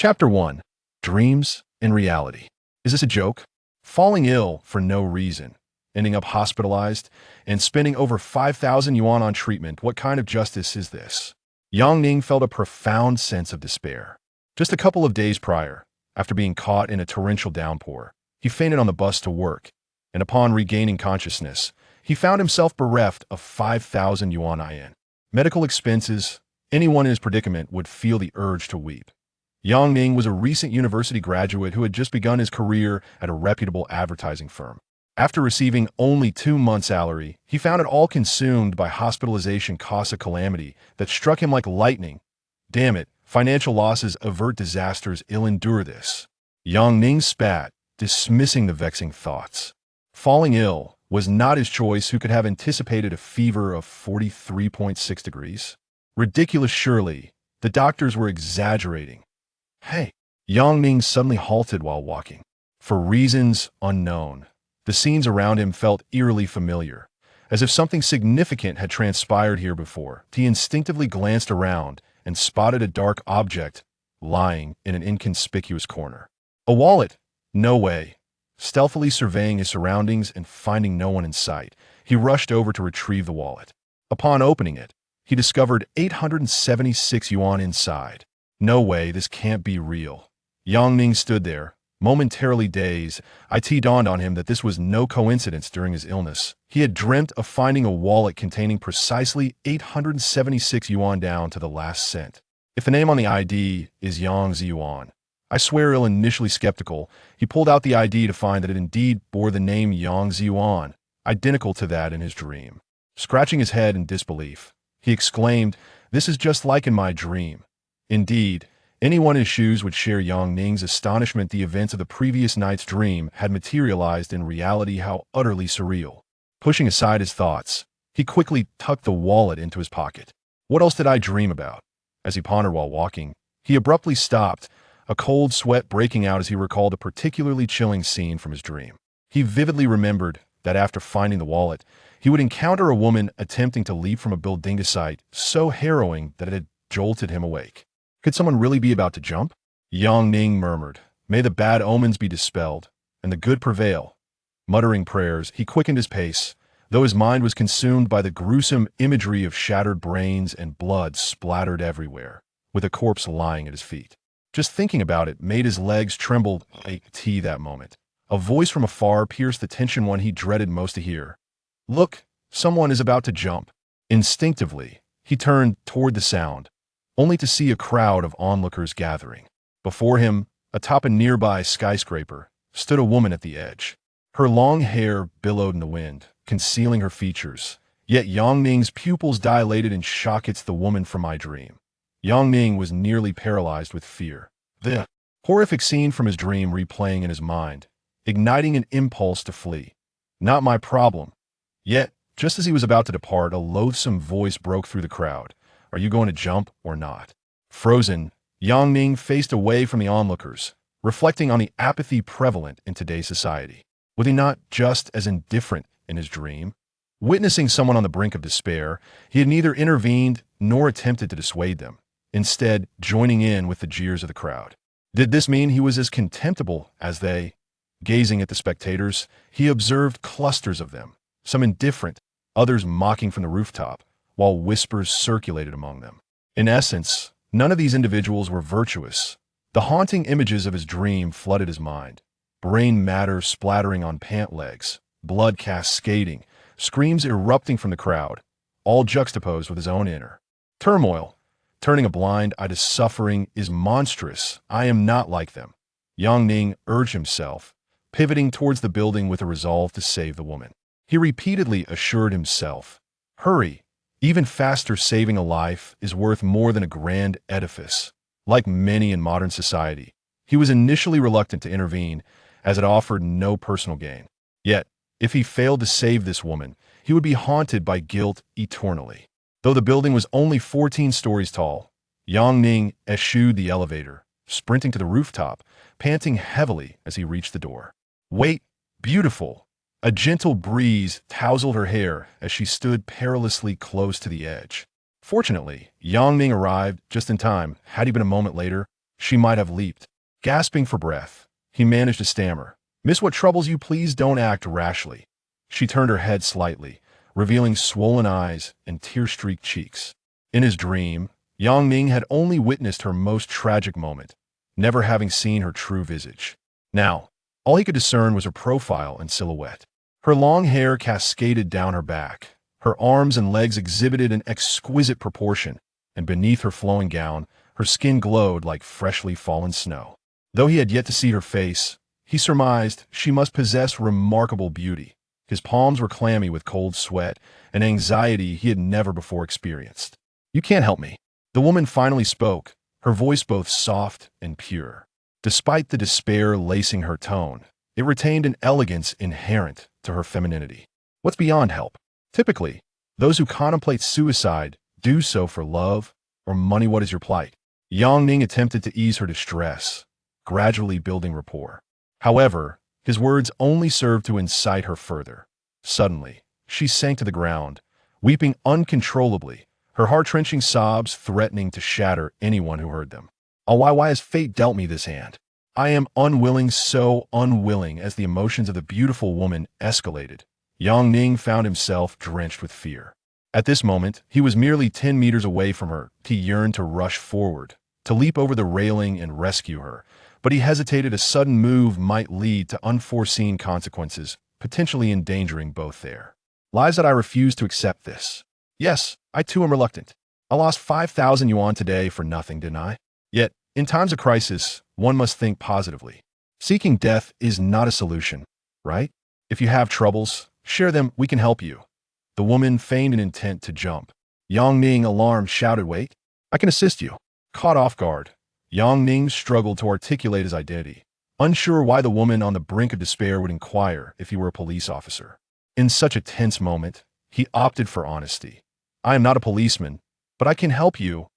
Chapter 1. Dreams and Reality. Is this a joke? Falling ill for no reason, ending up hospitalized, and spending over 5,000 yuan on treatment. What kind of justice is this? Yang Ning felt a profound sense of despair. Just a couple of days prior, after being caught in a torrential downpour, he fainted on the bus to work, and upon regaining consciousness, he found himself bereft of 5,000 yuan in medical expenses. Anyone in his predicament would feel the urge to weep. Yang Ning was a recent university graduate who had just begun his career at a reputable advertising firm. After receiving only 2 months' salary, he found it all consumed by hospitalization costs, a calamity that struck him like lightning. Damn it, financial losses avert disasters, ill endure this. Yang Ning spat, dismissing the vexing thoughts. Falling ill was not his choice. Who could have anticipated a fever of 43.6 degrees? Ridiculous, surely. The doctors were exaggerating. Hey, Yang Ning suddenly halted while walking. For reasons unknown, the scenes around him felt eerily familiar, as if something significant had transpired here before. He instinctively glanced around and spotted a dark object lying in an inconspicuous corner. A wallet? No way. Stealthily surveying his surroundings and finding no one in sight, he rushed over to retrieve the wallet. Upon opening it, he discovered 876 yuan inside. No way, this can't be real. Yang Ning stood there, momentarily dazed. It dawned on him that this was no coincidence. During his illness, he had dreamt of finding a wallet containing precisely 876 yuan down to the last cent. If the name on the ID is Yang Ziyuan, I swear, initially skeptical, he pulled out the ID to find that it indeed bore the name Yang Ziyuan, identical to that in his dream. Scratching his head in disbelief, he exclaimed, "This is just like in my dream." Indeed, anyone in his shoes would share Yang Ning's astonishment. The events of the previous night's dream had materialized in reality. How utterly surreal. Pushing aside his thoughts, he quickly tucked the wallet into his pocket. What else did I dream about? As he pondered while walking, he abruptly stopped, a cold sweat breaking out as he recalled a particularly chilling scene from his dream. He vividly remembered that after finding the wallet, he would encounter a woman attempting to leap from a building site so harrowing that it had jolted him awake. Could someone really be about to jump? Yang Ning murmured, "May the bad omens be dispelled, and the good prevail." Muttering prayers, he quickened his pace, though his mind was consumed by the gruesome imagery of shattered brains and blood splattered everywhere, with a corpse lying at his feet. Just thinking about it made his legs tremble. That moment, a voice from afar pierced the tension, one he dreaded most to hear. "Look, someone is about to jump." Instinctively, he turned toward the sound, only to see a crowd of onlookers gathering. Before him, atop a nearby skyscraper, stood a woman at the edge. Her long hair billowed in the wind, concealing her features, yet Yang Ning's pupils dilated in shock. "It's the woman from my dream." Yang Ning was nearly paralyzed with fear. The horrific scene from his dream replaying in his mind, igniting an impulse to flee. Not my problem. Yet, just as he was about to depart, a loathsome voice broke through the crowd. "Are you going to jump or not?" Frozen, Yang Ning faced away from the onlookers, reflecting on the apathy prevalent in today's society. Was he not just as indifferent in his dream? Witnessing someone on the brink of despair, he had neither intervened nor attempted to dissuade them, instead joining in with the jeers of the crowd. Did this mean he was as contemptible as they? Gazing at the spectators, he observed clusters of them, some indifferent, others mocking from the rooftop, while whispers circulated among them. In essence, none of these individuals were virtuous. The haunting images of his dream flooded his mind. Brain matter splattering on pant legs, blood cascading, screams erupting from the crowd, all juxtaposed with his own inner turmoil. Turning a blind eye to suffering is monstrous. I am not like them. Yang Ning urged himself, pivoting towards the building with a resolve to save the woman. He repeatedly assured himself, "Hurry. Even faster, saving a life is worth more than a grand edifice." Like many in modern society, he was initially reluctant to intervene, as it offered no personal gain. Yet, if he failed to save this woman, he would be haunted by guilt eternally. Though the building was only 14 stories tall, Yang Ning eschewed the elevator, sprinting to the rooftop, panting heavily as he reached the door. "Wait, beautiful!" A gentle breeze tousled her hair as she stood perilously close to the edge. Fortunately, Yang Ning arrived just in time. Had he been a moment later, she might have leaped. Gasping for breath, he managed to stammer, "Miss, what troubles you? Please don't act rashly." She turned her head slightly, revealing swollen eyes and tear-streaked cheeks. In his dream, Yang Ning had only witnessed her most tragic moment, never having seen her true visage. Now, all he could discern was her profile and silhouette. Her long hair cascaded down her back. Her arms and legs exhibited an exquisite proportion, and beneath her flowing gown, her skin glowed like freshly fallen snow. Though he had yet to see her face, he surmised she must possess remarkable beauty. His palms were clammy with cold sweat and anxiety he had never before experienced. "You can't help me." The woman finally spoke, her voice both soft and pure. Despite the despair lacing her tone, it retained an elegance inherent to her femininity. "What's beyond help? Typically, those who contemplate suicide do so for love or money. What is your plight?" Yang Ning attempted to ease her distress, gradually building rapport. However, his words only served to incite her further. Suddenly, she sank to the ground, weeping uncontrollably, her heart-wrenching sobs threatening to shatter anyone who heard them. "Oh, why has fate dealt me this hand? I am unwilling, so unwilling." As the emotions of the beautiful woman escalated, Yang Ning found himself drenched with fear. At this moment, he was merely 10 meters away from her. He yearned to rush forward, to leap over the railing and rescue her, but he hesitated. A sudden move might lead to unforeseen consequences, potentially endangering both their lives. "That I refuse to accept this. Yes, I too am reluctant. I lost 5,000 yuan today for nothing, didn't I? Yet, in times of crisis, one must think positively. Seeking death is not a solution, right? If you have troubles, share them, we can help you." The woman feigned an intent to jump. Yang Ning, alarmed, shouted, "Wait, I can assist you." Caught off guard, Yang Ning struggled to articulate his identity, unsure why the woman on the brink of despair would inquire if he were a police officer. In such a tense moment, he opted for honesty. "I am not a policeman, but I can help you."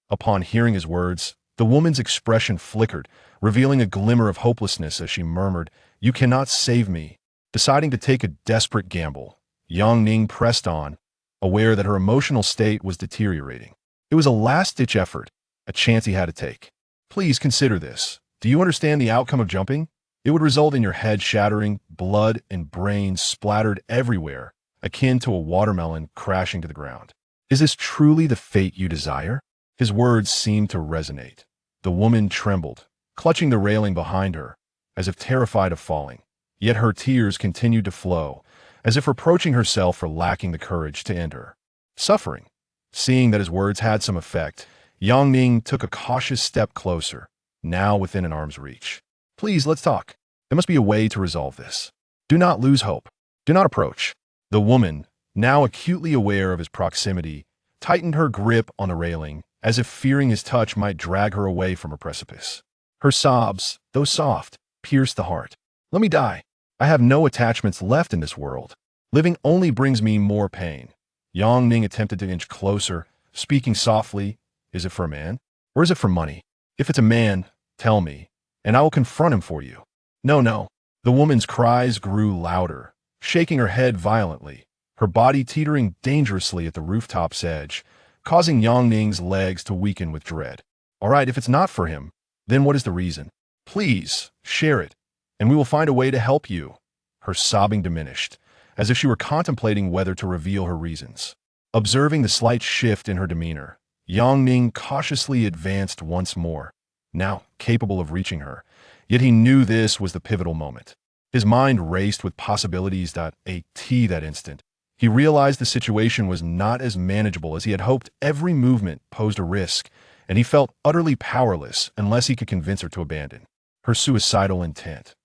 Upon hearing his words, the woman's expression flickered, revealing a glimmer of hopelessness as she murmured, "You cannot save me." Deciding to take a desperate gamble, Yang Ning pressed on, aware that her emotional state was deteriorating. It was a last-ditch effort, a chance he had to take. "Please consider this. Do you understand the outcome of jumping? It would result in your head shattering, blood and brains splattered everywhere, akin to a watermelon crashing to the ground. Is this truly the fate you desire?" His words seemed to resonate. The woman trembled, clutching the railing behind her, as if terrified of falling. Yet her tears continued to flow, as if reproaching herself for lacking the courage to end her suffering. Seeing that his words had some effect, Yang Ning took a cautious step closer, now within an arm's reach. "Please, let's talk. There must be a way to resolve this. Do not lose hope. Do not approach." The woman, now acutely aware of his proximity, tightened her grip on the railing, as if fearing his touch might drag her away from a precipice. Her sobs, though soft, pierced the heart. "Let me die. I have no attachments left in this world. Living only brings me more pain." Yang Ning attempted to inch closer, speaking softly. "Is it for a man? Or is it for money? If it's a man, tell me, and I will confront him for you." "No, no." The woman's cries grew louder, shaking her head violently, her body teetering dangerously at the rooftop's edge, causing Yang Ning's legs to weaken with dread. "All right, if it's not for him, then what is the reason? Please, share it, and we will find a way to help you." Her sobbing diminished, as if she were contemplating whether to reveal her reasons. Observing the slight shift in her demeanor, Yang Ning cautiously advanced once more, now capable of reaching her, yet he knew this was the pivotal moment. His mind raced with possibilities. That instant, he realized the situation was not as manageable as he had hoped. Every movement posed a risk, and he felt utterly powerless unless he could convince her to abandon her suicidal intent.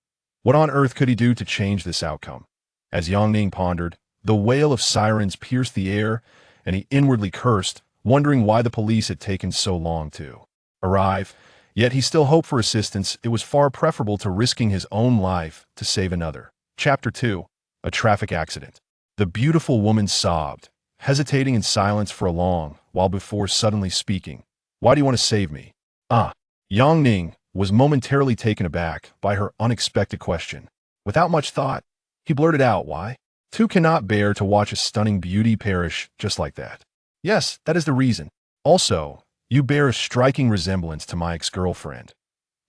What on earth could he do to change this outcome? As Yang Ning pondered, the wail of sirens pierced the air, and he inwardly cursed, wondering why the police had taken so long to arrive. Yet he still hoped for assistance. It was far preferable to risking his own life to save another. Chapter 2. A Traffic Accident. The beautiful woman sobbed, hesitating in silence for a long while before suddenly speaking. "Why do you want to save me?" Yang Ning was momentarily taken aback by her unexpected question. Without much thought, he blurted out, "Why? Two cannot bear to watch a stunning beauty perish just like that." "Yes, that is the reason. Also, you bear a striking resemblance to my ex-girlfriend."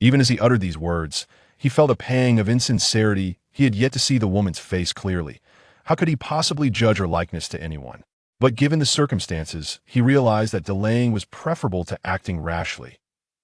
Even as he uttered these words, he felt a pang of insincerity. He had yet to see the woman's face clearly. How could he possibly judge her likeness to anyone? But given the circumstances, he realized that delaying was preferable to acting rashly.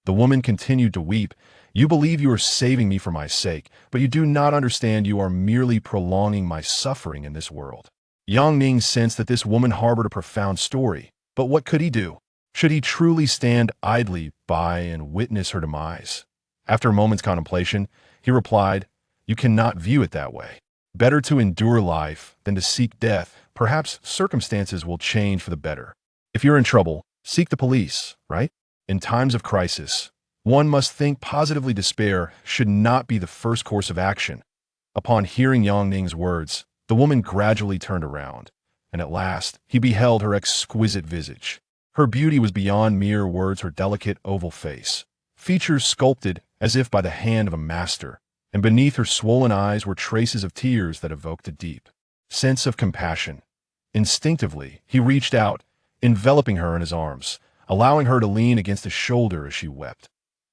The woman continued to weep. "You believe you are saving me for my sake, but you do not understand you are merely prolonging my suffering in this world." Yang Ning sensed that this woman harbored a profound story, but what could he do? Should he truly stand idly by and witness her demise? After a moment's contemplation, he replied, "You cannot view it that way. Better to endure life than to seek death. Perhaps circumstances will change for the better. If you're in trouble, seek the police, right? In times of crisis, one must think positively. Despair should not be the first course of action." Upon hearing Yang Ning's words, the woman gradually turned around, and at last he beheld her exquisite visage. Her beauty was beyond mere words. Her delicate oval face, features sculpted as if by the hand of a master, and beneath her swollen eyes were traces of tears that evoked a deep sense of compassion. Instinctively, he reached out, enveloping her in his arms, allowing her to lean against his shoulder as she wept.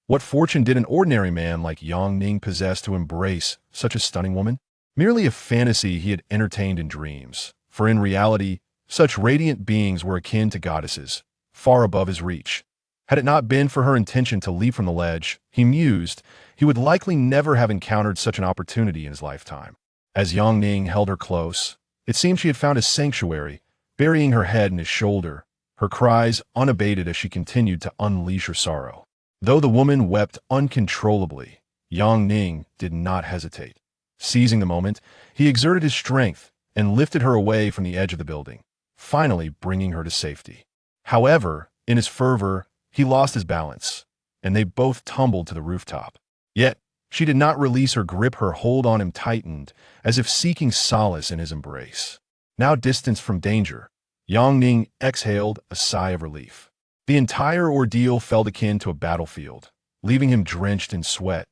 What fortune did an ordinary man like Yang Ning possess to embrace such a stunning woman? Merely a fantasy he had entertained in dreams, for in reality, such radiant beings were akin to goddesses, far above his reach. Had it not been for her intention to leap from the ledge, he mused, he would likely never have encountered such an opportunity in his lifetime. As Yang Ning held her close, it seemed she had found a sanctuary, burying her head in his shoulder, her cries unabated as she continued to unleash her sorrow. Though the woman wept uncontrollably, Yang Ning did not hesitate. Seizing the moment, he exerted his strength and lifted her away from the edge of the building, finally bringing her to safety. However, in his fervor, he lost his balance, and they both tumbled to the rooftop. Yet, she did not release her grip. Her hold on him tightened, as if seeking solace in his embrace. Now distanced from danger, Yang Ning exhaled a sigh of relief. The entire ordeal felt akin to a battlefield, leaving him drenched in sweat.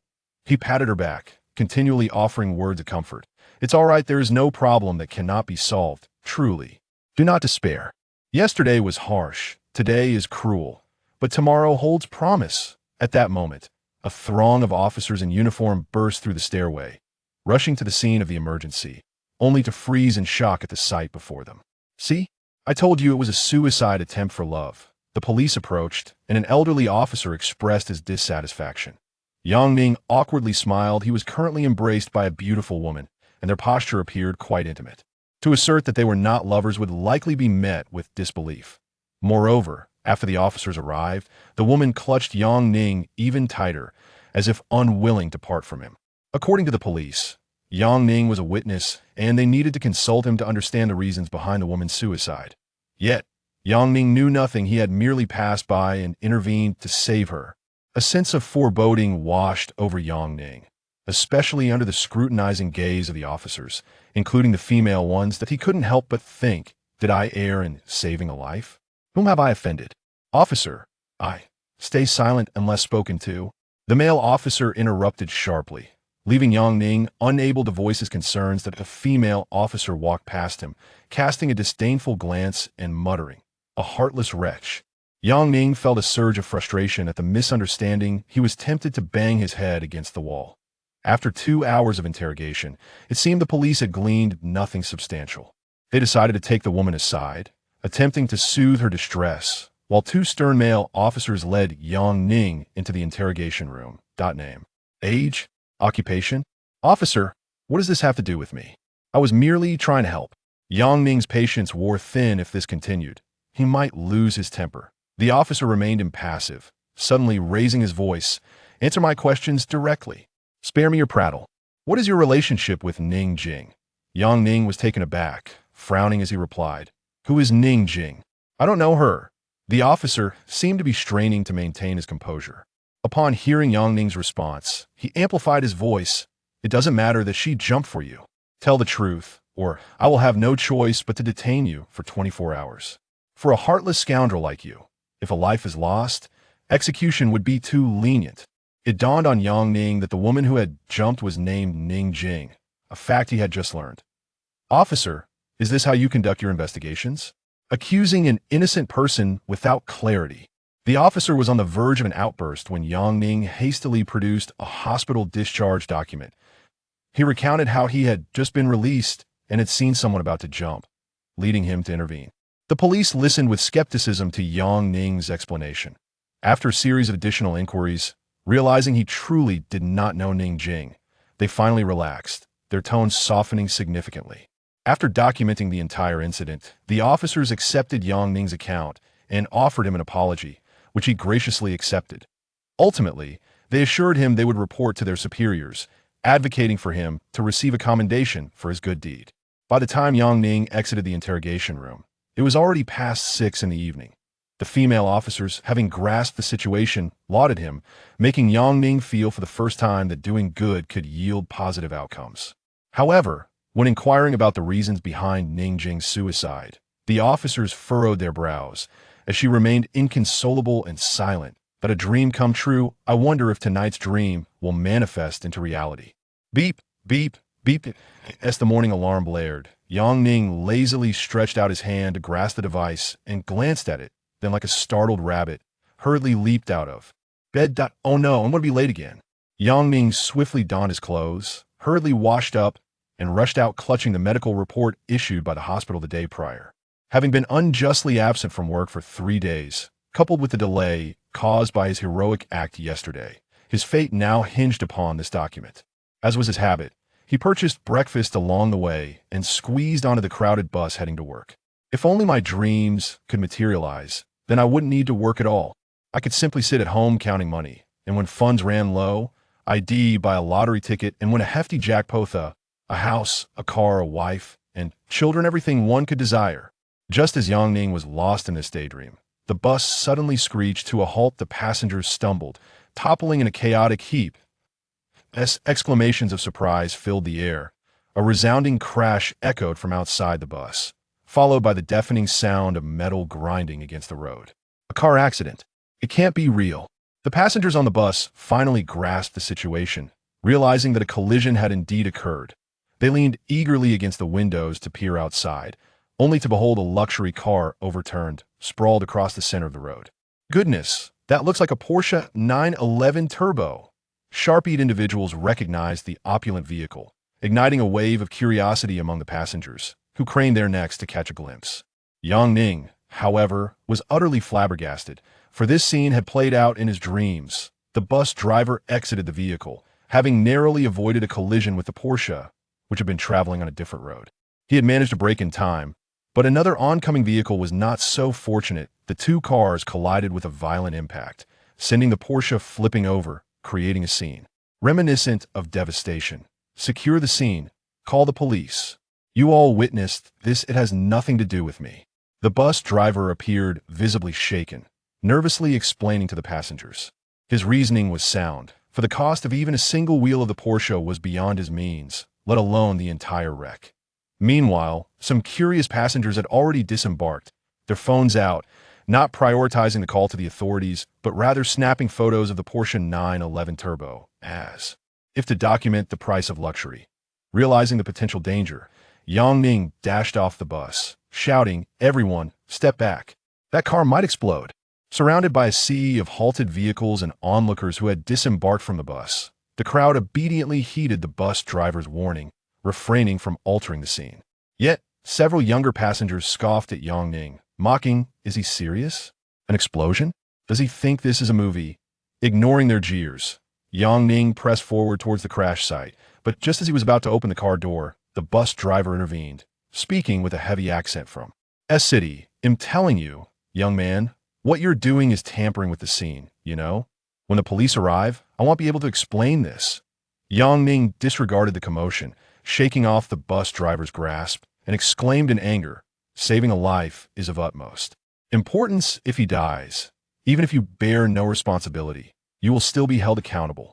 He patted her back, continually offering words of comfort. "It's all right. There is no problem that cannot be solved. Truly. Do not despair. Yesterday was harsh. Today is cruel. But tomorrow holds promise." At that moment, a throng of officers in uniform burst through the stairway, rushing to the scene of the emergency, only to freeze in shock at the sight before them. "See? I told you it was a suicide attempt for love." The police approached, and an elderly officer expressed his dissatisfaction. Yang Ning awkwardly smiled. He was currently embraced by a beautiful woman, and their posture appeared quite intimate. To assert that they were not lovers would likely be met with disbelief. Moreover, after the officers arrived, the woman clutched Yang Ning even tighter, as if unwilling to part from him. According to the police, Yang Ning was a witness, and they needed to consult him to understand the reasons behind the woman's suicide. Yet, Yang Ning knew nothing. He had merely passed by and intervened to save her. A sense of foreboding washed over Yang Ning, especially under the scrutinizing gaze of the officers, including the female ones, that he couldn't help but think, did I err in saving a life? Whom have I offended? Officer, stay silent unless spoken to. The male officer interrupted sharply, leaving Yang Ning unable to voice his concerns. That a female officer walked past him, casting a disdainful glance and muttering, "A heartless wretch." Yang Ning felt a surge of frustration at the misunderstanding. He was tempted to bang his head against the wall. After 2 hours of interrogation, it seemed the police had gleaned nothing substantial. They decided to take the woman aside, attempting to soothe her distress, while 2 stern male officers led Yang Ning into the interrogation room. Name, age, occupation. Officer, what does this have to do with me? I was merely trying to help. Yang Ning's patience wore thin. If this continued, he might lose his temper. The officer remained impassive, suddenly raising his voice. "Answer my questions directly. Spare me your prattle. What is your relationship with Ning Jing?" Yang Ning was taken aback, frowning as he replied, "Who is Ning Jing? I don't know her." The officer seemed to be straining to maintain his composure. Upon hearing Yang Ning's response, he amplified his voice. "It doesn't matter that she jumped for you. Tell the truth, or I will have no choice but to detain you for 24 hours. For a heartless scoundrel like you, if a life is lost, execution would be too lenient." It dawned on Yang Ning that the woman who had jumped was named Ning Jing, a fact he had just learned. "Officer, is this how you conduct your investigations? Accusing an innocent person without clarity." The officer was on the verge of an outburst when Yang Ning hastily produced a hospital discharge document. He recounted how he had just been released and had seen someone about to jump, leading him to intervene. The police listened with skepticism to Yang Ning's explanation. After a series of additional inquiries, realizing he truly did not know Ning Jing, they finally relaxed, their tones softening significantly. After documenting the entire incident, the officers accepted Yang Ning's account and offered him an apology, which he graciously accepted. Ultimately, they assured him they would report to their superiors, advocating for him to receive a commendation for his good deed. By the time Yang Ning exited the interrogation room, it was already past 6 in the evening. The female officers, having grasped the situation, lauded him, making Yang Ning feel for the first time that doing good could yield positive outcomes. However, when inquiring about the reasons behind Ning Jing's suicide, the officers furrowed their brows, as she remained inconsolable and silent. But a dream come true, I wonder if tonight's dream will manifest into reality. Beep, beep, beep. As the morning alarm blared, Yang Ning lazily stretched out his hand to grasp the device and glanced at it, then like a startled rabbit, hurriedly leaped out of bed. Oh no, I'm going to be late again. Yang Ning swiftly donned his clothes, hurriedly washed up, and rushed out clutching the medical report issued by the hospital the day prior. Having been unjustly absent from work for 3 days, coupled with the delay caused by his heroic act yesterday, his fate now hinged upon this document. As was his habit, he purchased breakfast along the way and squeezed onto the crowded bus heading to work. If only my dreams could materialize, then I wouldn't need to work at all. I could simply sit at home counting money, and when funds ran low, I'd buy a lottery ticket and win a hefty jackpot, a house, a car, a wife, and children, everything one could desire. Just as Yang Ning was lost in this daydream, the bus suddenly screeched to a halt. The passengers stumbled, toppling in a chaotic heap. Exclamations of surprise filled the air. A resounding crash echoed from outside the bus, followed by the deafening sound of metal grinding against the road. A car accident. It can't be real. The passengers on the bus finally grasped the situation, realizing that a collision had indeed occurred. They leaned eagerly against the windows to peer outside, only to behold a luxury car overturned, sprawled across the center of the road. Goodness, that looks like a Porsche 911 Turbo. Sharp-eyed individuals recognized the opulent vehicle, igniting a wave of curiosity among the passengers, who craned their necks to catch a glimpse. Yang Ning, however, was utterly flabbergasted, for this scene had played out in his dreams. The bus driver exited the vehicle, having narrowly avoided a collision with the Porsche, which had been traveling on a different road. He had managed to brake in time, but another oncoming vehicle was not so fortunate. The two cars collided with a violent impact, sending the Porsche flipping over, creating a scene reminiscent of devastation. Secure the scene. Call the police. You all witnessed this. It has nothing to do with me. The bus driver appeared visibly shaken, nervously explaining to the passengers. His reasoning was sound, for the cost of even a single wheel of the Porsche was beyond his means, let alone the entire wreck. Meanwhile, some curious passengers had already disembarked, their phones out, not prioritizing the call to the authorities, but rather snapping photos of the Porsche 911 Turbo, as if to document the price of luxury. Realizing the potential danger, Yang Ning dashed off the bus, shouting, "Everyone, step back. That car might explode." Surrounded by a sea of halted vehicles and onlookers who had disembarked from the bus, the crowd obediently heeded the bus driver's warning, refraining from altering the scene. Yet, several younger passengers scoffed at Yang Ning, mocking, "Is he serious? An explosion? Does he think this is a movie?" Ignoring their jeers, Yang Ning pressed forward towards the crash site, but just as he was about to open the car door, the bus driver intervened, speaking with a heavy accent from S-City. "I'm telling you, young man, what you're doing is tampering with the scene, you know? When the police arrive, I won't be able to explain this." Yang Ning disregarded the commotion, shaking off the bus driver's grasp, and exclaimed in anger, "Saving a life is of utmost importance. If he dies, even if you bear no responsibility, you will still be held accountable."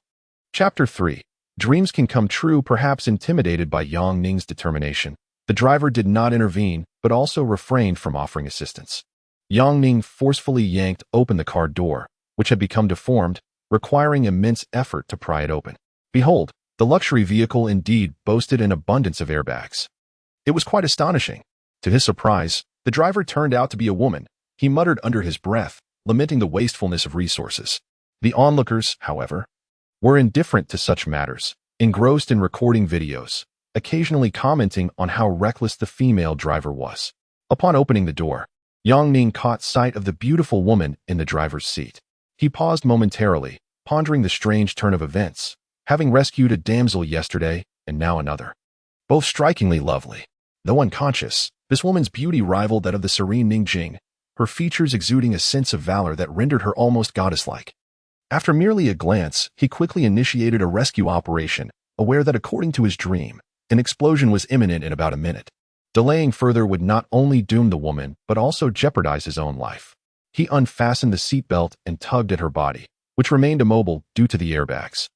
Chapter 3. Dreams can come true. Perhaps intimidated by Yang Ning's determination, the driver did not intervene, but also refrained from offering assistance. Yang Ning forcefully yanked open the car door, which had become deformed, requiring immense effort to pry it open. Behold, the luxury vehicle indeed boasted an abundance of airbags. It was quite astonishing. To his surprise, the driver turned out to be a woman. He muttered under his breath, lamenting the wastefulness of resources. The onlookers, however, were indifferent to such matters, engrossed in recording videos, occasionally commenting on how reckless the female driver was. Upon opening the door, Yang Ning caught sight of the beautiful woman in the driver's seat. He paused momentarily, pondering the strange turn of events, having rescued a damsel yesterday and now another. Both strikingly lovely. Though unconscious, this woman's beauty rivaled that of the serene Ning Jing, her features exuding a sense of valor that rendered her almost goddess-like. After merely a glance, he quickly initiated a rescue operation, aware that according to his dream, an explosion was imminent in about a minute. Delaying further would not only doom the woman, but also jeopardize his own life. He unfastened the seatbelt and tugged at her body, which remained immobile due to the airbags.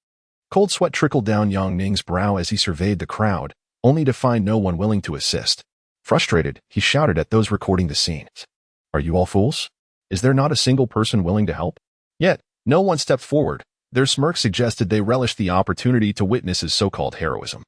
Cold sweat trickled down Yang Ning's brow as he surveyed the crowd, only to find no one willing to assist. Frustrated, he shouted at those recording the scene. "Are you all fools? Is there not a single person willing to help?" Yet, no one stepped forward. Their smirk suggested they relished the opportunity to witness his so-called heroism.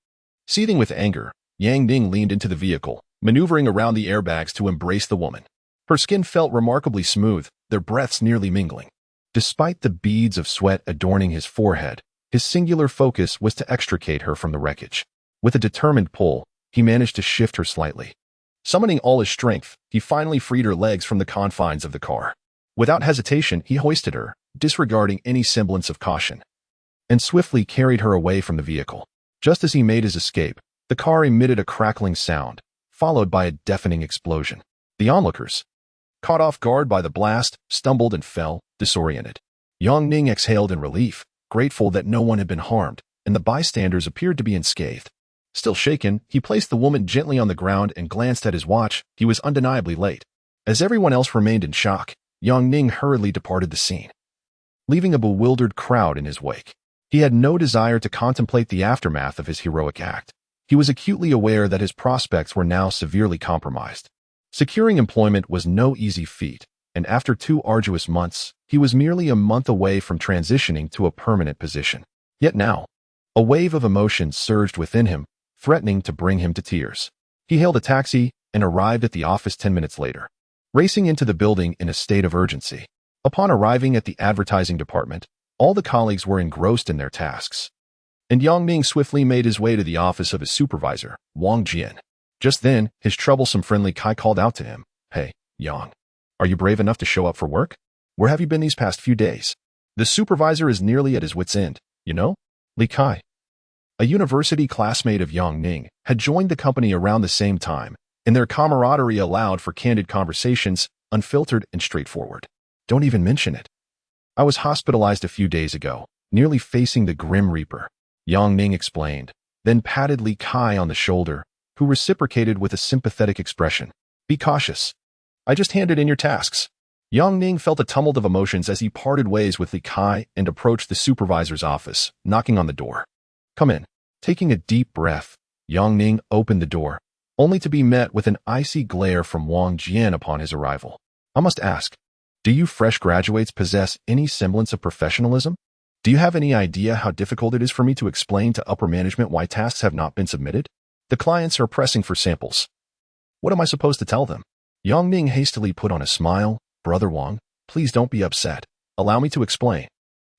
Seething with anger, Yang Ning leaned into the vehicle, maneuvering around the airbags to embrace the woman. Her skin felt remarkably smooth, their breaths nearly mingling. Despite the beads of sweat adorning his forehead, his singular focus was to extricate her from the wreckage. With a determined pull, he managed to shift her slightly. Summoning all his strength, he finally freed her legs from the confines of the car. Without hesitation, he hoisted her, disregarding any semblance of caution, and swiftly carried her away from the vehicle. Just as he made his escape, the car emitted a crackling sound, followed by a deafening explosion. The onlookers, caught off guard by the blast, stumbled and fell, disoriented. Yang Ning exhaled in relief, grateful that no one had been harmed, and the bystanders appeared to be unscathed. Still shaken, he placed the woman gently on the ground and glanced at his watch. He was undeniably late. As everyone else remained in shock, Yang Ning hurriedly departed the scene, leaving a bewildered crowd in his wake. He had no desire to contemplate the aftermath of his heroic act. He was acutely aware that his prospects were now severely compromised. Securing employment was no easy feat, and after 2 arduous months, he was merely a month away from transitioning to a permanent position. Yet now, a wave of emotion surged within him, threatening to bring him to tears. He hailed a taxi and arrived at the office 10 minutes later, racing into the building in a state of urgency. Upon arriving at the advertising department, all the colleagues were engrossed in their tasks, and Yang Ning swiftly made his way to the office of his supervisor, Wang Jian. Just then, his troublesome friend Lin Kai called out to him, "Hey, Yang, are you brave enough to show up for work? Where have you been these past few days?" The supervisor is nearly at his wit's end, you know? Lin Kai, a university classmate of Yang Ning, had joined the company around the same time, and their camaraderie allowed for candid conversations, unfiltered and straightforward. "Don't even mention it. I was hospitalized a few days ago, nearly facing the Grim Reaper," Yang Ning explained, then patted Lin Kai on the shoulder, who reciprocated with a sympathetic expression. "Be cautious. I just handed in your tasks." Yang Ning felt a tumult of emotions as he parted ways with Lin Kai and approached the supervisor's office, knocking on the door. "Come in." Taking a deep breath, Yang Ning opened the door, only to be met with an icy glare from Wang Jian upon his arrival. "I must ask, do you fresh graduates possess any semblance of professionalism? Do you have any idea how difficult it is for me to explain to upper management why tasks have not been submitted? The clients are pressing for samples. What am I supposed to tell them?" Yang Ning hastily put on a smile. "Brother Wang, please don't be upset. Allow me to explain.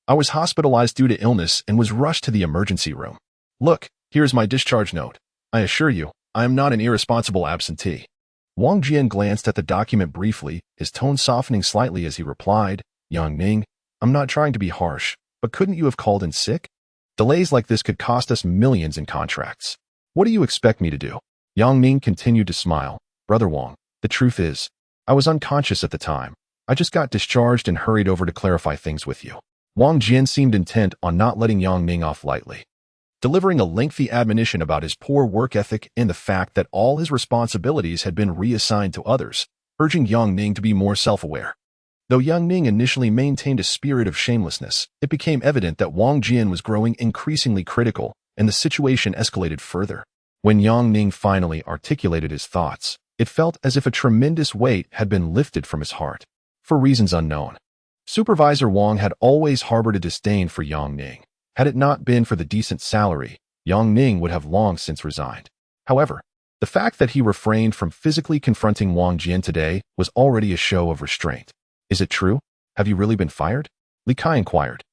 I was hospitalized due to illness and was rushed to the emergency room. Look, here is my discharge note. I assure you, I am not an irresponsible absentee." Wang Jian glanced at the document briefly, his tone softening slightly as he replied, "Yang Ning, I'm not trying to be harsh, but couldn't you have called in sick? Delays like this could cost us millions in contracts. What do you expect me to do?" Yang Ning continued to smile. "Brother Wang, the truth is, I was unconscious at the time. I just got discharged and hurried over to clarify things with you." Wang Jian seemed intent on not letting Yang Ning off lightly, delivering a lengthy admonition about his poor work ethic and the fact that all his responsibilities had been reassigned to others, urging Yang Ning to be more self-aware. Though Yang Ning initially maintained a spirit of shamelessness, it became evident that Wang Jian was growing increasingly critical, and the situation escalated further. When Yang Ning finally articulated his thoughts, it felt as if a tremendous weight had been lifted from his heart. For reasons unknown, Supervisor Wang had always harbored a disdain for Yang Ning. Had it not been for the decent salary, Yang Ning would have long since resigned. However, the fact that he refrained from physically confronting Wang Jian today was already a show of restraint. "Is it true?" Have you really been fired? Li Kai inquired.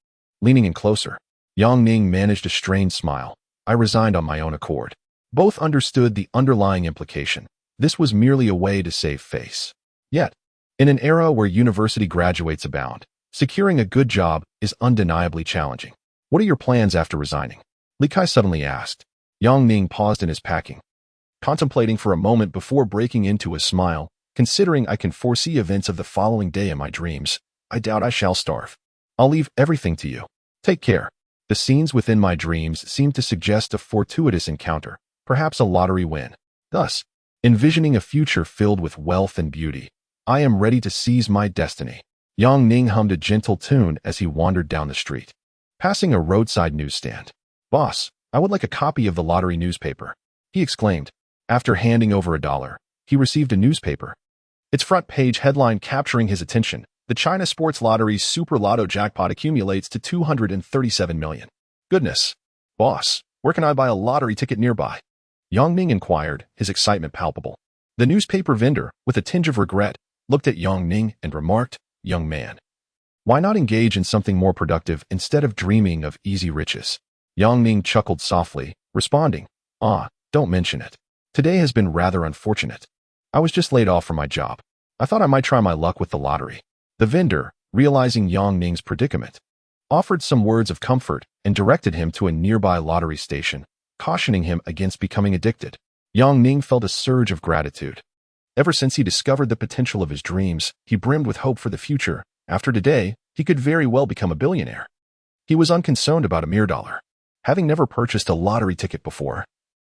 Leaning in closer, Yang Ning managed a strained smile. I resigned on my own accord. Both understood the underlying implication. This was merely a way to save face. Yet, in an era where university graduates abound, securing a good job is undeniably challenging. What are your plans after resigning? Li Kai suddenly asked. Yang Ning paused in his packing, contemplating for a moment before breaking into a smile. Considering I can foresee events of the following day in my dreams, I doubt I shall starve. I'll leave everything to you. Take care. The scenes within my dreams seem to suggest a fortuitous encounter, perhaps a lottery win. Thus, envisioning a future filled with wealth and beauty, I am ready to seize my destiny. Yang Ning hummed a gentle tune as he wandered down the street, passing a roadside newsstand. Boss, I would like a copy of the lottery newspaper, he exclaimed. After handing over $1, he received a newspaper. Its front page headline capturing his attention: the China Sports Lottery's Super Lotto jackpot accumulates to 237 million. Goodness. Boss, where can I buy a lottery ticket nearby? Yang Ning inquired, his excitement palpable. The newspaper vendor, with a tinge of regret, looked at Yang Ning and remarked, young man, why not engage in something more productive instead of dreaming of easy riches? Yang Ning chuckled softly, responding, don't mention it. Today has been rather unfortunate. I was just laid off from my job. I thought I might try my luck with the lottery. The vendor, realizing Yang Ning's predicament, offered some words of comfort and directed him to a nearby lottery station, cautioning him against becoming addicted. Yang Ning felt a surge of gratitude. Ever since he discovered the potential of his dreams, he brimmed with hope for the future. After today, he could very well become a billionaire. He was unconcerned about a mere dollar. Having never purchased a lottery ticket before,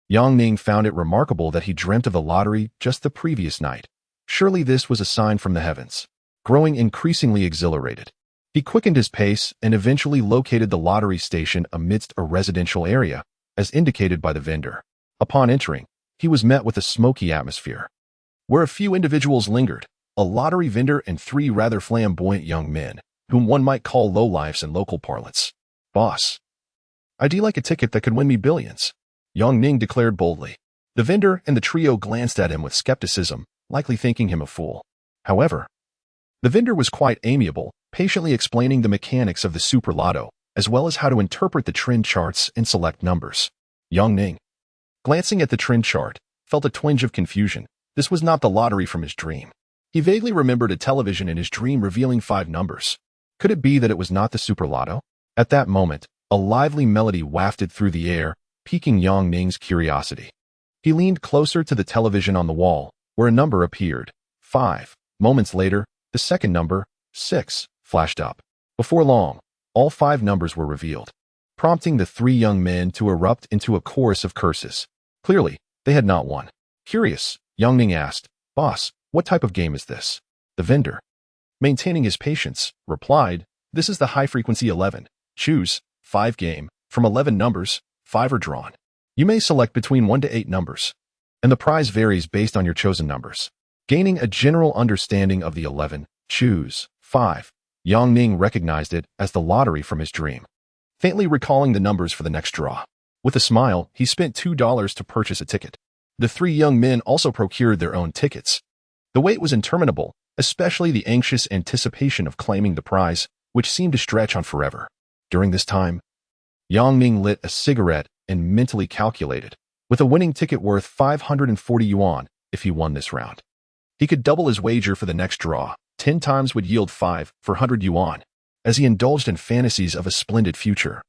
Yang Ning found it remarkable that he dreamt of the lottery just the previous night. Surely this was a sign from the heavens. Growing increasingly exhilarated, he quickened his pace and eventually located the lottery station amidst a residential area, as indicated by the vendor. Upon entering, he was met with a smoky atmosphere, where a few individuals lingered: a lottery vendor and 3 rather flamboyant young men, whom one might call lowlifes in local parlance. Boss, I'd like a ticket that could win me billions, Yang Ning declared boldly. The vendor and the trio glanced at him with skepticism, likely thinking him a fool. However, the vendor was quite amiable, patiently explaining the mechanics of the Super Lotto, as well as how to interpret the trend charts and select numbers. Yang Ning, glancing at the trend chart, felt a twinge of confusion. This was not the lottery from his dream. He vaguely remembered a television in his dream revealing 5 numbers. Could it be that it was not the Super Lotto? At that moment, a lively melody wafted through the air, piquing Yang Ning's curiosity. He leaned closer to the television on the wall, where a number appeared: 5. Moments later, the second number, 6, flashed up. Before long, all 5 numbers were revealed, prompting the 3 young men to erupt into a chorus of curses. Clearly, they had not won. Curious, Yang Ning asked, Boss, what type of game is this? The vendor, maintaining his patience, replied, This is the high-frequency 11. Choose 5 game. From 11 numbers, 5 are drawn. You may select between 1 to 8 numbers, and the prize varies based on your chosen numbers. Gaining a general understanding of the 11, choose 5. Yang Ning recognized it as the lottery from his dream, faintly recalling the numbers for the next draw. With a smile, he spent $2 to purchase a ticket. The 3 young men also procured their own tickets. The wait was interminable, especially the anxious anticipation of claiming the prize, which seemed to stretch on forever. During this time, Yang Ning lit a cigarette and mentally calculated. With a winning ticket worth 540 yuan, if he won this round, he could double his wager for the next draw. 10 times would yield 5 for 100 yuan. As he indulged in fantasies of a splendid future,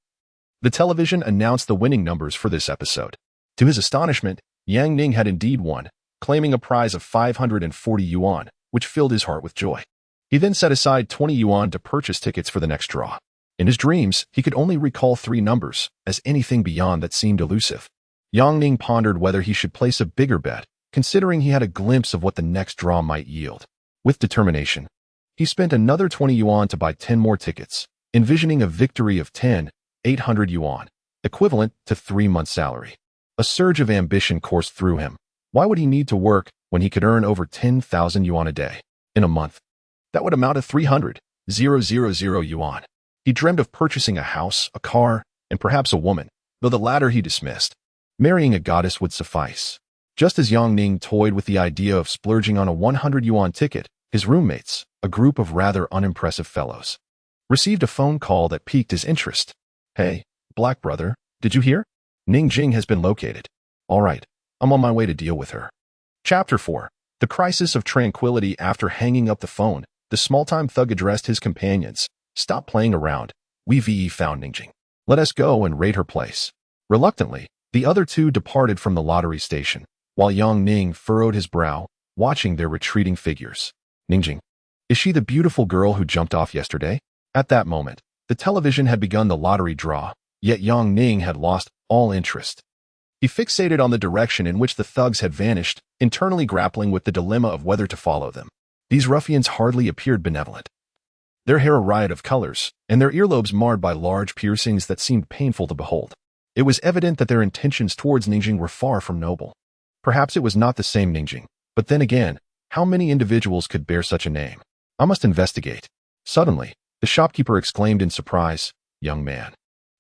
the television announced the winning numbers for this episode. To his astonishment, Yang Ning had indeed won, claiming a prize of 540 yuan, which filled his heart with joy. He then set aside 20 yuan to purchase tickets for the next draw. In his dreams, he could only recall 3 numbers, as anything beyond that seemed elusive. Yang Ning pondered whether he should place a bigger bet, considering he had a glimpse of what the next draw might yield. With determination, he spent another 20 yuan to buy 10 more tickets, envisioning a victory of 800 yuan, equivalent to 3 months' salary. A surge of ambition coursed through him. Why would he need to work when he could earn over 10,000 yuan a day? In a month, that would amount to 300,000 yuan. He dreamed of purchasing a house, a car, and perhaps a woman, though the latter he dismissed. Marrying a goddess would suffice. Just as Yang Ning toyed with the idea of splurging on a 100 yuan ticket, His roommates, a group of rather unimpressive fellows, received a phone call that piqued his interest. "Hey, Black Brother, did you hear? Ning Jing has been located." "All right, I'm on my way to deal with her." Chapter 4. The Crisis of Tranquility. After hanging up the phone, the small-time thug addressed his companions. "Stop playing around. We found Ning Jing. Let us go and raid her place." Reluctantly, the other two departed from the lottery station, while Yang Ning furrowed his brow, watching their retreating figures. "Ning Jing. Is she the beautiful girl who jumped off yesterday?" At that moment, the television had begun the lottery draw, yet Yang Ning had lost all interest. He fixated on the direction in which the thugs had vanished, internally grappling with the dilemma of whether to follow them. These ruffians hardly appeared benevolent. Their hair a riot of colors, and their earlobes marred by large piercings that seemed painful to behold. It was evident that their intentions towards Ning Jing were far from noble. Perhaps it was not the same Ning Jing, but then again, how many individuals could bear such a name? I must investigate. Suddenly, the shopkeeper exclaimed in surprise, "Young man,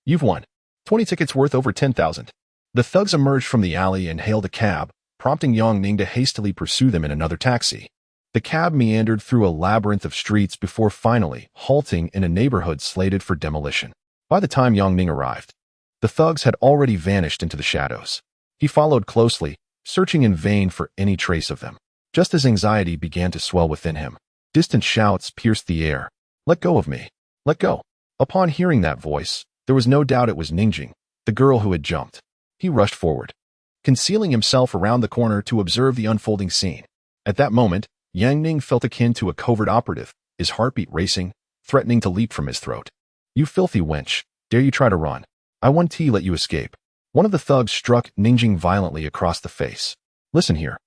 you've won 20 tickets worth over 10,000. The thugs emerged from the alley and hailed a cab, prompting Yang Ning to hastily pursue them in another taxi. The cab meandered through a labyrinth of streets before finally halting in a neighborhood slated for demolition. By the time Yang Ning arrived, the thugs had already vanished into the shadows. He followed closely, searching in vain for any trace of them. Just as anxiety began to swell within him, distant shouts pierced the air. "Let go of me. Let go." Upon hearing that voice, there was no doubt it was Ning Jing, the girl who had jumped. He rushed forward, concealing himself around the corner to observe the unfolding scene. At that moment, Yang Ning felt akin to a covert operative, his heartbeat racing, threatening to leap from his throat. "You filthy wench, dare you try to run? I won't let you escape." One of the thugs struck Ning Jing violently across the face. "Listen here.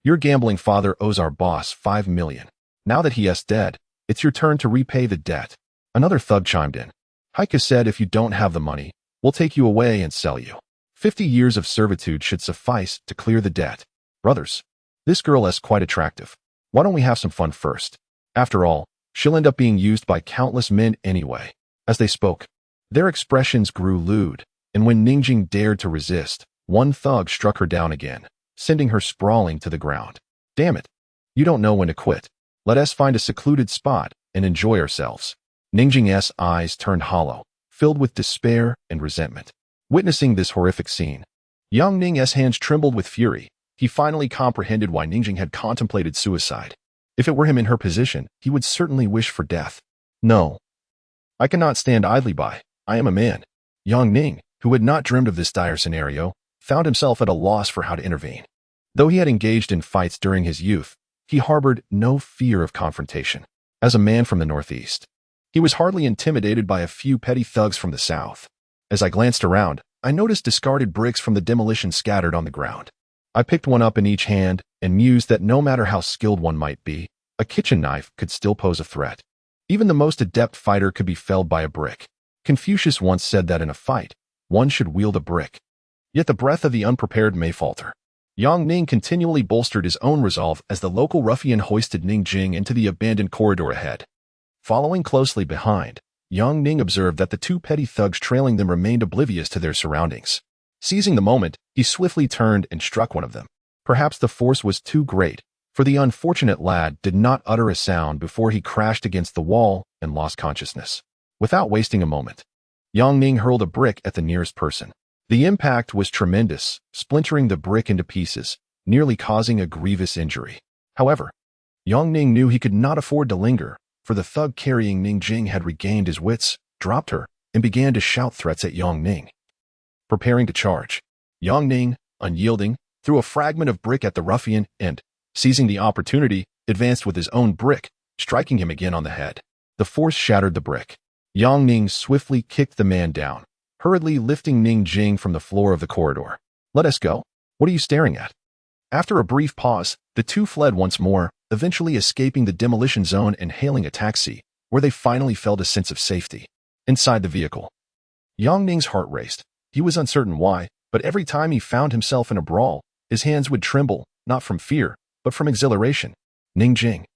Your gambling father owes our boss 5 million. Now that he is dead, it's your turn to repay the debt." Another thug chimed in. "Heike said if you don't have the money, we'll take you away and sell you. 50 years of servitude should suffice to clear the debt." "Brothers, this girl is quite attractive. Why don't we have some fun first? After all, she'll end up being used by countless men anyway." As they spoke, their expressions grew lewd, and when Ning Jing dared to resist, one thug struck her down again, sending her sprawling to the ground. "Damn it. You don't know when to quit. Let us find a secluded spot and enjoy ourselves." Ning Jing's eyes turned hollow, filled with despair and resentment. Witnessing this horrific scene, Yang Ning's hands trembled with fury. He finally comprehended why Ning Jing had contemplated suicide. If it were him in her position, he would certainly wish for death. "No. I cannot stand idly by. I am a man." Yang Ning, who had not dreamed of this dire scenario, found himself at a loss for how to intervene. Though he had engaged in fights during his youth, he harbored no fear of confrontation. As a man from the Northeast, he was hardly intimidated by a few petty thugs from the South. As I glanced around, I noticed discarded bricks from the demolition scattered on the ground. I picked one up in each hand and mused that no matter how skilled one might be, a kitchen knife could still pose a threat. Even the most adept fighter could be felled by a brick. Confucius once said that in a fight, one should wield a brick. Yet the breath of the unprepared may falter. Yang Ning continually bolstered his own resolve as the local ruffian hoisted Ning Jing into the abandoned corridor ahead. Following closely behind, Yang Ning observed that the two petty thugs trailing them remained oblivious to their surroundings. Seizing the moment, he swiftly turned and struck one of them. Perhaps the force was too great, for the unfortunate lad did not utter a sound before he crashed against the wall and lost consciousness. Without wasting a moment, Yang Ning hurled a brick at the nearest person. The impact was tremendous, splintering the brick into pieces, nearly causing a grievous injury. However, Yang Ning knew he could not afford to linger, for the thug carrying Ning Jing had regained his wits, dropped her, and began to shout threats at Yang Ning. Preparing to charge, Yang Ning, unyielding, threw a fragment of brick at the ruffian and, seizing the opportunity, advanced with his own brick, striking him again on the head. The force shattered the brick. Yang Ning swiftly kicked the man down, hurriedly lifting Ning Jing from the floor of the corridor. "Let us go. What are you staring at?" After a brief pause, the two fled once more, eventually escaping the demolition zone and hailing a taxi, where they finally felt a sense of safety. Inside the vehicle, Yang Ning's heart raced. He was uncertain why, but every time he found himself in a brawl, his hands would tremble, not from fear, but from exhilaration. Ning Jing,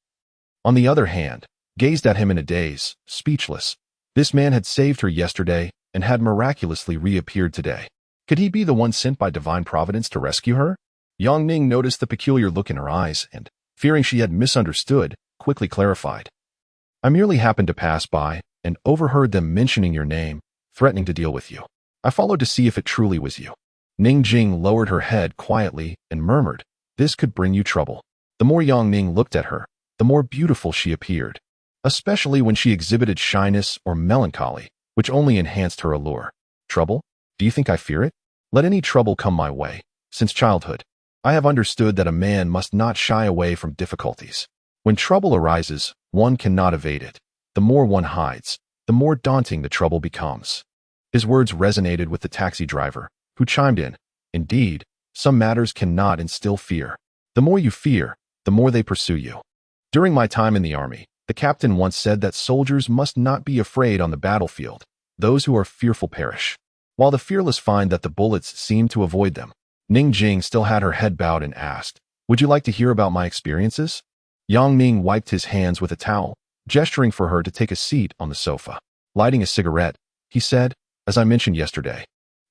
on the other hand, gazed at him in a daze, speechless. This man had saved her yesterday and had miraculously reappeared today. Could he be the one sent by divine providence to rescue her? Yang Ning noticed the peculiar look in her eyes and, fearing she had misunderstood, quickly clarified. I merely happened to pass by and overheard them mentioning your name, threatening to deal with you. I followed to see if it truly was you. Ning Jing lowered her head quietly and murmured, "This could bring you trouble." The more Yang Ning looked at her, the more beautiful she appeared, especially when she exhibited shyness or melancholy, which only enhanced her allure. Trouble? Do you think I fear it? Let any trouble come my way. Since childhood, I have understood that a man must not shy away from difficulties. When trouble arises, one cannot evade it. The more one hides, the more daunting the trouble becomes. His words resonated with the taxi driver, who chimed in, "Indeed, some matters cannot instill fear. The more you fear, the more they pursue you." During my time in the army, the captain once said that soldiers must not be afraid on the battlefield. Those who are fearful perish. While the fearless find that the bullets seem to avoid them, Ning Jing still had her head bowed and asked, "Would you like to hear about my experiences?" Yang Ning wiped his hands with a towel, gesturing for her to take a seat on the sofa. Lighting a cigarette, he said, "As I mentioned yesterday,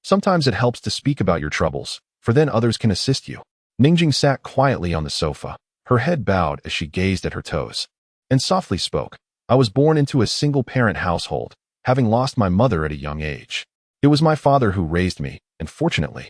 sometimes it helps to speak about your troubles, for then others can assist you." Ningjing sat quietly on the sofa, her head bowed as she gazed at her toes, and softly spoke. "I was born into a single-parent household, having lost my mother at a young age. It was my father who raised me, and fortunately,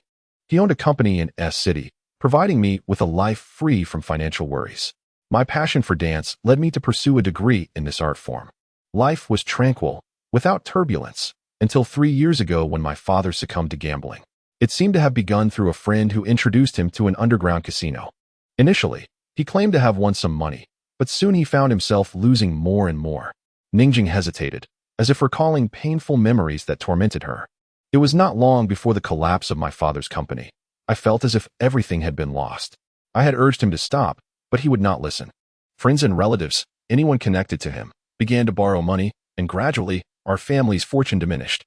he owned a company in S City, providing me with a life free from financial worries. My passion for dance led me to pursue a degree in this art form. Life was tranquil, without turbulence, until 3 years ago when my father succumbed to gambling. It seemed to have begun through a friend who introduced him to an underground casino. Initially, he claimed to have won some money, but soon he found himself losing more and more." Ningjing hesitated, as if recalling painful memories that tormented her. "It was not long before the collapse of my father's company. I felt as if everything had been lost. I had urged him to stop, but he would not listen. Friends and relatives, anyone connected to him, began to borrow money, and gradually, our family's fortune diminished."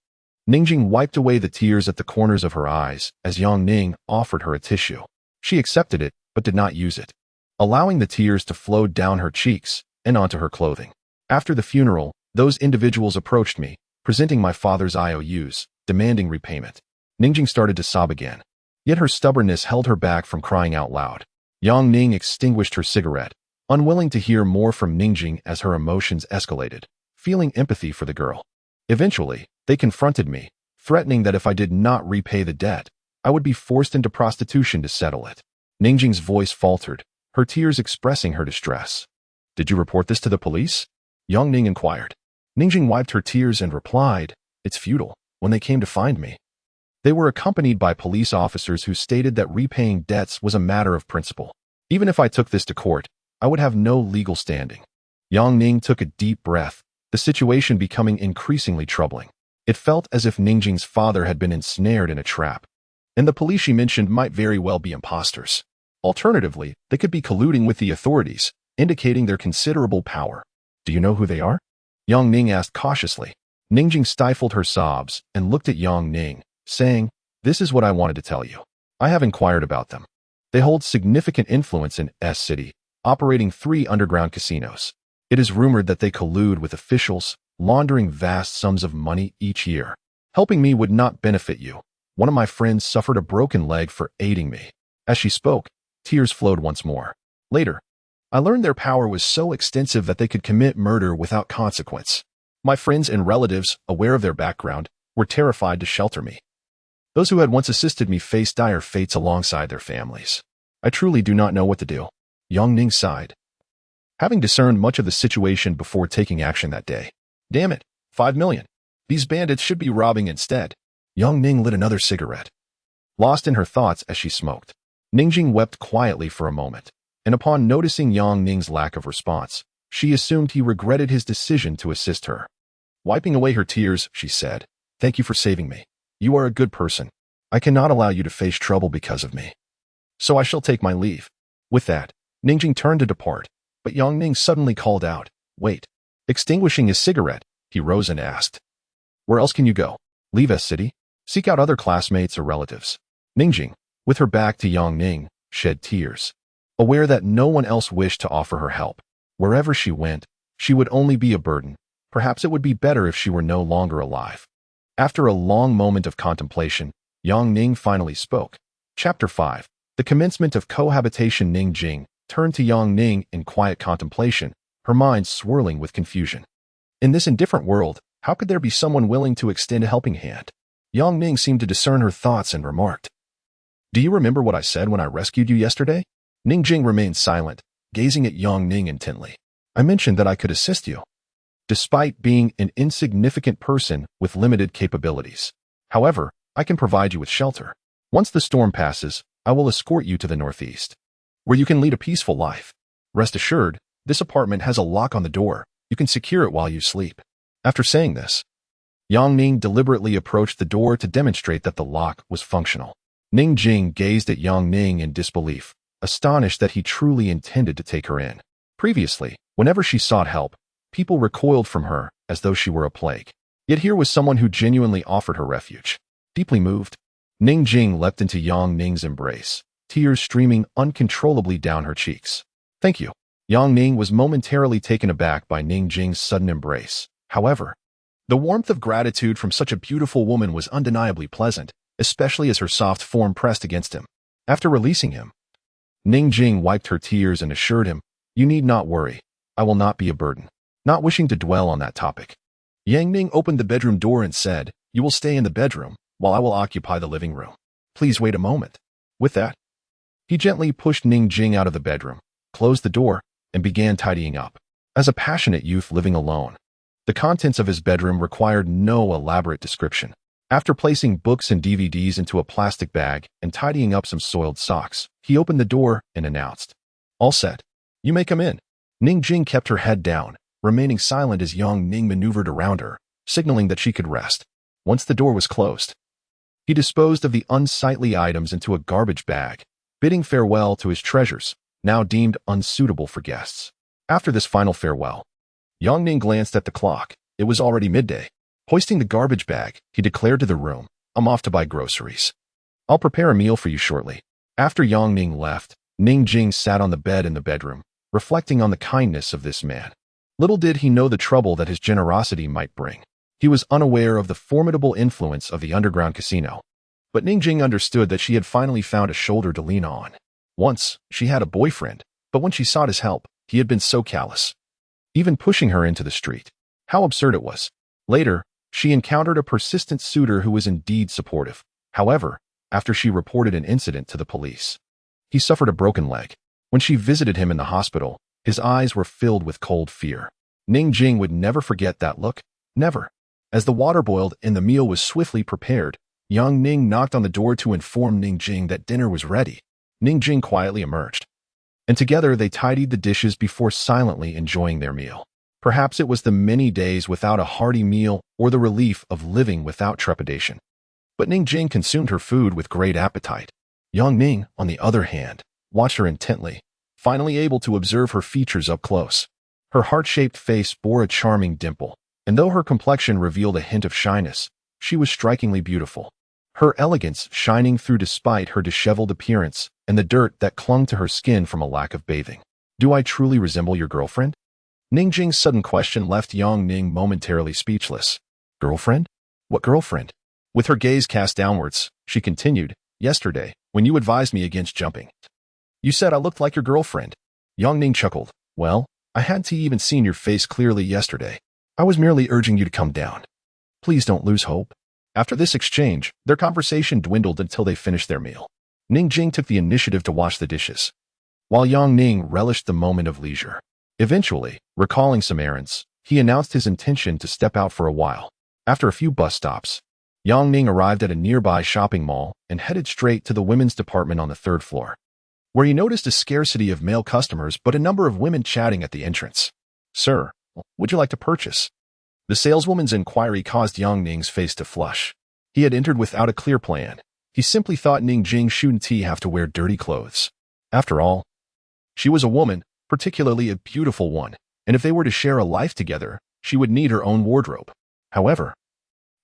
Ningjing wiped away the tears at the corners of her eyes as Yang Ning offered her a tissue. She accepted it, but did not use it, allowing the tears to flow down her cheeks and onto her clothing. "After the funeral, those individuals approached me, presenting my father's IOUs, demanding repayment." Ningjing started to sob again, yet her stubbornness held her back from crying out loud. Yang Ning extinguished her cigarette, unwilling to hear more from Ningjing as her emotions escalated, feeling empathy for the girl. Eventually, they confronted me, threatening that if I did not repay the debt, I would be forced into prostitution to settle it. Ningjing's voice faltered, her tears expressing her distress. "Did you report this to the police?" Yang Ning inquired. Ningjing wiped her tears and replied, "It's futile. When they came to find me, they were accompanied by police officers who stated that repaying debts was a matter of principle. Even if I took this to court, I would have no legal standing." Yang Ning took a deep breath, the situation becoming increasingly troubling. It felt as if Ningjing's father had been ensnared in a trap, and the police she mentioned might very well be imposters. Alternatively, they could be colluding with the authorities, indicating their considerable power. "Do you know who they are?" Yang Ning asked cautiously. Ningjing stifled her sobs and looked at Yang Ning, saying, "This is what I wanted to tell you. I have inquired about them. They hold significant influence in S City, operating 3 underground casinos. It is rumored that they collude with officials, laundering vast sums of money each year. Helping me would not benefit you. One of my friends suffered a broken leg for aiding me." As she spoke, tears flowed once more. "Later, I learned their power was so extensive that they could commit murder without consequence. My friends and relatives, aware of their background, were terrified to shelter me. Those who had once assisted me faced dire fates alongside their families. I truly do not know what to do." Yang Ning sighed, having discerned much of the situation before taking action that day. "Damn it, 5 million. These bandits should be robbing instead." Yang Ning lit another cigarette, lost in her thoughts as she smoked. Ningjing wept quietly for a moment, and upon noticing Yang Ning's lack of response, she assumed he regretted his decision to assist her. Wiping away her tears, she said, "Thank you for saving me. You are a good person. I cannot allow you to face trouble because of me. So I shall take my leave." With that, Ningjing turned to depart, but Yang Ning suddenly called out, "Wait." Extinguishing his cigarette, he rose and asked, "Where else can you go? Leave S City? Seek out other classmates or relatives?" Ningjing, with her back to Yang Ning, shed tears, aware that no one else wished to offer her help. Wherever she went, she would only be a burden. Perhaps it would be better if she were no longer alive. After a long moment of contemplation, Yang Ning finally spoke. Chapter 5. The commencement of cohabitation. Ningjing turned to Yang Ning in quiet contemplation, her mind swirling with confusion. In this indifferent world, how could there be someone willing to extend a helping hand? Yang Ning seemed to discern her thoughts and remarked, "Do you remember what I said when I rescued you yesterday?" Ning Jing remained silent, gazing at Yang Ning intently. "I mentioned that I could assist you, despite being an insignificant person with limited capabilities. However, I can provide you with shelter. Once the storm passes, I will escort you to the northeast, where you can lead a peaceful life. Rest assured, this apartment has a lock on the door. You can secure it while you sleep." After saying this, Yang Ning deliberately approached the door to demonstrate that the lock was functional. Ning Jing gazed at Yang Ning in disbelief, astonished that he truly intended to take her in. Previously, whenever she sought help, people recoiled from her as though she were a plague. Yet here was someone who genuinely offered her refuge. Deeply moved, Ning Jing leapt into Yang Ning's embrace, tears streaming uncontrollably down her cheeks. "Thank you." Yang Ning was momentarily taken aback by Ning Jing's sudden embrace. However, the warmth of gratitude from such a beautiful woman was undeniably pleasant, especially as her soft form pressed against him. After releasing him, Ning Jing wiped her tears and assured him, "You need not worry. I will not be a burden." Not wishing to dwell on that topic, Yang Ning opened the bedroom door and said, "You will stay in the bedroom, while I will occupy the living room. Please wait a moment." With that, he gently pushed Ning Jing out of the bedroom, closed the door, and began tidying up. As a passionate youth living alone, the contents of his bedroom required no elaborate description. After placing books and DVDs into a plastic bag and tidying up some soiled socks, he opened the door and announced, "All set. You may come in." Ning Jing kept her head down, remaining silent as Yang Ning maneuvered around her, signaling that she could rest. Once the door was closed, he disposed of the unsightly items into a garbage bag, bidding farewell to his treasures, now deemed unsuitable for guests. After this final farewell, Yang Ning glanced at the clock. It was already midday. Hoisting the garbage bag, he declared to the room, "I'm off to buy groceries. I'll prepare a meal for you shortly." After Yang Ning left, Ning Jing sat on the bed in the bedroom, reflecting on the kindness of this man. Little did he know the trouble that his generosity might bring. He was unaware of the formidable influence of the underground casino. But Ning Jing understood that she had finally found a shoulder to lean on. Once, she had a boyfriend, but when she sought his help, he had been so callous, even pushing her into the street. How absurd it was. Later, she encountered a persistent suitor who was indeed supportive. However, after she reported an incident to the police, he suffered a broken leg. When she visited him in the hospital, his eyes were filled with cold fear. Ning Jing would never forget that look. Never. As the water boiled and the meal was swiftly prepared, Yang Ning knocked on the door to inform Ning Jing that dinner was ready. Ning Jing quietly emerged, and together they tidied the dishes before silently enjoying their meal. Perhaps it was the many days without a hearty meal or the relief of living without trepidation. But Ning Jing consumed her food with great appetite. Yang Ning, on the other hand, watched her intently, finally able to observe her features up close. Her heart-shaped face bore a charming dimple, and though her complexion revealed a hint of shyness, she was strikingly beautiful. Her elegance shining through despite her disheveled appearance and the dirt that clung to her skin from a lack of bathing. "Do I truly resemble your girlfriend?" Ning Jing's sudden question left Yang Ning momentarily speechless. "Girlfriend? What girlfriend?" With her gaze cast downwards, she continued, "Yesterday, when you advised me against jumping, you said I looked like your girlfriend." Yang Ning chuckled. "Well, I hadn't even seen your face clearly yesterday. I was merely urging you to come down. Please don't lose hope." After this exchange, their conversation dwindled until they finished their meal. Ning Jing took the initiative to wash the dishes, while Yang Ning relished the moment of leisure. Eventually, recalling some errands, he announced his intention to step out for a while. After a few bus stops, Yang Ning arrived at a nearby shopping mall and headed straight to the women's department on the third floor, where he noticed a scarcity of male customers but a number of women chatting at the entrance. "Sir, would you like to purchase?" The saleswoman's inquiry caused Yang Ning's face to flush. He had entered without a clear plan. He simply thought Ning Jing shouldn't have to wear dirty clothes. After all, she was a woman, particularly a beautiful one, and if they were to share a life together, she would need her own wardrobe. However,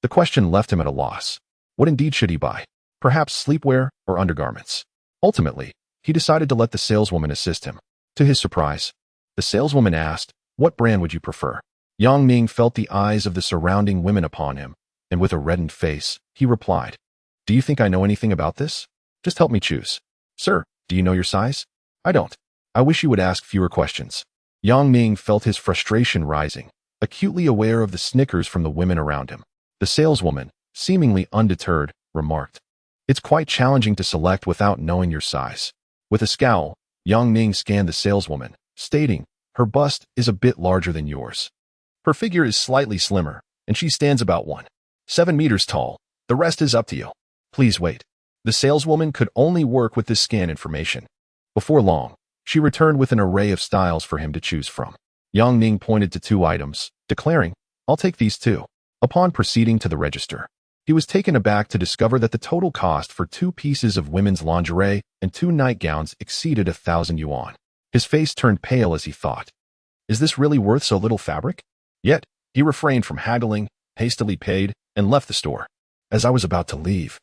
the question left him at a loss. What indeed should he buy? Perhaps sleepwear or undergarments? Ultimately, he decided to let the saleswoman assist him. To his surprise, the saleswoman asked, "What brand would you prefer?" Yang Ning felt the eyes of the surrounding women upon him, and with a reddened face, he replied, "Do you think I know anything about this? Just help me choose." "Sir, do you know your size?" "I don't. I wish you would ask fewer questions." Yang Ning felt his frustration rising, acutely aware of the snickers from the women around him. The saleswoman, seemingly undeterred, remarked, "It's quite challenging to select without knowing your size." With a scowl, Yang Ning scanned the saleswoman, stating, "Her bust is a bit larger than yours. Her figure is slightly slimmer, and she stands about 1.7 meters tall. The rest is up to you. Please wait." The saleswoman could only work with this scan information. Before long, she returned with an array of styles for him to choose from. Yang Ning pointed to 2 items, declaring, "I'll take these 2. Upon proceeding to the register, he was taken aback to discover that the total cost for 2 pieces of women's lingerie and 2 nightgowns exceeded 1,000 yuan. His face turned pale as he thought, "Is this really worth so little fabric?" Yet, he refrained from haggling, hastily paid, and left the store. As I was about to leave,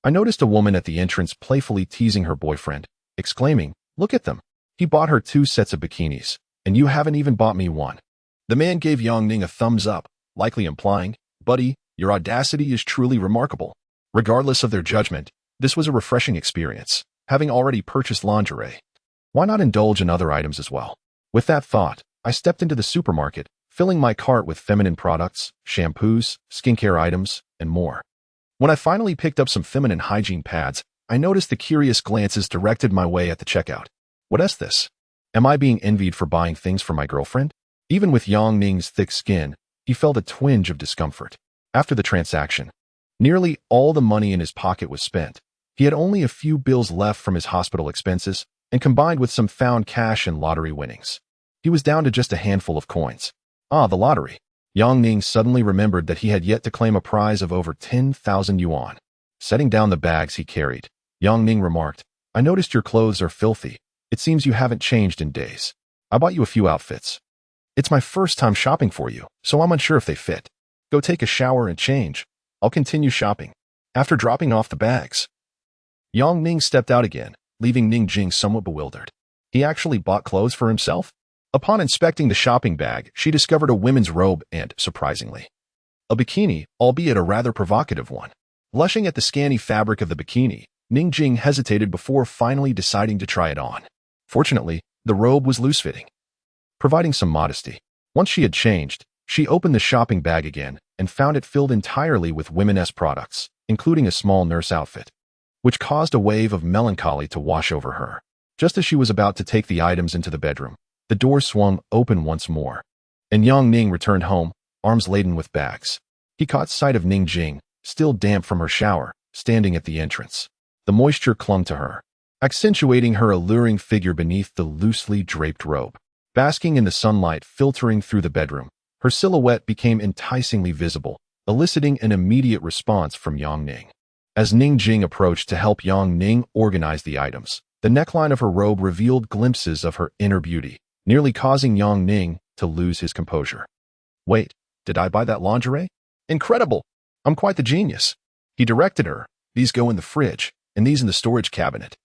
I noticed a woman at the entrance playfully teasing her boyfriend, exclaiming, "Look at them. He bought her 2 sets of bikinis, and you haven't even bought me one." The man gave Yang Ning a thumbs up, likely implying, "Buddy, your audacity is truly remarkable." Regardless of their judgment, this was a refreshing experience. Having already purchased lingerie, why not indulge in other items as well? With that thought, I stepped into the supermarket, filling my cart with feminine products, shampoos, skincare items, and more. When I finally picked up some feminine hygiene pads, I noticed the curious glances directed my way at the checkout. What is this? Am I being envied for buying things for my girlfriend? Even with Yang Ning's thick skin, he felt a twinge of discomfort. After the transaction, nearly all the money in his pocket was spent. He had only a few bills left from his hospital expenses, and combined with some found cash and lottery winnings, he was down to just a handful of coins. Ah, the lottery. Yang Ning suddenly remembered that he had yet to claim a prize of over 10,000 yuan. Setting down the bags he carried, Yang Ning remarked, "I noticed your clothes are filthy. It seems you haven't changed in days. I bought you a few outfits. It's my first time shopping for you, so I'm unsure if they fit. Go take a shower and change. I'll continue shopping." After dropping off the bags, Yang Ning stepped out again, leaving Ning Jing somewhat bewildered. He actually bought clothes for himself? Upon inspecting the shopping bag, she discovered a women's robe and, surprisingly, a bikini, albeit a rather provocative one. Blushing at the scanty fabric of the bikini, Ning Jing hesitated before finally deciding to try it on. Fortunately, the robe was loose-fitting, providing some modesty. Once she had changed, she opened the shopping bag again and found it filled entirely with women's products, including a small nurse outfit, which caused a wave of melancholy to wash over her. Just as she was about to take the items into the bedroom, the door swung open once more, and Yang Ning returned home, arms laden with bags. He caught sight of Ning Jing, still damp from her shower, standing at the entrance. The moisture clung to her, accentuating her alluring figure beneath the loosely draped robe. Basking in the sunlight filtering through the bedroom, her silhouette became enticingly visible, eliciting an immediate response from Yang Ning. As Ning Jing approached to help Yang Ning organize the items, the neckline of her robe revealed glimpses of her inner beauty, nearly causing Yang Ning to lose his composure. "Wait, did I buy that lingerie? Incredible! I'm quite the genius." He directed her, "These go in the fridge, and these in the storage cabinet.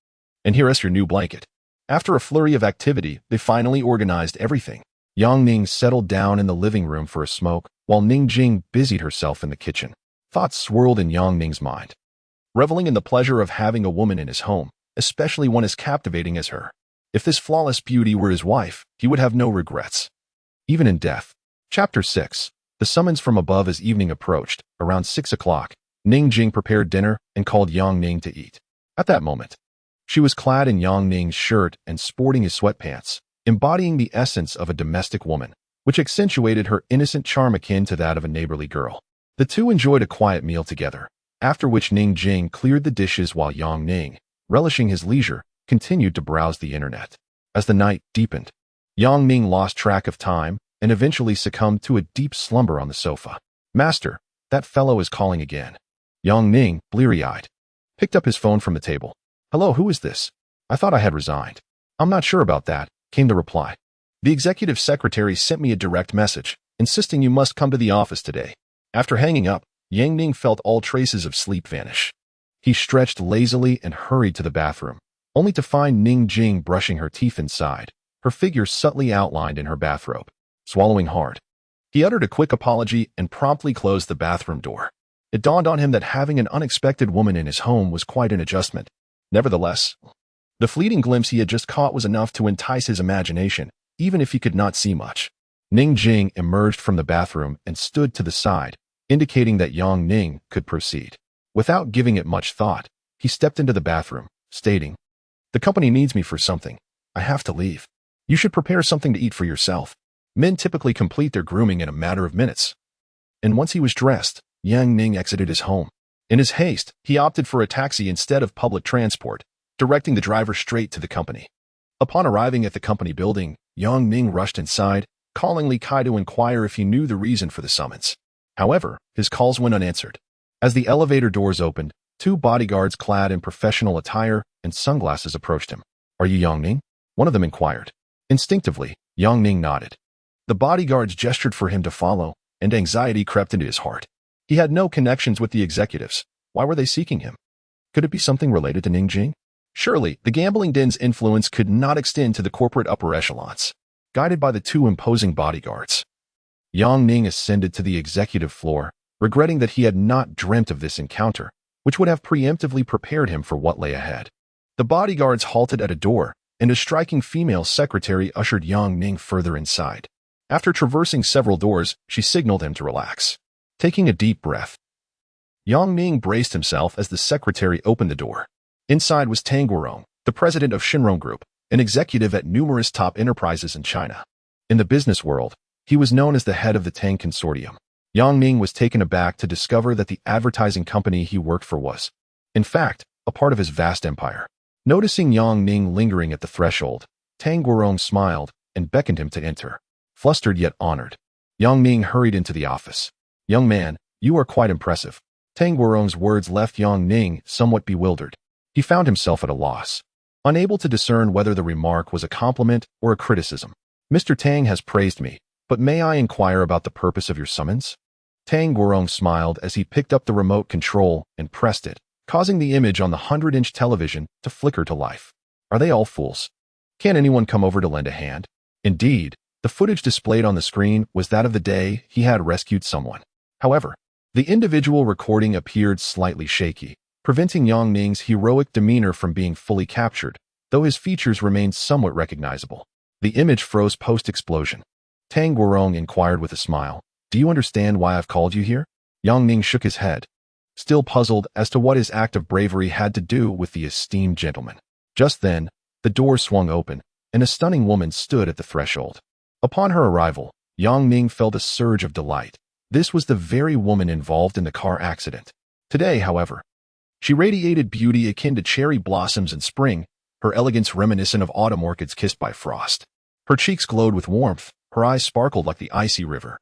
And here is your new blanket." After a flurry of activity, they finally organized everything. Yang Ning settled down in the living room for a smoke, while Ning Jing busied herself in the kitchen. Thoughts swirled in Yang Ning's mind, reveling in the pleasure of having a woman in his home, especially one as captivating as her. If this flawless beauty were his wife, he would have no regrets, even in death. Chapter 6. The summons from above. As evening approached, around 6 o'clock, Ning Jing prepared dinner and called Yang Ning to eat. At that moment, she was clad in Yang Ning's shirt and sporting his sweatpants, embodying the essence of a domestic woman, which accentuated her innocent charm akin to that of a neighborly girl. The two enjoyed a quiet meal together, after which Ning Jing cleared the dishes while Yang Ning, relishing his leisure, continued to browse the internet. As the night deepened, Yang Ning lost track of time and eventually succumbed to a deep slumber on the sofa. "Master, that fellow is calling again." Yang Ning, bleary-eyed, picked up his phone from the table. "Hello, who is this? I thought I had resigned." "I'm not sure about that," came the reply. "The executive secretary sent me a direct message, insisting you must come to the office today." After hanging up, Yang Ning felt all traces of sleep vanish. He stretched lazily and hurried to the bathroom, only to find Ning Jing brushing her teeth inside, her figure subtly outlined in her bathrobe. Swallowing hard, he uttered a quick apology and promptly closed the bathroom door. It dawned on him that having an unexpected woman in his home was quite an adjustment. Nevertheless, the fleeting glimpse he had just caught was enough to entice his imagination, even if he could not see much. Ning Jing emerged from the bathroom and stood to the side, indicating that Yang Ning could proceed. Without giving it much thought, he stepped into the bathroom, stating, "The company needs me for something. I have to leave. You should prepare something to eat for yourself." Men typically complete their grooming in a matter of minutes. And once he was dressed, Yang Ning exited his home. In his haste, he opted for a taxi instead of public transport, directing the driver straight to the company. Upon arriving at the company building, Yang Ning rushed inside, calling Lin Kai to inquire if he knew the reason for the summons. However, his calls went unanswered. As the elevator doors opened, two bodyguards clad in professional attire and sunglasses approached him. "Are you Yang Ning?" one of them inquired. Instinctively, Yang Ning nodded. The bodyguards gestured for him to follow, and anxiety crept into his heart. He had no connections with the executives. Why were they seeking him? Could it be something related to Ning Jing? Surely, the gambling den's influence could not extend to the corporate upper echelons. Guided by the two imposing bodyguards, Yang Ning ascended to the executive floor, regretting that he had not dreamt of this encounter, which would have preemptively prepared him for what lay ahead. The bodyguards halted at a door, and a striking female secretary ushered Yang Ning further inside. After traversing several doors, she signaled him to relax. Taking a deep breath, Yang Ning braced himself as the secretary opened the door. Inside was Tang Guorong, the president of Shinrong Group, an executive at numerous top enterprises in China. In the business world, he was known as the head of the Tang Consortium. Yang Ning was taken aback to discover that the advertising company he worked for was, in fact, a part of his vast empire. Noticing Yang Ning lingering at the threshold, Tang Guorong smiled and beckoned him to enter. Flustered yet honored, Yang Ning hurried into the office. "Young man, you are quite impressive." Tang Guorong's words left Yang Ning somewhat bewildered. He found himself at a loss, unable to discern whether the remark was a compliment or a criticism. "Mr. Tang has praised me, but may I inquire about the purpose of your summons?" Tang Guorong smiled as he picked up the remote control and pressed it, causing the image on the 100-inch television to flicker to life. "Are they all fools? Can't anyone come over to lend a hand?" Indeed, the footage displayed on the screen was that of the day he had rescued someone. However, the individual recording appeared slightly shaky, preventing Yang Ning's heroic demeanor from being fully captured, though his features remained somewhat recognizable. The image froze post-explosion. Tang Guorong inquired with a smile, "Do you understand why I've called you here?" Yang Ning shook his head, still puzzled as to what his act of bravery had to do with the esteemed gentleman. Just then, the door swung open, and a stunning woman stood at the threshold. Upon her arrival, Yang Ning felt a surge of delight. This was the very woman involved in the car accident. Today, however, she radiated beauty akin to cherry blossoms in spring, her elegance reminiscent of autumn orchids kissed by frost. Her cheeks glowed with warmth, her eyes sparkled like the icy river.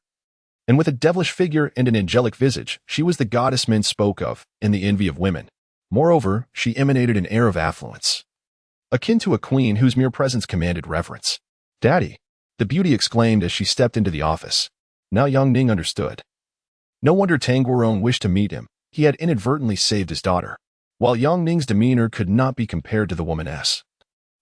And with a devilish figure and an angelic visage, she was the goddess men spoke of, and the envy of women. Moreover, she emanated an air of affluence, akin to a queen whose mere presence commanded reverence. "Daddy," the beauty exclaimed as she stepped into the office. Now Yang Ning understood. No wonder Tang Guorong wished to meet him. He had inadvertently saved his daughter. While Yang Ning's demeanor could not be compared to the woman's,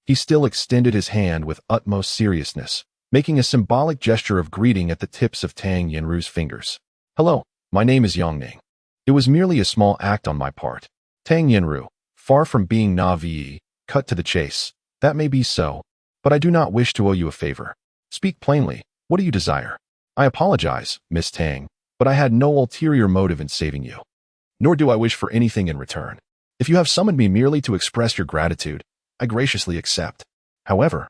he still extended his hand with utmost seriousness, making a symbolic gesture of greeting at the tips of Tang Yinru's fingers. "Hello, my name is Yang Ning. It was merely a small act on my part." Tang Yinru, far from being naive, cut to the chase. "That may be so, but I do not wish to owe you a favor. Speak plainly, what do you desire?" "I apologize, Miss Tang, but I had no ulterior motive in saving you. Nor do I wish for anything in return. If you have summoned me merely to express your gratitude, I graciously accept. However,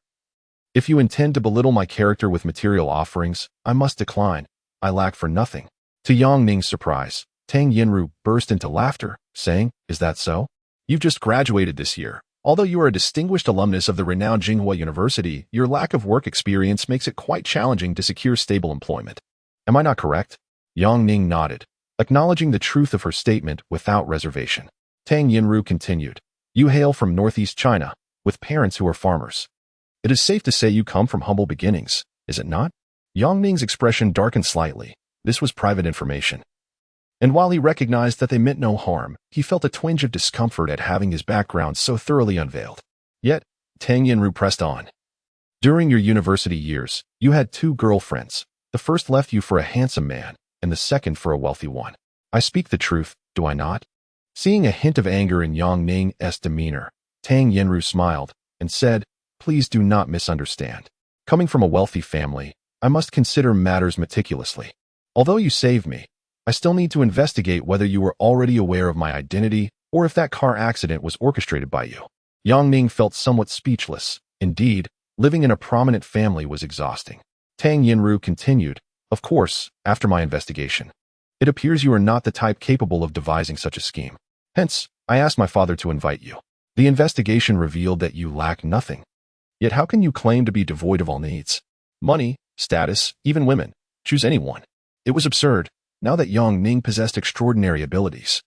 if you intend to belittle my character with material offerings, I must decline. I lack for nothing." To Yang Ning's surprise, Tang Yinru burst into laughter, saying, "Is that so? You've just graduated this year. Although you are a distinguished alumnus of the renowned Tsinghua University, your lack of work experience makes it quite challenging to secure stable employment. Am I not correct?" Yang Ning nodded, acknowledging the truth of her statement without reservation. Tang Yinru continued, "You hail from northeast China, with parents who are farmers. It is safe to say you come from humble beginnings, is it not?" Yang Ning's expression darkened slightly. This was private information. And while he recognized that they meant no harm, he felt a twinge of discomfort at having his background so thoroughly unveiled. Yet, Tang Yinru pressed on. "During your university years, you had two girlfriends. The first left you for a handsome man, and the second for a wealthy one. I speak the truth, do I not?" Seeing a hint of anger in Yang Ning's demeanor, Tang Yinru smiled and said, "Please do not misunderstand. Coming from a wealthy family, I must consider matters meticulously. Although you saved me, I still need to investigate whether you were already aware of my identity or if that car accident was orchestrated by you. Yang Ning felt somewhat speechless. Indeed, living in a prominent family was exhausting. Tang Yinru continued, of course, after my investigation. It appears you are not the type capable of devising such a scheme. Hence, I asked my father to invite you. The investigation revealed that you lack nothing. Yet how can you claim to be devoid of all needs? Money, status, even women. Choose anyone. It was absurd, now that Yang Ning possessed extraordinary abilities.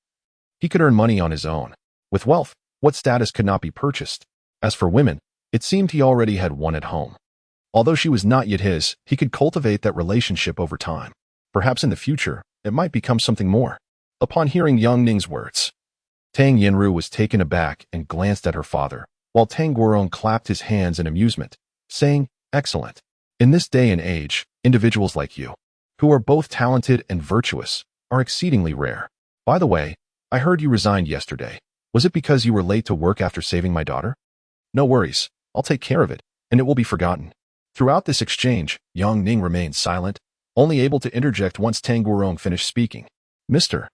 He could earn money on his own. With wealth, what status could not be purchased? As for women, it seemed he already had one at home. Although she was not yet his, he could cultivate that relationship over time. Perhaps in the future, it might become something more. Upon hearing Yang Ning's words, Tang Yinru was taken aback and glanced at her father, while Tang Guorong clapped his hands in amusement, saying, "Excellent. In this day and age, individuals like you, who are both talented and virtuous, are exceedingly rare. By the way, I heard you resigned yesterday. Was it because you were late to work after saving my daughter?" "No worries. I'll take care of it, and it will be forgotten." Throughout this exchange, Yang Ning remained silent, only able to interject once Tang Guorong finished speaking. "Mr.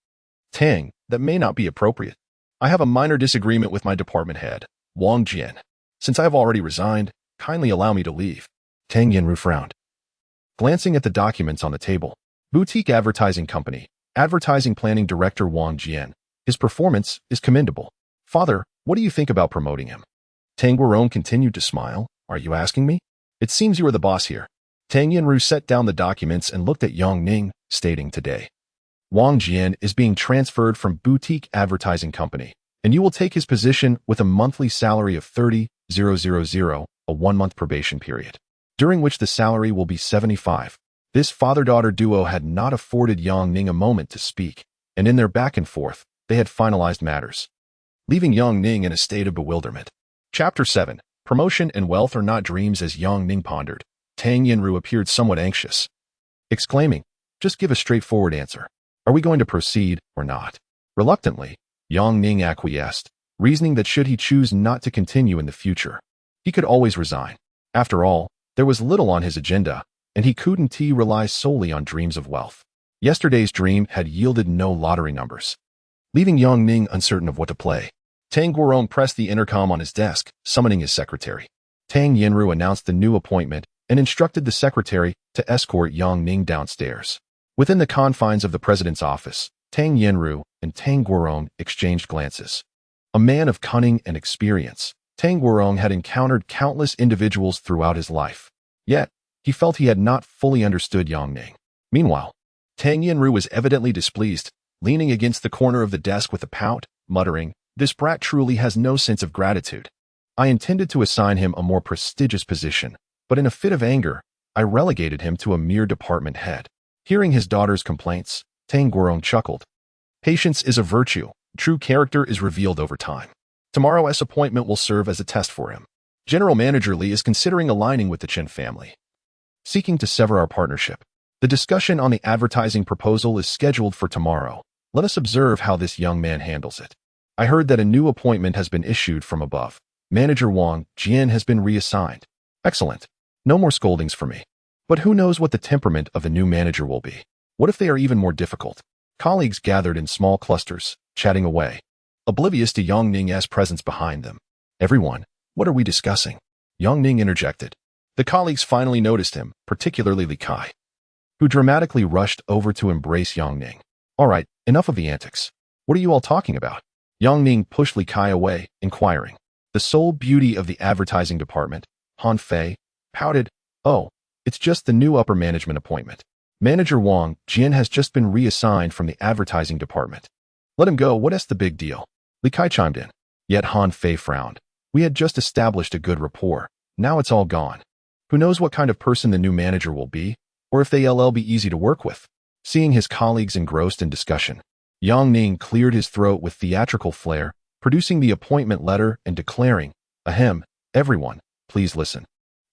Tang, that may not be appropriate. I have a minor disagreement with my department head, Wang Jian. Since I have already resigned, kindly allow me to leave." Tang Yinru frowned. Glancing at the documents on the table, Boutique Advertising Company, Advertising Planning Director Wang Jian. His performance is commendable. "Father, what do you think about promoting him?" Tang Guorong continued to smile. "Are you asking me? It seems you are the boss here." Tang Yinru set down the documents and looked at Yang Ning, stating, "Today, Wang Jian is being transferred from Boutique Advertising Company, and you will take his position with a monthly salary of 30,000, a 1-month probation period, during which the salary will be 75. This father-daughter duo had not afforded Yang Ning a moment to speak, and in their back and forth, they had finalized matters, leaving Yang Ning in a state of bewilderment. Chapter 7. Promotion and wealth are not dreams. As Yang Ning pondered, Tang Yinru appeared somewhat anxious, exclaiming, "Just give a straightforward answer. Are we going to proceed or not?" Reluctantly, Yang Ning acquiesced, reasoning that should he choose not to continue in the future, he could always resign. After all, there was little on his agenda, and he couldn't rely solely on dreams of wealth. Yesterday's dream had yielded no lottery numbers, leaving Yang Ning uncertain of what to play. Tang Guorong pressed the intercom on his desk, summoning his secretary. Tang Yinru announced the new appointment and instructed the secretary to escort Yang Ning downstairs. Within the confines of the president's office, Tang Yinru and Tang Guorong exchanged glances. A man of cunning and experience, Tang Guorong had encountered countless individuals throughout his life. Yet, he felt he had not fully understood Yang Ning. Meanwhile, Tang Yinru was evidently displeased, leaning against the corner of the desk with a pout, muttering, "This brat truly has no sense of gratitude. I intended to assign him a more prestigious position, but in a fit of anger, I relegated him to a mere department head." Hearing his daughter's complaints, Tang Guorong chuckled. "Patience is a virtue. True character is revealed over time. Tomorrow's appointment will serve as a test for him. General Manager Li is considering aligning with the Chen family, seeking to sever our partnership. The discussion on the advertising proposal is scheduled for tomorrow. Let us observe how this young man handles it. I heard that a new appointment has been issued from above. Manager Wang Jian has been reassigned. Excellent. No more scoldings for me. But who knows what the temperament of the new manager will be? What if they are even more difficult?" Colleagues gathered in small clusters, chatting away, oblivious to Yang Ning's presence behind them. "Everyone, what are we discussing?" Yang Ning interjected. The colleagues finally noticed him, particularly Lin Kai, who dramatically rushed over to embrace Yang Ning. "All right, enough of the antics. What are you all talking about?" Yang Ning pushed Lin Kai away, inquiring. The sole beauty of the advertising department, Han Fei, pouted, "Oh, it's just the new upper management appointment. Manager Wang Jian has just been reassigned from the advertising department. Let him go, what's the big deal?" Lin Kai chimed in. Yet Han Fei frowned. "We had just established a good rapport. Now it's all gone. Who knows what kind of person the new manager will be, or if they'll be easy to work with." Seeing his colleagues engrossed in discussion, Yang Ning cleared his throat with theatrical flair, producing the appointment letter and declaring, "Ahem, everyone, please listen.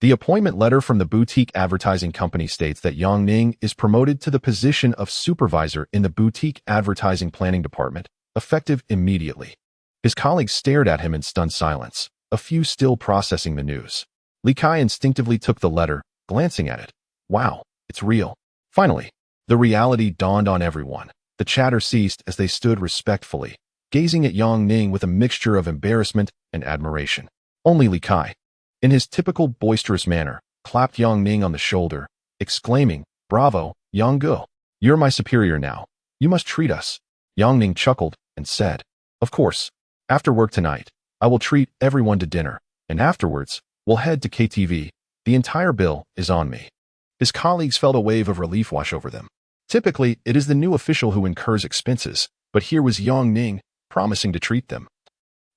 The appointment letter from the Boutique Advertising Company states that Yang Ning is promoted to the position of supervisor in the Boutique Advertising Planning Department, effective immediately." His colleagues stared at him in stunned silence, a few still processing the news. Li Kai instinctively took the letter, glancing at it. Wow, it's real. Finally, the reality dawned on everyone. The chatter ceased as they stood respectfully, gazing at Yang Ning with a mixture of embarrassment and admiration. Only Li Kai, in his typical boisterous manner, clapped Yang Ning on the shoulder, exclaiming, "Bravo, Yang Gu! You're my superior now. You must treat us." Yang Ning chuckled and said, "Of course. After work tonight, I will treat everyone to dinner, and afterwards, we'll head to KTV. The entire bill is on me." His colleagues felt a wave of relief wash over them. Typically, it is the new official who incurs expenses, but here was Yang Ning promising to treat them.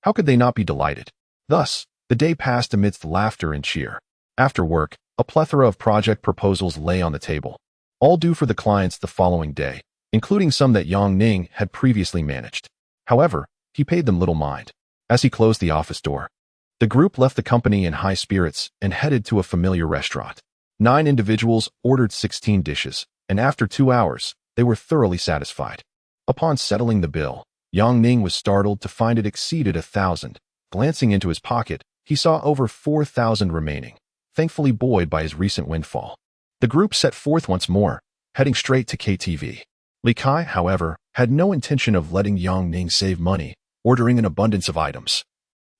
How could they not be delighted? Thus, the day passed amidst laughter and cheer. After work, a plethora of project proposals lay on the table, all due for the clients the following day, including some that Yang Ning had previously managed. However, he paid them little mind. As he closed the office door, the group left the company in high spirits and headed to a familiar restaurant. 9 individuals ordered 16 dishes, and after 2 hours, they were thoroughly satisfied. Upon settling the bill, Yang Ning was startled to find it exceeded 1,000. Glancing into his pocket, he saw over 4,000 remaining, thankfully buoyed by his recent windfall. The group set forth once more, heading straight to KTV. Li Kai, however, had no intention of letting Yang Ning save money, ordering an abundance of items.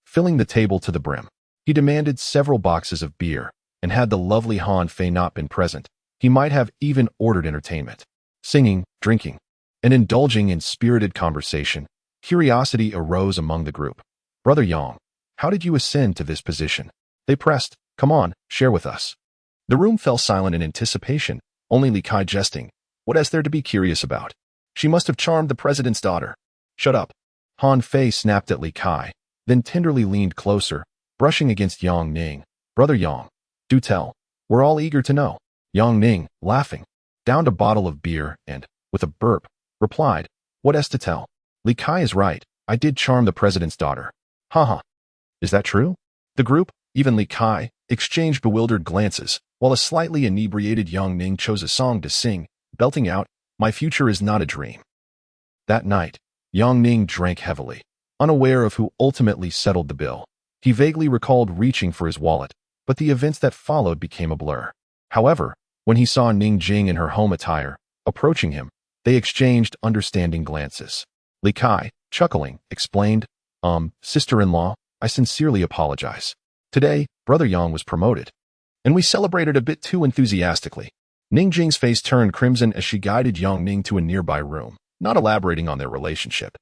Filling the table to the brim, he demanded several boxes of beer, and had the lovely Han Fei not been present, he might have even ordered entertainment. Singing, drinking, and indulging in spirited conversation, curiosity arose among the group. "Brother Yang, how did you ascend to this position?" They pressed. "Come on, share with us." The room fell silent in anticipation, only Li Kai jesting. "What is there to be curious about? She must have charmed the president's daughter." "Shut up." Han Fei snapped at Li Kai, then tenderly leaned closer, brushing against Yang Ning. "Brother Yang, do tell. We're all eager to know." Yang Ning, laughing, downed a bottle of beer and, with a burp, replied, "What is to tell? Li Kai is right. I did charm the president's daughter." "Haha. Is that true?" The group, even Li Kai, exchanged bewildered glances, while a slightly inebriated Yang Ning chose a song to sing, belting out, "My future is not a dream." That night, Yang Ning drank heavily, unaware of who ultimately settled the bill. He vaguely recalled reaching for his wallet, but the events that followed became a blur. However, when he saw Ning Jing in her home attire, approaching him, they exchanged understanding glances. Li Kai, chuckling, explained, "Sister-in-law, I sincerely apologize. Today, Brother Yang was promoted, and we celebrated a bit too enthusiastically." Ning Jing's face turned crimson as she guided Yang Ning to a nearby room, not elaborating on their relationship.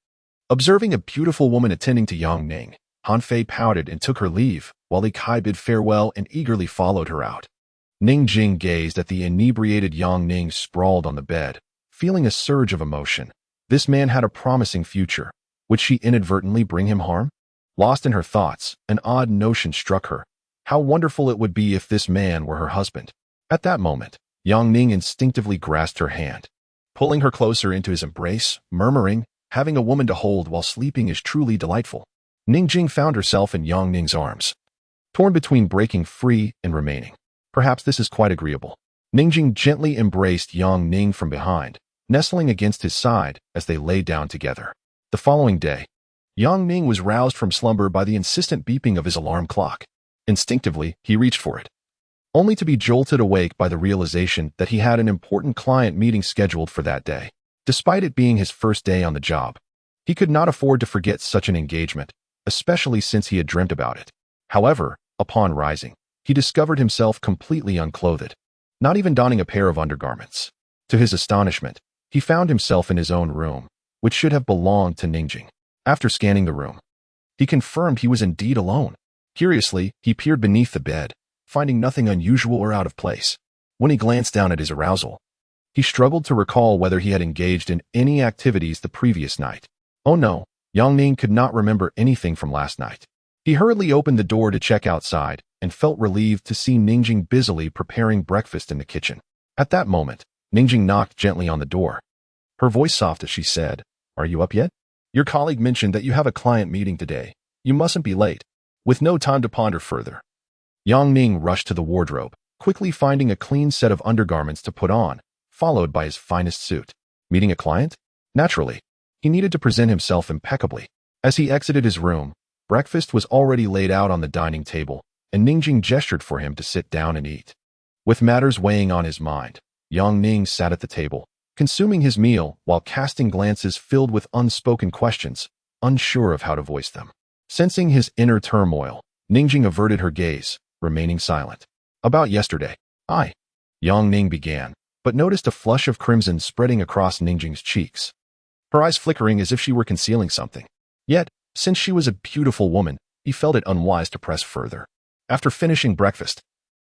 Observing a beautiful woman attending to Yang Ning, Han Fei pouted and took her leave, while Li Kai bid farewell and eagerly followed her out. Ning Jing gazed at the inebriated Yang Ning sprawled on the bed, feeling a surge of emotion. This man had a promising future. Would she inadvertently bring him harm? Lost in her thoughts, an odd notion struck her. How wonderful it would be if this man were her husband. At that moment, Yang Ning instinctively grasped her hand, pulling her closer into his embrace, murmuring, "Having a woman to hold while sleeping is truly delightful." Ning Jing found herself in Yang Ning's arms, torn between breaking free and remaining. Perhaps this is quite agreeable. Ning Jing gently embraced Yang Ning from behind, nestling against his side as they lay down together. The following day, Yang Ning was roused from slumber by the insistent beeping of his alarm clock. Instinctively, he reached for it, only to be jolted awake by the realization that he had an important client meeting scheduled for that day. Despite it being his first day on the job, he could not afford to forget such an engagement, especially since he had dreamt about it. However, upon rising, he discovered himself completely unclothed, not even donning a pair of undergarments. To his astonishment, he found himself in his own room, which should have belonged to Ning Jing. After scanning the room, he confirmed he was indeed alone. Curiously, he peered beneath the bed, finding nothing unusual or out of place. When he glanced down at his arousal, he struggled to recall whether he had engaged in any activities the previous night. Oh no, Yang Ning could not remember anything from last night. He hurriedly opened the door to check outside and felt relieved to see Ning Jing busily preparing breakfast in the kitchen. At that moment, Ning Jing knocked gently on the door. Her voice soft as she said, "Are you up yet? Your colleague mentioned that you have a client meeting today. You mustn't be late." With no time to ponder further, Yang Ning rushed to the wardrobe, quickly finding a clean set of undergarments to put on, followed by his finest suit. Meeting a client? Naturally, he needed to present himself impeccably. As he exited his room, breakfast was already laid out on the dining table, and Ningjing gestured for him to sit down and eat. With matters weighing on his mind, Yang Ning sat at the table, consuming his meal while casting glances filled with unspoken questions, unsure of how to voice them. Sensing his inner turmoil, Ningjing averted her gaze, remaining silent. About yesterday, Yang Ning began, but noticed a flush of crimson spreading across Ningjing's cheeks, her eyes flickering as if she were concealing something. Yet, since she was a beautiful woman, he felt it unwise to press further. After finishing breakfast,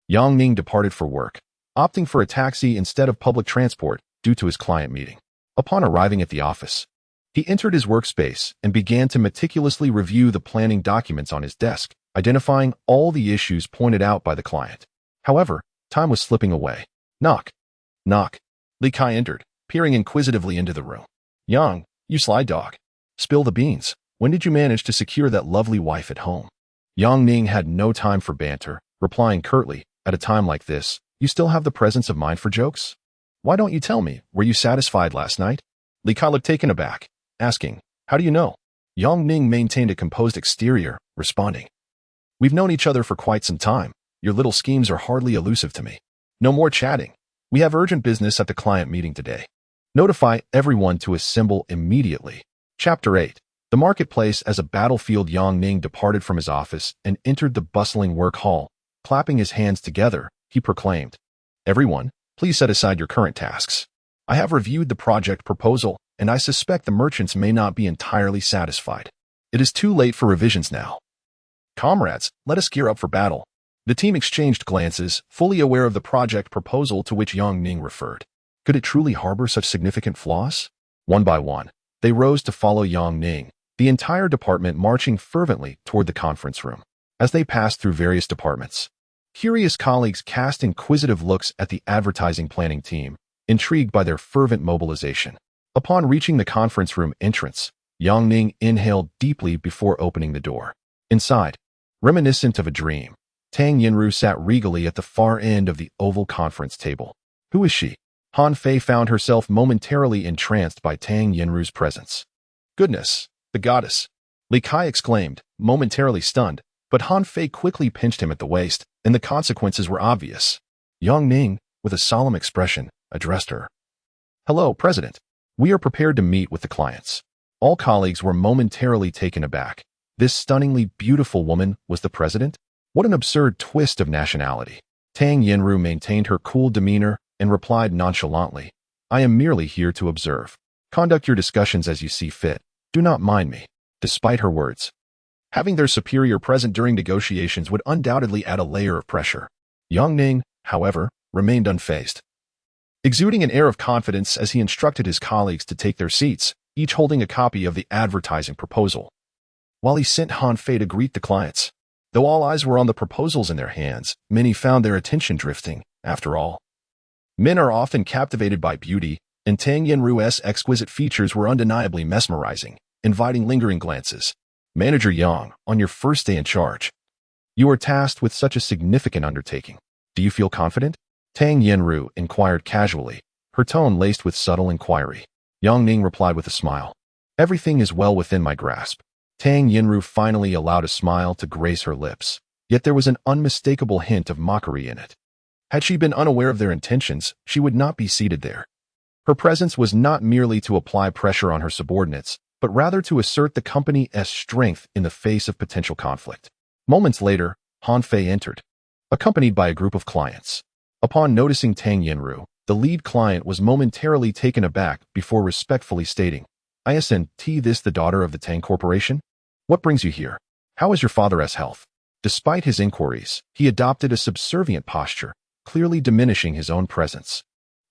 Yang Ning departed for work, opting for a taxi instead of public transport due to his client meeting. Upon arriving at the office, he entered his workspace and began to meticulously review the planning documents on his desk, identifying all the issues pointed out by the client. However, time was slipping away. Knock. Knock. Lin Kai entered, peering inquisitively into the room. Yang, you sly dog. Spill the beans. When did you manage to secure that lovely wife at home? Yang Ning had no time for banter, replying curtly, at a time like this, you still have the presence of mind for jokes? Why don't you tell me, were you satisfied last night? Lin Kai looked taken aback, asking, how do you know? Yang Ning maintained a composed exterior, responding, we've known each other for quite some time. Your little schemes are hardly elusive to me. No more chatting. We have urgent business at the client meeting today. Notify everyone to assemble immediately. Chapter 8. The marketplace. As a battlefield, Yang Ning departed from his office and entered the bustling work hall. Clapping his hands together, he proclaimed, everyone, please set aside your current tasks. I have reviewed the project proposal, and I suspect the merchants may not be entirely satisfied. It is too late for revisions now. Comrades, let us gear up for battle. The team exchanged glances, fully aware of the project proposal to which Yang Ning referred. Could it truly harbor such significant flaws? One by one, they rose to follow Yang Ning, the entire department marching fervently toward the conference room. As they passed through various departments, curious colleagues cast inquisitive looks at the advertising planning team, intrigued by their fervent mobilization. Upon reaching the conference room entrance, Yang Ning inhaled deeply before opening the door. Inside, reminiscent of a dream, Tang Yinru sat regally at the far end of the oval conference table. Who is she? Han Fei found herself momentarily entranced by Tang Yinru's presence. Goodness, the goddess! Lin Kai exclaimed, momentarily stunned, but Han Fei quickly pinched him at the waist, and the consequences were obvious. Yang Ning, with a solemn expression, addressed her. Hello, President. We are prepared to meet with the clients. All colleagues were momentarily taken aback. This stunningly beautiful woman was the president? What an absurd twist of nationality. Tang Yinru maintained her cool demeanor and replied nonchalantly, I am merely here to observe. Conduct your discussions as you see fit. Do not mind me. Despite her words, having their superior present during negotiations would undoubtedly add a layer of pressure. Yang Ning, however, remained unfazed, exuding an air of confidence as he instructed his colleagues to take their seats, each holding a copy of the advertising proposal, while he sent Han Fei to greet the clients. Though all eyes were on the proposals in their hands, many found their attention drifting. After all, men are often captivated by beauty, and Tang Yinru's exquisite features were undeniably mesmerizing, inviting lingering glances. Manager Yang, on your first day in charge, you are tasked with such a significant undertaking. Do you feel confident? Tang Yinru inquired casually, her tone laced with subtle inquiry. Yang Ning replied with a smile. Everything is well within my grasp. Tang Yinru finally allowed a smile to grace her lips, yet there was an unmistakable hint of mockery in it. Had she been unaware of their intentions, she would not be seated there. Her presence was not merely to apply pressure on her subordinates, but rather to assert the company's strength in the face of potential conflict. Moments later, Han Fei entered, accompanied by a group of clients. Upon noticing Tang Yinru, the lead client was momentarily taken aback before respectfully stating, Isn't this the daughter of the Tang Corporation? What brings you here? How is your father's health? Despite his inquiries, he adopted a subservient posture, clearly diminishing his own presence.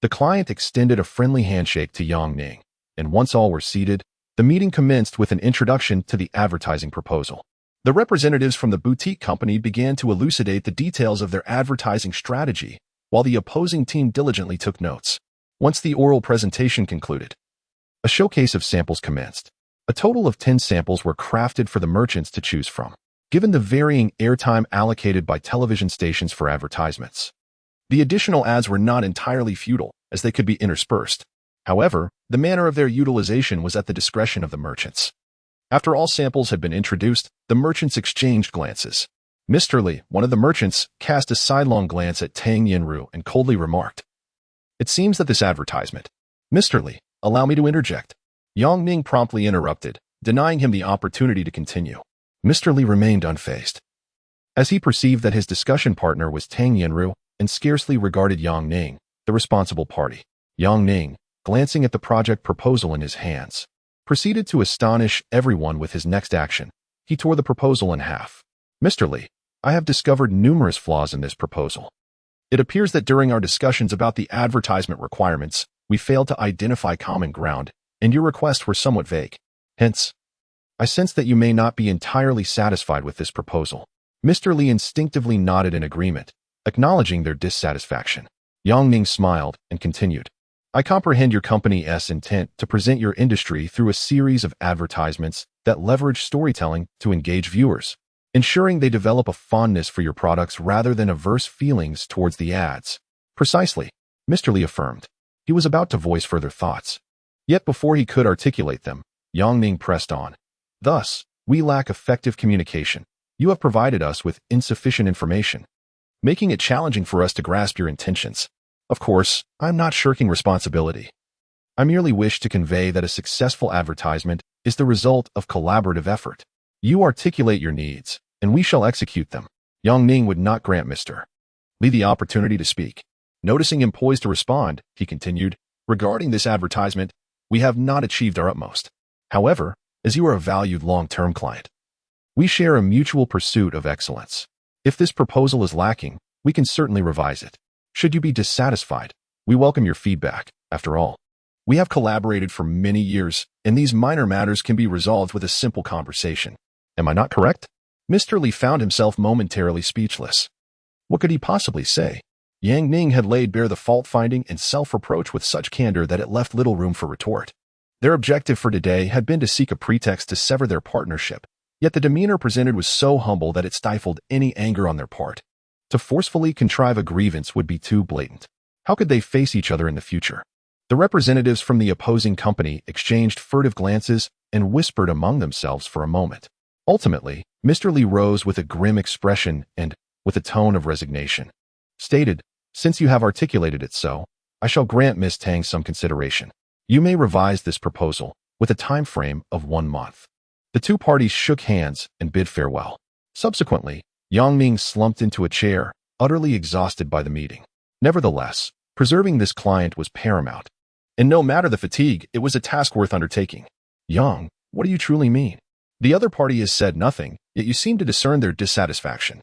The client extended a friendly handshake to Yang Ning, and once all were seated, the meeting commenced with an introduction to the advertising proposal. The representatives from the boutique company began to elucidate the details of their advertising strategy, while the opposing team diligently took notes. Once the oral presentation concluded, a showcase of samples commenced. A total of 10 samples were crafted for the merchants to choose from. Given the varying airtime allocated by television stations for advertisements, the additional ads were not entirely futile, as they could be interspersed. However, the manner of their utilization was at the discretion of the merchants. After all samples had been introduced, the merchants exchanged glances. Mr. Li, one of the merchants, cast a sidelong glance at Tang Yinru and coldly remarked, "It seems that this advertisement—" "Mr. Li, allow me to interject." Yang Ning promptly interrupted, denying him the opportunity to continue. Mr. Li remained unfazed, as he perceived that his discussion partner was Tang Yinru and scarcely regarded Yang Ning, the responsible party. Yang Ning, glancing at the project proposal in his hands, proceeded to astonish everyone with his next action. He tore the proposal in half. "Mr. Li, I have discovered numerous flaws in this proposal. It appears that during our discussions about the advertisement requirements, we failed to identify common ground, and your requests were somewhat vague. Hence, I sense that you may not be entirely satisfied with this proposal." Mr. Li instinctively nodded in agreement, acknowledging their dissatisfaction. Yang Ning smiled and continued, "I comprehend your company's intent to present your industry through a series of advertisements that leverage storytelling to engage viewers, ensuring they develop a fondness for your products rather than averse feelings towards the ads." "Precisely," Mr. Li affirmed. He was about to voice further thoughts. Yet before he could articulate them, Yang Ning pressed on. "Thus, we lack effective communication. You have provided us with insufficient information, making it challenging for us to grasp your intentions. Of course, I'm not shirking responsibility. I merely wish to convey that a successful advertisement is the result of collaborative effort. You articulate your needs, and we shall execute them." Yang Ning would not grant Mr. Li the opportunity to speak. Noticing him poised to respond, he continued, "Regarding this advertisement, we have not achieved our utmost. However, as you are a valued long-term client, we share a mutual pursuit of excellence. If this proposal is lacking, we can certainly revise it. Should you be dissatisfied, we welcome your feedback. After all, we have collaborated for many years, and these minor matters can be resolved with a simple conversation. Am I not correct?" Mr. Li found himself momentarily speechless. What could he possibly say? Yang Ning had laid bare the fault-finding and self-reproach with such candor that it left little room for retort. Their objective for today had been to seek a pretext to sever their partnership, yet the demeanor presented was so humble that it stifled any anger on their part. To forcefully contrive a grievance would be too blatant. How could they face each other in the future? The representatives from the opposing company exchanged furtive glances and whispered among themselves for a moment. Ultimately, Mr. Li rose with a grim expression and, with a tone of resignation, stated, "Since you have articulated it so, I shall grant Miss Tang some consideration. You may revise this proposal with a time frame of 1 month." The two parties shook hands and bid farewell. Subsequently, Yang Ning slumped into a chair, utterly exhausted by the meeting. Nevertheless, preserving this client was paramount. And no matter the fatigue, it was a task worth undertaking. "Yang, what do you truly mean? The other party has said nothing, yet you seem to discern their dissatisfaction.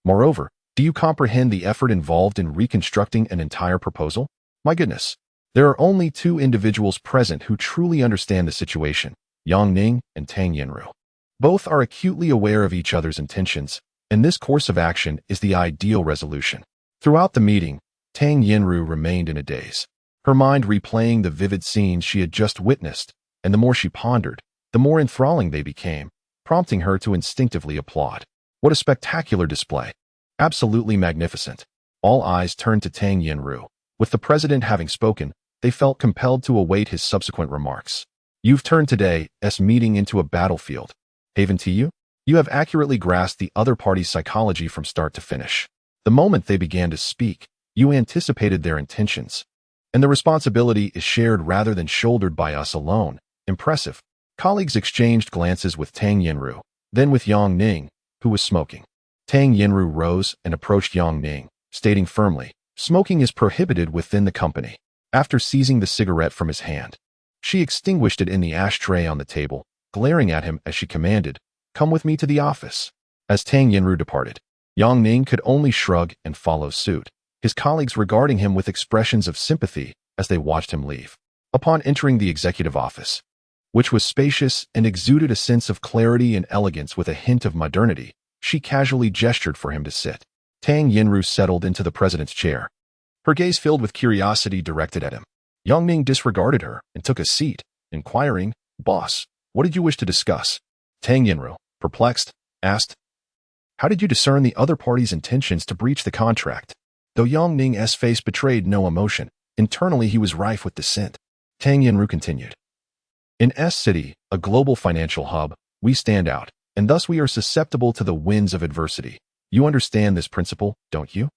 Moreover, do you comprehend the effort involved in reconstructing an entire proposal? My goodness, there are only 2 individuals present who truly understand the situation, Yang Ning and Tang Yinru. Both are acutely aware of each other's intentions, and this course of action is the ideal resolution." Throughout the meeting, Tang Yinru remained in a daze, her mind replaying the vivid scenes she had just witnessed, and the more she pondered, the more enthralling they became, prompting her to instinctively applaud. What a spectacular display! Absolutely magnificent. All eyes turned to Tang Yinru. With the president having spoken, they felt compelled to await his subsequent remarks. "You've turned today's meeting into a battlefield. Haven to you? You have accurately grasped the other party's psychology from start to finish. The moment they began to speak, you anticipated their intentions. And the responsibility is shared rather than shouldered by us alone. Impressive." Colleagues exchanged glances with Tang Yinru, then with Yang Ning, who was smoking. Tang Yinru rose and approached Yang Ning, stating firmly, "Smoking is prohibited within the company." After seizing the cigarette from his hand, she extinguished it in the ashtray on the table, glaring at him as she commanded, "Come with me to the office." As Tang Yinru departed, Yang Ning could only shrug and follow suit, his colleagues regarding him with expressions of sympathy as they watched him leave. Upon entering the executive office, which was spacious and exuded a sense of clarity and elegance with a hint of modernity, she casually gestured for him to sit. Tang Yinru settled into the president's chair, her gaze filled with curiosity directed at him. Yang Ning disregarded her and took a seat, inquiring, "Boss, what did you wish to discuss?" Tang Yinru, perplexed, asked, "How did you discern the other party's intentions to breach the contract?" Though Yang Ning's face betrayed no emotion, internally he was rife with dissent. Tang Yinru continued, "In S City, a global financial hub, we stand out, and thus we are susceptible to the winds of adversity. You understand this principle, don't you?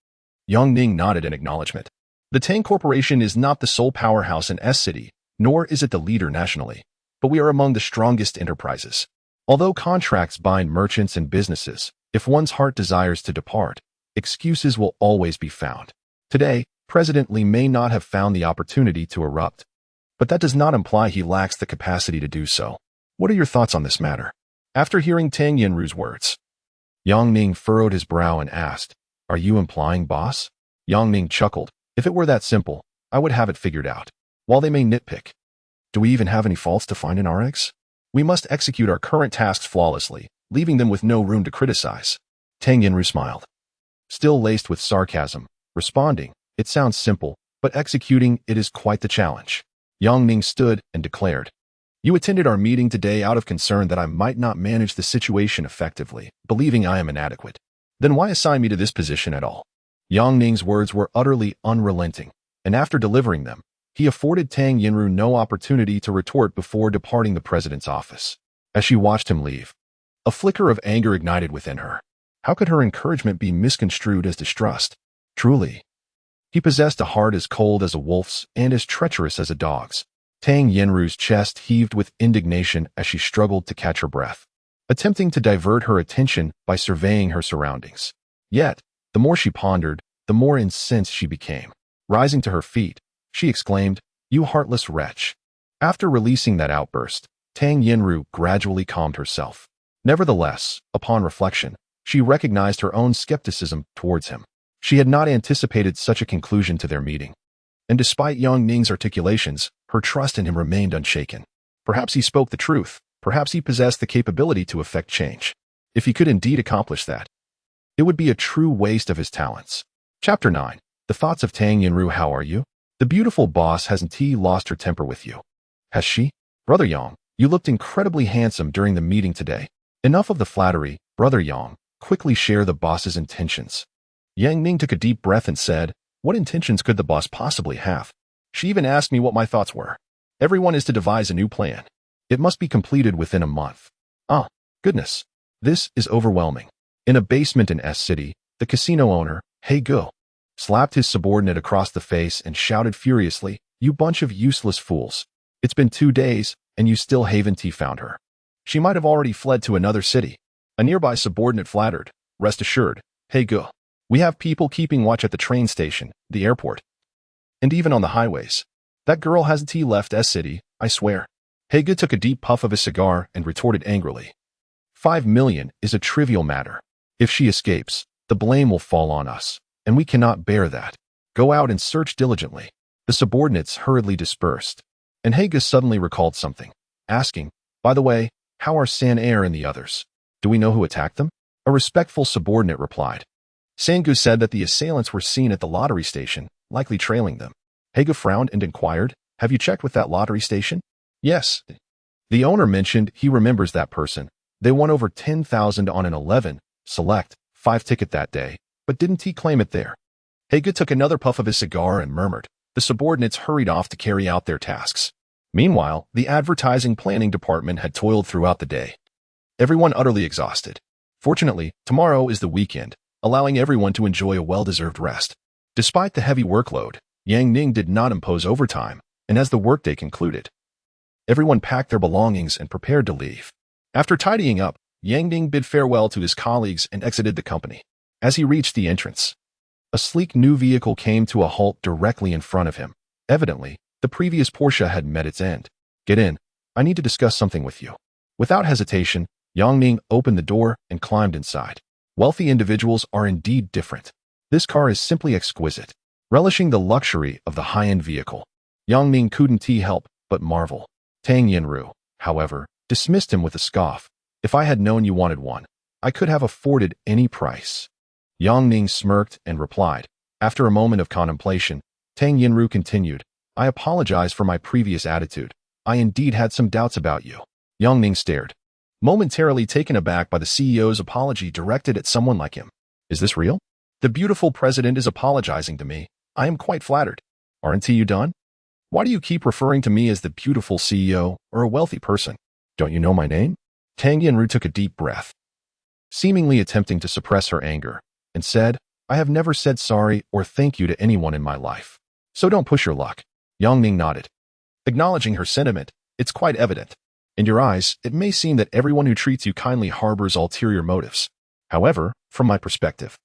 Yang Ning nodded in acknowledgement. The Tang Corporation is not the sole powerhouse in S-City, nor is it the leader nationally, but we are among the strongest enterprises. Although contracts bind merchants and businesses, if one's heart desires to depart, excuses will always be found. Today, President Li may not have found the opportunity to erupt, but that does not imply he lacks the capacity to do so. What are your thoughts on this matter? After hearing Tang Yinru's words, Yang Ning furrowed his brow and asked, "Are you implying, boss?" Yang Ning chuckled. "If it were that simple, I would have it figured out. While they may nitpick, do we even have any faults to find in our eggs? We must execute our current tasks flawlessly, leaving them with no room to criticize." Tang Yinru smiled, still laced with sarcasm, responding, "It sounds simple, but executing it is quite the challenge." Yang Ning stood and declared, "You attended our meeting today out of concern that I might not manage the situation effectively, believing I am inadequate. Then why assign me to this position at all?" Yang Ning's words were utterly unrelenting, and after delivering them, he afforded Tang Yinru no opportunity to retort before departing the president's office. As she watched him leave, a flicker of anger ignited within her. How could her encouragement be misconstrued as distrust? Truly, he possessed a heart as cold as a wolf's and as treacherous as a dog's. Tang Yinru's chest heaved with indignation as she struggled to catch her breath, attempting to divert her attention by surveying her surroundings. Yet, the more she pondered, the more incensed she became. Rising to her feet, she exclaimed, "You heartless wretch." After releasing that outburst, Tang Yinru gradually calmed herself. Nevertheless, upon reflection, she recognized her own skepticism towards him. She had not anticipated such a conclusion to their meeting. And despite Yang Ning's articulations, her trust in him remained unshaken. Perhaps he spoke the truth. Perhaps he possessed the capability to effect change. If he could indeed accomplish that, it would be a true waste of his talents. Chapter 9. The Thoughts of Tang Yinru. How are you? The beautiful boss hasn't lost her temper with you, has she? Brother Yang, you looked incredibly handsome during the meeting today. Enough of the flattery, Brother Yang. Quickly share the boss's intentions. Yang Ning took a deep breath and said, "What intentions could the boss possibly have? She even asked me what my thoughts were. Everyone is to devise a new plan. It must be completed within a month. Ah, goodness. This is overwhelming." In a basement in S-City, the casino owner, He Go, slapped his subordinate across the face and shouted furiously, "You bunch of useless fools. It's been 2 days, and you still haven't found her. She might have already fled to another city." A nearby subordinate flattered, "Rest assured, He Go, we have people keeping watch at the train station, the airport, and even on the highways. That girl hasn't left S-City, I swear." He Go took a deep puff of his cigar and retorted angrily, 5 million is a trivial matter. If she escapes, the blame will fall on us, and we cannot bear that. Go out and search diligently." The subordinates hurriedly dispersed, and He Go suddenly recalled something, asking, "By the way, how are San Air and the others? Do we know who attacked them?" A respectful subordinate replied. Sangu said that the assailants were seen at the lottery station, likely trailing them. He Go frowned and inquired, "Have you checked with that lottery station?" "Yes." The owner mentioned he remembers that person. They won over 10,000 on an 11 select 5 ticket that day, but didn't he claim it there? He Go took another puff of his cigar and murmured. The subordinates hurried off to carry out their tasks. Meanwhile, the advertising planning department had toiled throughout the day, everyone utterly exhausted. Fortunately, tomorrow is the weekend, allowing everyone to enjoy a well-deserved rest. Despite the heavy workload, Yang Ning did not impose overtime, and as the workday concluded, everyone packed their belongings and prepared to leave. After tidying up, Yang Ning bid farewell to his colleagues and exited the company. As he reached the entrance, a sleek new vehicle came to a halt directly in front of him. Evidently, the previous Porsche had met its end. "Get in. I need to discuss something with you." Without hesitation, Yang Ning opened the door and climbed inside. Wealthy individuals are indeed different. This car is simply exquisite. Relishing the luxury of the high-end vehicle, Yang Ning couldn't help but marvel. Tang Yinru, however, dismissed him with a scoff. "If I had known you wanted one, I could have afforded any price." Yang Ning smirked and replied. After a moment of contemplation, Tang Yinru continued, "I apologize for my previous attitude. I indeed had some doubts about you." Yang Ning stared, momentarily taken aback by the CEO's apology directed at someone like him. "Is this real? The beautiful president is apologizing to me. I am quite flattered. Aren't you done? Why do you keep referring to me as the beautiful CEO or a wealthy person? Don't you know my name?" Tang Yinru took a deep breath. Seemingly attempting to suppress her anger, and said, "I have never said sorry or thank you to anyone in my life. So don't push your luck." Yang Ning nodded. Acknowledging her sentiment, "It's quite evident. In your eyes, it may seem that everyone who treats you kindly harbors ulterior motives. However, from my perspective,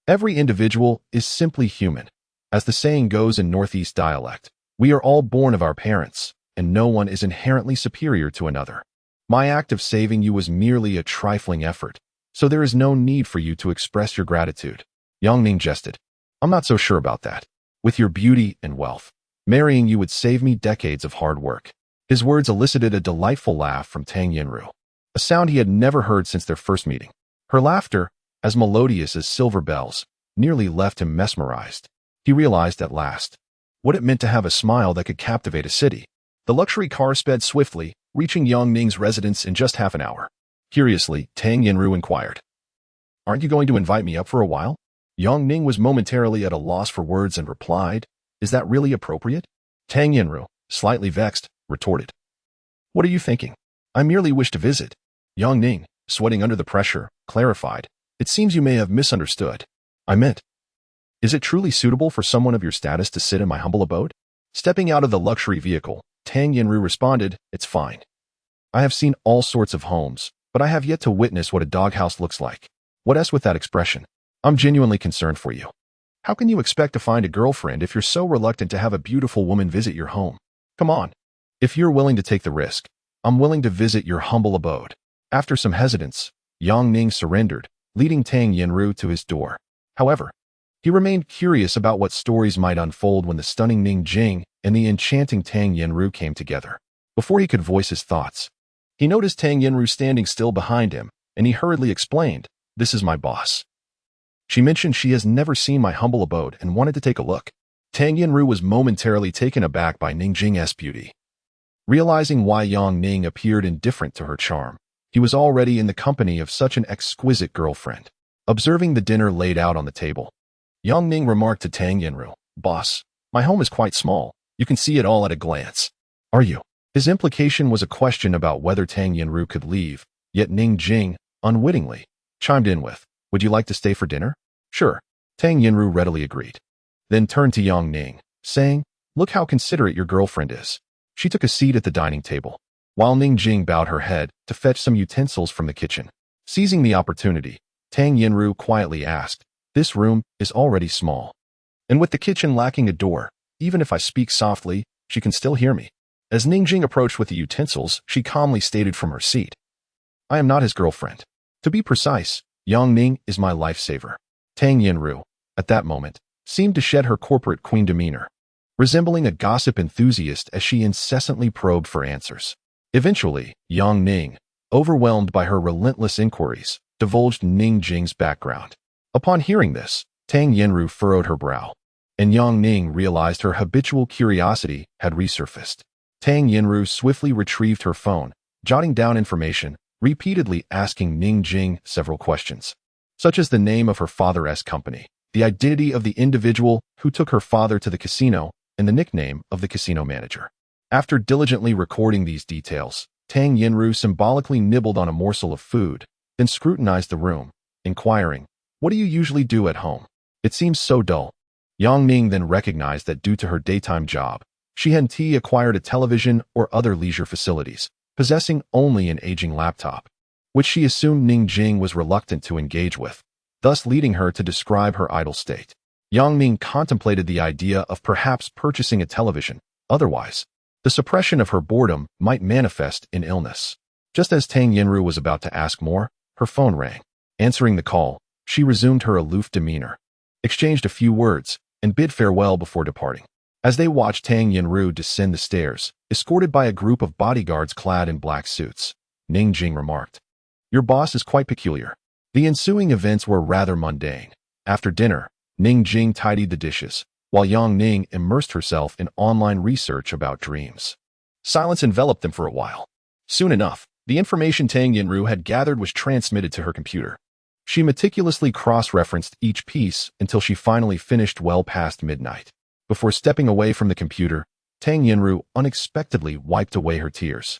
every individual is simply human. As the saying goes in Northeast dialect, we are all born of our parents, and no one is inherently superior to another. My act of saving you was merely a trifling effort, so there is no need for you to express your gratitude." Yang Ning jested. "I'm not so sure about that. With your beauty and wealth, marrying you would save me decades of hard work." His words elicited a delightful laugh from Tang Yinru, a sound he had never heard since their first meeting. Her laughter, as melodious as silver bells, nearly left him mesmerized. He realized at last what it meant to have a smile that could captivate a city. The luxury car sped swiftly, reaching Yang Ning's residence in just half an hour. Curiously, Tang Yinru inquired, "Aren't you going to invite me up for a while?" Yang Ning was momentarily at a loss for words and replied, "Is that really appropriate?" Tang Yinru, slightly vexed, retorted, "What are you thinking? I merely wish to visit." Yang Ning, sweating under the pressure, clarified, "It seems you may have misunderstood. I meant, is it truly suitable for someone of your status to sit in my humble abode?" Stepping out of the luxury vehicle, Tang Yinru responded, "It's fine. I have seen all sorts of homes, but I have yet to witness what a doghouse looks like. What else with that expression? I'm genuinely concerned for you. How can you expect to find a girlfriend if you're so reluctant to have a beautiful woman visit your home? Come on. If you're willing to take the risk, I'm willing to visit your humble abode." After some hesitance, Yang Ning surrendered, leading Tang Yinru to his door. However, he remained curious about what stories might unfold when the stunning Ning Jing and the enchanting Tang Yinru came together. Before he could voice his thoughts, he noticed Tang Yinru standing still behind him, and he hurriedly explained, "This is my boss. She mentioned she has never seen my humble abode and wanted to take a look." Tang Yinru was momentarily taken aback by Ning Jing's beauty. Realizing why Yang Ning appeared indifferent to her charm, he was already in the company of such an exquisite girlfriend. Observing the dinner laid out on the table, Yang Ning remarked to Tang Yinru, "Boss, my home is quite small. You can see it all at a glance. Are you?" His implication was a question about whether Tang Yinru could leave, yet Ning Jing, unwittingly, chimed in with, "Would you like to stay for dinner?" "Sure." Tang Yinru readily agreed, then turned to Yang Ning, saying, "Look how considerate your girlfriend is." She took a seat at the dining table, while Ning Jing bowed her head to fetch some utensils from the kitchen. Seizing the opportunity, Tang Yinru quietly asked, "This room is already small, and with the kitchen lacking a door, even if I speak softly, she can still hear me." As Ning Jing approached with the utensils, she calmly stated from her seat, "I am not his girlfriend. To be precise, Yang Ning is my lifesaver." Tang Yinru, at that moment, seemed to shed her corporate queen demeanor, resembling a gossip enthusiast as she incessantly probed for answers. Eventually, Yang Ning, overwhelmed by her relentless inquiries, divulged Ning Jing's background. Upon hearing this, Tang Yinru furrowed her brow, and Yang Ning realized her habitual curiosity had resurfaced. Tang Yinru swiftly retrieved her phone, jotting down information, repeatedly asking Ning Jing several questions, such as the name of her father's company, the identity of the individual who took her father to the casino, and the nickname of the casino manager. After diligently recording these details, Tang Yinru symbolically nibbled on a morsel of food, then scrutinized the room, inquiring, "What do you usually do at home? It seems so dull." Yang Ning then recognized that due to her daytime job, she hadn't acquired a television or other leisure facilities, possessing only an aging laptop, which she assumed Ning Jing was reluctant to engage with, thus leading her to describe her idle state. Yang Ning contemplated the idea of perhaps purchasing a television. Otherwise, the suppression of her boredom might manifest in illness. Just as Tang Yinru was about to ask more, her phone rang. Answering the call, she resumed her aloof demeanor, exchanged a few words, and bid farewell before departing. As they watched Tang Yinru descend the stairs, escorted by a group of bodyguards clad in black suits, Ning Jing remarked, "Your boss is quite peculiar." The ensuing events were rather mundane. After dinner, Ning Jing tidied the dishes, while Yang Ning immersed herself in online research about dreams. Silence enveloped them for a while. Soon enough, the information Tang Yinru had gathered was transmitted to her computer. She meticulously cross-referenced each piece until she finally finished well past midnight. Before stepping away from the computer, Tang Yinru unexpectedly wiped away her tears.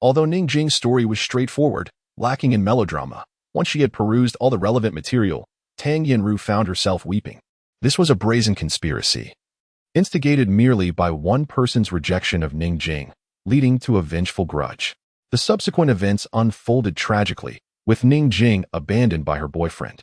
Although Ning Jing's story was straightforward, lacking in melodrama, once she had perused all the relevant material, Tang Yinru found herself weeping. This was a brazen conspiracy, instigated merely by one person's rejection of Ning Jing, leading to a vengeful grudge. The subsequent events unfolded tragically, with Ning Jing abandoned by her boyfriend,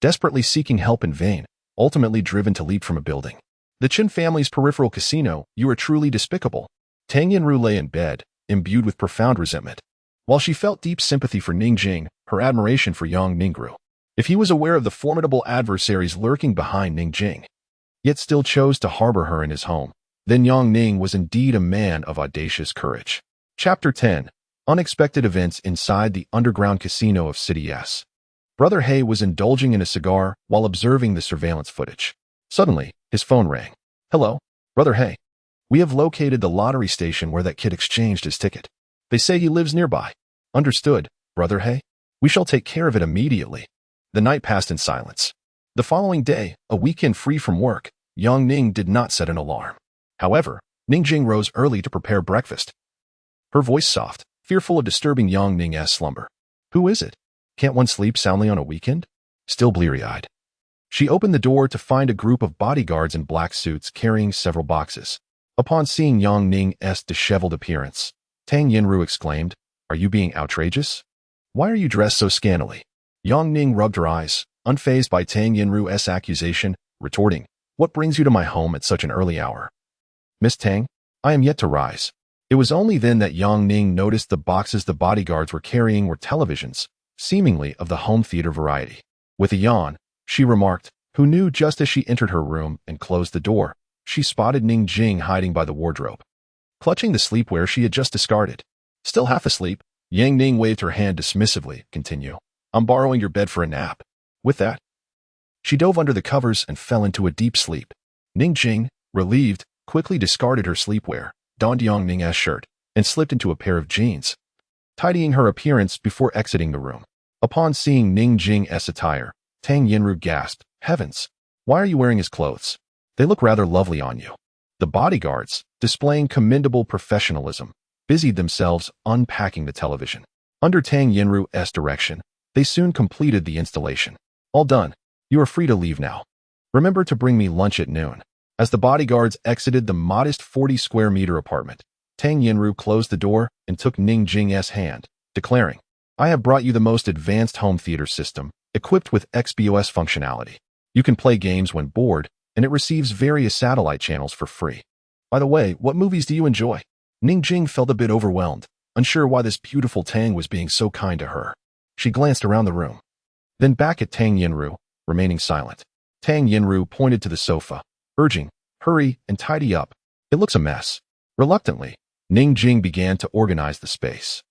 desperately seeking help in vain, ultimately driven to leap from a building. The Chen family's peripheral casino, you are truly despicable. Tang Yinru lay in bed, imbued with profound resentment. While she felt deep sympathy for Ning Jing, her admiration for Yang Ning grew. If he was aware of the formidable adversaries lurking behind Ning Jing, yet still chose to harbor her in his home, then Yang Ning was indeed a man of audacious courage. Chapter 10. Unexpected events inside the underground casino of City S. Brother He was indulging in a cigar while observing the surveillance footage. Suddenly, his phone rang. Hello, Brother He. We have located the lottery station where that kid exchanged his ticket. They say he lives nearby. Understood, Brother He. We shall take care of it immediately. The night passed in silence. The following day, a weekend free from work, Yang Ning did not set an alarm. However, Ning Jing rose early to prepare breakfast. Her voice soft, fearful of disturbing Yang Ning's slumber. Who is it? Can't one sleep soundly on a weekend? Still bleary-eyed. She opened the door to find a group of bodyguards in black suits carrying several boxes. Upon seeing Yang Ning's disheveled appearance, Tang Yinru exclaimed, Are you being outrageous? Why are you dressed so scantily? Yang Ning rubbed her eyes, unfazed by Tang Yinru's accusation, retorting, What brings you to my home at such an early hour? Miss Tang, I am yet to rise. It was only then that Yang Ning noticed the boxes the bodyguards were carrying were televisions, seemingly of the home theater variety. With a yawn, she remarked, who knew just as she entered her room and closed the door, she spotted Ning Jing hiding by the wardrobe, clutching the sleepwear she had just discarded. Still half asleep, Yang Ning waved her hand dismissively. Continue. I'm borrowing your bed for a nap. With that, she dove under the covers and fell into a deep sleep. Ning Jing, relieved, quickly discarded her sleepwear, donned Yang Ning's shirt, and slipped into a pair of jeans, tidying her appearance before exiting the room. Upon seeing Ning Jing's attire, Tang Yinru gasped, Heavens, why are you wearing his clothes? They look rather lovely on you. The bodyguards, displaying commendable professionalism, busied themselves unpacking the television. Under Tang Yinru's direction, they soon completed the installation. All done. You are free to leave now. Remember to bring me lunch at noon. As the bodyguards exited the modest 40-square-meter apartment, Tang Yinru closed the door and took Ning Jing's hand, declaring, I have brought you the most advanced home theater system, equipped with XBOS functionality. You can play games when bored, and it receives various satellite channels for free. By the way, what movies do you enjoy? Ning Jing felt a bit overwhelmed, unsure why this beautiful Tang was being so kind to her. She glanced around the room, then back at Tang Yinru, remaining silent. Tang Yinru pointed to the sofa, urging, Hurry and tidy up. It looks a mess. Reluctantly, Ning Jing began to organize the space.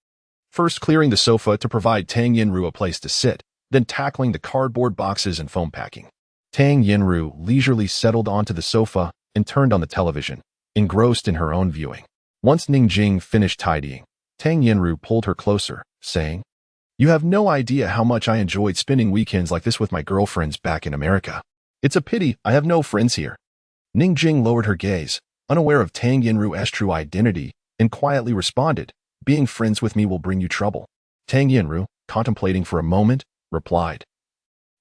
First clearing the sofa to provide Tang Yinru a place to sit, then tackling the cardboard boxes and foam packing. Tang Yinru leisurely settled onto the sofa and turned on the television, engrossed in her own viewing. Once Ning Jing finished tidying, Tang Yinru pulled her closer, saying, You have no idea how much I enjoyed spending weekends like this with my girlfriends back in America. It's a pity I have no friends here. Ning Jing lowered her gaze, unaware of Tang Yinru's true identity, and quietly responded, Being friends with me will bring you trouble. Tang Yinru, contemplating for a moment, replied,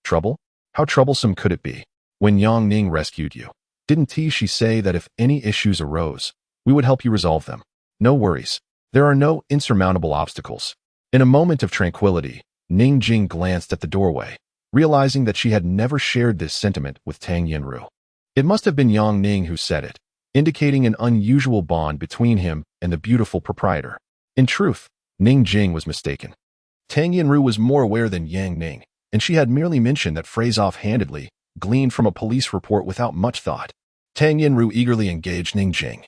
Trouble? How troublesome could it be? When Yang Ning rescued you, didn't she say that if any issues arose, we would help you resolve them? No worries. There are no insurmountable obstacles. In a moment of tranquility, Ning Jing glanced at the doorway, realizing that she had never shared this sentiment with Tang Yinru. It must have been Yang Ning who said it, indicating an unusual bond between him and the beautiful proprietor. In truth, Ning Jing was mistaken. Tang Yinru was more aware than Yang Ning, and she had merely mentioned that phrase offhandedly, gleaned from a police report without much thought. Tang Yinru eagerly engaged Ning Jing,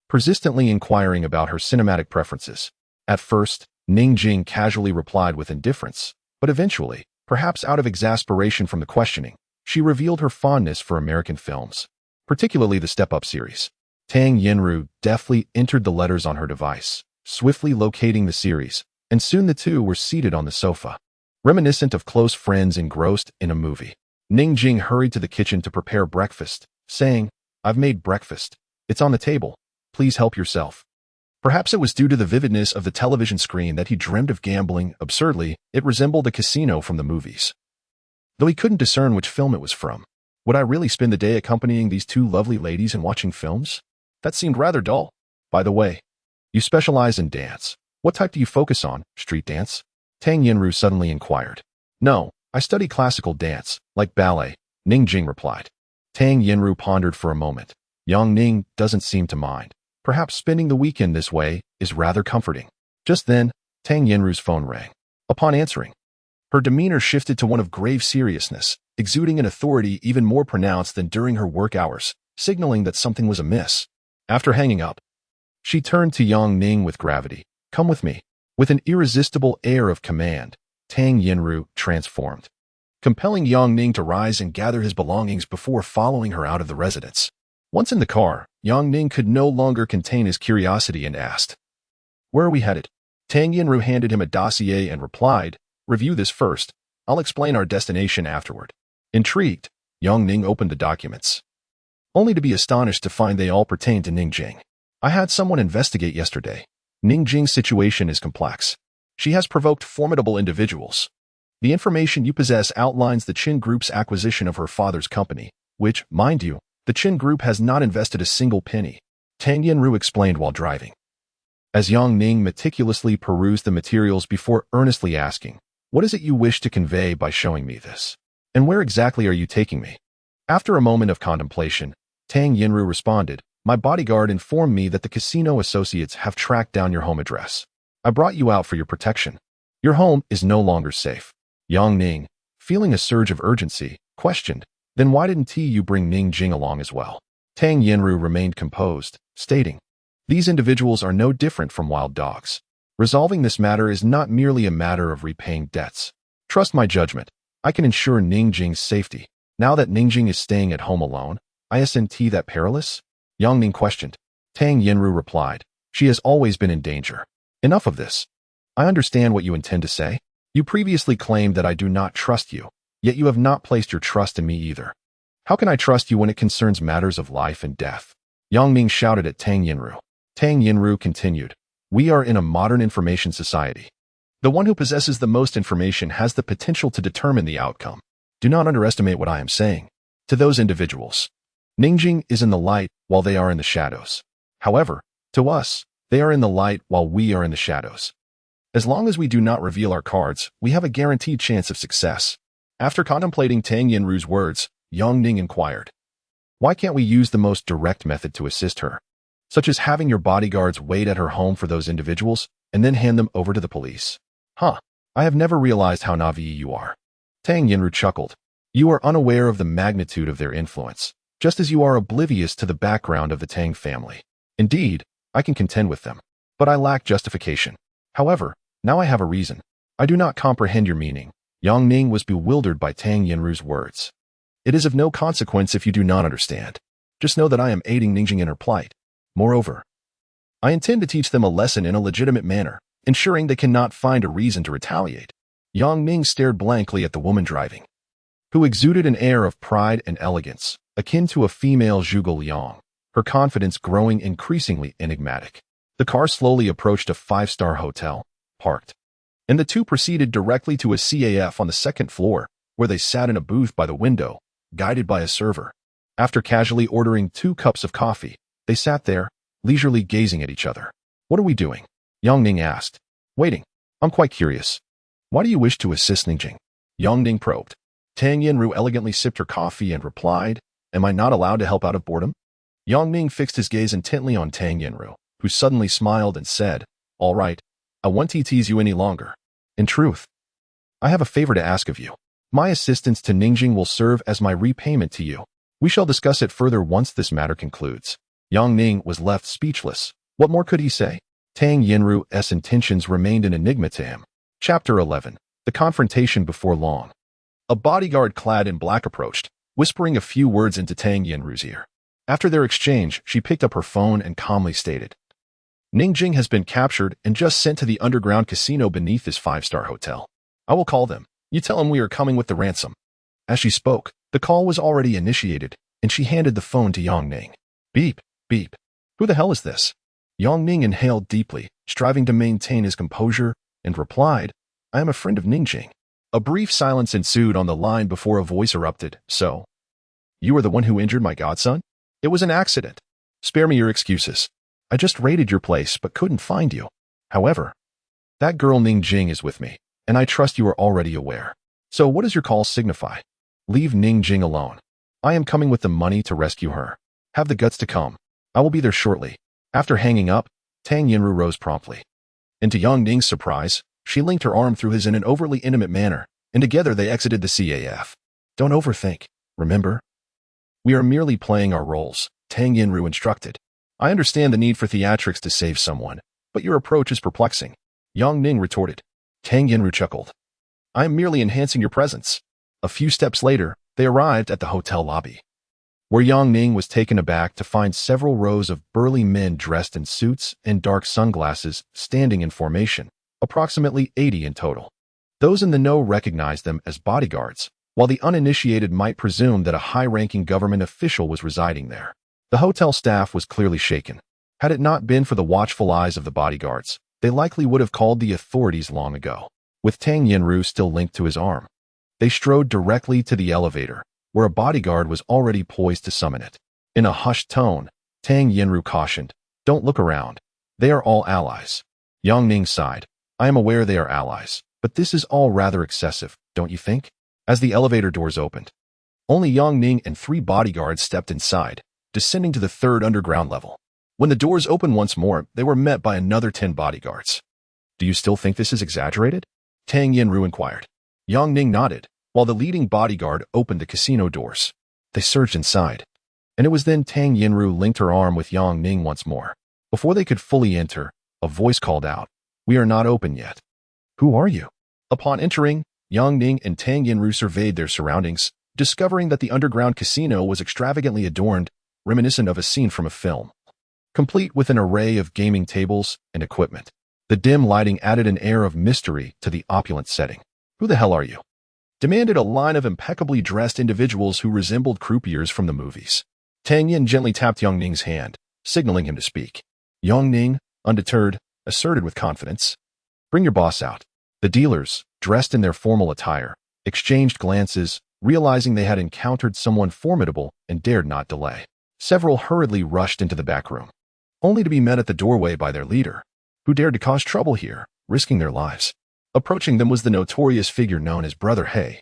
persistently inquiring about her cinematic preferences. At first, Ning Jing casually replied with indifference, but eventually, perhaps out of exasperation from the questioning, she revealed her fondness for American films, particularly the Step Up series. Tang Yinru deftly entered the letters on her device, swiftly locating the series, and soon the two were seated on the sofa, reminiscent of close friends engrossed in a movie. Ning Jing hurried to the kitchen to prepare breakfast, saying, I've made breakfast. It's on the table. Please help yourself. Perhaps it was due to the vividness of the television screen that he dreamed of gambling. Absurdly, it resembled a casino from the movies. though he couldn't discern which film it was from. Would I really spend the day accompanying these two lovely ladies and watching films? That seemed rather dull. By the way, you specialize in dance. What type do you focus on, street dance? Tang Yinru suddenly inquired. No, I study classical dance, like ballet, Ning Jing replied. Tang Yinru pondered for a moment. Yang Ning doesn't seem to mind. Perhaps spending the weekend this way is rather comforting. Just then, Tang Yinru's phone rang. Upon answering, her demeanor shifted to one of grave seriousness, exuding an authority even more pronounced than during her work hours, signaling that something was amiss. After hanging up, she turned to Yang Ning with gravity. Come with me. With an irresistible air of command, Tang Yinru transformed, compelling Yang Ning to rise and gather his belongings before following her out of the residence. Once in the car, Yang Ning could no longer contain his curiosity and asked, "Where are we headed?" Tang Yinru handed him a dossier and replied, "Review this first. I'll explain our destination afterward." Intrigued, Yang Ning opened the documents, only to be astonished to find they all pertained to Ning Jing. I had someone investigate yesterday. Ning Jing's situation is complex. She has provoked formidable individuals. The information you possess outlines the Qin Group's acquisition of her father's company, which, mind you, the Qin Group has not invested a single penny, Tang Yinru explained while driving. As Yang Ning meticulously perused the materials before earnestly asking, "What is it you wish to convey by showing me this? And where exactly are you taking me?" After a moment of contemplation, Tang Yinru responded, "My bodyguard informed me that the casino associates have tracked down your home address. I brought you out for your protection. Your home is no longer safe." Yang Ning, feeling a surge of urgency, questioned, "Then why didn't you bring Ning Jing along as well?" Tang Yinru remained composed, stating, "These individuals are no different from wild dogs. Resolving this matter is not merely a matter of repaying debts. Trust my judgment. I can ensure Ning Jing's safety. Now that Ning Jing is staying at home alone, isn't that perilous?" Yang Ning questioned. Tang Yinru replied, "She has always been in danger. Enough of this. I understand what you intend to say. You previously claimed that I do not trust you, yet you have not placed your trust in me either. How can I trust you when it concerns matters of life and death?" Yang Ning shouted at Tang Yinru. Tang Yinru continued, "We are in a modern information society. The one who possesses the most information has the potential to determine the outcome. Do not underestimate what I am saying. To those individuals, Ning Jing is in the light while they are in the shadows. However, to us, they are in the light while we are in the shadows. As long as we do not reveal our cards, we have a guaranteed chance of success." After contemplating Tang Yinru's words, Yang Ning inquired, "Why can't we use the most direct method to assist her, such as having your bodyguards wait at her home for those individuals and then hand them over to the police?" "Huh, I have never realized how naive you are." Tang Yinru chuckled. "You are unaware of the magnitude of their influence, just as you are oblivious to the background of the Tang family. Indeed, I can contend with them, but I lack justification. However, now I have a reason. I do not comprehend your meaning." Yang Ning was bewildered by Tang Yinru's words. "It is of no consequence if you do not understand. Just know that I am aiding Ning Jing in her plight. Moreover, I intend to teach them a lesson in a legitimate manner, ensuring they cannot find a reason to retaliate." Yang Ning stared blankly at the woman driving, who exuded an air of pride and elegance, akin to a female Zhuge Liang, her confidence growing increasingly enigmatic. The car slowly approached a five-star hotel, parked, and the two proceeded directly to a CAF on the second floor, where they sat in a booth by the window, guided by a server. After casually ordering 2 cups of coffee, they sat there, leisurely gazing at each other. "What are we doing?" Yang Ning asked. "Waiting. I'm quite curious. Why do you wish to assist Ning Jing?" Yang Ning probed. Tang Yinru elegantly sipped her coffee and replied, "Am I not allowed to help out of boredom?" Yang Ning fixed his gaze intently on Tang Yinru, who suddenly smiled and said, "All right, I won't tease you any longer. In truth, I have a favor to ask of you. My assistance to Ning Jing will serve as my repayment to you. We shall discuss it further once this matter concludes." Yang Ning was left speechless. What more could he say? Tang Yinru's intentions remained an enigma to him. Chapter 11. The Confrontation Before Long. A bodyguard clad in black approached, whispering a few words into Tang Yinru's ear. After their exchange, she picked up her phone and calmly stated, "Ning Jing has been captured and just sent to the underground casino beneath this 5-star hotel. I will call them. You tell them we are coming with the ransom." As she spoke, the call was already initiated, and she handed the phone to Yang Ning. Beep, beep. Who the hell is this? Yang Ning inhaled deeply, striving to maintain his composure, and replied, "I am a friend of Ning Jing. A brief silence ensued on the line before a voice erupted. So, you were the one who injured my godson? It was an accident. Spare me your excuses. I just raided your place but couldn't find you. However, that girl Ning Jing is with me, and I trust you are already aware. So what does your call signify? Leave Ning Jing alone. I am coming with the money to rescue her. Have the guts to come. I will be there shortly. After hanging up, Tang Yinru rose promptly. And to Yang Ning's surprise, she linked her arm through his in an overly intimate manner, and together they exited the CAF. Don't overthink, remember? We are merely playing our roles, Tang Yinru instructed. I understand the need for theatrics to save someone, but your approach is perplexing. Yang Ning retorted. Tang Yinru chuckled. I am merely enhancing your presence. A few steps later, they arrived at the hotel lobby, where Yang Ning was taken aback to find several rows of burly men dressed in suits and dark sunglasses standing in formation, approximately 80 in total. Those in the know recognized them as bodyguards, while the uninitiated might presume that a high-ranking government official was residing there. The hotel staff was clearly shaken. Had it not been for the watchful eyes of the bodyguards, they likely would have called the authorities long ago. With Tang Yinru still linked to his arm, they strode directly to the elevator, where a bodyguard was already poised to summon it. In a hushed tone, Tang Yinru cautioned, don't look around. They are all allies. Yang Ning sighed. I am aware they are allies, but this is all rather excessive, don't you think? As the elevator doors opened, only Yang Ning and 3 bodyguards stepped inside, descending to the 3rd underground level. When the doors opened once more, they were met by another 10 bodyguards. Do you still think this is exaggerated? Tang Yinru inquired. Yang Ning nodded, while the leading bodyguard opened the casino doors. They surged inside, and it was then Tang Yinru linked her arm with Yang Ning once more. Before they could fully enter, a voice called out, We are not open yet. Who are you? Upon entering, Yang Ning and Tang Yinru surveyed their surroundings, discovering that the underground casino was extravagantly adorned, reminiscent of a scene from a film, complete with an array of gaming tables and equipment. The dim lighting added an air of mystery to the opulent setting. Who the hell are you? Demanded a line of impeccably dressed individuals who resembled croupiers from the movies. Tang Yin gently tapped Yang Ning's hand, signaling him to speak. Yang Ning, undeterred, asserted with confidence, Bring your boss out. The dealers, dressed in their formal attire, exchanged glances, realizing they had encountered someone formidable and dared not delay. Several hurriedly rushed into the back room, only to be met at the doorway by their leader, who dared to cause trouble here, risking their lives. Approaching them was the notorious figure known as Brother He,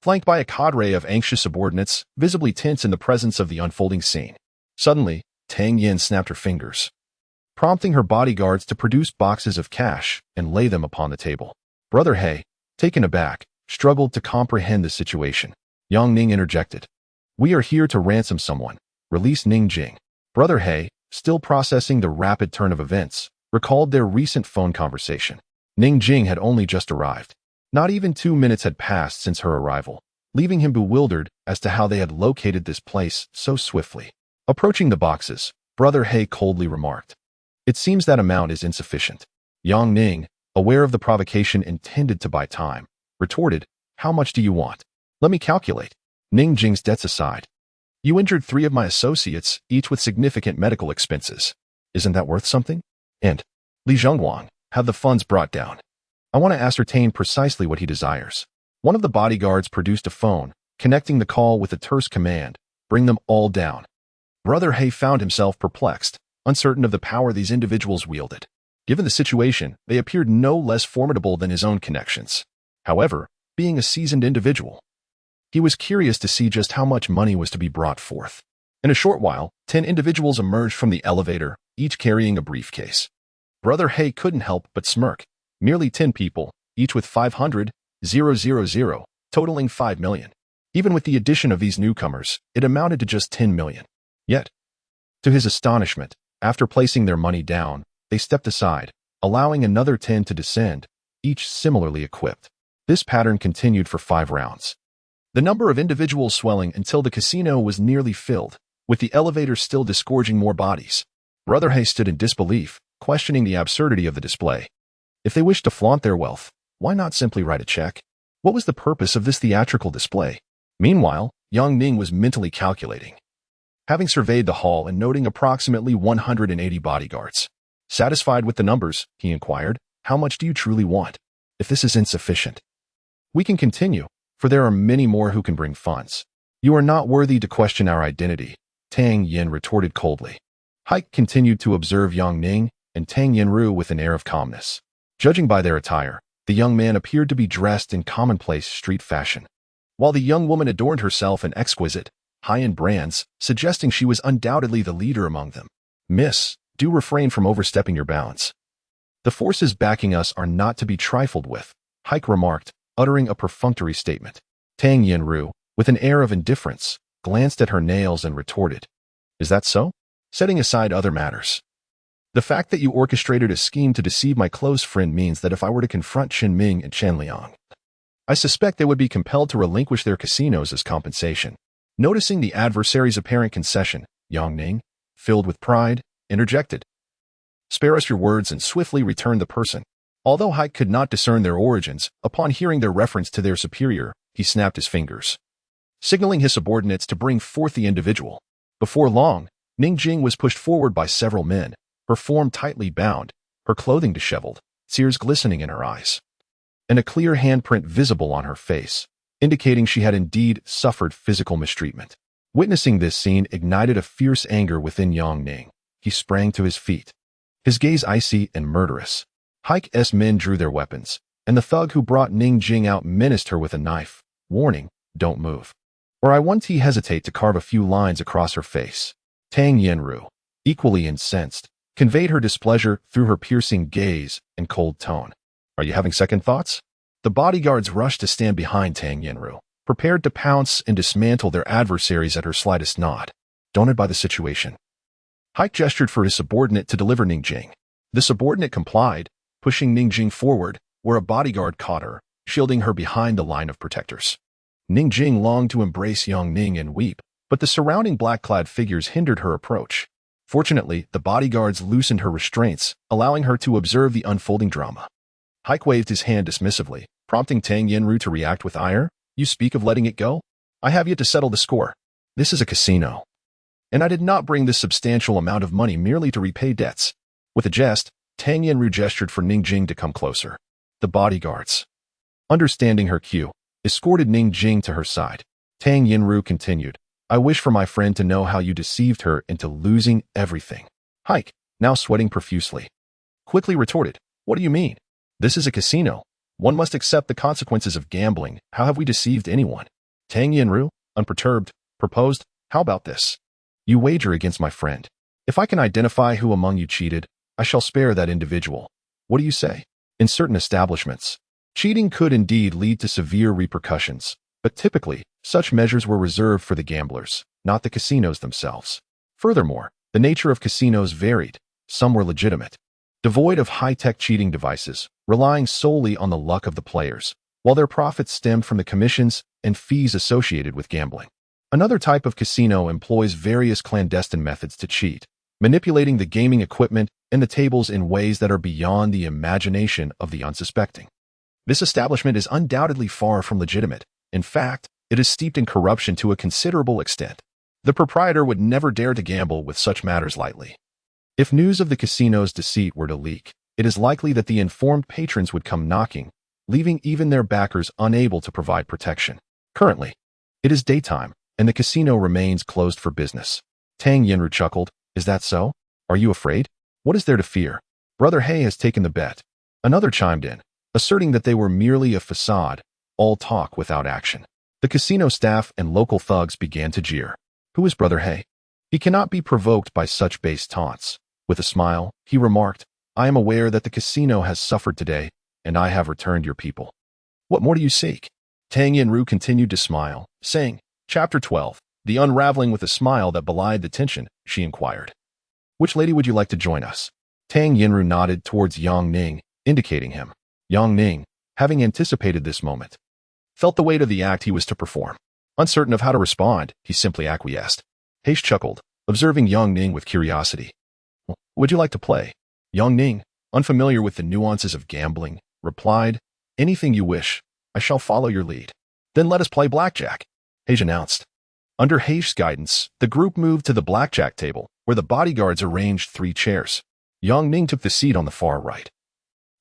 flanked by a cadre of anxious subordinates, visibly tense in the presence of the unfolding scene. Suddenly, Tang Yin snapped her fingers, prompting her bodyguards to produce boxes of cash and lay them upon the table. Brother He, taken aback, struggled to comprehend the situation. Yang Ning interjected. We are here to ransom someone. Release Ning Jing. Brother He, still processing the rapid turn of events, recalled their recent phone conversation. Ning Jing had only just arrived. Not even 2 minutes had passed since her arrival, leaving him bewildered as to how they had located this place so swiftly. Approaching the boxes, Brother He coldly remarked, It seems that amount is insufficient. Yang Ning, aware of the provocation intended to buy time, retorted, How much do you want? Let me calculate. Ning Jing's debts aside. You injured 3 of my associates, each with significant medical expenses. Isn't that worth something? And Li Zhongguang, have the funds brought down. I want to ascertain precisely what he desires. One of the bodyguards produced a phone, connecting the call with a terse command, Bring them all down. Brother He found himself perplexed, uncertain of the power these individuals wielded. Given the situation, they appeared no less formidable than his own connections. However, being a seasoned individual, he was curious to see just how much money was to be brought forth. In a short while, 10 individuals emerged from the elevator, each carrying a briefcase. Brother He couldn't help but smirk. Merely 10 people, each with 500,000, totaling 5 million. Even with the addition of these newcomers, it amounted to just 10 million. Yet, to his astonishment, after placing their money down, they stepped aside, allowing another 10 to descend, each similarly equipped. This pattern continued for 5 rounds. The number of individuals swelling until the casino was nearly filled, with the elevator still disgorging more bodies. Brother He stood in disbelief, questioning the absurdity of the display. If they wished to flaunt their wealth, why not simply write a check? What was the purpose of this theatrical display? Meanwhile, Yang Ning was mentally calculating, having surveyed the hall and noting approximately 180 bodyguards. Satisfied with the numbers, he inquired, How much do you truly want? If this is insufficient, We can continue, for there are many more who can bring funds. You are not worthy to question our identity, Tang Yin retorted coldly. Haik continued to observe Yang Ning and Tang Yinru with an air of calmness. Judging by their attire, the young man appeared to be dressed in commonplace street fashion, while the young woman adorned herself in exquisite, high-end brands, suggesting she was undoubtedly the leader among them. Miss, do refrain from overstepping your bounds. The forces backing us are not to be trifled with, Haik remarked, uttering a perfunctory statement. Tang Yinru, with an air of indifference, glanced at her nails and retorted, "Is that so? Setting aside other matters. The fact that you orchestrated a scheme to deceive my close friend means that if I were to confront Xin Ming and Chen Liang, I suspect they would be compelled to relinquish their casinos as compensation." Noticing the adversary's apparent concession, Yang Ning, filled with pride, interjected, "Spare us your words," and swiftly returned the person. Although Haik could not discern their origins, upon hearing their reference to their superior, he snapped his fingers, signaling his subordinates to bring forth the individual. Before long, Ning Jing was pushed forward by several men, her form tightly bound, her clothing disheveled, tears glistening in her eyes, and a clear handprint visible on her face, indicating she had indeed suffered physical mistreatment. Witnessing this scene ignited a fierce anger within Yang Ning. He sprang to his feet, his gaze icy and murderous. Haik's men drew their weapons, and the thug who brought Ning Jing out menaced her with a knife, warning, "Don't move, or I won't hesitate to carve a few lines across her face." Tang Yinru, equally incensed, conveyed her displeasure through her piercing gaze and cold tone. "Are you having second thoughts?" The bodyguards rushed to stand behind Tang Yinru, prepared to pounce and dismantle their adversaries at her slightest nod. Daunted by the situation, Haik gestured for his subordinate to deliver Ning Jing. The subordinate complied, pushing Ning Jing forward, where a bodyguard caught her, shielding her behind the line of protectors. Ning Jing longed to embrace Yang Ning and weep, but the surrounding black-clad figures hindered her approach. Fortunately, the bodyguards loosened her restraints, allowing her to observe the unfolding drama. Haik waved his hand dismissively, prompting Tang Yinru to react with ire. "You speak of letting it go? I have yet to settle the score. This is a casino, and I did not bring this substantial amount of money merely to repay debts." With a jest, Tang Yinru gestured for Ning Jing to come closer. The bodyguards, understanding her cue, escorted Ning Jing to her side. Tang Yinru continued, "I wish for my friend to know how you deceived her into losing everything." Haik, now sweating profusely, quickly retorted, "What do you mean? This is a casino. One must accept the consequences of gambling. How have we deceived anyone?" Tang Yinru, unperturbed, proposed, "How about this? You wager against my friend. If I can identify who among you cheated, I shall spare that individual. What do you say?" In certain establishments, cheating could indeed lead to severe repercussions, but typically, such measures were reserved for the gamblers, not the casinos themselves. Furthermore, the nature of casinos varied. Some were legitimate, devoid of high-tech cheating devices, relying solely on the luck of the players, while their profits stemmed from the commissions and fees associated with gambling. Another type of casino employs various clandestine methods to cheat, manipulating the gaming equipment and the tables in ways that are beyond the imagination of the unsuspecting. This establishment is undoubtedly far from legitimate. In fact, it is steeped in corruption to a considerable extent. The proprietor would never dare to gamble with such matters lightly. If news of the casino's deceit were to leak, it is likely that the informed patrons would come knocking, leaving even their backers unable to provide protection. Currently, it is daytime, and the casino remains closed for business. Tang Yinru chuckled, "Is that so? Are you afraid? What is there to fear? Brother He has taken the bet." Another chimed in, asserting that they were merely a facade, all talk without action. The casino staff and local thugs began to jeer. "Who is Brother He? He cannot be provoked by such base taunts." With a smile, he remarked, "I am aware that the casino has suffered today, and I have returned your people. What more do you seek?" Tang Yinru continued to smile, saying, Chapter 12, The Unraveling. With a smile that belied the tension, she inquired, "Which lady would you like to join us?" Tang Yinru nodded towards Yang Ning, indicating him. Yang Ning, having anticipated this moment, felt the weight of the act he was to perform. Uncertain of how to respond, he simply acquiesced. Heish chuckled, observing Yang Ning with curiosity. "Would you like to play?" Yang Ning, unfamiliar with the nuances of gambling, replied, "Anything you wish. I shall follow your lead." "Then let us play blackjack," Heish announced. Under Heish's guidance, the group moved to the blackjack table, where the bodyguards arranged 3 chairs. Yang Ning took the seat on the far right,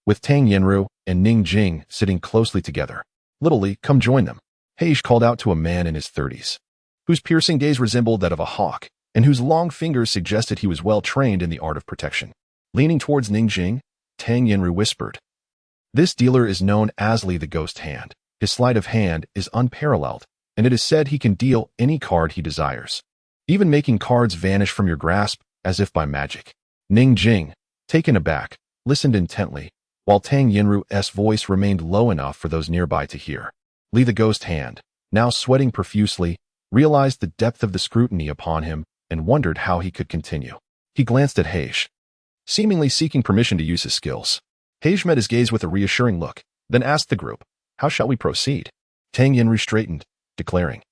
with Tang Yinru and Ning Jing sitting closely together. Little Li, come join them. Heish called out to a man in his 30s, whose piercing gaze resembled that of a hawk, and whose long fingers suggested he was well trained in the art of protection. Leaning towards Ning Jing, Tang Yinru whispered, "This dealer is known as Li the Ghost Hand. His sleight of hand is unparalleled, and it is said he can deal any card he desires, even making cards vanish from your grasp as if by magic." Ning Jing, taken aback, listened intently, while Tang Yinru's voice remained low enough for those nearby to hear. Li the Ghost Hand, now sweating profusely, realized the depth of the scrutiny upon him and wondered how he could continue. He glanced at Heish, seemingly seeking permission to use his skills. Heish met his gaze with a reassuring look, then asked the group, "How shall we proceed?" Tang Yinru straightened, declaring,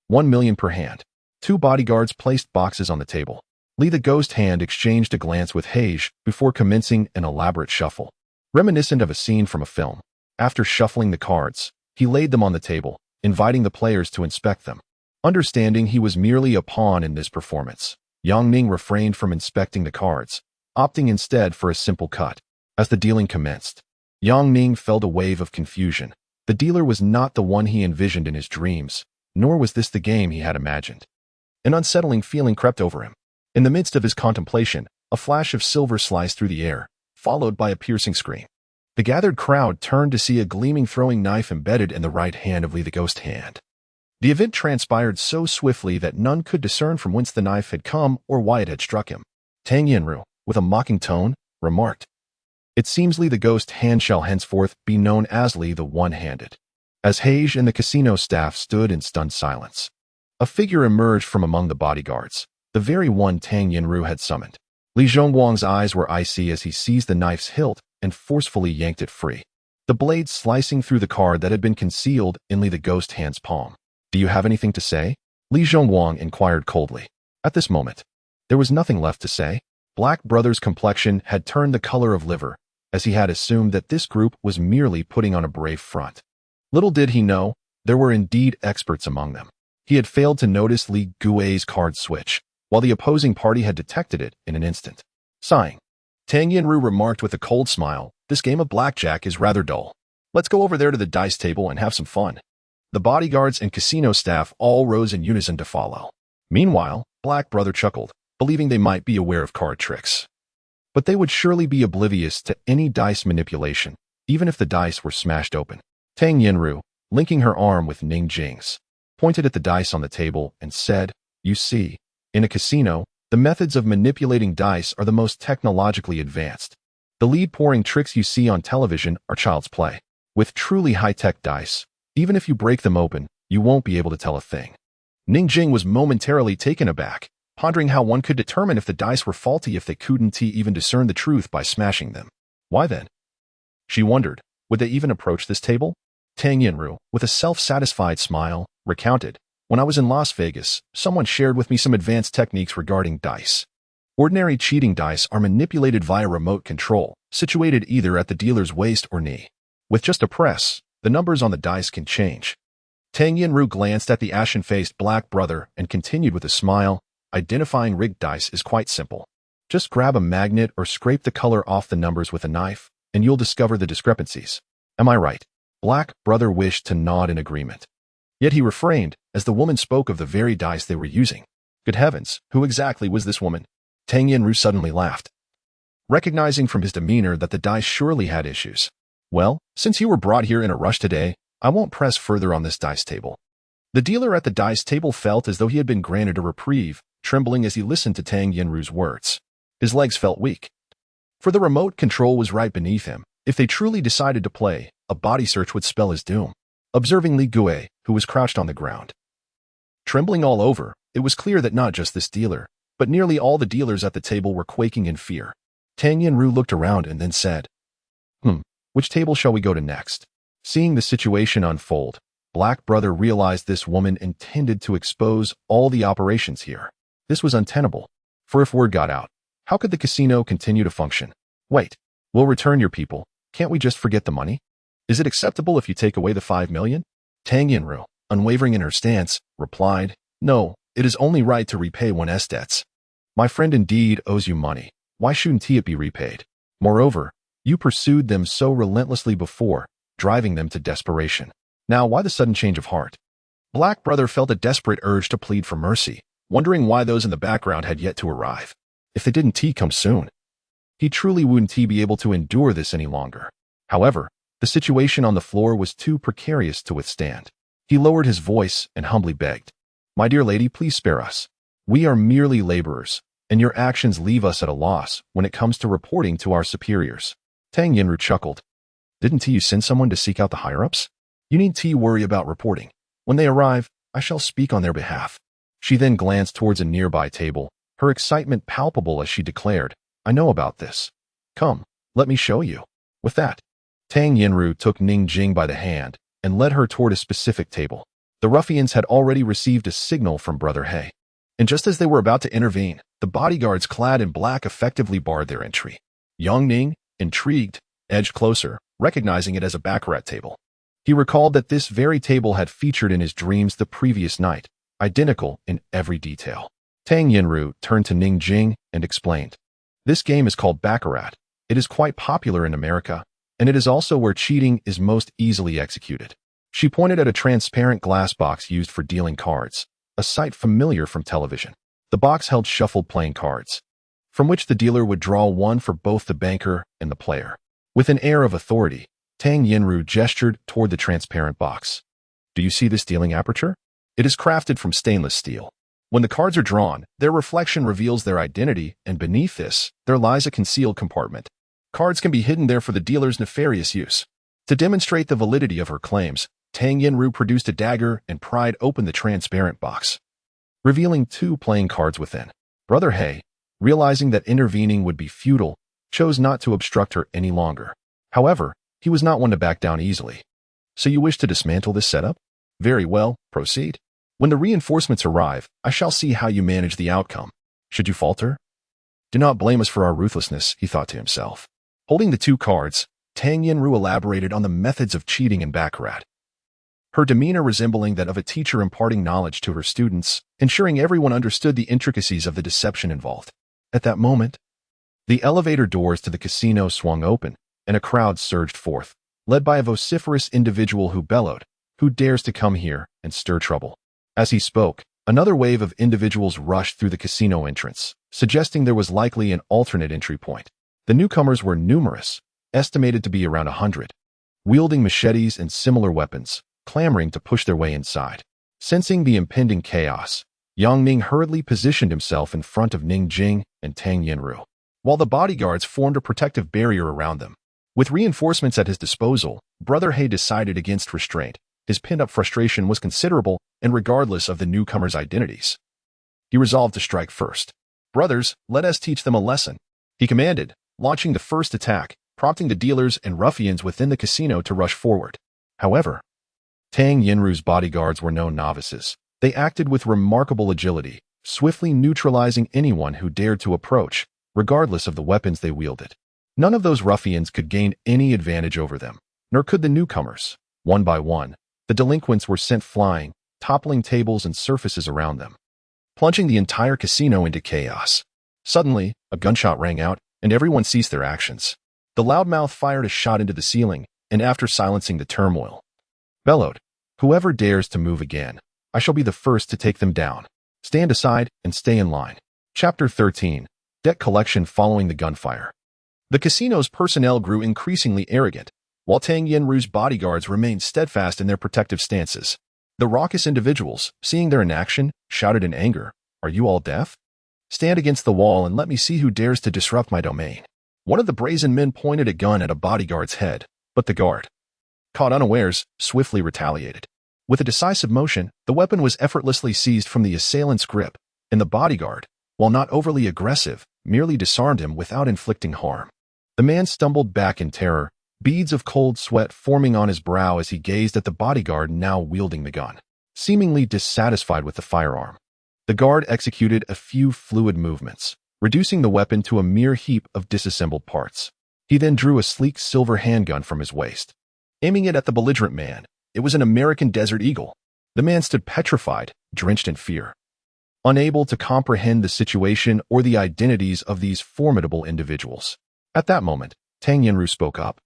1 million per hand. Two bodyguards placed boxes on the table. Li the Ghost Hand exchanged a glance with Heish before commencing an elaborate shuffle, reminiscent of a scene from a film. After shuffling the cards, he laid them on the table, inviting the players to inspect them. Understanding he was merely a pawn in this performance, Yang Ning refrained from inspecting the cards, opting instead for a simple cut. As the dealing commenced, Yang Ning felt a wave of confusion. The dealer was not the one he envisioned in his dreams, nor was this the game he had imagined. An unsettling feeling crept over him. In the midst of his contemplation, a flash of silver sliced through the air, followed by a piercing scream. The gathered crowd turned to see a gleaming throwing knife embedded in the right hand of Li the Ghost Hand. The event transpired so swiftly that none could discern from whence the knife had come or why it had struck him. Tang Yinru, with a mocking tone, remarked, "It seems Li the Ghost Hand shall henceforth be known as Li the One-Handed." As Heish and the casino staff stood in stunned silence, a figure emerged from among the bodyguards, the very one Tang Yinru had summoned. Li Zhongguang's eyes were icy as he seized the knife's hilt and forcefully yanked it free, the blade slicing through the card that had been concealed in Li the Ghost Hand's palm. "Do you have anything to say?" Li Zhongguang inquired coldly. At this moment, there was nothing left to say. Black Brother's complexion had turned the color of liver, as he had assumed that this group was merely putting on a brave front. Little did he know, there were indeed experts among them. He had failed to notice Li Gui's card switch, while the opposing party had detected it in an instant. Sighing, Tang Yinru remarked with a cold smile, "This game of blackjack is rather dull. Let's go over there to the dice table and have some fun." The bodyguards and casino staff all rose in unison to follow. Meanwhile, Black Brother chuckled, believing they might be aware of card tricks, but they would surely be oblivious to any dice manipulation, even if the dice were smashed open. Tang Yinru, linking her arm with Ning Jing's, pointed at the dice on the table and said, "You see, in a casino, the methods of manipulating dice are the most technologically advanced. The lead-pouring tricks you see on television are child's play. With truly high-tech dice, even if you break them open, you won't be able to tell a thing." Ning Jing was momentarily taken aback, pondering how one could determine if the dice were faulty if they couldn't even discern the truth by smashing them. Why then? She wondered, would they even approach this table? Tang Yinru, with a self-satisfied smile, recounted, "When I was in Las Vegas, someone shared with me some advanced techniques regarding dice. Ordinary cheating dice are manipulated via remote control, situated either at the dealer's waist or knee. With just a press, the numbers on the dice can change." Tang Yinru glanced at the ashen-faced Black Brother and continued with a smile, "Identifying rigged dice is quite simple. Just grab a magnet or scrape the color off the numbers with a knife, and you'll discover the discrepancies. Am I right?" Black Brother wished to nod in agreement. Yet he refrained, as the woman spoke of the very dice they were using. Good heavens, who exactly was this woman? Tang Yinru suddenly laughed, recognizing from his demeanor that the dice surely had issues. "Well, since you were brought here in a rush today, I won't press further on this dice table." The dealer at the dice table felt as though he had been granted a reprieve, trembling as he listened to Tang Yinru's words. His legs felt weak, for the remote control was right beneath him. If they truly decided to play, a body search would spell his doom. Observing Li Gui, who was crouched on the ground, trembling all over, it was clear that not just this dealer, but nearly all the dealers at the table were quaking in fear. Tang Yinru looked around and then said, "Which table shall we go to next?" Seeing the situation unfold, Black Brother realized this woman intended to expose all the operations here. This was untenable, for if word got out, how could the casino continue to function? "Wait, we'll return your people. Can't we just forget the money? Is it acceptable if you take away the 5 million? Tang Yinru, unwavering in her stance, replied, "No, it is only right to repay one's debts. My friend indeed owes you money. Why shouldn't it be repaid? Moreover, you pursued them so relentlessly before, driving them to desperation. Now, why the sudden change of heart? Black Brother felt a desperate urge to plead for mercy, wondering why those in the background had yet to arrive. If they didn't come soon, he truly wouldn't be able to endure this any longer. However, the situation on the floor was too precarious to withstand. He lowered his voice and humbly begged, "My dear lady, please spare us. We are merely laborers, and your actions leave us at a loss when it comes to reporting to our superiors." Tang Yinru chuckled. "Didn't you send someone to seek out the higher-ups? You need worry about reporting. When they arrive, I shall speak on their behalf." She then glanced towards a nearby table, her excitement palpable as she declared, "I know about this. Come, let me show you." With that, Tang Yinru took Ning Jing by the hand and led her toward a specific table. The ruffians had already received a signal from Brother He, and just as they were about to intervene, the bodyguards clad in black effectively barred their entry. Young Ning, intrigued, edged closer, recognizing it as a baccarat table. He recalled that this very table had featured in his dreams the previous night, identical in every detail. Tang Yinru turned to Ning Jing and explained, "This game is called baccarat. It is quite popular in America, and it is also where cheating is most easily executed." She pointed at a transparent glass box used for dealing cards, a sight familiar from television. The box held shuffled playing cards, from which the dealer would draw one for both the banker and the player. With an air of authority, Tang Yinru gestured toward the transparent box. "Do you see this dealing aperture? It is crafted from stainless steel. When the cards are drawn, their reflection reveals their identity, and beneath this, there lies a concealed compartment. Cards can be hidden there for the dealer's nefarious use." To demonstrate the validity of her claims, Tang Yinru produced a dagger and pried open the transparent box, revealing 2 playing cards within. Brother He, realizing that intervening would be futile, chose not to obstruct her any longer. However, he was not one to back down easily. "So you wish to dismantle this setup? Very well, proceed. When the reinforcements arrive, I shall see how you manage the outcome. Should you falter, do not blame us for our ruthlessness," he thought to himself. Holding the 2 cards, Tang Yinru elaborated on the methods of cheating in baccarat, her demeanor resembling that of a teacher imparting knowledge to her students, ensuring everyone understood the intricacies of the deception involved. At that moment, the elevator doors to the casino swung open, and a crowd surged forth, led by a vociferous individual who bellowed, "Who dares to come here and stir trouble?" As he spoke, another wave of individuals rushed through the casino entrance, suggesting there was likely an alternate entry point. The newcomers were numerous, estimated to be around 100, wielding machetes and similar weapons, clamoring to push their way inside. Sensing the impending chaos, Yang Ming hurriedly positioned himself in front of Ning Jing and Tang Yinru, while the bodyguards formed a protective barrier around them. With reinforcements at his disposal, Brother He decided against restraint. His pent-up frustration was considerable, and regardless of the newcomers' identities, he resolved to strike first. "Brothers, let us teach them a lesson," he commanded, launching the first attack, prompting the dealers and ruffians within the casino to rush forward. However, Tang Yinru's bodyguards were no novices. They acted with remarkable agility, swiftly neutralizing anyone who dared to approach, regardless of the weapons they wielded. None of those ruffians could gain any advantage over them, nor could the newcomers. One by one, the delinquents were sent flying, toppling tables and surfaces around them, plunging the entire casino into chaos. Suddenly, a gunshot rang out, and everyone ceased their actions. The loudmouth fired a shot into the ceiling, and after silencing the turmoil, bellowed, "Whoever dares to move again, I shall be the first to take them down. Stand aside and stay in line." Chapter 13. Debt Collection Following the Gunfire. The casino's personnel grew increasingly arrogant, while Tang Yinru's bodyguards remained steadfast in their protective stances. The raucous individuals, seeing their inaction, shouted in anger, "Are you all deaf? Stand against the wall and let me see who dares to disrupt my domain." One of the brazen men pointed a gun at a bodyguard's head, but the guard, caught unawares, swiftly retaliated. With a decisive motion, the weapon was effortlessly seized from the assailant's grip, and the bodyguard, while not overly aggressive, merely disarmed him without inflicting harm. The man stumbled back in terror, beads of cold sweat forming on his brow as he gazed at the bodyguard now wielding the gun, seemingly dissatisfied with the firearm. The guard executed a few fluid movements, reducing the weapon to a mere heap of disassembled parts. He then drew a sleek silver handgun from his waist, aiming it at the belligerent man. It was an American Desert Eagle. The man stood petrified, drenched in fear, unable to comprehend the situation or the identities of these formidable individuals. At that moment, Tang Yinru spoke up.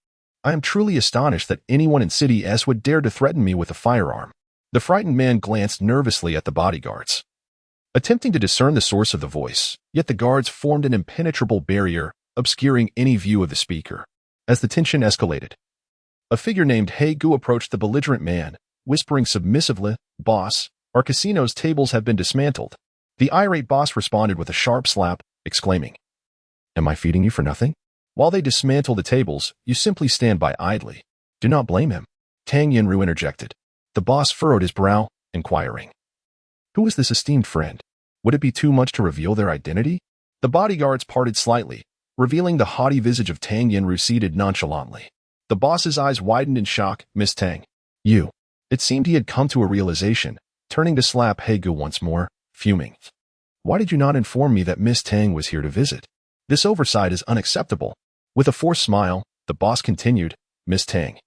I am truly astonished that anyone in City S would dare to threaten me with a firearm. The frightened man glanced nervously at the bodyguards, attempting to discern the source of the voice, yet the guards formed an impenetrable barrier, obscuring any view of the speaker. As the tension escalated, a figure named He Gu approached the belligerent man, whispering submissively, "Boss, our casino's tables have been dismantled." The irate boss responded with a sharp slap, exclaiming, "Am I feeding you for nothing? While they dismantle the tables, you simply stand by idly. Do not blame him." Tang Yinru interjected. The boss furrowed his brow, inquiring, "Who is this esteemed friend? Would it be too much to reveal their identity?" The bodyguards parted slightly, revealing the haughty visage of Tang Yinru seated nonchalantly. The boss's eyes widened in shock. "Miss Tang, you." It seemed he had come to a realization, turning to slap He Gu once more, fuming. "Why did you not inform me that Miss Tang was here to visit? This oversight is unacceptable." With a forced smile, the boss continued, "Miss Tang,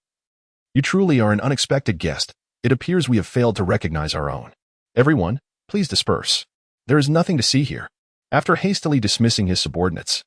you truly are an unexpected guest. It appears we have failed to recognize our own. Everyone, please disperse. There is nothing to see here." After hastily dismissing his subordinates,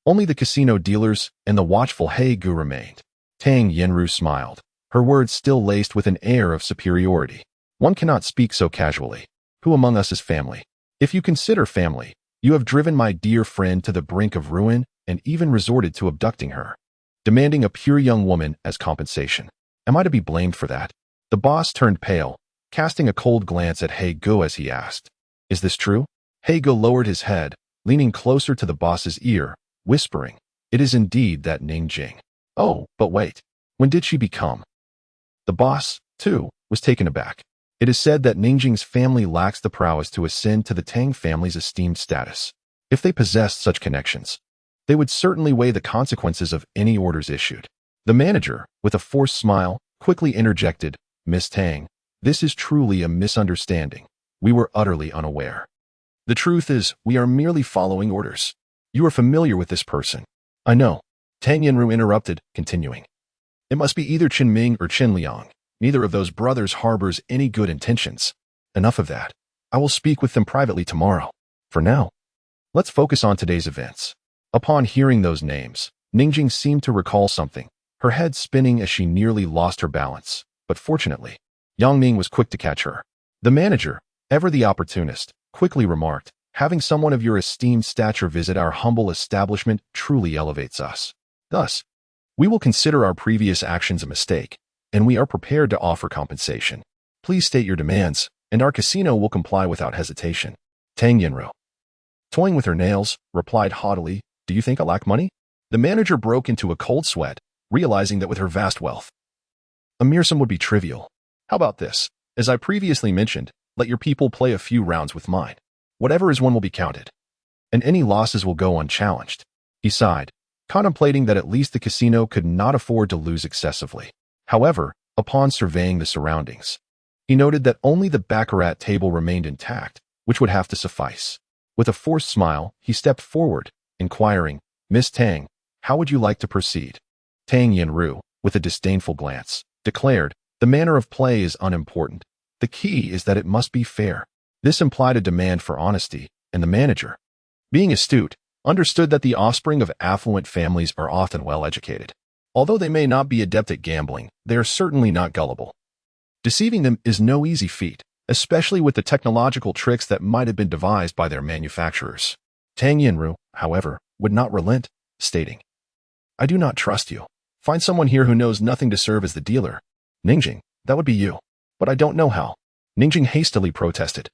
only the casino dealers and the watchful He Gu remained. Tang Yinru smiled, her words still laced with an air of superiority. "One cannot speak so casually. Who among us is family? If you consider family, you have driven my dear friend to the brink of ruin and even resorted to abducting her, demanding a pure young woman as compensation. Am I to be blamed for that?" The boss turned pale, casting a cold glance at He Gu as he asked, "Is this true?" He Gu lowered his head, leaning closer to the boss's ear, whispering, "It is indeed that Ning Jing." "Oh, but wait. When did she become?" The boss, too, was taken aback. It is said that Ningjing's family lacks the prowess to ascend to the Tang family's esteemed status. If they possessed such connections, they would certainly weigh the consequences of any orders issued. The manager, with a forced smile, quickly interjected, "Miss Tang, this is truly a misunderstanding. We were utterly unaware. The truth is, we are merely following orders. You are familiar with this person." "I know," Tang Yinru interrupted, continuing, "It must be either Qin Ming or Qin Liang. Neither of those brothers harbors any good intentions. Enough of that. I will speak with them privately tomorrow. For now, let's focus on today's events." Upon hearing those names, Ningjing seemed to recall something, her head spinning as she nearly lost her balance. But fortunately, Yang Ming was quick to catch her. The manager, ever the opportunist, quickly remarked, "Having someone of your esteemed stature visit our humble establishment truly elevates us. Thus, we will consider our previous actions a mistake, and we are prepared to offer compensation. Please state your demands, and our casino will comply without hesitation." Tang Yinru, toying with her nails, replied haughtily, "Do you think I lack money?" The manager broke into a cold sweat, realizing that with her vast wealth, a mere sum would be trivial. "How about this? As I previously mentioned, let your people play a few rounds with mine. Whatever is won will be counted, and any losses will go unchallenged." He sighed, contemplating that at least the casino could not afford to lose excessively. However, upon surveying the surroundings, he noted that only the baccarat table remained intact, which would have to suffice. With a forced smile, he stepped forward, inquiring, "Miss Tang, how would you like to proceed?" Tang Yinru, with a disdainful glance, declared, "The manner of play is unimportant. The key is that it must be fair." This implied a demand for honesty, and the manager, being astute, understood that the offspring of affluent families are often well-educated. Although they may not be adept at gambling, they are certainly not gullible. Deceiving them is no easy feat, especially with the technological tricks that might have been devised by their manufacturers. Tang Yinru, however, would not relent, stating, "I do not trust you. Find someone here who knows nothing to serve as the dealer. Ningjing, that would be you. But I don't know how." Ningjing hastily protested.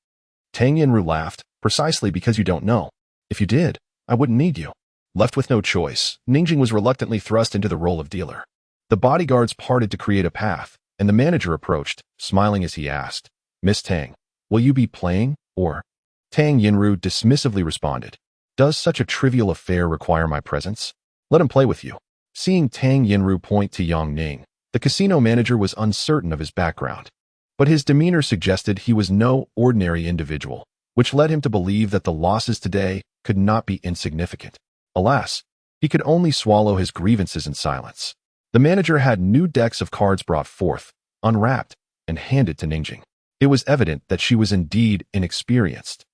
Tang Yinru laughed, "Precisely because you don't know. If you did, I wouldn't need you." Left with no choice, Ningjing was reluctantly thrust into the role of dealer. The bodyguards parted to create a path, and the manager approached, smiling as he asked, "Miss Tang, will you be playing, or?" Tang Yinru dismissively responded, "Does such a trivial affair require my presence? Let him play with you." Seeing Tang Yinru point to Yang Ning, the casino manager was uncertain of his background, but his demeanor suggested he was no ordinary individual, which led him to believe that the losses today could not be insignificant. Alas, he could only swallow his grievances in silence. The manager had new decks of cards brought forth, unwrapped, and handed to Ningjing. It was evident that she was indeed inexperienced.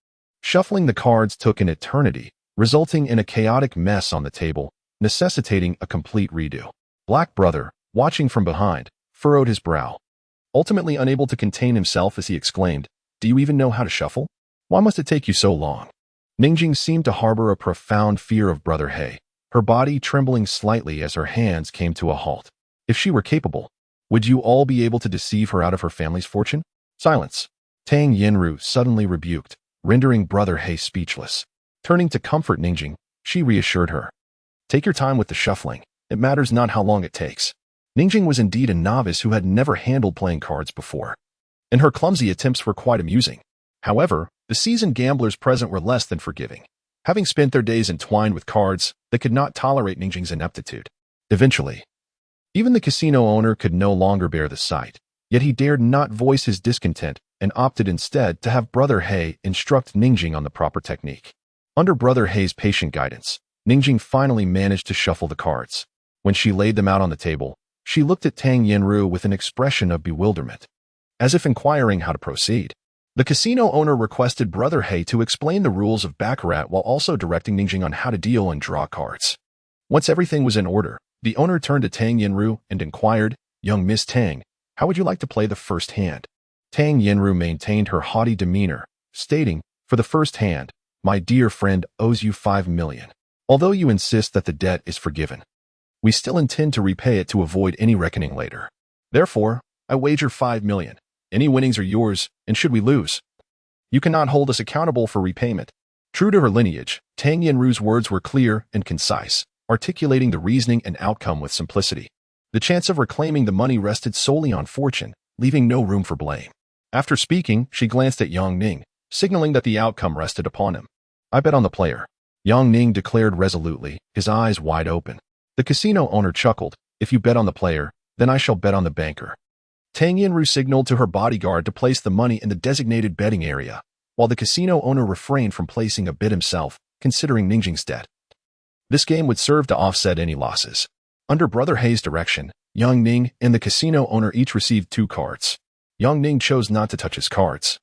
Shuffling the cards took an eternity, resulting in a chaotic mess on the table, necessitating a complete redo. Black brother, watching from behind, furrowed his brow. Ultimately unable to contain himself as he exclaimed, "Do you even know how to shuffle? Why must it take you so long?" Ningjing seemed to harbor a profound fear of Brother He, her body trembling slightly as her hands came to a halt. If she were capable, would you all be able to deceive her out of her family's fortune? Silence. Tang Yinru suddenly rebuked, rendering Brother He speechless. Turning to comfort Ningjing, she reassured her. "Take your time with the shuffling. It matters not how long it takes." Ningjing was indeed a novice who had never handled playing cards before, and her clumsy attempts were quite amusing. However, the seasoned gamblers present were less than forgiving. Having spent their days entwined with cards, they could not tolerate Ningjing's ineptitude. Eventually, even the casino owner could no longer bear the sight, yet he dared not voice his discontent and opted instead to have Brother He instruct Ningjing on the proper technique. Under Brother He's patient guidance, Ningjing finally managed to shuffle the cards. When she laid them out on the table, she looked at Tang Yinru with an expression of bewilderment, as if inquiring how to proceed. The casino owner requested Brother He to explain the rules of Baccarat while also directing Ningjing on how to deal and draw cards. Once everything was in order, the owner turned to Tang Yinru and inquired, "Young Miss Tang, how would you like to play the first hand?" Tang Yinru maintained her haughty demeanor, stating, "For the first hand, my dear friend owes you 5 million. Although you insist that the debt is forgiven, we still intend to repay it to avoid any reckoning later. Therefore, I wager 5 million. Any winnings are yours, and should we lose, you cannot hold us accountable for repayment." True to her lineage, Tang Yinru's words were clear and concise, articulating the reasoning and outcome with simplicity. The chance of reclaiming the money rested solely on fortune, leaving no room for blame. After speaking, she glanced at Yang Ning, signaling that the outcome rested upon him. "I bet on the player," Yang Ning declared resolutely, his eyes wide open. The casino owner chuckled, "If you bet on the player, then I shall bet on the banker." Tang Yinru signaled to her bodyguard to place the money in the designated betting area, while the casino owner refrained from placing a bid himself, considering Ningjing's debt. This game would serve to offset any losses. Under Brother He's direction, Yang Ning and the casino owner each received 2 cards. Yang Ning chose not to touch his cards,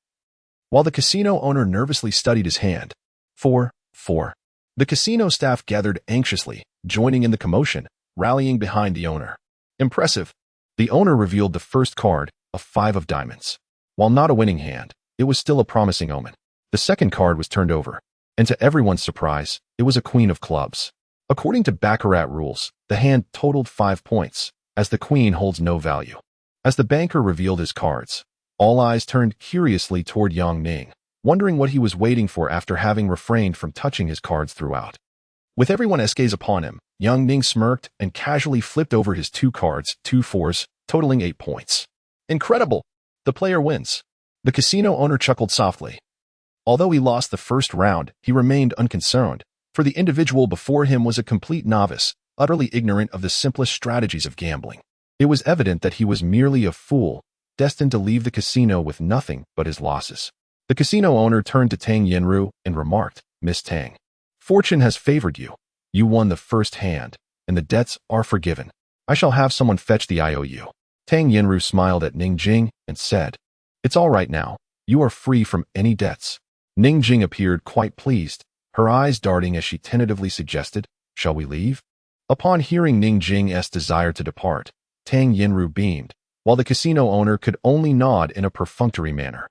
while the casino owner nervously studied his hand. 4, 4. The casino staff gathered anxiously, joining in the commotion, rallying behind the owner. Impressive. The owner revealed the first card, a 5 of diamonds. While not a winning hand, it was still a promising omen. The second card was turned over, and to everyone's surprise, it was a queen of clubs. According to Baccarat rules, the hand totaled 5 points, as the queen holds no value. As the banker revealed his cards, all eyes turned curiously toward Yang Ning, wondering what he was waiting for after having refrained from touching his cards throughout. With everyone's gaze upon him, Yang Ning smirked and casually flipped over his 2 cards, 2 fours, totaling 8 points. "Incredible! The player wins." The casino owner chuckled softly. Although he lost the first round, he remained unconcerned, for the individual before him was a complete novice, utterly ignorant of the simplest strategies of gambling. It was evident that he was merely a fool, destined to leave the casino with nothing but his losses. The casino owner turned to Tang Yinru and remarked, "Miss Tang, fortune has favored you. You won the first hand, and the debts are forgiven. I shall have someone fetch the IOU." Tang Yinru smiled at Ningjing and said, "It's all right now. You are free from any debts." Ningjing appeared quite pleased, her eyes darting as she tentatively suggested, "Shall we leave?" Upon hearing Ningjing's desire to depart, Tang Yinru beamed, while the casino owner could only nod in a perfunctory manner.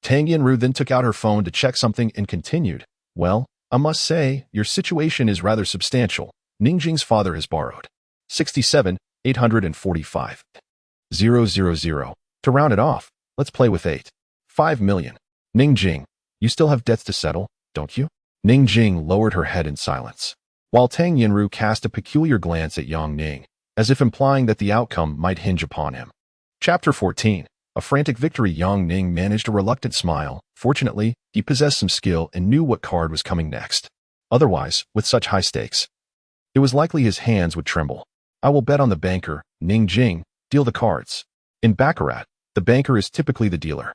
Tang Yinru then took out her phone to check something and continued, "Well, I must say, your situation is rather substantial. Ningjing's father has borrowed 67,845. 000. To round it off, let's play with 8. 5 million. Ningjing, you still have debts to settle, don't you?" Ningjing lowered her head in silence, while Tang Yinru cast a peculiar glance at Yang Ning, as if implying that the outcome might hinge upon him. Chapter 14. A frantic victory. Yang Ning managed a reluctant smile. Fortunately, he possessed some skill and knew what card was coming next. Otherwise, with such high stakes, it was likely his hands would tremble. "I will bet on the banker, Ningjing, deal the cards." In Baccarat, the banker is typically the dealer.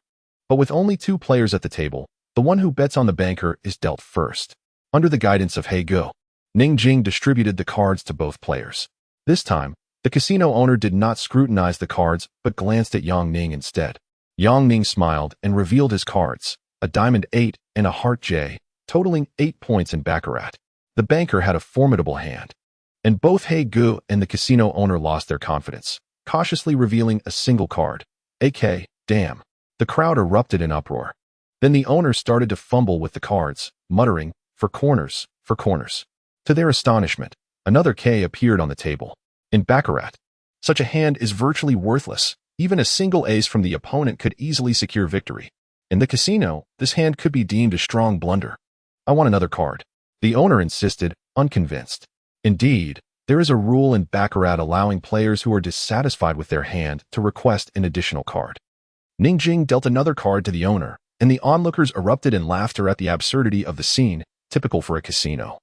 But with only 2 players at the table, the one who bets on the banker is dealt first. Under the guidance of He Go, Ningjing distributed the cards to both players. This time, the casino owner did not scrutinize the cards but glanced at Yang Ning instead. Yang Ning smiled and revealed his cards, a diamond 8 and a heart J, totaling 8 points in Baccarat. The banker had a formidable hand. And both He Gu and the casino owner lost their confidence, cautiously revealing a single card. AK, damn. The crowd erupted in uproar. Then the owner started to fumble with the cards, muttering, for corners, for corners. To their astonishment, another K appeared on the table. In Baccarat, such a hand is virtually worthless. Even a single ace from the opponent could easily secure victory. In the casino, this hand could be deemed a strong blunder. I want another card. The owner insisted, unconvinced. Indeed, there is a rule in Baccarat allowing players who are dissatisfied with their hand to request an additional card. Ning Jing dealt another card to the owner, and the onlookers erupted in laughter at the absurdity of the scene, typical for a casino.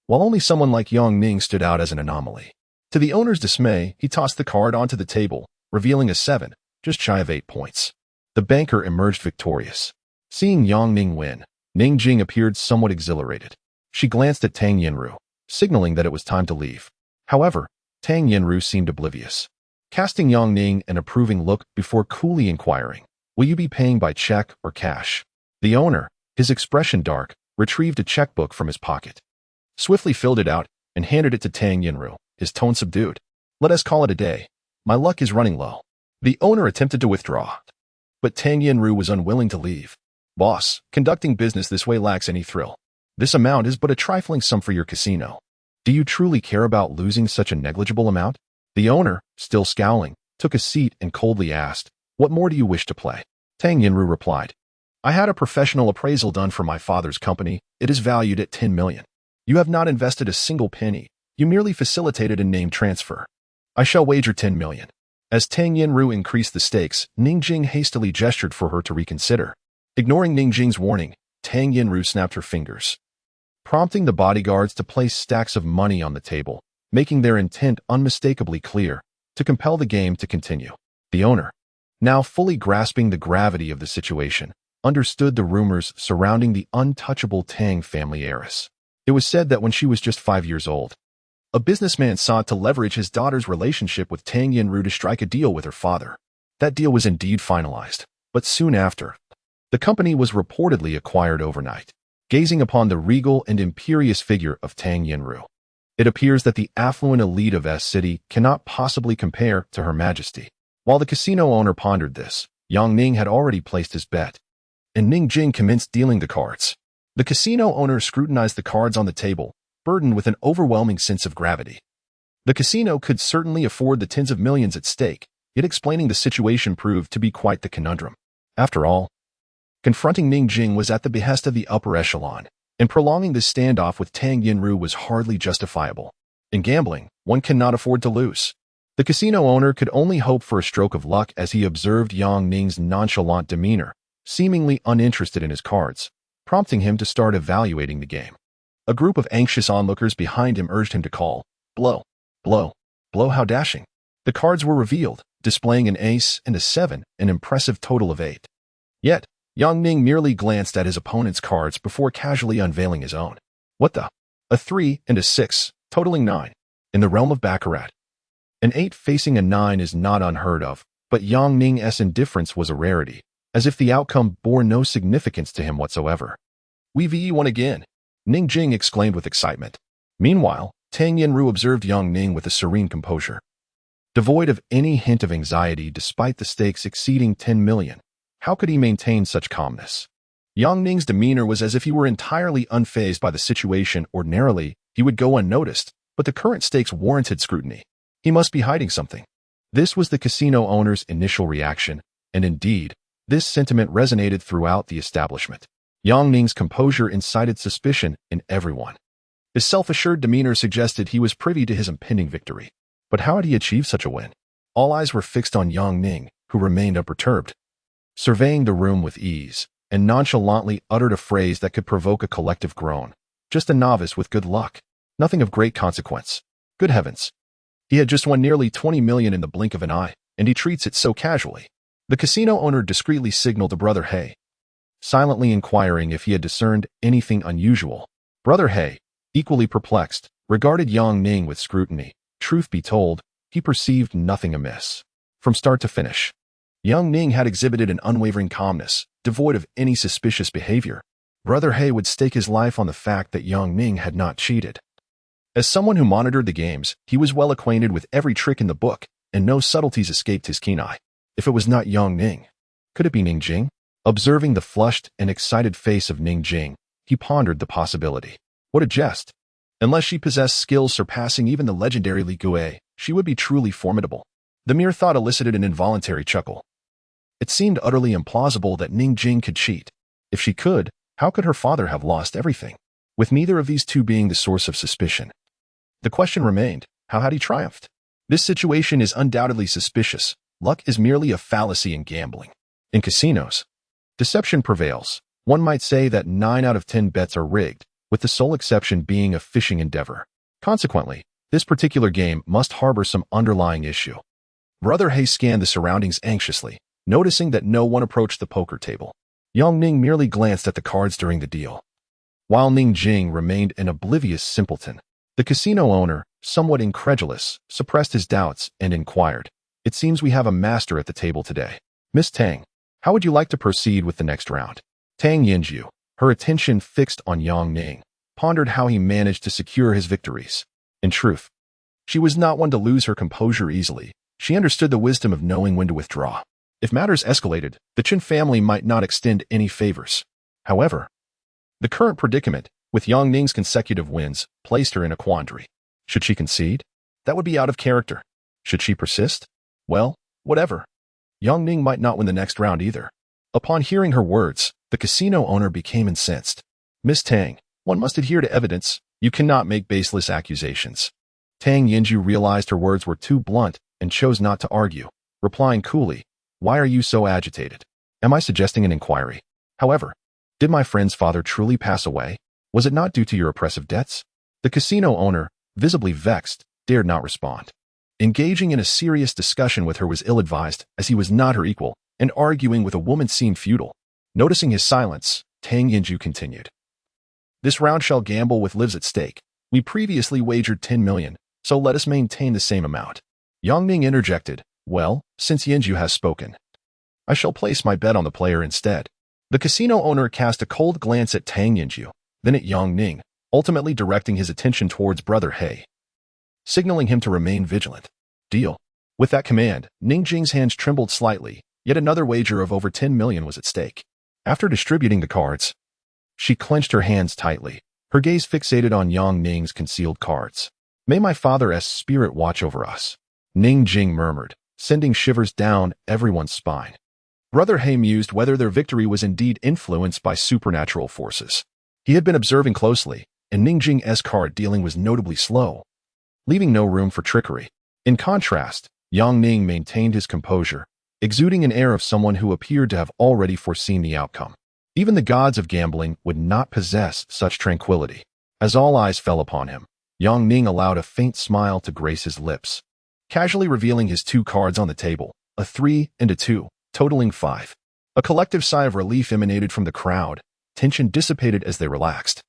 While only someone like Yang Ning stood out as an anomaly. To the owner's dismay, he tossed the card onto the table, revealing a 7, just shy of 8 points. The banker emerged victorious. Seeing Yang Ning win, Ning Jing appeared somewhat exhilarated. She glanced at Tang Yinru, signaling that it was time to leave. However, Tang Yinru seemed oblivious, casting Yang Ning an approving look before coolly inquiring, will you be paying by check or cash? The owner, his expression dark, retrieved a checkbook from his pocket, swiftly filled it out, and handed it to Tang Yinru, his tone subdued. Let us call it a day. My luck is running low. The owner attempted to withdraw, but Tang Yinru was unwilling to leave. Boss, conducting business this way lacks any thrill. This amount is but a trifling sum for your casino. Do you truly care about losing such a negligible amount? The owner, still scowling, took a seat and coldly asked, what more do you wish to play? Tang Yinru replied, I had a professional appraisal done for my father's company. It is valued at 10 million. You have not invested a single penny. You merely facilitated a name transfer. I shall wager 10 million. As Tang Yinru increased the stakes, Ning Jing hastily gestured for her to reconsider. Ignoring Ning Jing's warning, Tang Yinru snapped her fingers, prompting the bodyguards to place stacks of money on the table, making their intent unmistakably clear, to compel the game to continue. The owner, now fully grasping the gravity of the situation, understood the rumors surrounding the untouchable Tang family heiress. It was said that when she was just 5 years old, a businessman sought to leverage his daughter's relationship with Tang Yinru to strike a deal with her father. That deal was indeed finalized, but soon after, the company was reportedly acquired overnight. Gazing upon the regal and imperious figure of Tang Yinru, it appears that the affluent elite of S City cannot possibly compare to Her Majesty. While the casino owner pondered this, Yang Ning had already placed his bet, and Ning Jing commenced dealing the cards. The casino owner scrutinized the cards on the table, burdened with an overwhelming sense of gravity. The casino could certainly afford the tens of millions at stake, yet explaining the situation proved to be quite the conundrum. After all, confronting Ning Jing was at the behest of the upper echelon, and prolonging this standoff with Tang Yinru was hardly justifiable. In gambling, one cannot afford to lose. The casino owner could only hope for a stroke of luck as he observed Yang Ning's nonchalant demeanor, seemingly uninterested in his cards, prompting him to start evaluating the game. A group of anxious onlookers behind him urged him to call, blow, blow, blow. How dashing. The cards were revealed, displaying an ace and a 7, an impressive total of 8. Yet, Yang Ning merely glanced at his opponent's cards before casually unveiling his own. What the? A 3 and a 6, totaling 9. In the realm of Baccarat, an 8 facing a 9 is not unheard of, but Yang Ning's indifference was a rarity, as if the outcome bore no significance to him whatsoever. We won again, Ning Jing exclaimed with excitement. Meanwhile, Tang Yinru observed Yang Ning with a serene composure, devoid of any hint of anxiety despite the stakes exceeding 10 million. How could he maintain such calmness? Yang Ning's demeanor was as if he were entirely unfazed by the situation. Ordinarily, he would go unnoticed, but the current stakes warranted scrutiny. He must be hiding something. This was the casino owner's initial reaction, and indeed, this sentiment resonated throughout the establishment. Yang Ning's composure incited suspicion in everyone. His self-assured demeanor suggested he was privy to his impending victory. But how had he achieved such a win? All eyes were fixed on Yang Ning, who remained unperturbed, surveying the room with ease, and nonchalantly uttered a phrase that could provoke a collective groan. Just a novice with good luck. Nothing of great consequence. Good heavens. He had just won nearly 20 million in the blink of an eye, and he treats it so casually. The casino owner discreetly signaled to Brother He, silently inquiring if he had discerned anything unusual. Brother He, equally perplexed, regarded Yang Ning with scrutiny. Truth be told, he perceived nothing amiss. From start to finish, Yang Ning had exhibited an unwavering calmness, devoid of any suspicious behavior. Brother He would stake his life on the fact that Yang Ning had not cheated. As someone who monitored the games, he was well acquainted with every trick in the book, and no subtleties escaped his keen eye. If it was not Yang Ning, could it be Ning Jing? Observing the flushed and excited face of Ning Jing, he pondered the possibility. What a jest! Unless she possessed skills surpassing even the legendary Li Gui, she would be truly formidable. The mere thought elicited an involuntary chuckle. It seemed utterly implausible that Ning Jing could cheat. If she could, how could her father have lost everything? With neither of these two being the source of suspicion. The question remained, how had he triumphed? This situation is undoubtedly suspicious. Luck is merely a fallacy in gambling. In casinos, deception prevails. One might say that 9 out of 10 bets are rigged, with the sole exception being a fishing endeavor. Consequently, this particular game must harbor some underlying issue. Brother He scanned the surroundings anxiously, noticing that no one approached the poker table. Yang Ning merely glanced at the cards during the deal. While Ning Jing remained an oblivious simpleton, the casino owner, somewhat incredulous, suppressed his doubts and inquired, "It seems we have a master at the table today. Miss Tang, how would you like to proceed with the next round?" Tang Yinju, her attention fixed on Yang Ning, pondered how he managed to secure his victories. In truth, she was not one to lose her composure easily. She understood the wisdom of knowing when to withdraw. If matters escalated, the Chen family might not extend any favors. However, the current predicament, with Yang Ning's consecutive wins, placed her in a quandary. Should she concede? That would be out of character. Should she persist? Well, whatever. Yang Ning might not win the next round either. Upon hearing her words, the casino owner became incensed. "Miss Tang, one must adhere to evidence. You cannot make baseless accusations." Tang Yinju realized her words were too blunt and chose not to argue, replying coolly, "Why are you so agitated? Am I suggesting an inquiry? However, did my friend's father truly pass away? Was it not due to your oppressive debts?" The casino owner, visibly vexed, dared not respond. Engaging in a serious discussion with her was ill-advised, as he was not her equal, and arguing with a woman seemed futile. Noticing his silence, Tang Yinju continued. "This round shall gamble with lives at stake. We previously wagered 10 million, so let us maintain the same amount." Yang Ning interjected, "Well, since Yinju has spoken, I shall place my bet on the player instead." The casino owner cast a cold glance at Tang Yinju, then at Yang Ning, ultimately directing his attention towards Brother He, signaling him to remain vigilant. "Deal." With that command, Ning Jing's hands trembled slightly, yet another wager of over 10 million was at stake. After distributing the cards, she clenched her hands tightly, her gaze fixated on Yang Ning's concealed cards. "May my father's spirit watch over us," Ning Jing murmured, sending shivers down everyone's spine. Brother He mused whether their victory was indeed influenced by supernatural forces. He had been observing closely, and Ning Jing's card dealing was notably slow, leaving no room for trickery. In contrast, Yang Ning maintained his composure, exuding an air of someone who appeared to have already foreseen the outcome. Even the gods of gambling would not possess such tranquility. As all eyes fell upon him, Yang Ning allowed a faint smile to grace his lips, casually revealing his 2 cards on the table, a 3 and a 2, totaling 5. A collective sigh of relief emanated from the crowd. Tension dissipated as they relaxed,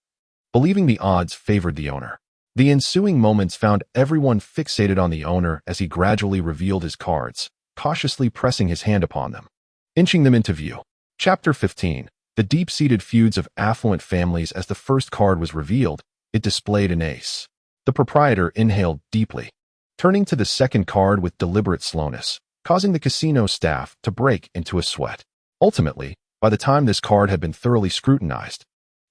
believing the odds favored the owner. The ensuing moments found everyone fixated on the owner as he gradually revealed his cards, cautiously pressing his hand upon them, inching them into view. Chapter 15. The deep-seated feuds of affluent families. As the first card was revealed, it displayed an ace. The proprietor inhaled deeply, turning to the second card with deliberate slowness, causing the casino staff to break into a sweat. Ultimately, by the time this card had been thoroughly scrutinized,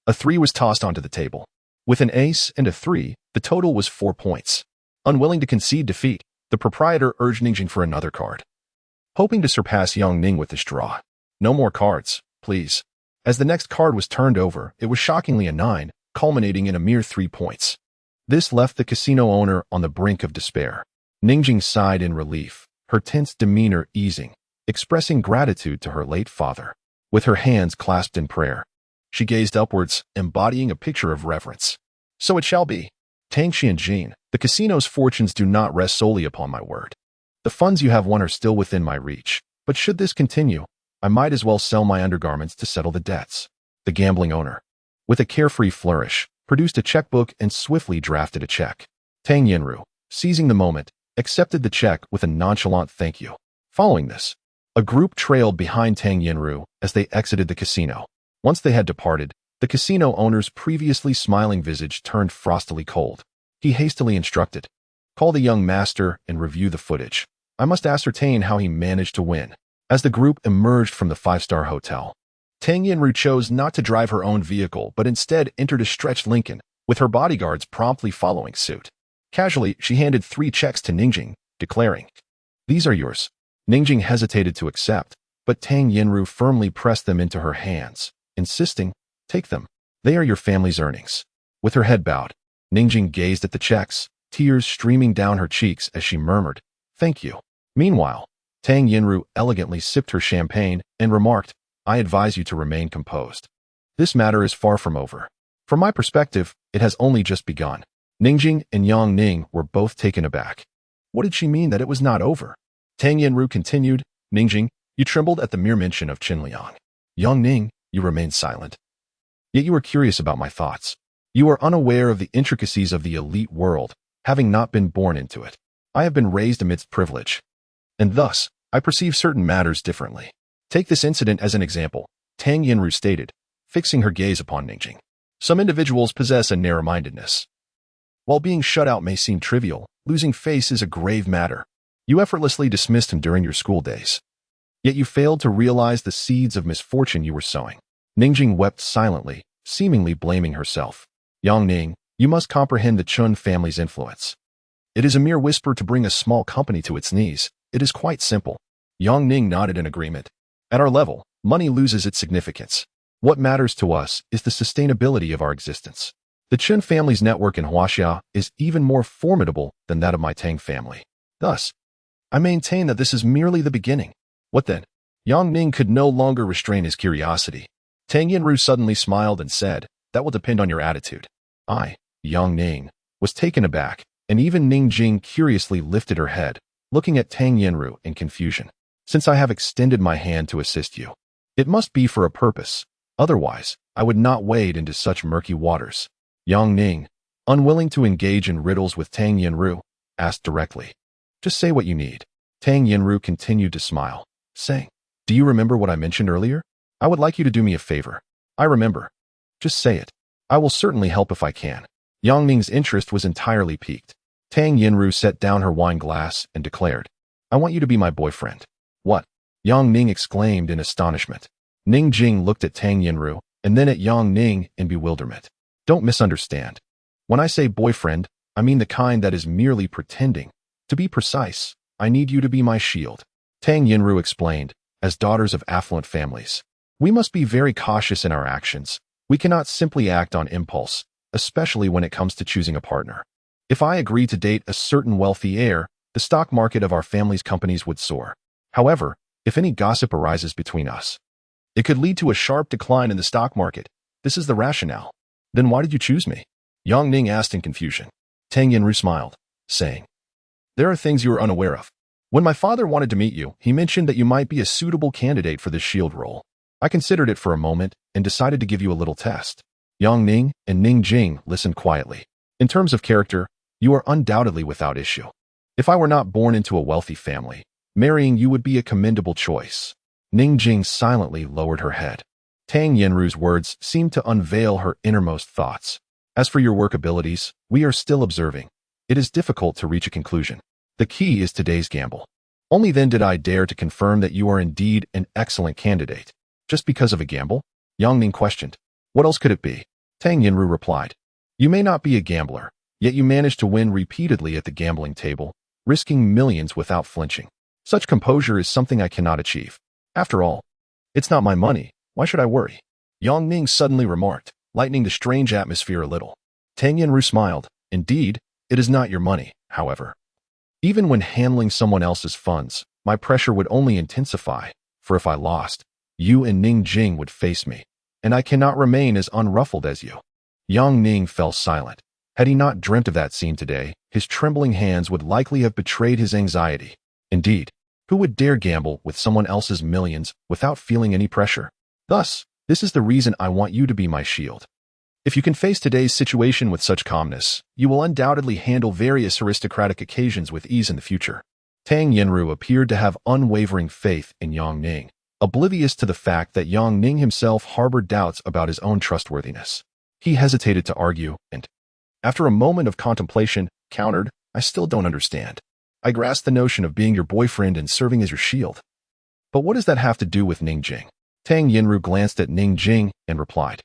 a 3 was tossed onto the table. With an ace and a 3, the total was 4 points. Unwilling to concede defeat, the proprietor urged Ning Jing for another card, hoping to surpass Yang Ning with this draw. "No more cards, please." As the next card was turned over, it was shockingly a 9, culminating in a mere 3 points. This left the casino owner on the brink of despair. Ning Jing sighed in relief, her tense demeanor easing, expressing gratitude to her late father. With her hands clasped in prayer, she gazed upwards, embodying a picture of reverence. "So it shall be. Tang Xianjin, the casino's fortunes do not rest solely upon my word. The funds you have won are still within my reach, but should this continue, I might as well sell my undergarments to settle the debts." The gambling owner, with a carefree flourish, produced a checkbook and swiftly drafted a check. Tang Yinru, seizing the moment, accepted the check with a nonchalant thank you. Following this, a group trailed behind Tang Yinru as they exited the casino. Once they had departed, the casino owner's previously smiling visage turned frostily cold. He hastily instructed. Call the young master and review the footage. I must ascertain how he managed to win. As the group emerged from the five-star hotel, Tang Yinru chose not to drive her own vehicle, but instead entered a stretched Lincoln, with her bodyguards promptly following suit. Casually, she handed 3 checks to Ningjing, declaring, "These are yours." Ningjing hesitated to accept, but Tang Yinru firmly pressed them into her hands, insisting, "Take them. They are your family's earnings." With her head bowed, Ningjing gazed at the checks, tears streaming down her cheeks as she murmured, "Thank you." Meanwhile, Tang Yinru elegantly sipped her champagne and remarked, "I advise you to remain composed. This matter is far from over. From my perspective, it has only just begun." Ningjing and Yang Ning were both taken aback. What did she mean that it was not over? Tang Yinru continued, "Ningjing, you trembled at the mere mention of Qinliang. Yang Ning, you remained silent. Yet you were curious about my thoughts. You are unaware of the intricacies of the elite world, having not been born into it. I have been raised amidst privilege, and thus, I perceive certain matters differently. Take this incident as an example," Tang Yinru stated, fixing her gaze upon Ningjing. "Some individuals possess a narrow-mindedness. While being shut out may seem trivial, losing face is a grave matter. You effortlessly dismissed him during your school days. Yet you failed to realize the seeds of misfortune you were sowing." Ningjing wept silently, seemingly blaming herself. "Yang Ning, you must comprehend the Chun family's influence. It is a mere whisper to bring a small company to its knees. It is quite simple." Yang Ning nodded in agreement. "At our level, money loses its significance. What matters to us is the sustainability of our existence. The Chun family's network in Huaxia is even more formidable than that of my Tang family. Thus, I maintain that this is merely the beginning." "What then?" Yang Ning could no longer restrain his curiosity. Tang Yinru suddenly smiled and said, "That will depend on your attitude." I, Yang Ning, was taken aback, and even Ningjing curiously lifted her head, looking at Tang Yinru in confusion. "Since I have extended my hand to assist you, it must be for a purpose. Otherwise, I would not wade into such murky waters." Yang Ning, unwilling to engage in riddles with Tang Yinru, asked directly, "Just say what you need." Tang Yinru continued to smile, saying, "Do you remember what I mentioned earlier? I would like you to do me a favor." "I remember. Just say it. I will certainly help if I can." Yang Ning's interest was entirely piqued. Tang Yinru set down her wine glass and declared, "I want you to be my boyfriend." "What?" Yang Ning exclaimed in astonishment. Ningjing looked at Tang Yinru and then at Yang Ning in bewilderment. "Don't misunderstand. When I say boyfriend, I mean the kind that is merely pretending. To be precise, I need you to be my shield." Tang Yinru explained, "As daughters of affluent families, we must be very cautious in our actions. We cannot simply act on impulse, especially when it comes to choosing a partner. If I agree to date a certain wealthy heir, the stock market of our family's companies would soar. However, if any gossip arises between us, it could lead to a sharp decline in the stock market. This is the rationale." "Then why did you choose me?" Yang Ning asked in confusion. Tang Yinru smiled, saying, "There are things you are unaware of. When my father wanted to meet you, he mentioned that you might be a suitable candidate for this shield role. I considered it for a moment and decided to give you a little test." Yang Ning and Ningjing listened quietly. "In terms of character, you are undoubtedly without issue. If I were not born into a wealthy family, marrying you would be a commendable choice." Ningjing silently lowered her head. Tang Yinru's words seemed to unveil her innermost thoughts. "As for your work abilities, we are still observing. It is difficult to reach a conclusion. The key is today's gamble." Only then did I dare to confirm that you are indeed an excellent candidate. "Just because of a gamble?" Yang Ning questioned. "What else could it be?" Tang Yinru replied. "You may not be a gambler, yet you managed to win repeatedly at the gambling table, risking millions without flinching. Such composure is something I cannot achieve. After all, it's not my money. Why should I worry?" Yang Ning suddenly remarked, lightening the strange atmosphere a little. Tang Yinru smiled. "Indeed, it is not your money, however. Even when handling someone else's funds, my pressure would only intensify, for if I lost, you and Ningjing would face me, and I cannot remain as unruffled as you." Yang Ning fell silent. Had he not dreamt of that scene today, his trembling hands would likely have betrayed his anxiety. Indeed, who would dare gamble with someone else's millions without feeling any pressure? Thus, this is the reason I want you to be my shield. If you can face today's situation with such calmness, you will undoubtedly handle various aristocratic occasions with ease in the future. Tang Yinru appeared to have unwavering faith in Yang Ning, oblivious to the fact that Yang Ning himself harbored doubts about his own trustworthiness. He hesitated to argue and After a moment of contemplation, countered, I still don't understand. I grasp the notion of being your boyfriend and serving as your shield. But what does that have to do with Ning Jing? Tang Yinru glanced at Ning Jing and replied,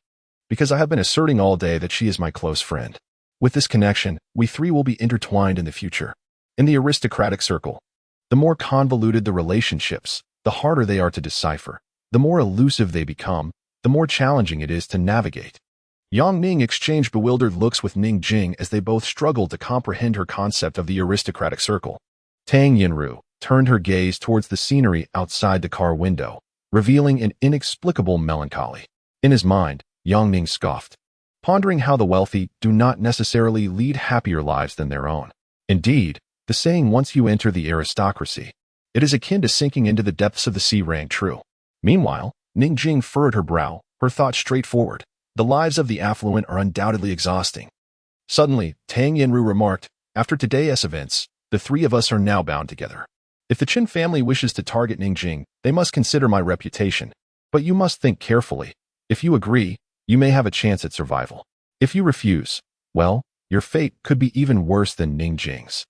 because I have been asserting all day that she is my close friend. With this connection, we three will be intertwined in the future. In the aristocratic circle, the more convoluted the relationships, the harder they are to decipher. The more elusive they become, the more challenging it is to navigate. Yang Ning exchanged bewildered looks with Ning Jing as they both struggled to comprehend her concept of the aristocratic circle. Tang Yinru turned her gaze towards the scenery outside the car window, revealing an inexplicable melancholy. In his mind, Yang Ning scoffed, pondering how the wealthy do not necessarily lead happier lives than their own. Indeed, the saying once you enter the aristocracy, it is akin to sinking into the depths of the sea rang true. Meanwhile, Ning Jing furrowed her brow, her thoughts straightforward. The lives of the affluent are undoubtedly exhausting. Suddenly, Tang Yinru remarked, after today's events, the three of us are now bound together. If the Qin family wishes to target Ning Jing, they must consider my reputation. But you must think carefully. If you agree, you may have a chance at survival. If you refuse, well, your fate could be even worse than Ning Jing's.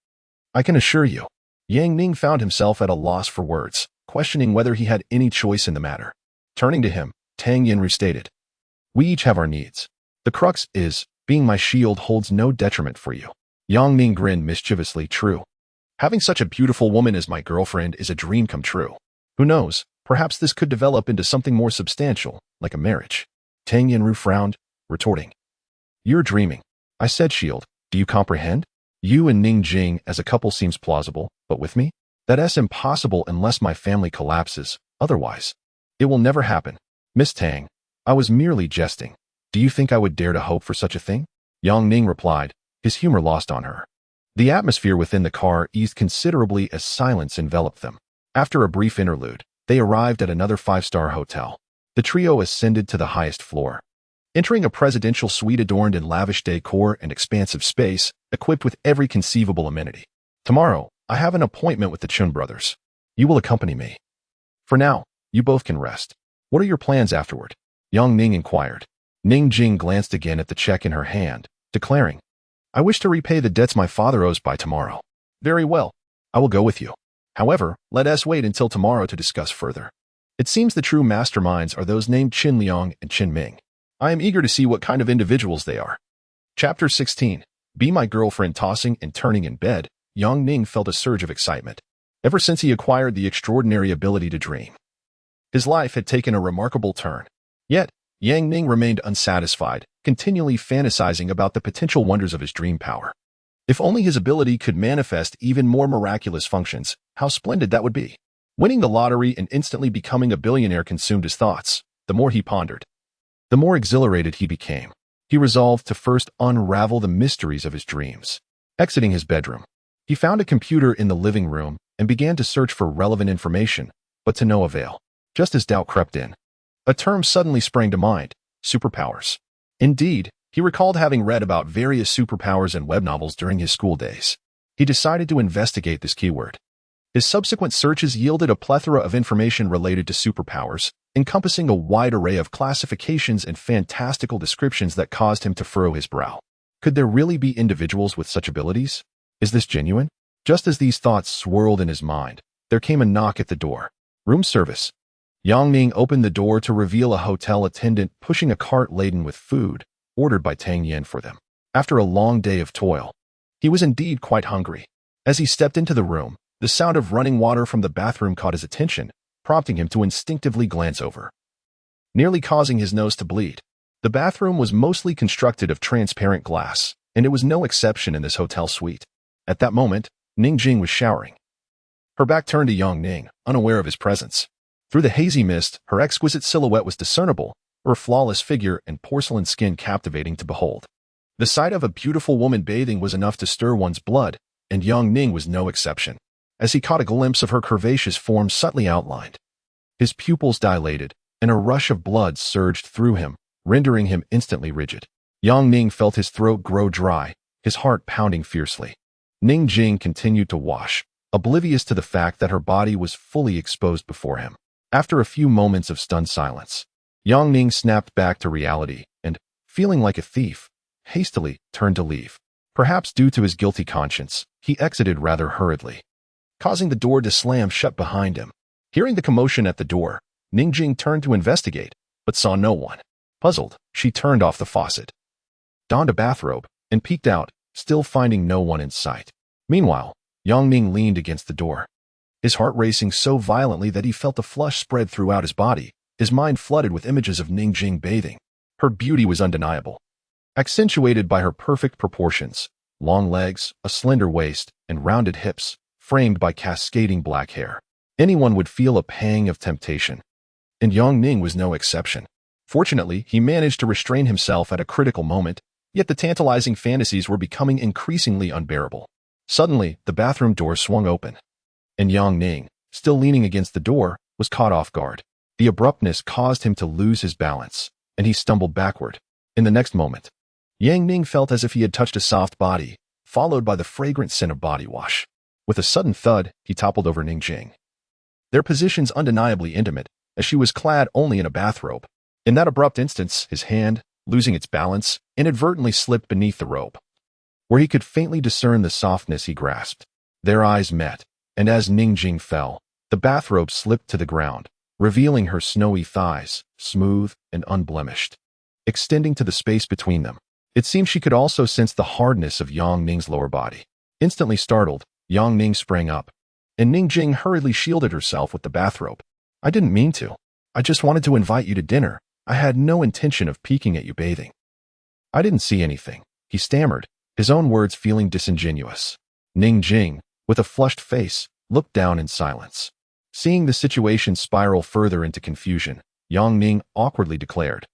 I can assure you. Yang Ning found himself at a loss for words, questioning whether he had any choice in the matter. Turning to him, Tang Yinru stated, we each have our needs. The crux is, being my shield holds no detriment for you. Yang Ning grinned mischievously. True. Having such a beautiful woman as my girlfriend is a dream come true. Who knows, perhaps this could develop into something more substantial, like a marriage. Tang Yinru frowned, retorting, you're dreaming. I said shield, do you comprehend? You and Ning Jing as a couple seems plausible, but with me? That's impossible unless my family collapses, otherwise. It will never happen. Miss Tang, I was merely jesting. Do you think I would dare to hope for such a thing? Yang Ning replied, his humor lost on her. The atmosphere within the car eased considerably as silence enveloped them. After a brief interlude, they arrived at another five-star hotel. The trio ascended to the highest floor. Entering a presidential suite adorned in lavish decor and expansive space, equipped with every conceivable amenity. Tomorrow, I have an appointment with the Chun brothers. You will accompany me. For now, you both can rest. What are your plans afterward? Yang Ning inquired. Ning Jing glanced again at the check in her hand, declaring, I wish to repay the debts my father owes by tomorrow. Very well. I will go with you. However, let us wait until tomorrow to discuss further. It seems the true masterminds are those named Qin Liang and Qin Ming. I am eager to see what kind of individuals they are. Chapter 16. Be my girlfriend. Tossing and turning in bed, Yang Ning felt a surge of excitement. Ever since he acquired the extraordinary ability to dream, his life had taken a remarkable turn. Yet, Yang Ning remained unsatisfied, continually fantasizing about the potential wonders of his dream power. If only his ability could manifest even more miraculous functions, how splendid that would be. Winning the lottery and instantly becoming a billionaire consumed his thoughts. The more he pondered, the more exhilarated he became. He resolved to first unravel the mysteries of his dreams. Exiting his bedroom, he found a computer in the living room and began to search for relevant information, but to no avail. Just as doubt crept in, a term suddenly sprang to mind: superpowers. Indeed, he recalled having read about various superpowers in web novels during his school days. He decided to investigate this keyword. His subsequent searches yielded a plethora of information related to superpowers, encompassing a wide array of classifications and fantastical descriptions that caused him to furrow his brow. Could there really be individuals with such abilities? Is this genuine? Just as these thoughts swirled in his mind, there came a knock at the door. Room service. Yang Ning opened the door to reveal a hotel attendant pushing a cart laden with food, ordered by Tang Yen for them. After a long day of toil, he was indeed quite hungry. As he stepped into the room, the sound of running water from the bathroom caught his attention, prompting him to instinctively glance over, nearly causing his nose to bleed. The bathroom was mostly constructed of transparent glass, and it was no exception in this hotel suite. At that moment, Ning Jing was showering. Her back turned to Yang Ning, unaware of his presence. Through the hazy mist, her exquisite silhouette was discernible, her flawless figure and porcelain skin captivating to behold. The sight of a beautiful woman bathing was enough to stir one's blood, and Yang Ning was no exception. As he caught a glimpse of her curvaceous form subtly outlined, his pupils dilated, and a rush of blood surged through him, rendering him instantly rigid. Yang Ning felt his throat grow dry, his heart pounding fiercely. Ning Jing continued to wash, oblivious to the fact that her body was fully exposed before him. After a few moments of stunned silence, Yang Ning snapped back to reality and, feeling like a thief, hastily turned to leave. Perhaps due to his guilty conscience, he exited rather hurriedly, causing the door to slam shut behind him. Hearing the commotion at the door, Ningjing turned to investigate, but saw no one. Puzzled, she turned off the faucet, donned a bathrobe, and peeked out, still finding no one in sight. Meanwhile, Yongning leaned against the door, his heart racing so violently that he felt a flush spread throughout his body, his mind flooded with images of Ningjing bathing. Her beauty was undeniable, accentuated by her perfect proportions, long legs, a slender waist, and rounded hips, framed by cascading black hair. Anyone would feel a pang of temptation, and Yongning was no exception. Fortunately, he managed to restrain himself at a critical moment, yet the tantalizing fantasies were becoming increasingly unbearable. Suddenly, the bathroom door swung open, and Yongning, still leaning against the door, was caught off guard. The abruptness caused him to lose his balance, and he stumbled backward. In the next moment, Yongning felt as if he had touched a soft body, followed by the fragrant scent of body wash. With a sudden thud, he toppled over Ningjing, their positions undeniably intimate, as she was clad only in a bathrobe. In that abrupt instance, his hand, losing its balance, inadvertently slipped beneath the robe, where he could faintly discern the softness he grasped. Their eyes met, and as Ningjing fell, the bathrobe slipped to the ground, revealing her snowy thighs, smooth and unblemished, extending to the space between them. It seemed she could also sense the hardness of Yongning's lower body. Instantly startled, Yongning sprang up, and Ningjing hurriedly shielded herself with the bathrobe. "I didn't mean to. I just wanted to invite you to dinner. I had no intention of peeking at you bathing." "I didn't see anything," he stammered, his own words feeling disingenuous. Ningjing, with a flushed face, looked down in silence. Seeing the situation spiral further into confusion, Yongning awkwardly declared,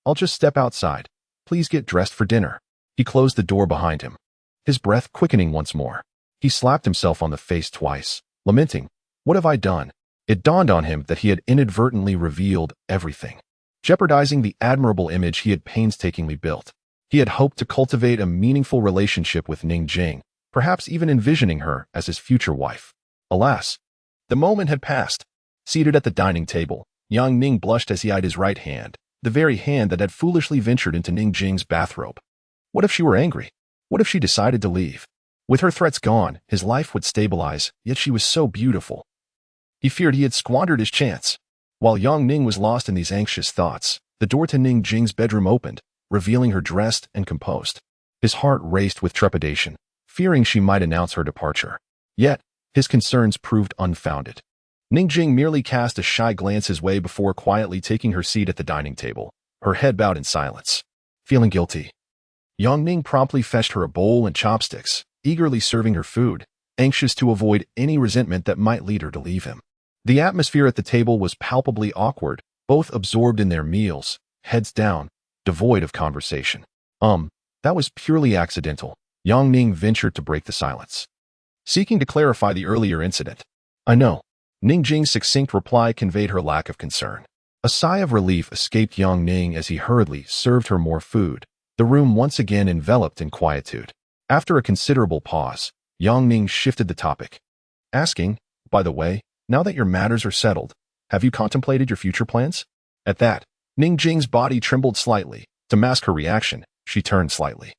I'll just step outside. Please get dressed for dinner." He closed the door behind him, his breath quickening once more. He slapped himself on the face twice, lamenting, "What have I done?" It dawned on him that he had inadvertently revealed everything, jeopardizing the admirable image he had painstakingly built. He had hoped to cultivate a meaningful relationship with Ningjing, perhaps even envisioning her as his future wife. Alas, the moment had passed. Seated at the dining table, Yongning blushed as he eyed his right hand, the very hand that had foolishly ventured into Ningjing's bathrobe. What if she were angry? What if she decided to leave? With her threats gone, his life would stabilize, yet she was so beautiful. He feared he had squandered his chance. While Yongning was lost in these anxious thoughts, the door to Ningjing's bedroom opened, revealing her dressed and composed. His heart raced with trepidation, fearing she might announce her departure. Yet, his concerns proved unfounded. Ningjing merely cast a shy glance his way before quietly taking her seat at the dining table, her head bowed in silence. Feeling guilty, Yongning promptly fetched her a bowl and chopsticks, eagerly serving her food, anxious to avoid any resentment that might lead her to leave him. The atmosphere at the table was palpably awkward, both absorbed in their meals, heads down, devoid of conversation. That was purely accidental. Yongning ventured to break the silence, seeking to clarify the earlier incident. "I know." Ningjing's succinct reply conveyed her lack of concern. A sigh of relief escaped Yongning as he hurriedly served her more food, the room once again enveloped in quietude. After a considerable pause, Yongning shifted the topic, asking, "By the way, now that your matters are settled, have you contemplated your future plans?" At that, Ningjing's body trembled slightly. To mask her reaction, she turned slightly,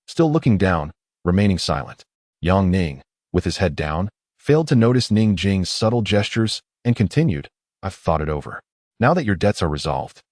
still looking down, remaining silent. Yongning, with his head down, failed to notice Ningjing's subtle gestures and continued, "I've thought it over. Now that your debts are resolved,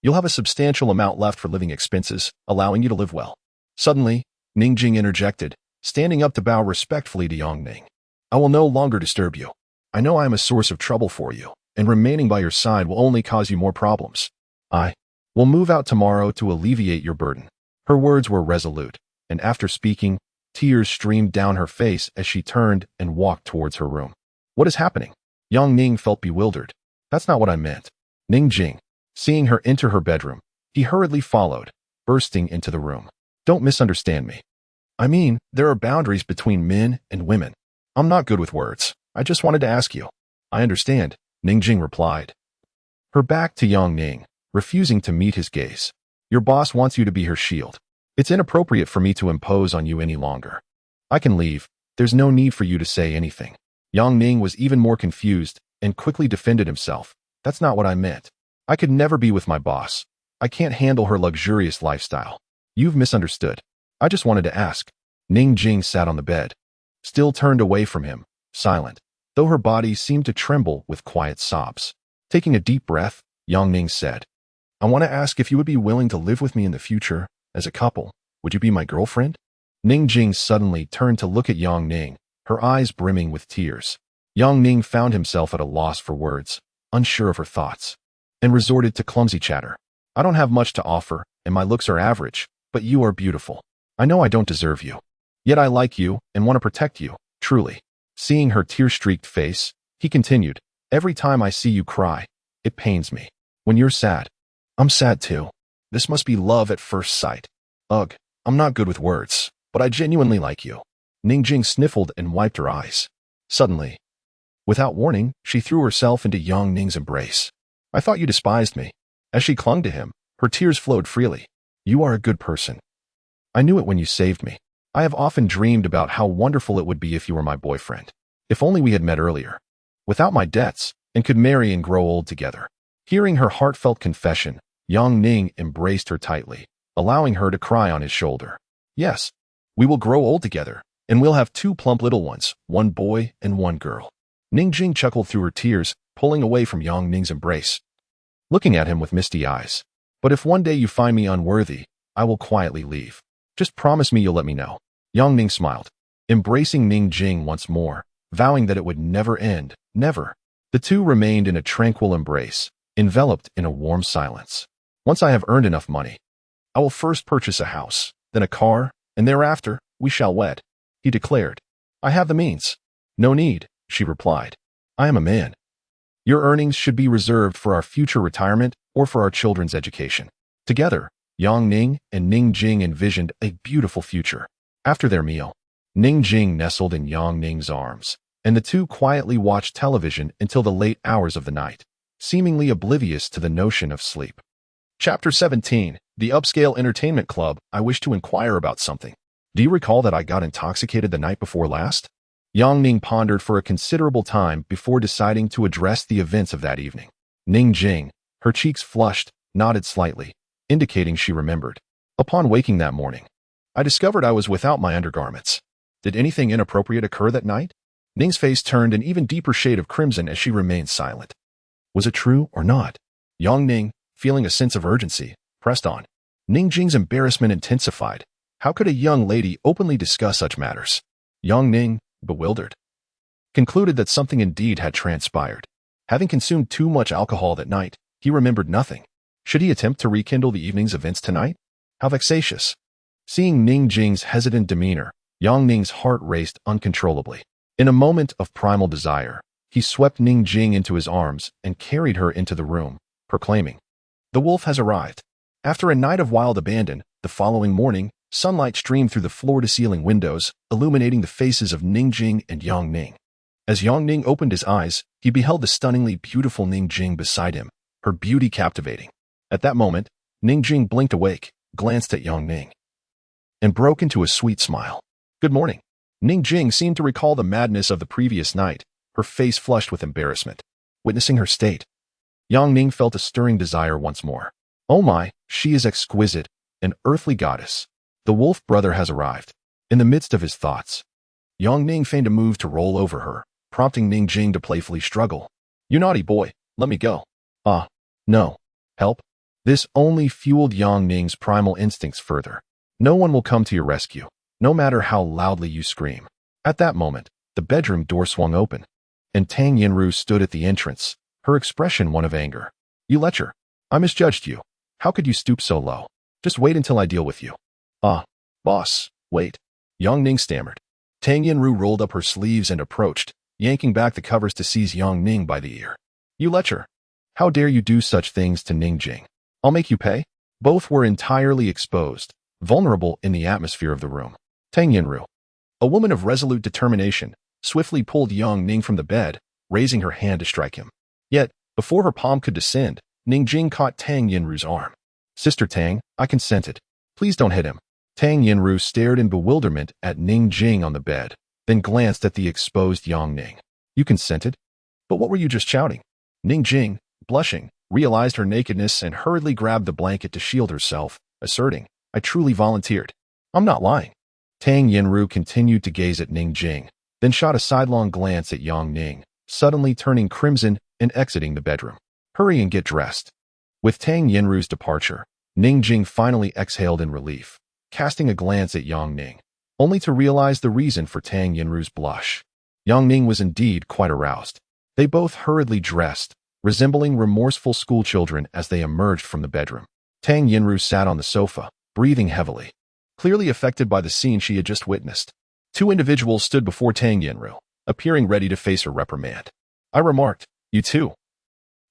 you'll have a substantial amount left for living expenses, allowing you to live well." Suddenly, Ningjing interjected, standing up to bow respectfully to Yongning. "I will no longer disturb you. I know I am a source of trouble for you, and remaining by your side will only cause you more problems. I will move out tomorrow to alleviate your burden." Her words were resolute, and after speaking, tears streamed down her face as she turned and walked towards her room. "What is happening?" Yongning felt bewildered. "That's not what I meant." Ningjing, seeing her enter her bedroom, he hurriedly followed, bursting into the room. "Don't misunderstand me. I mean, there are boundaries between men and women. I'm not good with words. I just wanted to ask you." "I understand," Ningjing replied, her back to Yongning, refusing to meet his gaze. "Your boss wants you to be her shield. It's inappropriate for me to impose on you any longer. I can leave. There's no need for you to say anything." Yongning was even more confused and quickly defended himself. "That's not what I meant. I could never be with my boss. I can't handle her luxurious lifestyle." You've misunderstood. I just wanted to ask. Ning Jing sat on the bed, still turned away from him, silent, though her body seemed to tremble with quiet sobs. Taking a deep breath, Yang Ning said, I want to ask if you would be willing to live with me in the future, as a couple. Would you be my girlfriend? Ning Jing suddenly turned to look at Yang Ning, her eyes brimming with tears. Yang Ning found himself at a loss for words, unsure of her thoughts, and resorted to clumsy chatter. I don't have much to offer, and my looks are average, but you are beautiful. I know I don't deserve you. Yet I like you and want to protect you, truly. Seeing her tear-streaked face, he continued, every time I see you cry, it pains me. When you're sad, I'm sad too. This must be love at first sight. Ugh, I'm not good with words, but I genuinely like you. Ning Jing sniffled and wiped her eyes. Suddenly, without warning, she threw herself into Yang Ning's embrace. I thought you despised me. As she clung to him, her tears flowed freely. You are a good person. I knew it when you saved me. I have often dreamed about how wonderful it would be if you were my boyfriend. If only we had met earlier, without my debts, and could marry and grow old together. Hearing her heartfelt confession, Yang Ning embraced her tightly, allowing her to cry on his shoulder. Yes, we will grow old together, and we'll have 2 plump little ones, 1 boy and 1 girl. Ning Jing chuckled through her tears, pulling away from Yang Ning's embrace, looking at him with misty eyes. But if one day you find me unworthy, I will quietly leave. Just promise me you'll let me know. Yang Ning smiled, embracing Ning Jing once more, vowing that it would never end, never. The two remained in a tranquil embrace, enveloped in a warm silence. Once I have earned enough money, I will first purchase a house, then a car, and thereafter, we shall wed, he declared. I have the means. No need, she replied. I am a man. Your earnings should be reserved for our future retirement or for our children's education. Together, Yang Ning and Ning Jing envisioned a beautiful future. After their meal, Ning Jing nestled in Yang Ning's arms, and the two quietly watched television until the late hours of the night, seemingly oblivious to the notion of sleep. Chapter 17, The Upscale Entertainment Club. I wish to inquire about something. Do you recall that I got intoxicated the night before last? Yang Ning pondered for a considerable time before deciding to address the events of that evening. Ning Jing, her cheeks flushed, nodded slightly, indicating she remembered. Upon waking that morning, I discovered I was without my undergarments. Did anything inappropriate occur that night? Ning's face turned an even deeper shade of crimson as she remained silent. Was it true or not? Yang Ning, feeling a sense of urgency, pressed on. Ning Jing's embarrassment intensified. How could a young lady openly discuss such matters? Yang Ning, bewildered, concluded that something indeed had transpired. Having consumed too much alcohol that night, he remembered nothing. Should he attempt to rekindle the evening's events tonight? How vexatious. Seeing Ning Jing's hesitant demeanor, Yang Ning's heart raced uncontrollably. In a moment of primal desire, he swept Ning Jing into his arms and carried her into the room, proclaiming, "The wolf has arrived." After a night of wild abandon, the following morning, sunlight streamed through the floor-to-ceiling windows, illuminating the faces of Ning Jing and Yang Ning. As Yang Ning opened his eyes, he beheld the stunningly beautiful Ning Jing beside him, her beauty captivating. At that moment, Ning Jing blinked awake, glanced at Yang Ning, and broke into a sweet smile. "Good morning." Ning Jing seemed to recall the madness of the previous night, her face flushed with embarrassment. Witnessing her state, Yang Ning felt a stirring desire once more. Oh my, she is exquisite, an earthly goddess. The wolf brother has arrived. In the midst of his thoughts, Yang Ning feigned a move to roll over her, prompting Ning Jing to playfully struggle. "You naughty boy, let me go." "Ah, no. Help." This only fueled Yang Ning's primal instincts further. No one will come to your rescue, no matter how loudly you scream. At that moment, the bedroom door swung open, and Tang Yinru stood at the entrance, her expression one of anger. "You lecher. I misjudged you. How could you stoop so low? Just wait until I deal with you." "Ah, boss, wait." Yang Ning stammered. Tang Yinru rolled up her sleeves and approached, yanking back the covers to seize Yang Ning by the ear. "You lecher. How dare you do such things to Ning Jing? I'll make you pay." Both were entirely exposed, vulnerable in the atmosphere of the room. Tang Yinru, a woman of resolute determination, swiftly pulled Yang Ning from the bed, raising her hand to strike him. Yet, before her palm could descend, Ning Jing caught Tang Yinru's arm. "Sister Tang, I consented. Please don't hit him." Tang Yinru stared in bewilderment at Ning Jing on the bed, then glanced at the exposed Yang Ning. "You consented? But what were you just shouting?" Ning Jing, blushing, realized her nakedness and hurriedly grabbed the blanket to shield herself, asserting, I truly volunteered. I'm not lying. Tang Yinru continued to gaze at Ning Jing, then shot a sidelong glance at Yang Ning, suddenly turning crimson and exiting the bedroom. Hurry and get dressed. With Tang Yinru's departure, Ning Jing finally exhaled in relief, casting a glance at Yang Ning, only to realize the reason for Tang Yinru's blush. Yang Ning was indeed quite aroused. They both hurriedly dressed, resembling remorseful schoolchildren as they emerged from the bedroom. Tang Yinru sat on the sofa, breathing heavily, clearly affected by the scene she had just witnessed. Two individuals stood before Tang Yinru, appearing ready to face her reprimand. I remarked, "You too.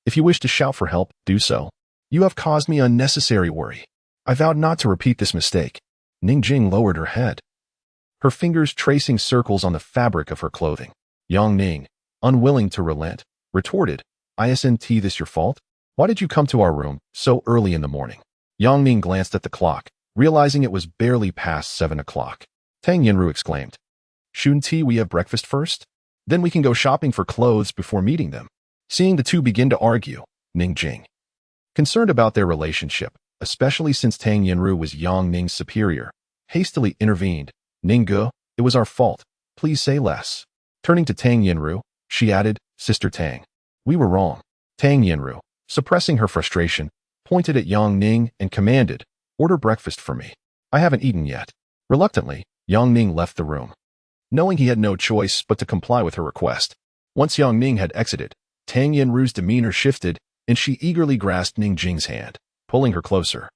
If you wish to shout for help, do so. You have caused me unnecessary worry. I vowed not to repeat this mistake." Ning Jing lowered her head, her fingers tracing circles on the fabric of her clothing. Yang Ning, unwilling to relent, retorted, "Isn't this your fault? Why did you come to our room so early in the morning?" Yang Ning glanced at the clock, realizing it was barely past 7 o'clock. Tang Yinru exclaimed, "Shouldn't we have breakfast first? Then we can go shopping for clothes before meeting them." Seeing the two begin to argue, Ning Jing, concerned about their relationship, especially since Tang Yinru was Yang Ning's superior, hastily intervened. "Ninggu, it was our fault. Please say less." Turning to Tang Yinru, she added, "Sister Tang, we were wrong." Tang Yinru, suppressing her frustration, pointed at Yang Ning and commanded, "Order breakfast for me. I haven't eaten yet." Reluctantly, Yang Ning left the room, knowing he had no choice but to comply with her request. Once Yang Ning had exited, Tang Yinru's demeanor shifted, and she eagerly grasped Ning Jing's hand, pulling her closer.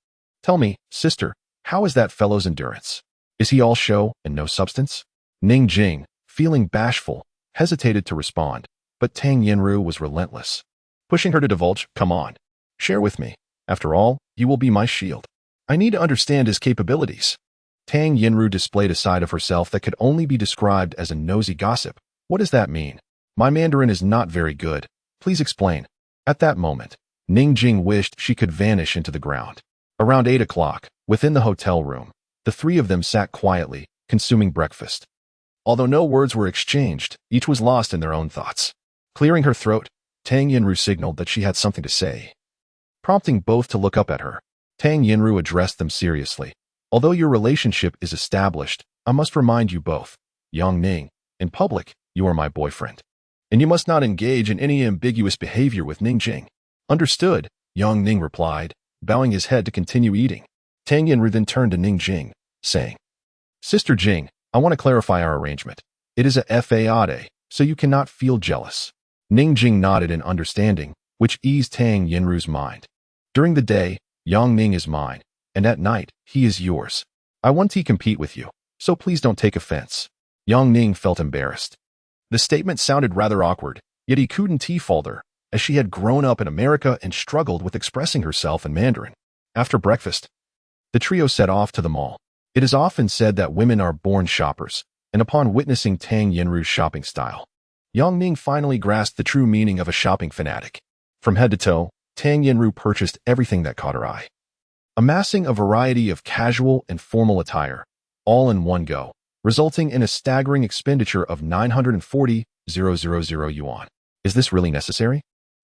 "Tell me, sister, how is that fellow's endurance? Is he all show and no substance?" Ning Jing, feeling bashful, hesitated to respond, but Tang Yinru was relentless, pushing her to divulge. "Come on, share with me. After all, you will be my shield. I need to understand his capabilities." Tang Yinru displayed a side of herself that could only be described as a nosy gossip. "What does that mean? My Mandarin is not very good. Please explain." At that moment, Ning Jing wished she could vanish into the ground. Around 8 o'clock, within the hotel room, the three of them sat quietly, consuming breakfast. Although no words were exchanged, each was lost in their own thoughts. Clearing her throat, Tang Yinru signaled that she had something to say, prompting both to look up at her. Tang Yinru addressed them seriously. "Although your relationship is established, I must remind you both, Yang Ning, in public, you are my boyfriend, and you must not engage in any ambiguous behavior with Ning Jing." "Understood," Yang Ning replied, bowing his head to continue eating. Tang Yinru then turned to Ning Jing, saying, "Sister Jing, I want to clarify our arrangement. It is a FAAD, so you cannot feel jealous." Ning Jing nodded in understanding, which eased Tang Yinru's mind. "During the day, Yang Ning is mine, and at night, he is yours. I want to compete with you, so please don't take offense." Yang Ning felt embarrassed. The statement sounded rather awkward, yet he couldn't falter, as she had grown up in America and struggled with expressing herself in Mandarin. After breakfast, the trio set off to the mall. It is often said that women are born shoppers, and upon witnessing Tang Yinru's shopping style, Yang Ning finally grasped the true meaning of a shopping fanatic. From head to toe, Tang Yinru purchased everything that caught her eye, amassing a variety of casual and formal attire, all in one go, resulting in a staggering expenditure of 940,000 yuan. "Is this really necessary?"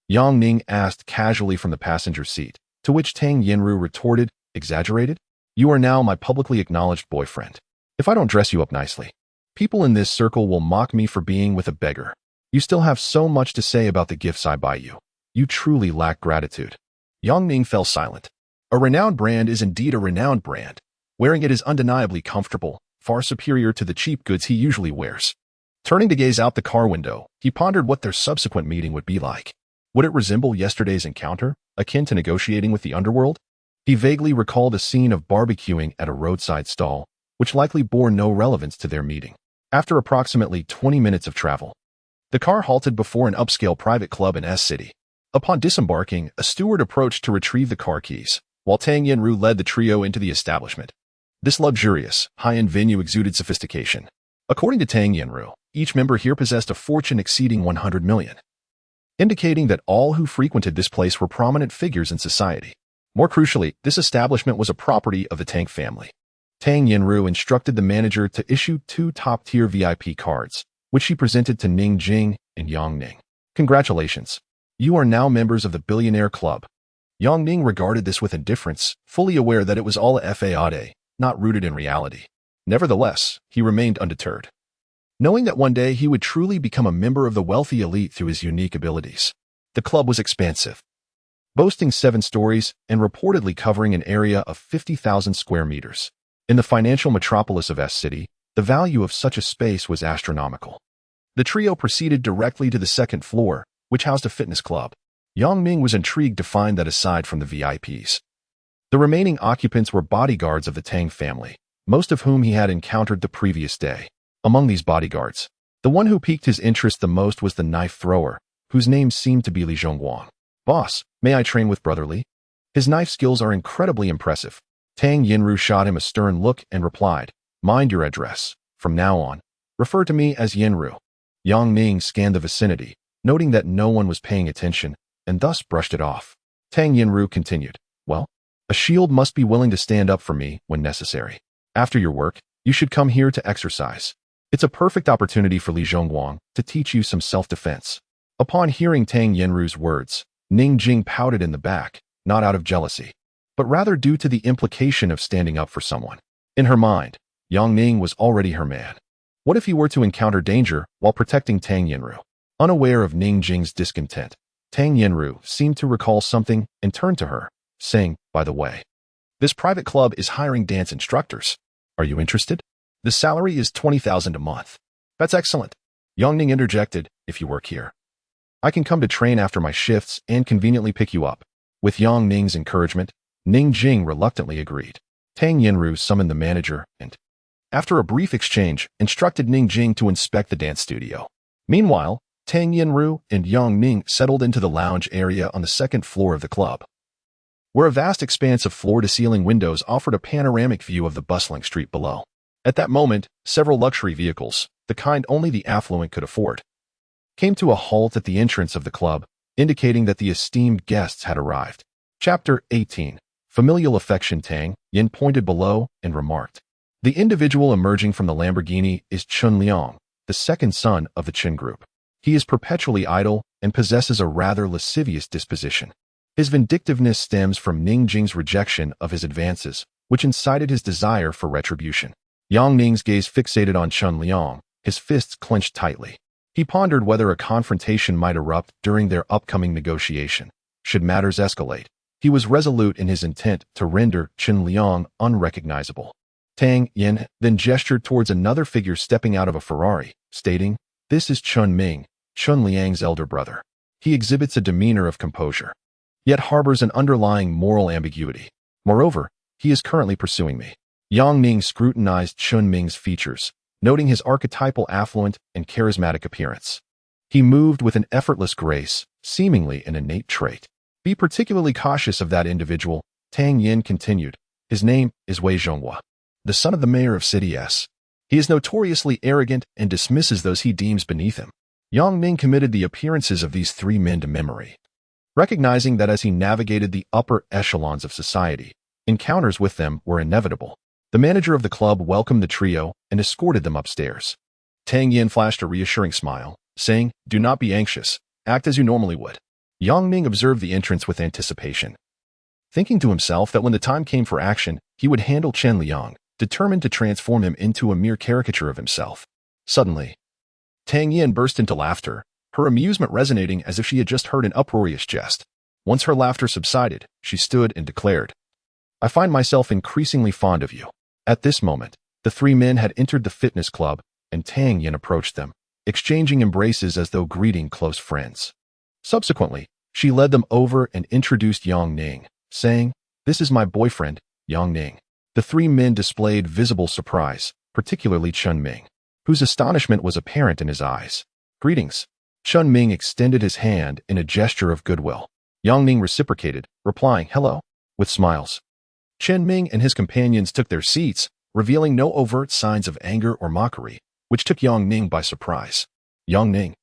Yang Ning asked casually from the passenger seat, to which Tang Yinru retorted, "Exaggerated? You are now my publicly acknowledged boyfriend. If I don't dress you up nicely, people in this circle will mock me for being with a beggar. You still have so much to say about the gifts I buy you. You truly lack gratitude." Yang Ning fell silent. A renowned brand is indeed a renowned brand. Wearing it is undeniably comfortable, far superior to the cheap goods he usually wears. Turning to gaze out the car window, he pondered what their subsequent meeting would be like. Would it resemble yesterday's encounter, akin to negotiating with the underworld? He vaguely recalled a scene of barbecuing at a roadside stall, which likely bore no relevance to their meeting. After approximately 20 minutes of travel, the car halted before an upscale private club in S-City. Upon disembarking, a steward approached to retrieve the car keys, while Tang Yinru led the trio into the establishment. This luxurious, high-end venue exuded sophistication. According to Tang Yinru, each member here possessed a fortune exceeding 100 million, indicating that all who frequented this place were prominent figures in society. More crucially, this establishment was a property of the Tang family. Tang Yinru instructed the manager to issue 2 top-tier VIP cards, which she presented to Ning Jing and Yang Ning. "Congratulations. You are now members of the Billionaire Club. Yang Ning regarded this with indifference, fully aware that it was all a facade, not rooted in reality. Nevertheless, he remained undeterred, knowing that one day he would truly become a member of the wealthy elite through his unique abilities. The club was expansive, boasting 7 stories and reportedly covering an area of 50,000 square meters. In the financial metropolis of S-City, the value of such a space was astronomical. The trio proceeded directly to the second floor, which housed a fitness club. Yang Ming was intrigued to find that aside from the VIPs, the remaining occupants were bodyguards of the Tang family, most of whom he had encountered the previous day. Among these bodyguards, the one who piqued his interest the most was the knife thrower, whose name seemed to be Li Zhongguang. "Boss, may I train with Brother Li? His knife skills are incredibly impressive." Tang Yinru shot him a stern look and replied, "Mind your address. From now on, refer to me as Yinru." Yang Ning scanned the vicinity, noting that no one was paying attention, and thus brushed it off. Tang Yinru continued, "Well, a shield must be willing to stand up for me when necessary. After your work, you should come here to exercise. It's a perfect opportunity for Li Zhongguang to teach you some self-defense." Upon hearing Tang Yinru's words, Ning Jing pouted in the back, not out of jealousy, but rather due to the implication of standing up for someone. In her mind, Yang Ning was already her man. What if he were to encounter danger while protecting Tang Yinru? Unaware of Ning Jing's discontent, Tang Yinru seemed to recall something and turned to her, saying, "By the way, this private club is hiring dance instructors. Are you interested? The salary is 20,000 a month." "That's excellent," Yang Ning interjected, "if you work here, I can come to train after my shifts and conveniently pick you up." With Yang Ning's encouragement, Ning Jing reluctantly agreed. Tang Yinru summoned the manager and, after a brief exchange, instructed Ning Jing to inspect the dance studio. Meanwhile, Tang Yinru and Yang Ning settled into the lounge area on the second floor of the club, where a vast expanse of floor-to-ceiling windows offered a panoramic view of the bustling street below. At that moment, several luxury vehicles, the kind only the affluent could afford, came to a halt at the entrance of the club, indicating that the esteemed guests had arrived. Chapter 18. Familial affection. Tang Yin pointed below and remarked, "The individual emerging from the Lamborghini is Chun Liang, the second son of the Qin group. He is perpetually idle and possesses a rather lascivious disposition. His vindictiveness stems from Ning Jing's rejection of his advances, which incited his desire for retribution." Yang Ning's gaze fixated on Chun Liang, his fists clenched tightly. He pondered whether a confrontation might erupt during their upcoming negotiation. Should matters escalate, he was resolute in his intent to render Chun Liang unrecognizable. Tang Yin then gestured towards another figure stepping out of a Ferrari, stating, "This is Chun Ming, Chun Liang's elder brother. He exhibits a demeanor of composure, yet harbors an underlying moral ambiguity. Moreover, he is currently pursuing me." Yang Ning scrutinized Chun Ming's features, noting his archetypal affluent and charismatic appearance. He moved with an effortless grace, seemingly an innate trait. "Be particularly cautious of that individual," Tang Yin continued. "His name is Wei Zhonghua, the son of the mayor of City S. He is notoriously arrogant and dismisses those he deems beneath him." Yang Ning committed the appearances of these 3 men to memory, recognizing that as he navigated the upper echelons of society, encounters with them were inevitable. The manager of the club welcomed the trio and escorted them upstairs. Tang Yin flashed a reassuring smile, saying, "Do not be anxious. Act as you normally would." Yang Ning observed the entrance with anticipation, thinking to himself that when the time came for action, he would handle Chen Liang, determined to transform him into a mere caricature of himself. Suddenly, Tang Yin burst into laughter, her amusement resonating as if she had just heard an uproarious jest. Once her laughter subsided, she stood and declared, "I find myself increasingly fond of you." At this moment, the 3 men had entered the fitness club, and Tang Yin approached them, exchanging embraces as though greeting close friends. Subsequently, she led them over and introduced Yang Ning, saying, "This is my boyfriend, Yang Ning." The 3 men displayed visible surprise, particularly Chun Ming, whose astonishment was apparent in his eyes. "Greetings." Chun Ming extended his hand in a gesture of goodwill. Yang Ning reciprocated, replying, "Hello," with smiles. Chen Ming and his companions took their seats, revealing no overt signs of anger or mockery, which took Yang Ning by surprise. "Yang Ning,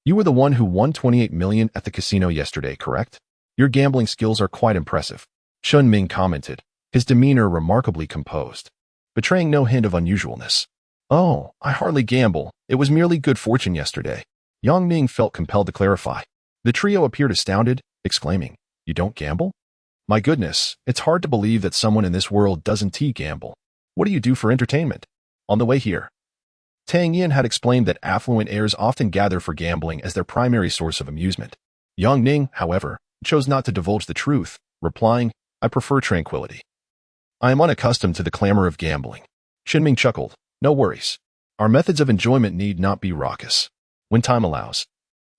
you were the one who won 28 million at the casino yesterday, correct? Your gambling skills are quite impressive," Chun Ming commented, his demeanor remarkably composed, betraying no hint of unusualness. "Oh, I hardly gamble. It was merely good fortune yesterday," Yang Ning felt compelled to clarify. The trio appeared astounded, exclaiming, "You don't gamble?" My goodness, it's hard to believe that someone in this world doesn't gamble. What do you do for entertainment? On the way here, Tang Yin had explained that affluent heirs often gather for gambling as their primary source of amusement. Yang Ning, however, chose not to divulge the truth, replying, I prefer tranquility. I am unaccustomed to the clamor of gambling. Qinming chuckled. No worries. Our methods of enjoyment need not be raucous. When time allows,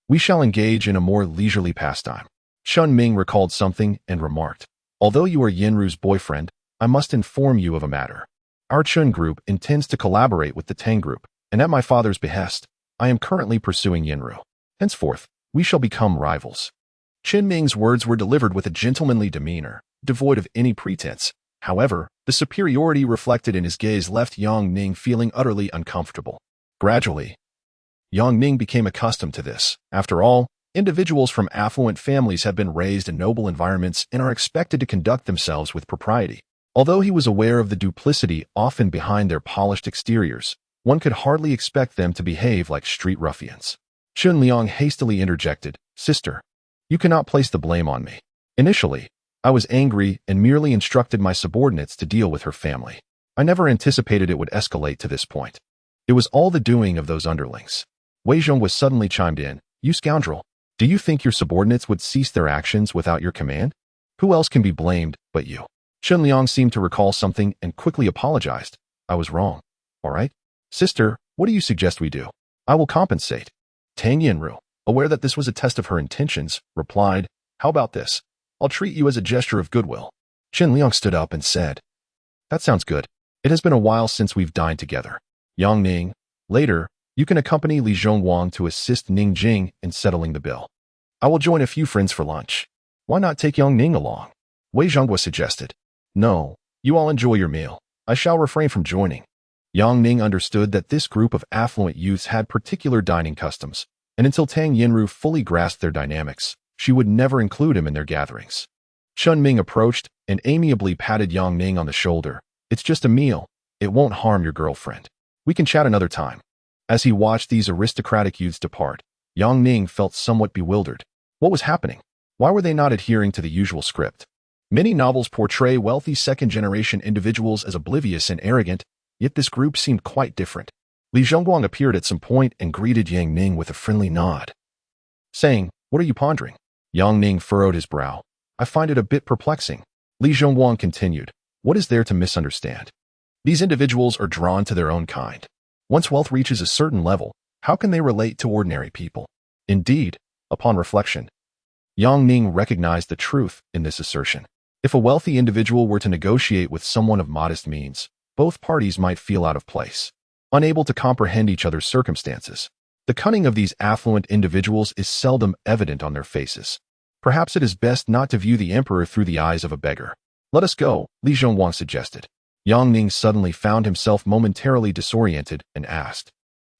we shall engage in a more leisurely pastime. Chun Ming recalled something and remarked, although you are Yinru's boyfriend, I must inform you of a matter. Our Chun group intends to collaborate with the Tang group, and at my father's behest, I am currently pursuing Yinru. Henceforth, we shall become rivals. Qin Ming's words were delivered with a gentlemanly demeanor, devoid of any pretense. However, the superiority reflected in his gaze left Yang Ning feeling utterly uncomfortable. Gradually, Yang Ning became accustomed to this. After all, individuals from affluent families have been raised in noble environments and are expected to conduct themselves with propriety. Although he was aware of the duplicity often behind their polished exteriors, one could hardly expect them to behave like street ruffians. Chun Liang hastily interjected, Sister, you cannot place the blame on me. Initially, I was angry and merely instructed my subordinates to deal with her family. I never anticipated it would escalate to this point. It was all the doing of those underlings. Wei Zhong was suddenly chimed in, You scoundrel! Do you think your subordinates would cease their actions without your command? Who else can be blamed but you? Chun Liang seemed to recall something and quickly apologized. I was wrong. All right. Sister, what do you suggest we do? I will compensate. Tang Yinru, aware that this was a test of her intentions, replied, How about this? I'll treat you as a gesture of goodwill. Chun Liang stood up and said, That sounds good. It has been a while since we've dined together. Yang Ning, later, you can accompany Li Zhongwang to assist Ning Jing in settling the bill. I will join a few friends for lunch. Why not take Yang Ning along? Wei Zhonghua suggested. No, you all enjoy your meal. I shall refrain from joining. Yang Ning understood that this group of affluent youths had particular dining customs, and until Tang Yinru fully grasped their dynamics, she would never include him in their gatherings. Chun Ming approached and amiably patted Yang Ning on the shoulder. It's just a meal. It won't harm your girlfriend. We can chat another time. As he watched these aristocratic youths depart, Yang Ning felt somewhat bewildered. What was happening? Why were they not adhering to the usual script? Many novels portray wealthy second-generation individuals as oblivious and arrogant, yet this group seemed quite different. Li Zhongguang appeared at some point and greeted Yang Ning with a friendly nod, saying, What are you pondering? Yang Ning furrowed his brow. I find it a bit perplexing. Li Zhongguang continued, What is there to misunderstand? These individuals are drawn to their own kind. Once wealth reaches a certain level, how can they relate to ordinary people? Indeed, upon reflection, Yang Ning recognized the truth in this assertion. If a wealthy individual were to negotiate with someone of modest means, both parties might feel out of place, unable to comprehend each other's circumstances. The cunning of these affluent individuals is seldom evident on their faces. Perhaps it is best not to view the emperor through the eyes of a beggar. Let us go, Li Zhongwang suggested. Yang Ning suddenly found himself momentarily disoriented and asked,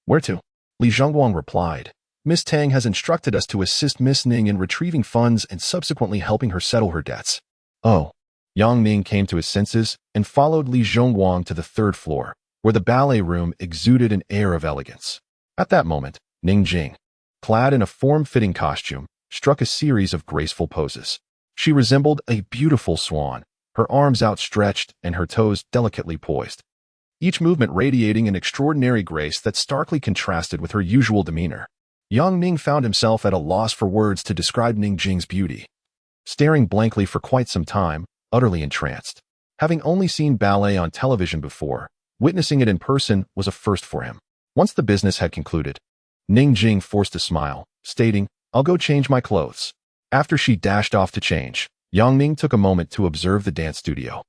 Where to? Li Zhongwang replied, Miss Tang has instructed us to assist Miss Ning in retrieving funds and subsequently helping her settle her debts. Oh. Yang Ning came to his senses and followed Li Zhongwang to the third floor, where the ballet room exuded an air of elegance. At that moment, Ning Jing, clad in a form-fitting costume, struck a series of graceful poses. She resembled a beautiful swan, her arms outstretched and her toes delicately poised, each movement radiating an extraordinary grace that starkly contrasted with her usual demeanor. Yang Ning found himself at a loss for words to describe Ning Jing's beauty. Staring blankly for quite some time, utterly entranced. Having only seen ballet on television before, witnessing it in person was a first for him. Once the business had concluded, Ning Jing forced a smile, stating, I'll go change my clothes. After she dashed off to change, Yang Ning took a moment to observe the dance studio,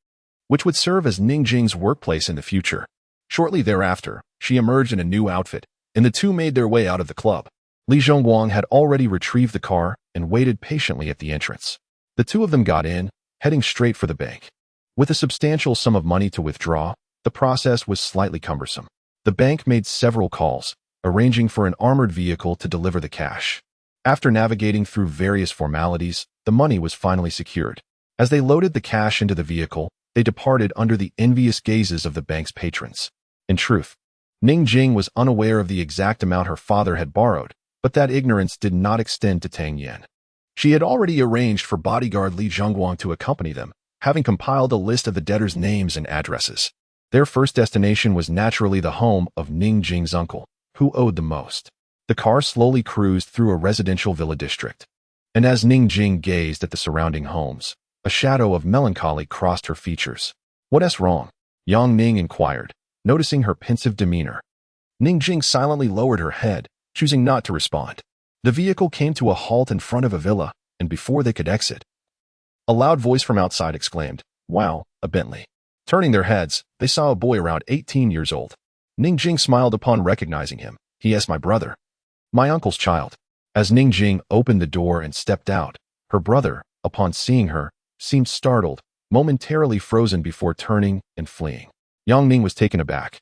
which would serve as Ning Jing's workplace in the future. Shortly thereafter, she emerged in a new outfit, and the two made their way out of the club. Li Zhongguang had already retrieved the car and waited patiently at the entrance. The two of them got in, heading straight for the bank. With a substantial sum of money to withdraw, the process was slightly cumbersome. The bank made several calls, arranging for an armored vehicle to deliver the cash. After navigating through various formalities, the money was finally secured. As they loaded the cash into the vehicle, they departed under the envious gazes of the bank's patrons. In truth, Ning Jing was unaware of the exact amount her father had borrowed, but that ignorance did not extend to Tang Yan. She had already arranged for bodyguard Li Zhongguang to accompany them, having compiled a list of the debtors' names and addresses. Their first destination was naturally the home of Ning Jing's uncle, who owed the most. The car slowly cruised through a residential villa district. And as Ning Jing gazed at the surrounding homes, a shadow of melancholy crossed her features. "What's wrong?" Yang Ning inquired, noticing her pensive demeanor. Ning Jing silently lowered her head, choosing not to respond. The vehicle came to a halt in front of a villa, and before they could exit, a loud voice from outside exclaimed, "Wow, a Bentley." Turning their heads, they saw a boy around 18 years old. Ning Jing smiled upon recognizing him. "He is my brother. My uncle's child." As Ning Jing opened the door and stepped out, her brother, upon seeing her, seemed startled, momentarily frozen before turning and fleeing. Yang Ning was taken aback,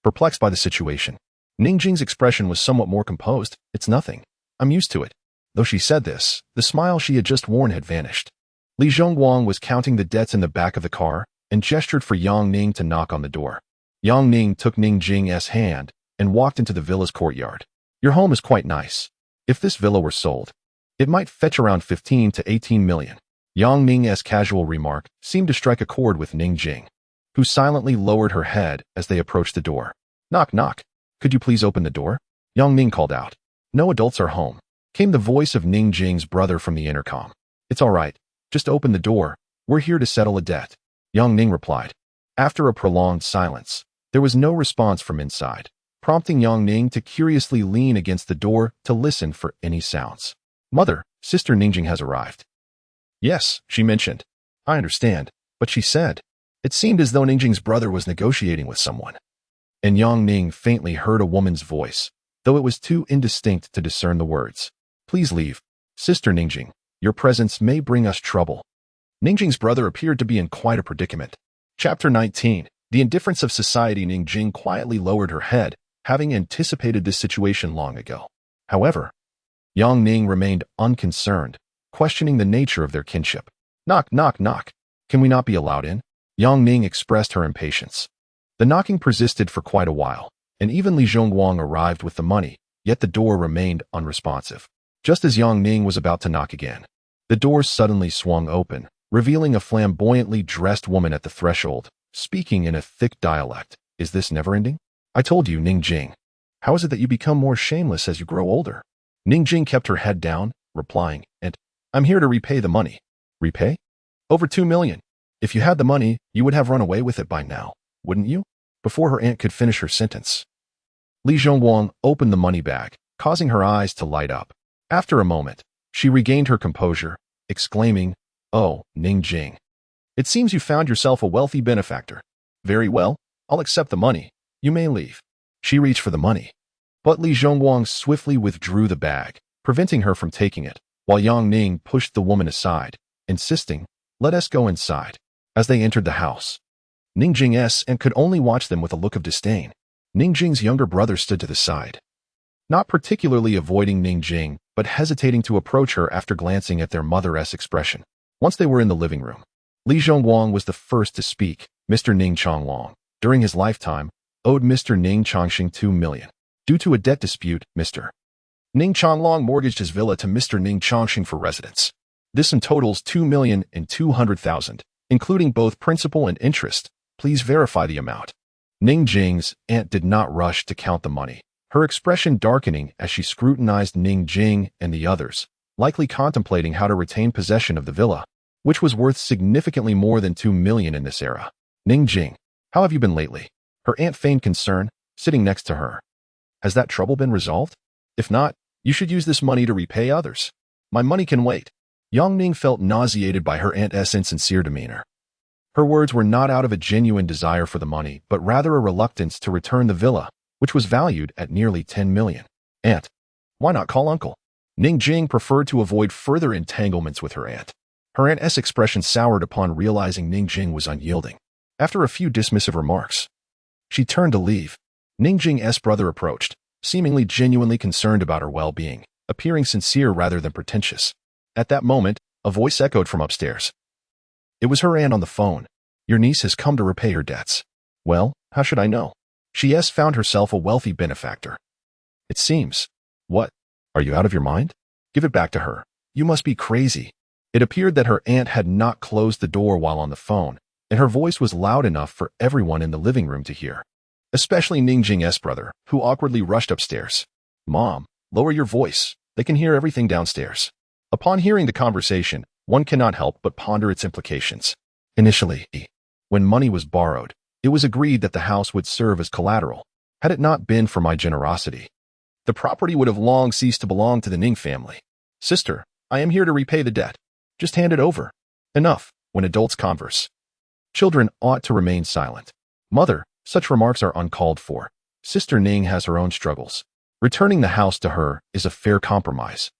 perplexed by the situation. Ning Jing's expression was somewhat more composed. "It's nothing. I'm used to it." Though she said this, the smile she had just worn had vanished. Li Zhongguang was counting the debts in the back of the car and gestured for Yang Ning to knock on the door. Yang Ning took Ning Jing's hand and walked into the villa's courtyard. "Your home is quite nice. If this villa were sold, it might fetch around 15 to 18 million. Yang Ning's casual remark seemed to strike a chord with Ning Jing, who silently lowered her head as they approached the door. "Knock, knock. Could you please open the door?" Yang Ning called out. "No adults are home," came the voice of Ning Jing's brother from the intercom. "It's all right. Just open the door. We're here to settle a debt," Yang Ning replied. After a prolonged silence, there was no response from inside, prompting Yang Ning to curiously lean against the door to listen for any sounds. "Mother, Sister Ningjing has arrived." "Yes," she mentioned. "I understand, but she said." It seemed as though Ningjing's brother was negotiating with someone. And Yang Ning faintly heard a woman's voice, though it was too indistinct to discern the words. "Please leave. Sister Ningjing, your presence may bring us trouble." Ningjing's brother appeared to be in quite a predicament. Chapter 19. The indifference of society. Ning Jing quietly lowered her head, having anticipated this situation long ago. However, Yang Ning remained unconcerned, questioning the nature of their kinship. "Knock, knock, knock. Can we not be allowed in?" Yang Ning expressed her impatience. The knocking persisted for quite a while, and even Li Zhongguang arrived with the money, yet the door remained unresponsive. Just as Yang Ning was about to knock again, the door suddenly swung open, revealing a flamboyantly dressed woman at the threshold, speaking in a thick dialect. "Is this never-ending? I told you, Ning Jing. How is it that you become more shameless as you grow older?" Ning Jing kept her head down, replying, "And I'm here to repay the money." "Repay? Over 2 million. If you had the money, you would have run away with it by now, wouldn't you?" Before her aunt could finish her sentence, Li Zhongguang opened the money bag, causing her eyes to light up. After a moment, she regained her composure, exclaiming, "Oh, Ning Jing. It seems you found yourself a wealthy benefactor. Very well, I'll accept the money. You may leave." She reached for the money, but Li Zhongguang swiftly withdrew the bag, preventing her from taking it, while Yang Ning pushed the woman aside, insisting, "Let us go inside." As they entered the house, Ning Jing's aunt could only watch them with a look of disdain. Ning Jing's younger brother stood to the side, not particularly avoiding Ning Jing, but hesitating to approach her after glancing at their mother's expression. Once they were in the living room, Li Zhongguang was the first to speak. Mr. Ning Changlong, during his lifetime, owed Mr. Ning Changxing 2 million. Due to a debt dispute, Mr. Ning Changlong mortgaged his villa to Mr. Ning Changxing for residence. This sum totals 2,200,000, including both principal and interest. Please verify the amount. Ning Jing's aunt did not rush to count the money, her expression darkening as she scrutinized Ning Jing and the others, likely contemplating how to retain possession of the villa, which was worth significantly more than 2 million in this era. "Ning Jing, how have you been lately?" Her aunt feigned concern, sitting next to her. "Has that trouble been resolved? If not, you should use this money to repay others. My money can wait." Yang Ning felt nauseated by her aunt's insincere demeanor. Her words were not out of a genuine desire for the money, but rather a reluctance to return the villa, which was valued at nearly 10 million. "Aunt, why not call uncle?" Ning Jing preferred to avoid further entanglements with her aunt. Her aunt's expression soured upon realizing Ning Jing was unyielding. After a few dismissive remarks, she turned to leave. Ning Jing's brother approached, seemingly genuinely concerned about her well-being, appearing sincere rather than pretentious. At that moment, a voice echoed from upstairs. It was her aunt on the phone. "Your niece has come to repay her debts." "Well, how should I know? She has found herself a wealthy benefactor." "It seems." "What? Are you out of your mind? Give it back to her. You must be crazy. It appeared that her aunt had not closed the door while on the phone, and her voice was loud enough for everyone in the living room to hear, especially Ning Jing's brother, who awkwardly rushed upstairs. Mom, lower your voice. They can hear everything downstairs. Upon hearing the conversation, one cannot help but ponder its implications. Initially, when money was borrowed, it was agreed that the house would serve as collateral. Had it not been for my generosity, the property would have long ceased to belong to the Ning family. Sister, I am here to repay the debt. Just hand it over. Enough, when adults converse. Children ought to remain silent. Mother, such remarks are uncalled for. Sister Ning has her own struggles. Returning the house to her is a fair compromise.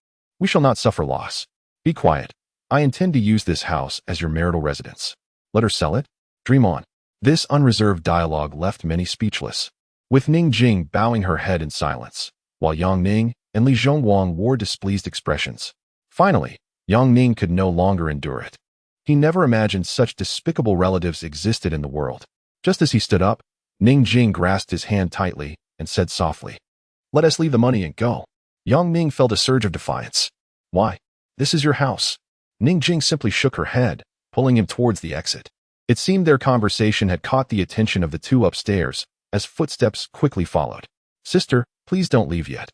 We shall not suffer loss. Be quiet. I intend to use this house as your marital residence. Let her sell it? Dream on. This unreserved dialogue left many speechless, with Ning Jing bowing her head in silence, while Yang Ning and Li Zhongguang wore displeased expressions. Finally, Yang Ning could no longer endure it. He never imagined such despicable relatives existed in the world. Just as he stood up, Ning Jing grasped his hand tightly and said softly, "Let us leave the money and go." Yang Ning felt a surge of defiance. "Why? This is your house." Ning Jing simply shook her head, pulling him towards the exit. It seemed their conversation had caught the attention of the two upstairs, as footsteps quickly followed. "Sister, please don't leave yet."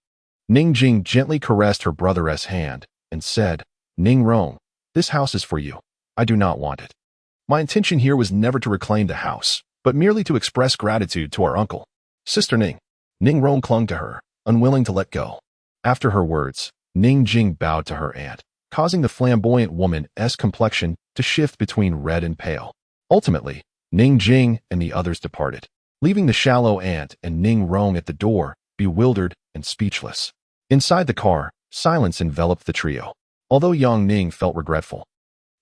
Ning Jing gently caressed her brother's hand and said, "Ning Rong, this house is for you. I do not want it. My intention here was never to reclaim the house, but merely to express gratitude to our uncle." "Sister Ning." Ning Rong clung to her, unwilling to let go. After her words, Ning Jing bowed to her aunt, causing the flamboyant woman's complexion to shift between red and pale. Ultimately, Ning Jing and the others departed, leaving the shallow aunt and Ning Rong at the door, bewildered and speechless. Inside the car, silence enveloped the trio. Although Yang Ning felt regretful,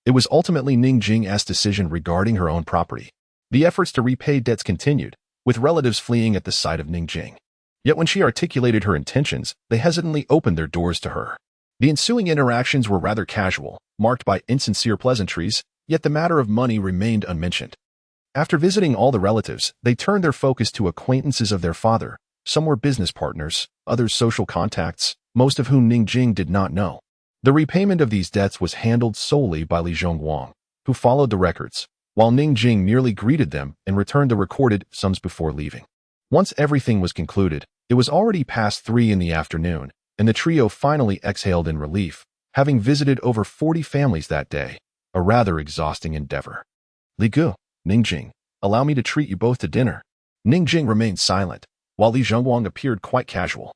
it was ultimately Ning Jing's decision regarding her own property. The efforts to repay debts continued, with relatives fleeing at the sight of Ning Jing. Yet when she articulated her intentions, they hesitantly opened their doors to her. The ensuing interactions were rather casual, marked by insincere pleasantries, yet the matter of money remained unmentioned. After visiting all the relatives, they turned their focus to acquaintances of their father. Some were business partners, others social contacts, most of whom Ning Jing did not know. The repayment of these debts was handled solely by Li Zhongguang, who followed the records, while Ning Jing merely greeted them and returned the recorded sums before leaving. Once everything was concluded, it was already past 3 in the afternoon, and the trio finally exhaled in relief, having visited over 40 families that day, a rather exhausting endeavor. "Li Gu, Ning Jing, allow me to treat you both to dinner." Ning Jing remained silent, while Li Zhongguang appeared quite casual.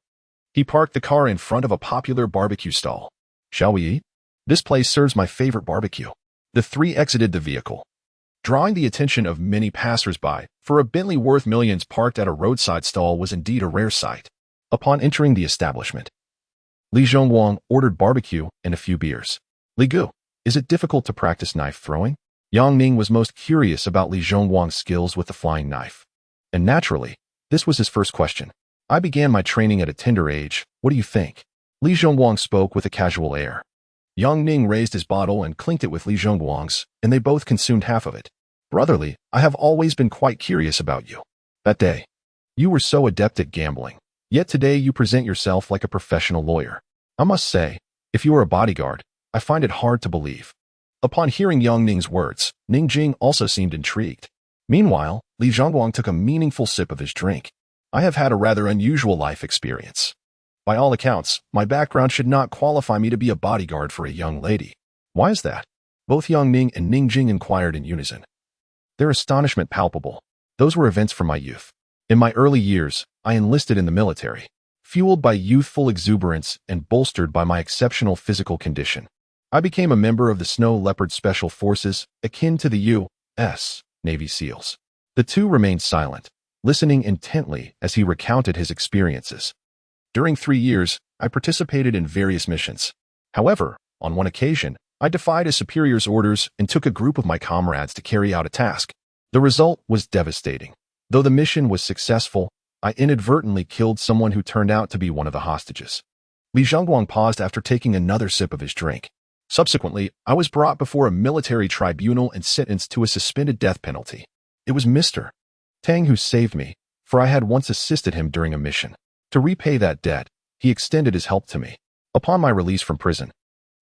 He parked the car in front of a popular barbecue stall. "Shall we eat? This place serves my favorite barbecue." The three exited the vehicle, drawing the attention of many passers-by, for a Bentley worth millions parked at a roadside stall was indeed a rare sight. Upon entering the establishment, Li Zhongguang ordered barbecue and a few beers. "Li Gu, is it difficult to practice knife throwing?" Yang Ning was most curious about Li Zhongguang's skills with the flying knife. And naturally, this was his first question. "I began my training at a tender age. What do you think?" Li Zhongguang spoke with a casual air. Yang Ning raised his bottle and clinked it with Li Zhongguang's, and they both consumed half of it. "Brotherly, I have always been quite curious about you. That day, you were so adept at gambling, yet today you present yourself like a professional lawyer. I must say, if you are a bodyguard, I find it hard to believe." Upon hearing Yang Ning's words, Ning Jing also seemed intrigued. Meanwhile, Li Zhongguang took a meaningful sip of his drink. "I have had a rather unusual life experience. By all accounts, my background should not qualify me to be a bodyguard for a young lady." "Why is that?" Both Yang Ning and Ning Jing inquired in unison, their astonishment palpable. "Those were events from my youth. In my early years, I enlisted in the military, fueled by youthful exuberance and bolstered by my exceptional physical condition. I became a member of the Snow Leopard Special Forces, akin to the U.S. Navy SEALs." The two remained silent, listening intently as he recounted his experiences. "During 3 years, I participated in various missions. However, on one occasion, I defied a superior's orders and took a group of my comrades to carry out a task. The result was devastating. Though the mission was successful, I inadvertently killed someone who turned out to be one of the hostages." Li Zhongguang paused after taking another sip of his drink. "Subsequently, I was brought before a military tribunal and sentenced to a suspended death penalty. It was Mr. Tang who saved me, for I had once assisted him during a mission. To repay that debt, he extended his help to me. Upon my release from prison,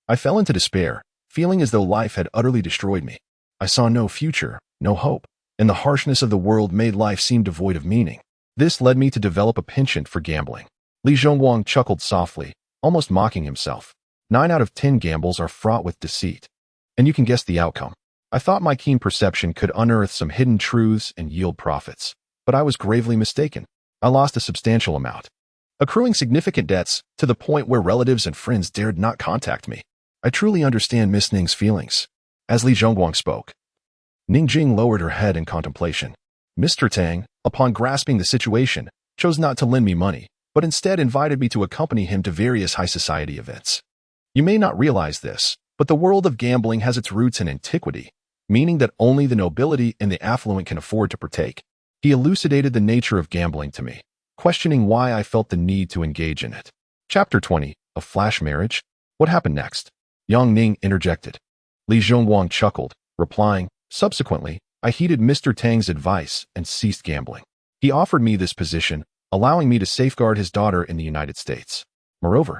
I fell into despair, feeling as though life had utterly destroyed me. I saw no future, no hope, and the harshness of the world made life seem devoid of meaning. This led me to develop a penchant for gambling. Li Zhongguang chuckled softly, almost mocking himself. 9 out of 10 gambles are fraught with deceit. And you can guess the outcome. I thought my keen perception could unearth some hidden truths and yield profits. But I was gravely mistaken. I lost a substantial amount, accruing significant debts to the point where relatives and friends dared not contact me. I truly understand Miss Ning's feelings. As Li Zhongguang spoke, Ning Jing lowered her head in contemplation. Mr. Tang, upon grasping the situation, chose not to lend me money, but instead invited me to accompany him to various high society events. You may not realize this, but the world of gambling has its roots in antiquity, meaning that only the nobility and the affluent can afford to partake. He elucidated the nature of gambling to me, questioning why I felt the need to engage in it. Chapter 20, A Flash Marriage? What happened next? Yang Ning interjected. Li Zhongguang chuckled, replying, subsequently, I heeded Mr. Tang's advice and ceased gambling. He offered me this position, allowing me to safeguard his daughter in the United States. Moreover,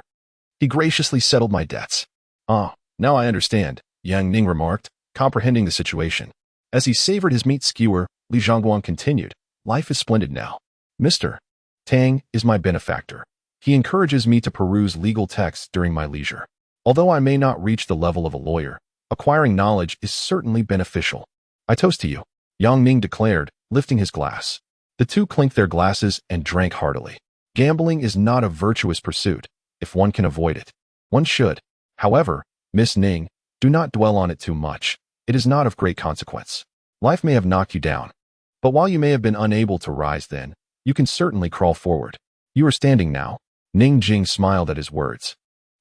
he graciously settled my debts. Ah, now I understand, Yang Ning remarked, comprehending the situation. As he savored his meat skewer, Li Zhongguang continued, life is splendid now. Mr. Tang is my benefactor. He encourages me to peruse legal texts during my leisure. Although I may not reach the level of a lawyer, acquiring knowledge is certainly beneficial. I toast to you, Yang Ning declared, lifting his glass. The two clinked their glasses and drank heartily. Gambling is not a virtuous pursuit. If one can avoid it, one should. However, Miss Ning, do not dwell on it too much. It is not of great consequence. Life may have knocked you down, but while you may have been unable to rise then, you can certainly crawl forward. You are standing now. Ning Jing smiled at his words,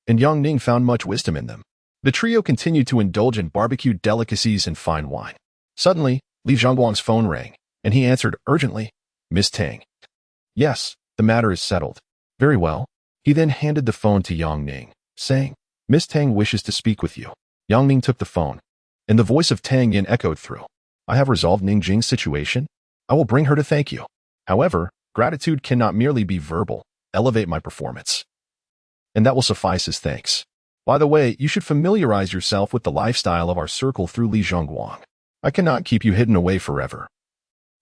and Yang Ning found much wisdom in them. The trio continued to indulge in barbecued delicacies and fine wine. Suddenly, Li Zhongguang's phone rang, and he answered urgently, Miss Tang. Yes, the matter is settled. Very well. He then handed the phone to Yang Ning, saying, Miss Tang wishes to speak with you. Yang Ning took the phone, and the voice of Tang Yin echoed through. I have resolved Ning Jing's situation. I will bring her to thank you. However, gratitude cannot merely be verbal. Elevate my performance, and that will suffice as thanks. By the way, you should familiarize yourself with the lifestyle of our circle through Li Zhongguang. I cannot keep you hidden away forever.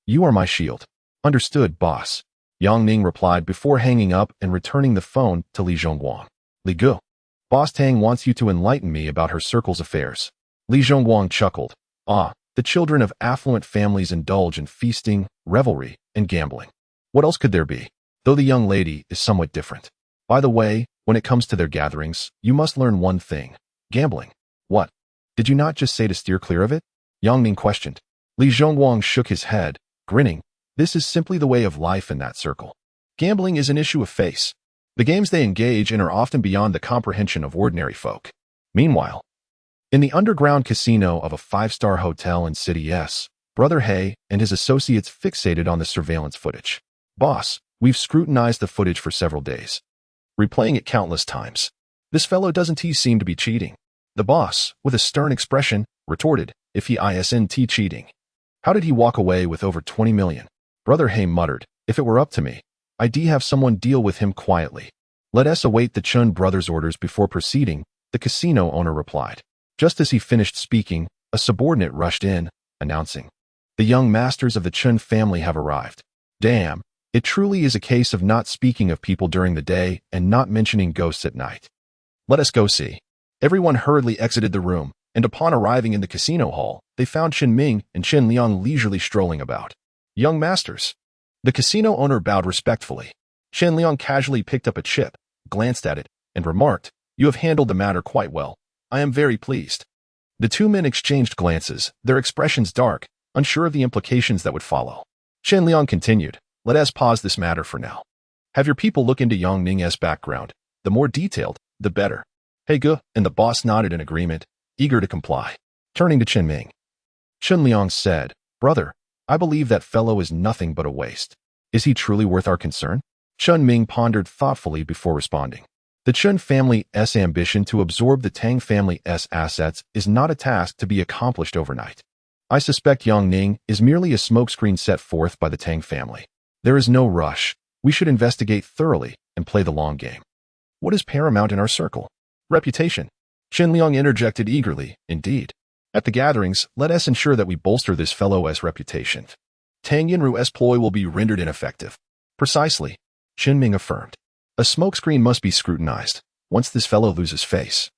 You are my shield. Understood, boss. Yang Ning replied before hanging up and returning the phone to Li Zhongguang. Li Gu. Boss Tang wants you to enlighten me about her circle's affairs. Li Zhongguang chuckled. Ah, the children of affluent families indulge in feasting, revelry, and gambling. What else could there be? Though the young lady is somewhat different. By the way, when it comes to their gatherings, you must learn one thing. Gambling. What? Did you not just say to steer clear of it? Yang Ning questioned. Li Zhongguang shook his head, grinning. This is simply the way of life in that circle. Gambling is an issue of face. The games they engage in are often beyond the comprehension of ordinary folk. Meanwhile, in the underground casino of a 5-star hotel in City S, Brother He and his associates fixated on the surveillance footage. Boss, we've scrutinized the footage for several days, replaying it countless times. This fellow doesn't he seem to be cheating? The boss, with a stern expression, retorted, if he isn't cheating, how did he walk away with over 20 million? Brother He muttered, if it were up to me, I'd have someone deal with him quietly. Let us await the Chun brothers' orders before proceeding, the casino owner replied. Just as he finished speaking, a subordinate rushed in, announcing, the young masters of the Chun family have arrived. Damn, it truly is a case of not speaking of people during the day and not mentioning ghosts at night. Let us go see. Everyone hurriedly exited the room, and upon arriving in the casino hall, they found Chen Ming and Chen Liang leisurely strolling about. Young masters. The casino owner bowed respectfully. Chen Liang casually picked up a chip, glanced at it, and remarked, you have handled the matter quite well. I am very pleased. The two men exchanged glances, their expressions dark, unsure of the implications that would follow. Chen Liang continued, let us pause this matter for now. Have your people look into Yang Ning's background. The more detailed, the better. Hey Gu, and the boss nodded in agreement, eager to comply. Turning to Chen Ming, Chen Liang said, brother, I believe that fellow is nothing but a waste. Is he truly worth our concern? Chen Ming pondered thoughtfully before responding. The Chen family's ambition to absorb the Tang family's assets is not a task to be accomplished overnight. I suspect Yang Ning is merely a smokescreen set forth by the Tang family. There is no rush. We should investigate thoroughly and play the long game. What is paramount in our circle? Reputation. Chen Liang interjected eagerly, indeed. At the gatherings, let us ensure that we bolster this fellow's reputation. Tang Yinru's ploy will be rendered ineffective. Precisely, Qin Ming affirmed. A smokescreen must be scrutinized. Once this fellow loses face,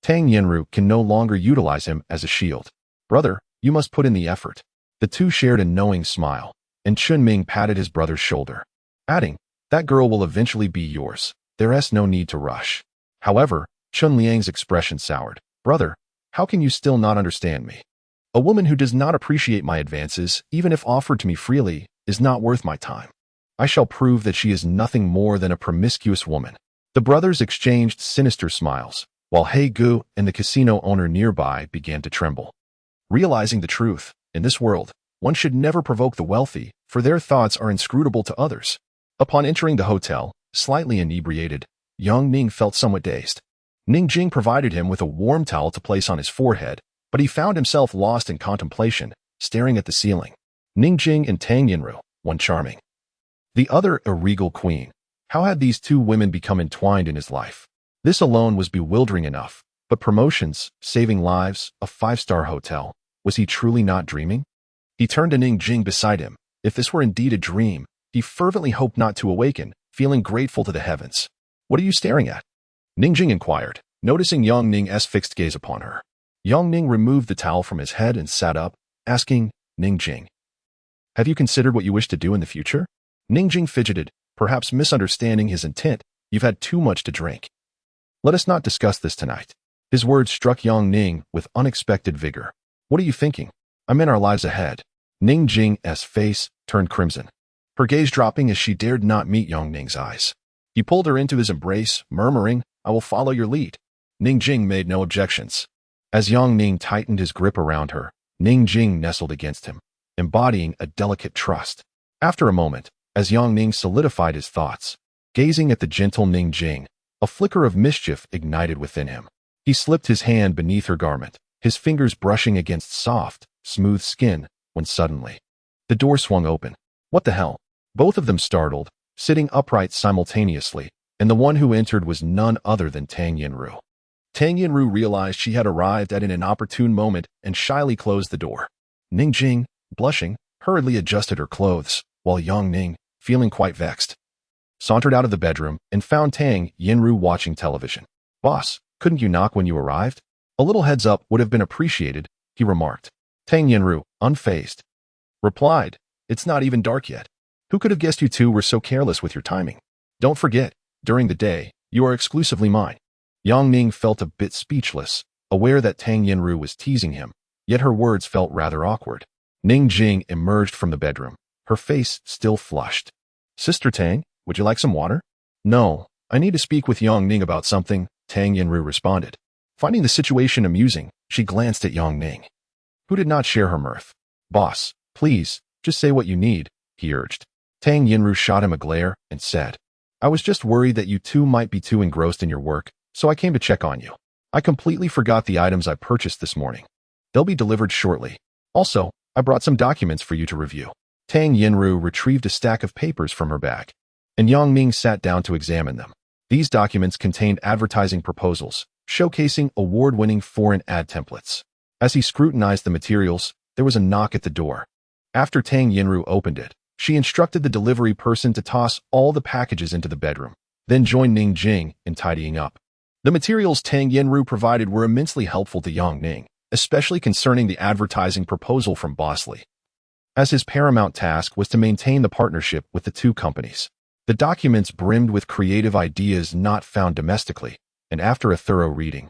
Tang Yinru can no longer utilize him as a shield. Brother, you must put in the effort. The two shared a knowing smile, and Chun Ming patted his brother's shoulder, adding, that girl will eventually be yours. There's no need to rush. However, Chun Liang's expression soured. Brother, how can you still not understand me? A woman who does not appreciate my advances, even if offered to me freely, is not worth my time. I shall prove that she is nothing more than a promiscuous woman. The brothers exchanged sinister smiles, while He Gu and the casino owner nearby began to tremble. Realizing the truth, in this world, one should never provoke the wealthy, for their thoughts are inscrutable to others. Upon entering the hotel, slightly inebriated, Yang Ning felt somewhat dazed. Ning Jing provided him with a warm towel to place on his forehead, but he found himself lost in contemplation, staring at the ceiling. Ning Jing and Tang Yinru, one charming, the other a regal queen. How had these two women become entwined in his life? This alone was bewildering enough, but promotions, saving lives, a five-star hotel, was he truly not dreaming? He turned to Ning Jing beside him. If this were indeed a dream, he fervently hoped not to awaken, feeling grateful to the heavens. What are you staring at? Ning Jing inquired, noticing Yang Ning's fixed gaze upon her. Yang Ning removed the towel from his head and sat up, asking, Ning Jing, have you considered what you wish to do in the future? Ning Jing fidgeted, perhaps misunderstanding his intent. You've had too much to drink. Let us not discuss this tonight. His words struck Yang Ning with unexpected vigor. What are you thinking? I meant our lives ahead. Ning Jing's face turned crimson, her gaze dropping as she dared not meet Yang Ning's eyes. He pulled her into his embrace, murmuring, I will follow your lead. Ning Jing made no objections. As Yang Ning tightened his grip around her, Ning Jing nestled against him, embodying a delicate trust. After a moment, as Yang Ning solidified his thoughts, gazing at the gentle Ning Jing, a flicker of mischief ignited within him. He slipped his hand beneath her garment, his fingers brushing against soft, smooth skin, when suddenly, the door swung open. What the hell? Both of them startled, sitting upright simultaneously, and the one who entered was none other than Tang Yinru. Tang Yinru realized she had arrived at an inopportune moment and shyly closed the door. Ning Jing, blushing, hurriedly adjusted her clothes, while Yang Ning, feeling quite vexed, sauntered out of the bedroom and found Tang Yinru watching television. Boss, couldn't you knock when you arrived? A little heads up would have been appreciated, he remarked. Tang Yinru, unfazed, replied, it's not even dark yet. Who could have guessed you two were so careless with your timing? Don't forget, during the day, you are exclusively mine. Yang Ning felt a bit speechless, aware that Tang Yinru was teasing him, yet her words felt rather awkward. Ning Jing emerged from the bedroom, her face still flushed. Sister Tang, would you like some water? No, I need to speak with Yang Ning about something, Tang Yinru responded. Finding the situation amusing, she glanced at Yang Ning, who did not share her mirth. Boss, please, just say what you need, he urged. Tang Yinru shot him a glare and said, I was just worried that you two might be too engrossed in your work, so I came to check on you. I completely forgot the items I purchased this morning. They'll be delivered shortly. Also, I brought some documents for you to review. Tang Yinru retrieved a stack of papers from her bag, and Yang Ning sat down to examine them. These documents contained advertising proposals, showcasing award-winning foreign ad templates. As he scrutinized the materials, there was a knock at the door. After Tang Yinru opened it, she instructed the delivery person to toss all the packages into the bedroom, then joined Ning Jing in tidying up. The materials Tang Yinru provided were immensely helpful to Yang Ning, especially concerning the advertising proposal from Boss Li, as his paramount task was to maintain the partnership with the two companies. The documents brimmed with creative ideas not found domestically, and after a thorough reading,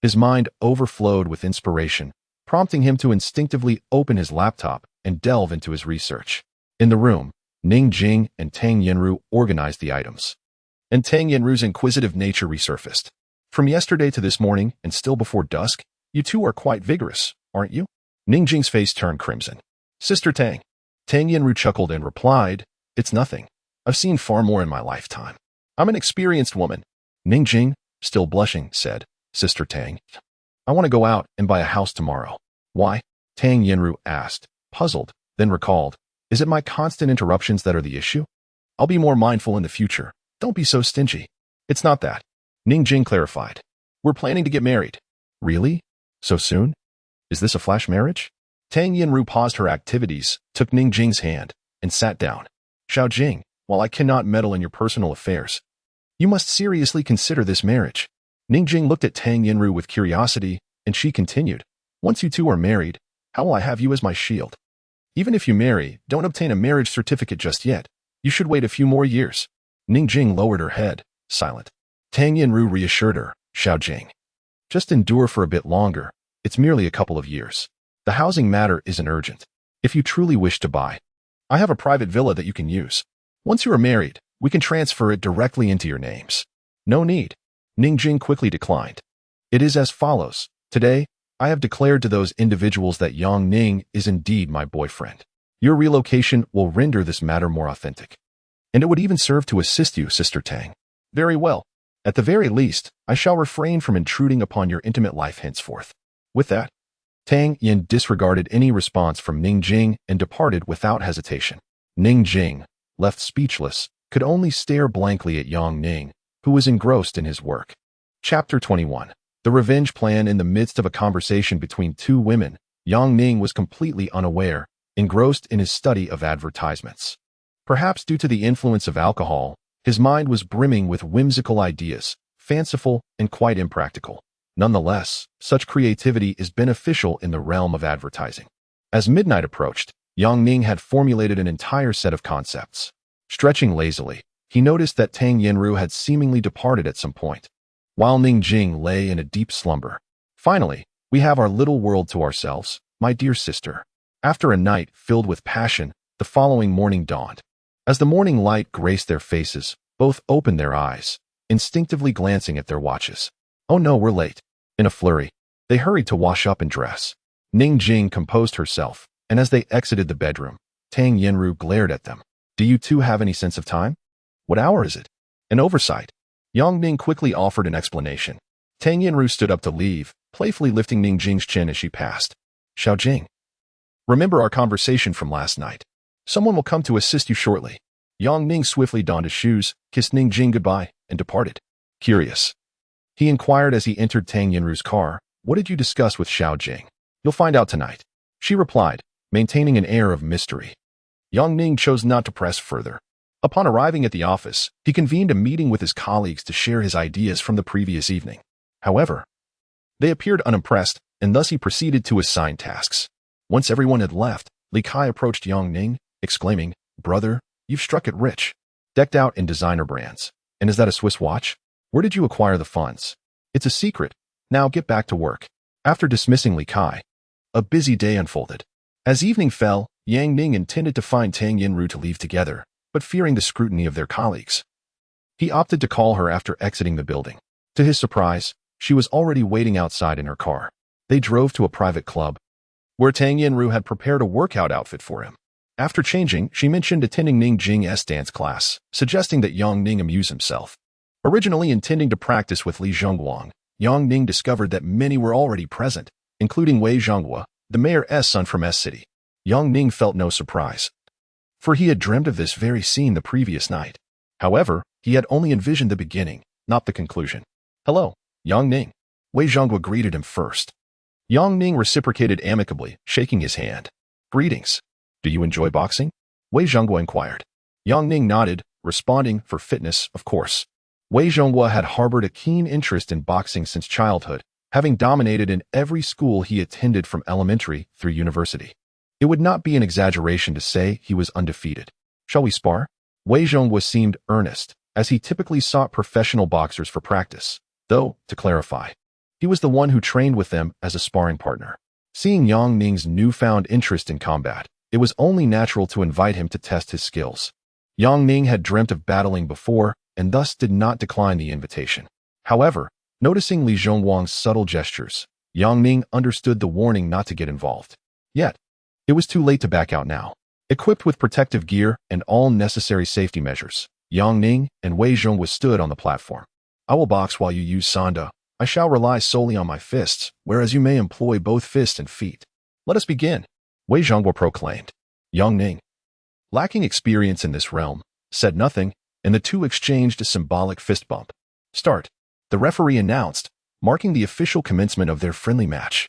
his mind overflowed with inspiration, prompting him to instinctively open his laptop and delve into his research. In the room, Ning Jing and Tang Yinru organized the items, and Tang Yinru's inquisitive nature resurfaced. From yesterday to this morning, and still before dusk, you two are quite vigorous, aren't you? Ning Jing's face turned crimson. Sister Tang. Tang Yinru chuckled and replied, it's nothing. I've seen far more in my lifetime. I'm an experienced woman. Ning Jing, still blushing, said, Sister Tang, I want to go out and buy a house tomorrow. Why? Tang Yinru asked, puzzled, then recalled, is it my constant interruptions that are the issue? I'll be more mindful in the future. Don't be so stingy. It's not that. Ning Jing clarified. We're planning to get married. Really? So soon? Is this a flash marriage? Tang Yinru paused her activities, took Ning Jing's hand, and sat down. Xiao Jing, while I cannot meddle in your personal affairs, you must seriously consider this marriage. Ning Jing looked at Tang Yinru with curiosity, and she continued, once you two are married, how will I have you as my shield? Even if you marry, don't obtain a marriage certificate just yet. You should wait a few more years. Ning Jing lowered her head, silent. Tang Yinru reassured her, Xiao Jing. Just endure for a bit longer. It's merely a couple of years. The housing matter isn't urgent. If you truly wish to buy, I have a private villa that you can use. Once you are married, we can transfer it directly into your names. No need. Ning Jing quickly declined. It is as follows. Today, I have declared to those individuals that Yang Ning is indeed my boyfriend. Your relocation will render this matter more authentic. And it would even serve to assist you, Sister Tang. Very well. At the very least, I shall refrain from intruding upon your intimate life henceforth. With that, Tang Yin disregarded any response from Ning Jing and departed without hesitation. Ning Jing, left speechless, could only stare blankly at Yang Ning, who was engrossed in his work. Chapter 21. The revenge plan. In the midst of a conversation between two women, Yang Ning was completely unaware, engrossed in his study of advertisements. Perhaps due to the influence of alcohol, his mind was brimming with whimsical ideas, fanciful and quite impractical. Nonetheless, such creativity is beneficial in the realm of advertising. As midnight approached, Yang Ning had formulated an entire set of concepts. Stretching lazily, he noticed that Tang Yinru had seemingly departed at some point, while Ning Jing lay in a deep slumber. Finally, we have our little world to ourselves, my dear sister. After a night filled with passion, the following morning dawned. As the morning light graced their faces, both opened their eyes, instinctively glancing at their watches. Oh no, we're late. In a flurry, they hurried to wash up and dress. Ning Jing composed herself, and as they exited the bedroom, Tang Yinru glared at them. Do you two have any sense of time? What hour is it? An oversight. Yang Ning quickly offered an explanation. Tang Yinru stood up to leave, playfully lifting Ning Jing's chin as she passed. Xiao Jing, remember our conversation from last night. Someone will come to assist you shortly. Yang Ning swiftly donned his shoes, kissed Ning Jing goodbye, and departed. Curious, he inquired as he entered Tang Yinru's car, what did you discuss with Xiao Jing? You'll find out tonight. She replied, maintaining an air of mystery. Yang Ning chose not to press further. Upon arriving at the office, he convened a meeting with his colleagues to share his ideas from the previous evening. However, they appeared unimpressed, and thus he proceeded to assign tasks. Once everyone had left, Lin Kai approached Yang Ning, exclaiming, Brother, you've struck it rich. Decked out in designer brands. And is that a Swiss watch? Where did you acquire the funds? It's a secret. Now get back to work. After dismissing Lin Kai, a busy day unfolded. As evening fell, Yang Ning intended to find Tang Yinru to leave together, but fearing the scrutiny of their colleagues, he opted to call her after exiting the building. To his surprise, she was already waiting outside in her car. They drove to a private club, where Tang Yinru had prepared a workout outfit for him. After changing, she mentioned attending Ning Jing's dance class, suggesting that Yang Ning amuse himself. Originally intending to practice with Li Zhongguang, Yang Ning discovered that many were already present, including Wei Zhonghua, the mayor's son from S City. Yang Ning felt no surprise, for he had dreamed of this very scene the previous night. However, he had only envisioned the beginning, not the conclusion. Hello, Yang Ning. Wei Zhonghua greeted him first. Yang Ning reciprocated amicably, shaking his hand. Greetings. Do you enjoy boxing? Wei Zhonghua inquired. Yang Ning nodded, responding, for fitness, of course. Wei Zhonghua had harbored a keen interest in boxing since childhood, having dominated in every school he attended from elementary through university. It would not be an exaggeration to say he was undefeated. Shall we spar? Wei Zhonghua seemed earnest, as he typically sought professional boxers for practice, though, to clarify, he was the one who trained with them as a sparring partner. Seeing Yang Ning's newfound interest in combat, it was only natural to invite him to test his skills. Yang Ning had dreamt of battling before, and thus did not decline the invitation. However, noticing Li Zhongguang's subtle gestures, Yang Ning understood the warning not to get involved. Yet, it was too late to back out now. Equipped with protective gear and all necessary safety measures, Yang Ning and Wei Zhonghua stood on the platform. I will box while you use Sanda. I shall rely solely on my fists, whereas you may employ both fists and feet. Let us begin, Wei Zhonghua proclaimed. Yang Ning, lacking experience in this realm, said nothing, and the two exchanged a symbolic fist bump. Start, the referee announced, marking the official commencement of their friendly match.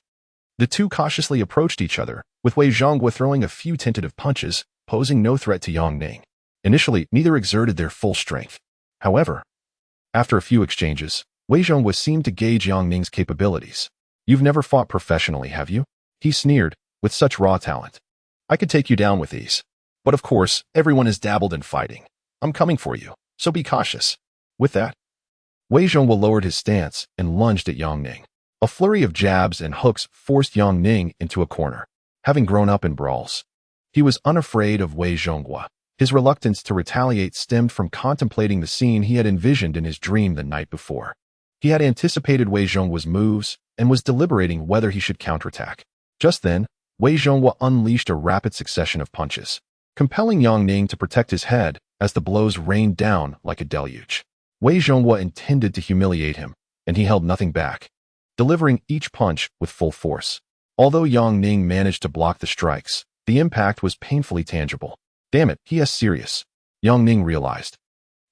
The two cautiously approached each other, with Wei Zhonghua throwing a few tentative punches, posing no threat to Yang Ning. Initially, neither exerted their full strength. However, after a few exchanges, Wei Zhonghua seemed to gauge Yang Ning's capabilities. "You've never fought professionally, have you?" he sneered, with such raw talent. "I could take you down with ease. But of course, everyone has dabbled in fighting. I'm coming for you, so be cautious." With that, Wei Zhonghua lowered his stance and lunged at Yang Ning. A flurry of jabs and hooks forced Yang Ning into a corner. Having grown up in brawls, he was unafraid of Wei Zhonghua. His reluctance to retaliate stemmed from contemplating the scene he had envisioned in his dream the night before. He had anticipated Wei Zhonghua's moves and was deliberating whether he should counterattack. Just then, Wei Zhonghua unleashed a rapid succession of punches, compelling Yang Ning to protect his head as the blows rained down like a deluge. Wei Zhonghua intended to humiliate him, and he held nothing back, delivering each punch with full force. Although Yang Ning managed to block the strikes, the impact was painfully tangible. "Damn it, he is serious," Yang Ning realized.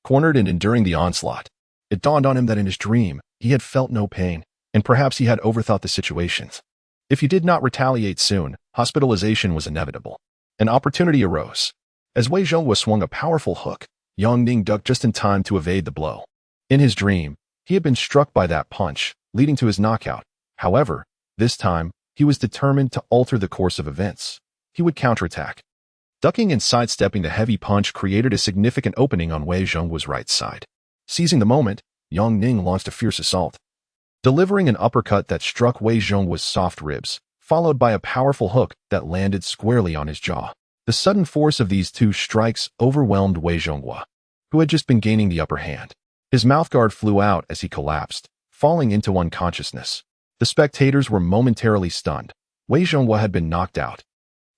Cornered and enduring the onslaught, it dawned on him that in his dream, he had felt no pain, and perhaps he had overthought the situations. If he did not retaliate soon, hospitalization was inevitable. An opportunity arose. As Wei Zhonghua swung a powerful hook, Yang Ning ducked just in time to evade the blow. In his dream, he had been struck by that punch, leading to his knockout. However, this time, he was determined to alter the course of events. He would counterattack. Ducking and sidestepping the heavy punch created a significant opening on Wei Zhonghua's right side. Seizing the moment, Yang Ning launched a fierce assault, delivering an uppercut that struck Wei Zhonghua's soft ribs, followed by a powerful hook that landed squarely on his jaw. The sudden force of these two strikes overwhelmed Wei Zhonghua, who had just been gaining the upper hand. His mouthguard flew out as he collapsed, falling into unconsciousness. The spectators were momentarily stunned. Wei Zhonghua had been knocked out.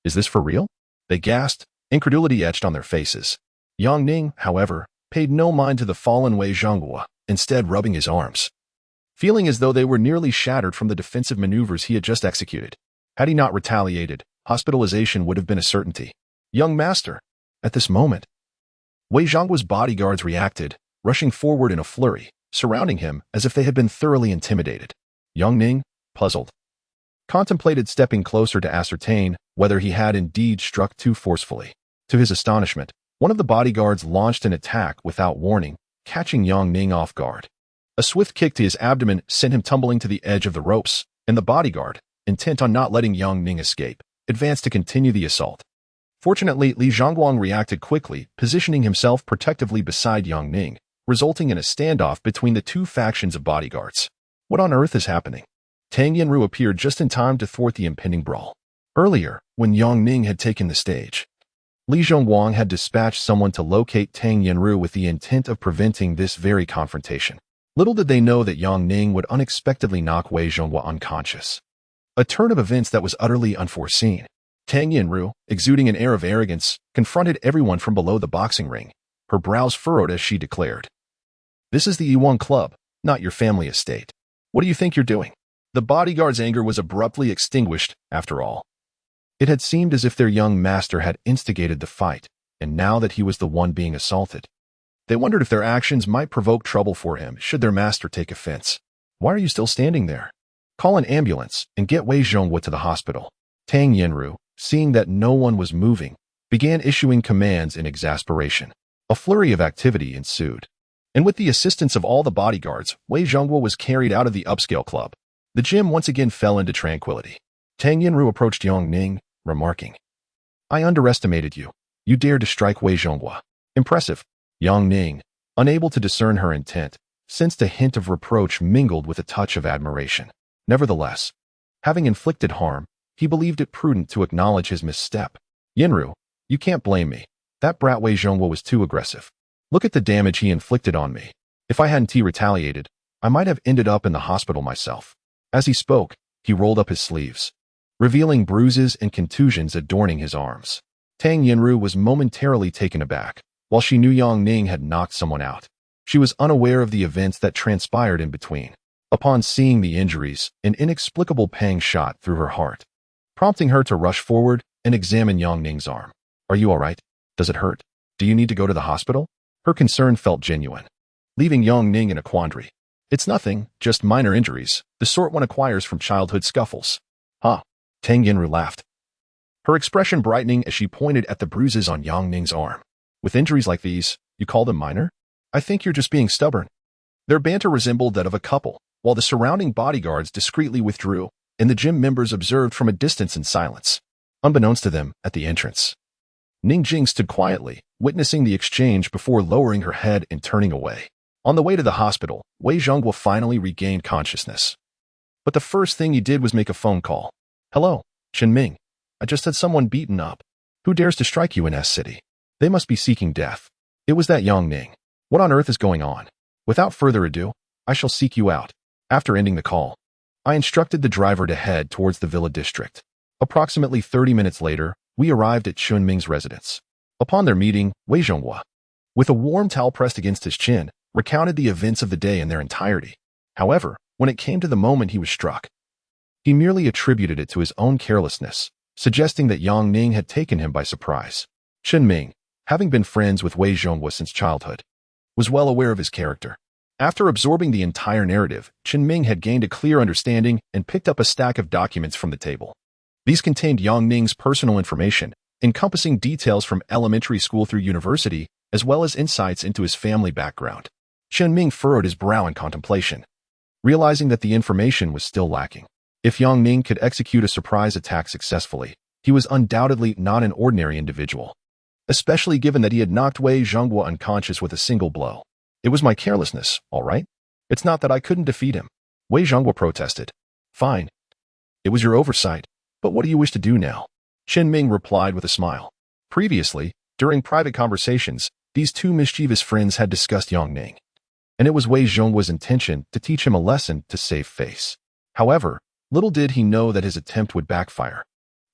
"Is this for real?" they gasped, incredulity etched on their faces. Yang Ning, however, paid no mind to the fallen Wei Zhonghua, instead rubbing his arms, feeling as though they were nearly shattered from the defensive maneuvers he had just executed. Had he not retaliated, hospitalization would have been a certainty. "Young master!" At this moment, Wei Zhonghua's bodyguards reacted, rushing forward in a flurry, surrounding him as if they had been thoroughly intimidated. Yang Ning, puzzled, contemplated stepping closer to ascertain whether he had indeed struck too forcefully. To his astonishment, one of the bodyguards launched an attack without warning, catching Yang Ning off guard. A swift kick to his abdomen sent him tumbling to the edge of the ropes, and the bodyguard, intent on not letting Yang Ning escape, advanced to continue the assault. Fortunately, Li Zhongguang reacted quickly, positioning himself protectively beside Yang Ning, resulting in a standoff between the two factions of bodyguards. What on earth is happening? Tang Yanru appeared just in time to thwart the impending brawl. Earlier, when Yang Ning had taken the stage, Li Zhongguang had dispatched someone to locate Tang Yanru with the intent of preventing this very confrontation. Little did they know that Yang Ning would unexpectedly knock Wei Zhonghua unconscious. A turn of events that was utterly unforeseen. Tang Yanru, exuding an air of arrogance, confronted everyone from below the boxing ring, her brows furrowed as she declared, "This is the Yuan Club, not your family estate. What do you think you're doing?" The bodyguard's anger was abruptly extinguished, after all. It had seemed as if their young master had instigated the fight, and now that he was the one being assaulted, they wondered if their actions might provoke trouble for him should their master take offense. "Why are you still standing there? Call an ambulance and get Wei Zhonghua to the hospital." Tang Yanru, seeing that no one was moving, began issuing commands in exasperation. A flurry of activity ensued, and with the assistance of all the bodyguards, Wei Zhonghua was carried out of the upscale club. The gym once again fell into tranquility. Tang Yanru approached Yang Ning, remarking, "I underestimated you. You dared to strike Wei Zhonghua. Impressive." Yang Ning, unable to discern her intent, sensed a hint of reproach mingled with a touch of admiration. Nevertheless, having inflicted harm, he believed it prudent to acknowledge his misstep. "Yanru, you can't blame me. That brat Wei Zhonghua was too aggressive. Look at the damage he inflicted on me. If I hadn't retaliated, I might have ended up in the hospital myself." As he spoke, he rolled up his sleeves, revealing bruises and contusions adorning his arms. Tang Yanru was momentarily taken aback. While she knew Yang Ning had knocked someone out, she was unaware of the events that transpired in between. Upon seeing the injuries, an inexplicable pang shot through her heart, prompting her to rush forward and examine Yang Ning's arm. "Are you all right? Does it hurt? Do you need to go to the hospital?" Her concern felt genuine, leaving Yang Ning in a quandary. It's nothing, just minor injuries, the sort one acquires from childhood scuffles. Huh. Tang Yinru laughed, her expression brightening as she pointed at the bruises on Yang Ning's arm. With injuries like these, you call them minor? I think you're just being stubborn. Their banter resembled that of a couple, while the surrounding bodyguards discreetly withdrew, and the gym members observed from a distance in silence. Unbeknownst to them, at the entrance, Ning Jing stood quietly, witnessing the exchange before lowering her head and turning away. On the way to the hospital, Wei Zhonghua finally regained consciousness. But the first thing he did was make a phone call. Hello, Ming. I just had someone beaten up. Who dares to strike you in S City? They must be seeking death. It was that Yang Ning. What on earth is going on? Without further ado, I shall seek you out. After ending the call, I instructed the driver to head towards the villa district. Approximately 30 minutes later, we arrived at Ming's residence. Upon their meeting, Wei Zhonghua, with a warm towel pressed against his chin, recounted the events of the day in their entirety. However, when it came to the moment he was struck, he merely attributed it to his own carelessness, suggesting that Yang Ning had taken him by surprise. Ming, having been friends with Wei Zhonghua since childhood, was well aware of his character. After absorbing the entire narrative, Ming had gained a clear understanding and picked up a stack of documents from the table. These contained Yang Ning's personal information, encompassing details from elementary school through university, as well as insights into his family background. Ming furrowed his brow in contemplation, realizing that the information was still lacking. If Yang Ning could execute a surprise attack successfully, he was undoubtedly not an ordinary individual, especially given that he had knocked Wei Zhonghua unconscious with a single blow. It was my carelessness, all right? It's not that I couldn't defeat him. Wei Zhonghua protested. Fine. It was your oversight, but what do you wish to do now? Ming replied with a smile. Previously, during private conversations, these two mischievous friends had discussed Yang Ning, and it was Wei Zhonghua's intention to teach him a lesson to save face. However, little did he know that his attempt would backfire,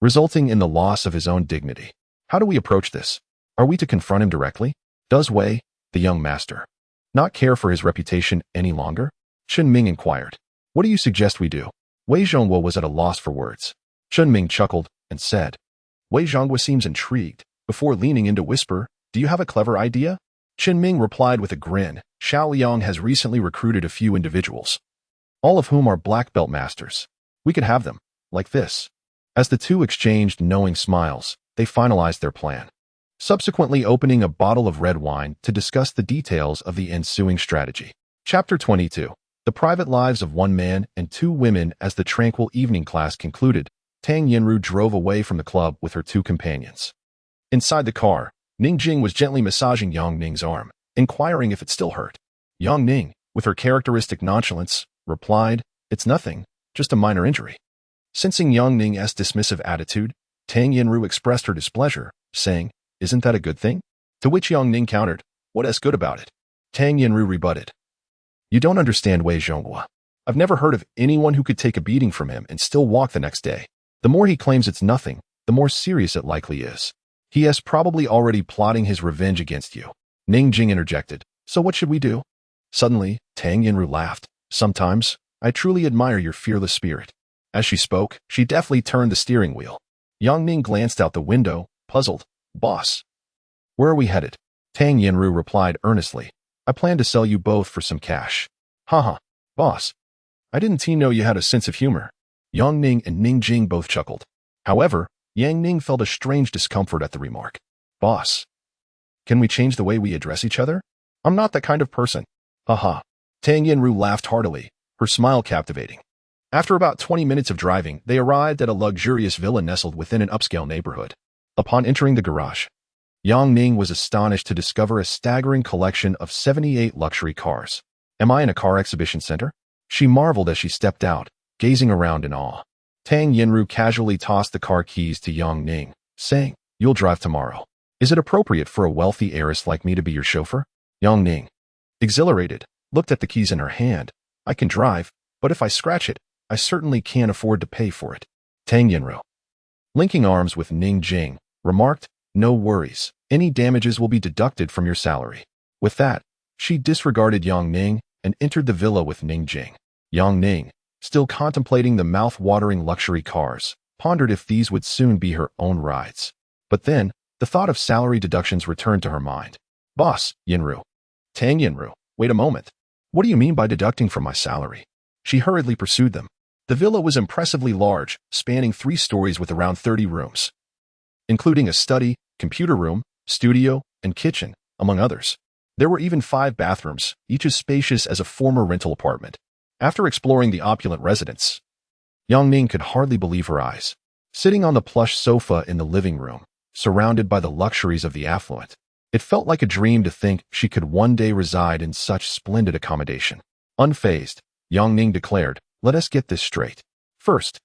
resulting in the loss of his own dignity. How do we approach this? Are we to confront him directly? Does Wei, the young master, not care for his reputation any longer? Ming inquired. What do you suggest we do? Wei Zhonghua was at a loss for words. Ming chuckled and said, Wei Zhonghua seems intrigued. Before leaning in to whisper, do you have a clever idea? Ming replied with a grin. Xiaoliang has recently recruited a few individuals, all of whom are black belt masters. We could have them, like this. As the two exchanged knowing smiles, they finalized their plan, subsequently opening a bottle of red wine to discuss the details of the ensuing strategy. Chapter 22. The private lives of one man and two women. As the tranquil evening class concluded, Tang Yinru drove away from the club with her two companions. Inside the car, Ning Jing was gently massaging Yang Ning's arm, inquiring if it still hurt. Yang Ning, with her characteristic nonchalance, replied, It's nothing, just a minor injury. Sensing Yang Ning's dismissive attitude, Tang Yinru expressed her displeasure, saying, Isn't that a good thing? To which Yang Ning countered, What is good about it? Tang Yinru rebutted, You don't understand Wei Zhonghua. I've never heard of anyone who could take a beating from him and still walk the next day. The more he claims it's nothing, the more serious it likely is. He is probably already plotting his revenge against you. Ning Jing interjected, So what should we do? Suddenly, Tang Yinru laughed. Sometimes, I truly admire your fearless spirit. As she spoke, she deftly turned the steering wheel. Yang Ning glanced out the window, puzzled. Boss, where are we headed? Tang Yinru replied earnestly, I plan to sell you both for some cash. Haha, boss. I didn't know you had a sense of humor. Yang Ning and Ning Jing both chuckled. However, Yang Ning felt a strange discomfort at the remark. Boss, can we change the way we address each other? I'm not that kind of person. Haha. Tang Yinru laughed heartily, her smile captivating. After about 20 minutes of driving, they arrived at a luxurious villa nestled within an upscale neighborhood. Upon entering the garage, Yang Ning was astonished to discover a staggering collection of 78 luxury cars. Am I in a car exhibition center? She marveled as she stepped out, gazing around in awe. Tang Yinru casually tossed the car keys to Yang Ning, saying, You'll drive tomorrow. Is it appropriate for a wealthy heiress like me to be your chauffeur? Yang Ning, exhilarated, looked at the keys in her hand. I can drive, but if I scratch it, I certainly can't afford to pay for it. Tang Yinru, linking arms with Ning Jing, remarked, No worries, any damages will be deducted from your salary. With that, she disregarded Yang Ning and entered the villa with Ning Jing. Yang Ning, still contemplating the mouth-watering luxury cars, pondered if these would soon be her own rides. But then, the thought of salary deductions returned to her mind. Boss, Yinru. Tang Yinru, wait a moment. What do you mean by deducting from my salary? She hurriedly pursued them. The villa was impressively large, spanning 3 stories with around 30 rooms, including a study, computer room, studio, and kitchen, among others. There were even 5 bathrooms, each as spacious as a former rental apartment. After exploring the opulent residence, Yang Ning could hardly believe her eyes. Sitting on the plush sofa in the living room, surrounded by the luxuries of the affluent, it felt like a dream to think she could one day reside in such splendid accommodation. Unfazed, Yang Ning declared, "Let us get this straight. First,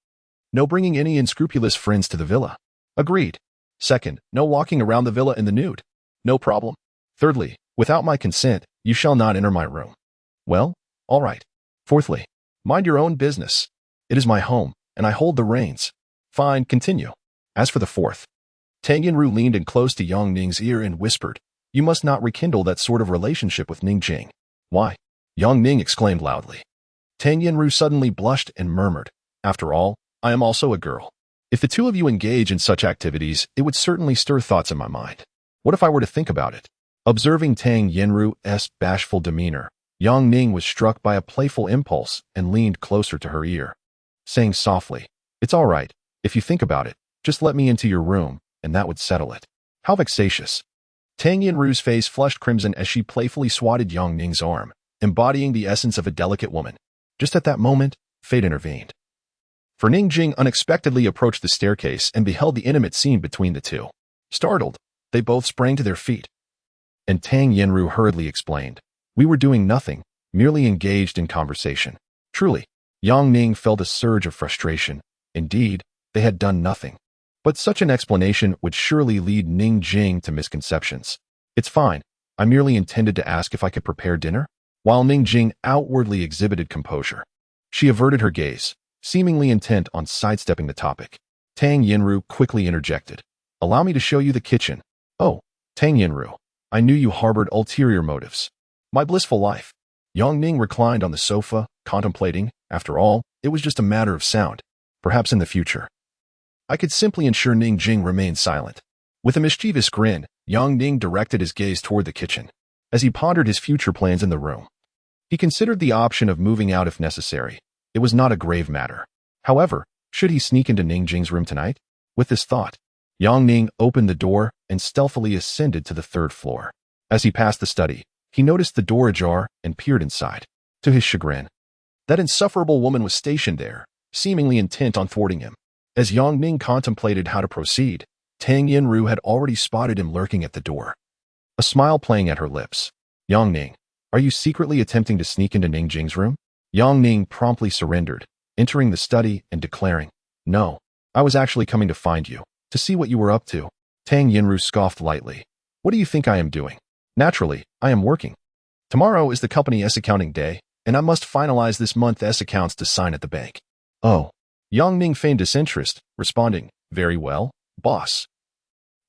no bringing any unscrupulous friends to the villa." Agreed. Second, no walking around the villa in the nude. No problem. Thirdly, without my consent, you shall not enter my room. Well, all right. Fourthly, mind your own business. It is my home, and I hold the reins. Fine, continue. As for the fourth, Tang Yinru leaned in close to Yang Ning's ear and whispered, "You must not rekindle that sort of relationship with Ning Jing." "Why?" Yang Ning exclaimed loudly. Tang Yinru suddenly blushed and murmured, "After all, I am also a girl. If the two of you engage in such activities, it would certainly stir thoughts in my mind. What if I were to think about it?" Observing Tang Yinru's bashful demeanor, Yang Ning was struck by a playful impulse and leaned closer to her ear, saying softly, "It's all right. If you think about it, just let me into your room, and that would settle it." How vexatious. Tang Yinru's face flushed crimson as she playfully swatted Yang Ning's arm, embodying the essence of a delicate woman. Just at that moment, fate intervened. For Ning Jing unexpectedly approached the staircase and beheld the intimate scene between the two. Startled, they both sprang to their feet. And Tang Yinru hurriedly explained, "We were doing nothing, merely engaged in conversation." Truly, Yang Ning felt a surge of frustration. Indeed, they had done nothing. But such an explanation would surely lead Ning Jing to misconceptions. "It's fine. I merely intended to ask if I could prepare dinner." While Ning Jing outwardly exhibited composure, she averted her gaze, seemingly intent on sidestepping the topic. Tang Yinru quickly interjected, "Allow me to show you the kitchen." "Oh, Tang Yinru, I knew you harbored ulterior motives." "My blissful life." Yang Ning reclined on the sofa, contemplating. After all, it was just a matter of sound. Perhaps in the future, I could simply ensure Ning Jing remained silent. With a mischievous grin, Yang Ning directed his gaze toward the kitchen. As he pondered his future plans in the room, he considered the option of moving out if necessary. It was not a grave matter. However, should he sneak into Ning Jing's room tonight? With this thought, Yang Ning opened the door and stealthily ascended to the 3rd floor. As he passed the study, he noticed the door ajar and peered inside. To his chagrin, that insufferable woman was stationed there, seemingly intent on thwarting him. As Yang Ning contemplated how to proceed, Tang Yinru had already spotted him lurking at the door, a smile playing at her lips. "Yang Ning, are you secretly attempting to sneak into Ning Jing's room?" Yang Ning promptly surrendered, entering the study and declaring, "No, I was actually coming to find you, to see what you were up to." Tang Yinru scoffed lightly. "What do you think I am doing?" "Naturally, I am working. Tomorrow is the company's accounting day, and I must finalize this month's accounts to sign at the bank." "Oh." Yang Ning feigned disinterest, responding, "Very well, boss.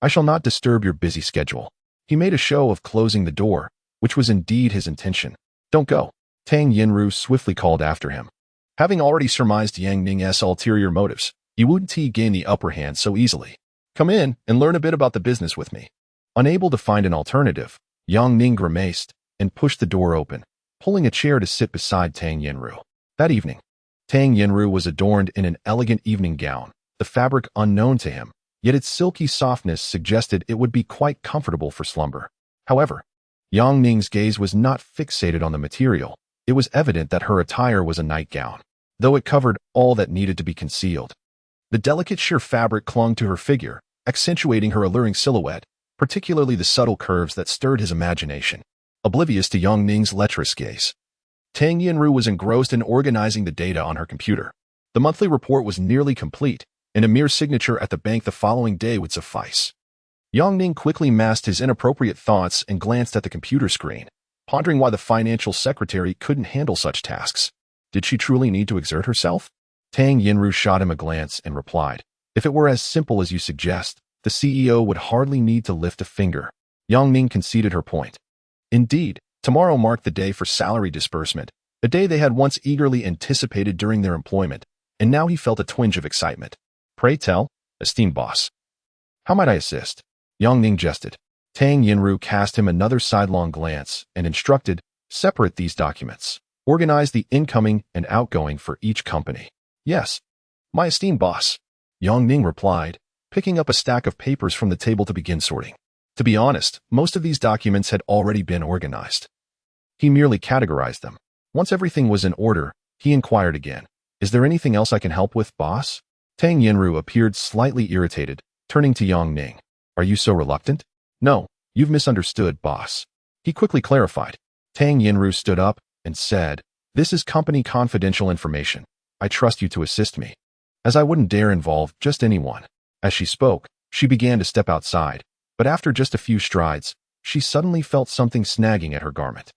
I shall not disturb your busy schedule." He made a show of closing the door, which was indeed his intention. "Don't go," Tang Yinru swiftly called after him. Having already surmised Yang Ning's ulterior motives, he wouldn't gain the upper hand so easily. "Come in and learn a bit about the business with me." Unable to find an alternative, Yang Ning grimaced and pushed the door open, pulling a chair to sit beside Tang Yinru. That evening, Tang Yinru was adorned in an elegant evening gown, the fabric unknown to him, yet its silky softness suggested it would be quite comfortable for slumber. However, Yang Ning's gaze was not fixated on the material. It was evident that her attire was a nightgown, though it covered all that needed to be concealed. The delicate sheer fabric clung to her figure, accentuating her alluring silhouette, particularly the subtle curves that stirred his imagination. Oblivious to Yang Ning's lecherous gaze, Tang Yinru was engrossed in organizing the data on her computer. The monthly report was nearly complete, and a mere signature at the bank the following day would suffice. Yang Ning quickly masked his inappropriate thoughts and glanced at the computer screen, pondering why the financial secretary couldn't handle such tasks. Did she truly need to exert herself? Tang Yinru shot him a glance and replied, "If it were as simple as you suggest, the CEO would hardly need to lift a finger." Yang Ning conceded her point. Indeed, tomorrow marked the day for salary disbursement, a day they had once eagerly anticipated during their employment, and now he felt a twinge of excitement. "Pray tell, esteemed boss. How might I assist?" Yang Ning jested. Tang Yinru cast him another sidelong glance and instructed, Separate these documents. Organize the incoming and outgoing for each company. Yes, my esteemed boss, Yang Ning replied, picking up a stack of papers from the table to begin sorting. To be honest, most of these documents had already been organized. He merely categorized them. Once everything was in order, he inquired again. Is there anything else I can help with, boss? Tang Yinru appeared slightly irritated, turning to Yang Ning. Are you so reluctant? No, you've misunderstood, boss. He quickly clarified. Tang Yinru stood up and said, this is company confidential information. I trust you to assist me, as I wouldn't dare involve just anyone. As she spoke, she began to step outside, but after just a few strides, she suddenly felt something snagging at her garment.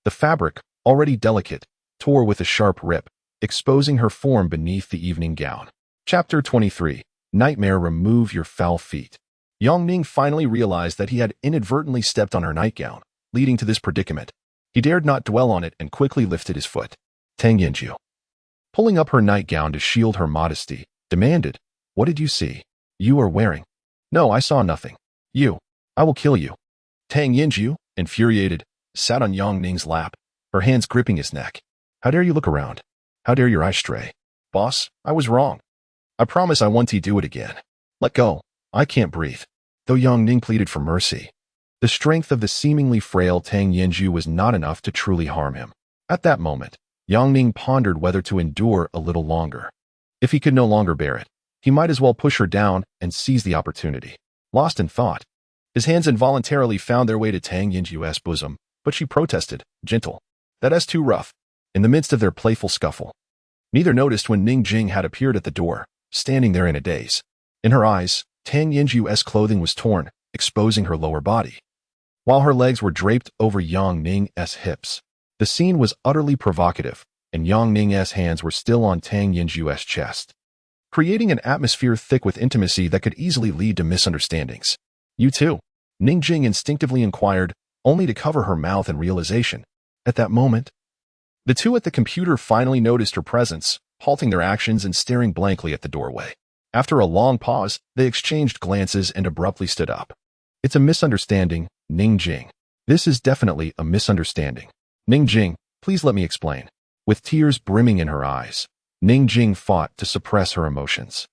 The fabric, already delicate, tore with a sharp rip, exposing her form beneath the evening gown. Chapter 23. Nightmare, remove your foul feet. Yang Ning finally realized that he had inadvertently stepped on her nightgown, leading to this predicament. He dared not dwell on it and quickly lifted his foot. Tang Yinju, pulling up her nightgown to shield her modesty, demanded, what did you see? You are wearing. No, I saw nothing. You. I will kill you. Tang Yinju, infuriated, sat on Yang Ning's lap, her hands gripping his neck. How dare you look around? How dare your eyes stray? Boss, I was wrong. I promise I won't do it again. Let go. I can't breathe. Though Yang Ning pleaded for mercy, the strength of the seemingly frail Tang Yinju was not enough to truly harm him. At that moment, Yang Ning pondered whether to endure a little longer. If he could no longer bear it, he might as well push her down and seize the opportunity. Lost in thought, his hands involuntarily found their way to Tang Yinju's bosom, but she protested, gentle. That's too rough. In the midst of their playful scuffle, neither noticed when Ning Jing had appeared at the door, standing there in a daze. In her eyes, Tang Yinju's clothing was torn, exposing her lower body, while her legs were draped over Yang Ning's hips. The scene was utterly provocative, and Yang Ning's hands were still on Tang Yinju's chest, creating an atmosphere thick with intimacy that could easily lead to misunderstandings. You too? Ning Jing instinctively inquired, only to cover her mouth in realization. At that moment, the two at the computer finally noticed her presence, halting their actions and staring blankly at the doorway. After a long pause, they exchanged glances and abruptly stood up. It's a misunderstanding, Ning Jing. This is definitely a misunderstanding. Ning Jing, please let me explain. With tears brimming in her eyes, Ning Jing fought to suppress her emotions.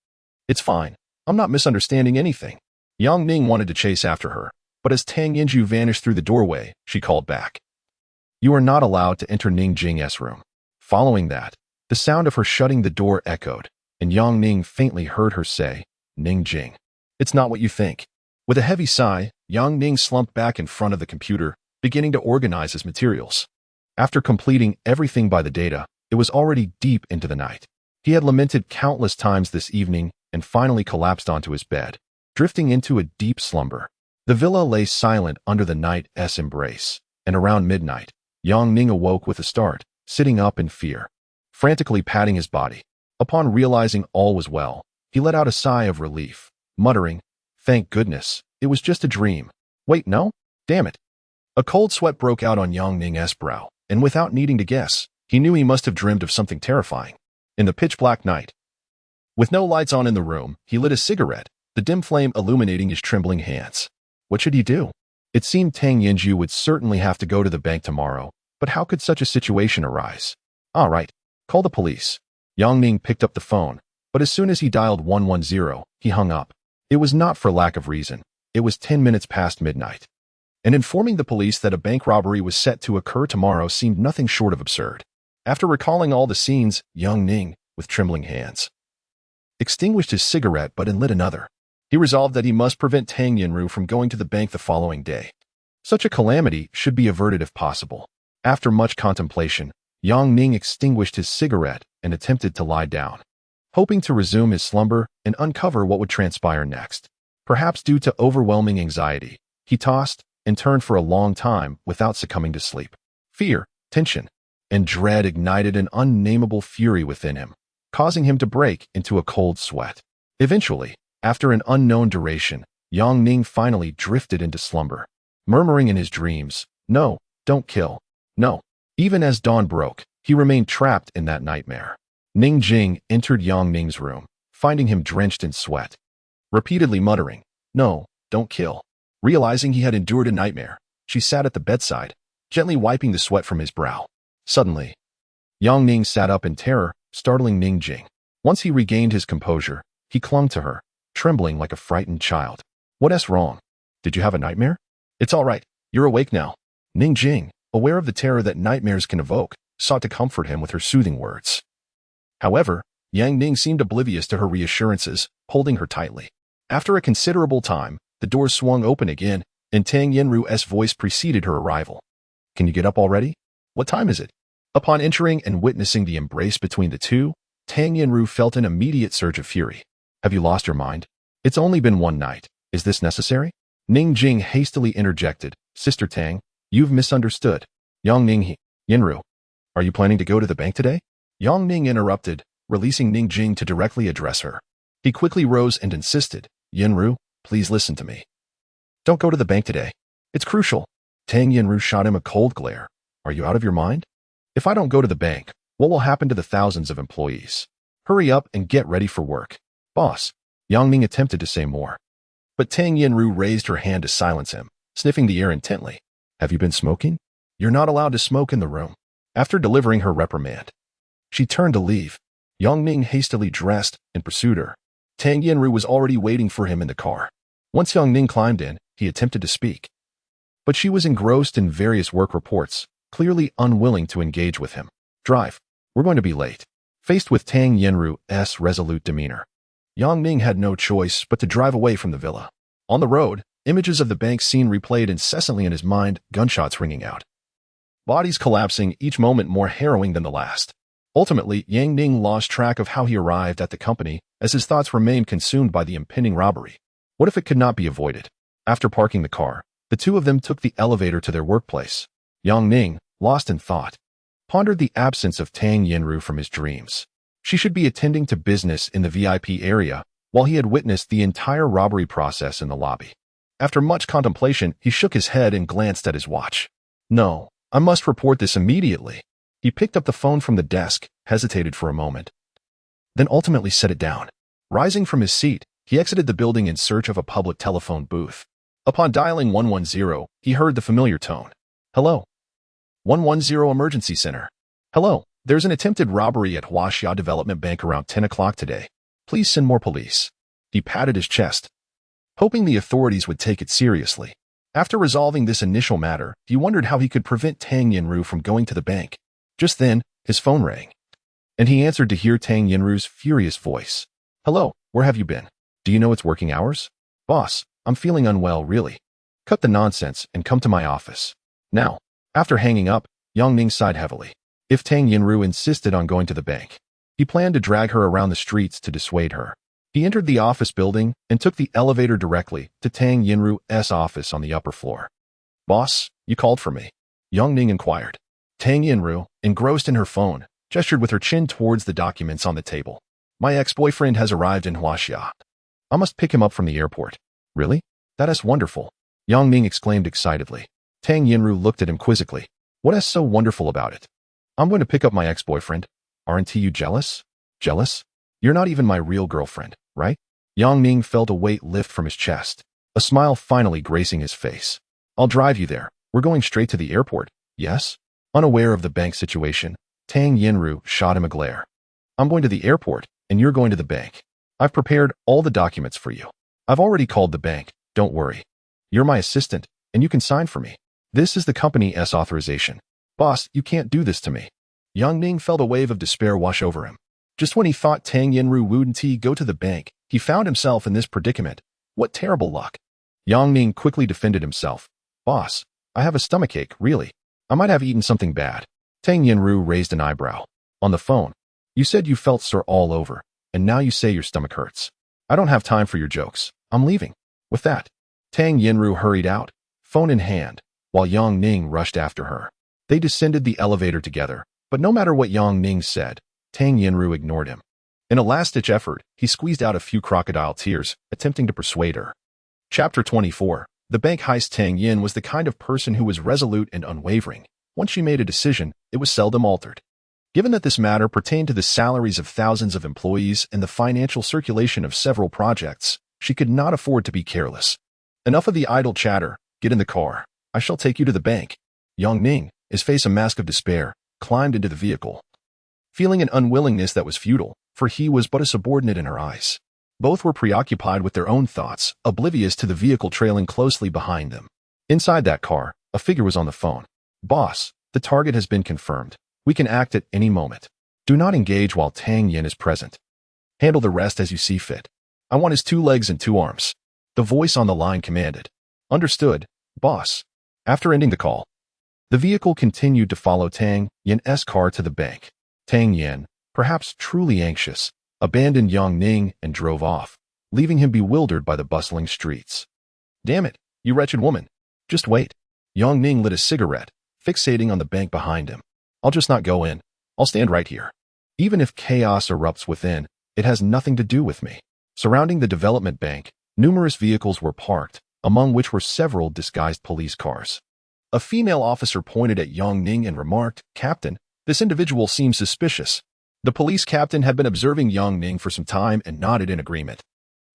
It's fine. I'm not misunderstanding anything. Yang Ning wanted to chase after her, but as Tang Yinju vanished through the doorway, she called back. You are not allowed to enter Ning Jing's room. Following that, the sound of her shutting the door echoed, and Yang Ning faintly heard her say, Ning Jing. It's not what you think. With a heavy sigh, Yang Ning slumped back in front of the computer, beginning to organize his materials. After completing everything by the data, it was already deep into the night. He had lamented countless times this evening and finally collapsed onto his bed, drifting into a deep slumber. The villa lay silent under the night's embrace, and around midnight, Yang Ning awoke with a start, sitting up in fear, frantically patting his body. Upon realizing all was well, he let out a sigh of relief, muttering, thank goodness, it was just a dream. Wait, no? Damn it. A cold sweat broke out on Yang Ning's brow, and without needing to guess, he knew he must have dreamed of something terrifying. In the pitch-black night, with no lights on in the room, he lit a cigarette, the dim flame illuminating his trembling hands. What should he do? It seemed Tang Yinju would certainly have to go to the bank tomorrow, but how could such a situation arise? All right, call the police. Yang Ning picked up the phone, but as soon as he dialed 110, he hung up. It was not for lack of reason. It was 10 minutes past midnight. And informing the police that a bank robbery was set to occur tomorrow seemed nothing short of absurd. After recalling all the scenes, Yang Ning, with trembling hands, extinguished his cigarette but lit another. He resolved that he must prevent Tang Yinru from going to the bank the following day. Such a calamity should be averted if possible. After much contemplation, Yang Ning extinguished his cigarette and attempted to lie down, hoping to resume his slumber and uncover what would transpire next. Perhaps due to overwhelming anxiety, he tossed and turned for a long time without succumbing to sleep. Fear, tension, and dread ignited an unnameable fury within him, causing him to break into a cold sweat. Eventually, after an unknown duration, Yang Ning finally drifted into slumber, murmuring in his dreams, no, don't kill, no. Even as dawn broke, he remained trapped in that nightmare. Ning Jing entered Yang Ning's room, finding him drenched in sweat, repeatedly muttering, no, don't kill. Realizing he had endured a nightmare, she sat at the bedside, gently wiping the sweat from his brow. Suddenly, Yang Ning sat up in terror, startling Ning Jing. Once he regained his composure, he clung to her, trembling like a frightened child. What's wrong? Did you have a nightmare? It's all right. You're awake now. Ning Jing, aware of the terror that nightmares can evoke, sought to comfort him with her soothing words. However, Yang Ning seemed oblivious to her reassurances, holding her tightly. After a considerable time, the doors swung open again, and Tang Yinru's voice preceded her arrival. Can you get up already? What time is it? Upon entering and witnessing the embrace between the two, Tang Yinru felt an immediate surge of fury. Have you lost your mind? It's only been one night. Is this necessary? Ning Jing hastily interjected. Sister Tang, you've misunderstood. Yang Ning Yinru, are you planning to go to the bank today? Yang Ning interrupted, releasing Ning Jing to directly address her. He quickly rose and insisted, Yinru, please listen to me. Don't go to the bank today. It's crucial. Tang Yinru shot him a cold glare. Are you out of your mind? If I don't go to the bank, what will happen to the thousands of employees? Hurry up and get ready for work. Boss. Yang Ning attempted to say more. But Tang Yinru raised her hand to silence him, sniffing the air intently. Have you been smoking? You're not allowed to smoke in the room. After delivering her reprimand, she turned to leave. Yang Ning hastily dressed and pursued her. Tang Yinru was already waiting for him in the car. Once Yang Ning climbed in, he attempted to speak. But she was engrossed in various work reports, clearly unwilling to engage with him. Drive. We're going to be late. Faced with Tang Yinru's resolute demeanor, Yang Ning had no choice but to drive away from the villa. On the road, images of the bank scene replayed incessantly in his mind, gunshots ringing out. Bodies collapsing, each moment more harrowing than the last. Ultimately, Yang Ning lost track of how he arrived at the company as his thoughts remained consumed by the impending robbery. What if it could not be avoided? After parking the car, the two of them took the elevator to their workplace. Yang Ning, lost in thought, pondered the absence of Tang Yinru from his dreams. She should be attending to business in the VIP area, while he had witnessed the entire robbery process in the lobby. After much contemplation, he shook his head and glanced at his watch. No, I must report this immediately. He picked up the phone from the desk, hesitated for a moment, then ultimately set it down. Rising from his seat, he exited the building in search of a public telephone booth. Upon dialing 110, he heard the familiar tone. Hello. 110 Emergency Center. Hello. There's an attempted robbery at Huaxia Development Bank around 10 o'clock today. Please send more police. He patted his chest, hoping the authorities would take it seriously. After resolving this initial matter, he wondered how he could prevent Tang Yinru from going to the bank. Just then, his phone rang, and he answered to hear Tang Yinru's furious voice. Hello, where have you been? Do you know it's working hours? Boss, I'm feeling unwell, really. Cut the nonsense and come to my office. Now. After hanging up, Yang Ning sighed heavily. If Tang Yinru insisted on going to the bank, he planned to drag her around the streets to dissuade her. He entered the office building and took the elevator directly to Tang Yinru's office on the upper floor. Boss, you called for me? Yang Ning inquired. Tang Yinru, engrossed in her phone, gestured with her chin towards the documents on the table. My ex-boyfriend has arrived in Huaxia. I must pick him up from the airport. Really? That is wonderful. Yang Ning exclaimed excitedly. Tang Yinru looked at him quizzically. What is so wonderful about it? I'm going to pick up my ex-boyfriend. Aren't you jealous? Jealous? You're not even my real girlfriend, right? Yang Ning felt a weight lift from his chest, a smile finally gracing his face. I'll drive you there. We're going straight to the airport, yes? Unaware of the bank situation, Tang Yinru shot him a glare. I'm going to the airport, and you're going to the bank. I've prepared all the documents for you. I've already called the bank, don't worry. You're my assistant, and you can sign for me. This is the company's authorization. Boss, you can't do this to me. Yang Ning felt a wave of despair wash over him. Just when he thought Tang Yinru wouldn't go to the bank, he found himself in this predicament. What terrible luck. Yang Ning quickly defended himself. Boss, I have a stomachache, really. I might have eaten something bad. Tang Yinru raised an eyebrow. On the phone, you said you felt sore all over, and now you say your stomach hurts. I don't have time for your jokes. I'm leaving. With that, Tang Yinru hurried out, phone in hand, while Yang Ning rushed after her. They descended the elevator together, but no matter what Yang Ning said, Tang Yinru ignored him. In a last-ditch effort, he squeezed out a few crocodile tears, attempting to persuade her. Chapter 24. The bank heist. Tang Yin was the kind of person who was resolute and unwavering. Once she made a decision, it was seldom altered. Given that this matter pertained to the salaries of thousands of employees and the financial circulation of several projects, she could not afford to be careless. Enough of the idle chatter. Get in the car. I shall take you to the bank. Yang Ning, his face a mask of despair, climbed into the vehicle, feeling an unwillingness that was futile, for he was but a subordinate in her eyes. Both were preoccupied with their own thoughts, oblivious to the vehicle trailing closely behind them. Inside that car, a figure was on the phone. "Boss, the target has been confirmed. We can act at any moment. Do not engage while Tang Yin is present. Handle the rest as you see fit. I want his 2 legs and 2 arms." The voice on the line commanded. "Understood, boss." After ending the call, the vehicle continued to follow Tang Yin's car to the bank. Tang Yin, perhaps truly anxious, abandoned Yang Ning and drove off, leaving him bewildered by the bustling streets. "Damn it, you wretched woman. Just wait." Yang Ning lit a cigarette, fixating on the bank behind him. "I'll just not go in. I'll stand right here. Even if chaos erupts within, it has nothing to do with me." Surrounding the development bank, numerous vehicles were parked, among which were several disguised police cars. A female officer pointed at Yang Ning and remarked, "Captain, this individual seems suspicious." The police captain had been observing Yang Ning for some time and nodded in agreement.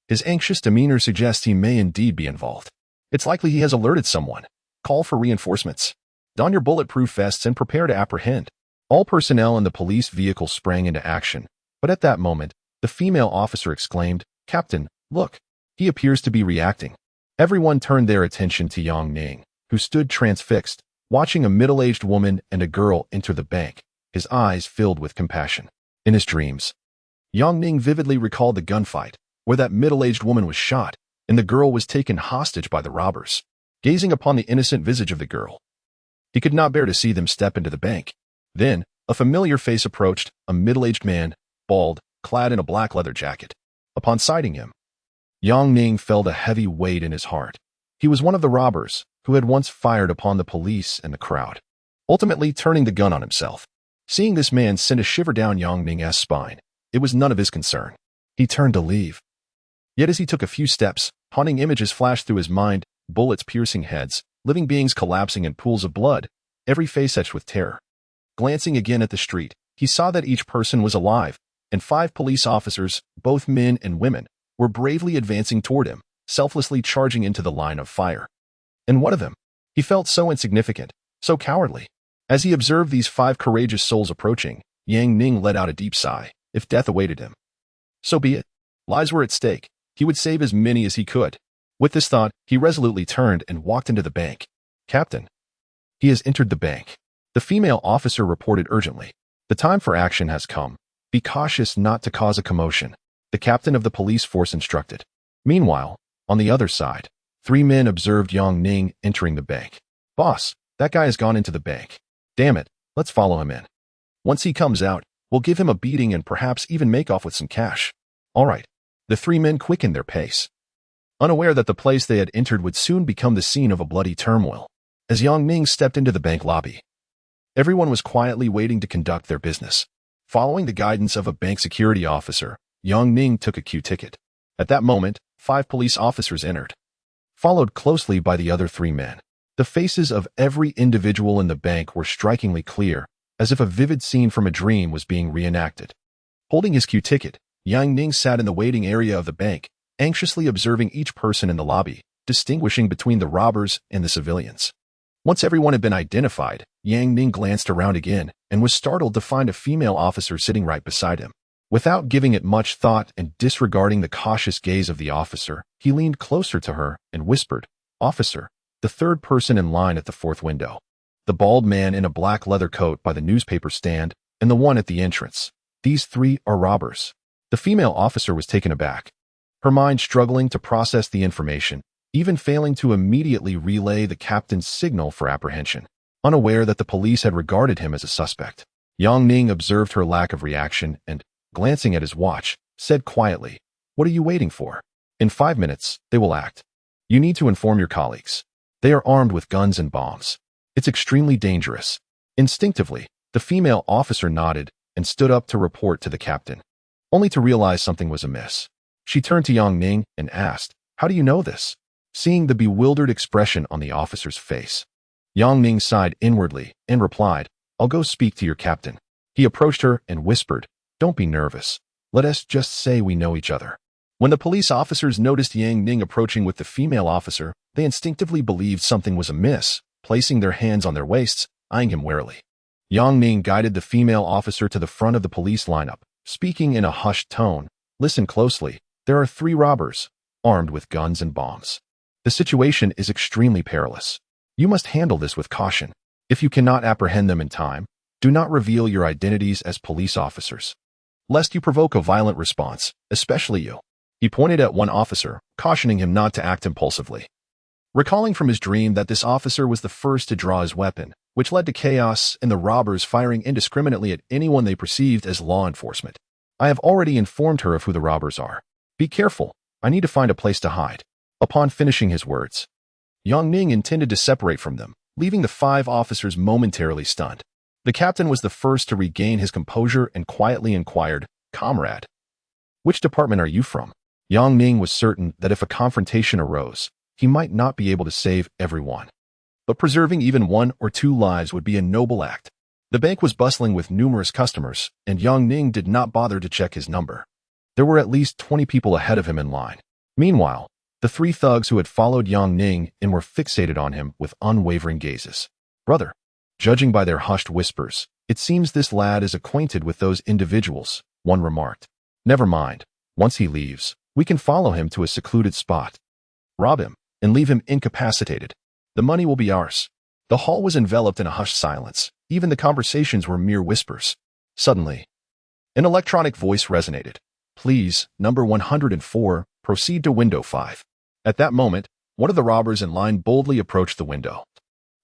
His anxious demeanor suggests he may indeed be involved. "It's likely he has alerted someone. Call for reinforcements. Don your bulletproof vests and prepare to apprehend." All personnel in the police vehicle sprang into action, but at that moment, the female officer exclaimed, "Captain, look. He appears to be reacting." Everyone turned their attention to Yang Ning, who stood transfixed, watching a middle-aged woman and a girl enter the bank, his eyes filled with compassion. In his dreams, Yang Ning vividly recalled the gunfight, where that middle-aged woman was shot, and the girl was taken hostage by the robbers. Gazing upon the innocent visage of the girl, he could not bear to see them step into the bank. Then, a familiar face approached, a middle-aged man, bald, clad in a black leather jacket. Upon sighting him, Yang Ning felt a heavy weight in his heart. He was one of the robbers who had once fired upon the police and the crowd, ultimately turning the gun on himself. Seeing this man sent a shiver down Yang Ning's spine. It was none of his concern. He turned to leave. Yet as he took a few steps, haunting images flashed through his mind, bullets piercing heads, living beings collapsing in pools of blood, every face etched with terror. Glancing again at the street, he saw that each person was alive, and 5 police officers, both men and women, were bravely advancing toward him, selflessly charging into the line of fire. And what of him? He felt so insignificant, so cowardly. As he observed these 5 courageous souls approaching, Yang Ning let out a deep sigh. If death awaited him, so be it. Lives were at stake. He would save as many as he could. With this thought, he resolutely turned and walked into the bank. "Captain, he has entered the bank." The female officer reported urgently. "The time for action has come. Be cautious not to cause a commotion," the captain of the police force instructed. Meanwhile, on the other side, 3 men observed Yang Ning entering the bank. "Boss, that guy has gone into the bank. Damn it, let's follow him in. Once he comes out, we'll give him a beating and perhaps even make off with some cash." All right. The 3 men quickened their pace, unaware that the place they had entered would soon become the scene of a bloody turmoil. As Yang Ning stepped into the bank lobby, everyone was quietly waiting to conduct their business. Following the guidance of a bank security officer, Yang Ning took a queue ticket. At that moment, 5 police officers entered, followed closely by the other 3 men. The faces of every individual in the bank were strikingly clear, as if a vivid scene from a dream was being reenacted. Holding his queue ticket, Yang Ning sat in the waiting area of the bank, anxiously observing each person in the lobby, distinguishing between the robbers and the civilians. Once everyone had been identified, Yang Ning glanced around again and was startled to find a female officer sitting right beside him. Without giving it much thought and disregarding the cautious gaze of the officer, he leaned closer to her and whispered, "Officer, the 3rd person in line at the 4th window. The bald man in a black leather coat by the newspaper stand, and the one at the entrance. These 3 are robbers." The female officer was taken aback, her mind struggling to process the information, even failing to immediately relay the captain's signal for apprehension. Unaware that the police had regarded him as a suspect, Yang Ning observed her lack of reaction and, glancing at his watch, said quietly, "What are you waiting for? In 5 minutes, they will act. You need to inform your colleagues. They are armed with guns and bombs. It's extremely dangerous." Instinctively, the female officer nodded and stood up to report to the captain, only to realize something was amiss. She turned to Yang Ning and asked, "How do you know this?" Seeing the bewildered expression on the officer's face, Yang Ning sighed inwardly and replied, "I'll go speak to your captain." He approached her and whispered, "Don't be nervous. Let us just say we know each other." When the police officers noticed Yang Ning approaching with the female officer, they instinctively believed something was amiss, placing their hands on their waists, eyeing him warily. Yang Ning guided the female officer to the front of the police lineup, speaking in a hushed tone. Listen closely. There are 3 robbers, armed with guns and bombs. The situation is extremely perilous. You must handle this with caution. If you cannot apprehend them in time, do not reveal your identities as police officers, lest you provoke a violent response, especially you. He pointed at one officer, cautioning him not to act impulsively. Recalling from his dream that this officer was the first to draw his weapon, which led to chaos and the robbers firing indiscriminately at anyone they perceived as law enforcement. I have already informed her of who the robbers are. Be careful, I need to find a place to hide. Upon finishing his words, Yang Ning intended to separate from them, leaving the 5 officers momentarily stunned. The captain was the first to regain his composure and quietly inquired, "Comrade, which department are you from?" Yang Ning was certain that if a confrontation arose, he might not be able to save everyone. But preserving even 1 or 2 lives would be a noble act. The bank was bustling with numerous customers, and Yang Ning did not bother to check his number. There were at least 20 people ahead of him in line. Meanwhile, the 3 thugs who had followed Yang Ning and were fixated on him with unwavering gazes. "Brother," judging by their hushed whispers, "it seems this lad is acquainted with those individuals," one remarked. "Never mind. Once he leaves, we can follow him to a secluded spot. Rob him and leave him incapacitated. The money will be ours." The hall was enveloped in a hushed silence. Even the conversations were mere whispers. Suddenly, an electronic voice resonated. "Please, number 104, proceed to window 5. At that moment, one of the robbers in line boldly approached the window,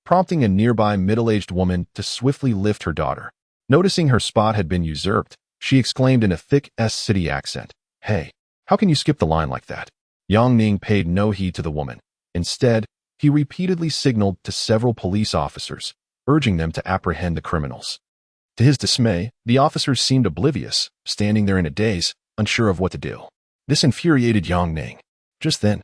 prompting a nearby middle-aged woman to swiftly lift her daughter. Noticing her spot had been usurped, she exclaimed in a thick city accent, "Hey, how can you skip the line like that?" Yang Ning paid no heed to the woman. Instead, he repeatedly signaled to several police officers, urging them to apprehend the criminals. To his dismay, the officers seemed oblivious, standing there in a daze, unsure of what to do. This infuriated Yang Ning. Just then,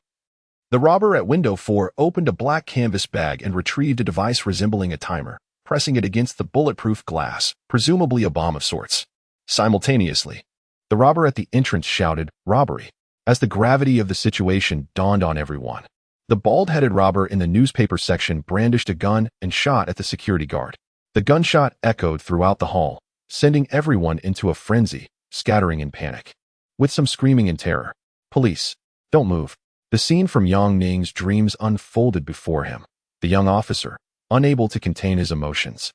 the robber at window 4 opened a black canvas bag and retrieved a device resembling a timer, pressing it against the bulletproof glass, presumably a bomb of sorts. Simultaneously, the robber at the entrance shouted, "Robbery," as the gravity of the situation dawned on everyone. The bald-headed robber in the newspaper section brandished a gun and shot at the security guard. The gunshot echoed throughout the hall, sending everyone into a frenzy, scattering in panic, with some screaming in terror. "Police, don't move." The scene from Yang Ning's dreams unfolded before him. The young officer, unable to contain his emotions,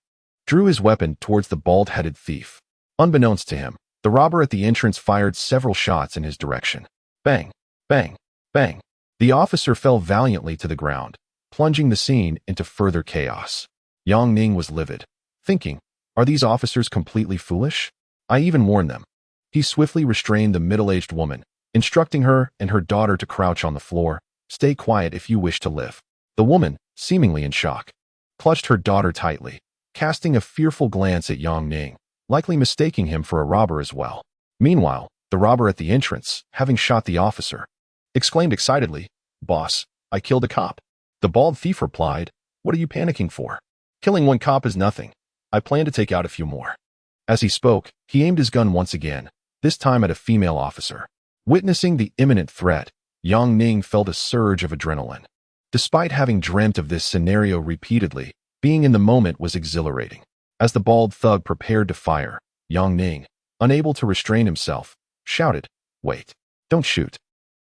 drew his weapon towards the bald-headed thief. Unbeknownst to him, the robber at the entrance fired several shots in his direction. Bang, bang, bang. The officer fell valiantly to the ground, plunging the scene into further chaos. Yang Ning was livid, thinking, "Are these officers completely foolish? I even warned them." He swiftly restrained the middle-aged woman, instructing her and her daughter to crouch on the floor. "Stay quiet if you wish to live." The woman, seemingly in shock, clutched her daughter tightly, casting a fearful glance at Yang Ning, likely mistaking him for a robber as well. Meanwhile, the robber at the entrance, having shot the officer, exclaimed excitedly, "Boss, I killed a cop." The bald thief replied, "What are you panicking for? Killing one cop is nothing. I plan to take out a few more." As he spoke, he aimed his gun once again, this time at a female officer. Witnessing the imminent threat, Yang Ning felt a surge of adrenaline. Despite having dreamt of this scenario repeatedly, being in the moment was exhilarating. As the bald thug prepared to fire, Yang Ning, unable to restrain himself, shouted, "Wait, don't shoot."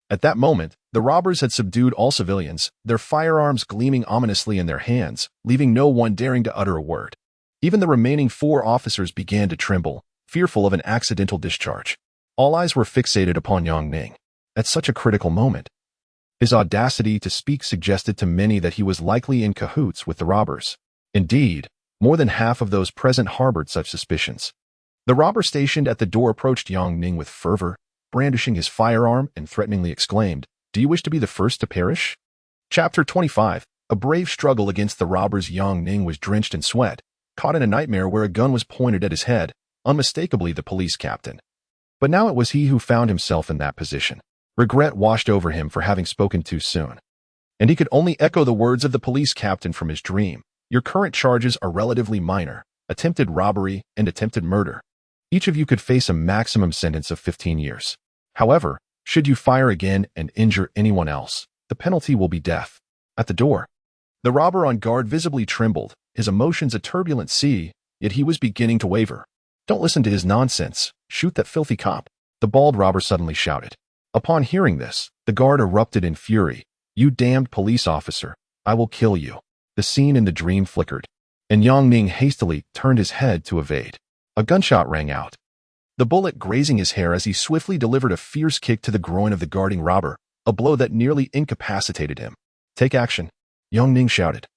At that moment, the robbers had subdued all civilians, their firearms gleaming ominously in their hands, leaving no one daring to utter a word. Even the remaining 4 officers began to tremble, fearful of an accidental discharge. All eyes were fixated upon Yang Ning. At such a critical moment, his audacity to speak suggested to many that he was likely in cahoots with the robbers. Indeed, more than half of those present harbored such suspicions. The robber stationed at the door approached Yang Ning with fervor, brandishing his firearm and threateningly exclaimed, "Do you wish to be the first to perish?" Chapter 25. A brave struggle against the robbers. Yang Ning was drenched in sweat, caught in a nightmare where a gun was pointed at his head, unmistakably the police captain. But now it was he who found himself in that position. Regret washed over him for having spoken too soon, and he could only echo the words of the police captain from his dream. "Your current charges are relatively minor: attempted robbery and attempted murder. Each of you could face a maximum sentence of 15 years. However, should you fire again and injure anyone else, the penalty will be death." At the door, The robber on guard visibly trembled, his emotions a turbulent sea, yet he was beginning to waver. "Don't listen to his nonsense. Shoot that filthy cop," the bald robber suddenly shouted. Upon hearing this, the guard erupted in fury. "You damned police officer, I will kill you." The scene in the dream flickered, and Yang Ning hastily turned his head to evade. A gunshot rang out, the bullet grazing his hair as he swiftly delivered a fierce kick to the groin of the guarding robber, a blow that nearly incapacitated him. "Take action," Yang Ning shouted,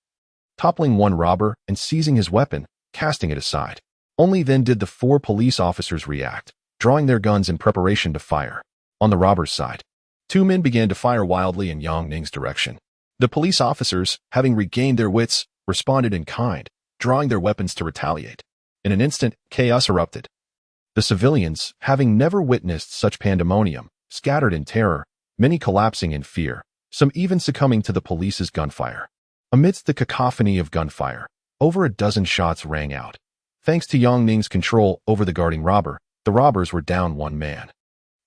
toppling one robber and seizing his weapon, casting it aside. Only then did the 4 police officers react, drawing their guns in preparation to fire. On the robber's side, 2 men began to fire wildly in Yang Ning's direction. The police officers, having regained their wits, responded in kind, drawing their weapons to retaliate. In an instant, chaos erupted. The civilians, having never witnessed such pandemonium, scattered in terror, many collapsing in fear, some even succumbing to the police's gunfire. Amidst the cacophony of gunfire, over a dozen shots rang out. Thanks to Yang Ning's control over the guarding robber, the robbers were down 1 man,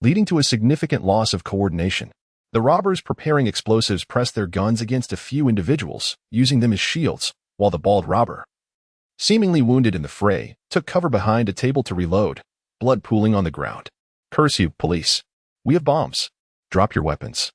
leading to a significant loss of coordination. The robbers preparing explosives pressed their guns against a few individuals, using them as shields, while the bald robber, seemingly wounded in the fray, took cover behind a table to reload, blood pooling on the ground. "Curse you, police. We have bombs. Drop your weapons,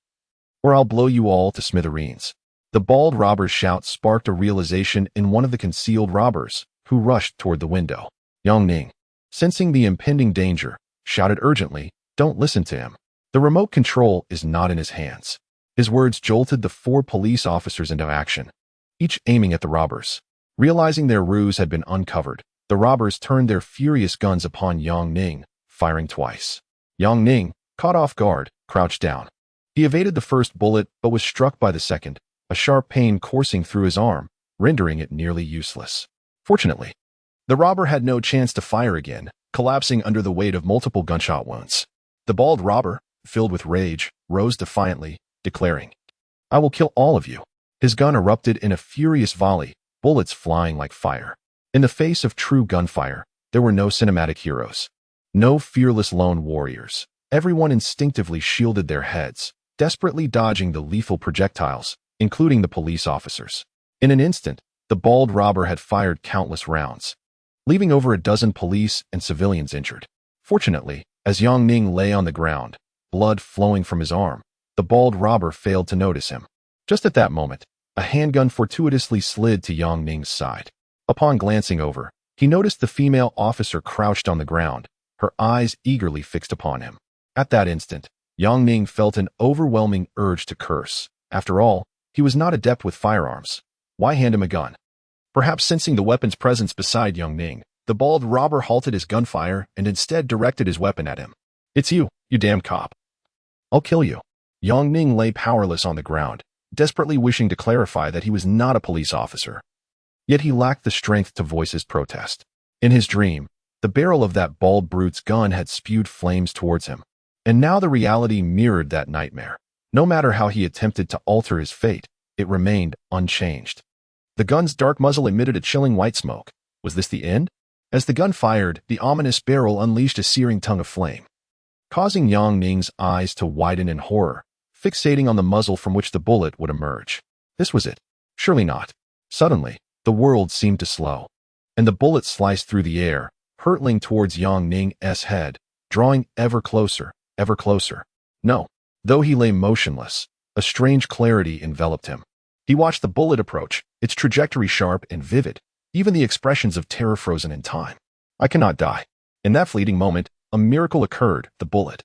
or I'll blow you all to smithereens." The bald robber's shout sparked a realization in one of the concealed robbers, who rushed toward the window. Yang Ning, sensing the impending danger, shouted urgently, "Don't listen to him. The remote control is not in his hands." His words jolted the 4 police officers into action, each aiming at the robbers. Realizing their ruse had been uncovered, the robbers turned their furious guns upon Yang Ning, firing twice. Yang Ning, caught off guard, crouched down. He evaded the first bullet but was struck by the second, a sharp pain coursing through his arm, rendering it nearly useless. Fortunately, the robber had no chance to fire again, collapsing under the weight of multiple gunshot wounds. The bald robber, filled with rage, rose defiantly, declaring, "I will kill all of you." His gun erupted in a furious volley, bullets flying like fire. In the face of true gunfire, there were no cinematic heroes, no fearless lone warriors. Everyone instinctively shielded their heads, desperately dodging the lethal projectiles, including the police officers. In an instant, the bald robber had fired countless rounds, leaving over a dozen police and civilians injured. Fortunately, as Yang Ning lay on the ground, blood flowing from his arm, the bald robber failed to notice him. Just at that moment, a handgun fortuitously slid to Yang Ning's side. Upon glancing over, he noticed the female officer crouched on the ground, her eyes eagerly fixed upon him. At that instant, Yang Ning felt an overwhelming urge to curse. After all, he was not adept with firearms. Why hand him a gun? Perhaps sensing the weapon's presence beside Yang Ning, the bald robber halted his gunfire and instead directed his weapon at him. "It's you, you damn cop. I'll kill you." Yang Ning lay powerless on the ground, desperately wishing to clarify that he was not a police officer. Yet he lacked the strength to voice his protest. In his dream, the barrel of that bald brute's gun had spewed flames towards him. And now the reality mirrored that nightmare. No matter how he attempted to alter his fate, it remained unchanged. The gun's dark muzzle emitted a chilling white smoke. Was this the end? As the gun fired, the ominous barrel unleashed a searing tongue of flame, causing Yang Ning's eyes to widen in horror, fixating on the muzzle from which the bullet would emerge. This was it. Surely not. Suddenly, the world seemed to slow, and the bullet sliced through the air, hurtling towards Yang Ning's head, drawing ever closer, ever closer. No. Though he lay motionless, a strange clarity enveloped him. He watched the bullet approach, its trajectory sharp and vivid, even the expressions of terror frozen in time. "I cannot die." In that fleeting moment, a miracle occurred. The bullet,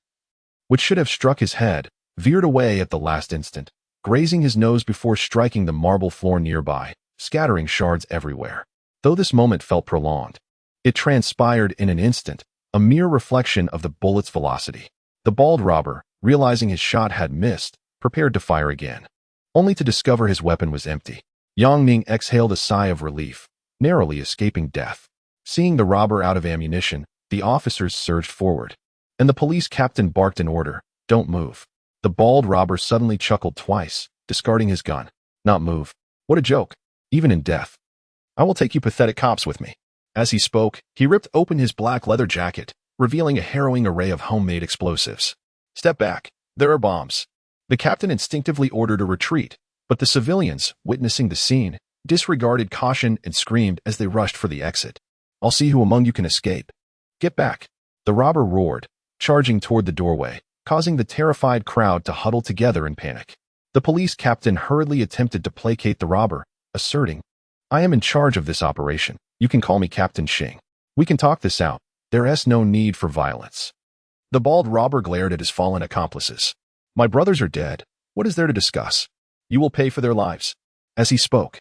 which should have struck his head, veered away at the last instant, grazing his nose before striking the marble floor nearby, scattering shards everywhere. Though this moment felt prolonged, it transpired in an instant, a mere reflection of the bullet's velocity. The bald robber, realizing his shot had missed, prepared to fire again, only to discover his weapon was empty. Yang Ning exhaled a sigh of relief, narrowly escaping death. Seeing the robber out of ammunition, the officers surged forward, and the police captain barked an order, "Don't move." The bald robber suddenly chuckled twice, discarding his gun. "Not move? What a joke. Even in death. I will take you pathetic cops with me." As he spoke, he ripped open his black leather jacket, revealing a harrowing array of homemade explosives. "Step back. There are bombs." The captain instinctively ordered a retreat, But the civilians, witnessing the scene, disregarded caution and screamed as they rushed for the exit. "I'll see who among you can escape. Get back!" The robber roared, charging toward the doorway, causing the terrified crowd to huddle together in panic. The police captain hurriedly attempted to placate the robber, asserting, "I am in charge of this operation. You can call me Captain Xing. We can talk this out. There's no need for violence." The bald robber glared at his fallen accomplices. "My brothers are dead. What is there to discuss? You will pay for their lives." As he spoke,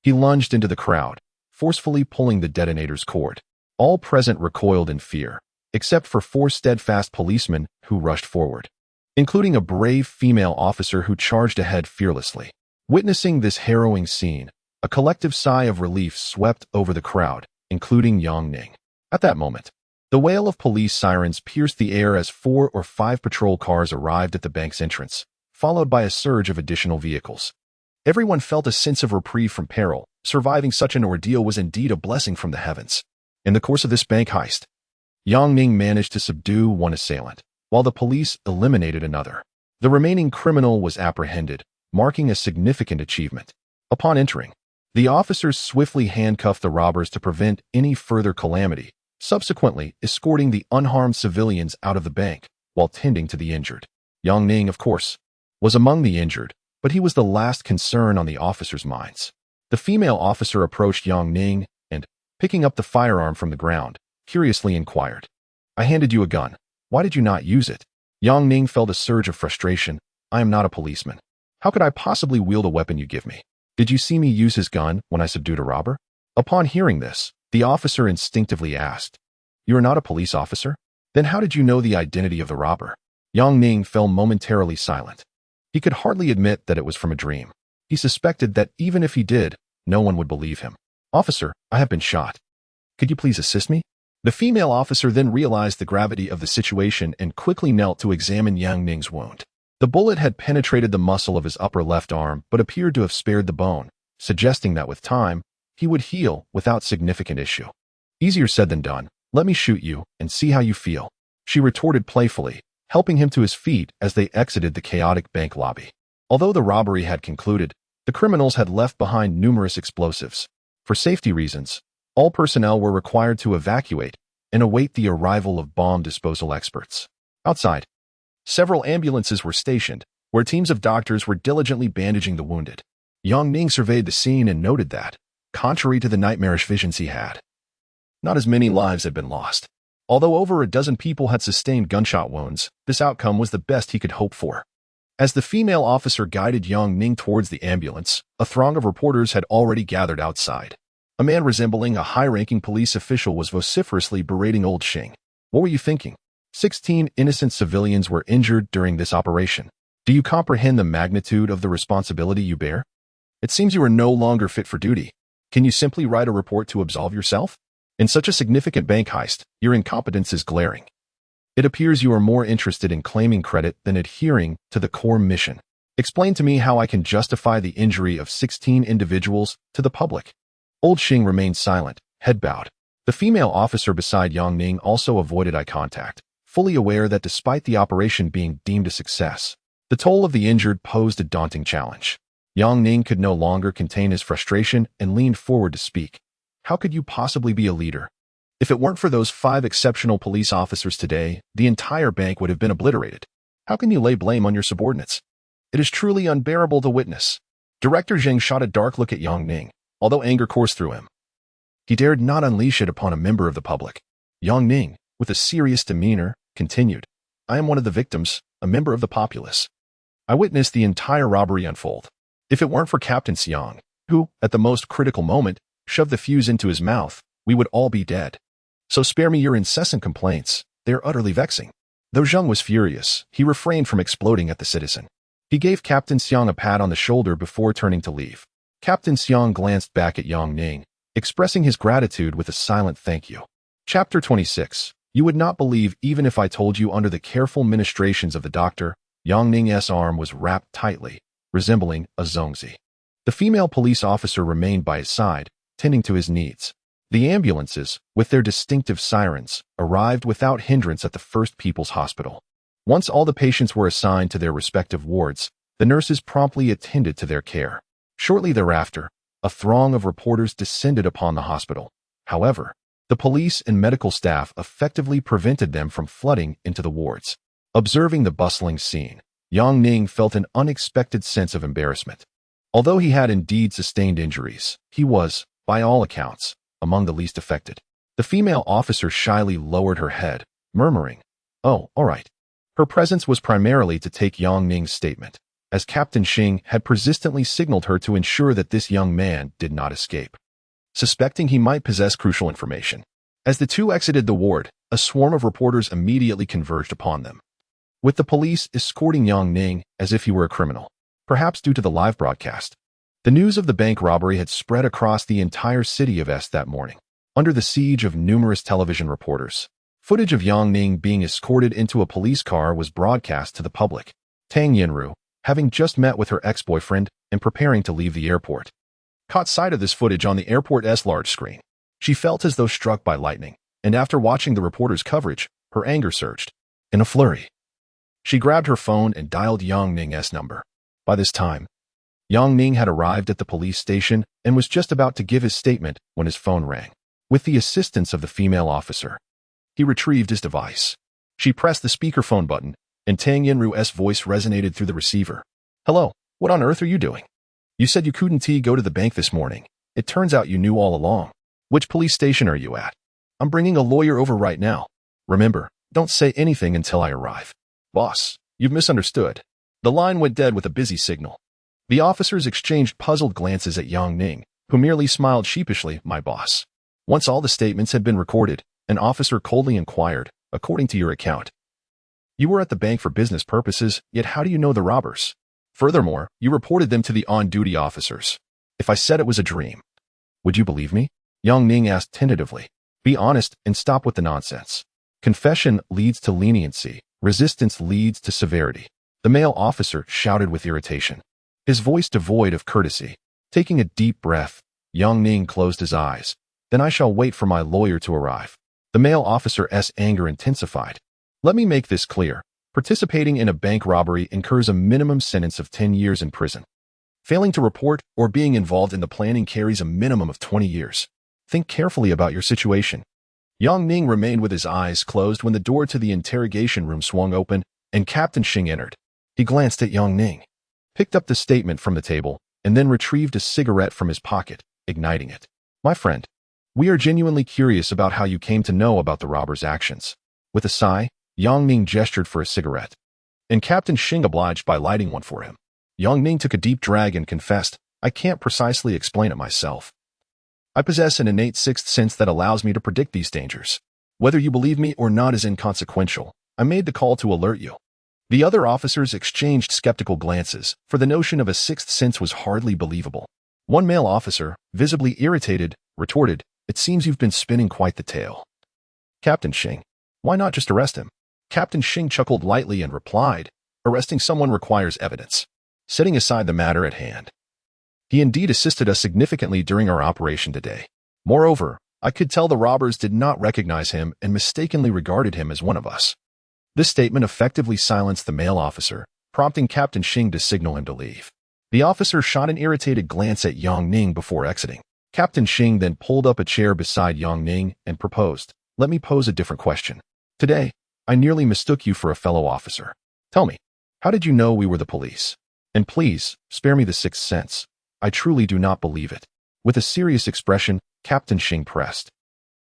he lunged into the crowd, forcefully pulling the detonator's cord. All present recoiled in fear, except for 4 steadfast policemen who rushed forward, including a brave female officer who charged ahead fearlessly. Witnessing this harrowing scene, a collective sigh of relief swept over the crowd, including Yang Ning. At that moment, the wail of police sirens pierced the air as 4 or 5 patrol cars arrived at the bank's entrance, followed by a surge of additional vehicles. Everyone felt a sense of reprieve from peril. Surviving such an ordeal was indeed a blessing from the heavens. In the course of this bank heist, Yang Ning managed to subdue one assailant, while the police eliminated another. The remaining criminal was apprehended, marking a significant achievement. Upon entering, the officers swiftly handcuffed the robbers to prevent any further calamity, subsequently escorting the unharmed civilians out of the bank while tending to the injured. Yang Ning, of course, was among the injured, but he was the last concern on the officers' minds. The female officer approached Yang Ning and, picking up the firearm from the ground, curiously inquired, "I handed you a gun. Why did you not use it?" Yang Ning felt a surge of frustration. "I am not a policeman. How could I possibly wield a weapon you give me? Did you see me use his gun when I subdued a robber?" Upon hearing this, the officer instinctively asked, "You are not a police officer? Then how did you know the identity of the robber?" Yang Ning fell momentarily silent. He could hardly admit that it was from a dream. He suspected that even if he did, no one would believe him. "Officer, I have been shot. Could you please assist me?" The female officer then realized the gravity of the situation and quickly knelt to examine Yang Ning's wound. The bullet had penetrated the muscle of his upper left arm but appeared to have spared the bone, suggesting that with time, he would heal without significant issue. "Easier said than done. Let me shoot you and see how you feel," she retorted playfully, helping him to his feet as they exited the chaotic bank lobby. Although the robbery had concluded, the criminals had left behind numerous explosives. For safety reasons, all personnel were required to evacuate and await the arrival of bomb disposal experts. Outside, several ambulances were stationed, where teams of doctors were diligently bandaging the wounded. Yang Ning surveyed the scene and noted that, contrary to the nightmarish visions he had, not as many lives had been lost. Although over a dozen people had sustained gunshot wounds, this outcome was the best he could hope for. As the female officer guided Yang Ning towards the ambulance, a throng of reporters had already gathered outside. A man resembling a high-ranking police official was vociferously berating old Xing. "What were you thinking? 16 innocent civilians were injured during this operation. Do you comprehend the magnitude of the responsibility you bear? It seems you are no longer fit for duty. Can you simply write a report to absolve yourself? In such a significant bank heist, your incompetence is glaring. It appears you are more interested in claiming credit than adhering to the core mission. Explain to me how I can justify the injury of 16 individuals to the public." Old Xing remained silent, head bowed. The female officer beside Yang Ning also avoided eye contact, fully aware that despite the operation being deemed a success, the toll of the injured posed a daunting challenge. Yang Ning could no longer contain his frustration and leaned forward to speak. "How could you possibly be a leader? If it weren't for those 5 exceptional police officers today, the entire bank would have been obliterated. How can you lay blame on your subordinates? It is truly unbearable to witness." Director Zhang shot a dark look at Yang Ning, although anger coursed through him. He dared not unleash it upon a member of the public. Yang Ning, with a serious demeanor, continued, "I am one of the victims, a member of the populace. I witnessed the entire robbery unfold. If it weren't for Captain Xiang, who, at the most critical moment, shoved the fuse into his mouth, we would all be dead. So spare me your incessant complaints. They are utterly vexing." Though Zhang was furious, he refrained from exploding at the citizen. He gave Captain Xiang a pat on the shoulder before turning to leave. Captain Xiang glanced back at Yang Ning, expressing his gratitude with a silent thank you. Chapter 26. You would not believe even if I told you under the careful ministrations of the doctor, Yang Ning's arm was wrapped tightly, resembling a zongzi. The female police officer remained by his side, tending to his needs. The ambulances, with their distinctive sirens, arrived without hindrance at the First People's Hospital. Once all the patients were assigned to their respective wards, The nurses promptly attended to their care. Shortly thereafter, a throng of reporters descended upon the hospital. However, the police and medical staff effectively prevented them from flooding into the wards. Observing the bustling scene, Yang Ning felt an unexpected sense of embarrassment. Although he had indeed sustained injuries, he was, by all accounts, among the least affected. The female officer shyly lowered her head, murmuring, "Oh, all right." Her presence was primarily to take Yang Ning's statement, as Captain Xing had persistently signaled her to ensure that this young man did not escape, suspecting he might possess crucial information. As the two exited the ward, a swarm of reporters immediately converged upon them, with the police escorting Yang Ning as if he were a criminal, perhaps due to the live broadcast. The news of the bank robbery had spread across the entire city of Est that morning. Under the siege of numerous television reporters, footage of Yang Ning being escorted into a police car was broadcast to the public. Tang Yinru, having just met with her ex-boyfriend and preparing to leave the airport, caught sight of this footage on the airport's large screen. She felt as though struck by lightning, and after watching the reporter's coverage, her anger surged. In a flurry, she grabbed her phone and dialed Yang Ning's number. By this time, Yang Ning had arrived at the police station and was just about to give his statement when his phone rang. With the assistance of the female officer, he retrieved his device. She pressed the speakerphone button, and Tang Yinru's voice resonated through the receiver. "Hello, what on earth are you doing? You said you couldn't go to the bank this morning. It turns out you knew all along. Which police station are you at? I'm bringing a lawyer over right now. Remember, don't say anything until I arrive." "Boss, you've misunderstood." The line went dead with a busy signal. The officers exchanged puzzled glances at Yang Ning, who merely smiled sheepishly. "My boss." Once all the statements had been recorded, an officer coldly inquired, "According to your account, you were at the bank for business purposes, yet how do you know the robbers? Furthermore, you reported them to the on-duty officers. If I said it was a dream, would you believe me?" Yang Ning asked tentatively. "Be honest and stop with the nonsense. Confession leads to leniency. Resistance leads to severity." The male officer shouted with irritation, his voice devoid of courtesy. Taking a deep breath, Yang Ning closed his eyes. "Then I shall wait for my lawyer to arrive." The male officer's anger intensified. "Let me make this clear. Participating in a bank robbery incurs a minimum sentence of 10 years in prison. Failing to report or being involved in the planning carries a minimum of 20 years. Think carefully about your situation." Yang Ning remained with his eyes closed when the door to the interrogation room swung open and Captain Xing entered. He glanced at Yang Ning, picked up the statement from the table, and then retrieved a cigarette from his pocket, igniting it. "My friend, we are genuinely curious about how you came to know about the robber's actions." With a sigh, Yang Ning gestured for a cigarette, and Captain Xing obliged by lighting one for him. Yang Ning took a deep drag and confessed, "I can't precisely explain it myself. I possess an innate sixth sense that allows me to predict these dangers. Whether you believe me or not is inconsequential. I made the call to alert you." The other officers exchanged skeptical glances, for the notion of a sixth sense was hardly believable. One male officer, visibly irritated, retorted, "It seems you've been spinning quite the tale. Captain Xing, why not just arrest him?" Captain Xing chuckled lightly and replied, "Arresting someone requires evidence. Setting aside the matter at hand, he indeed assisted us significantly during our operation today. Moreover, I could tell the robbers did not recognize him and mistakenly regarded him as one of us." This statement effectively silenced the male officer, prompting Captain Xing to signal him to leave. The officer shot an irritated glance at Yang Ning before exiting. Captain Xing then pulled up a chair beside Yang Ning and proposed, "Let me pose a different question. Today, I nearly mistook you for a fellow officer. Tell me, how did you know we were the police? And please, spare me the sixth sense. I truly do not believe it." With a serious expression, Captain Xing pressed,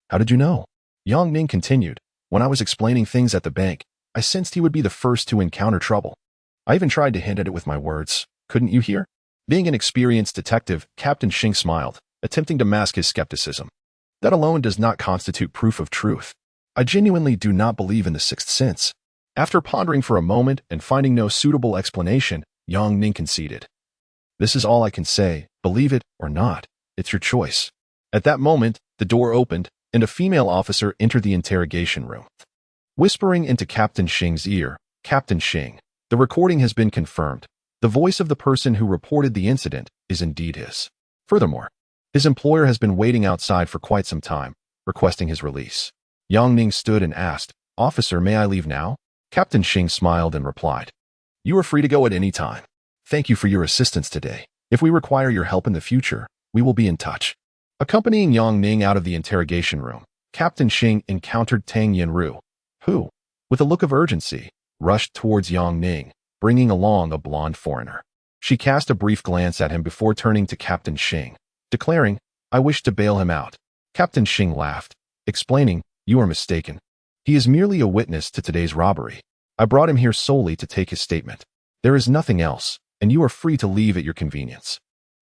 "How did you know?" Yang Ning continued, "When I was explaining things at the bank, I sensed he would be the first to encounter trouble. I even tried to hint at it with my words. Couldn't you hear?" Being an experienced detective, Captain Xing smiled, attempting to mask his skepticism. "That alone does not constitute proof of truth. I genuinely do not believe in the sixth sense." After pondering for a moment and finding no suitable explanation, Yang Ning conceded, "This is all I can say. Believe it or not. It's your choice." At that moment, the door opened, and a female officer entered the interrogation room. Whispering into Captain Xing's ear, "Captain Xing, the recording has been confirmed. The voice of the person who reported the incident is indeed his. Furthermore, his employer has been waiting outside for quite some time, requesting his release." Yang Ning stood and asked, "Officer, may I leave now?" Captain Xing smiled and replied, "You are free to go at any time." Thank you for your assistance today. If we require your help in the future, we will be in touch. Accompanying Yang Ning out of the interrogation room, Captain Xing encountered Tang Yinru, who, with a look of urgency, rushed towards Yang Ning, bringing along a blonde foreigner. She cast a brief glance at him before turning to Captain Xing, declaring, "I wish to bail him out." Captain Xing laughed, explaining, "You are mistaken. He is merely a witness to today's robbery. I brought him here solely to take his statement. There is nothing else, and you are free to leave at your convenience."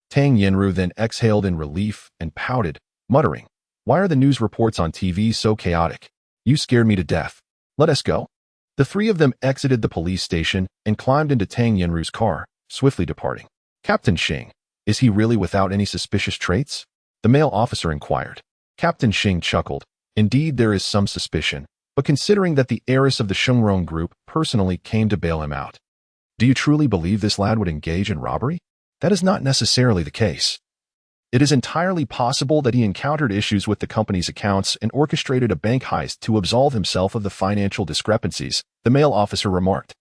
Tang Yinru then exhaled in relief and pouted, muttering, "Why are the news reports on TV so chaotic? You scared me to death. Let us go." The three of them exited the police station and climbed into Tang Yinru's car, swiftly departing. "Captain Xing, is he really without any suspicious traits?" the male officer inquired. Captain Xing chuckled. "Indeed, there is some suspicion, but considering that the heiress of the Shungrong group personally came to bail him out. Do you truly believe this lad would engage in robbery? That is not necessarily the case. It is entirely possible that he encountered issues with the company's accounts and orchestrated a bank heist to absolve himself of the financial discrepancies," the male officer remarked.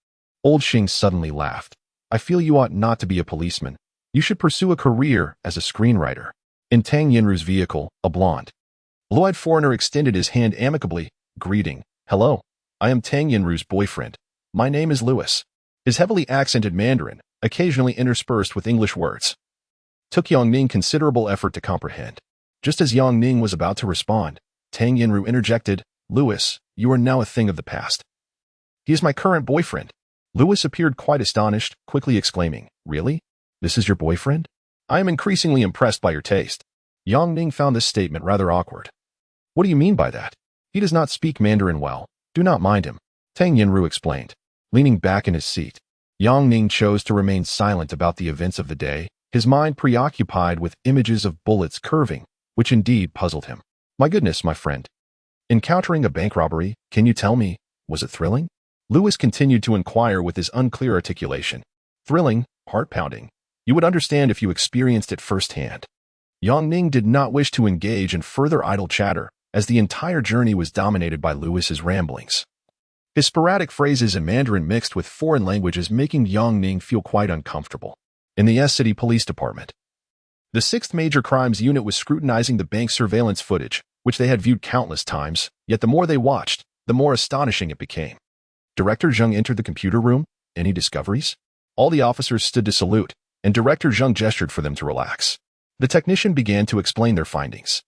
Old Xing suddenly laughed. "I feel you ought not to be a policeman. You should pursue a career as a screenwriter." In Tang Yinru's vehicle, a blonde, blue-eyed foreigner extended his hand amicably, greeting, "Hello, I am Tang Yinru's boyfriend. My name is Louis." His heavily accented Mandarin, occasionally interspersed with English words, took Yang Ning considerable effort to comprehend. Just as Yang Ning was about to respond, Tang Yinru interjected, "Louis, you are now a thing of the past." "He is my current boyfriend." Louis appeared quite astonished, quickly exclaiming, "Really? This is your boyfriend? I am increasingly impressed by your taste." Yang Ning found this statement rather awkward. "What do you mean by that? He does not speak Mandarin well. Do not mind him," Tang Yinru explained, leaning back in his seat. Yang Ning chose to remain silent about the events of the day, his mind preoccupied with images of bullets curving, which indeed puzzled him. "My goodness, my friend. Encountering a bank robbery, can you tell me, was it thrilling?" Louis continued to inquire with his unclear articulation. "Thrilling, heart-pounding. You would understand if you experienced it firsthand." Yang Ning did not wish to engage in further idle chatter, as the entire journey was dominated by Louis's ramblings. His sporadic phrases in Mandarin mixed with foreign languages making Yang Ning feel quite uncomfortable. In the S-City Police Department, the 6th Major Crimes Unit was scrutinizing the bank's surveillance footage, which they had viewed countless times, yet the more they watched, the more astonishing it became. Director Zhang entered the computer room. "Any discoveries?" All the officers stood to salute, and Director Zhang gestured for them to relax. The technician began to explain their findings.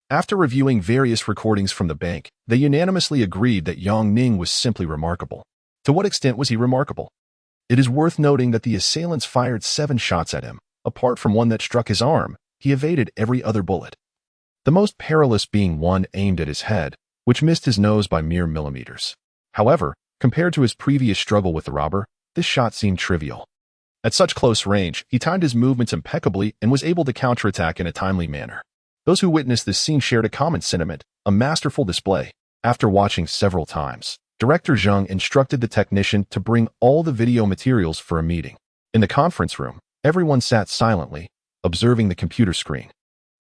After reviewing various recordings from the bank, they unanimously agreed that Yang Ning was simply remarkable. To what extent was he remarkable? It is worth noting that the assailants fired 7 shots at him. Apart from one that struck his arm, he evaded every other bullet, the most perilous being one aimed at his head, which missed his nose by mere millimeters. However, compared to his previous struggle with the robber, this shot seemed trivial. At such close range, he timed his movements impeccably and was able to counterattack in a timely manner. Those who witnessed this scene shared a common sentiment, a masterful display. After watching several times, Director Zhang instructed the technician to bring all the video materials for a meeting. In the conference room, everyone sat silently, observing the computer screen.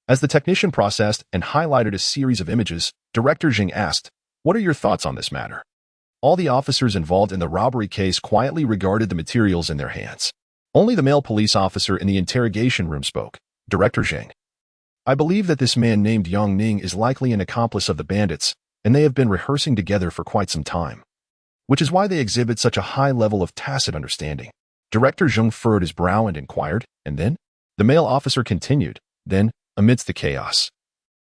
As the technician processed and highlighted a series of images, Director Zhang asked, "What are your thoughts on this matter?" All the officers involved in the robbery case quietly regarded the materials in their hands. Only the male police officer in the interrogation room spoke. "Director Zhang, I believe that this man named Yang Ning is likely an accomplice of the bandits, and they have been rehearsing together for quite some time, which is why they exhibit such a high level of tacit understanding." Director Zhang furrowed his brow and inquired, "And then?" The male officer continued, "Then, amidst the chaos,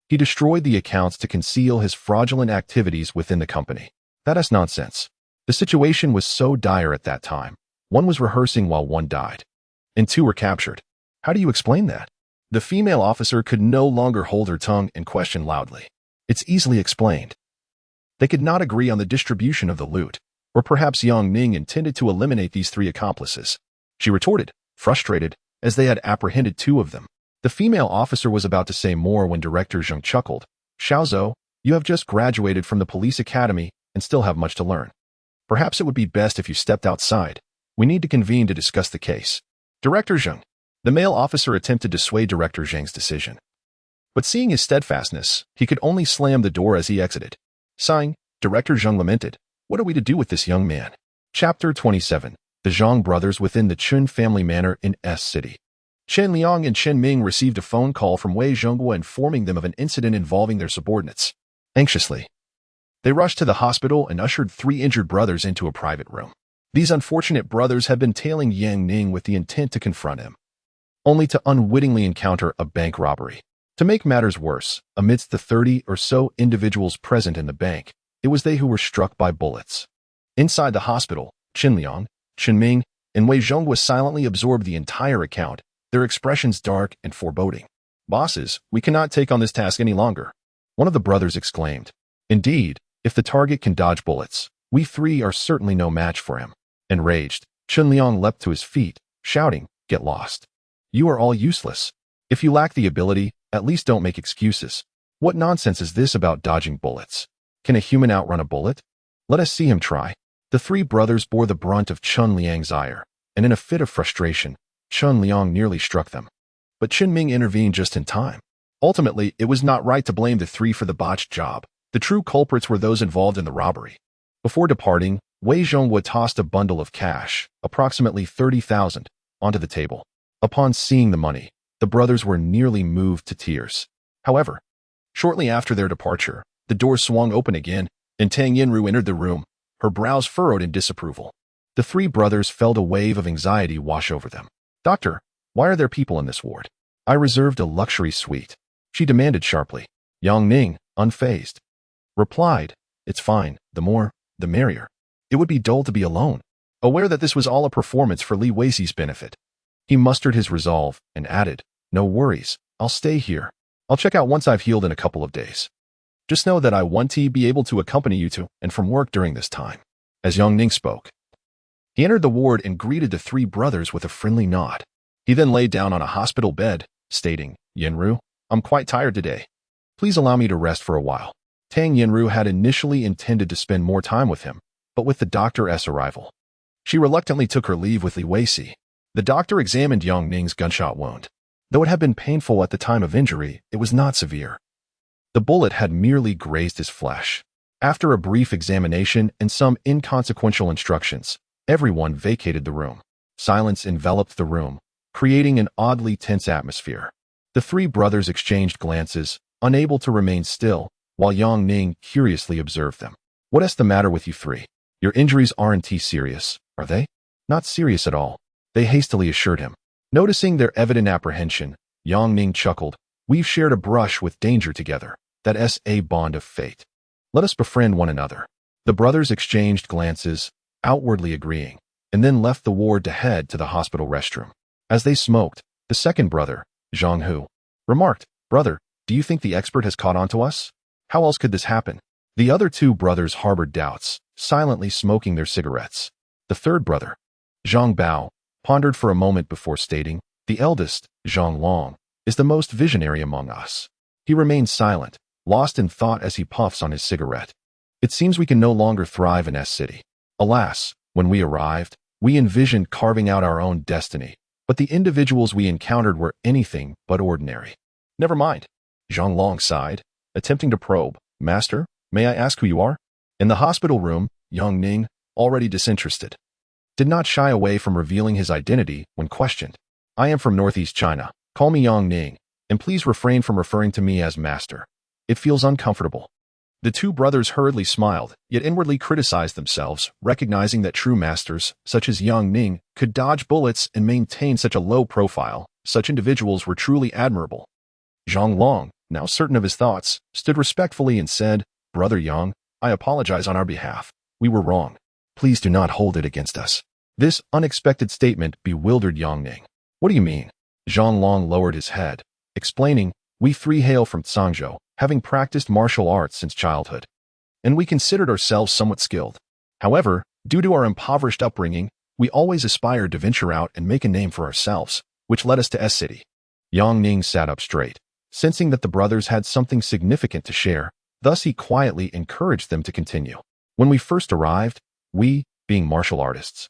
he destroyed the accounts to conceal his fraudulent activities within the company." That is nonsense. The situation was so dire at that time. One was rehearsing while one died, and 2 were captured. How do you explain that? The female officer could no longer hold her tongue and questioned loudly. It's easily explained. They could not agree on the distribution of the loot, or perhaps Yang Ning intended to eliminate these 3 accomplices. She retorted, frustrated, as they had apprehended 2 of them. The female officer was about to say more when Director Zhang chuckled. "Xiaozhou, you have just graduated from the police academy and still have much to learn. Perhaps it would be best if you stepped outside. We need to convene to discuss the case." "Director Zhang." The male officer attempted to sway Director Zhang's decision, but seeing his steadfastness, he could only slam the door as he exited. Sighing, Director Zhang lamented, "What are we to do with this young man?" Chapter 27. the Zhang brothers within the Chun family manor in S City. Chen Liang and Chen Ming received a phone call from Wei Zhonghua informing them of an incident involving their subordinates. Anxiously, they rushed to the hospital and ushered 3 injured brothers into a private room. These unfortunate brothers had been tailing Yang Ning with the intent to confront him, only to unwittingly encounter a bank robbery. To make matters worse, amidst the 30 or so individuals present in the bank, it was they who were struck by bullets. Inside the hospital, Chen Liang, Chen Ming, and Wei Zhonghua silently absorbed the entire account, their expressions dark and foreboding. "Bosses, we cannot take on this task any longer," one of the brothers exclaimed. "Indeed, if the target can dodge bullets, we 3 are certainly no match for him." Enraged, Chen Liang leapt to his feet, shouting, "Get lost. You are all useless. If you lack the ability, at least don't make excuses. What nonsense is this about dodging bullets? Can a human outrun a bullet? Let us see him try." The 3 brothers bore the brunt of Chen Liang's ire, and in a fit of frustration, Chen Liang nearly struck them. But Chen Ming intervened just in time. Ultimately, it was not right to blame the 3 for the botched job. The true culprits were those involved in the robbery. Before departing, Wei Zhonghua tossed a bundle of cash, approximately 30,000, onto the table. Upon seeing the money, the brothers were nearly moved to tears. However, shortly after their departure, the door swung open again, and Tang Yinru entered the room, her brows furrowed in disapproval. The 3 brothers felt a wave of anxiety wash over them. "Doctor, why are there people in this ward? I reserved a luxury suite," she demanded sharply. Yang Ning, unfazed, replied, "It's fine, the more, the merrier. It would be dull to be alone." Aware that this was all a performance for Li Weixi's benefit, he mustered his resolve and added, "No worries, I'll stay here. I'll check out once I've healed in a couple of days. Just know that I want to be able to accompany you to and from work during this time." As Yang Ning spoke, he entered the ward and greeted the 3 brothers with a friendly nod. He then lay down on a hospital bed, stating, "Yinru, I'm quite tired today. Please allow me to rest for a while." Tang Yinru had initially intended to spend more time with him, but with the doctor's arrival, she reluctantly took her leave with Li Weiqi. The doctor examined Yang Ning's gunshot wound. Though it had been painful at the time of injury, it was not severe. The bullet had merely grazed his flesh. After a brief examination and some inconsequential instructions, everyone vacated the room. Silence enveloped the room, creating an oddly tense atmosphere. The 3 brothers exchanged glances, unable to remain still, while Yang Ning curiously observed them. "What's the matter with you 3? Your injuries aren't serious, are they?" "Not serious at all," they hastily assured him. Noticing their evident apprehension, Yang Ning chuckled. "We've shared a brush with danger together. That's a bond of fate. Let us befriend one another." The brothers exchanged glances, outwardly agreeing, and then left the ward to head to the hospital restroom. As they smoked, the second brother, Zhang Hu, remarked, "Brother, do you think the expert has caught on to us? How else could this happen?" The other 2 brothers harbored doubts, silently smoking their cigarettes. The third brother, Zhang Bao, pondered for a moment before stating, "The eldest, Zhang Long, is the most visionary among us." He remained silent, lost in thought as he puffs on his cigarette. "It seems we can no longer thrive in S City. Alas, when we arrived, we envisioned carving out our own destiny, but the individuals we encountered were anything but ordinary." "Never mind," Zhang Long sighed, attempting to probe. "Master, may I ask who you are?" In the hospital room, Yang Ning, already disinterested, did not shy away from revealing his identity when questioned. "I am from Northeast China. Call me Yang Ning, and please refrain from referring to me as master. It feels uncomfortable." The 2 brothers hurriedly smiled, yet inwardly criticized themselves, recognizing that true masters, such as Yang Ning, could dodge bullets and maintain such a low profile. Such individuals were truly admirable. Zhang Long, now certain of his thoughts, stood respectfully and said, "Brother Yang, I apologize on our behalf. We were wrong. Please do not hold it against us." This unexpected statement bewildered Yang Ning. "What do you mean?" Zhang Long lowered his head, explaining, "We 3 hail from Zhangzhou, having practiced martial arts since childhood, and we considered ourselves somewhat skilled. However, due to our impoverished upbringing, we always aspired to venture out and make a name for ourselves, which led us to S City." Yang Ning sat up straight, sensing that the brothers had something significant to share. Thus he quietly encouraged them to continue. "When we first arrived, we, being martial artists,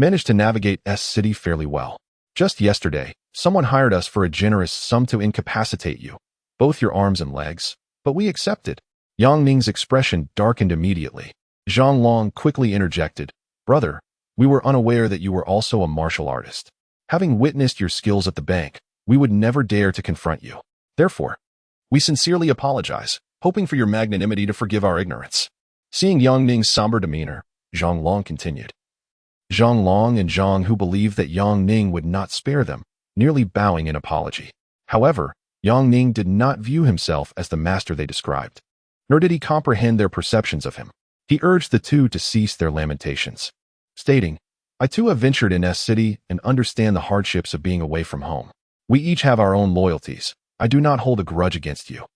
managed to navigate S City fairly well. Just yesterday, someone hired us for a generous sum to incapacitate you, both your arms and legs, but we accepted." Yang Ning's expression darkened immediately. Zhang Long quickly interjected, "Brother, We were unaware that you were also a martial artist. Having witnessed your skills at the bank, we would never dare to confront you. Therefore, we sincerely apologize, hoping for your magnanimity to forgive our ignorance." Seeing Yang Ning's somber demeanor, Zhang Long continued. Zhang Long and Zhang, who believed that Yang Ning would not spare them, nearly bowing in apology. However, Yang Ning did not view himself as the master they described, nor did he comprehend their perceptions of him. He urged the two to cease their lamentations, stating, "I too have ventured in S City and understand the hardships of being away from home. We each have our own loyalties. I do not hold a grudge against you.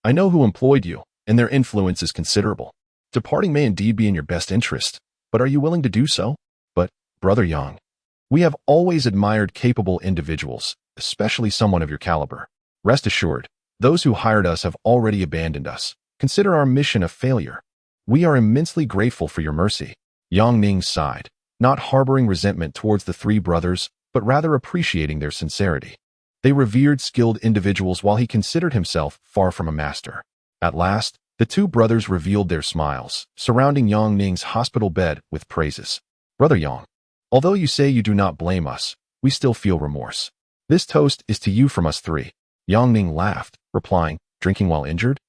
I know who employed you, and their influence is considerable. Departing may indeed be in your best interest, but are you willing to do so? But, Brother Yang, we have always admired capable individuals, especially someone of your caliber. Rest assured, those who hired us have already abandoned us. Consider our mission a failure. We are immensely grateful for your mercy." Yang Ning sighed, not harboring resentment towards the three brothers, but rather appreciating their sincerity. They revered skilled individuals while he considered himself far from a master. At last, the two brothers revealed their smiles, surrounding Yang Ning's hospital bed with praises. "Brother Yang, although you say you do not blame us, we still feel remorse. This toast is to you from us three." Yang Ning laughed, replying, "Drinking while injured?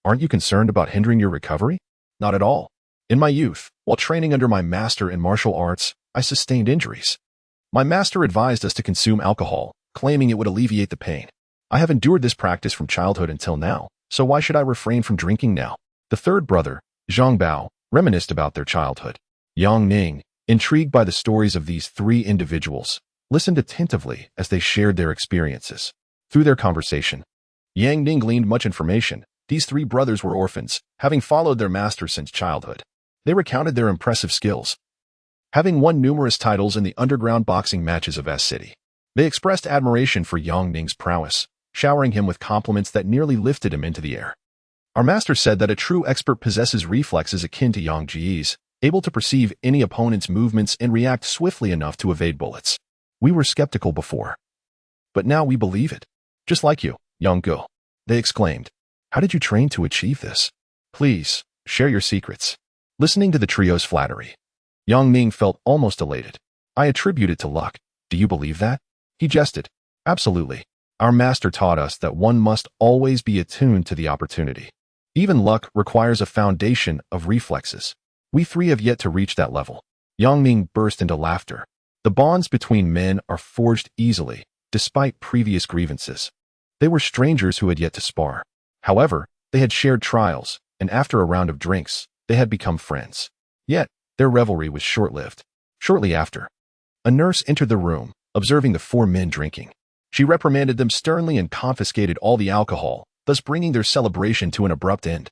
Aren't you concerned about hindering your recovery?" "Not at all. In my youth, while training under my master in martial arts, I sustained injuries. My master advised us to consume alcohol, claiming it would alleviate the pain. I have endured this practice from childhood until now, so why should I refrain from drinking now?" The third brother, Zhang Bao, reminisced about their childhood. Yang Ning, intrigued by the stories of these three individuals, listened attentively as they shared their experiences. Through their conversation, Yang Ning gleaned much information. These three brothers were orphans, having followed their master since childhood. They recounted their impressive skills, having won numerous titles in the underground boxing matches of S City. They expressed admiration for Yang Ning's prowess, showering him with compliments that nearly lifted him into the air. "Our master said that a true expert possesses reflexes akin to Yang Ji's, able to perceive any opponent's movements and react swiftly enough to evade bullets. We were skeptical before, but now we believe it. Just like you, Yang Go," they exclaimed. "How did you train to achieve this? Please, share your secrets." Listening to the trio's flattery, Yang Ning felt almost elated. "I attribute it to luck. Do you believe that?" He jested. "Absolutely. Our master taught us that one must always be attuned to the opportunity. Even luck requires a foundation of reflexes. We three have yet to reach that level." Yang Ning burst into laughter. The bonds between men are forged easily, despite previous grievances. They were strangers who had yet to spar. However, they had shared trials, and after a round of drinks, they had become friends. Yet, their revelry was short-lived. Shortly after, a nurse entered the room, observing the four men drinking. She reprimanded them sternly and confiscated all the alcohol, thus bringing their celebration to an abrupt end.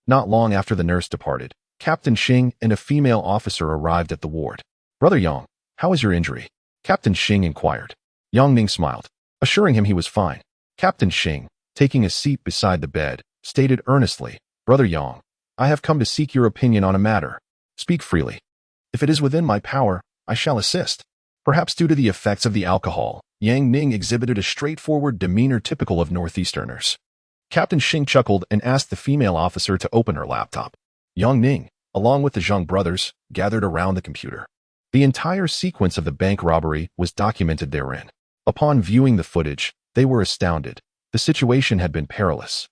Not long after the nurse departed, Captain Xing and a female officer arrived at the ward. "Brother Yang, how is your injury?" Captain Xing inquired. Yang Ning smiled, assuring him he was fine. Captain Xing, taking a seat beside the bed, stated earnestly, "Brother Yang, I have come to seek your opinion on a matter. Speak freely. If it is within my power, I shall assist." Perhaps due to the effects of the alcohol, Yang Ning exhibited a straightforward demeanor typical of Northeasterners. Captain Xing chuckled and asked the female officer to open her laptop. Yang Ning, along with the Zhang brothers, gathered around the computer. The entire sequence of the bank robbery was documented therein. Upon viewing the footage, they were astounded. The situation had been perilous,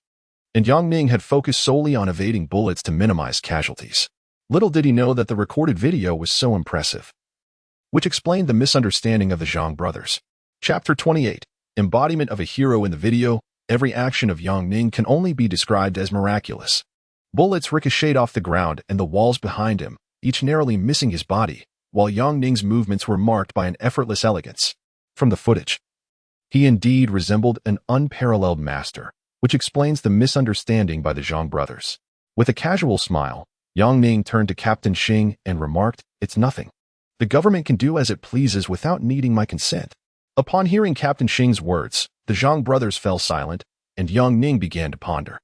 and Yang Ning had focused solely on evading bullets to minimize casualties. Little did he know that the recorded video was so impressive, which explained the misunderstanding of the Zhang brothers. Chapter 28. Embodiment of a hero. In the video, every action of Yang Ning can only be described as miraculous. Bullets ricocheted off the ground and the walls behind him, each narrowly missing his body, while Yang Ning's movements were marked by an effortless elegance. From the footage, he indeed resembled an unparalleled master, which explains the misunderstanding by the Zhang brothers. With a casual smile, Yang Ning turned to Captain Xing and remarked, "It's nothing. The government can do as it pleases without needing my consent." Upon hearing Captain Xing's words, the Zhang brothers fell silent, and Yang Ning began to ponder.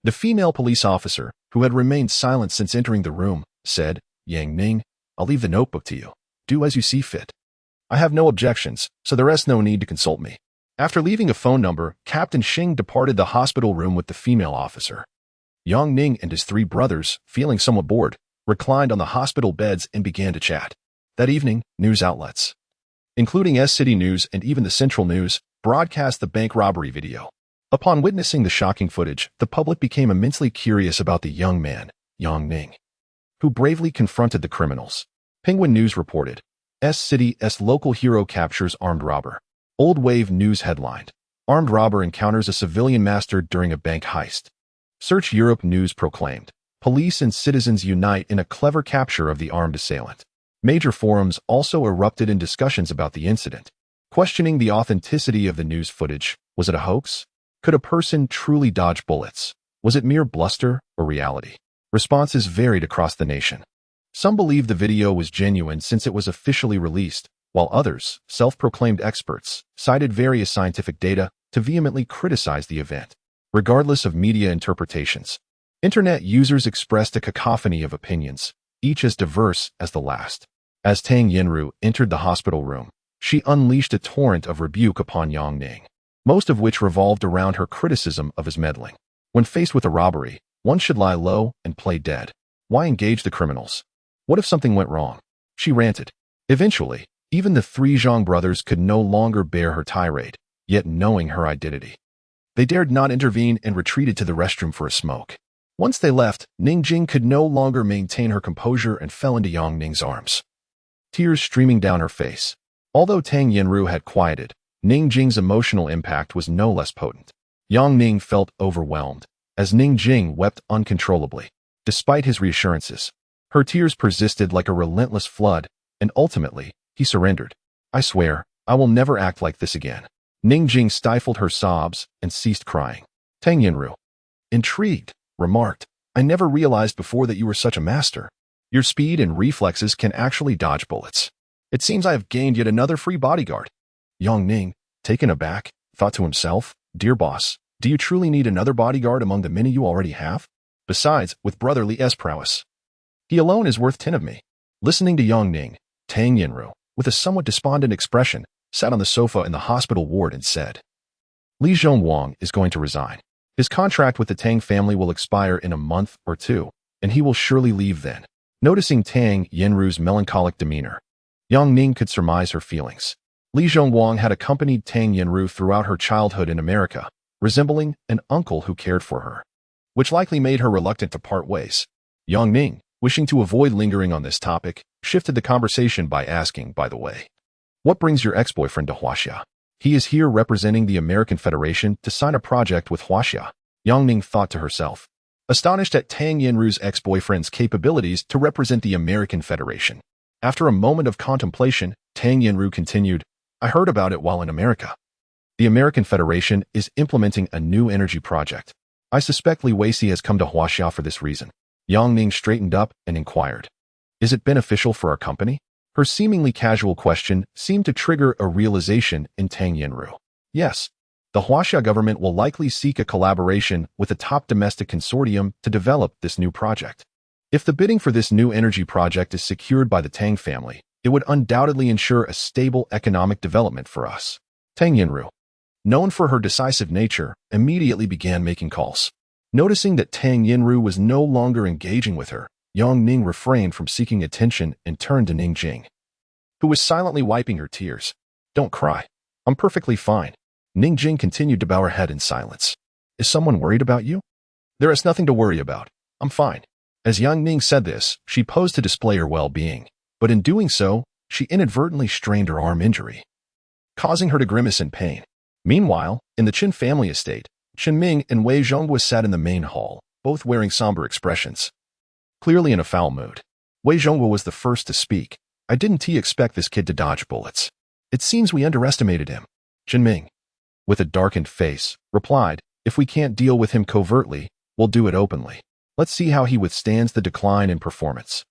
The female police officer, who had remained silent since entering the room, said, "Yang Ning, I'll leave the notebook to you. Do as you see fit. I have no objections, so there is no need to consult me." After leaving a phone number, Captain Xing departed the hospital room with the female officer. Yang Ning and his three brothers, feeling somewhat bored, reclined on the hospital beds and began to chat. That evening, news outlets, including S-City News and even the Central News, broadcast the bank robbery video. Upon witnessing the shocking footage, the public became immensely curious about the young man, Yang Ning, who bravely confronted the criminals. Penguin News reported, S-City's local hero captures armed robber. Old Wave News headlined, armed robber encounters a civilian master during a bank heist. Search Europe News proclaimed, police and citizens unite in a clever capture of the armed assailant. Major forums also erupted in discussions about the incident, questioning the authenticity of the news footage. Was it a hoax? Could a person truly dodge bullets? Was it mere bluster or reality? Responses varied across the nation. Some believed the video was genuine since it was officially released, while others, self-proclaimed experts, cited various scientific data to vehemently criticize the event. Regardless of media interpretations, internet users expressed a cacophony of opinions, each as diverse as the last. As Tang Yinru entered the hospital room, she unleashed a torrent of rebuke upon Yang Ning, most of which revolved around her criticism of his meddling. When faced with a robbery, one should lie low and play dead. Why engage the criminals? What if something went wrong? She ranted. Eventually, even the three Zhang brothers could no longer bear her tirade, yet knowing her identity, they dared not intervene and retreated to the restroom for a smoke. Once they left, Ning Jing could no longer maintain her composure and fell into Yang Ning's arms, tears streaming down her face. Although Tang Yinru had quieted, Ning Jing's emotional impact was no less potent. Yang Ning felt overwhelmed, as Ning Jing wept uncontrollably. Despite his reassurances, her tears persisted like a relentless flood, and ultimately, he surrendered. I swear, I will never act like this again. Ning Jing stifled her sobs and ceased crying. Tang Yinru, intrigued, remarked, I never realized before that you were such a master. Your speed and reflexes can actually dodge bullets. It seems I have gained yet another free bodyguard. Yang Ning, taken aback, thought to himself, Dear boss, do you truly need another bodyguard among the many you already have? Besides, with brotherly prowess, he alone is worth 10 of me. Listening to Yang Ning, Tang Yinru, with a somewhat despondent expression, sat on the sofa in the hospital ward and said, Li Zhongwang is going to resign. His contract with the Tang family will expire in a month or two, and he will surely leave then. Noticing Tang Yinru's melancholic demeanor, Yang Ning could surmise her feelings. Li Zhongwang had accompanied Tang Yinru throughout her childhood in America, resembling an uncle who cared for her, which likely made her reluctant to part ways. Yang Ning, wishing to avoid lingering on this topic, shifted the conversation by asking, by the way, what brings your ex-boyfriend to Huaxia? He is here representing the American Federation to sign a project with Huaxia. Yang Ning thought to herself, astonished at Tang Yinru's ex-boyfriend's capabilities to represent the American Federation. After a moment of contemplation, Tang Yinru continued, I heard about it while in America. The American Federation is implementing a new energy project. I suspect Li Weiqi has come to Huaxia for this reason. Yang Ning straightened up and inquired, is it beneficial for our company? Her seemingly casual question seemed to trigger a realization in Tang Yinru. Yes, the Huaxia government will likely seek a collaboration with a top domestic consortium to develop this new project. If the bidding for this new energy project is secured by the Tang family, it would undoubtedly ensure a stable economic development for us. Tang Yinru, known for her decisive nature, immediately began making calls. Noticing that Tang Yinru was no longer engaging with her, Yang Ning refrained from seeking attention and turned to Ning Jing, who was silently wiping her tears. Don't cry. I'm perfectly fine. Ning Jing continued to bow her head in silence. Is someone worried about you? There is nothing to worry about. I'm fine. As Yang Ning said this, she posed to display her well-being, but in doing so, she inadvertently strained her arm injury, causing her to grimace in pain. Meanwhile, in the Qin family estate, Chen Ming and Wei Zhonghua sat in the main hall, both wearing somber expressions, clearly in a foul mood. Wei Zhonghua was the first to speak. I didn't expect this kid to dodge bullets. It seems we underestimated him. Chen Ming, with a darkened face, replied, if we can't deal with him covertly, we'll do it openly. Let's see how he withstands the decline in performance.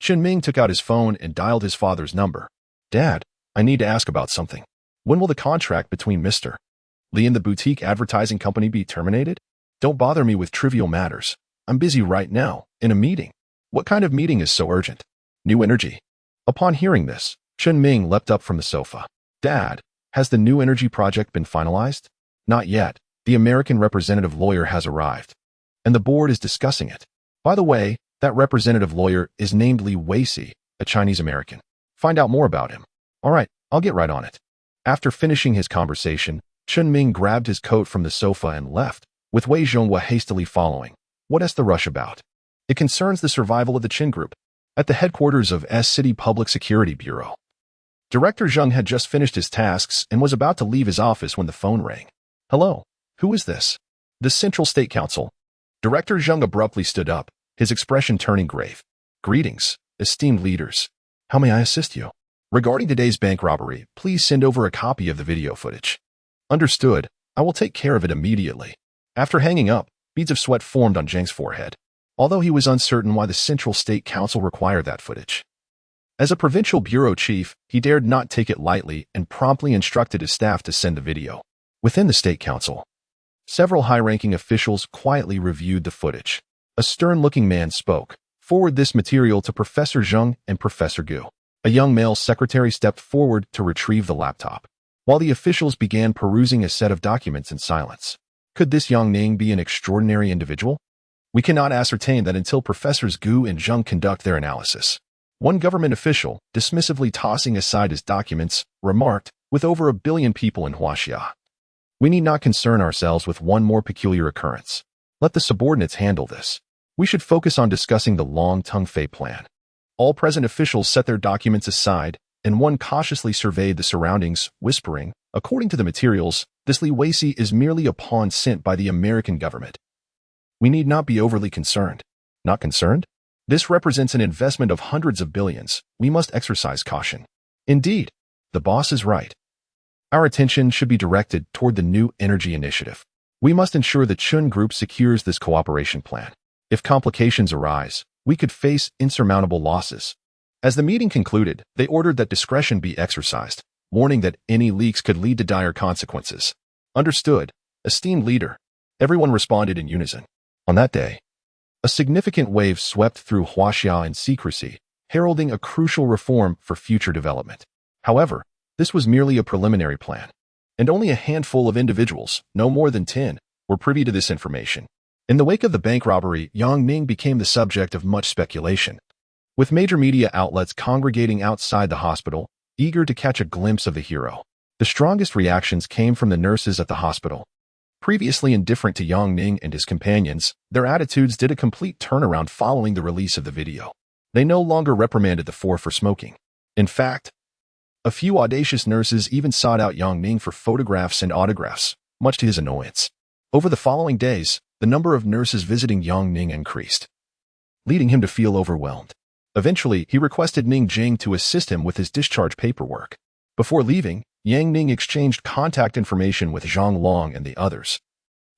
Chen Ming took out his phone and dialed his father's number. Dad, I need to ask about something. When will the contract between Mr. Li and the boutique advertising company be terminated? Don't bother me with trivial matters. I'm busy right now, in a meeting. What kind of meeting is so urgent? New energy. Upon hearing this, Chen Ming leapt up from the sofa. Dad, has the new energy project been finalized? Not yet. The American representative lawyer has arrived, and the board is discussing it. By the way, that representative lawyer is named Li Weiqi, a Chinese American. Find out more about him. All right, I'll get right on it. After finishing his conversation, Chen Ming grabbed his coat from the sofa and left, with Wei Zhonghua hastily following. What is the rush about? It concerns the survival of the Qin Group at the headquarters of S City Public Security Bureau. Director Zhang had just finished his tasks and was about to leave his office when the phone rang. Hello, who is this? The Central State Council. Director Zhang abruptly stood up, his expression turning grave. Greetings, esteemed leaders. How may I assist you? Regarding today's bank robbery, please send over a copy of the video footage. Understood, I will take care of it immediately. After hanging up, beads of sweat formed on Zhang's forehead, although he was uncertain why the Central State Council required that footage. As a provincial bureau chief, he dared not take it lightly and promptly instructed his staff to send the video. Within the State Council, several high-ranking officials quietly reviewed the footage. A stern-looking man spoke. Forward this material to Professor Zhang and Professor Gu. A young male secretary stepped forward to retrieve the laptop, while the officials began perusing a set of documents in silence. Could this Yang Ning be an extraordinary individual? We cannot ascertain that until Professors Gu and Zhang conduct their analysis. One government official, dismissively tossing aside his documents, remarked, with over 1 billion people in Huaxia, we need not concern ourselves with one more peculiar occurrence. Let the subordinates handle this. We should focus on discussing the Long Tung Fei plan. All present officials set their documents aside, and one cautiously surveyed the surroundings, whispering, according to the materials, this Li Weiqi is merely a pawn sent by the American government. We need not be overly concerned. Not concerned? This represents an investment of hundreds of billions. We must exercise caution. Indeed, the boss is right. Our attention should be directed toward the new energy initiative. We must ensure the Qin Group secures this cooperation plan. If complications arise, we could face insurmountable losses. As the meeting concluded, they ordered that discretion be exercised, warning that any leaks could lead to dire consequences. Understood, esteemed leader. Everyone responded in unison. On that day, a significant wave swept through Huaxia in secrecy, heralding a crucial reform for future development. However, this was merely a preliminary plan, and only a handful of individuals, no more than 10, were privy to this information. In the wake of the bank robbery, Yang Ning became the subject of much speculation, with major media outlets congregating outside the hospital, eager to catch a glimpse of the hero. The strongest reactions came from the nurses at the hospital. Previously indifferent to Yang Ning and his companions, their attitudes did a complete turnaround following the release of the video. They no longer reprimanded the four for smoking. In fact, a few audacious nurses even sought out Yang Ning for photographs and autographs, much to his annoyance. Over the following days, the number of nurses visiting Yang Ning increased, leading him to feel overwhelmed. Eventually, he requested Ning Jing to assist him with his discharge paperwork. Before leaving, Yang Ning exchanged contact information with Zhang Long and the others,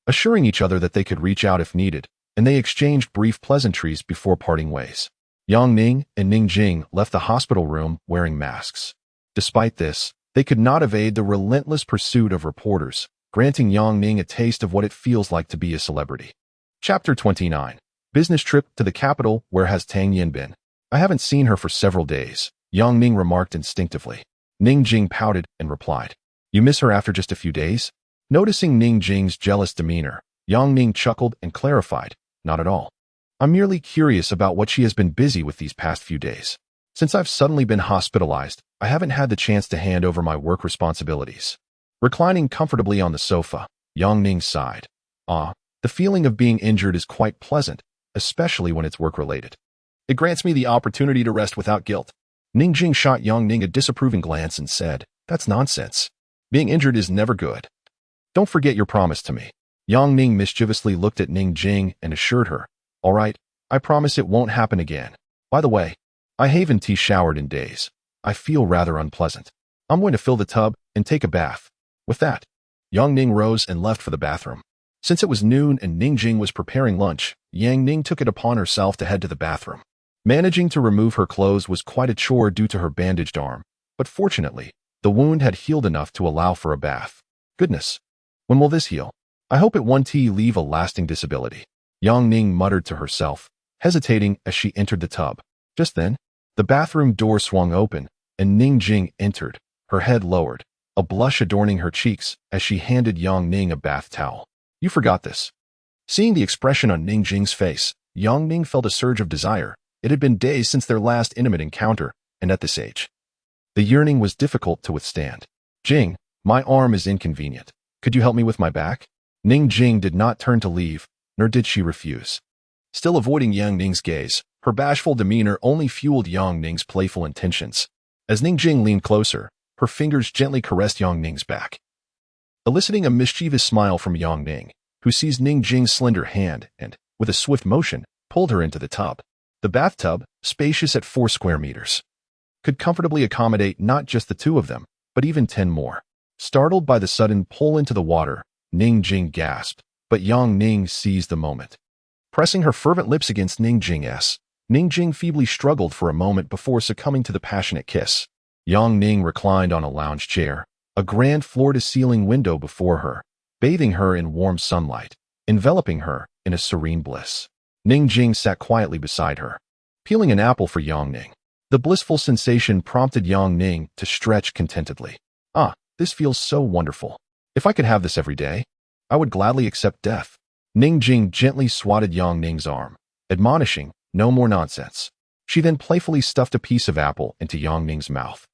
assuring each other that they could reach out if needed, and they exchanged brief pleasantries before parting ways. Yang Ning and Ning Jing left the hospital room wearing masks. Despite this, they could not evade the relentless pursuit of reporters, granting Yang Ning a taste of what it feels like to be a celebrity. Chapter 29. Business trip to the capital. Where has Tang Yin been? I haven't seen her for several days, Yang Ning remarked instinctively. Ning Jing pouted and replied, You miss her after just a few days? Noticing Ning Jing's jealous demeanor, Yang Ning chuckled and clarified, Not at all. I'm merely curious about what she has been busy with these past few days. Since I've suddenly been hospitalized, I haven't had the chance to hand over my work responsibilities. Reclining comfortably on the sofa, Yang Ning sighed. The feeling of being injured is quite pleasant, especially when it's work-related. It grants me the opportunity to rest without guilt. Ning Jing shot Yang Ning a disapproving glance and said, That's nonsense. Being injured is never good. Don't forget your promise to me. Yang Ning mischievously looked at Ning Jing and assured her, All right, I promise it won't happen again. By the way, I haven't showered in days. I feel rather unpleasant. I'm going to fill the tub and take a bath. With that, Yang Ning rose and left for the bathroom. Since it was noon and Ning Jing was preparing lunch, Yang Ning took it upon herself to head to the bathroom. Managing to remove her clothes was quite a chore due to her bandaged arm, but fortunately, the wound had healed enough to allow for a bath. Goodness, when will this heal? I hope it won't leave a lasting disability. Yang Ning muttered to herself, hesitating as she entered the tub. Just then, the bathroom door swung open, and Ning Jing entered, her head lowered, a blush adorning her cheeks as she handed Yang Ning a bath towel. You forgot this. Seeing the expression on Ning Jing's face, Yang Ning felt a surge of desire. It had been days since their last intimate encounter, and at this age, The yearning was difficult to withstand. Jing, my arm is inconvenient. Could you help me with my back? Ning Jing did not turn to leave, nor did she refuse. Still avoiding Yang Ning's gaze, her bashful demeanor only fueled Yang Ning's playful intentions. As Ning Jing leaned closer, her fingers gently caressed Yang Ning's back, eliciting a mischievous smile from Yang Ning, who seized Ning Jing's slender hand and, with a swift motion, pulled her into the tub. The bathtub, spacious at 4 square meters, could comfortably accommodate not just the 2 of them, but even 10 more. Startled by the sudden pull into the water, Ning Jing gasped, but Yang Ning seized the moment. Pressing her fervent lips against Ning Jing's, Ning Jing feebly struggled for a moment before succumbing to the passionate kiss. Yang Ning reclined on a lounge chair, a grand floor-to-ceiling window before her, bathing her in warm sunlight, enveloping her in a serene bliss. Ning Jing sat quietly beside her, peeling an apple for Yang Ning. The blissful sensation prompted Yang Ning to stretch contentedly. Ah, this feels so wonderful. If I could have this every day, I would gladly accept death. Ning Jing gently swatted Yang Ning's arm, admonishing, no more nonsense. She then playfully stuffed a piece of apple into Yang Ning's mouth,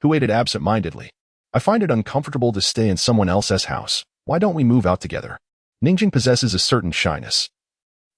who ate it absent-mindedly. I find it uncomfortable to stay in someone else's house. Why don't we move out together? Ning Jing possesses a certain shyness.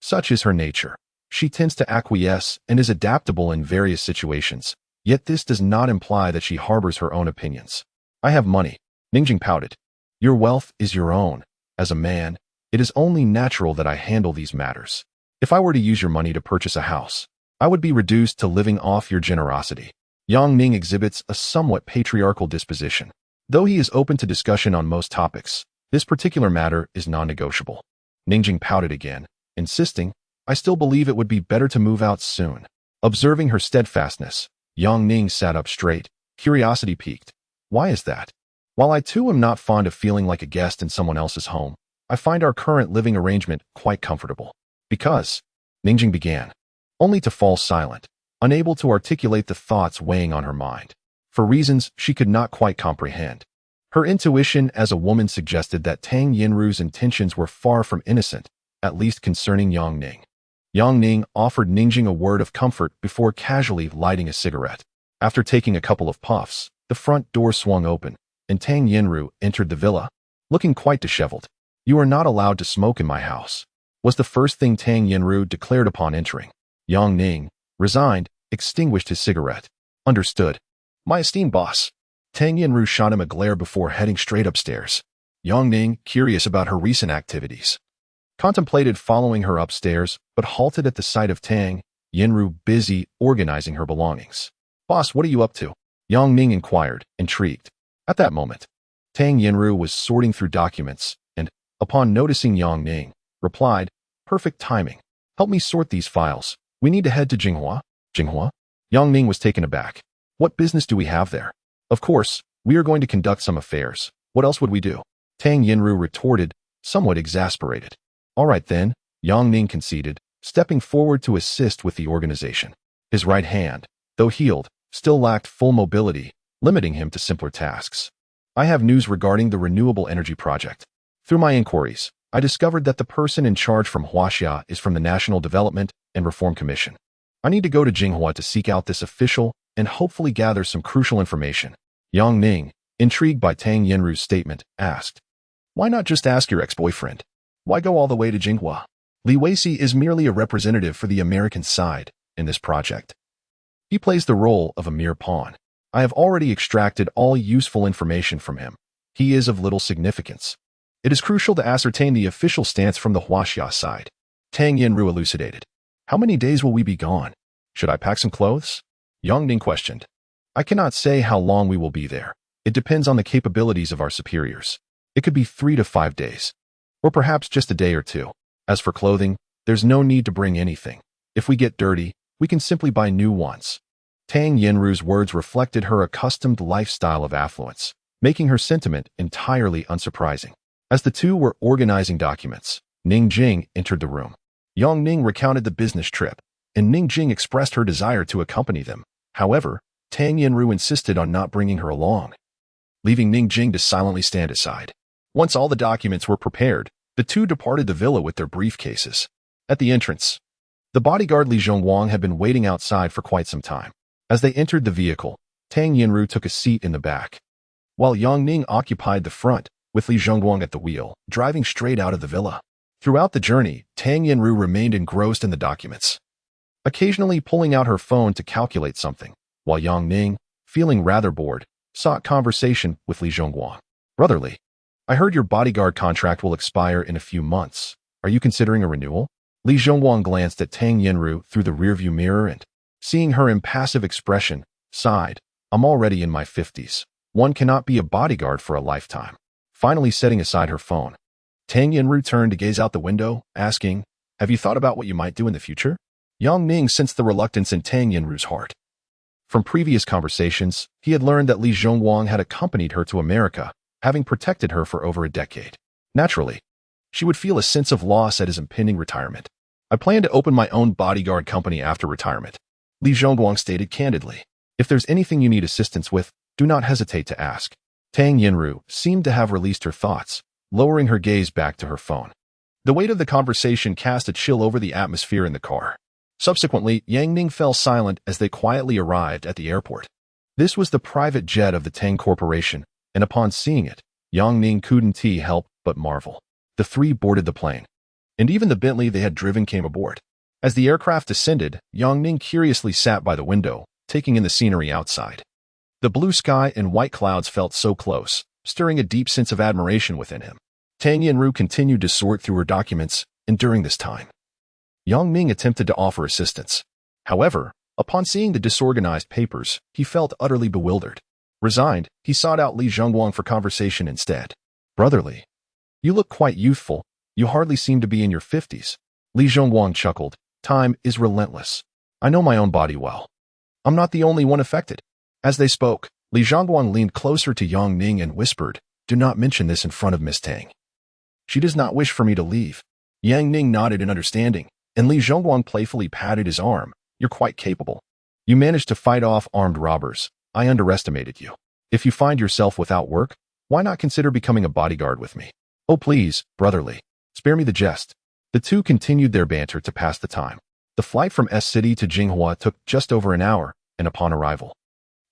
Such is her nature. She tends to acquiesce and is adaptable in various situations, yet this does not imply that she harbors her own opinions. I have money. Ning Jing pouted. Your wealth is your own. As a man, it is only natural that I handle these matters. If I were to use your money to purchase a house, I would be reduced to living off your generosity. Yang Ning exhibits a somewhat patriarchal disposition. Though he is open to discussion on most topics, this particular matter is non-negotiable. Ning Jing pouted again, insisting, I still believe it would be better to move out soon. Observing her steadfastness, Yang Ning sat up straight, curiosity piqued. Why is that? While I too am not fond of feeling like a guest in someone else's home, I find our current living arrangement quite comfortable. Because, Ning Jing began, only to fall silent, unable to articulate the thoughts weighing on her mind, for reasons she could not quite comprehend. Her intuition as a woman suggested that Tang Yinru's intentions were far from innocent, at least concerning Yang Ning. Yang Ning offered Ning Jing a word of comfort before casually lighting a cigarette. After taking a couple of puffs, the front door swung open, and Tang Yinru entered the villa, looking quite disheveled. You are not allowed to smoke in my house, was the first thing Tang Yinru declared upon entering. Yang Ning, resigned, extinguished his cigarette. Understood. My esteemed boss. Tang Yinru shot him a glare before heading straight upstairs. Yang Ning, curious about her recent activities, contemplated following her upstairs, but halted at the sight of Tang Yinru busy organizing her belongings. Boss, what are you up to? Yang Ning inquired, intrigued. At that moment, Tang Yinru was sorting through documents, and, upon noticing Yang Ning, replied, Perfect timing. Help me sort these files. We need to head to Jinghua. Jinghua? Yang Ning was taken aback. What business do we have there? Of course, we are going to conduct some affairs. What else would we do? Tang Yinru retorted, somewhat exasperated. All right then, Yang Ning conceded, stepping forward to assist with the organization. His right hand, though healed, still lacked full mobility, limiting him to simpler tasks. I have news regarding the renewable energy project. Through my inquiries, I discovered that the person in charge from Huaxia is from the National Development and Reform Commission. I need to go to Jinghua to seek out this official and hopefully gather some crucial information. Yang Ning, intrigued by Tang Yinru's statement, asked, Why not just ask your ex-boyfriend? Why go all the way to Jinghua? Li Weiqi is merely a representative for the American side in this project. He plays the role of a mere pawn. I have already extracted all useful information from him. He is of little significance. It is crucial to ascertain the official stance from the Huaxia side. Tang Yinru elucidated. How many days will we be gone? Should I pack some clothes? Yang Ning questioned. I cannot say how long we will be there. It depends on the capabilities of our superiors. It could be 3 to 5 days, or perhaps just a day or two. As for clothing, there's no need to bring anything. If we get dirty, we can simply buy new ones. Tang Yinru's words reflected her accustomed lifestyle of affluence, making her sentiment entirely unsurprising. As the two were organizing documents, Ning Jing entered the room. Yang Ning recounted the business trip, and Ning Jing expressed her desire to accompany them. However, Tang Yinru insisted on not bringing her along, leaving Ning Jing to silently stand aside. Once all the documents were prepared, the two departed the villa with their briefcases. At the entrance, the bodyguard Li Zhongwang had been waiting outside for quite some time. As they entered the vehicle, Tang Yinru took a seat in the back, while Yang Ning occupied the front, with Li Zhongguang at the wheel, driving straight out of the villa. Throughout the journey, Tang Yinru remained engrossed in the documents, occasionally pulling out her phone to calculate something, while Yang Ning, feeling rather bored, sought conversation with Li Zhongguang. Brotherly, I heard your bodyguard contract will expire in a few months. Are you considering a renewal? Li Zhongguang glanced at Tang Yinru through the rearview mirror and, seeing her impassive expression, sighed. I'm already in my 50s. One cannot be a bodyguard for a lifetime. Finally setting aside her phone, Tang Yinru turned to gaze out the window, asking, have you thought about what you might do in the future? Yang Ning sensed the reluctance in Tang Yinru's heart. From previous conversations, he had learned that Li Zhongguang had accompanied her to America, having protected her for over a decade. Naturally, she would feel a sense of loss at his impending retirement. I plan to open my own bodyguard company after retirement, Li Zhongguang stated candidly. If there's anything you need assistance with, do not hesitate to ask. Tang Yinru seemed to have released her thoughts, lowering her gaze back to her phone. The weight of the conversation cast a chill over the atmosphere in the car. Subsequently, Yang Ning fell silent as they quietly arrived at the airport. This was the private jet of the Tang Corporation, and upon seeing it, Yang Ning couldn't help but marvel. The three boarded the plane, and even the Bentley they had driven came aboard. As the aircraft descended, Yang Ning curiously sat by the window, taking in the scenery outside. The blue sky and white clouds felt so close, stirring a deep sense of admiration within him. Tang Yinru continued to sort through her documents, and during this time, Yang Ning attempted to offer assistance. However, upon seeing the disorganized papers, he felt utterly bewildered. Resigned, he sought out Li Zhongguang for conversation instead. Brotherly, you look quite youthful. You hardly seem to be in your 50s. Li Zhongguang chuckled. Time is relentless. I know my own body well. I'm not the only one affected. As they spoke, Li Zhongguang leaned closer to Yang Ning and whispered, do not mention this in front of Miss Tang. She does not wish for me to leave. Yang Ning nodded in understanding, and Li Zhongguang playfully patted his arm. You're quite capable. You managed to fight off armed robbers. I underestimated you. If you find yourself without work, why not consider becoming a bodyguard with me? Oh please, brotherly, spare me the jest. The two continued their banter to pass the time. The flight from S City to Jinghua took just over an hour, and upon arrival,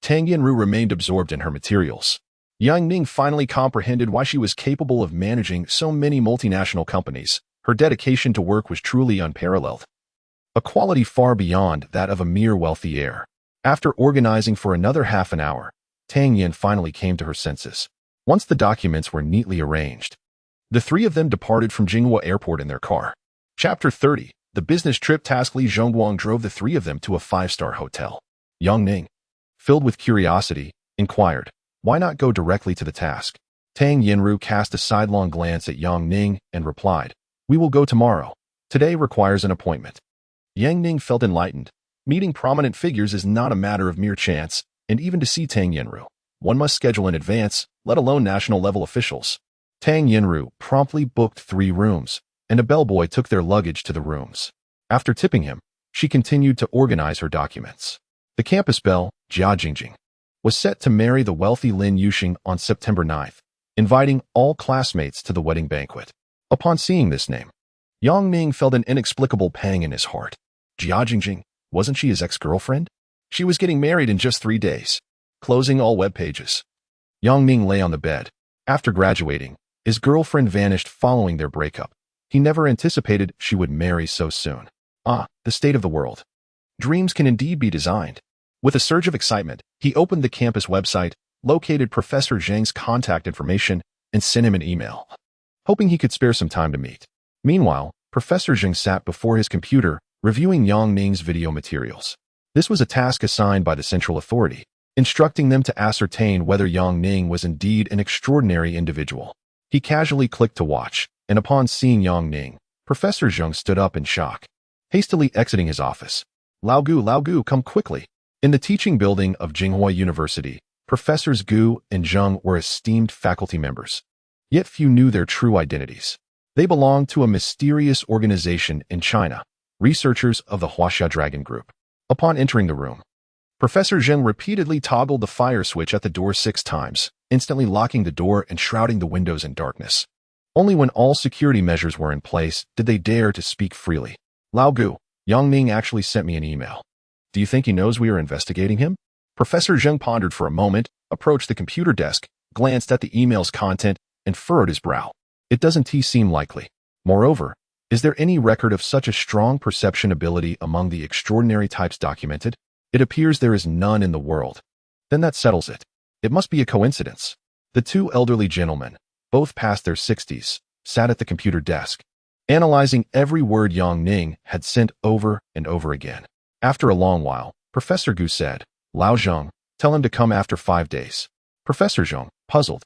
Tang Yinru remained absorbed in her materials. Yang Ning finally comprehended why she was capable of managing so many multinational companies. Her dedication to work was truly unparalleled, a quality far beyond that of a mere wealthy heir. After organizing for another half an hour, Tang Yin finally came to her senses. Once the documents were neatly arranged, the three of them departed from Jinghua Airport in their car. Chapter 30. The business trip task. Li Zhongguang drove the three of them to a 5-star hotel. Yang Ning, filled with curiosity, inquired, why not go directly to the task? Tang Yinru cast a sidelong glance at Yang Ning and replied, we will go tomorrow. Today requires an appointment. Yang Ning felt enlightened. Meeting prominent figures is not a matter of mere chance, and even to see Tang Yinru, one must schedule in advance, let alone national-level officials. Tang Yinru promptly booked 3 rooms, and a bellboy took their luggage to the rooms. After tipping him, she continued to organize her documents. The campus belle, Jia Jingjing, was set to marry the wealthy Lin Yuxing on September 9th, inviting all classmates to the wedding banquet. Upon seeing this name, Yang Ning felt an inexplicable pang in his heart. Jia Jingjing, wasn't she his ex-girlfriend? She was getting married in just 3 days. Closing all web pages. Yang Ning lay on the bed. After graduating, his girlfriend vanished following their breakup. He never anticipated she would marry so soon. Ah, the state of the world. Dreams can indeed be designed. With a surge of excitement, he opened the campus website, located Professor Zhang's contact information, and sent him an email, hoping he could spare some time to meet. Meanwhile, Professor Zhang sat before his computer, reviewing Yang Ning's video materials. This was a task assigned by the central authority, instructing them to ascertain whether Yang Ning was indeed an extraordinary individual. He casually clicked to watch, and upon seeing Yang Ning, Professor Zhang stood up in shock, hastily exiting his office. Lao Gu, come quickly. In the teaching building of Jinghua University, Professors Gu and Zhang were esteemed faculty members. Yet few knew their true identities. They belonged to a mysterious organization in China, researchers of the Huaxia Dragon Group. Upon entering the room, Professor Zhang repeatedly toggled the fire switch at the door 6 times, instantly locking the door and shrouding the windows in darkness. Only when all security measures were in place did they dare to speak freely. Lao Gu, Yang Ning actually sent me an email. Do you think he knows we are investigating him? Professor Zhang pondered for a moment, approached the computer desk, glanced at the email's content, and furrowed his brow. It doesn't seem likely. Moreover, is there any record of such a strong perception ability among the extraordinary types documented? It appears there is none in the world. Then that settles it. It must be a coincidence. The two elderly gentlemen, both past their 60s, sat at the computer desk, analyzing every word Yang Ning had sent over and over again. After a long while, Professor Gu said, "Lao Zhang, tell him to come after 5 days." Professor Zhang, puzzled,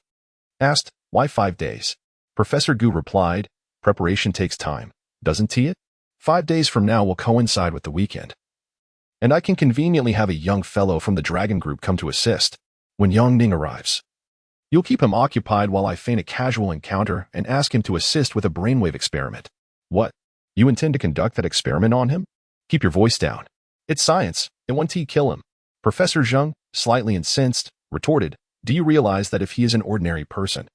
asked, "Why 5 days?" Professor Gu replied, "Preparation takes time, doesn't it? 5 days from now will coincide with the weekend. And I can conveniently have a young fellow from the Dragon Group come to assist when Yang Ning arrives. You'll keep him occupied while I feign a casual encounter and ask him to assist with a brainwave experiment." "What? You intend to conduct that experiment on him? Keep your voice down. It's science, and won't kill him." Professor Zhang, slightly incensed, retorted, "Do you realize that if he is an ordinary person,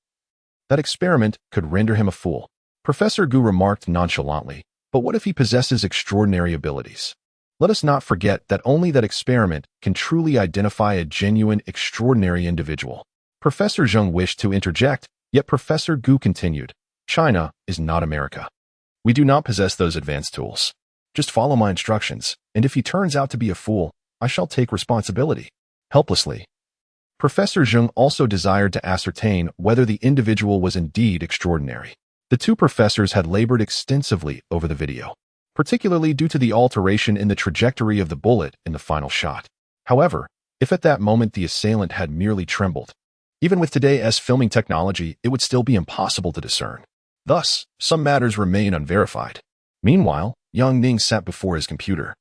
that experiment could render him a fool?" Professor Gu remarked nonchalantly, "But what if he possesses extraordinary abilities? Let us not forget that only that experiment can truly identify a genuine, extraordinary individual." Professor Zhang wished to interject, yet Professor Gu continued, "China is not America. We do not possess those advanced tools. Just follow my instructions, and if he turns out to be a fool, I shall take responsibility." Helplessly, Professor Zhang also desired to ascertain whether the individual was indeed extraordinary. The two professors had labored extensively over the video, particularly due to the alteration in the trajectory of the bullet in the final shot. However, if at that moment the assailant had merely trembled, even with today's filming technology, it would still be impossible to discern. Thus, some matters remain unverified. Meanwhile, Yang Ning sat before his computer,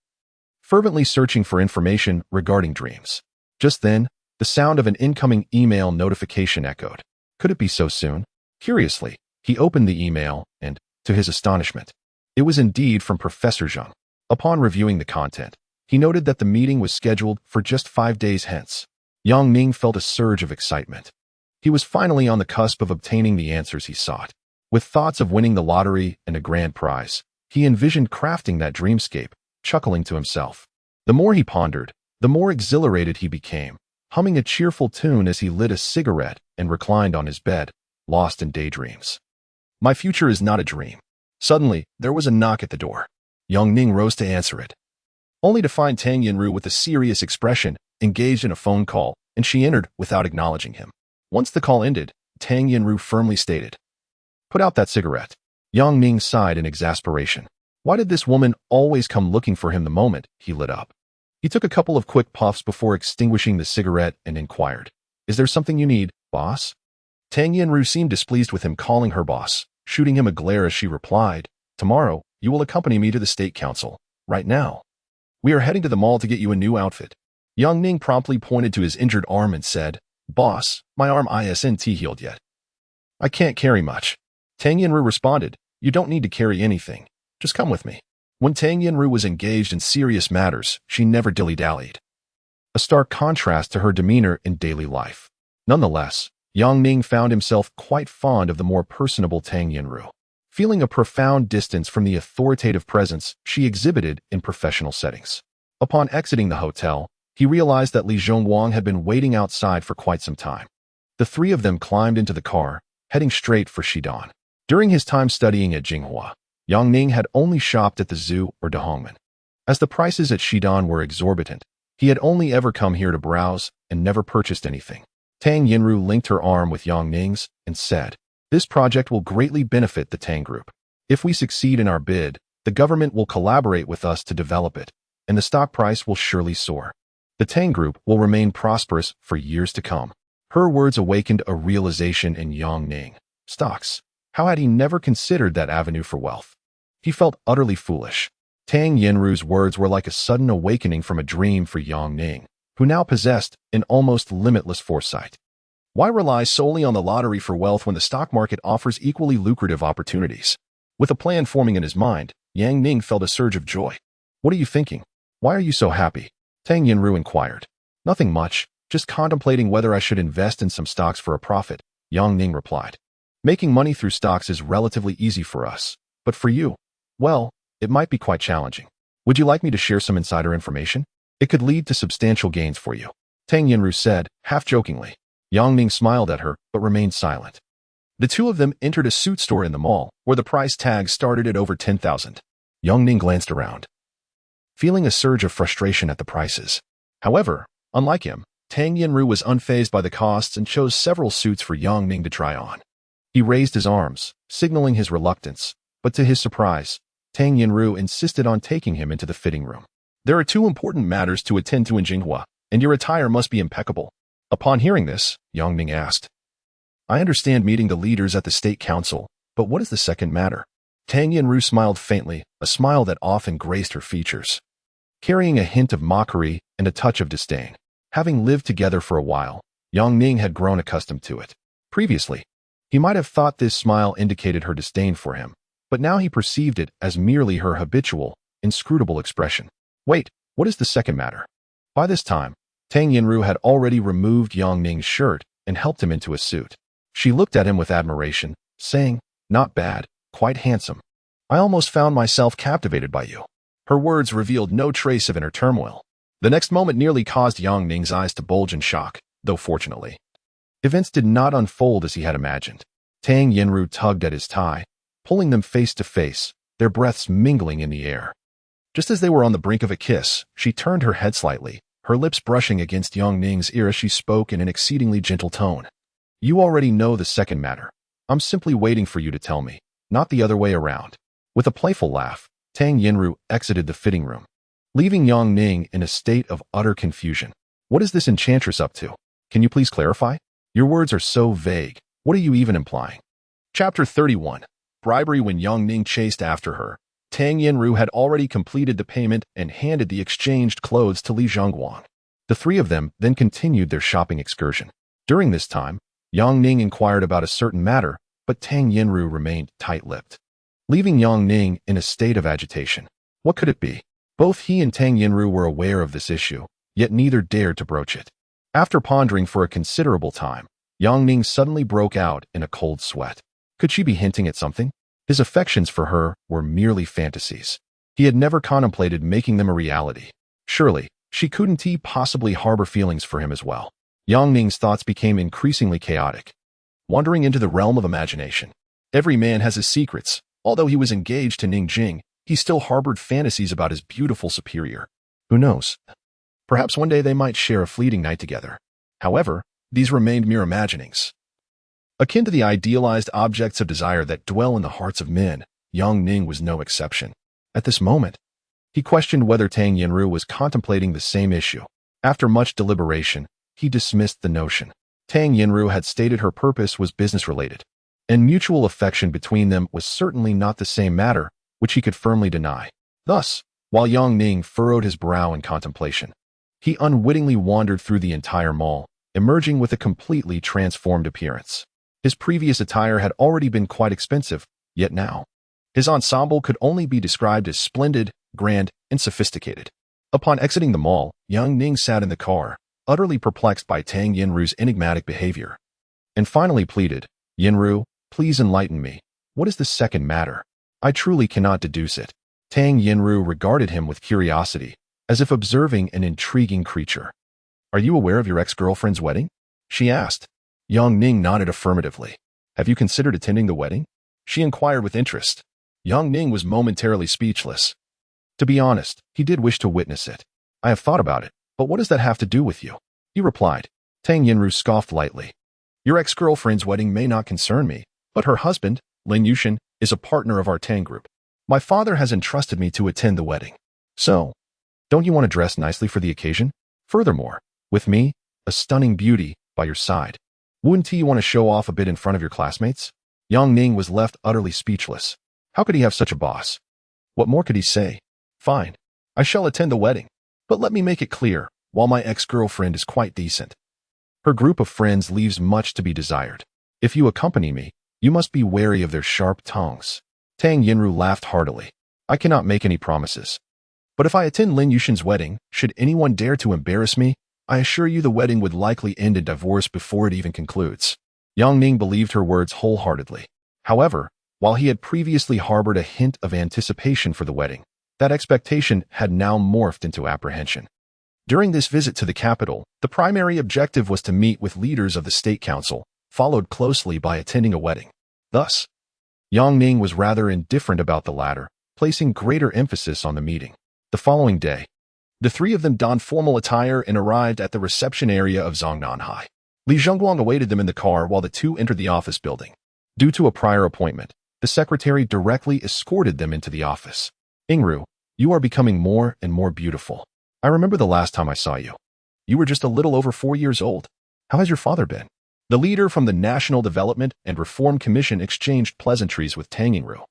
fervently searching for information regarding dreams. Just then, the sound of an incoming email notification echoed. Could it be so soon? Curiously, he opened the email and, to his astonishment, it was indeed from Professor Zhang. Upon reviewing the content, he noted that the meeting was scheduled for just 5 days hence. Yang Ning felt a surge of excitement. He was finally on the cusp of obtaining the answers he sought. With thoughts of winning the lottery and a grand prize, he envisioned crafting that dreamscape, chuckling to himself. The more he pondered, the more exhilarated he became, humming a cheerful tune as he lit a cigarette and reclined on his bed, lost in daydreams. My future is not a dream. Suddenly, there was a knock at the door. Yang Ning rose to answer it, only to find Tang Yinru with a serious expression, engaged in a phone call, and she entered without acknowledging him. Once the call ended, Tang Yinru firmly stated, "Put out that cigarette." Yang Ning sighed in exasperation. Why did this woman always come looking for him the moment he lit up? He took a couple of quick puffs before extinguishing the cigarette and inquired, "Is there something you need, boss?" Tang Yinru seemed displeased with him calling her boss, shooting him a glare as she replied, "Tomorrow, you will accompany me to the State Council. Right now, we are heading to the mall to get you a new outfit." Yang Ning promptly pointed to his injured arm and said, "Boss, my arm isn't healed yet. I can't carry much." Tang Yinru responded, "You don't need to carry anything. Just come with me." When Tang Yinru was engaged in serious matters, she never dilly-dallied, a stark contrast to her demeanor in daily life. Nonetheless, Yang Ning found himself quite fond of the more personable Tang Yinru, feeling a profound distance from the authoritative presence she exhibited in professional settings. Upon exiting the hotel, he realized that Li Zhongwang had been waiting outside for quite some time. The three of them climbed into the car, heading straight for Xidan. During his time studying at Jinghua, Yang Ning had only shopped at the zoo or Dahongmen. As the prices at Xidan were exorbitant, he had only ever come here to browse and never purchased anything. Tang Yinru linked her arm with Yang Ning's and said, "This project will greatly benefit the Tang Group. If we succeed in our bid, the government will collaborate with us to develop it, and the stock price will surely soar. The Tang Group will remain prosperous for years to come." Her words awakened a realization in Yang Ning. Stocks. How had he never considered that avenue for wealth? He felt utterly foolish. Tang Yinru's words were like a sudden awakening from a dream for Yang Ning, who now possessed an almost limitless foresight. Why rely solely on the lottery for wealth when the stock market offers equally lucrative opportunities? With a plan forming in his mind, Yang Ning felt a surge of joy. "What are you thinking? Why are you so happy?" Tang Yinru inquired. "Nothing much, just contemplating whether I should invest in some stocks for a profit," Yang Ning replied. "Making money through stocks is relatively easy for us, but for you, well, it might be quite challenging. Would you like me to share some insider information? It could lead to substantial gains for you." Tang Yinru said, half-jokingly. Yang Ning smiled at her, but remained silent. The two of them entered a suit store in the mall, where the price tag started at over 10,000. Yang Ning glanced around, feeling a surge of frustration at the prices. However, unlike him, Tang Yinru was unfazed by the costs and chose several suits for Yang Ning to try on. He raised his arms, signaling his reluctance, but to his surprise, Tang Yinru insisted on taking him into the fitting room. There are two important matters to attend to in Jinghua, and your attire must be impeccable. Upon hearing this, Yang Ning asked, I understand meeting the leaders at the State Council, but what is the second matter? Tang Yinru smiled faintly, a smile that often graced her features, carrying a hint of mockery and a touch of disdain. Having lived together for a while, Yang Ning had grown accustomed to it. Previously, he might have thought this smile indicated her disdain for him, but now he perceived it as merely her habitual, inscrutable expression. Wait, what is the second matter? By this time, Tang Yinru had already removed Yang Ning's shirt and helped him into a suit. She looked at him with admiration, saying, Not bad, quite handsome. I almost found myself captivated by you. Her words revealed no trace of inner turmoil. The next moment nearly caused Yang Ning's eyes to bulge in shock, though fortunately, events did not unfold as he had imagined. Tang Yinru tugged at his tie, pulling them face to face, their breaths mingling in the air. Just as they were on the brink of a kiss, she turned her head slightly, her lips brushing against Yang Ning's ear as she spoke in an exceedingly gentle tone. You already know the second matter. I'm simply waiting for you to tell me, not the other way around. With a playful laugh, Tang Yinru exited the fitting room, leaving Yang Ning in a state of utter confusion. What is this enchantress up to? Can you please clarify? Your words are so vague. What are you even implying? Chapter 31. Bribery. When Yang Ning chased after her, Tang Yinru had already completed the payment and handed the exchanged clothes to Li Zhongguang. The three of them then continued their shopping excursion. During this time, Yang Ning inquired about a certain matter, but Tang Yinru remained tight-lipped, leaving Yang Ning in a state of agitation. What could it be? Both he and Tang Yinru were aware of this issue, yet neither dared to broach it. After pondering for a considerable time, Yang Ning suddenly broke out in a cold sweat. Could she be hinting at something? His affections for her were merely fantasies. He had never contemplated making them a reality. Surely, she couldn't possibly harbor feelings for him as well. Yang Ning's thoughts became increasingly chaotic, wandering into the realm of imagination. Every man has his secrets. Although he was engaged to Ning Jing, he still harbored fantasies about his beautiful superior. Who knows? Perhaps one day they might share a fleeting night together. However, these remained mere imaginings. Akin to the idealized objects of desire that dwell in the hearts of men, Yang Ning was no exception. At this moment, he questioned whether Tang Yinru was contemplating the same issue. After much deliberation, he dismissed the notion. Tang Yinru had stated her purpose was business-related, and mutual affection between them was certainly not the same matter, which he could firmly deny. Thus, while Yang Ning furrowed his brow in contemplation, he unwittingly wandered through the entire mall, emerging with a completely transformed appearance. His previous attire had already been quite expensive, yet now, his ensemble could only be described as splendid, grand, and sophisticated. Upon exiting the mall, Yang Ning sat in the car, utterly perplexed by Tang Yinru's enigmatic behavior, and finally pleaded, Yinru, please enlighten me. What is the second matter? I truly cannot deduce it. Tang Yinru regarded him with curiosity, as if observing an intriguing creature. Are you aware of your ex-girlfriend's wedding? She asked. Yang Ning nodded affirmatively. Have you considered attending the wedding? She inquired with interest. Yang Ning was momentarily speechless. To be honest, he did wish to witness it. I have thought about it, but what does that have to do with you? He replied. Tang Yinru scoffed lightly. Your ex-girlfriend's wedding may not concern me, but her husband, Lin Yushan, is a partner of our Tang group. My father has entrusted me to attend the wedding. So, don't you want to dress nicely for the occasion? Furthermore, with me, a stunning beauty, by your side, wouldn't you want to show off a bit in front of your classmates? Yang Ning was left utterly speechless. How could he have such a boss? What more could he say? Fine. I shall attend the wedding. But let me make it clear, while my ex-girlfriend is quite decent, her group of friends leaves much to be desired. If you accompany me, you must be wary of their sharp tongues. Tang Yinru laughed heartily. I cannot make any promises. But if I attend Lin Yushan's wedding, should anyone dare to embarrass me, I assure you the wedding would likely end in divorce before it even concludes. Yang Ning believed her words wholeheartedly. However, while he had previously harbored a hint of anticipation for the wedding, that expectation had now morphed into apprehension. During this visit to the capital, the primary objective was to meet with leaders of the State Council, followed closely by attending a wedding. Thus, Yang Ning was rather indifferent about the latter, placing greater emphasis on the meeting. The following day, the three of them donned formal attire and arrived at the reception area of Zhang. Li Zhongguang awaited them in the car while the two entered the office building. Due to a prior appointment, the secretary directly escorted them into the office. "Ingru, you are becoming more and more beautiful. I remember the last time I saw you. You were just a little over 4 years old. How has your father been?" The leader from the National Development and Reform Commission exchanged pleasantries with Tang Ingru.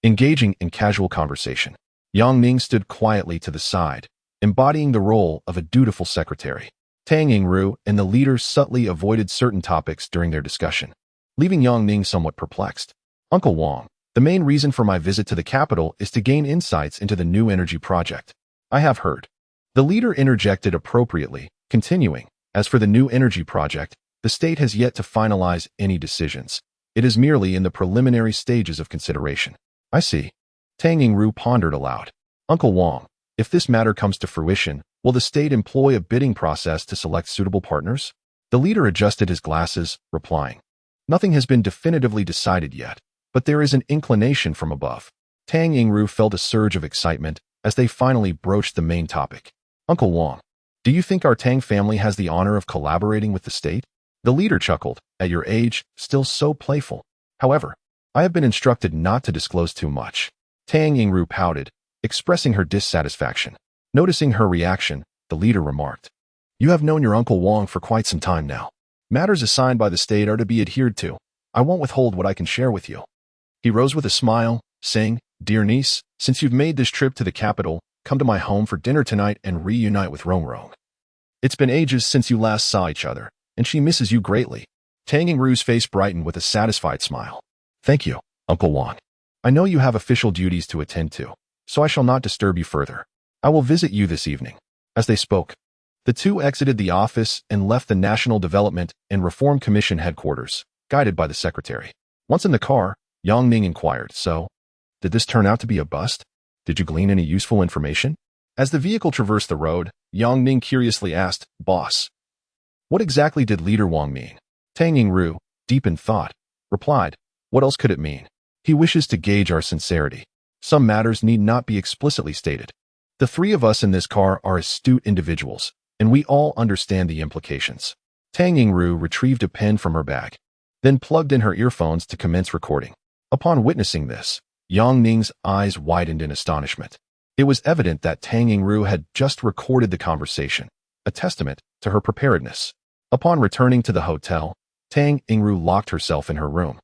Engaging in casual conversation, Yang Ning stood quietly to the side, embodying the role of a dutiful secretary. Tang Ingru and the leader subtly avoided certain topics during their discussion, leaving Yang Ning somewhat perplexed. "Uncle Wang, the main reason for my visit to the capital is to gain insights into the new energy project. I have heard." The leader interjected appropriately, continuing, "As for the new energy project, the state has yet to finalize any decisions. It is merely in the preliminary stages of consideration." "I see." Tang Ingru pondered aloud. "Uncle Wang, if this matter comes to fruition, will the state employ a bidding process to select suitable partners?" The leader adjusted his glasses, replying, "Nothing has been definitively decided yet, but there is an inclination from above." Tang Ingru felt a surge of excitement as they finally broached the main topic. "Uncle Wang, do you think our Tang family has the honor of collaborating with the state?" The leader chuckled. "At your age, still so playful. However, I have been instructed not to disclose too much." Tang Ingru pouted, expressing her dissatisfaction. Noticing her reaction, the leader remarked, "You have known your Uncle Wang for quite some time now. Matters assigned by the state are to be adhered to. I won't withhold what I can share with you." He rose with a smile, saying, "Dear niece, since you've made this trip to the capital, come to my home for dinner tonight and reunite with Rong. It's been ages since you last saw each other, and she misses you greatly." Tang Ingru's face brightened with a satisfied smile. "Thank you, Uncle Wang. I know you have official duties to attend to, so I shall not disturb you further. I will visit you this evening." As they spoke, the two exited the office and left the National Development and Reform Commission headquarters, guided by the secretary. Once in the car, Yang Ning inquired, "So, did this turn out to be a bust? Did you glean any useful information?" As the vehicle traversed the road, Yang Ning curiously asked, "Boss, what exactly did Leader Wang mean?" Tang Ingru, deep in thought, replied, "What else could it mean? He wishes to gauge our sincerity. Some matters need not be explicitly stated. The three of us in this car are astute individuals, and we all understand the implications." Tang Ingru retrieved a pen from her bag, then plugged in her earphones to commence recording. Upon witnessing this, Yang Ning's eyes widened in astonishment. It was evident that Tang Ingru had just recorded the conversation, a testament to her preparedness. Upon returning to the hotel, Tang Ingru locked herself in her room,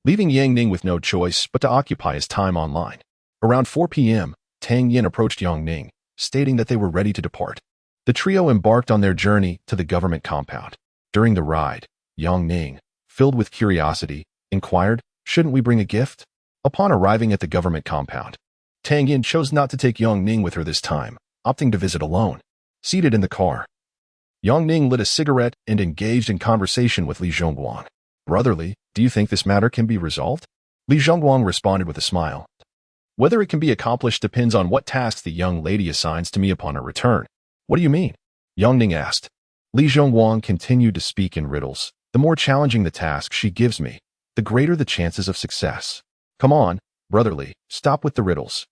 leaving Yang Ning with no choice but to occupy his time online. Around 4 p.m., Tang Yin approached Yang Ning, stating that they were ready to depart. The trio embarked on their journey to the government compound. During the ride, Yang Ning, filled with curiosity, inquired, "Shouldn't we bring a gift?" Upon arriving at the government compound, Tang Yin chose not to take Yang Ning with her this time, opting to visit alone. Seated in the car, Yang Ning lit a cigarette and engaged in conversation with Li Zhongguang. "Brotherly, do you think this matter can be resolved?" Li Zhongguang responded with a smile. "Whether it can be accomplished depends on what tasks the young lady assigns to me upon her return." "What do you mean?" Yang Ning asked. Li Zhongguang continued to speak in riddles. "The more challenging the task she gives me, the greater the chances of success." "Come on, brotherly, stop with the riddles,"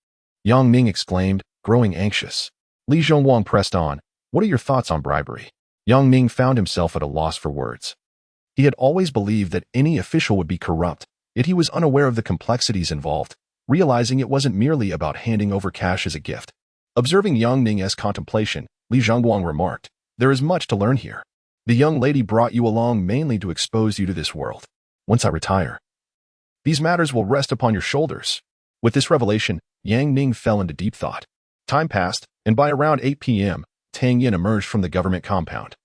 Yang Ning exclaimed, growing anxious. Li Zhongguang pressed on, "What are your thoughts on bribery?" Yang Ning found himself at a loss for words. He had always believed that any official would be corrupt, yet he was unaware of the complexities involved, realizing it wasn't merely about handing over cash as a gift. Observing Yang Ning's contemplation, Li Zhongguang remarked, "There is much to learn here. The young lady brought you along mainly to expose you to this world. Once I retire, these matters will rest upon your shoulders." With this revelation, Yang Ning fell into deep thought. Time passed, and by around 8 p.m., Tang Yin emerged from the government compound,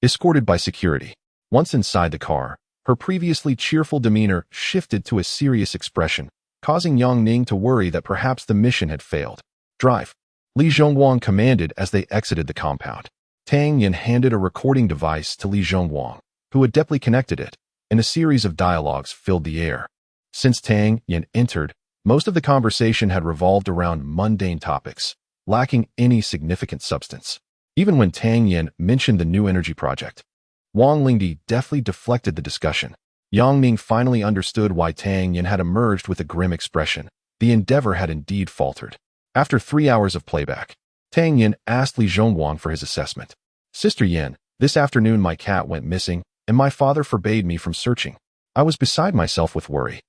escorted by security. Once inside the car, her previously cheerful demeanor shifted to a serious expression, causing Yang Ning to worry that perhaps the mission had failed. "Drive," Li Zhongguang commanded as they exited the compound. Tang Yin handed a recording device to Li Zhongguang, who adeptly connected it, and a series of dialogues filled the air. Since Tang Yin entered, most of the conversation had revolved around mundane topics, lacking any significant substance. even when Tang Yin mentioned the new energy project. Wang Lingdi deftly deflected the discussion. Yang Ning finally understood why Tang Yin had emerged with a grim expression. The endeavor had indeed faltered. After 3 hours of playback, Tang Yin asked Li Zhongguang for his assessment. Sister Yin, this afternoon my cat went missing, and my father forbade me from searching. I was beside myself with worry.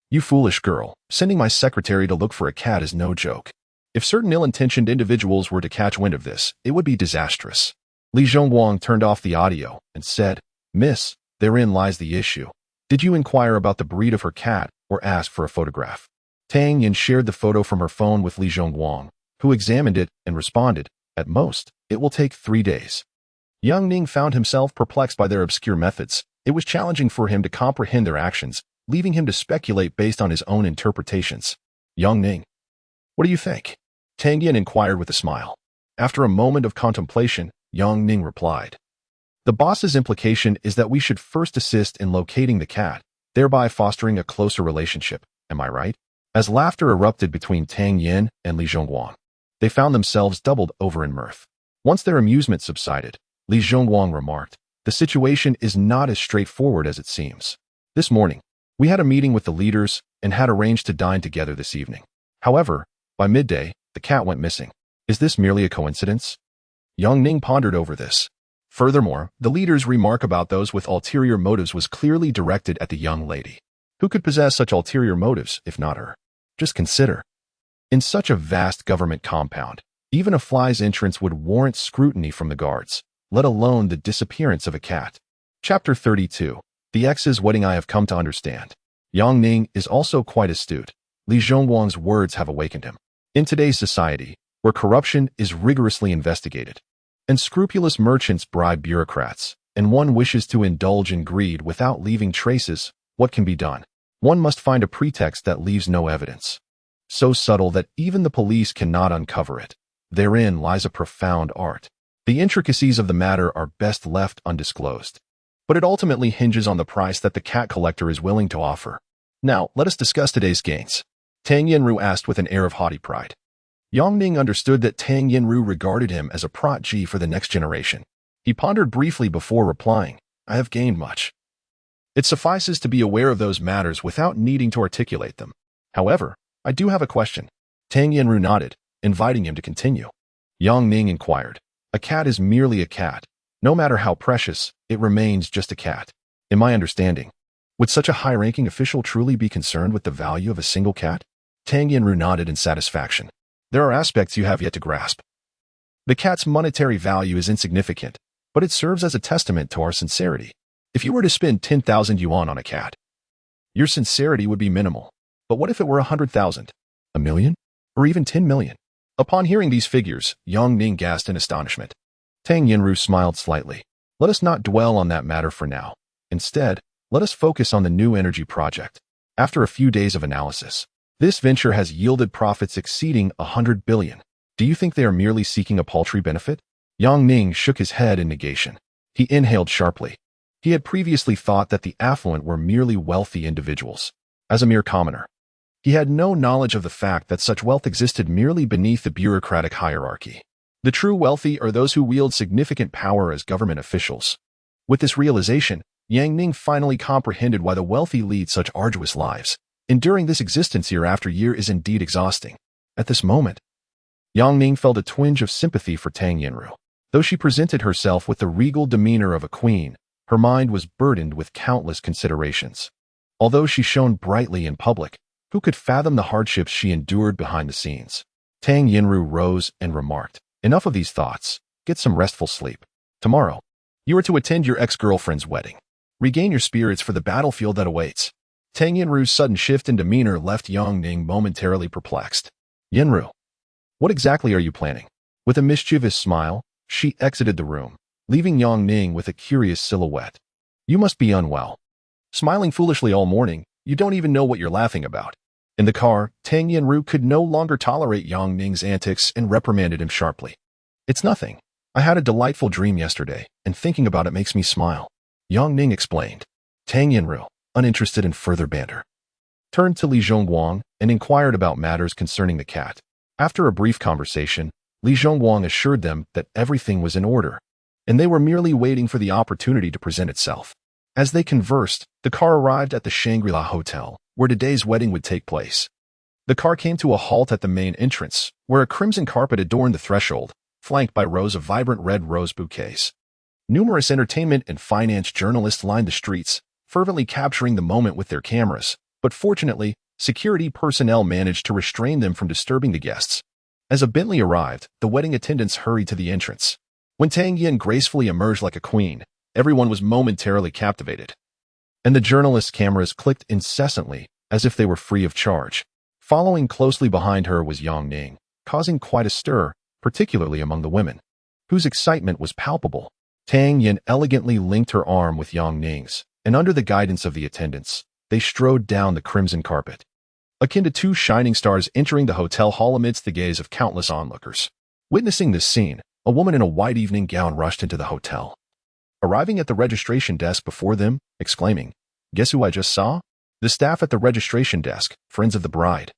You foolish girl, sending my secretary to look for a cat is no joke. If certain ill-intentioned individuals were to catch wind of this, it would be disastrous. Li Zhongguang turned off the audio and said, Miss, therein lies the issue. Did you inquire about the breed of her cat or ask for a photograph? Tang Yin shared the photo from her phone with Li Zhongguang, who examined it and responded, at most, it will take 3 days. Yang Ning found himself perplexed by their obscure methods. It was challenging for him to comprehend their actions, leaving him to speculate based on his own interpretations. Yang Ning, what do you think? Tang Yin inquired with a smile. After a moment of contemplation, Yang Ning replied. The boss's implication is that we should first assist in locating the cat, thereby fostering a closer relationship. Am I right? As laughter erupted between Tang Yin and Li Zhongguang, they found themselves doubled over in mirth. Once their amusement subsided, Li Zhongguang remarked, the situation is not as straightforward as it seems. This morning, we had a meeting with the leaders and had arranged to dine together this evening. However, by midday, the cat went missing. Is this merely a coincidence? Yang Ning pondered over this. Furthermore, the leader's remark about those with ulterior motives was clearly directed at the young lady. Who could possess such ulterior motives, if not her? Just consider. In such a vast government compound, even a fly's entrance would warrant scrutiny from the guards, let alone the disappearance of a cat. Chapter 32. The ex's wedding. I have come to understand. Yang Ning is also quite astute. Li Zhongguang's words have awakened him. In today's society, where corruption is rigorously investigated, and scrupulous merchants bribe bureaucrats, and one wishes to indulge in greed without leaving traces, what can be done? One must find a pretext that leaves no evidence. So subtle that even the police cannot uncover it. Therein lies a profound art. The intricacies of the matter are best left undisclosed. But it ultimately hinges on the price that the cat collector is willing to offer. Now, let us discuss today's gains. Tang Yinru asked with an air of haughty pride. Yang Ning understood that Tang Yinru regarded him as a protege for the next generation. He pondered briefly before replying, I have gained much. It suffices to be aware of those matters without needing to articulate them. However, I do have a question. Tang Yinru nodded, inviting him to continue. Yang Ning inquired, a cat is merely a cat. No matter how precious, it remains just a cat. In my understanding, would such a high-ranking official truly be concerned with the value of a single cat? Tang Yinru nodded in satisfaction. There are aspects you have yet to grasp. The cat's monetary value is insignificant, but it serves as a testament to our sincerity. If you were to spend 10,000 yuan on a cat, your sincerity would be minimal. But what if it were 100,000, a million, or even 10 million? Upon hearing these figures, Yang Ning gasped in astonishment. Tang Yinru smiled slightly. Let us not dwell on that matter for now. Instead, let us focus on the new energy project. After a few days of analysis, this venture has yielded profits exceeding 100 billion. Do you think they are merely seeking a paltry benefit? Yang Ning shook his head in negation. He inhaled sharply. He had previously thought that the affluent were merely wealthy individuals. As a mere commoner, he had no knowledge of the fact that such wealth existed merely beneath the bureaucratic hierarchy. The true wealthy are those who wield significant power as government officials. With this realization, Yang Ning finally comprehended why the wealthy lead such arduous lives. Enduring this existence year after year is indeed exhausting. At this moment, Yang Ning felt a twinge of sympathy for Tang Yinru. Though she presented herself with the regal demeanor of a queen, her mind was burdened with countless considerations. Although she shone brightly in public, who could fathom the hardships she endured behind the scenes? Tang Yinru rose and remarked, enough of these thoughts. Get some restful sleep. Tomorrow, you are to attend your ex-girlfriend's wedding. Regain your spirits for the battlefield that awaits. Tang Yinru's sudden shift in demeanor left Yang Ning momentarily perplexed. Yinru, what exactly are you planning? With a mischievous smile, she exited the room, leaving Yang Ning with a curious silhouette. You must be unwell. Smiling foolishly all morning, you don't even know what you're laughing about. In the car, Tang Yinru could no longer tolerate Yang Ning's antics and reprimanded him sharply. It's nothing. I had a delightful dream yesterday, and thinking about it makes me smile. Yang Ning explained. Tang Yinru, uninterested in further banter, turned to Li Zhongguang and inquired about matters concerning the cat. After a brief conversation, Li Zhongguang assured them that everything was in order, and they were merely waiting for the opportunity to present itself. As they conversed, the car arrived at the Shangri-La Hotel, where today's wedding would take place. The car came to a halt at the main entrance, where a crimson carpet adorned the threshold, flanked by rows of vibrant red rose bouquets. Numerous entertainment and finance journalists lined the streets, fervently capturing the moment with their cameras, but fortunately, security personnel managed to restrain them from disturbing the guests. As a Bentley arrived, the wedding attendants hurried to the entrance. When Tang Yin gracefully emerged like a queen, everyone was momentarily captivated. And the journalists' cameras clicked incessantly, as if they were free of charge. Following closely behind her was Yang Ning, causing quite a stir, particularly among the women, whose excitement was palpable. Tang Yin elegantly linked her arm with Yang Ning's, and under the guidance of the attendants, they strode down the crimson carpet, akin to two shining stars entering the hotel hall amidst the gaze of countless onlookers. Witnessing this scene, a woman in a white evening gown rushed into the hotel, arriving at the registration desk before them, exclaiming, "Guess who I just saw?" The staff at the registration desk, friends of the bride,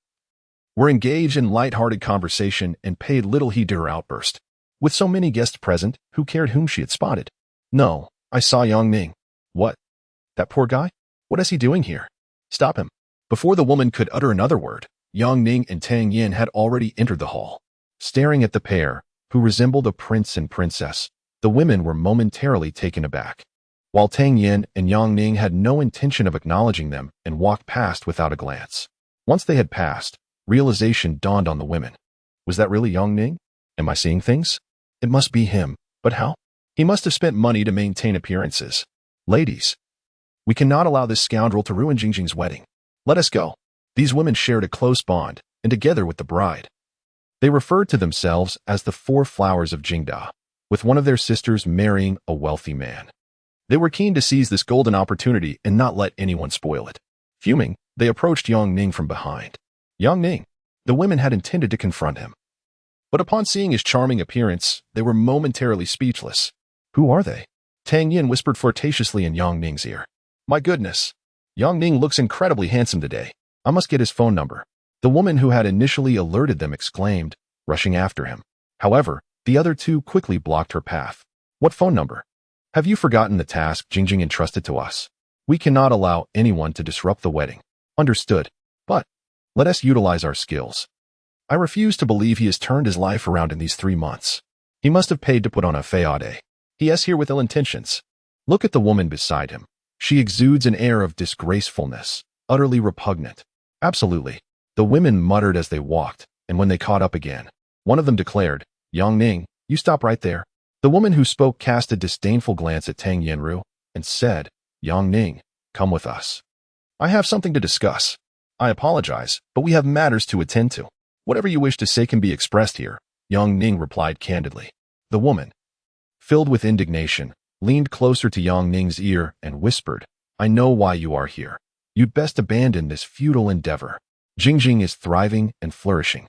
were engaged in light-hearted conversation and paid little heed to her outburst. With so many guests present, who cared whom she had spotted? "No, I saw Yang Ning." "What? That poor guy? What is he doing here? Stop him." Before the woman could utter another word, Yang Ning and Tang Yin had already entered the hall. Staring at the pair, who resembled a prince and princess, the women were momentarily taken aback. While Tang Yin and Yang Ning had no intention of acknowledging them and walked past without a glance. Once they had passed, realization dawned on the women. Was that really Yang Ning? Am I seeing things? It must be him, but how? He must have spent money to maintain appearances. "Ladies, we cannot allow this scoundrel to ruin Jingjing's wedding. Let us go." These women shared a close bond, and together with the bride, they referred to themselves as the Four Flowers of Jingda, with one of their sisters marrying a wealthy man. They were keen to seize this golden opportunity and not let anyone spoil it. Fuming, they approached Yang Ning from behind. Yang Ning, the women had intended to confront him, but upon seeing his charming appearance, they were momentarily speechless. "Who are they?" Tang Yin whispered flirtatiously in Yang Ning's ear. "My goodness, Yang Ning looks incredibly handsome today. I must get his phone number." The woman who had initially alerted them exclaimed, rushing after him. However, the other two quickly blocked her path. "What phone number? Have you forgotten the task Jingjing entrusted to us? We cannot allow anyone to disrupt the wedding." "Understood. But let us utilize our skills. I refuse to believe he has turned his life around in these 3 months. He must have paid to put on a fayade. He is here with ill intentions." Look at the woman beside him. She exudes an air of disgracefulness, utterly repugnant. "Absolutely," the women muttered as they walked, and when they caught up again, one of them declared, "Yang Ning, you stop right there." The woman who spoke cast a disdainful glance at Tang Yanru and said, "Yang Ning, come with us. I have something to discuss. I apologize, but we have matters to attend to." "Whatever you wish to say can be expressed here," Yang Ning replied candidly. The woman, filled with indignation, leaned closer to Yang Ning's ear and whispered, "I know why you are here. You'd best abandon this futile endeavor. Jingjing is thriving and flourishing.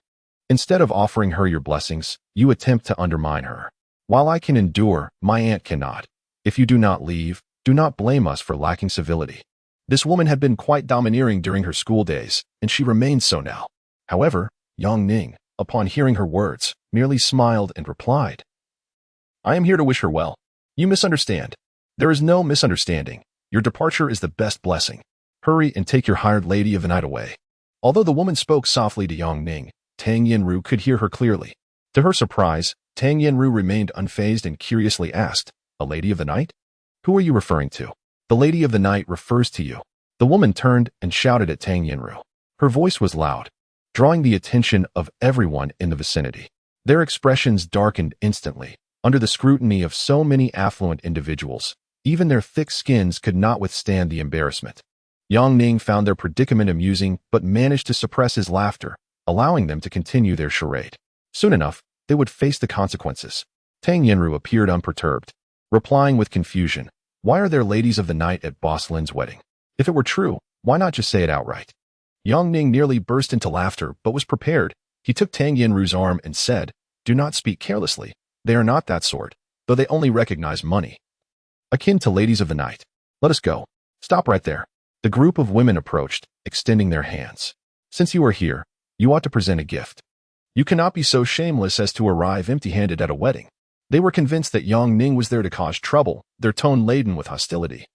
Instead of offering her your blessings, you attempt to undermine her. While I can endure, my aunt cannot. If you do not leave, do not blame us for lacking civility." This woman had been quite domineering during her school days, and she remained so now. However, Yang Ning, upon hearing her words, merely smiled and replied, "I am here to wish her well. You misunderstand. There is no misunderstanding. Your departure is the best blessing. Hurry and take your hired lady of the night away." Although the woman spoke softly to Yang Ning, Tang Yanru could hear her clearly. To her surprise, Tang Yanru remained unfazed and curiously asked, "A lady of the night? Who are you referring to?" "The lady of the night refers to you." The woman turned and shouted at Tang Yanru. Her voice was loud, drawing the attention of everyone in the vicinity. Their expressions darkened instantly. Under the scrutiny of so many affluent individuals, even their thick skins could not withstand the embarrassment. Yang Ning found their predicament amusing but managed to suppress his laughter, allowing them to continue their charade. Soon enough, they would face the consequences. Tang Yanru appeared unperturbed, replying with confusion, "Why are there ladies of the night at Boss Lin's wedding? If it were true, why not just say it outright?" Yang Ning nearly burst into laughter but was prepared. He took Tang Yanru's arm and said, "Do not speak carelessly. They are not that sort, though they only recognize money. Akin to ladies of the night. Let us go." "Stop right there." The group of women approached, extending their hands. "Since you are here, you ought to present a gift." You cannot be so shameless as to arrive empty-handed at a wedding. They were convinced that Yang Ning was there to cause trouble, their tone laden with hostility.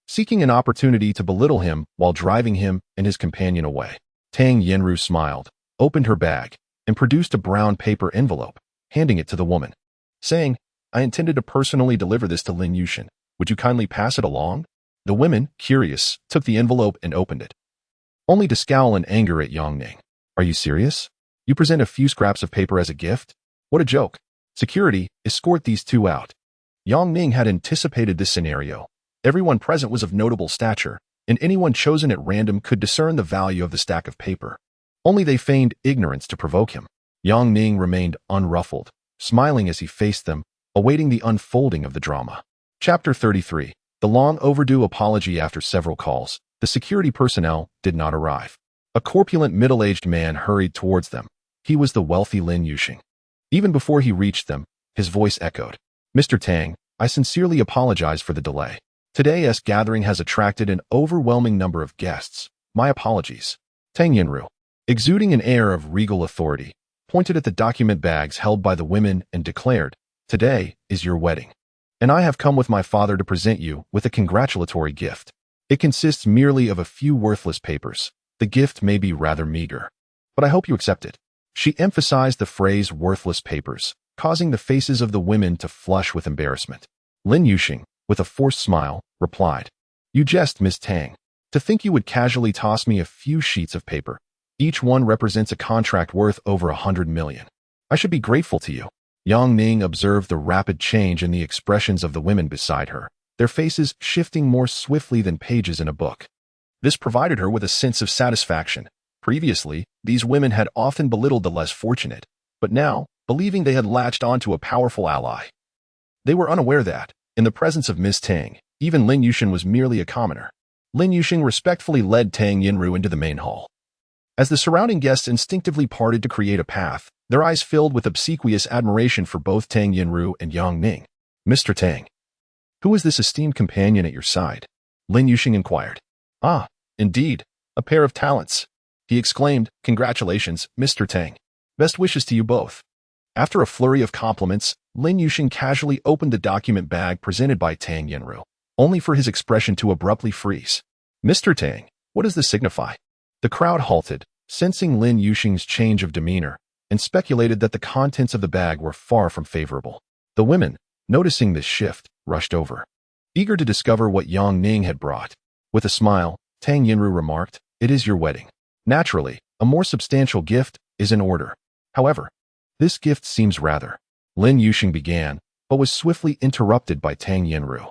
Seeking an opportunity to belittle him while driving him and his companion away, Tang Yinru smiled, opened her bag, and produced a brown paper envelope, handing it to the woman, saying, "I intended to personally deliver this to Lin Yushin. Would you kindly pass it along?" The woman, curious, took the envelope and opened it, only to scowl in anger at Yang Ning. "Are you serious? You present a few scraps of paper as a gift? What a joke. Security, escort these two out." Yang Ning had anticipated this scenario. Everyone present was of notable stature, and anyone chosen at random could discern the value of the stack of paper. Only they feigned ignorance to provoke him. Yang Ning remained unruffled, smiling as he faced them, awaiting the unfolding of the drama. Chapter 33. The long overdue apology. After several calls, the security personnel did not arrive. A corpulent middle-aged man hurried towards them. He was the wealthy Lin Yushin. Even before he reached them, his voice echoed, "Mr. Tang, I sincerely apologize for the delay. Today's gathering has attracted an overwhelming number of guests. My apologies." Tang Yinru, exuding an air of regal authority, pointed at the document bags held by the women and declared, "Today is your wedding, and I have come with my father to present you with a congratulatory gift. It consists merely of a few worthless papers. The gift may be rather meager, but I hope you accept it." She emphasized the phrase "worthless papers," causing the faces of the women to flush with embarrassment. Lin Yushin, with a forced smile, replied, "You jest, Miss Tang. To think you would casually toss me a few sheets of paper. Each one represents a contract worth over 100 million. I should be grateful to you." Yang Ning observed the rapid change in the expressions of the women beside her, their faces shifting more swiftly than pages in a book. This provided her with a sense of satisfaction. Previously, these women had often belittled the less fortunate, but now, believing they had latched onto a powerful ally, they were unaware that, in the presence of Miss Tang, even Lin Yushin was merely a commoner. Lin Yushin respectfully led Tang Yinru into the main hall. As the surrounding guests instinctively parted to create a path, their eyes filled with obsequious admiration for both Tang Yinru and Yang Ning. "Mr. Tang, who is this esteemed companion at your side?" Lin Yushin inquired. "Ah, indeed, a pair of talents," he exclaimed. "Congratulations, Mr. Tang. Best wishes to you both." After a flurry of compliments, Lin Yushin casually opened the document bag presented by Tang Yinru, only for his expression to abruptly freeze. "Mr. Tang, what does this signify?" The crowd halted, sensing Lin Yushin's change of demeanor, and speculated that the contents of the bag were far from favorable. The women, noticing this shift, rushed over, eager to discover what Yang Ning had brought. With a smile, Tang Yinru remarked, "It is your wedding. Naturally, a more substantial gift is in order. However, this gift seems rather..." Lin Yushin began, but was swiftly interrupted by Tang Yinru.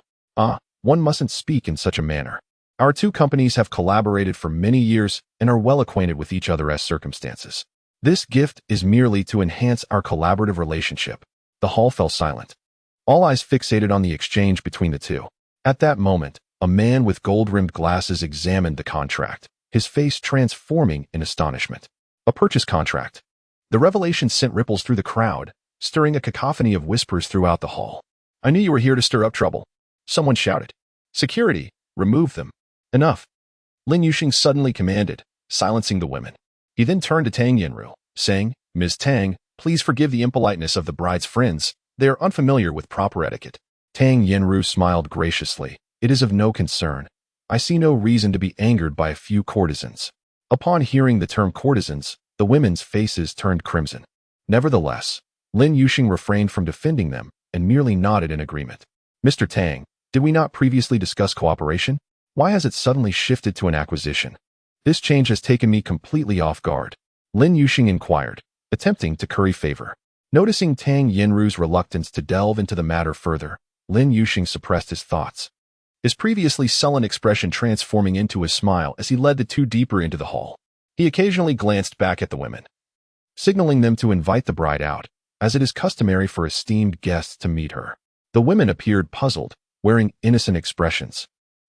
One mustn't speak in such a manner. Our two companies have collaborated for many years and are well acquainted with each other as circumstances. This gift is merely to enhance our collaborative relationship." The hall fell silent, all eyes fixated on the exchange between the two. At that moment, a man with gold-rimmed glasses examined the contract, his face transforming in astonishment. A purchase contract. The revelation sent ripples through the crowd, stirring a cacophony of whispers throughout the hall. "I knew you were here to stir up trouble," someone shouted. "Security, remove them." "Enough," Lin Yushin suddenly commanded, silencing the women. He then turned to Tang Yinru, saying, "Ms. Tang, please forgive the impoliteness of the bride's friends. They are unfamiliar with proper etiquette." Tang Yinru smiled graciously. "It is of no concern. I see no reason to be angered by a few courtesans." Upon hearing the term courtesans, the women's faces turned crimson. Nevertheless, Lin Yushin refrained from defending them and merely nodded in agreement. "Mr. Tang, did we not previously discuss cooperation? Why has it suddenly shifted to an acquisition? This change has taken me completely off guard," Lin Yushin inquired, attempting to curry favor. Noticing Tang Yinru's reluctance to delve into the matter further, Lin Yushin suppressed his thoughts, his previously sullen expression transforming into a smile as he led the two deeper into the hall. He occasionally glanced back at the women, signaling them to invite the bride out, as it is customary for esteemed guests to meet her. The women appeared puzzled, wearing innocent expressions.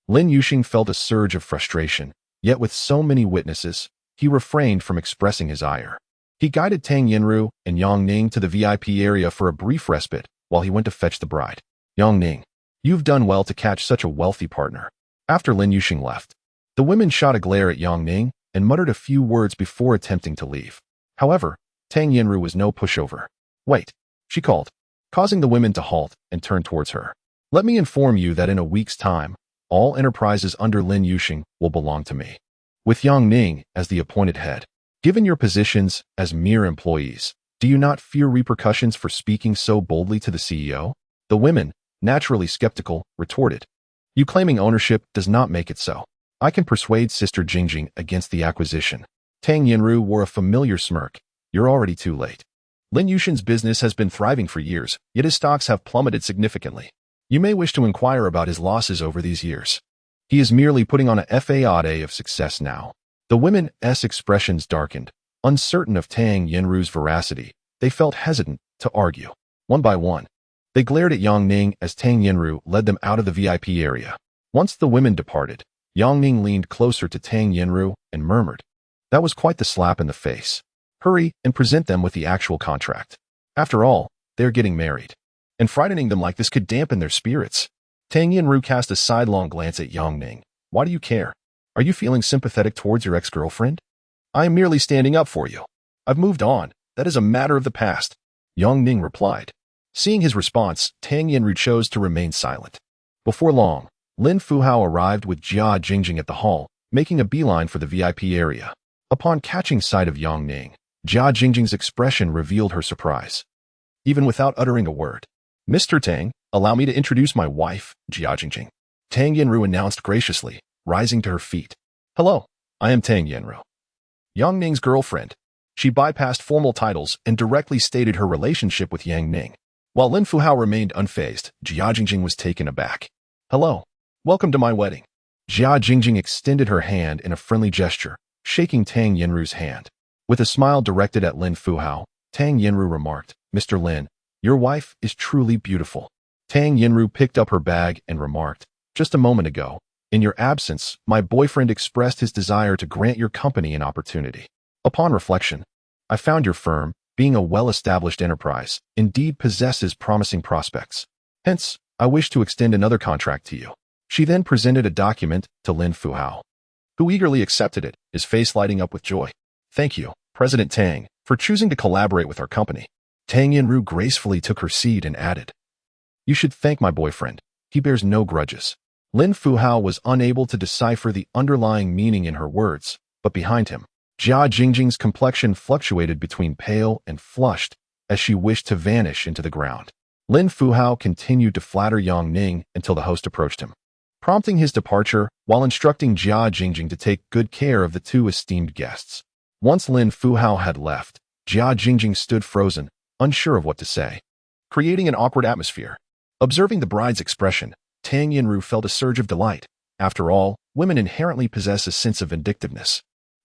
Lin Yushin felt a surge of frustration, yet with so many witnesses, he refrained from expressing his ire. He guided Tang Yinru and Yang Ning to the VIP area for a brief respite while he went to fetch the bride. "Yang Ning, you've done well to catch such a wealthy partner." After Lin Yushin left, the women shot a glare at Yang Ning and muttered a few words before attempting to leave. However, Tang Yinru was no pushover. Wait, she called, causing the women to halt and turn towards her. Let me inform you that in a week's time, all enterprises under Lin Yusheng will belong to me, with Yang Ning as the appointed head. Given your positions as mere employees, do you not fear repercussions for speaking so boldly to the CEO? The women, naturally skeptical, retorted. You claiming ownership does not make it so. I can persuade Sister Jingjing against the acquisition. Tang Yinru wore a familiar smirk. You're already too late. Lin Yusheng's business has been thriving for years, yet his stocks have plummeted significantly. You may wish to inquire about his losses over these years. He is merely putting on a facade of success now. The women's expressions darkened. Uncertain of Tang Yinru's veracity, they felt hesitant to argue. One by one, they glared at Yang Ning as Tang Yinru led them out of the VIP area. Once the women departed, Yang Ning leaned closer to Tang Yinru and murmured. That was quite the slap in the face. Hurry and present them with the actual contract. After all, they're getting married. And frightening them like this could dampen their spirits. Tang Yinru cast a sidelong glance at Yang Ning. Why do you care? Are you feeling sympathetic towards your ex-girlfriend? I am merely standing up for you. I've moved on. That is a matter of the past. Yang Ning replied. Seeing his response, Tang Yinru chose to remain silent. Before long, Lin Fuhao arrived with Jia Jingjing at the hall, making a beeline for the VIP area. Upon catching sight of Yang Ning, Jia Jingjing's expression revealed her surprise. Even without uttering a word, Mr. Tang, allow me to introduce my wife, Jia Jingjing. Tang Yinru announced graciously, rising to her feet. Hello, I am Tang Yinru, Yang Ning's girlfriend. She bypassed formal titles and directly stated her relationship with Yang Ning. While Lin Fuhao remained unfazed, Jia Jingjing was taken aback. Hello, welcome to my wedding. Jia Jingjing extended her hand in a friendly gesture, shaking Tang Yinru's hand. With a smile directed at Lin Fuhao, Tang Yinru remarked, Mr. Lin, your wife is truly beautiful. Tang Yinru picked up her bag and remarked, just a moment ago, in your absence, my boyfriend expressed his desire to grant your company an opportunity. Upon reflection, I found your firm, being a well-established enterprise, indeed possesses promising prospects. Hence, I wish to extend another contract to you. She then presented a document to Lin Fuhao, who eagerly accepted it, his face lighting up with joy. Thank you, President Tang, for choosing to collaborate with our company. Tang Yinru gracefully took her seat and added, You should thank my boyfriend. He bears no grudges. Lin Fuhao was unable to decipher the underlying meaning in her words, but behind him, Jia Jingjing's complexion fluctuated between pale and flushed as she wished to vanish into the ground. Lin Fuhao continued to flatter Yang Ning until the host approached him, prompting his departure while instructing Jia Jingjing to take good care of the two esteemed guests. Once Lin Fuhao had left, Jia Jingjing stood frozen, unsure of what to say, creating an awkward atmosphere. Observing the bride's expression, Tang Yinru felt a surge of delight. After all, women inherently possess a sense of vindictiveness.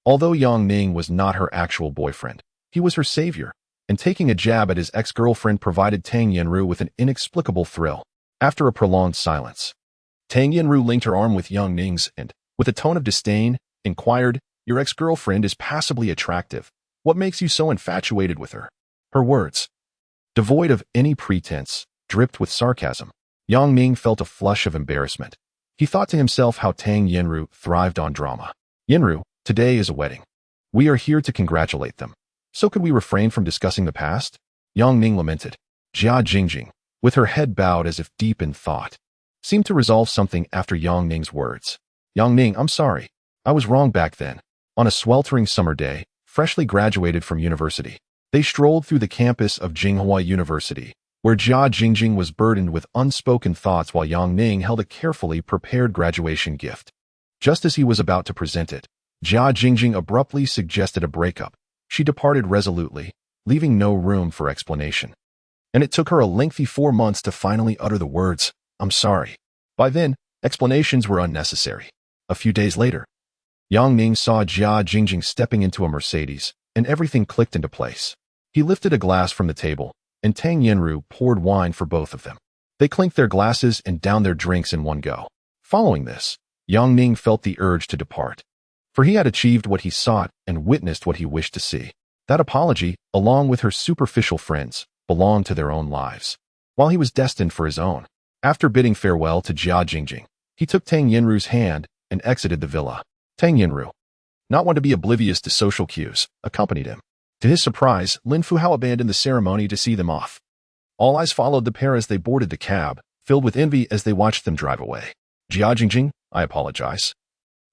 Although Yang Ning was not her actual boyfriend, he was her savior, and taking a jab at his ex-girlfriend provided Tang Yinru with an inexplicable thrill. After a prolonged silence, Tang Yinru linked her arm with Yang Ning's and, with a tone of disdain, inquired, Your ex-girlfriend is passably attractive. What makes you so infatuated with her? Her words, devoid of any pretense, dripped with sarcasm. Yang Ning felt a flush of embarrassment. He thought to himself how Tang Yinru thrived on drama. Yinru, today is a wedding. We are here to congratulate them. So could we refrain from discussing the past? Yang Ning lamented. Jia Jingjing, with her head bowed as if deep in thought, seemed to resolve something after Yang Ning's words. Yang Ning, I'm sorry. I was wrong back then. On a sweltering summer day, freshly graduated from university, they strolled through the campus of Tsinghua University, where Jia Jingjing was burdened with unspoken thoughts while Yang Ning held a carefully prepared graduation gift. Just as he was about to present it, Jia Jingjing abruptly suggested a breakup. She departed resolutely, leaving no room for explanation. And it took her a lengthy 4 months to finally utter the words, I'm sorry. By then, explanations were unnecessary. A few days later, Yang Ning saw Jia Jingjing stepping into a Mercedes, and everything clicked into place. He lifted a glass from the table, and Tang Yinru poured wine for both of them. They clinked their glasses and downed their drinks in one go. Following this, Yang Ning felt the urge to depart, for he had achieved what he sought and witnessed what he wished to see. That apology, along with her superficial friends, belonged to their own lives, while he was destined for his own. After bidding farewell to Jia Jingjing, he took Tang Yinru's hand and exited the villa. Tang Yinru, not one to be oblivious to social cues, accompanied him. To his surprise, Lin Fuhao abandoned the ceremony to see them off. All eyes followed the pair as they boarded the cab, filled with envy as they watched them drive away. Jia Jingjing, I apologize.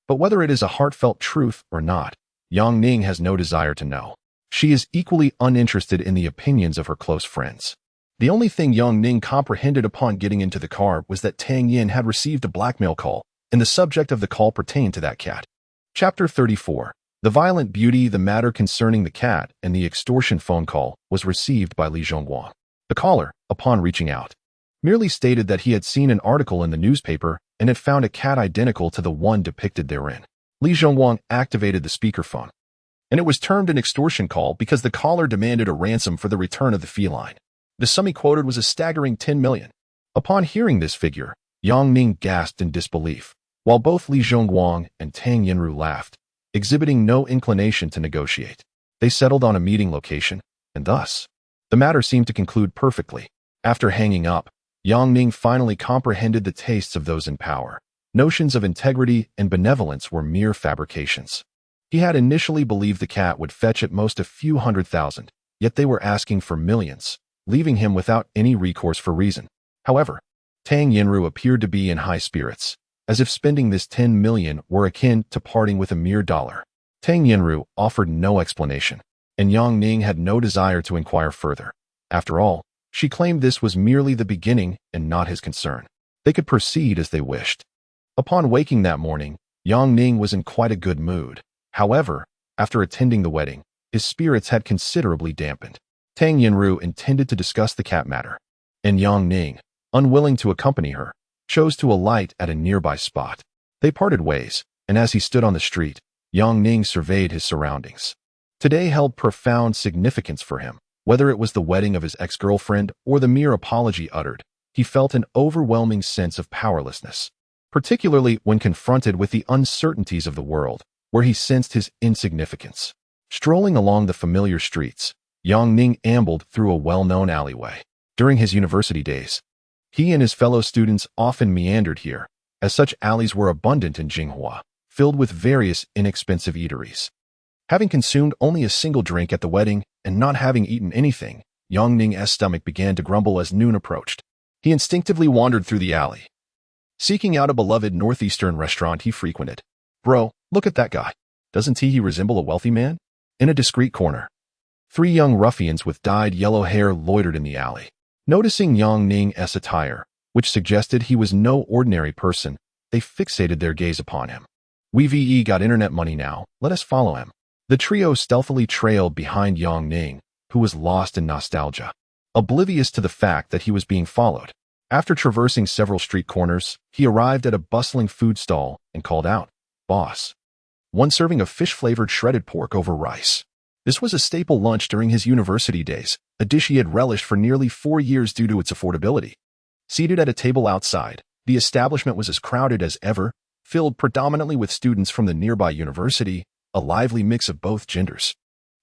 But whether it is a heartfelt truth or not, Yang Ning has no desire to know. She is equally uninterested in the opinions of her close friends. The only thing Yang Ning comprehended upon getting into the car was that Tang Yin had received a blackmail call, and the subject of the call pertained to that cat. Chapter 34. The Violent Beauty. The matter concerning the cat and the extortion phone call was received by Li Zhongguang. The caller, upon reaching out, merely stated that he had seen an article in the newspaper and had found a cat identical to the one depicted therein. Li Zhongguang activated the speakerphone, and it was termed an extortion call because the caller demanded a ransom for the return of the feline. The sum he quoted was a staggering 10 million. Upon hearing this figure, Yang Ning gasped in disbelief, while both Li Zhongguang and Tang Yinru laughed, exhibiting no inclination to negotiate. They settled on a meeting location, and thus, the matter seemed to conclude perfectly. After hanging up, Yang Ning finally comprehended the tastes of those in power. Notions of integrity and benevolence were mere fabrications. He had initially believed the cat would fetch at most a few 100,000, yet they were asking for millions, leaving him without any recourse for reason. However, Tang Yinru appeared to be in high spirits, as if spending this 10 million were akin to parting with a mere dollar. Tang Yinru offered no explanation, and Yang Ning had no desire to inquire further. After all, she claimed this was merely the beginning and not his concern. They could proceed as they wished. Upon waking that morning, Yang Ning was in quite a good mood. However, after attending the wedding, his spirits had considerably dampened. Tang Yinru intended to discuss the cat matter, and Yang Ning, unwilling to accompany her, chose to alight at a nearby spot. They parted ways, and as he stood on the street, Yang Ning surveyed his surroundings. Today held profound significance for him. Whether it was the wedding of his ex-girlfriend or the mere apology uttered, he felt an overwhelming sense of powerlessness, particularly when confronted with the uncertainties of the world, where he sensed his insignificance. Strolling along the familiar streets, Yang Ning ambled through a well-known alleyway. During his university days, he and his fellow students often meandered here, as such alleys were abundant in Jinghua, filled with various inexpensive eateries. Having consumed only a single drink at the wedding and not having eaten anything, Yang Ning's stomach began to grumble as noon approached. He instinctively wandered through the alley, seeking out a beloved northeastern restaurant he frequented. Bro, look at that guy. Doesn't he resemble a wealthy man? In a discreet corner, 3 young ruffians with dyed yellow hair loitered in the alley. Noticing Yang Ning's attire, which suggested he was no ordinary person, they fixated their gaze upon him. We got internet money now, let us follow him. The trio stealthily trailed behind Yang Ning, who was lost in nostalgia, oblivious to the fact that he was being followed. After traversing several street corners, he arrived at a bustling food stall and called out, "Boss, one serving of fish-flavored shredded pork over rice." This was a staple lunch during his university days, a dish he had relished for nearly 4 years due to its affordability. Seated at a table outside, the establishment was as crowded as ever, filled predominantly with students from the nearby university, a lively mix of both genders.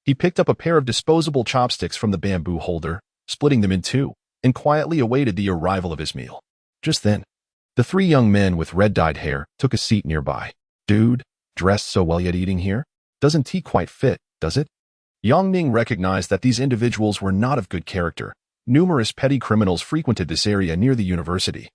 He picked up a pair of disposable chopsticks from the bamboo holder, splitting them in two, and quietly awaited the arrival of his meal. Just then, the 3 young men with red-dyed hair took a seat nearby. "Dude, dressed so well yet eating here? Doesn't he quite fit, does it?" Yang Ning recognized that these individuals were not of good character. Numerous petty criminals frequented this area near the university,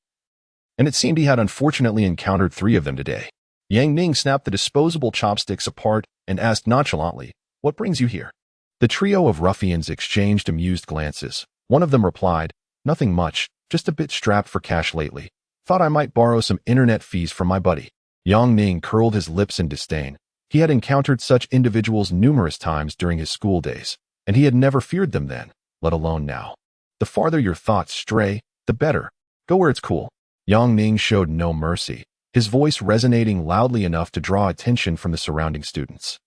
and it seemed he had unfortunately encountered 3 of them today. Yang Ning snapped the disposable chopsticks apart and asked nonchalantly, "What brings you here?" The trio of ruffians exchanged amused glances. One of them replied, "Nothing much, just a bit strapped for cash lately. Thought I might borrow some internet fees from my buddy." Yang Ning curled his lips in disdain. He had encountered such individuals numerous times during his school days, and he had never feared them then, let alone now. The farther your thoughts stray, the better. Go where it's cool. Yang Ning showed no mercy, his voice resonating loudly enough to draw attention from the surrounding students.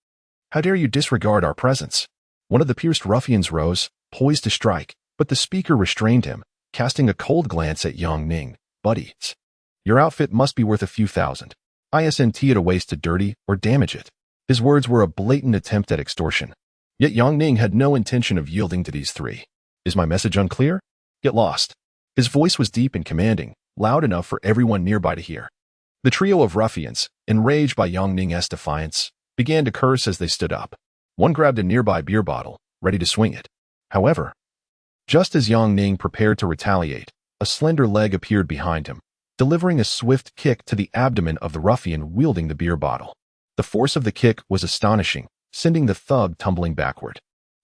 "How dare you disregard our presence?" One of the pierced ruffians rose, poised to strike, but the speaker restrained him, casting a cold glance at Yang Ning. "Buddy, your outfit must be worth a few thousand. Isn't it a waste to dirty or damage it?" His words were a blatant attempt at extortion. Yet Yang Ning had no intention of yielding to these 3. "Is my message unclear? Get lost." His voice was deep and commanding, loud enough for everyone nearby to hear. The trio of ruffians, enraged by Yang Ning's defiance, began to curse as they stood up. One grabbed a nearby beer bottle, ready to swing it. However, just as Yang Ning prepared to retaliate, a slender leg appeared behind him, delivering a swift kick to the abdomen of the ruffian wielding the beer bottle. The force of the kick was astonishing, sending the thug tumbling backward.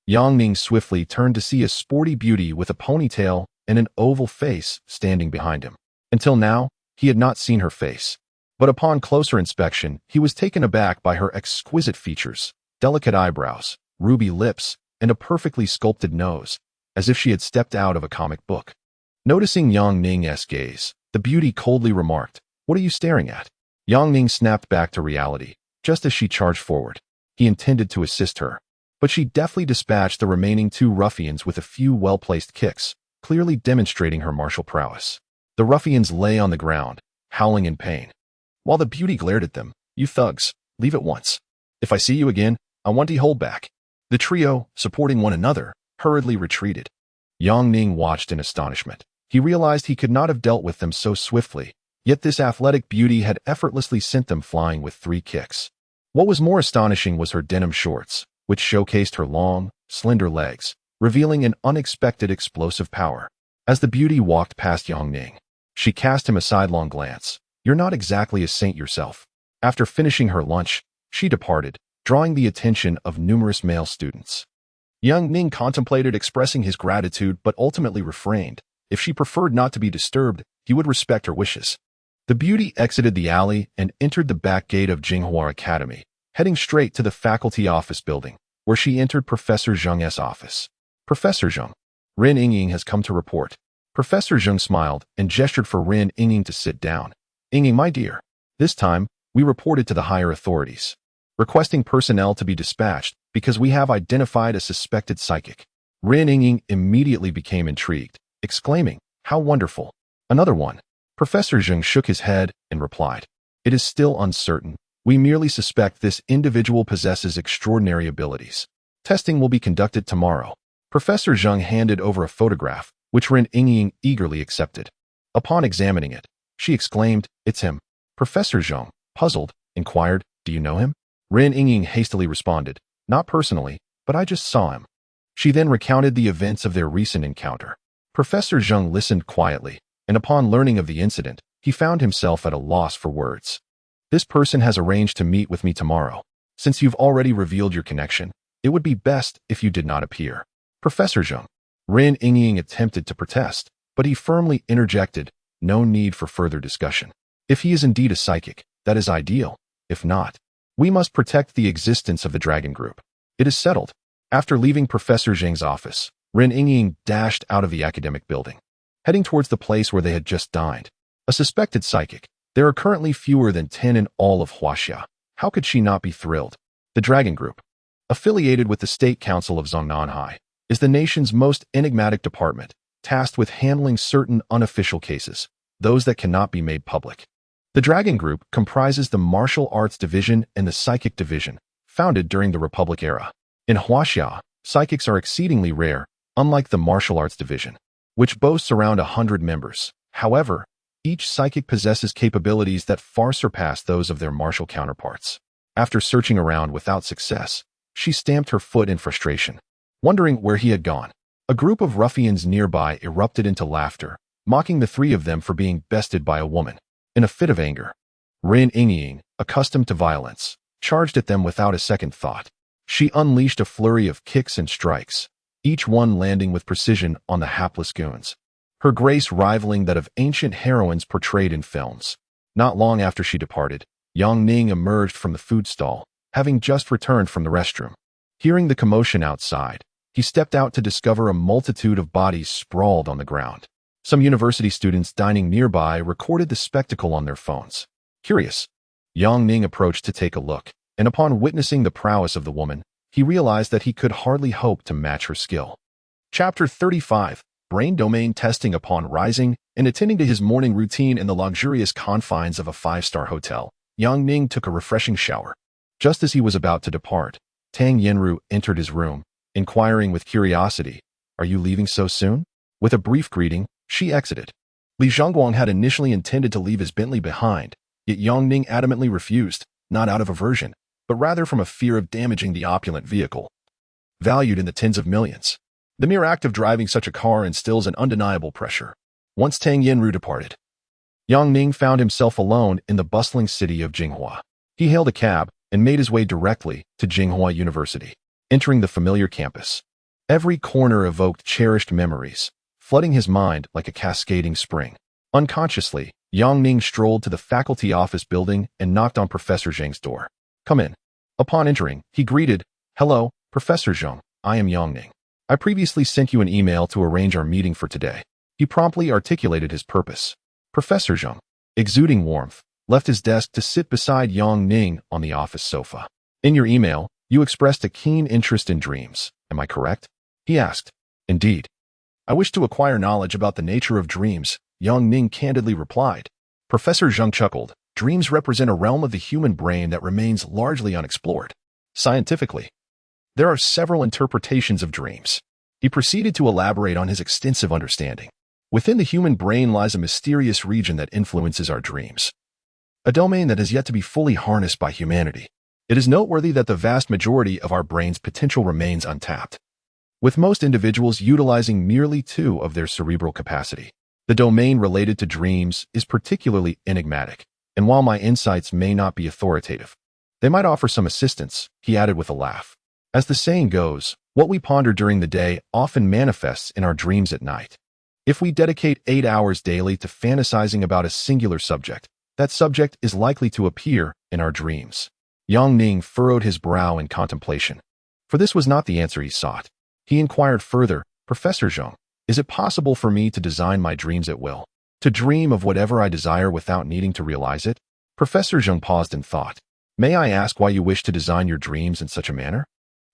Yang Ning swiftly turned to see a sporty beauty with a ponytail and an oval face standing behind him. Until now, he had not seen her face. But upon closer inspection, he was taken aback by her exquisite features, delicate eyebrows, ruby lips, and a perfectly sculpted nose, as if she had stepped out of a comic book. Noticing Yang Ning's gaze, the beauty coldly remarked, "What are you staring at?" Yang Ning snapped back to reality, just as she charged forward. He intended to assist her, but she deftly dispatched the remaining two ruffians with a few well-placed kicks, clearly demonstrating her martial prowess. The ruffians lay on the ground, howling in pain. While the beauty glared at them, "You thugs, leave at once. If I see you again, I want to hold back." The trio, supporting one another, hurriedly retreated. Yang Ning watched in astonishment. He realized he could not have dealt with them so swiftly, yet this athletic beauty had effortlessly sent them flying with 3 kicks. What was more astonishing was her denim shorts, which showcased her long, slender legs, revealing an unexpected explosive power. As the beauty walked past Yang Ning, she cast him a sidelong glance. "You're not exactly a saint yourself." After finishing her lunch, she departed, drawing the attention of numerous male students. Yang Ning contemplated expressing his gratitude but ultimately refrained. If she preferred not to be disturbed, he would respect her wishes. The beauty exited the alley and entered the back gate of Jinghua Academy, heading straight to the faculty office building, where she entered Professor Zhang's office. "Professor Zhang, Ren Yingying has come to report." Professor Zhang smiled and gestured for Ren Yingying to sit down. "Yingying, my dear, this time, we reported to the higher authorities, requesting personnel to be dispatched because we have identified a suspected psychic." Ren Yingying immediately became intrigued, exclaiming, "How wonderful! Another one." Professor Zhang shook his head and replied, "It is still uncertain. We merely suspect this individual possesses extraordinary abilities. Testing will be conducted tomorrow." Professor Zhang handed over a photograph, which Ren Yingying eagerly accepted. Upon examining it, she exclaimed, "It's him." Professor Zhang, puzzled, inquired, "Do you know him?" Ren Yingying hastily responded, "Not personally, but I just saw him." She then recounted the events of their recent encounter. Professor Zhang listened quietly, and upon learning of the incident, he found himself at a loss for words. "This person has arranged to meet with me tomorrow. Since you've already revealed your connection, it would be best if you did not appear." Professor Zhang. Ren Yingying attempted to protest, but he firmly interjected, "No need for further discussion. If he is indeed a psychic, that is ideal. If not, we must protect the existence of the Dragon Group. It is settled." After leaving Professor Zhang's office, Ren Yingying dashed out of the academic building, heading towards the place where they had just dined. A suspected psychic. There are currently fewer than 10 in all of Huaxia. How could she not be thrilled? The Dragon Group, affiliated with the State Council of Zhang, is the nation's most enigmatic department, tasked with handling certain unofficial cases, those that cannot be made public. The Dragon Group comprises the Martial Arts Division and the Psychic Division, founded during the Republic era. In Huaxia, psychics are exceedingly rare, unlike the Martial Arts Division, which boasts around 100 members. However, each psychic possesses capabilities that far surpass those of their martial counterparts. After searching around without success, she stamped her foot in frustration, wondering where he had gone. A group of ruffians nearby erupted into laughter, mocking the 3 of them for being bested by a woman. In a fit of anger, Ren Yingying, accustomed to violence, charged at them without a second thought. She unleashed a flurry of kicks and strikes, each one landing with precision on the hapless goons, her grace rivaling that of ancient heroines portrayed in films. Not long after she departed, Yang Ning emerged from the food stall, having just returned from the restroom. Hearing the commotion outside, he stepped out to discover a multitude of bodies sprawled on the ground. Some university students dining nearby recorded the spectacle on their phones. Curious, Yang Ning approached to take a look, and upon witnessing the prowess of the woman, he realized that he could hardly hope to match her skill. Chapter 35. Brain domain testing. Upon rising and attending to his morning routine in the luxurious confines of a 5-star hotel, Yang Ning took a refreshing shower. Just as he was about to depart, Tang Yenru entered his room, inquiring with curiosity, "Are you leaving so soon?" With a brief greeting, she exited. Li Zhongguang had initially intended to leave his Bentley behind, yet Yang Ning adamantly refused, not out of aversion, but rather from a fear of damaging the opulent vehicle. valued in the tens of millions. The mere act of driving such a car instills an undeniable pressure. Once Tang Yinru departed, Yang Ning found himself alone in the bustling city of Jinghua. He hailed a cab and made his way directly to Jinghua University, entering the familiar campus. Every corner evoked cherished memories, flooding his mind like a cascading spring. Unconsciously, Yang Ning strolled to the faculty office building and knocked on Professor Zhang's door. "Come in." Upon entering, he greeted, "Hello, Professor Zhang, I am Yang Ning. I previously sent you an email to arrange our meeting for today." He promptly articulated his purpose. Professor Zhang, exuding warmth, left his desk to sit beside Yang Ning on the office sofa. "In your email, you expressed a keen interest in dreams, am I correct?" he asked. "Indeed. I wish to acquire knowledge about the nature of dreams," Yang Ning candidly replied. Professor Zhang chuckled. "Dreams represent a realm of the human brain that remains largely unexplored. Scientifically, there are several interpretations of dreams." He proceeded to elaborate on his extensive understanding. Within the human brain lies a mysterious region that influences our dreams, a domain that has yet to be fully harnessed by humanity. It is noteworthy that the vast majority of our brain's potential remains untapped, with most individuals utilizing merely 2% of their cerebral capacity. The domain related to dreams is particularly enigmatic, and while my insights may not be authoritative, they might offer some assistance, he added with a laugh. As the saying goes, what we ponder during the day often manifests in our dreams at night. If we dedicate 8 hours daily to fantasizing about a singular subject, that subject is likely to appear in our dreams. Yang Ning furrowed his brow in contemplation. For this was not the answer he sought. He inquired further, "Professor Zhang, is it possible for me to design my dreams at will? To dream of whatever I desire without needing to realize it?" Professor Zhang paused in thought. "May I ask why you wish to design your dreams in such a manner?"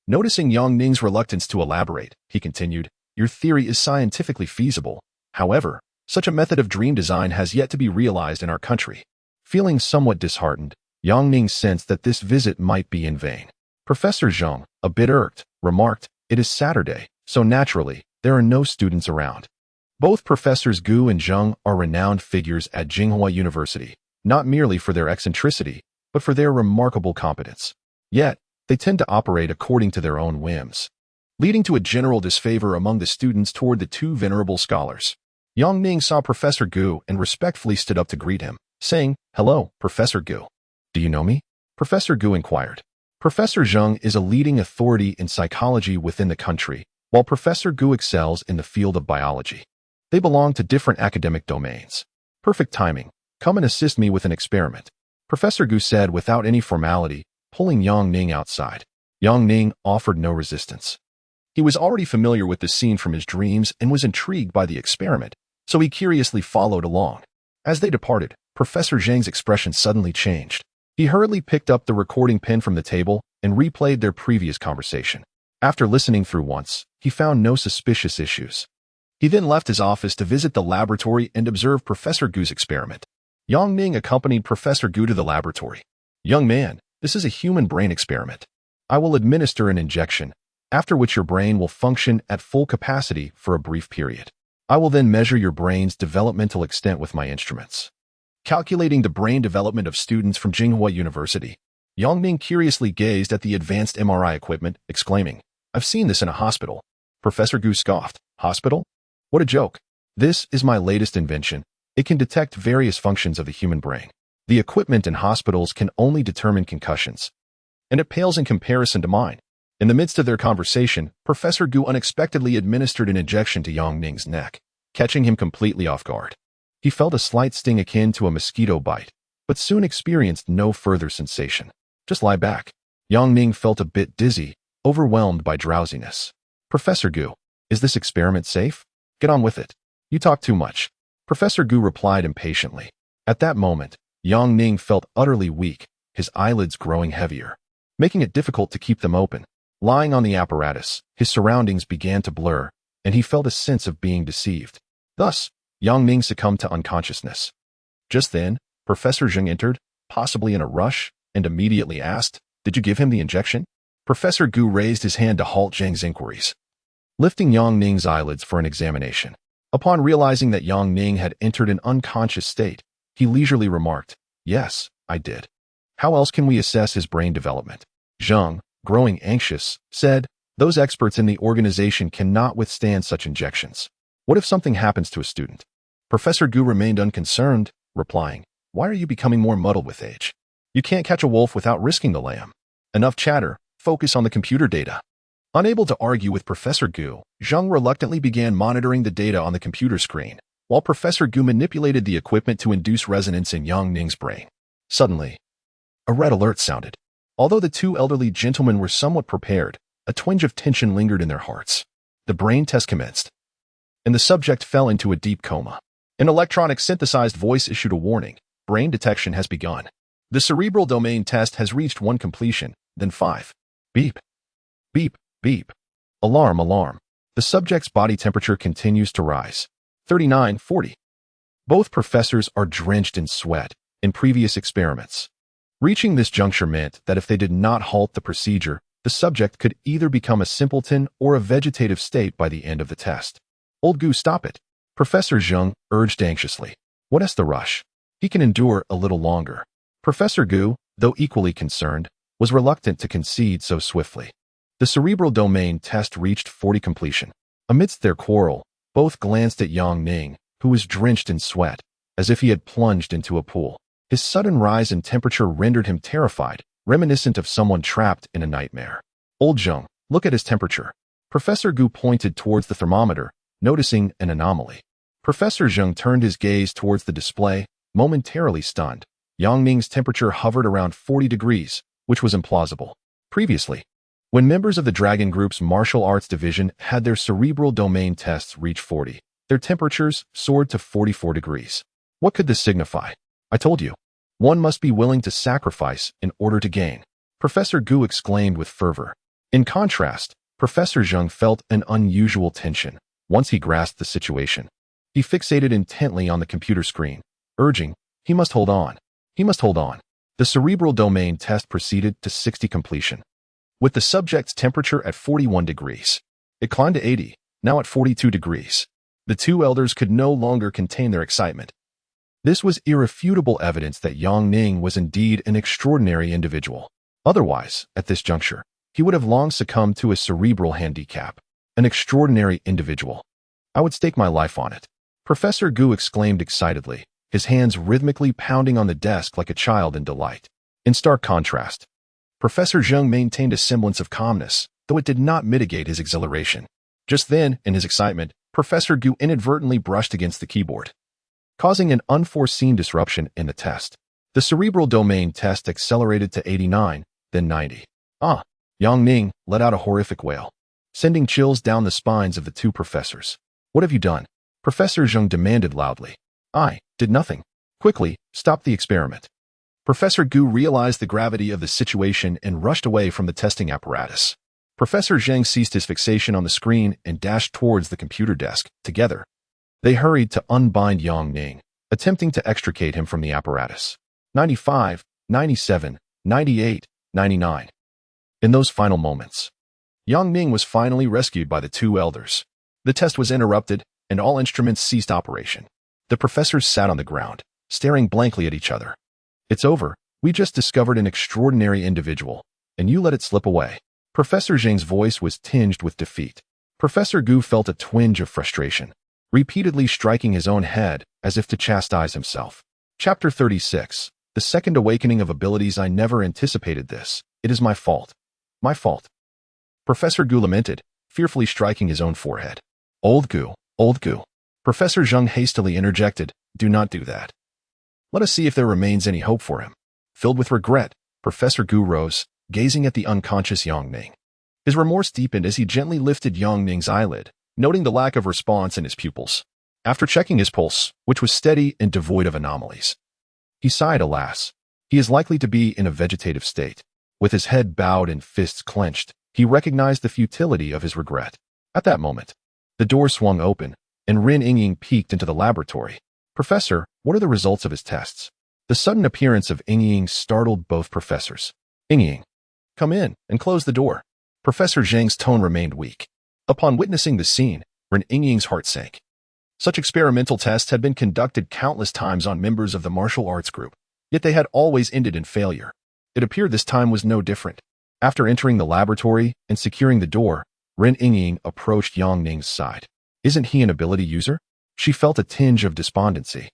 Noticing Yang Ning's reluctance to elaborate, he continued, "Your theory is scientifically feasible. However, such a method of dream design has yet to be realized in our country." Feeling somewhat disheartened, Yang Ning sensed that this visit might be in vain. Professor Zhang, a bit irked, remarked, "It is Saturday, so naturally, there are no students around." Both Professors Gu and Zhang are renowned figures at Jinghua University, not merely for their eccentricity, but for their remarkable competence. Yet, they tend to operate according to their own whims, leading to a general disfavor among the students toward the two venerable scholars. Yang Ning saw Professor Gu and respectfully stood up to greet him, saying, "Hello, Professor Gu. Do you know me?" Professor Gu inquired. Professor Zhang is a leading authority in psychology within the country, while Professor Gu excels in the field of biology. They belong to different academic domains. "Perfect timing. Come and assist me with an experiment," Professor Gu said without any formality, pulling Yang Ning outside. Yang Ning offered no resistance. He was already familiar with the scene from his dreams and was intrigued by the experiment, so he curiously followed along. As they departed, Professor Zhang's expression suddenly changed. He hurriedly picked up the recording pen from the table and replayed their previous conversation. After listening through once, he found no suspicious issues. He then left his office to visit the laboratory and observe Professor Gu's experiment. Yang Ning accompanied Professor Gu to the laboratory. "Young man, this is a human brain experiment. I will administer an injection, after which your brain will function at full capacity for a brief period. I will then measure your brain's developmental extent with my instruments." Calculating the brain development of students from Jinghua University, Yang Ning curiously gazed at the advanced MRI equipment, exclaiming, "I've seen this in a hospital." Professor Gu scoffed, "Hospital? What a joke. This is my latest invention. It can detect various functions of the human brain. The equipment in hospitals can only determine concussions, and it pales in comparison to mine." In the midst of their conversation, Professor Gu unexpectedly administered an injection to Yang Ning's neck, catching him completely off guard. He felt a slight sting akin to a mosquito bite, but soon experienced no further sensation. "Just lie back." Yang Ning felt a bit dizzy, overwhelmed by drowsiness. "Professor Gu, is this experiment safe? Get on with it. You talk too much," Professor Gu replied impatiently. At that moment, Yang Ning felt utterly weak, his eyelids growing heavier, making it difficult to keep them open. Lying on the apparatus, his surroundings began to blur, and he felt a sense of being deceived. Thus, Yang Ning succumbed to unconsciousness. Just then, Professor Zhang entered, possibly in a rush, and immediately asked, "Did you give him the injection?" Professor Gu raised his hand to halt Zhang's inquiries, lifting Yang Ning's eyelids for an examination. Upon realizing that Yang Ning had entered an unconscious state, he leisurely remarked, "Yes, I did. How else can we assess his brain development?" Zhang, growing anxious, said, Those experts in the organization cannot withstand such injections. What if something happens to a student? Professor Gu remained unconcerned, replying, "Why are you becoming more muddled with age? You can't catch a wolf without risking the lamb. Enough chatter, focus on the computer data." Unable to argue with Professor Gu, Zhang reluctantly began monitoring the data on the computer screen, while Professor Gu manipulated the equipment to induce resonance in Yang Ning's brain. Suddenly, a red alert sounded. Although the two elderly gentlemen were somewhat prepared, a twinge of tension lingered in their hearts. The brain test commenced, and the subject fell into a deep coma. An electronic synthesized voice issued a warning. Brain detection has begun. The cerebral domain test has reached 1 completion, then 5. Beep. Beep. Beep. Alarm, alarm. The subject's body temperature continues to rise. 39-40. Both professors are drenched in sweat in previous experiments. Reaching this juncture meant that if they did not halt the procedure, the subject could either become a simpleton or a vegetative state by the end of the test. "Old Gu, stop it," Professor Zhang urged anxiously. "What's the rush? He can endure a little longer." Professor Gu, though equally concerned, was reluctant to concede so swiftly. The cerebral domain test reached 40 completion. Amidst their quarrel, both glanced at Yang Ning, who was drenched in sweat, as if he had plunged into a pool. His sudden rise in temperature rendered him terrified, reminiscent of someone trapped in a nightmare. "Old Zhang, look at his temperature." Professor Gu pointed towards the thermometer, noticing an anomaly. Professor Zhang turned his gaze towards the display, momentarily stunned. Yang Ning's temperature hovered around 40 degrees, which was implausible. Previously, when members of the Dragon Group's martial arts division had their cerebral domain tests reach 40, their temperatures soared to 44 degrees. What could this signify? "I told you. One must be willing to sacrifice in order to gain," Professor Gu exclaimed with fervor. In contrast, Professor Zhang felt an unusual tension once he grasped the situation. He fixated intently on the computer screen, urging, "He must hold on. He must hold on." The cerebral domain test proceeded to 60 completion. With the subject's temperature at 41 degrees, it climbed to 80, now at 42 degrees. The two elders could no longer contain their excitement. This was irrefutable evidence that Yang Ning was indeed an extraordinary individual. Otherwise, at this juncture, he would have long succumbed to a cerebral handicap. An extraordinary individual. "I would stake my life on it," Professor Gu exclaimed excitedly, his hands rhythmically pounding on the desk like a child in delight. In stark contrast, Professor Zhang maintained a semblance of calmness, though it did not mitigate his exhilaration. Just then, in his excitement, Professor Gu inadvertently brushed against the keyboard, causing an unforeseen disruption in the test. The cerebral domain test accelerated to 89, then 90. "Ah!" Yang Ning let out a horrific wail, sending chills down the spines of the two professors. "What have you done?" Professor Zhang demanded loudly. "I did nothing." "Quickly, stop the experiment." Professor Gu realized the gravity of the situation and rushed away from the testing apparatus. Professor Zhang ceased his fixation on the screen and dashed towards the computer desk. Together, they hurried to unbind Yang Ning, attempting to extricate him from the apparatus. 95, 97, 98, 99. In those final moments, Yang Ning was finally rescued by the two elders. The test was interrupted, and all instruments ceased operation. The professors sat on the ground, staring blankly at each other. "It's over. We just discovered an extraordinary individual, and you let it slip away." Professor Zhang's voice was tinged with defeat. Professor Gu felt a twinge of frustration, repeatedly striking his own head as if to chastise himself. Chapter 36. The Second Awakening of Abilities. "I never anticipated this. It is my fault. My fault." Professor Gu lamented, fearfully striking his own forehead. Old Gu. Professor Zhang hastily interjected, "Do not do that. Let us see if there remains any hope for him." Filled with regret, Professor Gu rose, gazing at the unconscious Yang Ning. His remorse deepened as he gently lifted Yang Ning's eyelid, noting the lack of response in his pupils. After checking his pulse, which was steady and devoid of anomalies, he sighed, "Alas, he is likely to be in a vegetative state." With his head bowed and fists clenched, he recognized the futility of his regret. At that moment, the door swung open, and Ren Yingying peeked into the laboratory. "Professor, what are the results of his tests?" The sudden appearance of Yingying startled both professors. "Yingying, come in and close the door." Professor Zhang's tone remained weak. Upon witnessing the scene, Ren Yingying's heart sank. Such experimental tests had been conducted countless times on members of the martial arts group, yet they had always ended in failure. It appeared this time was no different. After entering the laboratory and securing the door, Ren Yingying approached Yang Ning's side. Isn't he an ability user? She felt a tinge of despondency,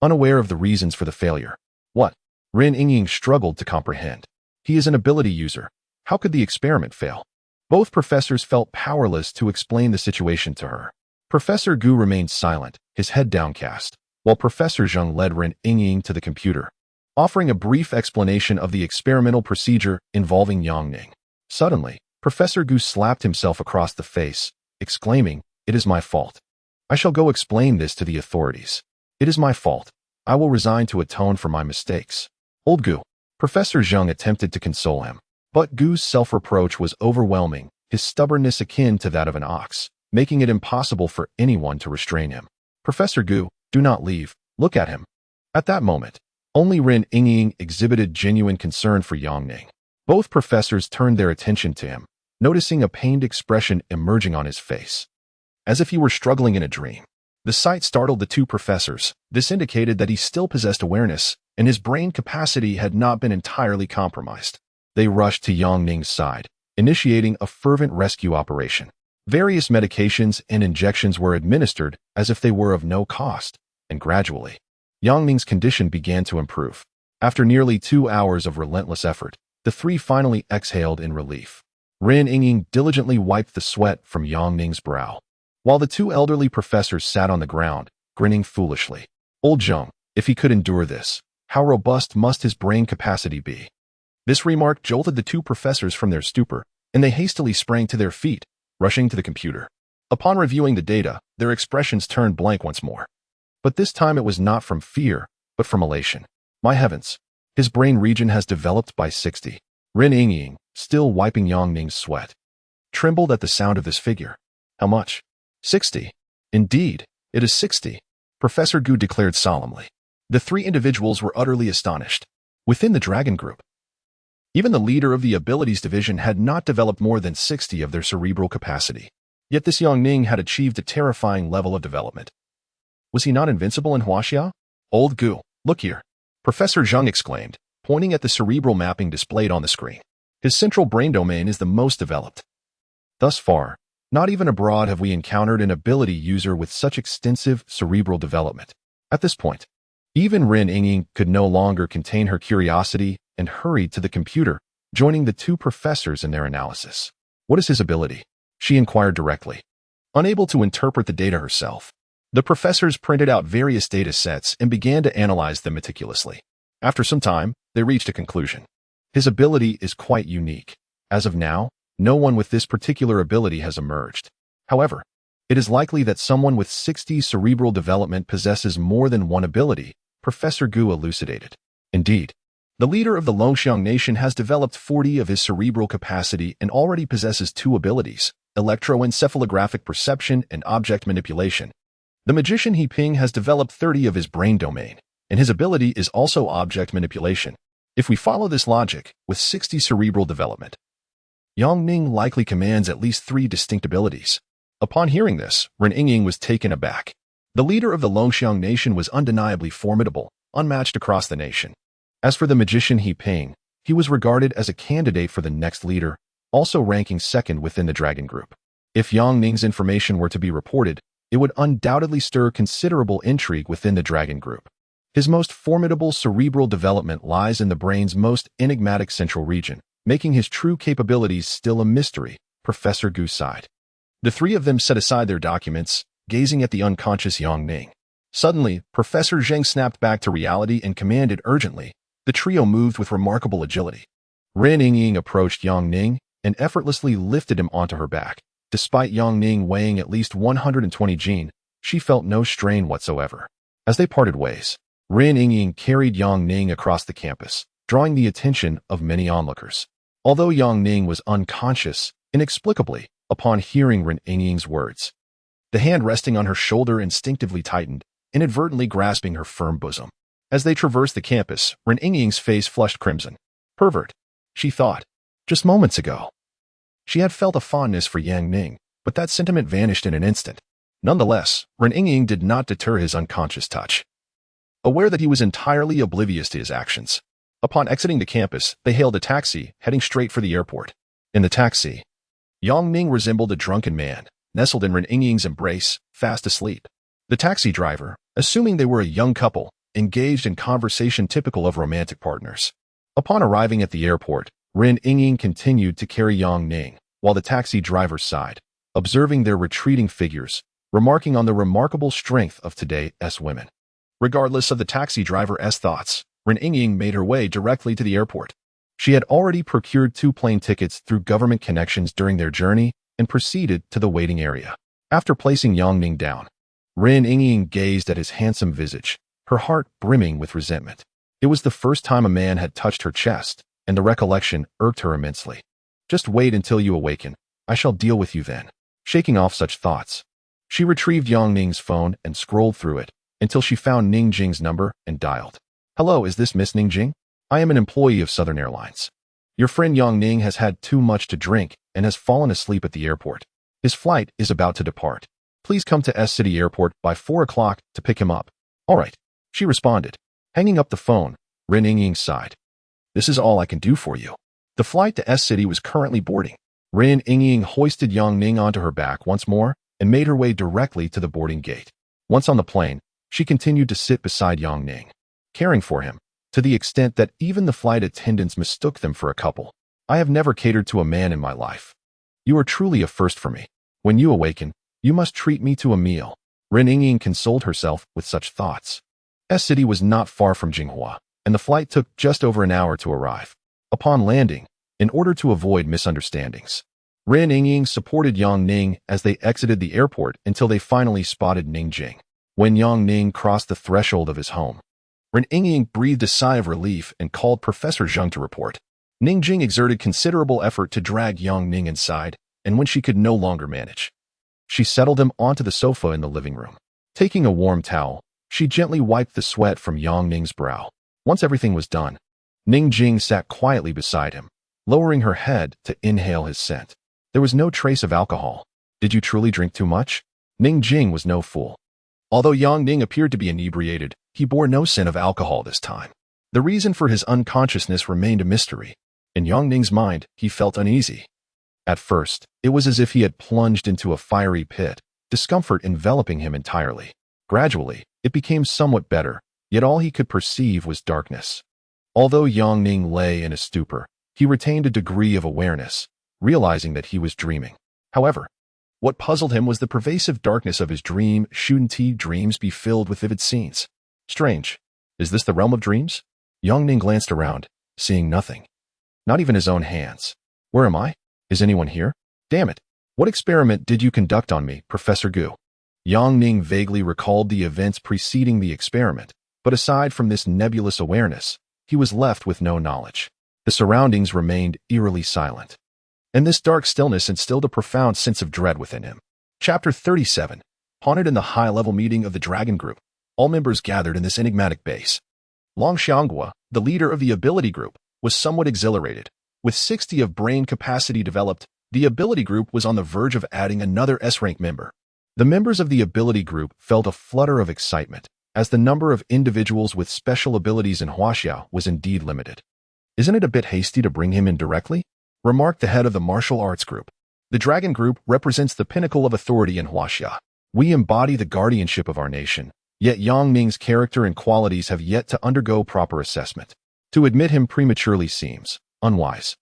unaware of the reasons for the failure. What? Ren Yingying struggled to comprehend. He is an ability user. How could the experiment fail? Both professors felt powerless to explain the situation to her. Professor Gu remained silent, his head downcast, while Professor Zhang led Ren Yingying to the computer, offering a brief explanation of the experimental procedure involving Yang Ning. Suddenly, Professor Gu slapped himself across the face, exclaiming, "It is my fault. I shall go explain this to the authorities. It is my fault. I will resign to atone for my mistakes." Old Gu. Professor Zhang attempted to console him, but Gu's self-reproach was overwhelming, his stubbornness akin to that of an ox, making it impossible for anyone to restrain him. "Professor Gu, do not leave. Look at him." At that moment, only Ren Yingying exhibited genuine concern for Yang Ning. Both professors turned their attention to him, noticing a pained expression emerging on his face, as if he were struggling in a dream. The sight startled the two professors. This indicated that he still possessed awareness, and his brain capacity had not been entirely compromised. They rushed to Yang Ning's side, initiating a fervent rescue operation. Various medications and injections were administered as if they were of no cost, and gradually, Yang Ning's condition began to improve. After nearly 2 hours of relentless effort, the three finally exhaled in relief. Ren Yingying diligently wiped the sweat from Yang Ning's brow, while the two elderly professors sat on the ground, grinning foolishly. Old Zhang, if he could endure this, how robust must his brain capacity be? This remark jolted the two professors from their stupor, and they hastily sprang to their feet, rushing to the computer. Upon reviewing the data, their expressions turned blank once more. But this time it was not from fear, but from elation. My heavens! His brain region has developed by 60. Ren Yingying, still wiping Yang Ning's sweat, trembled at the sound of this figure. How much? 60. Indeed, it is 60, Professor Gu declared solemnly. The three individuals were utterly astonished. Within the Dragon Group, even the leader of the Abilities Division had not developed more than 60 of their cerebral capacity. Yet this Yang Ning had achieved a terrifying level of development. Was he not invincible in Huaxia? Old Gu, look here, Professor Zhang exclaimed, pointing at the cerebral mapping displayed on the screen. His central brain domain is the most developed. Thus far, not even abroad have we encountered an ability user with such extensive cerebral development. At this point, even Ren Yingying could no longer contain her curiosity and hurried to the computer, joining the two professors in their analysis. What is his ability? She inquired directly. Unable to interpret the data herself, the professors printed out various data sets and began to analyze them meticulously. After some time, they reached a conclusion. His ability is quite unique. As of now, no one with this particular ability has emerged. However, it is likely that someone with 60 cerebral development possesses more than one ability, Professor Gu elucidated. Indeed, the leader of the Longxiang nation has developed 40 of his cerebral capacity and already possesses 2 abilities, electroencephalographic perception and object manipulation. The magician He Ping has developed 30 of his brain domain, and his ability is also object manipulation. If we follow this logic, with 60 cerebral development, Yang Ning likely commands at least 3 distinct abilities. Upon hearing this, Ren Yingying was taken aback. The leader of the Longxiang nation was undeniably formidable, unmatched across the nation. As for the magician He Ping, he was regarded as a candidate for the next leader, also ranking second within the Dragon Group. If Yang Ning's information were to be reported, it would undoubtedly stir considerable intrigue within the Dragon Group. His most formidable cerebral development lies in the brain's most enigmatic central region, making his true capabilities still a mystery, Professor Gu sighed. The three of them set aside their documents, gazing at the unconscious Yang Ning. Suddenly, Professor Zhang snapped back to reality and commanded urgently. The trio moved with remarkable agility. Ren Yingying approached Yang Ning and effortlessly lifted him onto her back. Despite Yang Ning weighing at least 120 jin, she felt no strain whatsoever. As they parted ways, Ren Yingying carried Yang Ning across the campus, drawing the attention of many onlookers. Although Yang Ning was unconscious, inexplicably, upon hearing Ren Yingying's words, the hand resting on her shoulder instinctively tightened, inadvertently grasping her firm bosom. As they traversed the campus, Ren Yingying's face flushed crimson. Pervert, she thought. Just moments ago, she had felt a fondness for Yang Ning, but that sentiment vanished in an instant. Nonetheless, Ren Yingying did not deter his unconscious touch. Aware that he was entirely oblivious to his actions, Upon exiting the campus, they hailed a taxi, heading straight for the airport. In the taxi, Yang Ning resembled a drunken man, nestled in Ren Yingying's embrace, fast asleep. The taxi driver, assuming they were a young couple, engaged in conversation typical of romantic partners. Upon arriving at the airport, Ren Yingying continued to carry Yang Ning, while the taxi driver sighed, observing their retreating figures, remarking on the remarkable strength of today's women. Regardless of the taxi driver's thoughts, Ren Yingying made her way directly to the airport. She had already procured 2 plane tickets through government connections during their journey and proceeded to the waiting area. After placing Yang Ning down, Ren Yingying gazed at his handsome visage, her heart brimming with resentment. It was the first time a man had touched her chest, and the recollection irked her immensely. Just wait until you awaken. I shall deal with you then. Shaking off such thoughts, she retrieved Yang Ning's phone and scrolled through it until she found Ning Jing's number and dialed. Hello, is this Miss Ning Jing? I am an employee of Southern Airlines. Your friend Yang Ning has had too much to drink and has fallen asleep at the airport. His flight is about to depart. Please come to S City Airport by 4 o'clock to pick him up. All right, she responded. Hanging up the phone, Ren Yingying sighed. This is all I can do for you. The flight to S City was currently boarding. Ren Yingying hoisted Yang Ning onto her back once more and made her way directly to the boarding gate. Once on the plane, she continued to sit beside Yang Ning, caring for him, to the extent that even the flight attendants mistook them for a couple. I have never catered to a man in my life. You are truly a first for me. When you awaken, you must treat me to a meal. Ren Yingying consoled herself with such thoughts. S City was not far from Jinghua, and the flight took just over an hour to arrive. Upon landing, in order to avoid misunderstandings, Ren Yingying supported Yang Ning as they exited the airport until they finally spotted Ning Jing. When Yang Ning crossed the threshold of his home, Ren Yingying breathed a sigh of relief and called Professor Zhang to report. Ning Jing exerted considerable effort to drag Yang Ning inside, and when she could no longer manage, she settled him onto the sofa in the living room. Taking a warm towel, she gently wiped the sweat from Yang Ning's brow. Once everything was done, Ning Jing sat quietly beside him, lowering her head to inhale his scent. There was no trace of alcohol. Did you truly drink too much? Ning Jing was no fool. Although Yang Ning appeared to be inebriated, he bore no scent of alcohol this time. The reason for his unconsciousness remained a mystery. In Yang Ning's mind, he felt uneasy. At first, it was as if he had plunged into a fiery pit, discomfort enveloping him entirely. Gradually, it became somewhat better, yet all he could perceive was darkness. Although Yang Ning lay in a stupor, he retained a degree of awareness, realizing that he was dreaming. However, what puzzled him was the pervasive darkness of his dream. Shouldn't dreams be filled with vivid scenes? Strange. Is this the realm of dreams? Yang Ning glanced around, seeing nothing. Not even his own hands. Where am I? Is anyone here? Damn it. What experiment did you conduct on me, Professor Gu? Yang Ning vaguely recalled the events preceding the experiment, but aside from this nebulous awareness, he was left with no knowledge. The surroundings remained eerily silent, and this dark stillness instilled a profound sense of dread within him. Chapter 37. Haunted in the high-level meeting of the Dragon Group, all members gathered in this enigmatic base. Long Xianghua, the leader of the Ability Group, was somewhat exhilarated. With 60 of brain capacity developed, the Ability Group was on the verge of adding another S-rank member. The members of the Ability Group felt a flutter of excitement, as the number of individuals with special abilities in Huaxiao was indeed limited. Isn't it a bit hasty to bring him in directly? Remarked the head of the martial arts group. The Dragon Group represents the pinnacle of authority in Huaxia. We embody the guardianship of our nation, yet Yang Ning's character and qualities have yet to undergo proper assessment. To admit him prematurely seems unwise.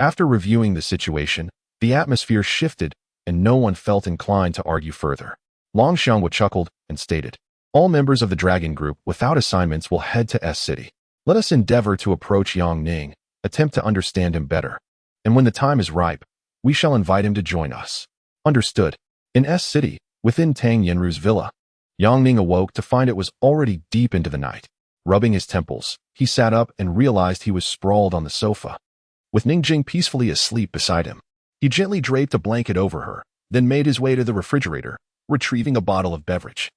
After reviewing the situation, the atmosphere shifted and no one felt inclined to argue further. Long Xianghua chuckled and stated, all members of the Dragon Group without assignments will head to S City. Let us endeavor to approach Yang Ning, attempt to understand him better, and when the time is ripe, we shall invite him to join us. Understood. In S City, within Tang Yenru's villa, Yang Ning awoke to find it was already deep into the night. Rubbing his temples, he sat up and realized he was sprawled on the sofa, with Ning Jing peacefully asleep beside him. He gently draped a blanket over her, then made his way to the refrigerator, retrieving a bottle of beverage.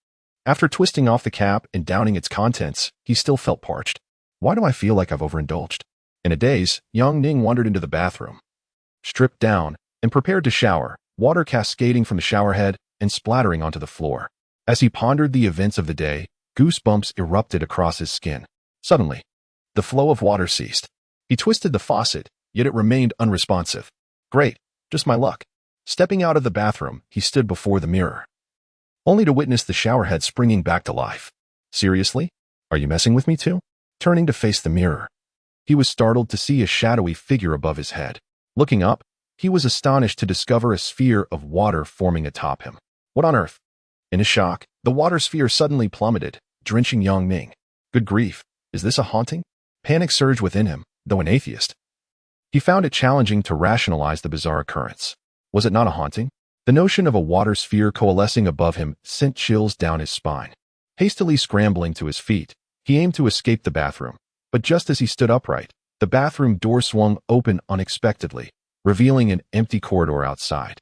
After twisting off the cap and downing its contents, he still felt parched. Why do I feel like I've overindulged? In a daze, Yang Ning wandered into the bathroom, stripped down, and prepared to shower, water cascading from the shower head and splattering onto the floor. As he pondered the events of the day, goosebumps erupted across his skin. Suddenly, The flow of water ceased. He twisted the faucet, yet it remained unresponsive. Great, just my luck. Stepping out of the bathroom, he stood before the mirror, only to witness the showerhead springing back to life. Seriously? Are you messing with me too? Turning to face the mirror, he was startled to see a shadowy figure above his head. Looking up, he was astonished to discover a sphere of water forming atop him. What on earth? In a shock, the water sphere suddenly plummeted, drenching Yang Ning. Good grief, is this a haunting? Panic surged within him, though an atheist. He found it challenging to rationalize the bizarre occurrence. Was it not a haunting? The notion of a water sphere coalescing above him sent chills down his spine. Hastily scrambling to his feet, he aimed to escape the bathroom. But just as he stood upright, the bathroom door swung open unexpectedly, revealing an empty corridor outside.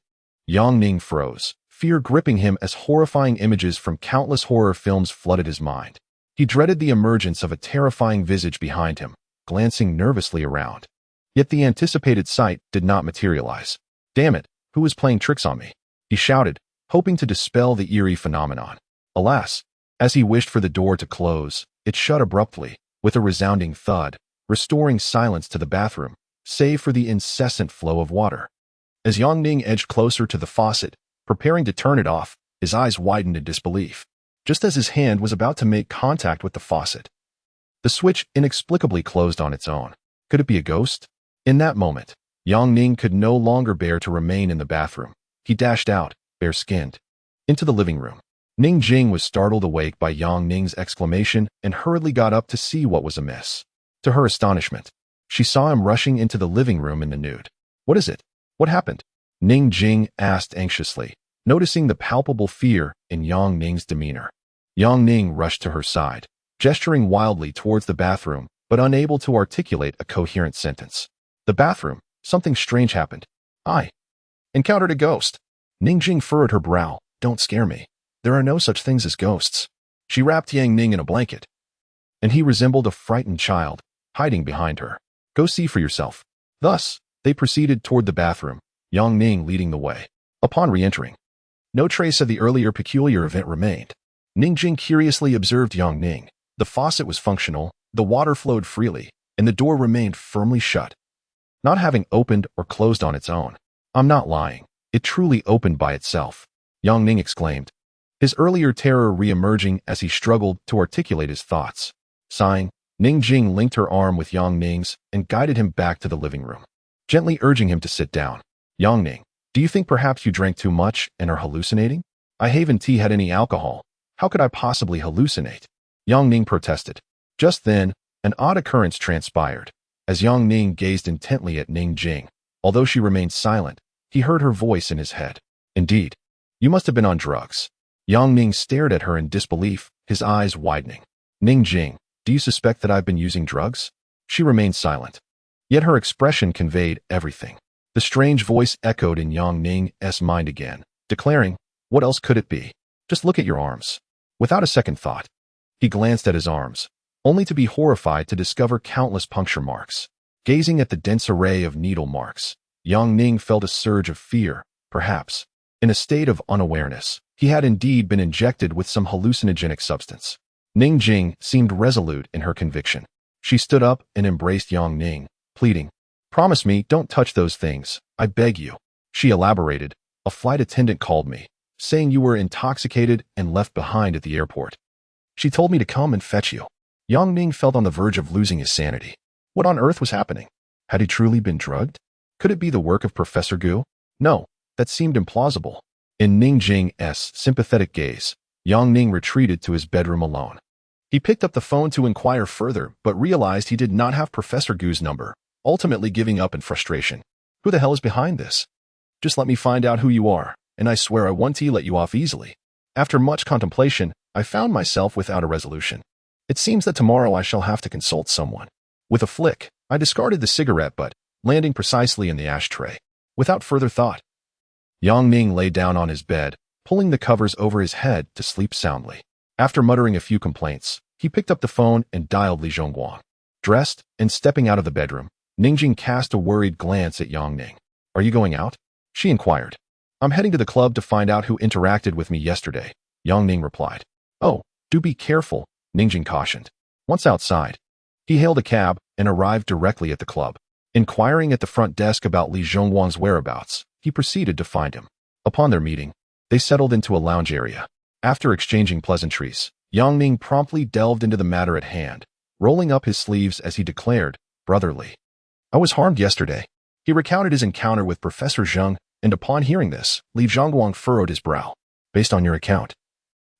Yang Ning froze, fear gripping him as horrifying images from countless horror films flooded his mind. He dreaded the emergence of a terrifying visage behind him, glancing nervously around. Yet the anticipated sight did not materialize. Damn it, who is playing tricks on me? He shouted, hoping to dispel the eerie phenomenon. Alas, as he wished for the door to close, it shut abruptly, with a resounding thud, restoring silence to the bathroom, save for the incessant flow of water. As Yang Ning edged closer to the faucet, preparing to turn it off, his eyes widened in disbelief. Just as his hand was about to make contact with the faucet, the switch inexplicably closed on its own. Could it be a ghost? In that moment, Yang Ning could no longer bear to remain in the bathroom. He dashed out, bare-skinned, into the living room. Ning Jing was startled awake by Yang Ning's exclamation and hurriedly got up to see what was amiss. To her astonishment, she saw him rushing into the living room in the nude. What is it? What happened? Ning Jing asked anxiously, noticing the palpable fear in Yang Ning's demeanor. Yang Ning rushed to her side, gesturing wildly towards the bathroom, but unable to articulate a coherent sentence. The bathroom, something strange happened. I encountered a ghost. Ning Jing furrowed her brow. Don't scare me. There are no such things as ghosts. She wrapped Yang Ning in a blanket, and he resembled a frightened child, hiding behind her. Go see for yourself. Thus, they proceeded toward the bathroom, Yang Ning leading the way. Upon re-entering, no trace of the earlier peculiar event remained. Ning Jing curiously observed Yang Ning. The faucet was functional, the water flowed freely, and the door remained firmly shut, not having opened or closed on its own. I'm not lying. It truly opened by itself, Yang Ning exclaimed, his earlier terror re-emerging as he struggled to articulate his thoughts. Sighing, Ning Jing linked her arm with Yang Ning's and guided him back to the living room, gently urging him to sit down. Yang Ning, do you think perhaps you drank too much and are hallucinating? I haven't had any alcohol. How could I possibly hallucinate? Yang Ning protested. Just then, an odd occurrence transpired. As Yang Ning gazed intently at Ning Jing, although she remained silent, he heard her voice in his head. Indeed, you must have been on drugs. Yang Ning stared at her in disbelief, his eyes widening. Ning Jing, do you suspect that I've been using drugs? She remained silent. Yet her expression conveyed everything. The strange voice echoed in Yang Ning's mind again, declaring, what else could it be? Just look at your arms. Without a second thought, he glanced at his arms, only to be horrified to discover countless puncture marks. Gazing at the dense array of needle marks, Yang Ning felt a surge of fear. Perhaps, in a state of unawareness, he had indeed been injected with some hallucinogenic substance. Ning Jing seemed resolute in her conviction. She stood up and embraced Yang Ning, pleading, promise me, don't touch those things, I beg you. She elaborated, a flight attendant called me, saying you were intoxicated and left behind at the airport. She told me to come and fetch you. Yang Ning felt on the verge of losing his sanity. What on earth was happening? Had he truly been drugged? Could it be the work of Professor Gu? No, that seemed implausible. In Ning Jing's sympathetic gaze, Yang Ning retreated to his bedroom alone. He picked up the phone to inquire further, but realized he did not have Professor Gu's number, ultimately giving up in frustration. Who the hell is behind this? Just let me find out who you are, and I swear I won't let you off easily. After much contemplation, I found myself without a resolution. It seems that tomorrow I shall have to consult someone. With a flick, I discarded the cigarette butt, landing precisely in the ashtray. Without further thought, Yang Ning lay down on his bed, pulling the covers over his head to sleep soundly. After muttering a few complaints, he picked up the phone and dialed Li Zhongguang. Dressed and stepping out of the bedroom, Ning Jing cast a worried glance at Yang Ning. Are you going out? She inquired. I'm heading to the club to find out who interacted with me yesterday, Yang Ning replied. Oh, do be careful, Ning Jing cautioned. Once outside, He hailed a cab and arrived directly at the club. Inquiring at the front desk about Li Zhongguang's whereabouts, he proceeded to find him. Upon their meeting, they settled into a lounge area. After exchanging pleasantries, Yang Ning promptly delved into the matter at hand, rolling up his sleeves as he declared, "Brotherly, I was harmed yesterday." He recounted his encounter with Professor Zhang, and upon hearing this, Li Zhongguang furrowed his brow. "Based on your account,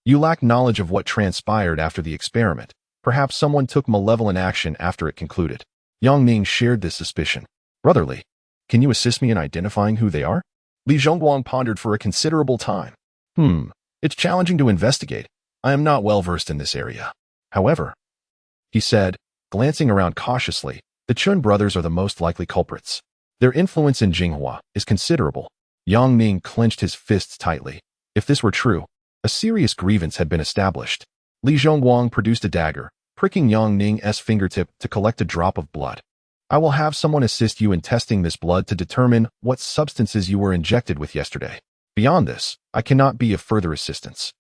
you lack knowledge of what transpired after the experiment. Perhaps someone took malevolent action after it concluded." Yang Ning shared this suspicion. "Brotherly, can you assist me in identifying who they are?" Li Zhongguang pondered for a considerable time. It's challenging to investigate. I am not well versed in this area. However," he said, glancing around cautiously, "the Chun brothers are the most likely culprits. Their influence in Jinghua is considerable." Yang Ning clenched his fists tightly. If this were true, a serious grievance had been established. Li Zhongguang produced a dagger, pricking Yang Ning's fingertip to collect a drop of blood. "I will have someone assist you in testing this blood to determine what substances you were injected with yesterday. Beyond this, I cannot be of further assistance."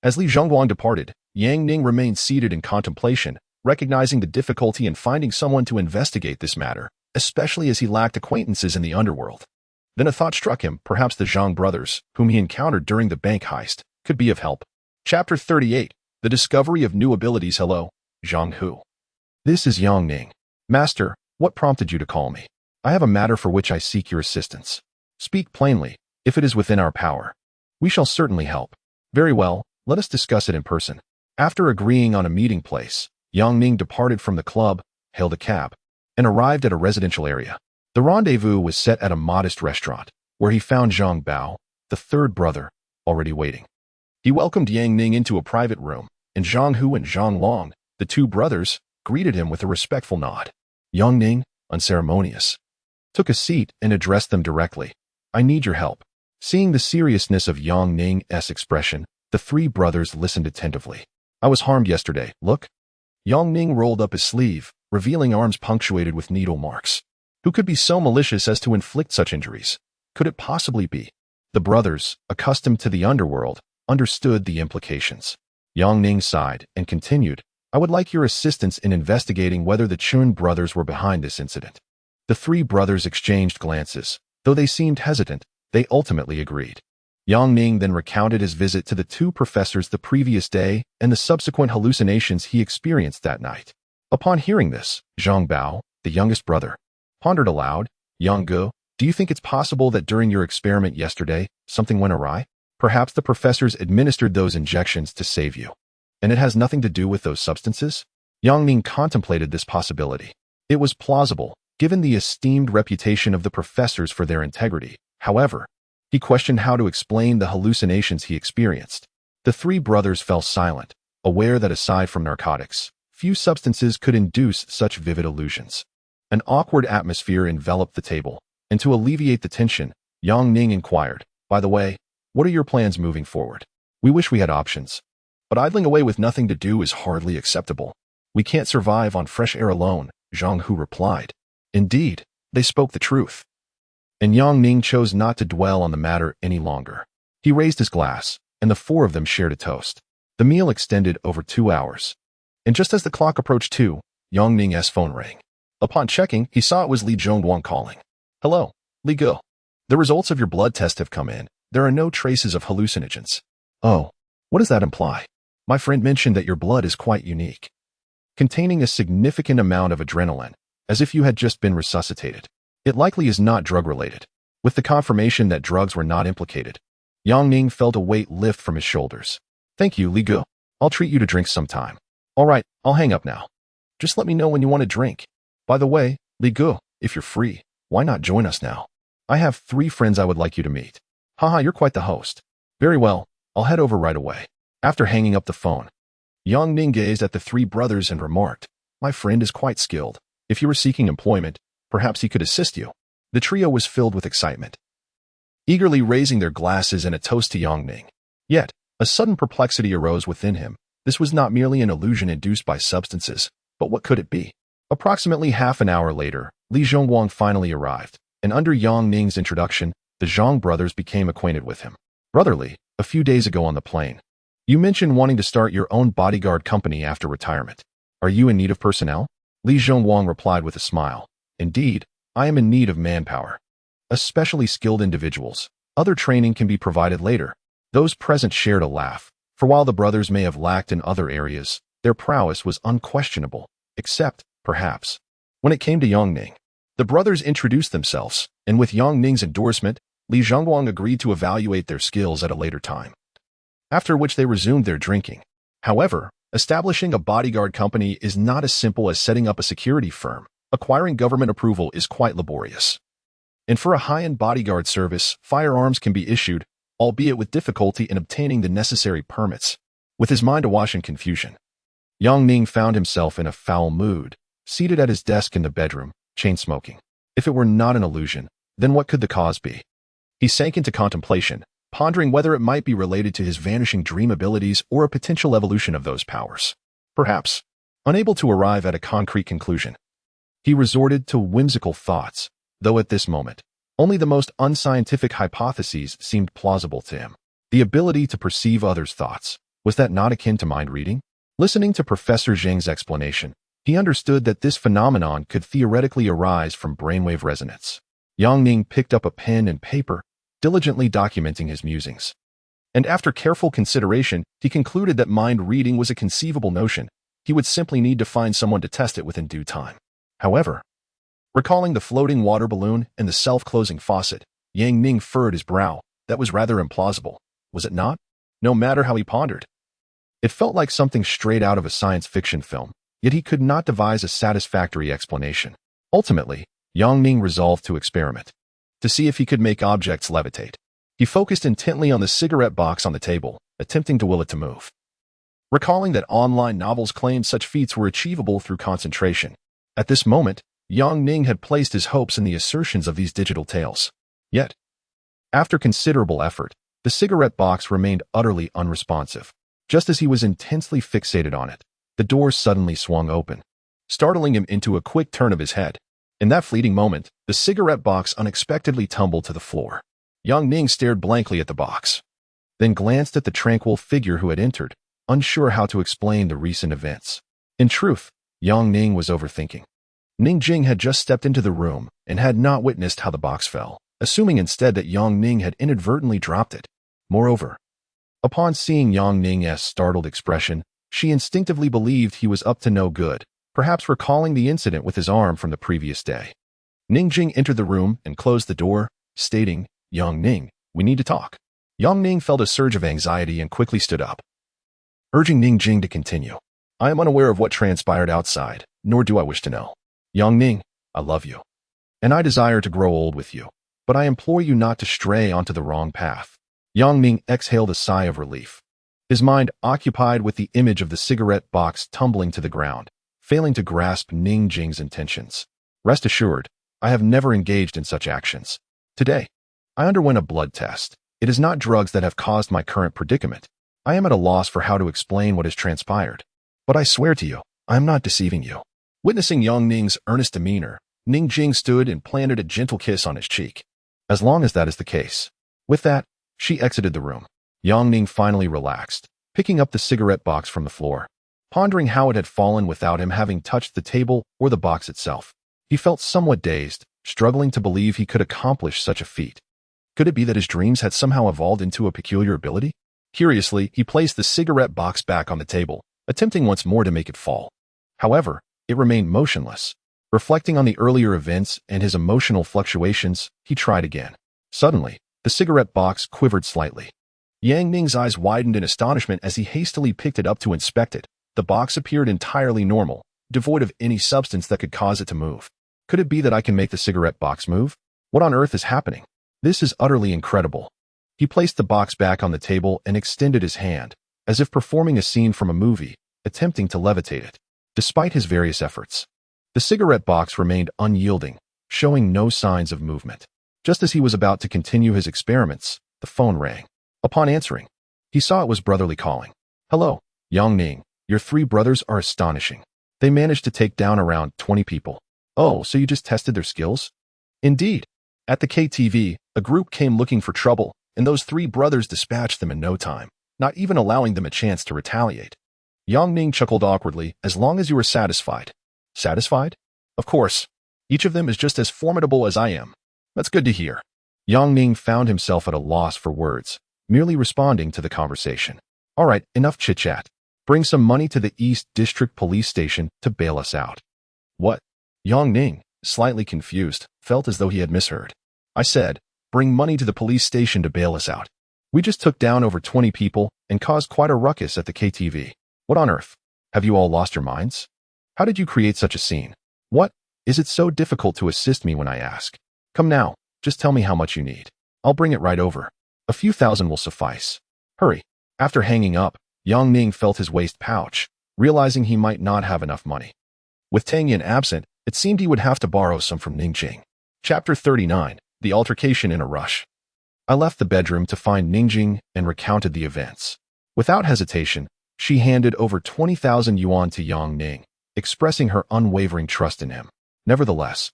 As Li Zhongguang departed, Yang Ning remained seated in contemplation, recognizing the difficulty in finding someone to investigate this matter, especially as he lacked acquaintances in the underworld. Then a thought struck him, perhaps the Zhang brothers, whom he encountered during the bank heist, could be of help. Chapter 38, The Discovery of New Abilities. "Hello, Zhang Hu. This is Yang Ning. Master, what prompted you to call me? I have a matter for which I seek your assistance. Speak plainly, if it is within our power. We shall certainly help." "Very well, let us discuss it in person." After agreeing on a meeting place, Yang Ning departed from the club, hailed a cab, and arrived at a residential area. The rendezvous was set at a modest restaurant, where he found Zhang Bao, the third brother, already waiting. He welcomed Yang Ning into a private room, and Zhang Hu and Zhang Long, the two brothers, greeted him with a respectful nod. Yang Ning, unceremonious, took a seat and addressed them directly. "I need your help." Seeing the seriousness of Yang Ning's expression, the three brothers listened attentively. "I was harmed yesterday, look." Yang Ning rolled up his sleeve, revealing arms punctuated with needle marks. Who could be so malicious as to inflict such injuries? Could it possibly be? The brothers, accustomed to the underworld, understood the implications. Yang Ning sighed and continued, "I would like your assistance in investigating whether the Chun brothers were behind this incident." The three brothers exchanged glances. Though they seemed hesitant, they ultimately agreed. Yang Ning then recounted his visit to the two professors the previous day and the subsequent hallucinations he experienced that night. Upon hearing this, Zhang Bao, the youngest brother, pondered aloud, "Yang Gu, do you think it's possible that during your experiment yesterday, something went awry? Perhaps the professors administered those injections to save you, and it has nothing to do with those substances?" Yang Ning contemplated this possibility. It was plausible, given the esteemed reputation of the professors for their integrity. However, he questioned how to explain the hallucinations he experienced. The three brothers fell silent, aware that aside from narcotics, few substances could induce such vivid illusions. An awkward atmosphere enveloped the table, and to alleviate the tension, Yang Ning inquired, "By the way, what are your plans moving forward? We wish we had options, but idling away with nothing to do is hardly acceptable. We can't survive on fresh air alone," Zhang Hu replied. Indeed, they spoke the truth. And Yang Ning chose not to dwell on the matter any longer. He raised his glass, and the four of them shared a toast. The meal extended over 2 hours. And just as the clock approached 2, Yang Ning's phone rang. Upon checking, he saw it was Li Zhongguang calling. "Hello, Li Gu. The results of your blood test have come in. There are no traces of hallucinogens." "Oh, what does that imply?" "My friend mentioned that your blood is quite unique, containing a significant amount of adrenaline, as if you had just been resuscitated. It likely is not drug-related." With the confirmation that drugs were not implicated, Yang Ning felt a weight lift from his shoulders. "Thank you, Li Gu. I'll treat you to drink sometime." "All right, I'll hang up now. Just let me know when you want to drink. By the way, Li Gu, if you're free, why not join us now? I have 3 friends I would like you to meet." "Haha, you're quite the host." "Very well, I'll head over right away." After hanging up the phone, Yang Ning gazed at the 3 brothers and remarked, "My friend is quite skilled. If you were seeking employment, perhaps he could assist you." The trio was filled with excitement, eagerly raising their glasses in a toast to Yang Ning. Yet, a sudden perplexity arose within him. This was not merely an illusion induced by substances, but what could it be? Approximately half an hour later, Li Zhongguang finally arrived, and under Yang Ning's introduction, the Zhang brothers became acquainted with him. "Brotherly, a few days ago on the plane, you mentioned wanting to start your own bodyguard company after retirement. Are you in need of personnel?" Li Zhongwang replied with a smile. Indeed, I am in need of manpower. Especially skilled individuals. Other training can be provided later. Those present shared a laugh, for while the brothers may have lacked in other areas, their prowess was unquestionable, except, perhaps, when it came to Yang Ning. The brothers introduced themselves, and with Yang Ning's endorsement, Li Zhongwang agreed to evaluate their skills at a later time. After which they resumed their drinking. However, establishing a bodyguard company is not as simple as setting up a security firm. Acquiring government approval is quite laborious. And for a high-end bodyguard service, firearms can be issued, albeit with difficulty in obtaining the necessary permits. With his mind awash in confusion, Yang Ning found himself in a foul mood, seated at his desk in the bedroom, chain-smoking. If it were not an illusion, then what could the cause be? He sank into contemplation, pondering whether it might be related to his vanishing dream abilities or a potential evolution of those powers. Perhaps, unable to arrive at a concrete conclusion, he resorted to whimsical thoughts, though at this moment, only the most unscientific hypotheses seemed plausible to him. The ability to perceive others' thoughts, was that not akin to mind reading? Listening to Professor Zhang's explanation, he understood that this phenomenon could theoretically arise from brainwave resonance. Yang Ning picked up a pen and paper, diligently documenting his musings. And after careful consideration, he concluded that mind reading was a conceivable notion. He would simply need to find someone to test it within due time. However, recalling the floating water balloon and the self-closing faucet, Yang Ning furrowed his brow. That was rather implausible, was it not? No matter how he pondered. It felt like something straight out of a science fiction film, yet he could not devise a satisfactory explanation. Ultimately, Yang Ning resolved to experiment, to see if he could make objects levitate. He focused intently on the cigarette box on the table, attempting to will it to move. Recalling that online novels claimed such feats were achievable through concentration, at this moment, Yang Ning had placed his hopes in the assertions of these digital tales. Yet, after considerable effort, the cigarette box remained utterly unresponsive. Just as he was intensely fixated on it, the door suddenly swung open, startling him into a quick turn of his head. In that fleeting moment, the cigarette box unexpectedly tumbled to the floor. Yang Ning stared blankly at the box, then glanced at the tranquil figure who had entered, unsure how to explain the recent events. In truth, Yang Ning was overthinking. Ning Jing had just stepped into the room and had not witnessed how the box fell, assuming instead that Yang Ning had inadvertently dropped it. Moreover, upon seeing Yang Ning's startled expression, she instinctively believed he was up to no good, perhaps recalling the incident with his arm from the previous day. Ning Jing entered the room and closed the door, stating, "Yang Ning, we need to talk." Yang Ning felt a surge of anxiety and quickly stood up, urging Ning Jing to continue. "I am unaware of what transpired outside, nor do I wish to know. Yang Ning, I love you, and I desire to grow old with you, but I implore you not to stray onto the wrong path." Yang Ning exhaled a sigh of relief, his mind occupied with the image of the cigarette box tumbling to the ground, failing to grasp Ning Jing's intentions. "Rest assured, I have never engaged in such actions. Today, I underwent a blood test. It is not drugs that have caused my current predicament. I am at a loss for how to explain what has transpired. But I swear to you, I am not deceiving you." Witnessing Yang Ning's earnest demeanor, Ning Jing stood and planted a gentle kiss on his cheek. As long as that is the case. With that, she exited the room. Yang Ning finally relaxed, picking up the cigarette box from the floor, pondering how it had fallen without him having touched the table or the box itself. He felt somewhat dazed, struggling to believe he could accomplish such a feat. Could it be that his dreams had somehow evolved into a peculiar ability? Curiously, he placed the cigarette box back on the table, attempting once more to make it fall. However, it remained motionless. Reflecting on the earlier events and his emotional fluctuations, he tried again. Suddenly, the cigarette box quivered slightly. Yang Ning's eyes widened in astonishment as he hastily picked it up to inspect it. The box appeared entirely normal, devoid of any substance that could cause it to move. Could it be that I can make the cigarette box move? What on earth is happening? This is utterly incredible. He placed the box back on the table and extended his hand, as if performing a scene from a movie, attempting to levitate it. Despite his various efforts, the cigarette box remained unyielding, showing no signs of movement. Just as he was about to continue his experiments, the phone rang. Upon answering, he saw it was brotherly calling. "Hello, Yang Ning. Your three brothers are astonishing. They managed to take down around 20 people. Oh, so you just tested their skills?" "Indeed. At the KTV, a group came looking for trouble, and those three brothers dispatched them in no time, not even allowing them a chance to retaliate." Yang Ning chuckled awkwardly. "As long as you are satisfied." Satisfied? Of course. Each of them is just as formidable as I am. That's good to hear. Yang Ning found himself at a loss for words, merely responding to the conversation. All right, enough chit-chat. Bring some money to the East District Police Station to bail us out. What? Yang Ning, slightly confused, felt as though he had misheard. I said, bring money to the police station to bail us out. We just took down over 20 people and caused quite a ruckus at the KTV. What on earth? Have you all lost your minds? How did you create such a scene? What? Is it so difficult to assist me when I ask? Come now, just tell me how much you need. I'll bring it right over. A few thousand will suffice. Hurry. After hanging up, Yang Ning felt his waist pouch, realizing he might not have enough money. With Tang Yin absent, it seemed he would have to borrow some from Ningjing. Chapter 39, The Altercation in a Rush. I left the bedroom to find Ningjing and recounted the events. Without hesitation, she handed over 20,000 yuan to Yang Ning, expressing her unwavering trust in him. Nevertheless,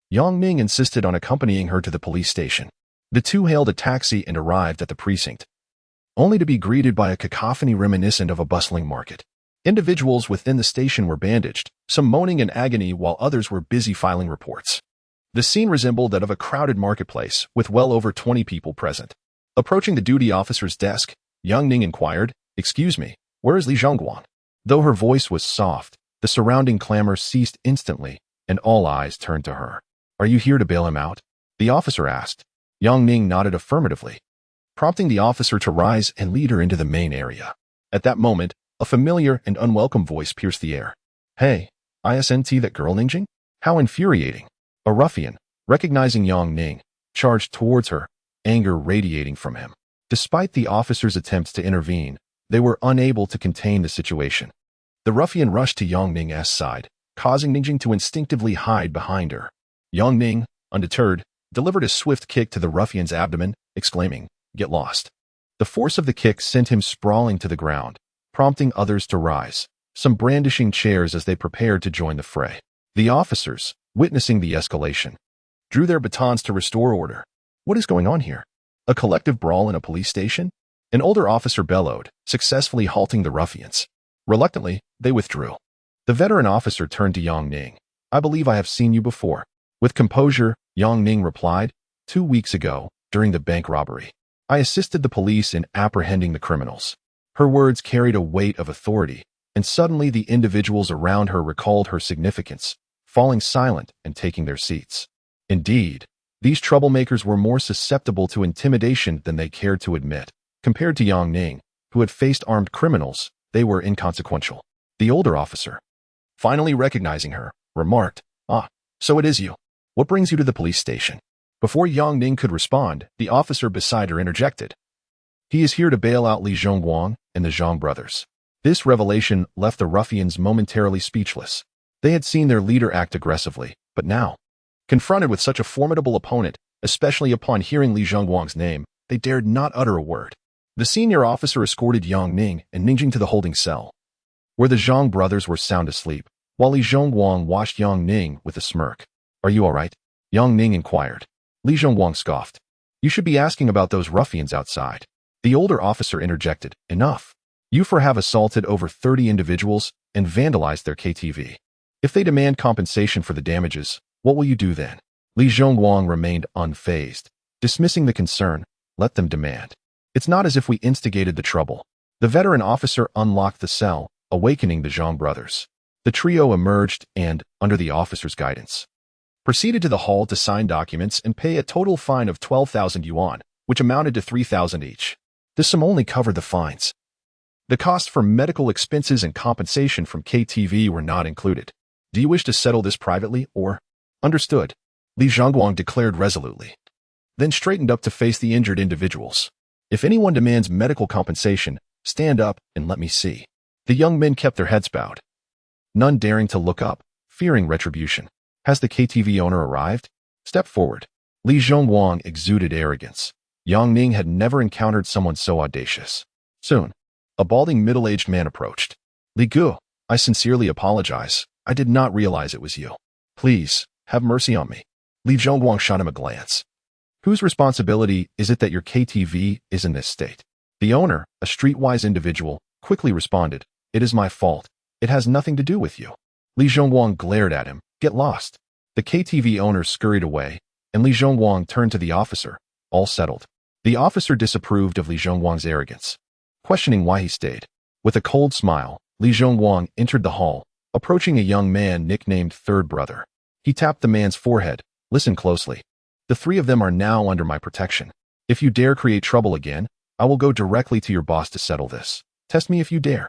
Yang Ning insisted on accompanying her to the police station. The two hailed a taxi and arrived at the precinct, only to be greeted by a cacophony reminiscent of a bustling market. Individuals within the station were bandaged, some moaning in agony while others were busy filing reports. The scene resembled that of a crowded marketplace, with well over 20 people present. Approaching the duty officer's desk, Yang Ning inquired, "Excuse me, where is Li Zhongguan?" Though her voice was soft, the surrounding clamor ceased instantly, and all eyes turned to her. "Are you here to bail him out?" the officer asked. Yang Ning nodded affirmatively, prompting the officer to rise and lead her into the main area. At that moment, a familiar and unwelcome voice pierced the air. "Hey, isn't that girl Ningjing? How infuriating." A ruffian, recognizing Yang Ning, charged towards her, anger radiating from him. Despite the officer's attempts to intervene, they were unable to contain the situation. The ruffian rushed to Yang Ning's side, causing Ningjing to instinctively hide behind her. Yang Ning, undeterred, delivered a swift kick to the ruffian's abdomen, exclaiming, "Get lost." The force of the kick sent him sprawling to the ground, prompting others to rise, some brandishing chairs as they prepared to join the fray. The officers, witnessing the escalation, drew their batons to restore order. What is going on here? A collective brawl in a police station? An older officer bellowed, successfully halting the ruffians. Reluctantly, they withdrew. The veteran officer turned to Yang Ning. "I believe I have seen you before." With composure, Yang Ning replied, 2 weeks ago, during the bank robbery, I assisted the police in apprehending the criminals." Her words carried a weight of authority, and suddenly the individuals around her recalled her significance, falling silent and taking their seats. Indeed, these troublemakers were more susceptible to intimidation than they cared to admit. Compared to Yang Ning, who had faced armed criminals, they were inconsequential. The older officer, finally recognizing her, remarked, "Ah, so it is you. What brings you to the police station?" Before Yang Ning could respond, the officer beside her interjected. "He is here to bail out Li Zhongguang and the Zhang brothers." This revelation left the ruffians momentarily speechless. They had seen their leader act aggressively, but now, confronted with such a formidable opponent, especially upon hearing Li Zhongguang's name, they dared not utter a word. The senior officer escorted Yang Ning and Ningjing to the holding cell, where the Zhang brothers were sound asleep, while Li Zhongguang watched Yang Ning with a smirk. "Are you all right?" Yang Ning inquired. Li Zhongguang scoffed. "You should be asking about those ruffians outside." The older officer interjected, "Enough. You have assaulted over 30 individuals and vandalized their KTV. If they demand compensation for the damages, what will you do then?" Li Zhongguang remained unfazed, dismissing the concern. "Let them demand. It's not as if we instigated the trouble." The veteran officer unlocked the cell, awakening the Zhang brothers. The trio emerged and, under the officer's guidance, proceeded to the hall to sign documents and pay a total fine of 12,000 yuan, which amounted to 3,000 each. This sum only covered the fines. The cost for medical expenses and compensation from KTV were not included. "Do you wish to settle this privately, or?" "Understood," Li Zhongguang declared resolutely, then straightened up to face the injured individuals. "If anyone demands medical compensation, stand up and let me see." The young men kept their heads bowed, none daring to look up, fearing retribution. "Has the KTV owner arrived? Step forward." Li Zhongguang exuded arrogance. Yang Ning had never encountered someone so audacious. Soon, a balding middle-aged man approached. "Li Gu, I sincerely apologize. I did not realize it was you. Please, have mercy on me." Li Zhongguang shot him a glance. "Whose responsibility is it that your KTV is in this state?" The owner, a streetwise individual, quickly responded, "It is my fault. It has nothing to do with you." Li Zhongwang glared at him. Get lost. The KTV owner scurried away, and Li Zhongwang turned to the officer. All settled. The officer disapproved of Li Zhongwang's arrogance, questioning why he stayed. With a cold smile, Li Zhongwang entered the hall, approaching a young man nicknamed Third Brother. He tapped the man's forehead. Listen closely. The three of them are now under my protection. If you dare create trouble again, I will go directly to your boss to settle this. Test me if you dare.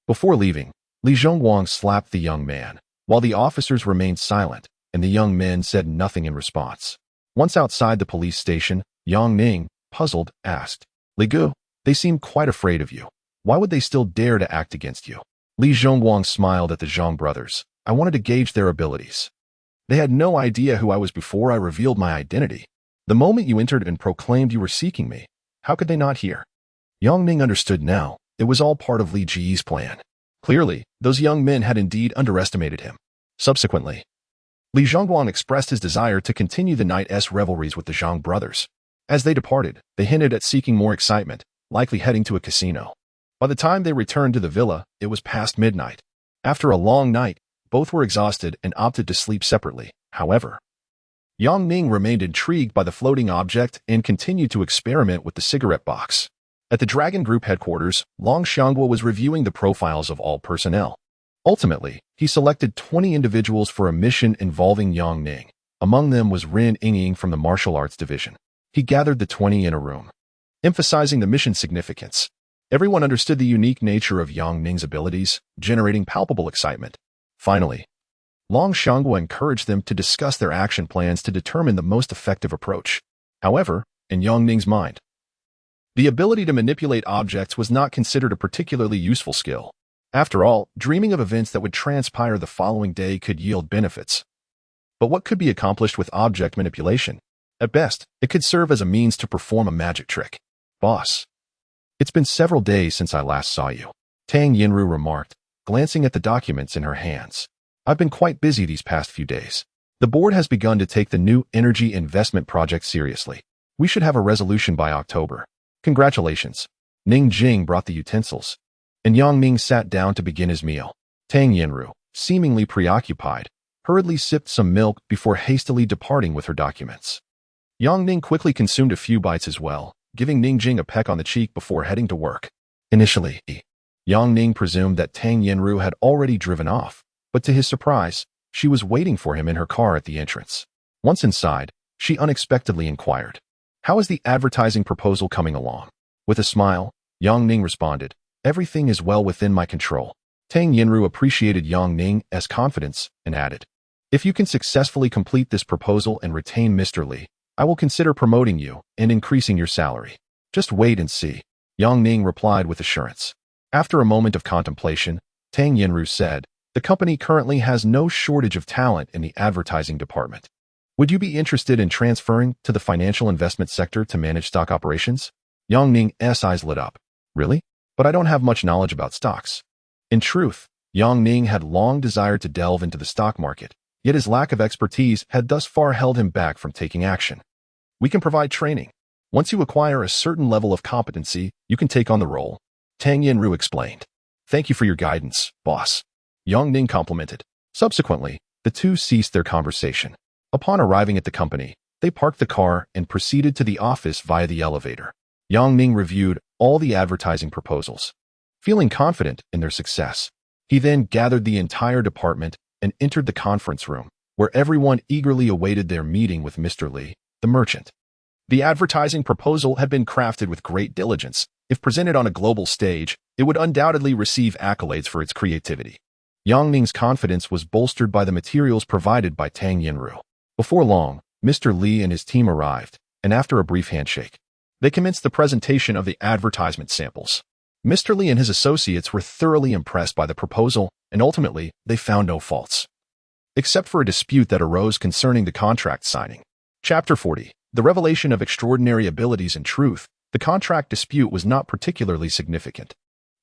Before leaving, Li Zhongwang slapped the young man, while the officers remained silent, and the young men said nothing in response. Once outside the police station, Yang Ning, puzzled, asked, Li Gu, they seem quite afraid of you. Why would they still dare to act against you? Li Zhongwang smiled at the Zhang brothers. I wanted to gauge their abilities. They had no idea who I was before I revealed my identity. The moment you entered and proclaimed you were seeking me, how could they not hear? Yang Ning understood now. It was all part of Li Ji's plan. Clearly, those young men had indeed underestimated him. Subsequently, Li Zhongguang expressed his desire to continue the night's revelries with the Zhang brothers. As they departed, they hinted at seeking more excitement, likely heading to a casino. By the time they returned to the villa, it was past midnight. After a long night, both were exhausted and opted to sleep separately. However, Yang Ning remained intrigued by the floating object and continued to experiment with the cigarette box. At the Dragon Group headquarters, Long Xianguo was reviewing the profiles of all personnel. Ultimately, he selected 20 individuals for a mission involving Yang Ning. Among them was Ren Yingying from the Martial Arts Division. He gathered the 20 in a room, emphasizing the mission's significance. Everyone understood the unique nature of Yang Ning's abilities, generating palpable excitement. Finally, Long Xianguo encouraged them to discuss their action plans to determine the most effective approach. However, in Yang Ning's mind, the ability to manipulate objects was not considered a particularly useful skill. After all, dreaming of events that would transpire the following day could yield benefits. But what could be accomplished with object manipulation? At best, it could serve as a means to perform a magic trick. Boss, it's been several days since I last saw you, Tang Yinru remarked, glancing at the documents in her hands. I've been quite busy these past few days. The board has begun to take the new energy investment project seriously. We should have a resolution by October. Congratulations. Ning Jing brought the utensils, and Yang Ming sat down to begin his meal. Tang Yinru, seemingly preoccupied, hurriedly sipped some milk before hastily departing with her documents. Yang Ning quickly consumed a few bites as well, giving Ning Jing a peck on the cheek before heading to work. Initially, Yang Ning presumed that Tang Yinru had already driven off, but to his surprise, she was waiting for him in her car at the entrance. Once inside, she unexpectedly inquired, How is the advertising proposal coming along? With a smile, Yang Ning responded, Everything is well within my control. Tang Yinru appreciated Yang Ning's confidence and added, If you can successfully complete this proposal and retain Mr. Li, I will consider promoting you and increasing your salary. Just wait and see. Yang Ning replied with assurance. After a moment of contemplation, Tang Yinru said, The company currently has no shortage of talent in the advertising department. Would you be interested in transferring to the financial investment sector to manage stock operations? Yang Ning's eyes lit up. Really? But I don't have much knowledge about stocks. In truth, Yang Ning had long desired to delve into the stock market, yet his lack of expertise had thus far held him back from taking action. We can provide training. Once you acquire a certain level of competency, you can take on the role, Tang Yinru explained. Thank you for your guidance, boss. Yang Ning complimented. Subsequently, the two ceased their conversation. Upon arriving at the company, they parked the car and proceeded to the office via the elevator. Yang Ning reviewed all the advertising proposals. Feeling confident in their success, he then gathered the entire department and entered the conference room, where everyone eagerly awaited their meeting with Mr. Li, the merchant. The advertising proposal had been crafted with great diligence. If presented on a global stage, it would undoubtedly receive accolades for its creativity. Yang Ning's confidence was bolstered by the materials provided by Tang Yinru. Before long, Mr. Li and his team arrived, and after a brief handshake, they commenced the presentation of the advertisement samples. Mr. Li and his associates were thoroughly impressed by the proposal, and ultimately, they found no faults, except for a dispute that arose concerning the contract signing. Chapter 40. The revelation of extraordinary abilities. In truth, the contract dispute was not particularly significant.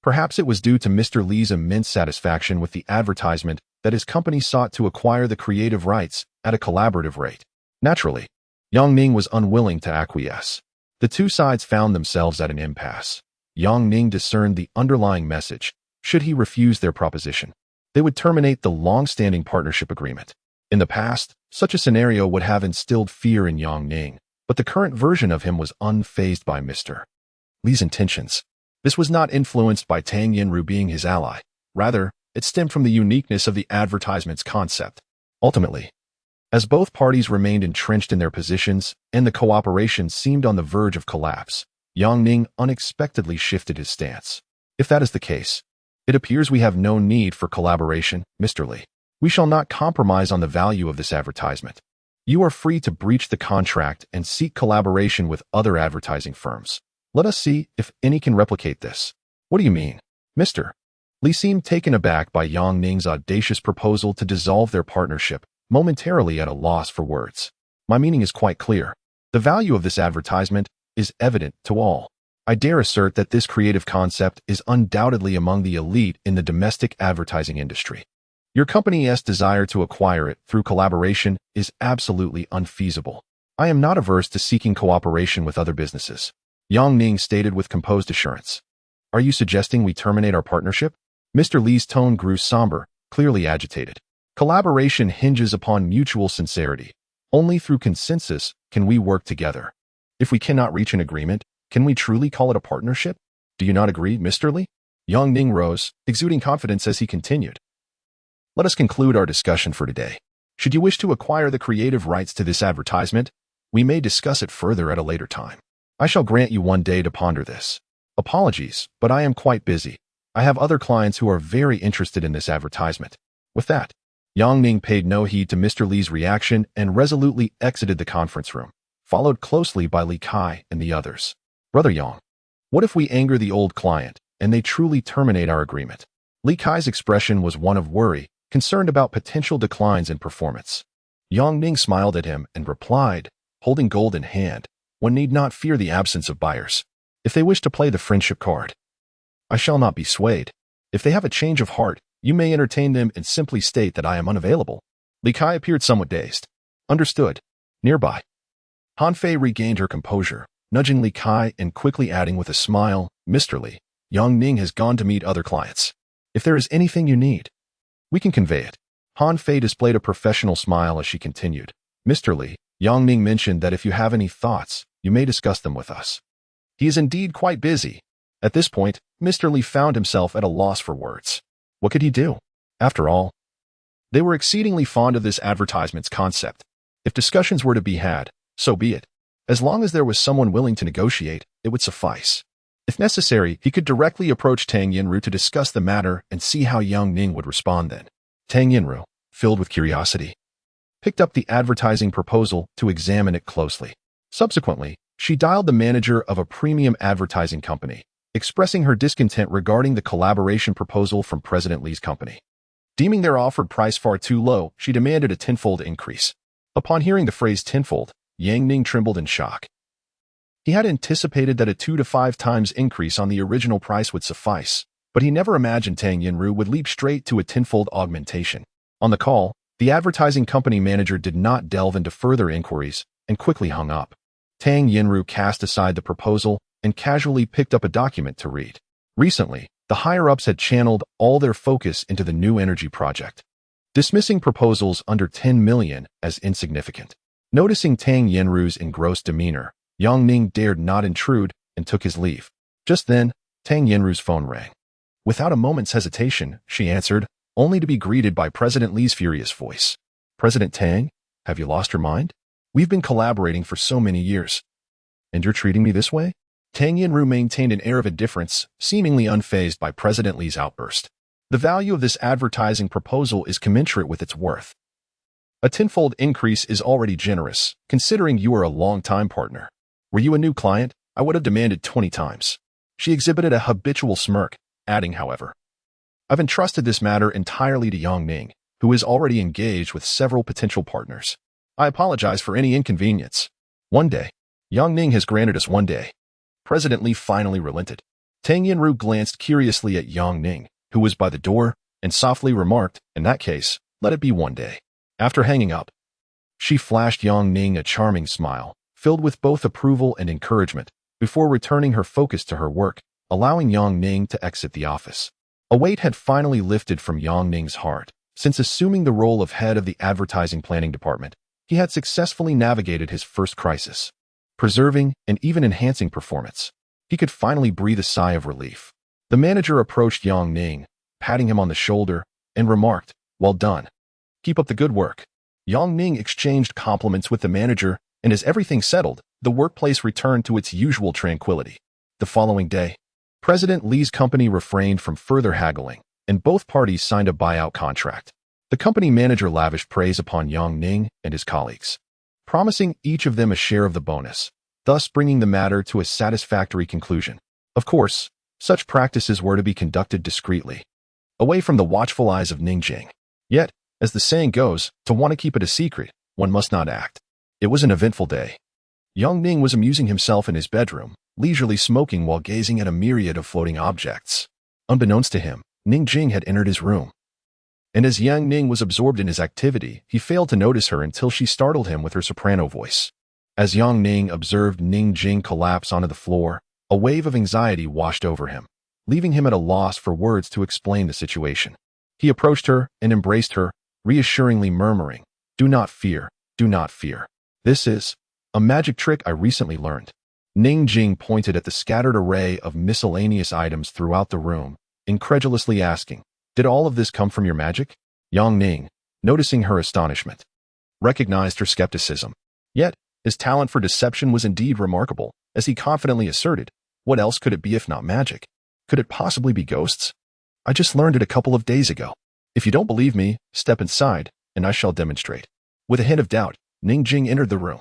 Perhaps it was due to Mr. Li's immense satisfaction with the advertisement that his company sought to acquire the creative rights at a collaborative rate. Naturally, Yang Ning was unwilling to acquiesce. The two sides found themselves at an impasse. Yang Ning discerned the underlying message. Should he refuse their proposition? They would terminate the long-standing partnership agreement. In the past, such a scenario would have instilled fear in Yang Ning, but the current version of him was unfazed by Mr. Li's intentions. This was not influenced by Tang Yinru being his ally. Rather, it stemmed from the uniqueness of the advertisement's concept. Ultimately, as both parties remained entrenched in their positions and the cooperation seemed on the verge of collapse, Yang Ning unexpectedly shifted his stance. If that is the case, it appears we have no need for collaboration, Mr. Li. We shall not compromise on the value of this advertisement. You are free to breach the contract and seek collaboration with other advertising firms. Let us see if any can replicate this. What do you mean, Mr. Li seemed taken aback by Yang Ning's audacious proposal to dissolve their partnership, momentarily at a loss for words. My meaning is quite clear. The value of this advertisement is evident to all. I dare assert that this creative concept is undoubtedly among the elite in the domestic advertising industry. Your company's desire to acquire it through collaboration is absolutely unfeasible. I am not averse to seeking cooperation with other businesses, Yang Ning stated with composed assurance. Are you suggesting we terminate our partnership? Mr. Li's tone grew somber, clearly agitated. Collaboration hinges upon mutual sincerity. Only through consensus can we work together. If we cannot reach an agreement, can we truly call it a partnership? Do you not agree, Mr. Li? Yang Ning rose, exuding confidence as he continued. Let us conclude our discussion for today. Should you wish to acquire the creative rights to this advertisement, we may discuss it further at a later time. I shall grant you one day to ponder this. Apologies, but I am quite busy. I have other clients who are very interested in this advertisement. With that, Yang Ning paid no heed to Mr. Li's reaction and resolutely exited the conference room, followed closely by Lin Kai and the others. Brother Yang, what if we anger the old client and they truly terminate our agreement? Lin Kai's expression was one of worry, concerned about potential declines in performance. Yang Ning smiled at him and replied, holding gold in hand, one need not fear the absence of buyers. If they wish to play the friendship card, I shall not be swayed. If they have a change of heart, you may entertain them and simply state that I am unavailable. Lin Kai appeared somewhat dazed. Understood. Nearby, Han Fei regained her composure, nudging Lin Kai and quickly adding with a smile, Mr. Li, Yang Ning has gone to meet other clients. If there is anything you need, we can convey it. Han Fei displayed a professional smile as she continued. Mr. Li, Yang Ning mentioned that if you have any thoughts, you may discuss them with us. He is indeed quite busy. At this point, Mr. Li found himself at a loss for words. What could he do? After all, they were exceedingly fond of this advertisement's concept. If discussions were to be had, so be it. As long as there was someone willing to negotiate, it would suffice. If necessary, he could directly approach Tang Yinru to discuss the matter and see how Yang Ning would respond then. Tang Yinru, filled with curiosity, picked up the advertising proposal to examine it closely. Subsequently, she dialed the manager of a premium advertising company, expressing her discontent regarding the collaboration proposal from President Li's company. Deeming their offered price far too low, she demanded a tenfold increase. Upon hearing the phrase tenfold, Yang Ning trembled in shock. He had anticipated that a 2 to 5 times increase on the original price would suffice, but he never imagined Tang Yinru would leap straight to a tenfold augmentation. On the call, the advertising company manager did not delve into further inquiries and quickly hung up. Tang Yinru cast aside the proposal and casually picked up a document to read. Recently, the higher-ups had channeled all their focus into the new energy project, dismissing proposals under 10 million as insignificant. Noticing Tang Yinru's engrossed demeanor, Yang Ning dared not intrude and took his leave. Just then, Tang Yinru's phone rang. Without a moment's hesitation, she answered, only to be greeted by President Li's furious voice. President Tang, have you lost your mind? We've been collaborating for so many years. And you're treating me this way? Tang Yinru maintained an air of indifference, seemingly unfazed by President Li's outburst. The value of this advertising proposal is commensurate with its worth. A tenfold increase is already generous, considering you are a long-time partner. Were you a new client, I would have demanded 20 times. She exhibited a habitual smirk, adding, however, I've entrusted this matter entirely to Yang Ning, who is already engaged with several potential partners. I apologize for any inconvenience. One day. Yang Ning has granted us one day. President Li finally relented. Tang Yinru glanced curiously at Yang Ning, who was by the door, and softly remarked, in that case, let it be one day. After hanging up, she flashed Yang Ning a charming smile, filled with both approval and encouragement, before returning her focus to her work, allowing Yang Ning to exit the office. A weight had finally lifted from Yang Ning's heart. Since assuming the role of head of the advertising planning department, he had successfully navigated his first crisis, preserving and even enhancing performance. He could finally breathe a sigh of relief. The manager approached Yang Ning, patting him on the shoulder, and remarked, "Well done. Keep up the good work." Yang Ning exchanged compliments with the manager, and as everything settled, the workplace returned to its usual tranquility. The following day, President Li's company refrained from further haggling, and both parties signed a buyout contract. The company manager lavished praise upon Yang Ning and his colleagues, promising each of them a share of the bonus, thus bringing the matter to a satisfactory conclusion. Of course, such practices were to be conducted discreetly, away from the watchful eyes of Ningjing. Yet, as the saying goes, to want to keep it a secret, one must not act. It was an eventful day. Yang Ning was amusing himself in his bedroom, leisurely smoking while gazing at a myriad of floating objects. Unbeknownst to him, Ningjing had entered his room. And as Yang Ning was absorbed in his activity, he failed to notice her until she startled him with her soprano voice. As Yang Ning observed Ningjing collapse onto the floor, a wave of anxiety washed over him, leaving him at a loss for words to explain the situation. He approached her and embraced her, reassuringly murmuring, "Do not fear, do not fear. This is a magic trick I recently learned." Ningjing pointed at the scattered array of miscellaneous items throughout the room, incredulously asking, "Did all of this come from your magic?" Yang Ning, noticing her astonishment, recognized her skepticism. Yet, his talent for deception was indeed remarkable, as he confidently asserted, "What else could it be if not magic? Could it possibly be ghosts? I just learned it a couple of days ago. If you don't believe me, step inside, and I shall demonstrate." With a hint of doubt, Ningjing entered the room.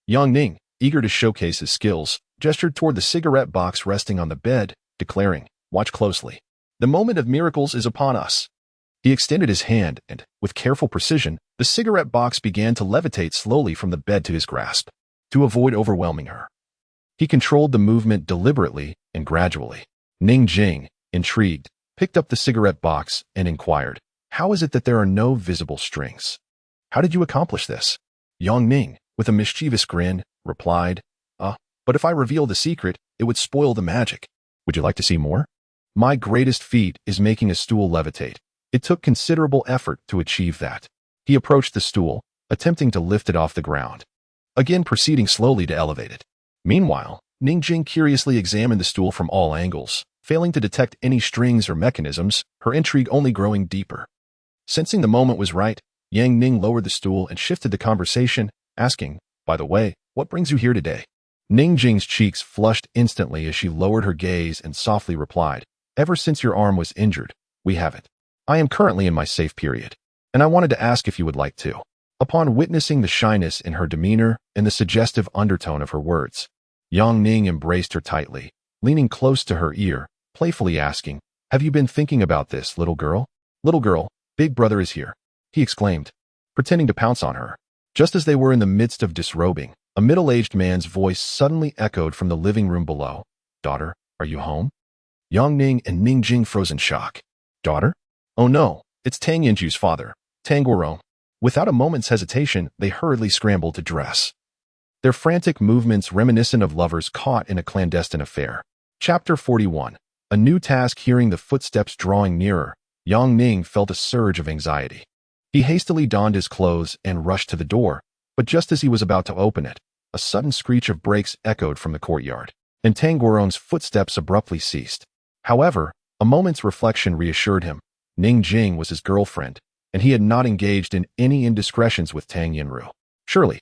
Yang Ning, eager to showcase his skills, gestured toward the cigarette box resting on the bed, declaring, "Watch closely. The moment of miracles is upon us." He extended his hand and, with careful precision, the cigarette box began to levitate slowly from the bed to his grasp. To avoid overwhelming her, he controlled the movement deliberately and gradually. Ningjing, intrigued, picked up the cigarette box and inquired, "How is it that there are no visible strings? How did you accomplish this?" Yang Ning, with a mischievous grin, replied, But if I reveal the secret, it would spoil the magic. Would you like to see more? My greatest feat is making a stool levitate. It took considerable effort to achieve that." He approached the stool, attempting to lift it off the ground, again proceeding slowly to elevate it. Meanwhile, Ningjing curiously examined the stool from all angles, failing to detect any strings or mechanisms, her intrigue only growing deeper. Sensing the moment was right, Yang Ning lowered the stool and shifted the conversation, asking, "By the way, what brings you here today?" Ningjing's cheeks flushed instantly as she lowered her gaze and softly replied, "Ever since your arm was injured, we haven't. I am currently in my safe period, and I wanted to ask if you would like to." Upon witnessing the shyness in her demeanor and the suggestive undertone of her words, Yang Ning embraced her tightly, leaning close to her ear, playfully asking, "Have you been thinking about this, little girl?" "Little girl, big brother is here," he exclaimed, pretending to pounce on her. Just as they were in the midst of disrobing, a middle-aged man's voice suddenly echoed from the living room below. "Daughter, are you home?" Yang Ning and Ningjing froze in shock. "Daughter? Oh no, it's Tang Yinju's father, Tang Guorong." Without a moment's hesitation, they hurriedly scrambled to dress, their frantic movements reminiscent of lovers caught in a clandestine affair. Chapter 41. A new task. Hearing the footsteps drawing nearer, Yang Ning felt a surge of anxiety. He hastily donned his clothes and rushed to the door, but just as he was about to open it, a sudden screech of brakes echoed from the courtyard, and Tang Guorong's footsteps abruptly ceased. However, a moment's reflection reassured him. Ningjing was his girlfriend, and he had not engaged in any indiscretions with Tang Yinru. Surely,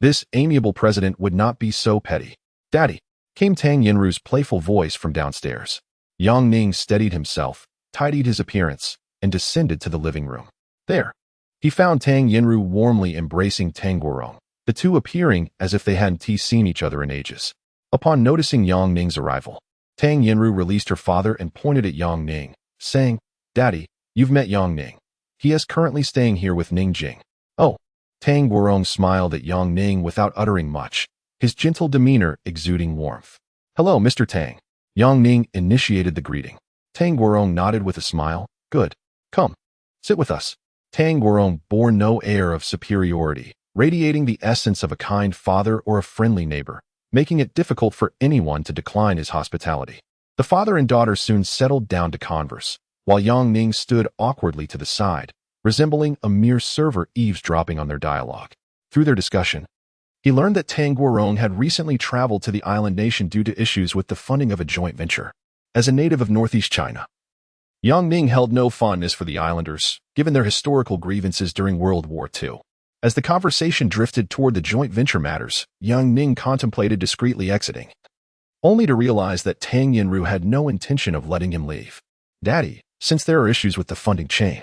this amiable president would not be so petty. "Daddy," came Tang Yinru's playful voice from downstairs. Yang Ning steadied himself, tidied his appearance, and descended to the living room. There, he found Tang Yinru warmly embracing Tang Guorong, the two appearing as if they hadn't seen each other in ages. Upon noticing Yang Ning's arrival, Tang Yinru released her father and pointed at Yang Ning, saying, "Daddy, you've met Yang Ning. He is currently staying here with Ningjing." "Oh." Tang Guorong smiled at Yang Ning without uttering much, his gentle demeanor exuding warmth. "Hello, Mr. Tang." Yang Ning initiated the greeting. Tang Guorong nodded with a smile. "Good. Come, sit with us." Tang Guorong bore no air of superiority, radiating the essence of a kind father or a friendly neighbor, making it difficult for anyone to decline his hospitality. The father and daughter soon settled down to converse, while Yang Ning stood awkwardly to the side, resembling a mere server eavesdropping on their dialogue. Through their discussion, he learned that Tang Guorong had recently traveled to the island nation due to issues with the funding of a joint venture. As a native of northeast China, Yang Ning held no fondness for the islanders, given their historical grievances during World War II. As the conversation drifted toward the joint venture matters, Yang Ning contemplated discreetly exiting, only to realize that Tang Yinru had no intention of letting him leave. Daddy, since there are issues with the funding chain,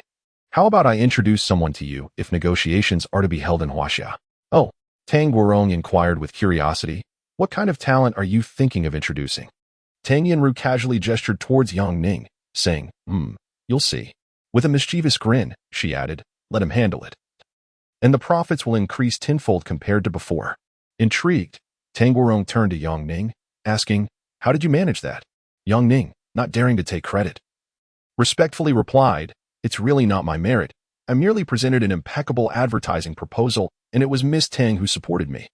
how about I introduce someone to you if negotiations are to be held in Huaxia? Oh, Tang Guorong inquired with curiosity. What kind of talent are you thinking of introducing? Tang Yinru casually gestured towards Yang Ning, saying, you'll see. With a mischievous grin, she added, let him handle it. And the profits will increase tenfold compared to before. Intrigued, Tang Guorong turned to Yang Ning, asking, how did you manage that? Yang Ning, not daring to take credit, respectfully replied, it's really not my merit. I merely presented an impeccable advertising proposal, and it was Miss Tang who supported me,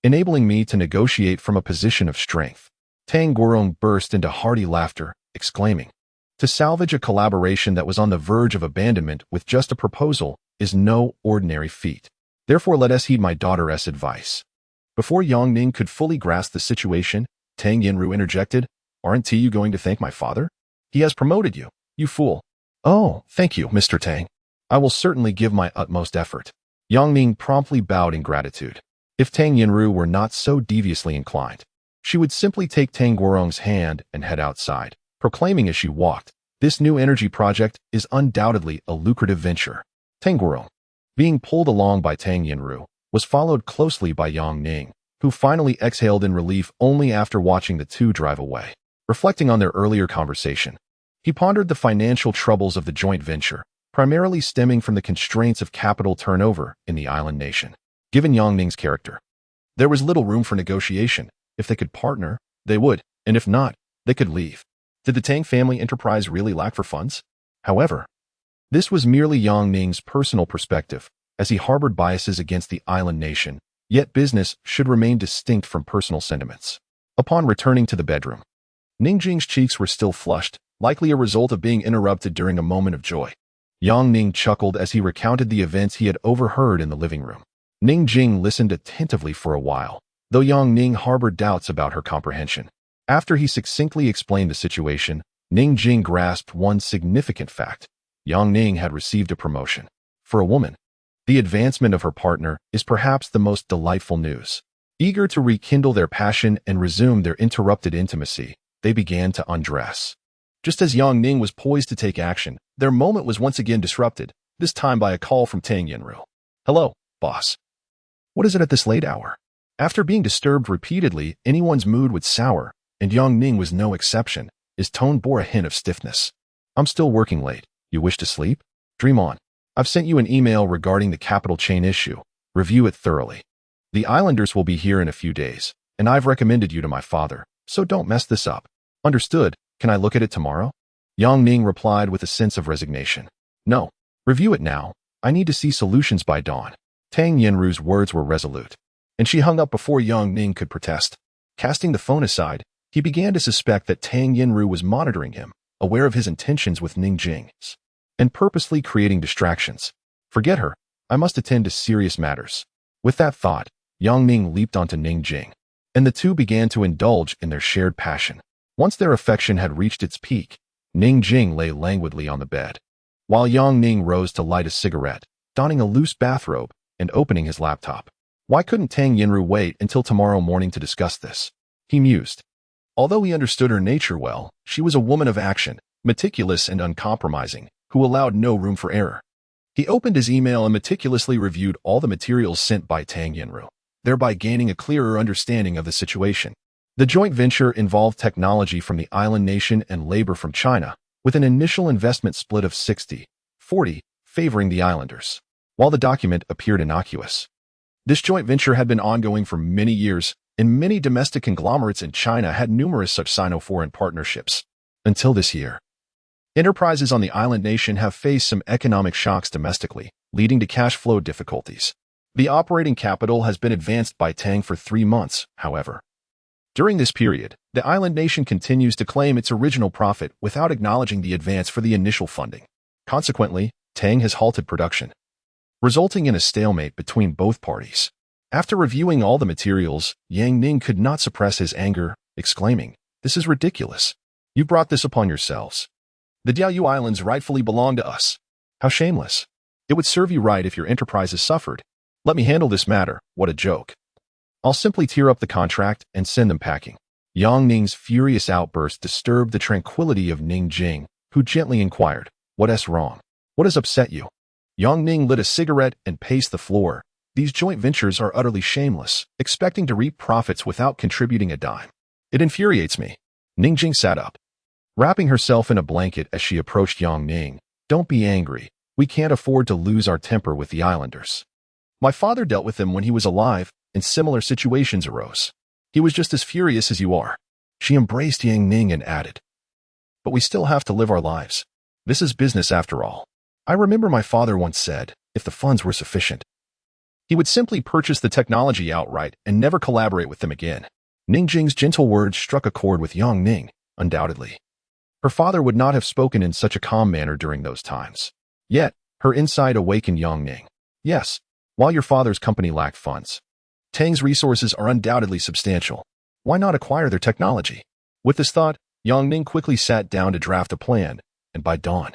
enabling me to negotiate from a position of strength. Tang Guorong burst into hearty laughter, exclaiming, to salvage a collaboration that was on the verge of abandonment with just a proposal is no ordinary feat. Therefore let us heed my daughter's advice. Before Yang Ning could fully grasp the situation, Tang Yinru interjected, aren't you going to thank my father? He has promoted you, you fool. Oh, thank you, Mr. Tang. I will certainly give my utmost effort. Yang Ning promptly bowed in gratitude. If Tang Yinru were not so deviously inclined, she would simply take Tang Guorong's hand and head outside, proclaiming as she walked, this new energy project is undoubtedly a lucrative venture. Tang Guorong, being pulled along by Tang Yinru, was followed closely by Yang Ning, who finally exhaled in relief only after watching the two drive away. Reflecting on their earlier conversation, he pondered the financial troubles of the joint venture, primarily stemming from the constraints of capital turnover in the island nation. Given Yang Ning's character, there was little room for negotiation. If they could partner, they would, and if not, they could leave. Did the Tang family enterprise really lack for funds? However, this was merely Yang Ning's personal perspective, as he harbored biases against the island nation, yet business should remain distinct from personal sentiments. Upon returning to the bedroom, Ning Jing's cheeks were still flushed, likely a result of being interrupted during a moment of joy. Yang Ning chuckled as he recounted the events he had overheard in the living room. Ning Jing listened attentively for a while, though Yang Ning harbored doubts about her comprehension. After he succinctly explained the situation, Ning Jing grasped one significant fact. Yang Ning had received a promotion. For a woman, the advancement of her partner is perhaps the most delightful news. Eager to rekindle their passion and resume their interrupted intimacy, they began to undress. Just as Yang Ning was poised to take action, their moment was once again disrupted, this time by a call from Tang Yinru. Hello, boss. What is it at this late hour? After being disturbed repeatedly, anyone's mood would sour, and Yang Ning was no exception. His tone bore a hint of stiffness. I'm still working late. You wish to sleep? Dream on. I've sent you an email regarding the capital chain issue. Review it thoroughly. The islanders will be here in a few days, and I've recommended you to my father, so don't mess this up. Understood? Can I look at it tomorrow? Yang Ning replied with a sense of resignation. No. Review it now. I need to see solutions by dawn. Tang Yinru's words were resolute, and she hung up before Yang Ning could protest. Casting the phone aside, he began to suspect that Tang Yinru was monitoring him, aware of his intentions with Ning Jing, and purposely creating distractions. Forget her. I must attend to serious matters. With that thought, Yang Ning leaped onto Ning Jing, and the two began to indulge in their shared passion. Once their affection had reached its peak, Ning Jing lay languidly on the bed, while Yang Ning rose to light a cigarette, donning a loose bathrobe and opening his laptop. Why couldn't Tang Yinru wait until tomorrow morning to discuss this? He mused. Although he understood her nature well, she was a woman of action, meticulous and uncompromising, who allowed no room for error. He opened his email and meticulously reviewed all the materials sent by Tang Yinru, thereby gaining a clearer understanding of the situation. The joint venture involved technology from the island nation and labor from China, with an initial investment split of 60-40, favoring the islanders. While the document appeared innocuous, this joint venture had been ongoing for many years, and many domestic conglomerates in China had numerous such Sino-foreign partnerships. Until this year, enterprises on the island nation have faced some economic shocks domestically, leading to cash flow difficulties. The operating capital has been advanced by Tang for 3 months, however. During this period, the island nation continues to claim its original profit without acknowledging the advance for the initial funding. Consequently, Tang has halted production, resulting in a stalemate between both parties. After reviewing all the materials, Yang Ning could not suppress his anger, exclaiming, "This is ridiculous. You brought this upon yourselves. The Diaoyu Islands rightfully belong to us. How shameless. It would serve you right if your enterprises suffered. Let me handle this matter. What a joke. I'll simply tear up the contract and send them packing." Yang Ning's furious outburst disturbed the tranquility of Ning Jing, who gently inquired, "What's wrong? What has upset you?" Yang Ning lit a cigarette and paced the floor. These joint ventures are utterly shameless, expecting to reap profits without contributing a dime. It infuriates me. Ning Jing sat up, wrapping herself in a blanket as she approached Yang Ning. "Don't be angry. We can't afford to lose our temper with the islanders. My father dealt with them when he was alive, and similar situations arose. He was just as furious as you are." She embraced Yang Ning and added, "But we still have to live our lives. This is business after all. I remember my father once said, if the funds were sufficient, he would simply purchase the technology outright and never collaborate with them again." Ning Jing's gentle words struck a chord with Yang Ning, undoubtedly. Her father would not have spoken in such a calm manner during those times. Yet, her insight awakened Yang Ning. "Yes, while your father's company lacked funds, Tang's resources are undoubtedly substantial. Why not acquire their technology?" With this thought, Yang Ning quickly sat down to draft a plan, and by dawn,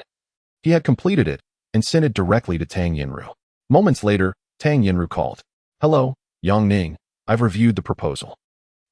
he had completed it and sent it directly to Tang Yinru. Moments later, Tang Yinru called. "Hello, Yang Ning. I've reviewed the proposal.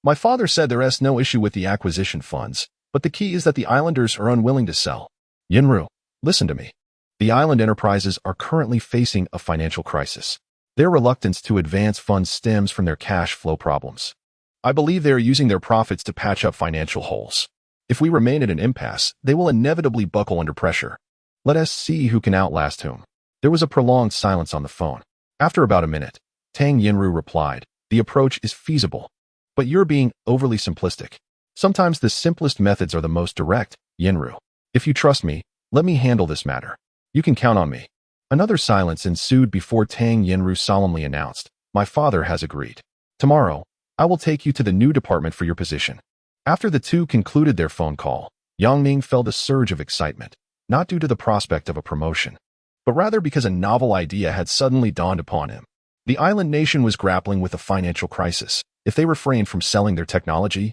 My father said there is no issue with the acquisition funds, but the key is that the islanders are unwilling to sell. Yinru, listen to me. The island enterprises are currently facing a financial crisis. Their reluctance to advance funds stems from their cash flow problems. I believe they are using their profits to patch up financial holes. If we remain at an impasse, they will inevitably buckle under pressure. Let us see who can outlast whom." There was a prolonged silence on the phone. After about a minute, Tang Yinru replied, "The approach is feasible, but you're being overly simplistic. Sometimes the simplest methods are the most direct, Yinru. If you trust me, let me handle this matter. You can count on me." Another silence ensued before Tang Yinru solemnly announced, "My father has agreed. Tomorrow, I will take you to the new department for your position." After the two concluded their phone call, Yang Ning felt a surge of excitement, not due to the prospect of a promotion, but rather because a novel idea had suddenly dawned upon him. The island nation was grappling with a financial crisis. If they refrained from selling their technology,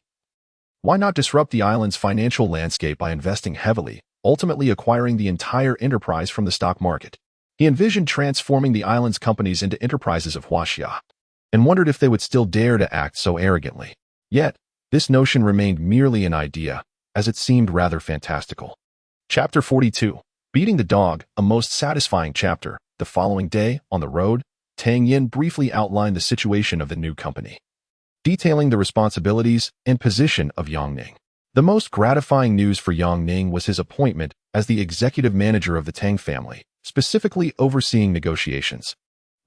why not disrupt the island's financial landscape by investing heavily, ultimately acquiring the entire enterprise from the stock market? He envisioned transforming the island's companies into enterprises of Huaxia, and wondered if they would still dare to act so arrogantly. Yet, this notion remained merely an idea, as it seemed rather fantastical. Chapter 42. Beating the Dog, a most satisfying chapter. The following day, on the road, Tang Yin briefly outlined the situation of the new company, detailing the responsibilities and position of Yang Ning. The most gratifying news for Yang Ning was his appointment as the executive manager of the Tang family, specifically overseeing negotiations.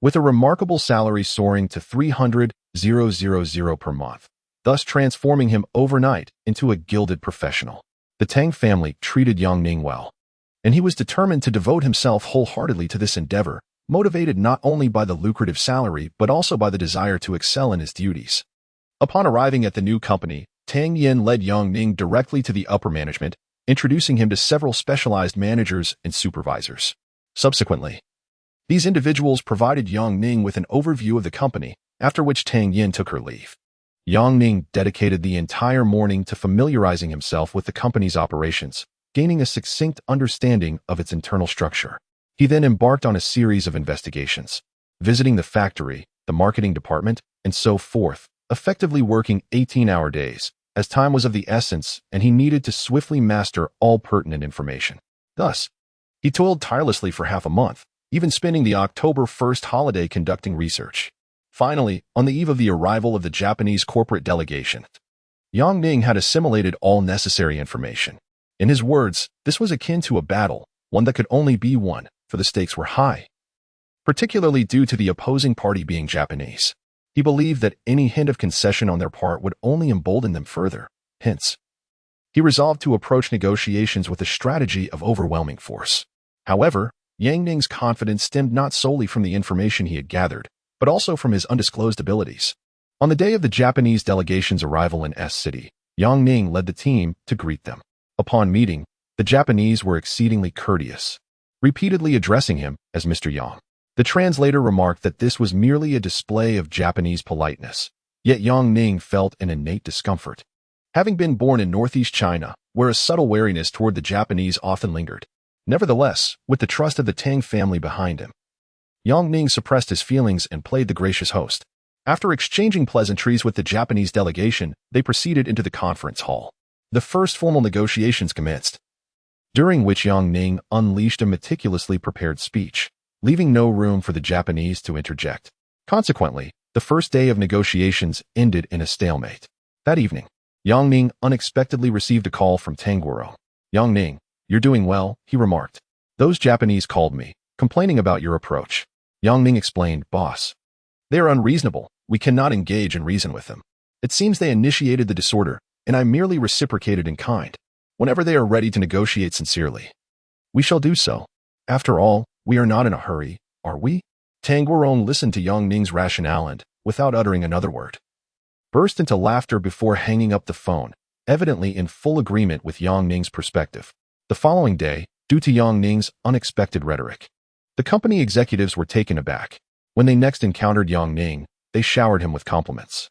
With a remarkable salary soaring to 300,000 per month, thus transforming him overnight into a gilded professional. The Tang family treated Yang Ning well, and he was determined to devote himself wholeheartedly to this endeavor, motivated not only by the lucrative salary but also by the desire to excel in his duties. Upon arriving at the new company, Tang Yin led Yang Ning directly to the upper management, introducing him to several specialized managers and supervisors. Subsequently, these individuals provided Yang Ning with an overview of the company, after which Tang Yin took her leave. Yang Ning dedicated the entire morning to familiarizing himself with the company's operations, gaining a succinct understanding of its internal structure. He then embarked on a series of investigations, visiting the factory, the marketing department, and so forth, effectively working 18-hour days, as time was of the essence and he needed to swiftly master all pertinent information. Thus, he toiled tirelessly for half a month, even spending the October 1st holiday conducting research. Finally, on the eve of the arrival of the Japanese corporate delegation, Yang Ning had assimilated all necessary information. In his words, this was akin to a battle, one that could only be won, for the stakes were high, particularly due to the opposing party being Japanese. He believed that any hint of concession on their part would only embolden them further. Hence, he resolved to approach negotiations with a strategy of overwhelming force. However, Yang Ning's confidence stemmed not solely from the information he had gathered, but also from his undisclosed abilities. On the day of the Japanese delegation's arrival in S City, Yang Ning led the team to greet them. Upon meeting, the Japanese were exceedingly courteous, repeatedly addressing him as Mr. Yang. The translator remarked that this was merely a display of Japanese politeness, yet Yang Ning felt an innate discomfort. Having been born in northeast China, where a subtle wariness toward the Japanese often lingered. Nevertheless, with the trust of the Tang family behind him, Yang Ning suppressed his feelings and played the gracious host. After exchanging pleasantries with the Japanese delegation, they proceeded into the conference hall. The first formal negotiations commenced, during which Yang Ning unleashed a meticulously prepared speech, leaving no room for the Japanese to interject. Consequently, the first day of negotiations ended in a stalemate. That evening, Yang Ning unexpectedly received a call from Tang Guoro. "Yang Ning, you're doing well," he remarked. "Those Japanese called me, complaining about your approach." Yang Ning explained, "Boss, they are unreasonable. We cannot engage and reason with them. It seems they initiated the disorder, and I merely reciprocated in kind. Whenever they are ready to negotiate sincerely, we shall do so. After all, we are not in a hurry, are we?" Tang Guoro listened to Yang Ning's rationale and, without uttering another word, burst into laughter before hanging up the phone, evidently in full agreement with Yang Ning's perspective. The following day, due to Yang Ning's unexpected rhetoric, the company executives were taken aback. When they next encountered Yang Ning, they showered him with compliments.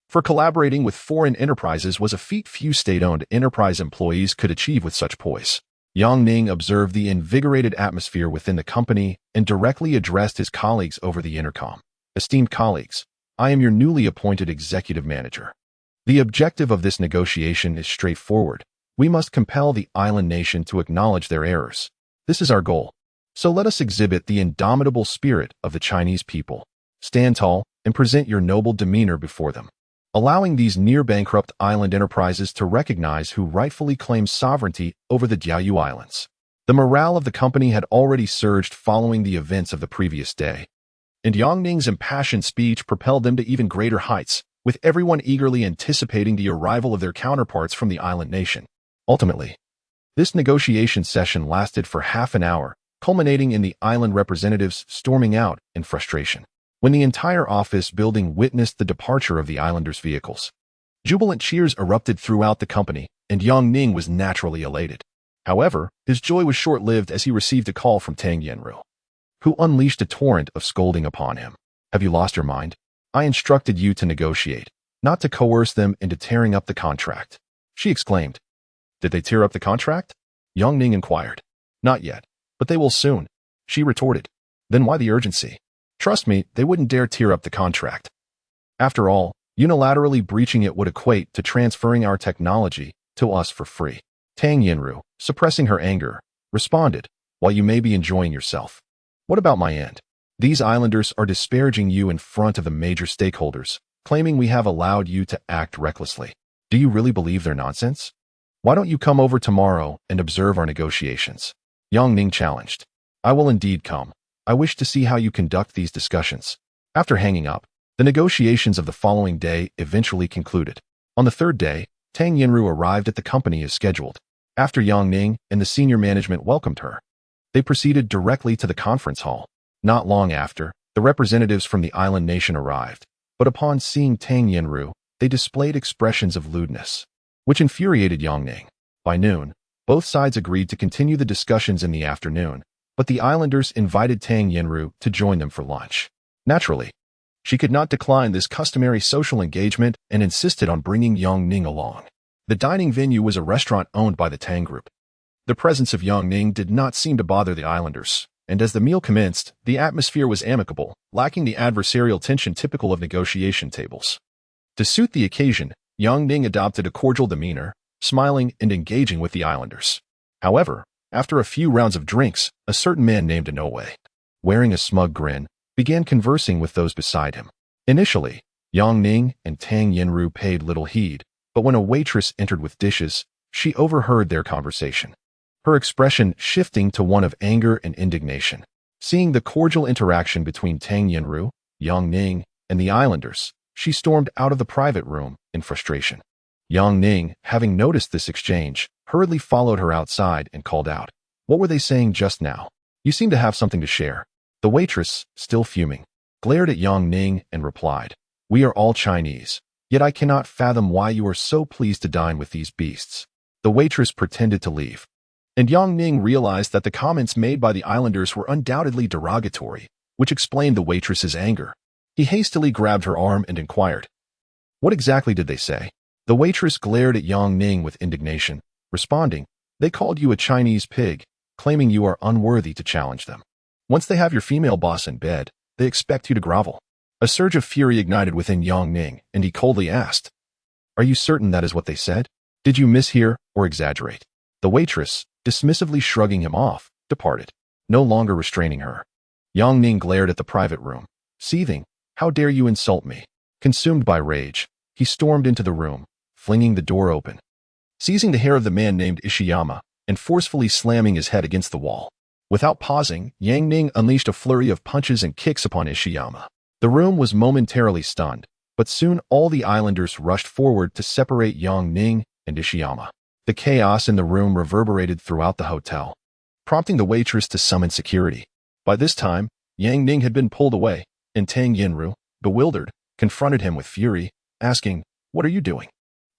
For collaborating with foreign enterprises was a feat few state-owned enterprise employees could achieve with such poise. Yang Ning observed the invigorated atmosphere within the company and directly addressed his colleagues over the intercom. "Esteemed colleagues, I am your newly appointed executive manager. The objective of this negotiation is straightforward. We must compel the island nation to acknowledge their errors. This is our goal. So let us exhibit the indomitable spirit of the Chinese people. Stand tall and present your noble demeanor before them, allowing these near-bankrupt island enterprises to recognize who rightfully claims sovereignty over the Diaoyu Islands." The morale of the company had already surged following the events of the previous day, and Yang Ning's impassioned speech propelled them to even greater heights, with everyone eagerly anticipating the arrival of their counterparts from the island nation. Ultimately, this negotiation session lasted for half an hour, culminating in the island representatives storming out in frustration. When the entire office building witnessed the departure of the islanders' vehicles, jubilant cheers erupted throughout the company, and Yang Ning was naturally elated. However, his joy was short-lived as he received a call from Tang Yenru, who unleashed a torrent of scolding upon him. "Have you lost your mind? I instructed you to negotiate, not to coerce them into tearing up the contract," she exclaimed. "Did they tear up the contract?" Yang Ning inquired. "Not yet, but they will soon," she retorted. "Then why the urgency? Trust me, they wouldn't dare tear up the contract. After all, unilaterally breaching it would equate to transferring our technology to us for free." Tang Yenru, suppressing her anger, responded, "While you may be enjoying yourself, what about my end? These islanders are disparaging you in front of the major stakeholders, claiming we have allowed you to act recklessly. Do you really believe their nonsense? Why don't you come over tomorrow and observe our negotiations?" Yang Ning challenged. "I will indeed come. I wish to see how you conduct these discussions." After hanging up, the negotiations of the following day eventually concluded. On the third day, Tang Yenru arrived at the company as scheduled. After Yang Ning and the senior management welcomed her, they proceeded directly to the conference hall. Not long after, the representatives from the island nation arrived, but upon seeing Tang Yenru, they displayed expressions of lewdness, which infuriated Yang Ning. By noon, both sides agreed to continue the discussions in the afternoon, but the islanders invited Tang Yenru to join them for lunch. Naturally, she could not decline this customary social engagement and insisted on bringing Yang Ning along. The dining venue was a restaurant owned by the Tang Group. The presence of Yang Ning did not seem to bother the islanders, and as the meal commenced, the atmosphere was amicable, lacking the adversarial tension typical of negotiation tables. To suit the occasion, Yang Ning adopted a cordial demeanor, smiling and engaging with the islanders. However, after a few rounds of drinks, a certain man named Inoue, wearing a smug grin, began conversing with those beside him. Initially, Yang Ning and Tang Yenru paid little heed, but when a waitress entered with dishes, she overheard their conversation, her expression shifting to one of anger and indignation. Seeing the cordial interaction between Tang Yenru, Yang Ning, and the islanders, she stormed out of the private room in frustration. Yang Ning, having noticed this exchange, hurriedly followed her outside and called out, "What were they saying just now? You seem to have something to share." The waitress, still fuming, glared at Yang Ning and replied, We are all Chinese, yet I cannot fathom why you are so pleased to dine with these beasts." The waitress pretended to leave, and Yang Ning realized that the comments made by the islanders were undoubtedly derogatory, which explained the waitress's anger. He hastily grabbed her arm and inquired, "What exactly did they say?" The waitress glared at Yang Ning with indignation, responding, "They called you a Chinese pig, claiming you are unworthy to challenge them. Once they have your female boss in bed, they expect you to grovel." A surge of fury ignited within Yang Ning, and he coldly asked, "Are you certain that is what they said? Did you mishear or exaggerate?" The waitress, dismissively shrugging him off, departed, no longer restraining her. Yang Ning glared at the private room, seething, "How dare you insult me?" Consumed by rage, he stormed into the room, flinging the door open, seizing the hair of the man named Ishiyama, and forcefully slamming his head against the wall. Without pausing, Yang Ning unleashed a flurry of punches and kicks upon Ishiyama. The room was momentarily stunned, but soon all the islanders rushed forward to separate Yang Ning and Ishiyama. The chaos in the room reverberated throughout the hotel, prompting the waitress to summon security. By this time, Yang Ning had been pulled away, and Tang Yinru, bewildered, confronted him with fury, asking, "What are you doing?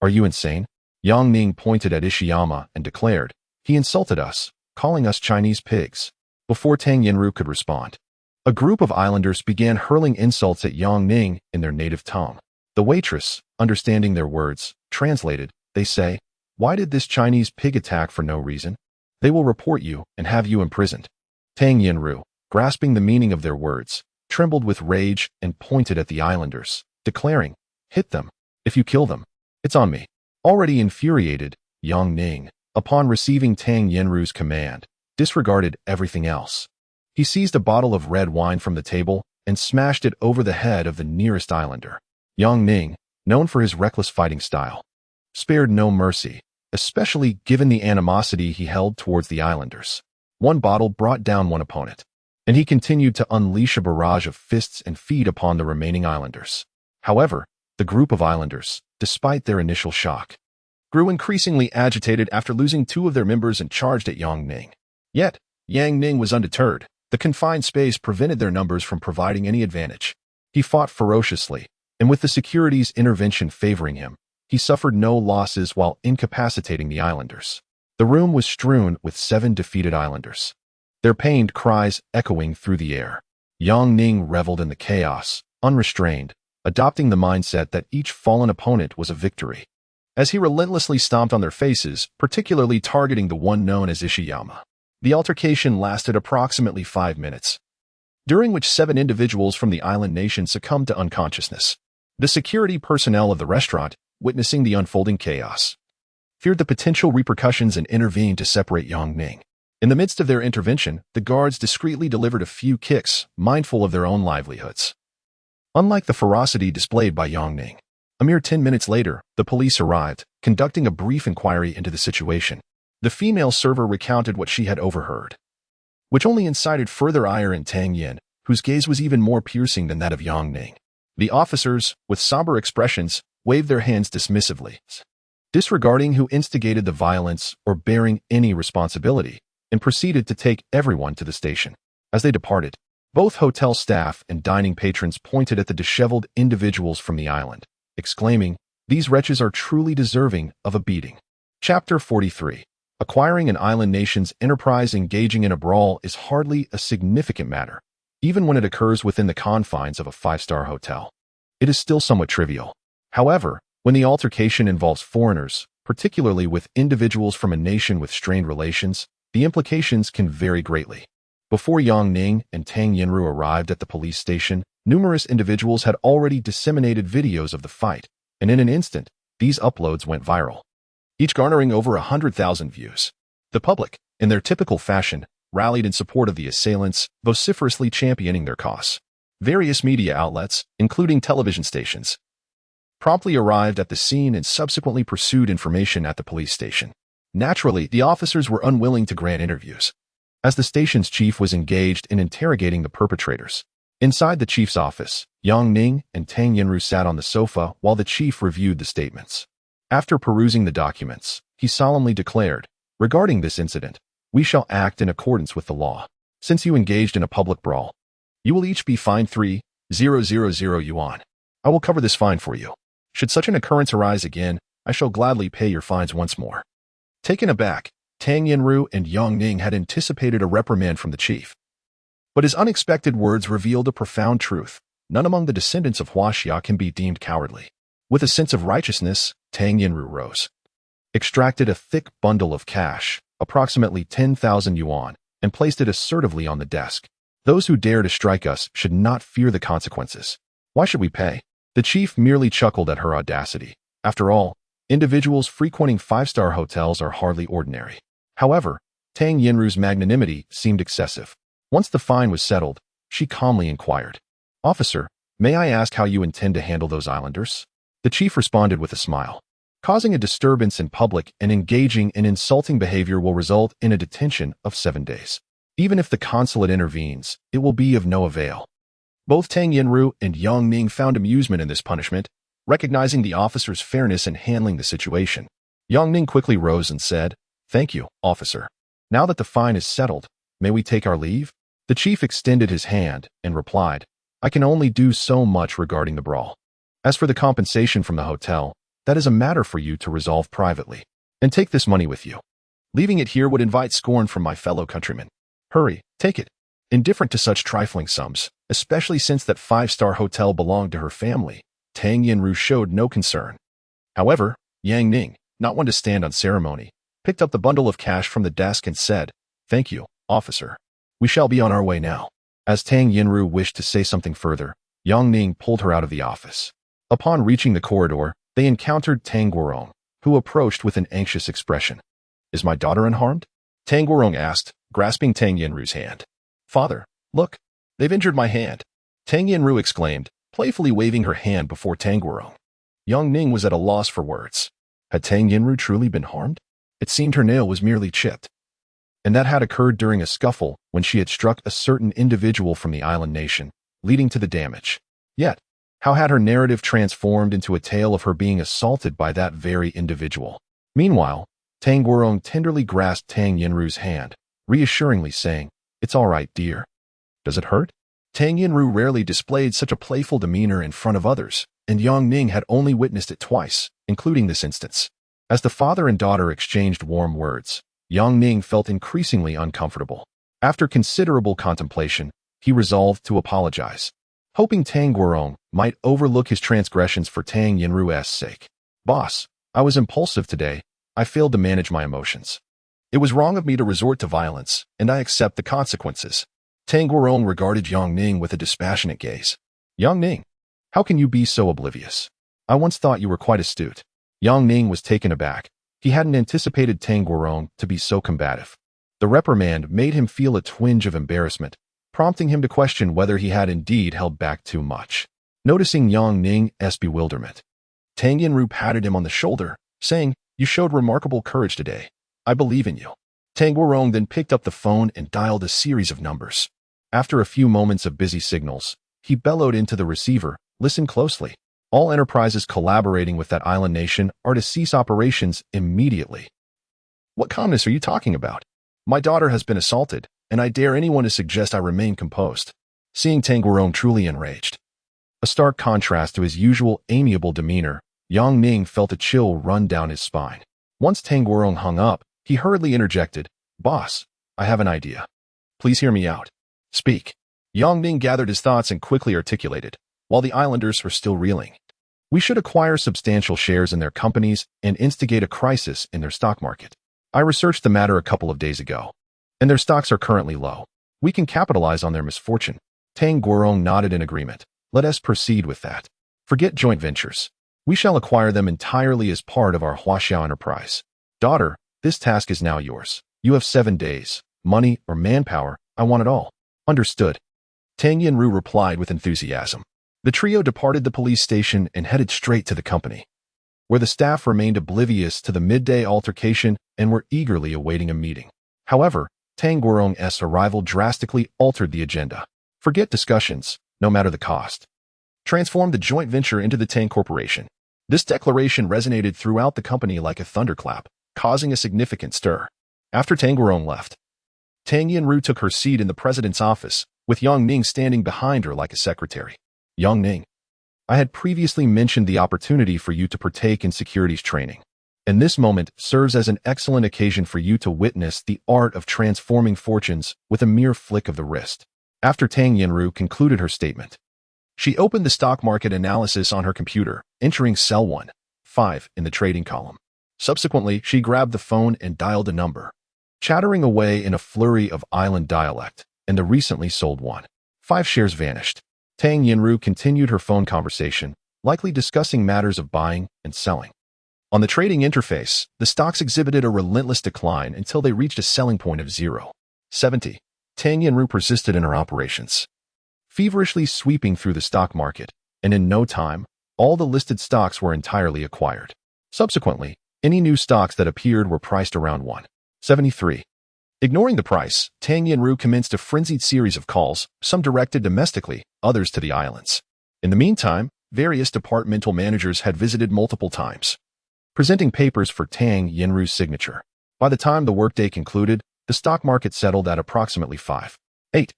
Are you insane?" Yang Ning pointed at Ishiyama and declared, "He insulted us, calling us Chinese pigs." Before Tang Yinru could respond, a group of islanders began hurling insults at Yang Ning in their native tongue. The waitress, understanding their words, translated, "They say, 'Why did this Chinese pig attack for no reason? They will report you and have you imprisoned.'" Tang Yinru, grasping the meaning of their words, trembled with rage and pointed at the islanders, declaring, "Hit them. If you kill them, it's on me." Already infuriated, Yang Ning, upon receiving Tang Yinru's command, disregarded everything else. He seized a bottle of red wine from the table and smashed it over the head of the nearest islander. Yang Ning, known for his reckless fighting style, spared no mercy, especially given the animosity he held towards the islanders. One bottle brought down one opponent, and he continued to unleash a barrage of fists and feet upon the remaining islanders. However, the group of islanders, despite their initial shock, grew increasingly agitated after losing two of their members and charged at Yang Ning. Yet, Yang Ning was undeterred. The confined space prevented their numbers from providing any advantage. He fought ferociously, and with the security's intervention favoring him, he suffered no losses while incapacitating the islanders. The room was strewn with 7 defeated islanders, their pained cries echoing through the air. Yang Ning reveled in the chaos, unrestrained, adopting the mindset that each fallen opponent was a victory. As he relentlessly stomped on their faces, particularly targeting the one known as Ishiyama. The altercation lasted approximately 5 minutes, during which 7 individuals from the island nation succumbed to unconsciousness. The security personnel of the restaurant, witnessing the unfolding chaos, feared the potential repercussions and intervened to separate Yang Ning. In the midst of their intervention, the guards discreetly delivered a few kicks, mindful of their own livelihoods. Unlike the ferocity displayed by Yang Ning, a mere 10 minutes later, the police arrived, conducting a brief inquiry into the situation. The female server recounted what she had overheard, which only incited further ire in Tang Yin, whose gaze was even more piercing than that of Yang Ning. The officers, with somber expressions, waved their hands dismissively, disregarding who instigated the violence or bearing any responsibility, and proceeded to take everyone to the station. As they departed, both hotel staff and dining patrons pointed at the disheveled individuals from the island, exclaiming, "These wretches are truly deserving of a beating." Chapter 43. Acquiring an island nation's enterprise engaging in a brawl is hardly a significant matter, even when it occurs within the confines of a 5-star hotel. It is still somewhat trivial. However, when the altercation involves foreigners, particularly with individuals from a nation with strained relations, the implications can vary greatly. Before Yang Ning and Tang Yinru arrived at the police station, numerous individuals had already disseminated videos of the fight, and in an instant, these uploads went viral, each garnering over 100,000 views. The public, in their typical fashion, rallied in support of the assailants, vociferously championing their cause. Various media outlets, including television stations, promptly arrived at the scene and subsequently pursued information at the police station. Naturally, the officers were unwilling to grant interviews, as the station's chief was engaged in interrogating the perpetrators. Inside the chief's office, Yang Ning and Tang Yinru sat on the sofa while the chief reviewed the statements. After perusing the documents, he solemnly declared, "Regarding this incident, we shall act in accordance with the law. Since you engaged in a public brawl, you will each be fined 3,000 yuan. I will cover this fine for you. Should such an occurrence arise again, I shall gladly pay your fines once more. Taken aback, Tang Yinru and Yang Ning had anticipated a reprimand from the chief. But his unexpected words revealed a profound truth. None among the descendants of Huaxia can be deemed cowardly. With a sense of righteousness, Tang Yinru rose, extracted a thick bundle of cash, approximately 10,000 yuan, and placed it assertively on the desk. Those who dare to strike us should not fear the consequences. Why should we pay? The chief merely chuckled at her audacity. After all, individuals frequenting five-star hotels are hardly ordinary. However, Tang Yinru's magnanimity seemed excessive. Once the fine was settled, she calmly inquired, "Officer, may I ask how you intend to handle those islanders?" The chief responded with a smile. "Causing a disturbance in public and engaging in insulting behavior will result in a detention of 7 days. Even if the consulate intervenes, it will be of no avail." Both Tang Yinru and Yang Ning found amusement in this punishment, recognizing the officer's fairness in handling the situation. Yang Ning quickly rose and said, "Thank you, officer. Now that the fine is settled, may we take our leave?" The chief extended his hand and replied, "I can only do so much regarding the brawl. As for the compensation from the hotel, that is a matter for you to resolve privately. And take this money with you. Leaving it here would invite scorn from my fellow countrymen. Hurry, take it." Indifferent to such trifling sums, especially since that five-star hotel belonged to her family, Tang Yinru showed no concern. However, Yang Ning, not one to stand on ceremony, picked up the bundle of cash from the desk and said, "Thank you, officer. We shall be on our way now." As Tang Yinru wished to say something further, Yang Ning pulled her out of the office. Upon reaching the corridor, they encountered Tang Guorong, who approached with an anxious expression. "Is my daughter unharmed?" Tang Guorong asked, grasping Tang Yinru's hand. "Father, look, they've injured my hand," Tang Yinru exclaimed, playfully waving her hand before Tang Guorong. Yang Ning was at a loss for words. Had Tang Yinru truly been harmed? It seemed her nail was merely chipped. And that had occurred during a scuffle when she had struck a certain individual from the island nation, leading to the damage. Yet, how had her narrative transformed into a tale of her being assaulted by that very individual? Meanwhile, Tang Guorong tenderly grasped Tang Yinru's hand, reassuringly saying, "It's all right, dear." "Does it hurt?" Tang Yinru rarely displayed such a playful demeanor in front of others, and Yang Ning had only witnessed it twice, including this instance. As the father and daughter exchanged warm words, Yang Ning felt increasingly uncomfortable. After considerable contemplation, he resolved to apologize, hoping Tang Guorong might overlook his transgressions for Tang Yinru's sake. "Boss, I was impulsive today. I failed to manage my emotions. It was wrong of me to resort to violence, and I accept the consequences." Tang Guorong regarded Yang Ning with a dispassionate gaze. "Yang Ning, how can you be so oblivious? I once thought you were quite astute." Yang Ning was taken aback. He hadn't anticipated Tang Guorong to be so combative. The reprimand made him feel a twinge of embarrassment, prompting him to question whether he had indeed held back too much. Noticing Yang Ning's bewilderment, Tang Yinru patted him on the shoulder, saying, "You showed remarkable courage today. I believe in you." Tang Guorong then picked up the phone and dialed a series of numbers. After a few moments of busy signals, he bellowed into the receiver, "Listen closely. All enterprises collaborating with that island nation are to cease operations immediately." "What calmness are you talking about? My daughter has been assaulted, and I dare anyone to suggest I remain composed." Seeing Tang Guorong truly enraged, a stark contrast to his usual amiable demeanor, Yang Ning felt a chill run down his spine. Once Tang Guorong hung up, he hurriedly interjected, "Boss, I have an idea. Please hear me out." "Speak." Yang Ning gathered his thoughts and quickly articulated, while the islanders were still reeling. "We should acquire substantial shares in their companies and instigate a crisis in their stock market. I researched the matter a couple of days ago, and their stocks are currently low. We can capitalize on their misfortune." Tang Guorong nodded in agreement. "Let us proceed with that. Forget joint ventures. We shall acquire them entirely as part of our Huaxia enterprise. Daughter, this task is now yours. You have 7 days. Money or manpower, I want it all." "Understood." Tang Yinru replied with enthusiasm. The trio departed the police station and headed straight to the company, where the staff remained oblivious to the midday altercation and were eagerly awaiting a meeting. However, Tang Guorong's arrival drastically altered the agenda. Forget discussions, no matter the cost. Transform the joint venture into the Tang Corporation. This declaration resonated throughout the company like a thunderclap, causing a significant stir. After Tang Guorong left, Tang Yinru took her seat in the president's office, with Yang Ning standing behind her like a secretary. "Yang Ning, I had previously mentioned the opportunity for you to partake in securities training, and this moment serves as an excellent occasion for you to witness the art of transforming fortunes with a mere flick of the wrist. After Tang Yinru concluded her statement, she opened the stock market analysis on her computer, entering cell 1-5 in the trading column. Subsequently, she grabbed the phone and dialed a number, chattering away in a flurry of island dialect, and the recently sold 1-5 shares vanished. Tang Yinru continued her phone conversation, likely discussing matters of buying and selling. On the trading interface, the stocks exhibited a relentless decline until they reached a selling point of 0.70. Tang Yinru persisted in her operations, feverishly sweeping through the stock market, and in no time, all the listed stocks were entirely acquired. Subsequently, any new stocks that appeared were priced around 1.73. Ignoring the price, Tang Yinru commenced a frenzied series of calls, some directed domestically, others to the islands. In the meantime, various departmental managers had visited multiple times, presenting papers for Tang Yinru's signature. By the time the workday concluded, the stock market settled at approximately 5.8.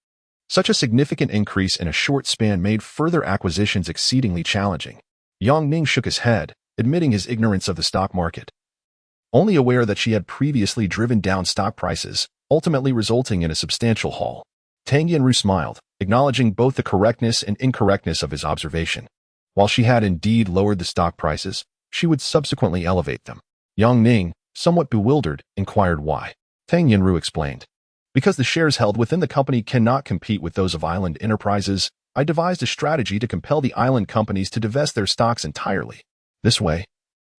Such a significant increase in a short span made further acquisitions exceedingly challenging. Yang Ning shook his head, admitting his ignorance of the stock market, only aware that she had previously driven down stock prices, ultimately resulting in a substantial haul. Tang Yinru smiled, acknowledging both the correctness and incorrectness of his observation. While she had indeed lowered the stock prices, she would subsequently elevate them. Yang Ning, somewhat bewildered, inquired why. Tang Yinru explained, because the shares held within the company cannot compete with those of island enterprises, I devised a strategy to compel the island companies to divest their stocks entirely. This way,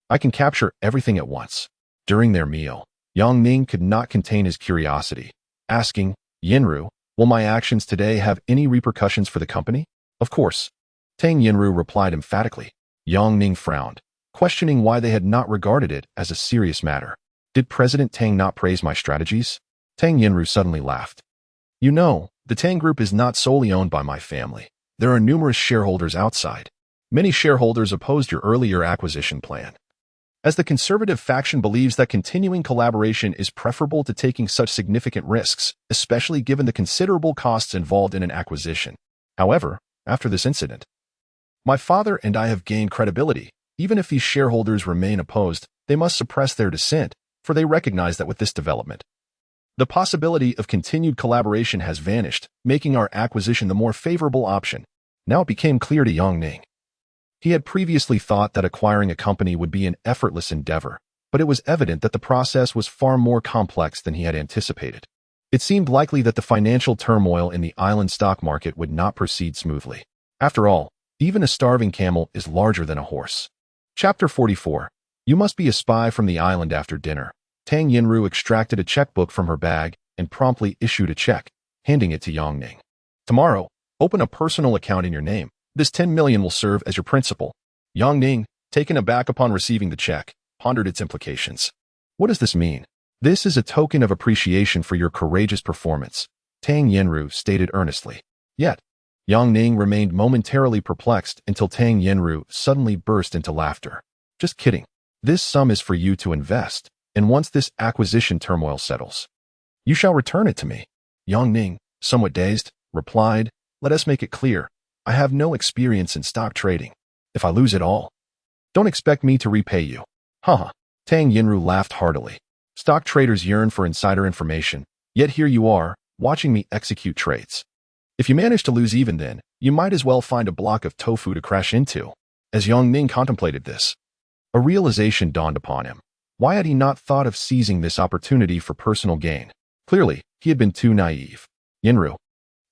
I can capture everything at once. During their meal, Yang Ning could not contain his curiosity, asking, Yinru, will my actions today have any repercussions for the company? Of course. Tang Yinru replied emphatically. Yang Ning frowned, questioning why they had not regarded it as a serious matter. Did President Tang not praise my strategies? Tang Yinru suddenly laughed. You know, the Tang Group is not solely owned by my family. There are numerous shareholders outside. Many shareholders opposed your earlier acquisition plan, as the conservative faction believes that continuing collaboration is preferable to taking such significant risks, especially given the considerable costs involved in an acquisition. However, after this incident, my father and I have gained credibility. Even if these shareholders remain opposed, they must suppress their dissent, for they recognize that with this development, the possibility of continued collaboration has vanished, making our acquisition the more favorable option. Now it became clear to Yang Ning. He had previously thought that acquiring a company would be an effortless endeavor, but it was evident that the process was far more complex than he had anticipated. It seemed likely that the financial turmoil in the island stock market would not proceed smoothly. After all, even a starving camel is larger than a horse. Chapter 44. You must be a spy from the island after dinner. Tang Yinru extracted a checkbook from her bag and promptly issued a check, handing it to Yang Ning. Tomorrow, open a personal account in your name. This 10 million will serve as your principal. Yang Ning, taken aback upon receiving the check, pondered its implications. What does this mean? This is a token of appreciation for your courageous performance, Tang Yinru stated earnestly. Yet, Yang Ning remained momentarily perplexed until Tang Yinru suddenly burst into laughter. Just kidding. This sum is for you to invest, and once this acquisition turmoil settles, you shall return it to me. Yang Ning, somewhat dazed, replied, let us make it clear. I have no experience in stock trading. If I lose it all, don't expect me to repay you. Haha. Tang Yinru laughed heartily. Stock traders yearn for insider information, yet here you are, watching me execute trades. If you manage to lose even then, you might as well find a block of tofu to crash into. As Yang Ning contemplated this, a realization dawned upon him. Why had he not thought of seizing this opportunity for personal gain? Clearly, he had been too naive. Yinru,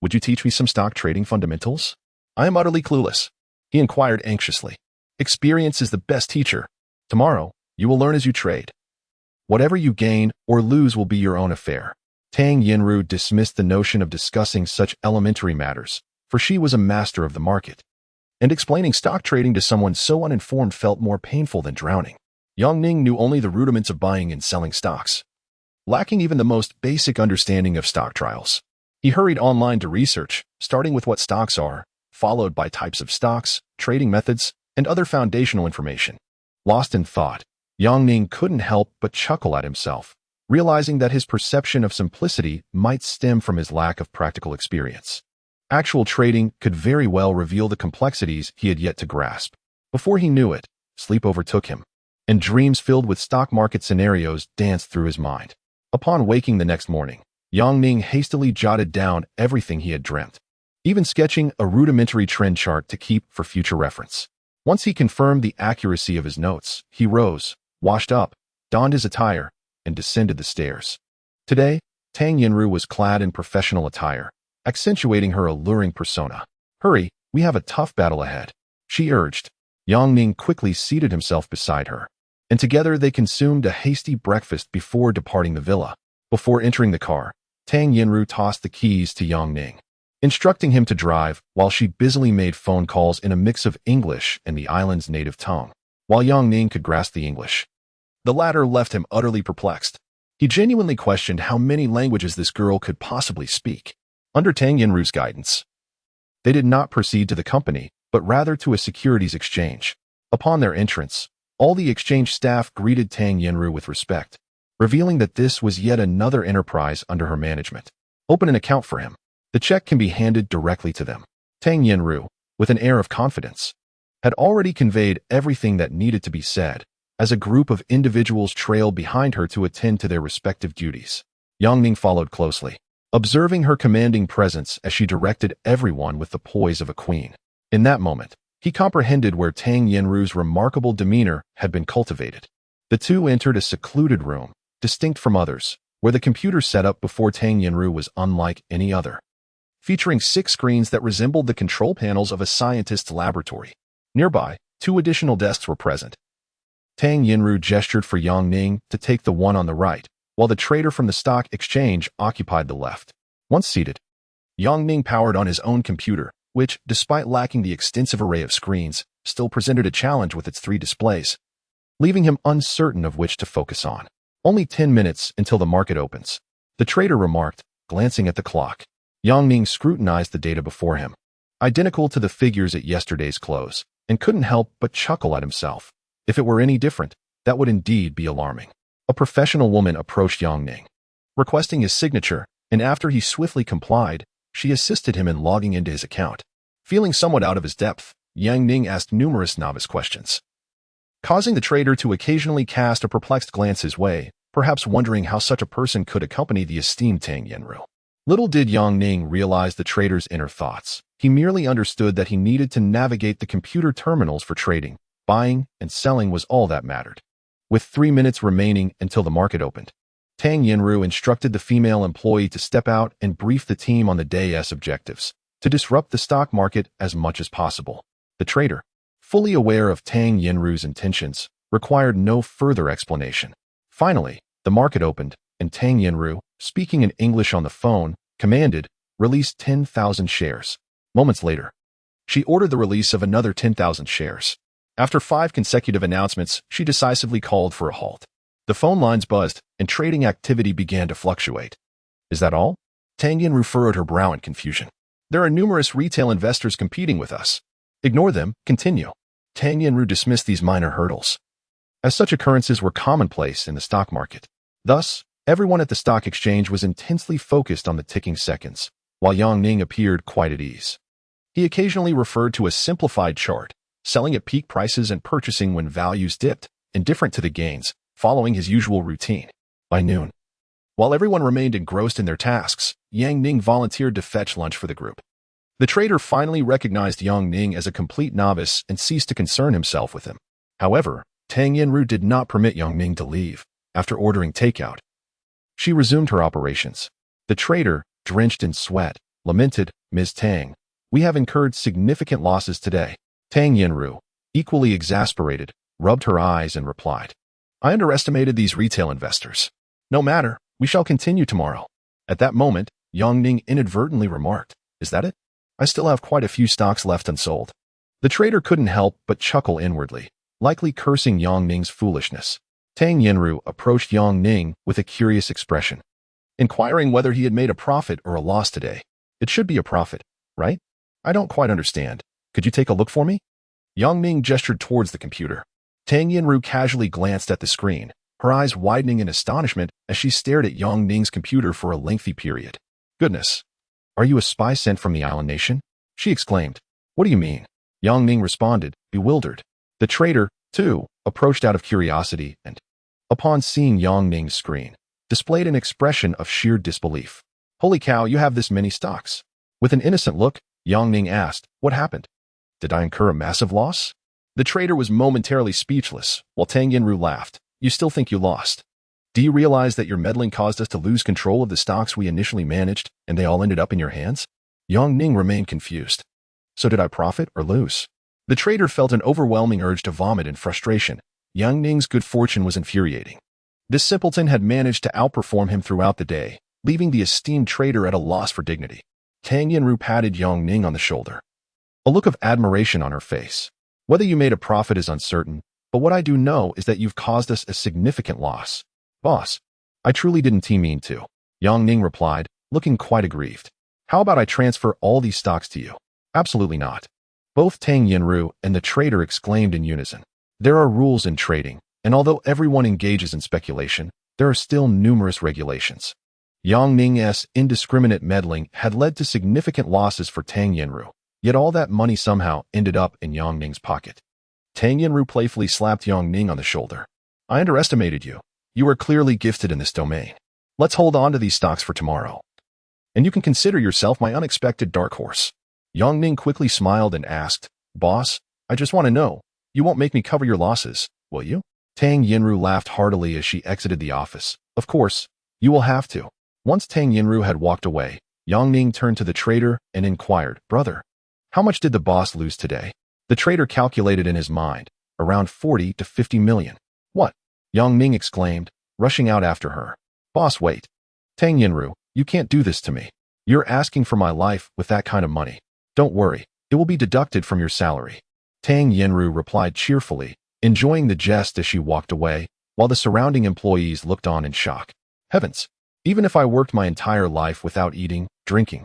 would you teach me some stock trading fundamentals? I am utterly clueless, he inquired anxiously. Experience is the best teacher. Tomorrow, you will learn as you trade. Whatever you gain or lose will be your own affair. Tang Yinru dismissed the notion of discussing such elementary matters, for she was a master of the market, and explaining stock trading to someone so uninformed felt more painful than drowning. Yang Ning knew only the rudiments of buying and selling stocks, lacking even the most basic understanding of stock trials. He hurried online to research, starting with what stocks are, followed by types of stocks, trading methods, and other foundational information. Lost in thought, Yang Ning couldn't help but chuckle at himself, realizing that his perception of simplicity might stem from his lack of practical experience. Actual trading could very well reveal the complexities he had yet to grasp. Before he knew it, sleep overtook him, and dreams filled with stock market scenarios danced through his mind. Upon waking the next morning, Yang Ning hastily jotted down everything he had dreamt, even sketching a rudimentary trend chart to keep for future reference. Once he confirmed the accuracy of his notes, he rose, washed up, donned his attire, and descended the stairs. Today, Tang Yinru was clad in professional attire, accentuating her alluring persona. "Hurry, we have a tough battle ahead," she urged. Yang Ning quickly seated himself beside her, and together they consumed a hasty breakfast before departing the villa. Before entering the car, Tang Yinru tossed the keys to Yang Ning, instructing him to drive while she busily made phone calls in a mix of English and the island's native tongue. While Yang Ning could grasp the English, the latter left him utterly perplexed. He genuinely questioned how many languages this girl could possibly speak. Under Tang Yinru's guidance, they did not proceed to the company, but rather to a securities exchange. Upon their entrance, all the exchange staff greeted Tang Yinru with respect, revealing that this was yet another enterprise under her management. "Open an account for him. The check can be handed directly to them." Tang Yinru, with an air of confidence, had already conveyed everything that needed to be said, as a group of individuals trailed behind her to attend to their respective duties. Yang Ning followed closely, observing her commanding presence as she directed everyone with the poise of a queen. In that moment, he comprehended where Tang Yinru's remarkable demeanor had been cultivated. The two entered a secluded room, distinct from others, where the computer setup before Tang Yinru was unlike any other, featuring 6 screens that resembled the control panels of a scientist's laboratory. Nearby, 2 additional desks were present. Tang Yinru gestured for Yang Ning to take the one on the right, while the trader from the stock exchange occupied the left. Once seated, Yang Ning powered on his own computer, which, despite lacking the extensive array of screens, still presented a challenge with its 3 displays, leaving him uncertain of which to focus on. "Only 10 minutes until the market opens," the trader remarked, glancing at the clock. Yang Ning scrutinized the data before him, identical to the figures at yesterday's close, and couldn't help but chuckle at himself. If it were any different, that would indeed be alarming. A professional woman approached Yang Ning, requesting his signature, and after he swiftly complied, she assisted him in logging into his account. Feeling somewhat out of his depth, Yang Ning asked numerous novice questions, causing the trader to occasionally cast a perplexed glance his way, perhaps wondering how such a person could accompany the esteemed Tang Yinru. Little did Yang Ning realize the trader's inner thoughts. He merely understood that he needed to navigate the computer terminals for trading. Buying and selling was all that mattered. With 3 minutes remaining until the market opened, Tang Yinru instructed the female employee to step out and brief the team on the day's objectives, to disrupt the stock market as much as possible. The trader, fully aware of Tang Yinru's intentions, required no further explanation. Finally, the market opened, and Tang Yinru, speaking in English on the phone, commanded, "Release 10,000 shares." Moments later, she ordered the release of another 10,000 shares. After 5 consecutive announcements, she decisively called for a halt. The phone lines buzzed, and trading activity began to fluctuate. "Is that all?" Tang Yinru furrowed her brow in confusion. "There are numerous retail investors competing with us. Ignore them, continue." Tang Yinru dismissed these minor hurdles, as such occurrences were commonplace in the stock market. Thus, everyone at the stock exchange was intensely focused on the ticking seconds, while Yang Ning appeared quite at ease. He occasionally referred to a simplified chart, selling at peak prices and purchasing when values dipped, indifferent to the gains, following his usual routine. By noon, while everyone remained engrossed in their tasks, Yang Ning volunteered to fetch lunch for the group. The trader finally recognized Yang Ning as a complete novice and ceased to concern himself with him. However, Tang Yinru did not permit Yang Ning to leave. After ordering takeout, she resumed her operations. The trader, drenched in sweat, lamented, "Ms. Tang, we have incurred significant losses today." Tang Yinru, equally exasperated, rubbed her eyes and replied, "I underestimated these retail investors. No matter, we shall continue tomorrow." At that moment, Yang Ning inadvertently remarked, "Is that it? I still have quite a few stocks left unsold." The trader couldn't help but chuckle inwardly, likely cursing Yang Ning's foolishness. Tang Yinru approached Yang Ning with a curious expression, inquiring whether he had made a profit or a loss today. "It should be a profit, right? I don't quite understand. Could you take a look for me?" Yang Ning gestured towards the computer. Tang Yinru casually glanced at the screen, her eyes widening in astonishment as she stared at Yang Ning's computer for a lengthy period. "Goodness, Are you a spy sent from the island nation? She exclaimed. What do you mean? Yang Ning responded, bewildered. The trader, too, approached out of curiosity and, upon seeing Yang Ning's screen, displayed an expression of sheer disbelief. Holy cow, you have this many stocks. With an innocent look, Yang Ning asked, what happened? Did I incur a massive loss? The trader was momentarily speechless, while Tang Yinru laughed. You still think you lost? Do you realize that your meddling caused us to lose control of the stocks we initially managed, and they all ended up in your hands? Yang Ning remained confused. So did I profit or lose? The trader felt an overwhelming urge to vomit in frustration. Yang Ning's good fortune was infuriating. This simpleton had managed to outperform him throughout the day, leaving the esteemed trader at a loss for dignity. Tang Yinru patted Yang Ning on the shoulder, a look of admiration on her face. Whether you made a profit is uncertain, but what I do know is that you've caused us a significant loss. Boss, I truly didn't mean to, Yang Ning replied, looking quite aggrieved. How about I transfer all these stocks to you? Absolutely not. Both Tang Yinru and the trader exclaimed in unison. There are rules in trading, and although everyone engages in speculation, there are still numerous regulations. Yang Ning's indiscriminate meddling had led to significant losses for Tang Yinru, yet all that money somehow ended up in Yang Ning's pocket. Tang Yinru playfully slapped Yang Ning on the shoulder. I underestimated you. You are clearly gifted in this domain. Let's hold on to these stocks for tomorrow. And you can consider yourself my unexpected dark horse. Yang Ning quickly smiled and asked, Boss, I just want to know, you won't make me cover your losses, will you? Tang Yinru laughed heartily as she exited the office. Of course, you will have to. Once Tang Yinru had walked away, Yang Ning turned to the trader and inquired, Brother, how much did the boss lose today? The trader calculated in his mind, around 40 to 50 million. What? Yang Ning exclaimed, rushing out after her. Boss, wait. Tang Yinru, you can't do this to me. You're asking for my life with that kind of money. Don't worry, it will be deducted from your salary. Tang Yinru replied cheerfully, enjoying the jest as she walked away, while the surrounding employees looked on in shock. Heavens, even if I worked my entire life without eating, drinking,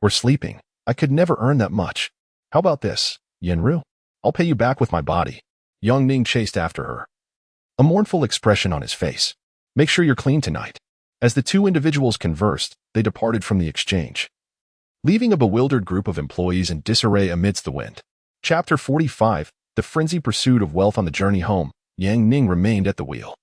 or sleeping, I could never earn that much. How about this, Yinru? I'll pay you back with my body. Yang Ning chased after her, a mournful expression on his face. Make sure you're clean tonight. As the two individuals conversed, they departed from the exchange, leaving a bewildered group of employees in disarray amidst the wind. Chapter 45, The Frenzied Pursuit of Wealth. On the journey home, Yang Ning remained at the wheel,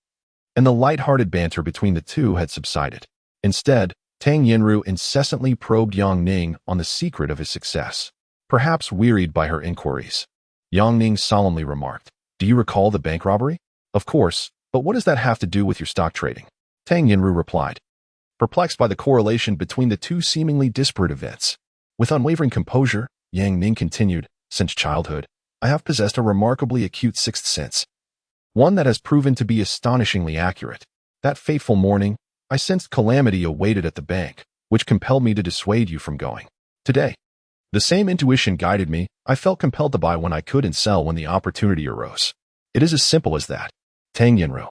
and the light-hearted banter between the two had subsided. Instead, Tang Yinru incessantly probed Yang Ning on the secret of his success. Perhaps wearied by her inquiries, Yang Ning solemnly remarked, Do you recall the bank robbery? Of course, but what does that have to do with your stock trading? Tang Yinru replied, perplexed by the correlation between the two seemingly disparate events. With unwavering composure, Yang Ning continued, Since childhood, I have possessed a remarkably acute sixth sense, one that has proven to be astonishingly accurate. That fateful morning, I sensed calamity awaited at the bank, which compelled me to dissuade you from going. Today, the same intuition guided me. I felt compelled to buy when I could and sell when the opportunity arose. It is as simple as that. Tang Yinru,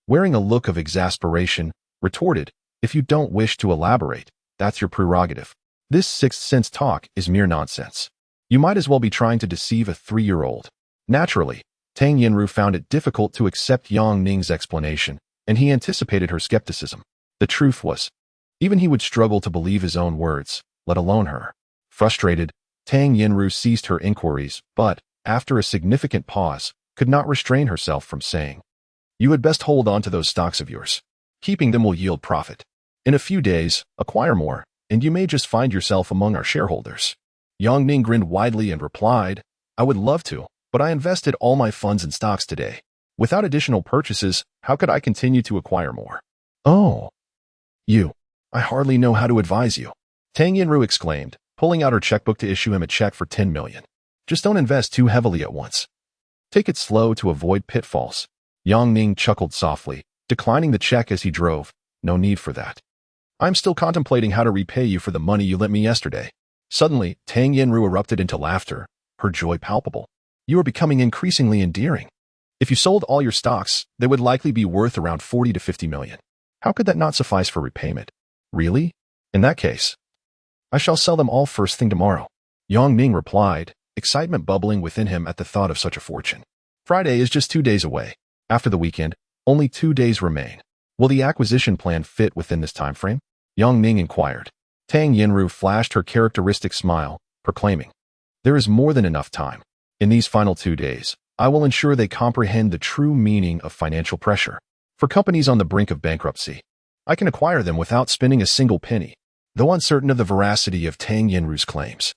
wearing a look of exasperation, retorted, If you don't wish to elaborate, that's your prerogative. This sixth sense talk is mere nonsense. You might as well be trying to deceive a 3-year-old. Naturally, Tang Yinru found it difficult to accept Yang Ning's explanation, and he anticipated her skepticism. The truth was, even he would struggle to believe his own words, let alone her. Frustrated, Tang Yinru ceased her inquiries, but, after a significant pause, could not restrain herself from saying, You had best hold on to those stocks of yours. Keeping them will yield profit. In a few days, acquire more, and you may just find yourself among our shareholders. Yang Ning grinned widely and replied, I would love to, but I invested all my funds in stocks today. Without additional purchases, how could I continue to acquire more? Oh. I hardly know how to advise you. Tang Yinru exclaimed, pulling out her checkbook to issue him a check for 10 million. Just don't invest too heavily at once. Take it slow to avoid pitfalls. Yang Ning chuckled softly, declining the check as he drove. No need for that. I'm still contemplating how to repay you for the money you lent me yesterday. Suddenly, Tang Yinru erupted into laughter, her joy palpable. You are becoming increasingly endearing. If you sold all your stocks, they would likely be worth around 40 to 50 million. How could that not suffice for repayment? Really? In that case, I shall sell them all first thing tomorrow. Yang Ning replied, excitement bubbling within him at the thought of such a fortune. Friday is just 2 days away. After the weekend, only 2 days remain. Will the acquisition plan fit within this time frame? Yang Ning inquired. Tang Yinru flashed her characteristic smile, proclaiming, "There is more than enough time. In these final 2 days, I will ensure they comprehend the true meaning of financial pressure. For companies on the brink of bankruptcy, I can acquire them without spending a single penny." Though uncertain of the veracity of Tang Yinru's claims,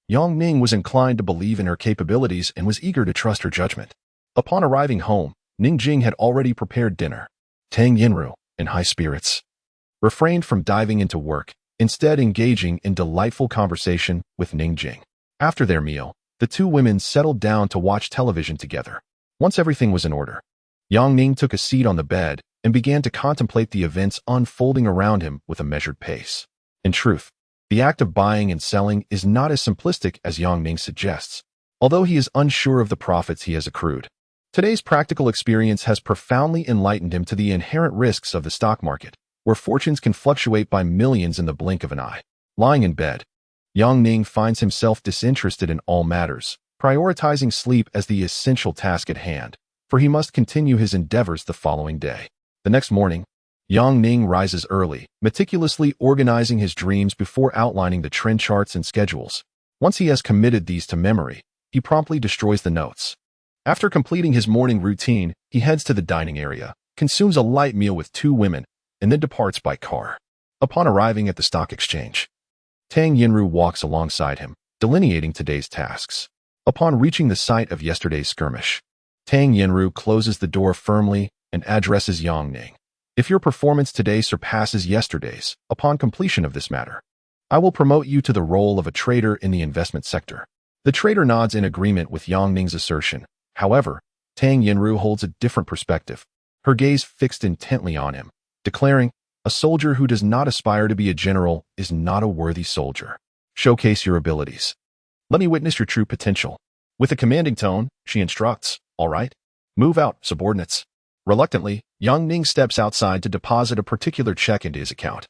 Yang Ning was inclined to believe in her capabilities and was eager to trust her judgment. Upon arriving home, Ning Jing had already prepared dinner. Tang Yinru, in high spirits, refrained from diving into work, instead engaging in delightful conversation with Ning Jing. After their meal, the two women settled down to watch television together. Once everything was in order, Yang Ning took a seat on the bed and began to contemplate the events unfolding around him with a measured pace. In truth, the act of buying and selling is not as simplistic as Yang Ning suggests, although he is unsure of the profits he has accrued. Today's practical experience has profoundly enlightened him to the inherent risks of the stock market, where fortunes can fluctuate by millions in the blink of an eye. Lying in bed, Yang Ning finds himself disinterested in all matters, prioritizing sleep as the essential task at hand, for he must continue his endeavors the following day. The next morning, Yang Ning rises early, meticulously organizing his dreams before outlining the trend charts and schedules. Once he has committed these to memory, he promptly destroys the notes. After completing his morning routine, he heads to the dining area, consumes a light meal with two women, and then departs by car. Upon arriving at the stock exchange, Tang Yinru walks alongside him, delineating today's tasks. Upon reaching the site of yesterday's skirmish, Tang Yinru closes the door firmly and addresses Yang Ning. "If your performance today surpasses yesterday's, upon completion of this matter, I will promote you to the role of a trader in the investment sector." The trader nods in agreement with Yang Ning's assertion. However, Tang Yinru holds a different perspective, her gaze fixed intently on him, declaring, "A soldier who does not aspire to be a general is not a worthy soldier. Showcase your abilities. Let me witness your true potential." With a commanding tone, she instructs, "All right, move out, subordinates." Reluctantly, Yang Ning steps outside to deposit a particular check into his account.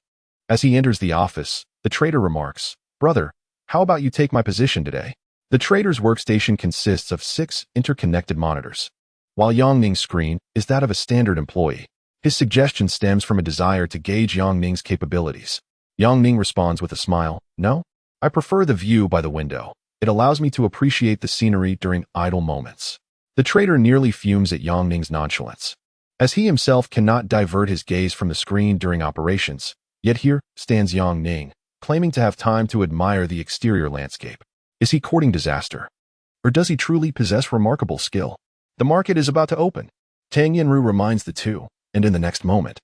As he enters the office, the trader remarks, "Brother, how about you take my position today?" The trader's workstation consists of 6 interconnected monitors, while Yang Ning's screen is that of a standard employee. His suggestion stems from a desire to gauge Yang Ning's capabilities. Yang Ning responds with a smile, "No, I prefer the view by the window. It allows me to appreciate the scenery during idle moments." The trader nearly fumes at Yang Ning's nonchalance, as he himself cannot divert his gaze from the screen during operations. Yet here stands Yang Ning, claiming to have time to admire the exterior landscape. Is he courting disaster? Or does he truly possess remarkable skill? The market is about to open. Tang Yinru reminds the two, and in the next moment,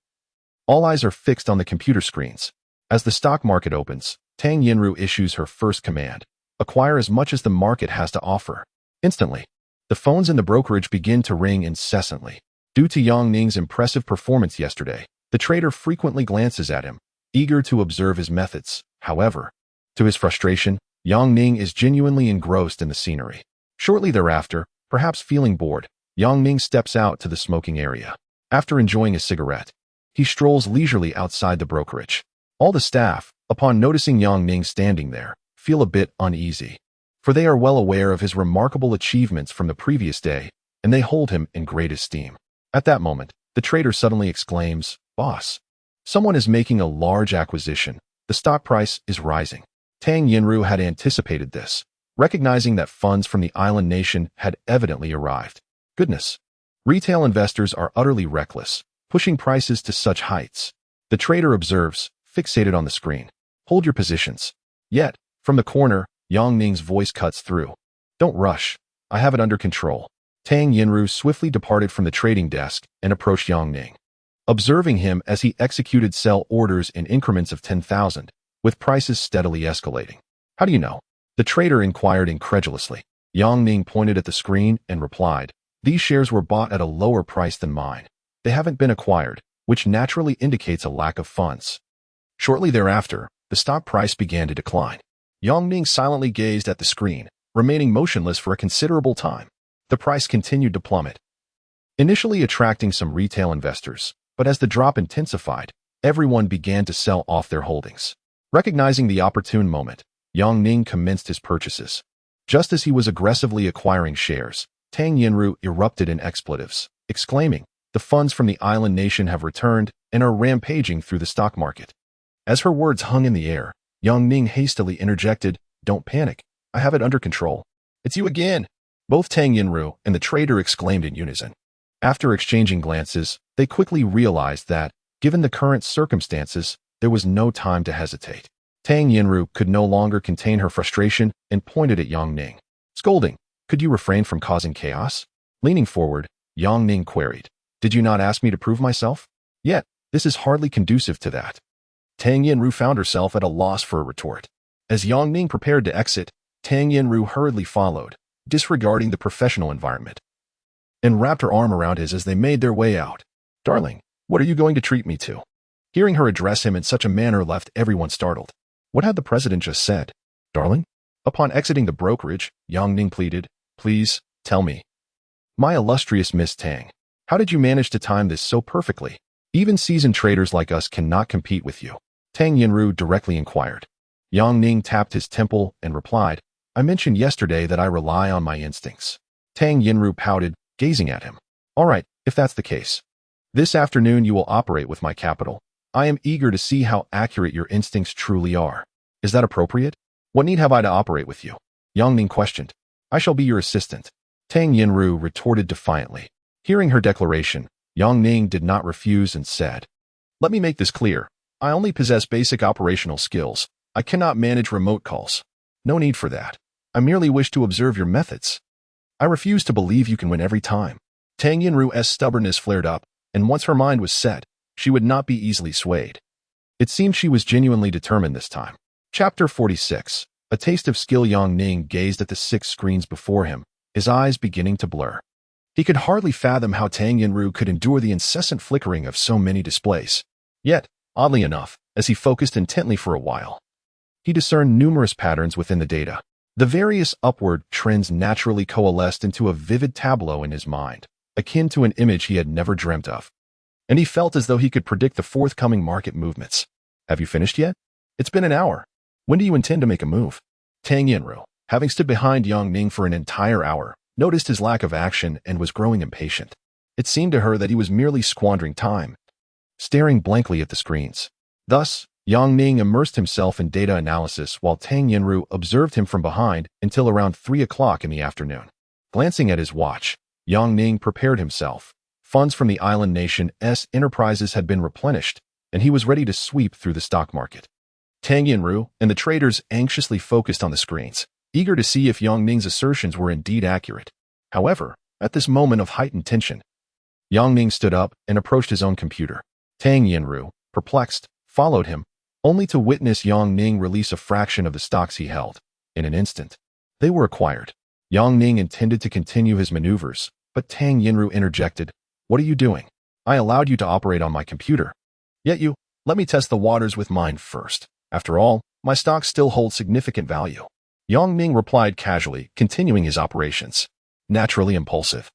all eyes are fixed on the computer screens. As the stock market opens, Tang Yinru issues her first command: acquire as much as the market has to offer. Instantly, the phones in the brokerage begin to ring incessantly. Due to Yang Ning's impressive performance yesterday, the trader frequently glances at him, eager to observe his methods. However, to his frustration, Yang Ning is genuinely engrossed in the scenery. Shortly thereafter, perhaps feeling bored, Yang Ning steps out to the smoking area. After enjoying a cigarette, he strolls leisurely outside the brokerage. All the staff, upon noticing Yang Ning standing there, feel a bit uneasy, for they are well aware of his remarkable achievements from the previous day, and they hold him in great esteem. At that moment, the trader suddenly exclaims, "Boss, someone is making a large acquisition. The stock price is rising." Tang Yinru had anticipated this, recognizing that funds from the island nation had evidently arrived. Goodness, retail investors are utterly reckless, pushing prices to such heights. The trader observes, fixated on the screen. "Hold your positions." Yet, from the corner, Yang Ning's voice cuts through. "Don't rush. I have it under control." Tang Yinru swiftly departed from the trading desk and approached Yang Ning, observing him as he executed sell orders in increments of 10,000, with prices steadily escalating. "How do you know?" the trader inquired incredulously. Yang Ning pointed at the screen and replied, "These shares were bought at a lower price than mine. They haven't been acquired, which naturally indicates a lack of funds." Shortly thereafter, the stock price began to decline. Yang Ning silently gazed at the screen, remaining motionless for a considerable time. The price continued to plummet, initially attracting some retail investors, but as the drop intensified, everyone began to sell off their holdings. Recognizing the opportune moment, Yang Ning commenced his purchases. Just as he was aggressively acquiring shares, Tang Yinru erupted in expletives, exclaiming, "The funds from the island nation have returned and are rampaging through the stock market." As her words hung in the air, Yang Ning hastily interjected, "Don't panic. I have it under control." "It's you again!" Both Tang Yinru and the trader exclaimed in unison. After exchanging glances, they quickly realized that, given the current circumstances, there was no time to hesitate. Tang Yinru could no longer contain her frustration and pointed at Yang Ning. Scolding, "Could you refrain from causing chaos?" Leaning forward, Yang Ning queried, "Did you not ask me to prove myself? Yet, this is hardly conducive to that." Tang Yinru found herself at a loss for a retort. As Yang Ning prepared to exit, Tang Yinru hurriedly followed, disregarding the professional environment, and wrapped her arm around his as they made their way out. "Darling, what are you going to treat me to?" Hearing her address him in such a manner left everyone startled. What had the president just said? "Darling?" Upon exiting the brokerage, Yang Ning pleaded, "Please, tell me." "My illustrious Miss Tang, how did you manage to time this so perfectly? Even seasoned traders like us cannot compete with you," Tang Yinru directly inquired. Yang Ning tapped his temple and replied, "I mentioned yesterday that I rely on my instincts." Tang Yinru pouted, gazing at him. "All right, if that's the case. This afternoon you will operate with my capital. I am eager to see how accurate your instincts truly are. Is that appropriate? What need have I to operate with you?" Yang Ning questioned. "I shall be your assistant," Tang Yinru retorted defiantly. Hearing her declaration, Yang Ning did not refuse and said, "Let me make this clear. I only possess basic operational skills. I cannot manage remote calls. No need for that. I merely wish to observe your methods. I refuse to believe you can win every time." Tang Yinru's stubbornness flared up, and once her mind was set, she would not be easily swayed. It seemed she was genuinely determined this time. Chapter 46. A taste of skill. Yang Ning gazed at the 6 screens before him, his eyes beginning to blur. He could hardly fathom how Tang Yinru could endure the incessant flickering of so many displays. Yet, oddly enough, as he focused intently for a while, he discerned numerous patterns within the data. The various upward trends naturally coalesced into a vivid tableau in his mind, akin to an image he had never dreamt of. And he felt as though he could predict the forthcoming market movements. "Have you finished yet? It's been an hour. When do you intend to make a move?" Tang Yinru, having stood behind Yang Ning for an entire hour, noticed his lack of action and was growing impatient. It seemed to her that he was merely squandering time, staring blankly at the screens. Thus, Yang Ning immersed himself in data analysis while Tang Yinru observed him from behind until around 3 o'clock in the afternoon. Glancing at his watch, Yang Ning prepared himself. Funds from the island nation's enterprises had been replenished, and he was ready to sweep through the stock market. Tang Yinru and the traders anxiously focused on the screens, eager to see if Yang Ning's assertions were indeed accurate. However, at this moment of heightened tension, Yang Ning stood up and approached his own computer. Tang Yinru, perplexed, followed him, only to witness Yang Ning release a fraction of the stocks he held. In an instant, they were acquired. Yang Ning intended to continue his maneuvers, but Tang Yinru interjected, "What are you doing? I allowed you to operate on my computer. Yet you, let me test the waters with mine first. After all, my stocks still hold significant value." Yang Ning replied casually, continuing his operations. Naturally impulsive,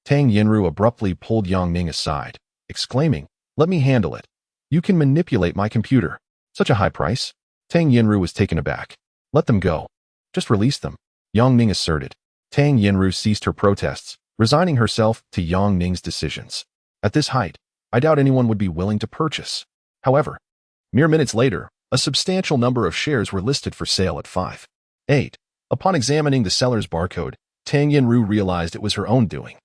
Tang Yinru abruptly pulled Yang Ning aside, exclaiming, "Let me handle it. You can manipulate my computer. Such a high price?" Tang Yinru was taken aback. "Let them go. Just release them," Yang Ning asserted. Tang Yinru ceased her protests, resigning herself to Yang Ning's decisions. At this height, I doubt anyone would be willing to purchase. However, mere minutes later, a substantial number of shares were listed for sale at 5.8. Upon examining the seller's barcode, Tang Yinru realized it was her own doing.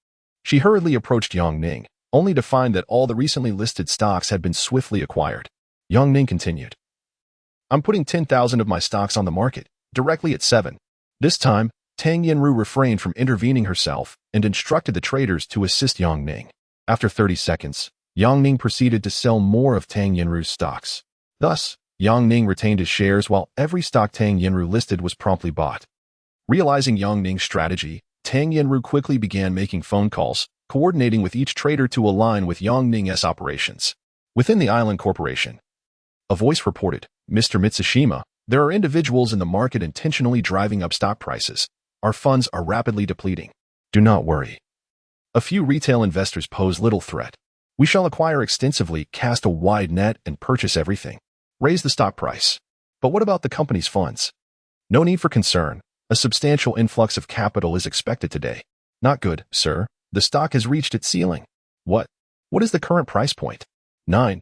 She hurriedly approached Yang Ning, only to find that all the recently listed stocks had been swiftly acquired. Yang Ning continued, "I'm putting 10,000 of my stocks on the market, directly at 7. This time, Tang Yinru refrained from intervening herself and instructed the traders to assist Yang Ning. After 30 seconds, Yang Ning proceeded to sell more of Tang Yinru's stocks. Thus, Yang Ning retained his shares while every stock Tang Yinru listed was promptly bought. Realizing Yang Ning's strategy, Tang Yinru quickly began making phone calls, coordinating with each trader to align with Yang Ning's operations. Within the Island Corporation, a voice reported, "Mr. Mitsushima, there are individuals in the market intentionally driving up stock prices. Our funds are rapidly depleting. Do not worry. A few retail investors pose little threat. We shall acquire extensively, cast a wide net, and purchase everything. Raise the stock price. But what about the company's funds? No need for concern. A substantial influx of capital is expected today." "Not good, sir. The stock has reached its ceiling." "What? What is the current price point?" 9.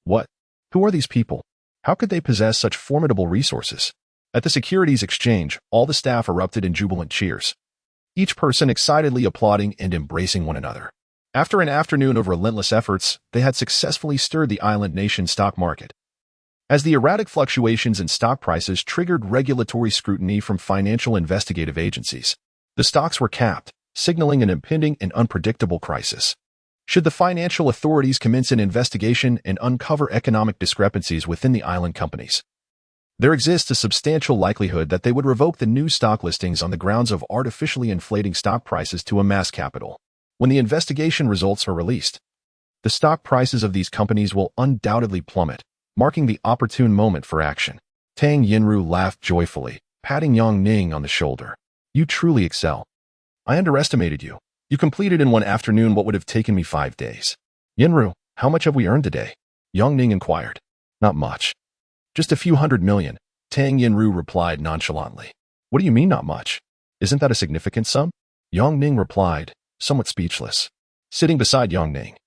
What? Who are these people? How could they possess such formidable resources? At the securities exchange, all the staff erupted in jubilant cheers, each person excitedly applauding and embracing one another. After an afternoon of relentless efforts, they had successfully stirred the island nation stock market. As the erratic fluctuations in stock prices triggered regulatory scrutiny from financial investigative agencies, the stocks were capped, signaling an impending and unpredictable crisis. Should the financial authorities commence an investigation and uncover economic discrepancies within the island companies, there exists a substantial likelihood that they would revoke the new stock listings on the grounds of artificially inflating stock prices to amass capital. When the investigation results are released, the stock prices of these companies will undoubtedly plummet, marking the opportune moment for action. Tang Yinru laughed joyfully, patting Yang Ning on the shoulder. You truly excel. I underestimated you. You completed in one afternoon what would have taken me 5 days. Yinru, how much have we earned today? Yang Ning inquired. Not much. Just a few 100 million, Tang Yinru replied nonchalantly. What do you mean not much? Isn't that a significant sum? Yang Ning replied, somewhat speechless. Sitting beside Yang Ning,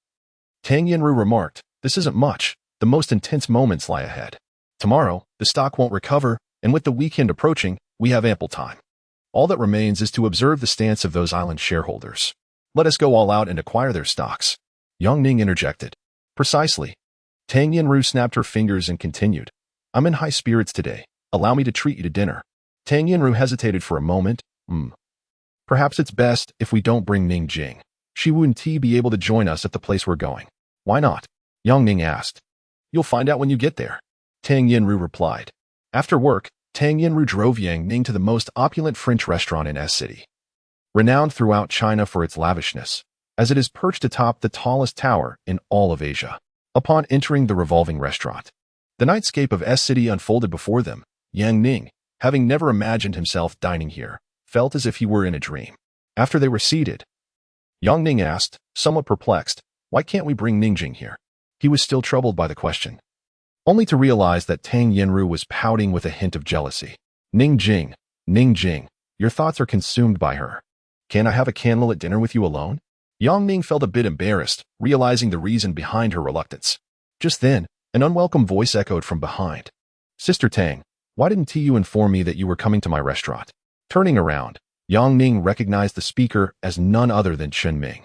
Tang Yinru remarked, this isn't much. The most intense moments lie ahead. Tomorrow, the stock won't recover, and with the weekend approaching, we have ample time. All that remains is to observe the stance of those island shareholders. Let us go all out and acquire their stocks. Yang Ning interjected. Precisely. Tang Yinru snapped her fingers and continued. I'm in high spirits today. Allow me to treat you to dinner. Tang Yinru hesitated for a moment. Perhaps it's best if we don't bring Ning Jing. She wouldn't be able to join us at the place we're going. Why not? Yang Ning asked. You'll find out when you get there. Tang Yinru replied. After work, Tang Yinru drove Yang Ning to the most opulent French restaurant in S City. Renowned throughout China for its lavishness, as it is perched atop the tallest tower in all of Asia. Upon entering the revolving restaurant, the nightscape of S City unfolded before them. Yang Ning, having never imagined himself dining here, felt as if he were in a dream. After they were seated, Yang Ning asked, somewhat perplexed, why can't we bring Ning Jing here? He was still troubled by the question, only to realize that Tang Yinru was pouting with a hint of jealousy. Ning Jing, your thoughts are consumed by her. Can't I have a candlelit dinner with you alone? Yang Ning felt a bit embarrassed, realizing the reason behind her reluctance. Just then, an unwelcome voice echoed from behind. Sister Tang, why didn't you inform me that you were coming to my restaurant? Turning around, Yang Ning recognized the speaker as none other than Chen Ming.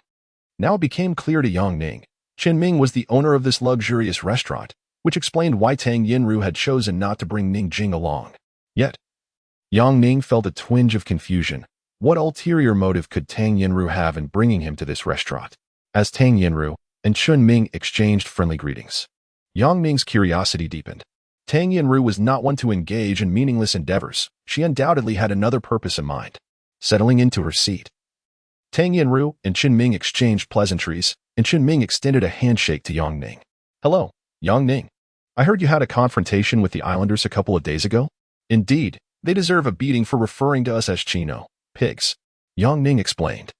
Now it became clear to Yang Ning, Chen Ming was the owner of this luxurious restaurant, which explained why Tang Yinru had chosen not to bring Ning Jing along. Yet, Yang Ning felt a twinge of confusion. What ulterior motive could Tang Yinru have in bringing him to this restaurant? As Tang Yinru and Chen Ming exchanged friendly greetings, Yang Ning's curiosity deepened. Tang Yinru was not one to engage in meaningless endeavors. She undoubtedly had another purpose in mind. Settling into her seat, Tang Yinru and Chen Ming exchanged pleasantries, and Chen Ming extended a handshake to Yang Ning. Hello, Yang Ning. I heard you had a confrontation with the islanders a couple of days ago. Indeed, they deserve a beating for referring to us as Chino, pigs. Yang Ning explained.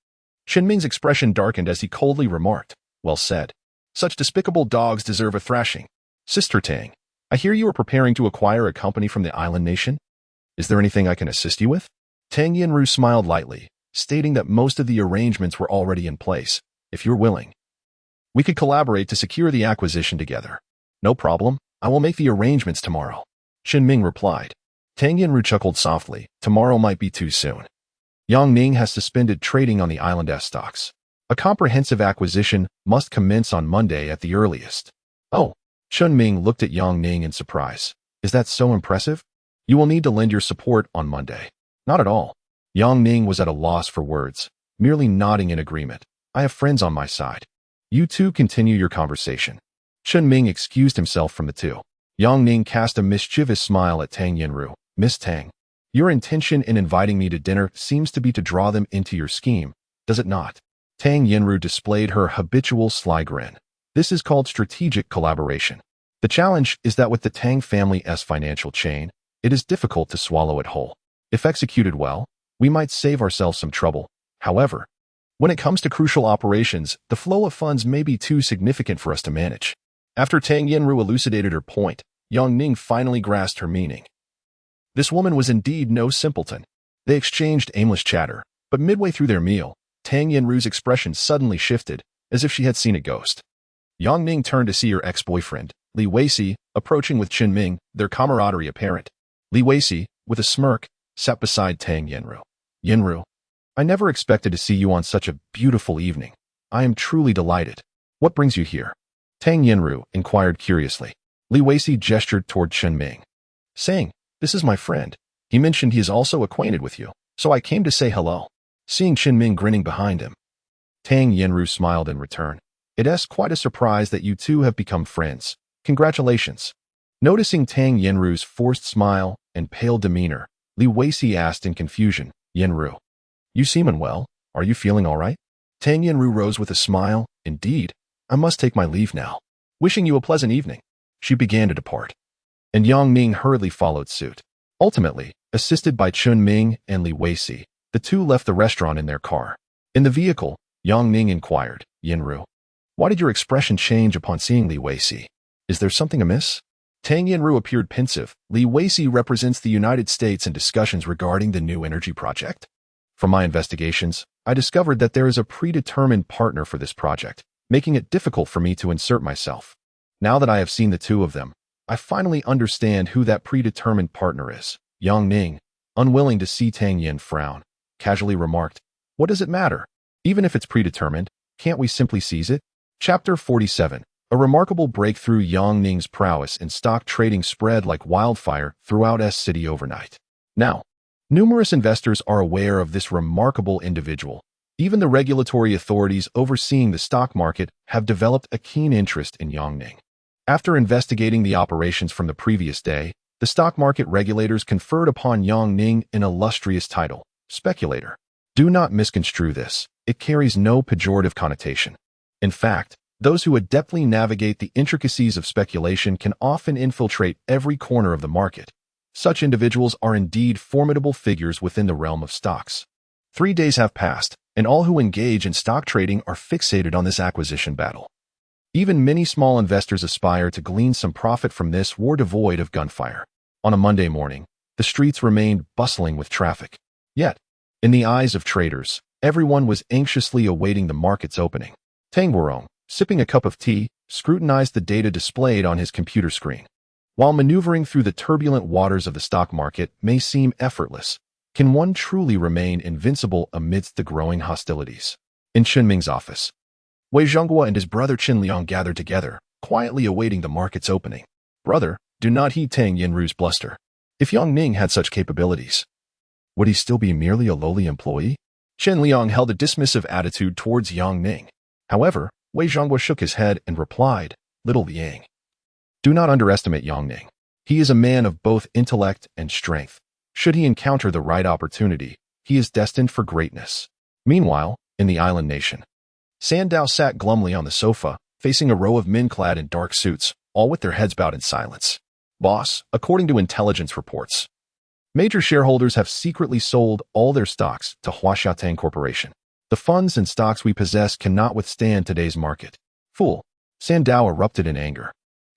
Chen Ming's expression darkened as he coldly remarked, well said. Such despicable dogs deserve a thrashing. Sister Tang, I hear you are preparing to acquire a company from the island nation. Is there anything I can assist you with? Tang Yinru smiled lightly, stating that most of the arrangements were already in place. If you're willing, we could collaborate to secure the acquisition together. No problem, I will make the arrangements tomorrow. Chen Ming replied. Tang Yinru chuckled softly. Tomorrow might be too soon. Yang Ning has suspended trading on the island S stocks. A comprehensive acquisition must commence on Monday at the earliest. Oh, Chen Ming looked at Yang Ning in surprise. Is that so impressive? You will need to lend your support on Monday. Not at all. Yang Ning was at a loss for words, merely nodding in agreement. I have friends on my side. You two continue your conversation. Chen Ming excused himself from the two. Yang Ning cast a mischievous smile at Tang Yinru. Miss Tang, your intention in inviting me to dinner seems to be to draw them into your scheme, does it not? Tang Yinru displayed her habitual sly grin. This is called strategic collaboration. The challenge is that with the Tang family's financial chain, it is difficult to swallow it whole. If executed well, we might save ourselves some trouble. However, when it comes to crucial operations, the flow of funds may be too significant for us to manage. After Tang Yinru elucidated her point, Yang Ning finally grasped her meaning. This woman was indeed no simpleton. They exchanged aimless chatter, but midway through their meal, Tang Yinru's expression suddenly shifted, as if she had seen a ghost. Yang Ning turned to see her ex-boyfriend, Li Weiqi, approaching with Qin Ming, their camaraderie apparent. Li Weiqi, with a smirk, sat beside Tang Yenru. Yenru, I never expected to see you on such a beautiful evening. I am truly delighted. What brings you here? Tang Yenru inquired curiously. Li Weiqi gestured toward Qin Ming, saying, This is my friend. He mentioned he is also acquainted with you, so I came to say hello. Seeing Qin Ming grinning behind him, Tang Yenru smiled in return. It is quite a surprise that you two have become friends. Congratulations. Noticing Tang Yenru's forced smile and pale demeanor, Li Weiqi asked in confusion, Yenru, you seem unwell. Are you feeling all right? Tang Yenru rose with a smile. Indeed, I must take my leave now. Wishing you a pleasant evening. She began to depart, and Yang Ning hurriedly followed suit. Ultimately, assisted by Qin Ming and Li Weiqi, the two left the restaurant in their car. In the vehicle, Yang Ning inquired, Yenru, why did your expression change upon seeing Li Weiqi? Is there something amiss? Tang Yenru appeared pensive. Li Weiqi represents the United States in discussions regarding the new energy project. From my investigations, I discovered that there is a predetermined partner for this project, making it difficult for me to insert myself. Now that I have seen the two of them, I finally understand who that predetermined partner is. Yang Ning, unwilling to see Tang Yen frown, casually remarked, what does it matter? Even if it's predetermined, can't we simply seize it? Chapter 47. A remarkable breakthrough. Yang Ning's prowess in stock trading spread like wildfire throughout S-City overnight. Now, numerous investors are aware of this remarkable individual. Even the regulatory authorities overseeing the stock market have developed a keen interest in Yang Ning. After investigating the operations from the previous day, the stock market regulators conferred upon Yang Ning an illustrious title, speculator. Do not misconstrue this. It carries no pejorative connotation. In fact, those who adeptly navigate the intricacies of speculation can often infiltrate every corner of the market. Such individuals are indeed formidable figures within the realm of stocks. 3 days have passed, and all who engage in stock trading are fixated on this acquisition battle. Even many small investors aspire to glean some profit from this war devoid of gunfire. On a Monday morning, the streets remained bustling with traffic. Yet, in the eyes of traders, everyone was anxiously awaiting the market's opening. Tang Guorong, sipping a cup of tea, scrutinized the data displayed on his computer screen. While maneuvering through the turbulent waters of the stock market may seem effortless, can one truly remain invincible amidst the growing hostilities? In Qin Ming's office, Wei Zhonghua and his brother Qin Liang gathered together, quietly awaiting the market's opening. Brother, do not heed Tang Yenru's bluster. If Yang Ning had such capabilities, would he still be merely a lowly employee? Qin Liang held a dismissive attitude towards Yang Ning. However, Wei Zhonghua shook his head and replied, Little Liang, do not underestimate Yang Ning. He is a man of both intellect and strength. Should he encounter the right opportunity, he is destined for greatness. Meanwhile, in the island nation, Sandow sat glumly on the sofa, facing a row of men clad in dark suits, all with their heads bowed in silence. Boss, according to intelligence reports, major shareholders have secretly sold all their stocks to Huaxiaotang Corporation. The funds and stocks we possess cannot withstand today's market. Fool! Sandow erupted in anger,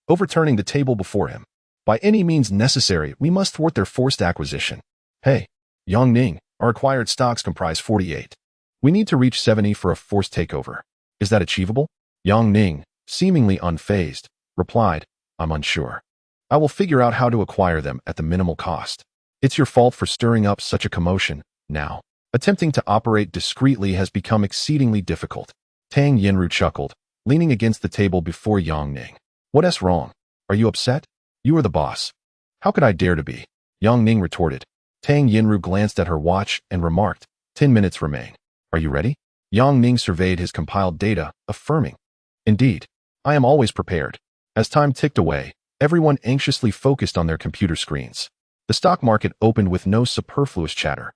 overturning the table before him. By any means necessary, we must thwart their forced acquisition. Hey, Yang Ning, our acquired stocks comprise 48. We need to reach 70 for a forced takeover. Is that achievable? Yang Ning, seemingly unfazed, replied, I'm unsure. I will figure out how to acquire them at the minimal cost. It's your fault for stirring up such a commotion. Now, attempting to operate discreetly has become exceedingly difficult. Tang Yenru chuckled, leaning against the table before Yang Ning. What's wrong? Are you upset? You are the boss. How could I dare to be? Yang Ning retorted. Tang Yenru glanced at her watch and remarked, 10 minutes remain. Are you ready? Yang Ning surveyed his compiled data, affirming, Indeed, I am always prepared. As time ticked away, everyone anxiously focused on their computer screens. The stock market opened with no superfluous chatter.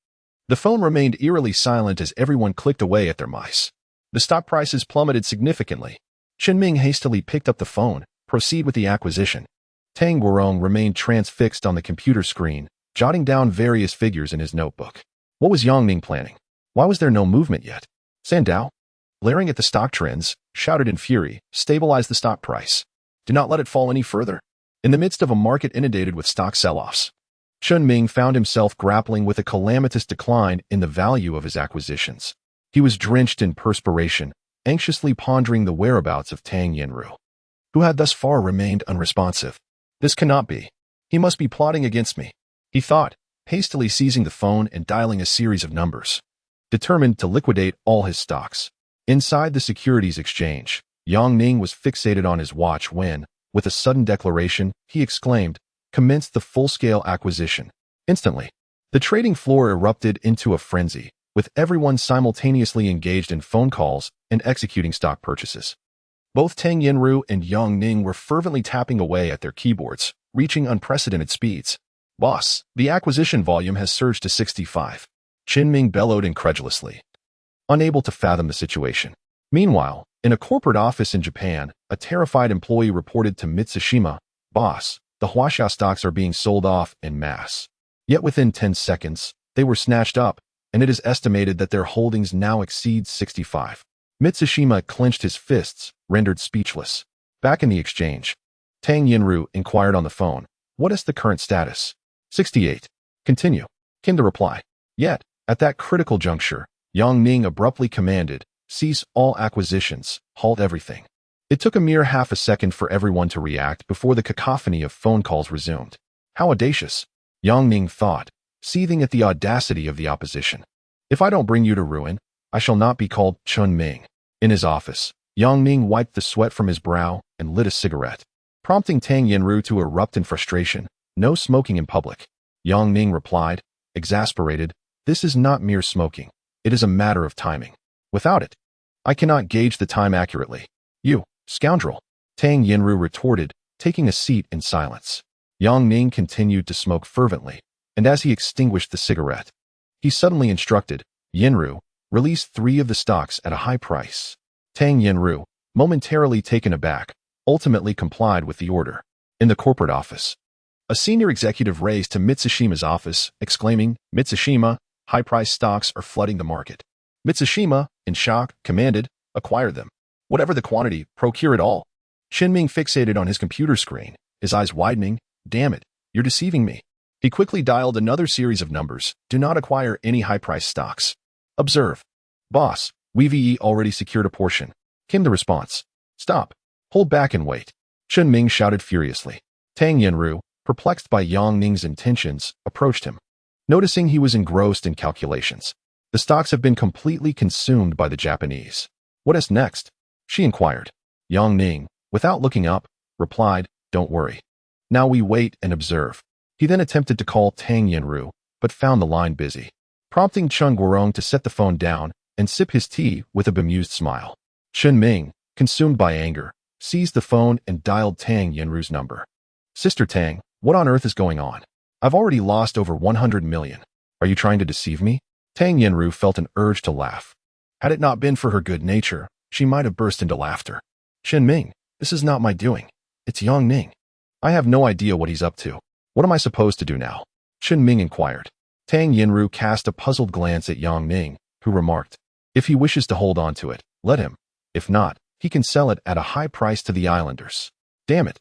The phone remained eerily silent as everyone clicked away at their mice. The stock prices plummeted significantly. Qin Ming hastily picked up the phone, proceed with the acquisition. Tang Guorong remained transfixed on the computer screen, jotting down various figures in his notebook. What was Yang Ning planning? Why was there no movement yet? Sandow, glaring at the stock trends, shouted in fury, stabilize the stock price. Do not let it fall any further. In the midst of a market inundated with stock sell-offs, Qin Ming found himself grappling with a calamitous decline in the value of his acquisitions. He was drenched in perspiration, anxiously pondering the whereabouts of Tang Yenru. who had thus far remained unresponsive. This cannot be. He must be plotting against me, he thought, hastily seizing the phone and dialing a series of numbers, determined to liquidate all his stocks. Inside the securities exchange, Yang Ning was fixated on his watch when, with a sudden declaration, he exclaimed, "Commence the full-scale acquisition." Instantly, the trading floor erupted into a frenzy, with everyone simultaneously engaged in phone calls and executing stock purchases. Both Tang Yinru and Yang Ning were fervently tapping away at their keyboards, reaching unprecedented speeds. "Boss, the acquisition volume has surged to 65. Qinming bellowed incredulously, unable to fathom the situation. Meanwhile, in a corporate office in Japan, a terrified employee reported to Mitsushima, "Boss, the Huaxia stocks are being sold off en masse." Yet within 10 seconds, they were snatched up, and it is estimated that their holdings now exceed 65. Mitsushima clenched his fists, rendered speechless. Back in the exchange, Tang Yinru inquired on the phone, "What is the current status?" 68. "Continue," came the reply. Yet, at that critical juncture, Yang Ning abruptly commanded, "Cease all acquisitions, halt everything." It took a mere half a second for everyone to react before the cacophony of phone calls resumed. How audacious, Yang Ning thought, seething at the audacity of the opposition. "If I don't bring you to ruin, I shall not be called Chun Ming." In his office, Yang Ning wiped the sweat from his brow and lit a cigarette, prompting Tang Yinru to erupt in frustration. "No smoking in public." Yang Ning replied, exasperated, "This is not mere smoking. It is a matter of timing. Without it, I cannot gauge the time accurately." "You, scoundrel," Tang Yinru retorted, taking a seat in silence. Yang Ning continued to smoke fervently, and as he extinguished the cigarette, he suddenly instructed, "Yinru, release 3 of the stocks at a high price." Tang Yinru, momentarily taken aback, ultimately complied with the order. In the corporate office, a senior executive raced to Mitsushima's office, exclaiming, "Mitsushima, high-priced stocks are flooding the market." Mitsushima, in shock, commanded, "Acquire them. Whatever the quantity, procure it all." Qinming fixated on his computer screen, his eyes widening. "Damn it, you're deceiving me." He quickly dialed another series of numbers. "Do not acquire any high-priced stocks." "Observe." "Boss, we've already secured a portion," came the response. "Stop. Hold back and wait," Qinming shouted furiously. Tang Yinru, perplexed by Yang Ning's intentions, approached him. Noticing he was engrossed in calculations. "The stocks have been completely consumed by the Japanese. What is next?" she inquired. Yang Ning, without looking up, replied, "Don't worry. Now we wait and observe." He then attempted to call Tang Yinru, but found the line busy, prompting Chen Guorong to set the phone down and sip his tea with a bemused smile. Qinming, consumed by anger, seized the phone and dialed Tang Yinru's number. "Sister Tang, what on earth is going on? I've already lost over 100 million. Are you trying to deceive me?" Tang Yinru felt an urge to laugh. Had it not been for her good nature, she might have burst into laughter. "Qinming, this is not my doing. It's Yang Ning. I have no idea what he's up to. What am I supposed to do now?" Qinming inquired. Tang Yinru cast a puzzled glance at Yang Ning, who remarked, "If he wishes to hold on to it, let him. If not, he can sell it at a high price to the islanders." "Damn it.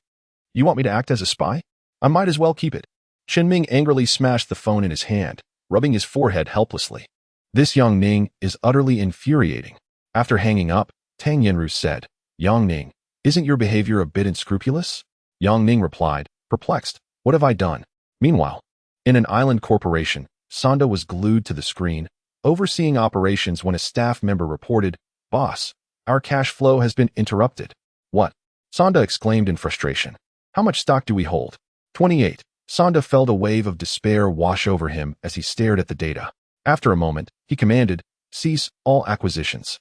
You want me to act as a spy? I might as well keep it." Qinming angrily smashed the phone in his hand, rubbing his forehead helplessly. "This Yang Ning is utterly infuriating." After hanging up, Tang Yinru said, "Yang Ning, isn't your behavior a bit unscrupulous?" Yang Ning replied, perplexed, "What have I done?" Meanwhile, in an island corporation, Sonda was glued to the screen, overseeing operations when a staff member reported, "Boss, our cash flow has been interrupted." "What?" Sonda exclaimed in frustration. "How much stock do we hold?" 28. Sonda felt a wave of despair wash over him as he stared at the data. After a moment, he commanded, "Cease all acquisitions."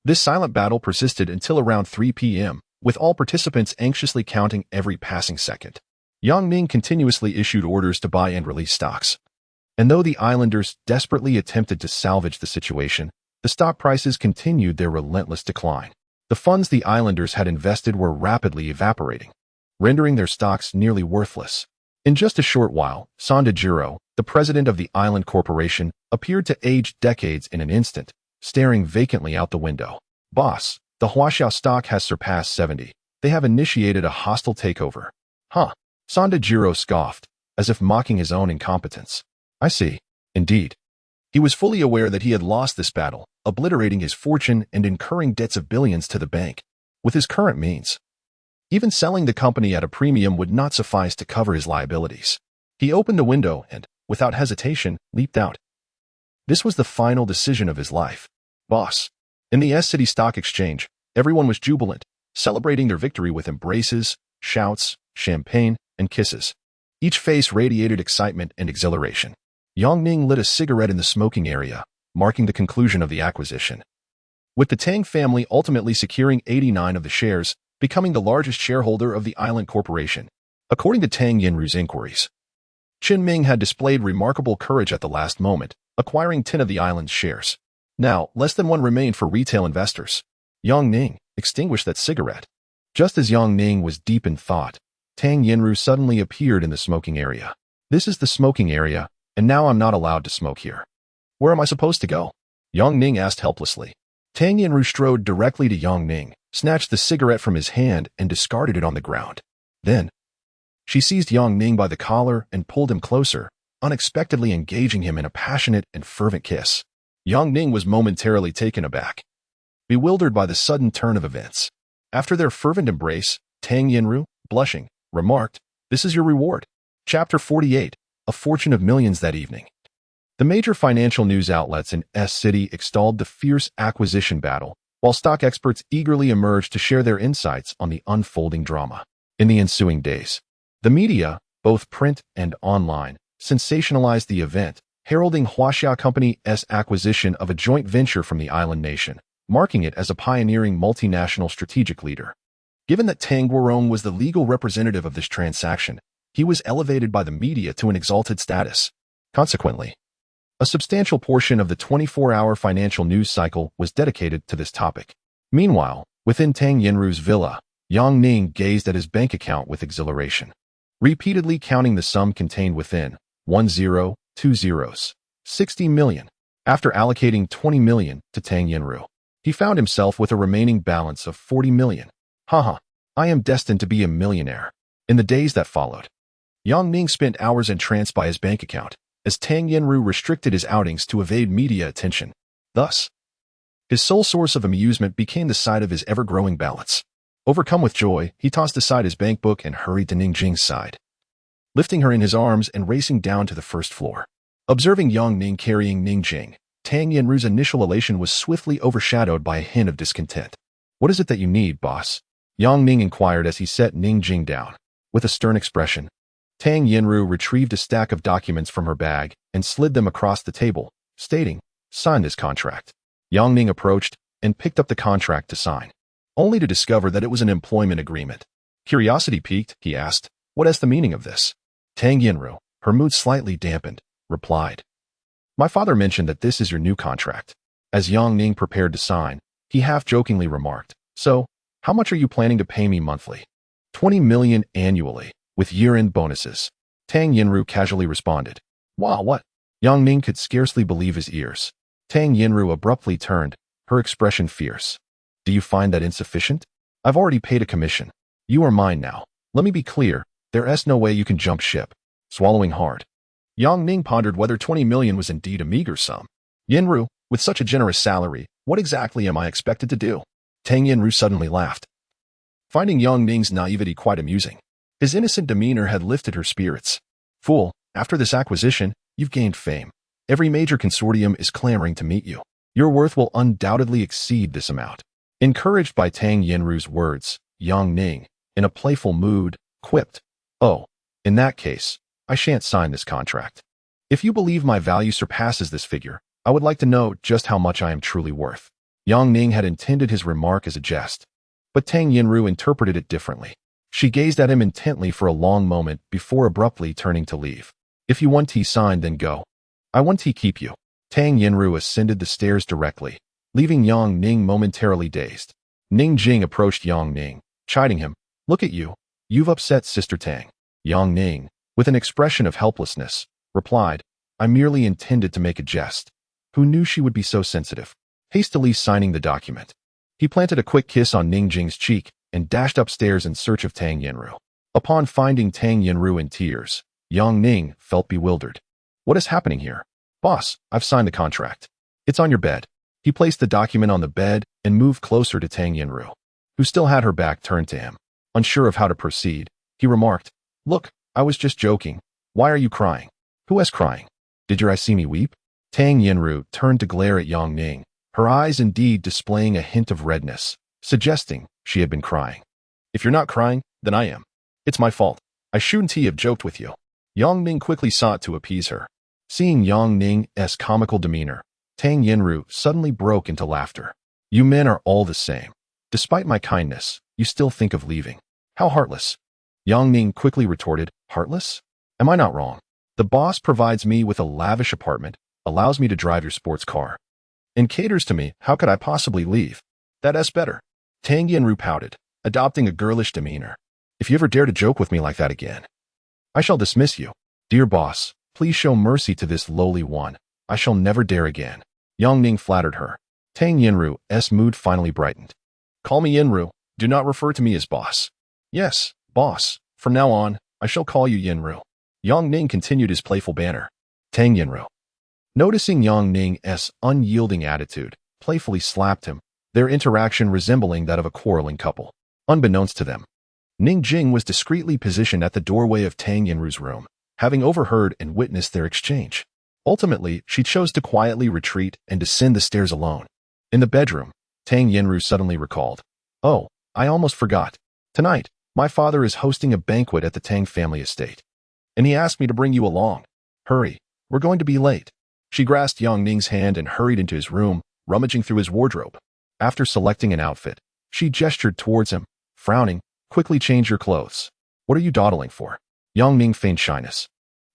This silent battle persisted until around 3 p.m., with all participants anxiously counting every passing second. Yang Ning continuously issued orders to buy and release stocks. And though the islanders desperately attempted to salvage the situation, the stock prices continued their relentless decline. The funds the islanders had invested were rapidly evaporating, rendering their stocks nearly worthless. In just a short while, Sonda, the president of the island corporation, appeared to age decades in an instant, staring vacantly out the window. "Boss, the Huaxiao stock has surpassed 70. They have initiated a hostile takeover." "Huh?" Sonda scoffed, as if mocking his own incompetence. "I see. Indeed." He was fully aware that he had lost this battle, obliterating his fortune and incurring debts of billions to the bank. With his current means, Even selling the company at a premium would not suffice to cover his liabilities. He opened a window and, without hesitation, leaped out. This was the final decision of his life. Boss. In the S-City Stock Exchange, everyone was jubilant, celebrating their victory with embraces, shouts, champagne, and kisses. Each face radiated excitement and exhilaration. Yang Ning lit a cigarette in the smoking area, marking the conclusion of the acquisition. With the Tang family ultimately securing 89 of the shares, becoming the largest shareholder of the island corporation. According to Tang Yinru's inquiries, Qin Ming had displayed remarkable courage at the last moment, acquiring 10 of the island's shares. Now, less than one remained for retail investors. Yang Ning extinguished that cigarette. Just as Yang Ning was deep in thought, Tang Yinru suddenly appeared in the smoking area. This is the smoking area, and now I'm not allowed to smoke here. Where am I supposed to go? Yang Ning asked helplessly. Tang Yinru strode directly to Yang Ning, snatched the cigarette from his hand and discarded it on the ground. Then, she seized Yang Ning by the collar and pulled him closer, unexpectedly engaging him in a passionate and fervent kiss. Yang Ning was momentarily taken aback, bewildered by the sudden turn of events. After their fervent embrace, Tang Yinru, blushing, remarked, "This is your reward." Chapter 48, A Fortune of Millions that evening. The major financial news outlets in S-City extolled the fierce acquisition battle, while stock experts eagerly emerged to share their insights on the unfolding drama. In the ensuing days, the media, both print and online, sensationalized the event, heralding Huaxia Company's acquisition of a joint venture from the island nation, marking it as a pioneering multinational strategic leader. Given that Tang Guorong was the legal representative of this transaction, he was elevated by the media to an exalted status. Consequently, a substantial portion of the 24-hour financial news cycle was dedicated to this topic. Meanwhile, within Tang Yinru's villa, Yang Ning gazed at his bank account with exhilaration, repeatedly counting the sum contained within 10, 2 zeros, 60 million. After allocating 20 million to Tang Yinru, he found himself with a remaining balance of 40 million. Haha, I am destined to be a millionaire. In the days that followed, Yang Ning spent hours entranced by his bank account, as Tang Yinru restricted his outings to evade media attention. Thus, his sole source of amusement became the sight of his ever-growing balance. Overcome with joy, he tossed aside his bank book and hurried to Ning Jing's side, lifting her in his arms and racing down to the first floor. Observing Yang Ning carrying Ning Jing, Tang Yinru's initial elation was swiftly overshadowed by a hint of discontent. "What is it that you need, boss?" Yang Ning inquired as he set Ning Jing down. With a stern expression, Tang Yinru retrieved a stack of documents from her bag and slid them across the table, stating, "Sign this contract." Yang Ning approached and picked up the contract to sign, only to discover that it was an employment agreement. Curiosity piqued, he asked, "What is the meaning of this?" Tang Yinru, her mood slightly dampened, replied, "My father mentioned that this is your new contract." As Yang Ning prepared to sign, he half-jokingly remarked, "So, how much are you planning to pay me monthly?" 20 million annually, with year-end bonuses. Tang Yinru casually responded. "Wow, what?" Yang Ning could scarcely believe his ears. Tang Yinru abruptly turned, her expression fierce. "Do you find that insufficient? I've already paid a commission. You are mine now. Let me be clear, there's no way you can jump ship." Swallowing hard, Yang Ning pondered whether 20 million was indeed a meager sum. "Yinru, with such a generous salary, what exactly am I expected to do?" Tang Yinru suddenly laughed, finding Yang Ning's naivety quite amusing. His innocent demeanor had lifted her spirits. "Fool, after this acquisition, you've gained fame. Every major consortium is clamoring to meet you. Your worth will undoubtedly exceed this amount." Encouraged by Tang Yinru's words, Yang Ning, in a playful mood, quipped, "Oh, in that case, I shan't sign this contract. If you believe my value surpasses this figure, I would like to know just how much I am truly worth." Yang Ning had intended his remark as a jest, but Tang Yinru interpreted it differently. She gazed at him intently for a long moment before abruptly turning to leave. "If you want tea signed, then go. I want tea keep you." Tang Yinru ascended the stairs directly, leaving Yang Ning momentarily dazed. Ning Jing approached Yang Ning, chiding him. "Look at you. You've upset Sister Tang." Yang Ning, with an expression of helplessness, replied, "I merely intended to make a jest. Who knew she would be so sensitive?" Hastily signing the document, he planted a quick kiss on Ning Jing's cheek and dashed upstairs in search of Tang Yinru. Upon finding Tang Yinru in tears, Yang Ning felt bewildered. "What is happening here?" "Boss, I've signed the contract. It's on your bed." He placed the document on the bed and moved closer to Tang Yinru, who still had her back turned to him. Unsure of how to proceed, he remarked, "Look, I was just joking. Why are you crying?" "Who is crying? Did your eyes see me weep?" Tang Yinru turned to glare at Yang Ning, her eyes indeed displaying a hint of redness, suggesting she had been crying. "If you're not crying, then I am. It's my fault. I shouldn't have joked with you." Yang Ning quickly sought to appease her. Seeing Yang Ning's comical demeanor, Tang Yinru suddenly broke into laughter. "You men are all the same. Despite my kindness, you still think of leaving. How heartless." Yang Ning quickly retorted, "Heartless? Am I not wrong? The boss provides me with a lavish apartment, allows me to drive your sports car, and caters to me. How could I possibly leave? That's better." Tang Yinru pouted, adopting a girlish demeanor. "If you ever dare to joke with me like that again, I shall dismiss you. Dear boss, please show mercy to this lowly one. I shall never dare again." Yang Ning flattered her. Tang Yinru's mood finally brightened. "Call me Yinru. Do not refer to me as boss." "Yes, boss. From now on, I shall call you Yinru." Yang Ning continued his playful banter. Tang Yinru, noticing Yang Ning's unyielding attitude, playfully slapped him, their interaction resembling that of a quarreling couple. Unbeknownst to them, Ning Jing was discreetly positioned at the doorway of Tang Yinru's room, having overheard and witnessed their exchange. Ultimately, she chose to quietly retreat and descend the stairs alone. In the bedroom, Tang Yinru suddenly recalled, "Oh, I almost forgot. Tonight, my father is hosting a banquet at the Tang family estate, and he asked me to bring you along. Hurry, we're going to be late." She grasped Yang Ning's hand and hurried into his room, rummaging through his wardrobe. After selecting an outfit, she gestured towards him, frowning, "Quickly change your clothes. What are you dawdling for?" Yang Ning feigned shyness.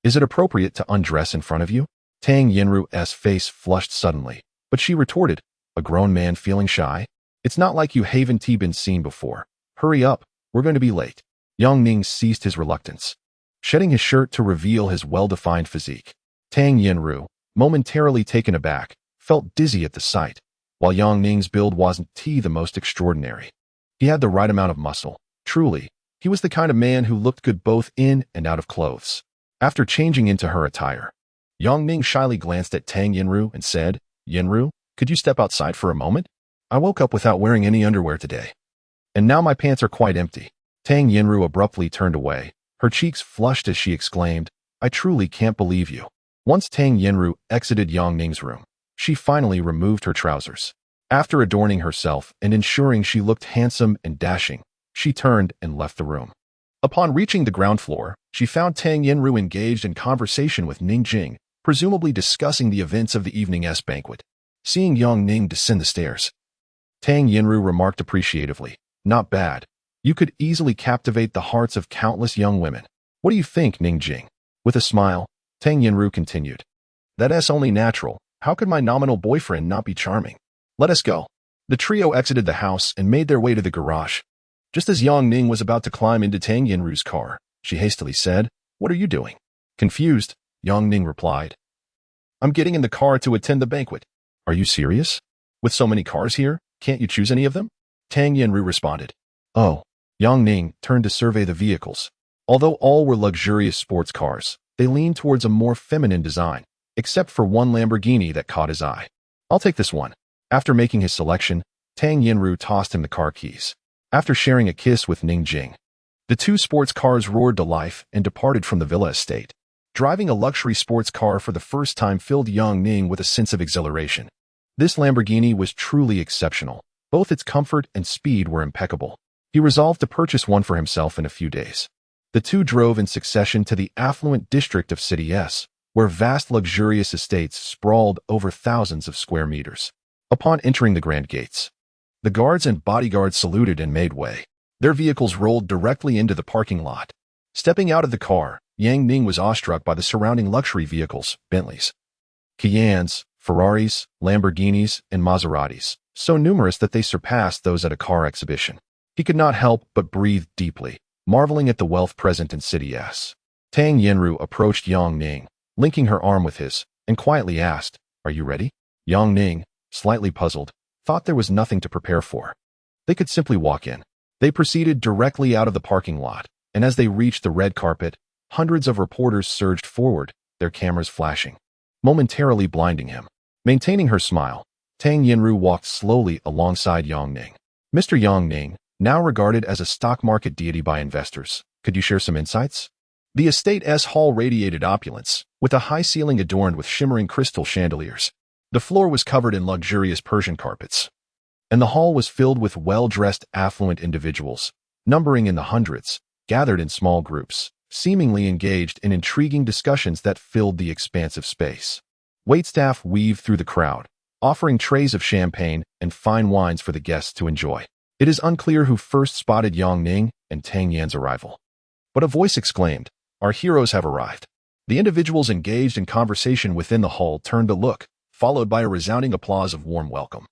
"Is it appropriate to undress in front of you?" Tang Yinru's face flushed suddenly, but she retorted, "A grown man feeling shy? It's not like you haven't been seen before. Hurry up, we're going to be late." Yang Ning ceased his reluctance, shedding his shirt to reveal his well-defined physique. Tang Yinru, momentarily taken aback, felt dizzy at the sight. While Yang Ning's build wasn't the most extraordinary, he had the right amount of muscle. Truly, he was the kind of man who looked good both in and out of clothes. After changing into her attire, Yang Ning shyly glanced at Tang Yinru and said, "Yinru, could you step outside for a moment? I woke up without wearing any underwear today, and now my pants are quite empty." Tang Yinru abruptly turned away, her cheeks flushed as she exclaimed, "I truly can't believe you." Once Tang Yinru exited Yang Ning's room, she finally removed her trousers. After adorning herself and ensuring she looked handsome and dashing, she turned and left the room. Upon reaching the ground floor, she found Tang Yinru engaged in conversation with Ning Jing, presumably discussing the events of the evening's banquet. Seeing Yang Ning descend the stairs, Tang Yinru remarked appreciatively, "Not bad. You could easily captivate the hearts of countless young women. What do you think, Ning Jing?" With a smile, Tang Yinru continued, "That's only natural. How could my nominal boyfriend not be charming? Let us go." The trio exited the house and made their way to the garage. Just as Yang Ning was about to climb into Tang Yinru's car, she hastily said, "What are you doing?" Confused, Yang Ning replied, "I'm getting in the car to attend the banquet." "Are you serious? With so many cars here, can't you choose any of them?" Tang Yinru responded. "Oh." Yang Ning turned to survey the vehicles. Although all were luxurious sports cars, they leaned towards a more feminine design, except for one Lamborghini that caught his eye. "I'll take this one." After making his selection, Tang Yinru tossed him the car keys. After sharing a kiss with Ning Jing, the two sports cars roared to life and departed from the villa estate. Driving a luxury sports car for the first time filled Yang Ning with a sense of exhilaration. This Lamborghini was truly exceptional. Both its comfort and speed were impeccable. He resolved to purchase one for himself in a few days. The two drove in succession to the affluent district of City S, where vast luxurious estates sprawled over thousands of square meters. Upon entering the grand gates, the guards and bodyguards saluted and made way. Their vehicles rolled directly into the parking lot. Stepping out of the car, Yang Ning was awestruck by the surrounding luxury vehicles, Bentleys, Cayennes, Ferraris, Lamborghinis, and Maseratis, so numerous that they surpassed those at a car exhibition. He could not help but breathe deeply, marveling at the wealth present in City S. Tang Yinru approached Yang Ning, linking her arm with his, and quietly asked, "Are you ready?" Yang Ning, slightly puzzled, thought there was nothing to prepare for. They could simply walk in. They proceeded directly out of the parking lot, and as they reached the red carpet, hundreds of reporters surged forward, their cameras flashing, momentarily blinding him. Maintaining her smile, Tang Yinru walked slowly alongside Yang Ning. "Mr. Yang Ning, now regarded as a stock market deity by investors. Could you share some insights? The estate's hall radiated opulence, with a high ceiling adorned with shimmering crystal chandeliers. The floor was covered in luxurious Persian carpets, and the hall was filled with well-dressed, affluent individuals, numbering in the hundreds, gathered in small groups, seemingly engaged in intriguing discussions that filled the expansive space. Waitstaff weaved through the crowd, offering trays of champagne and fine wines for the guests to enjoy. It is unclear who first spotted Yang Ning and Tang Yan's arrival, but a voice exclaimed, "Our heroes have arrived." The individuals engaged in conversation within the hall turned to look, followed by a resounding applause of warm welcome.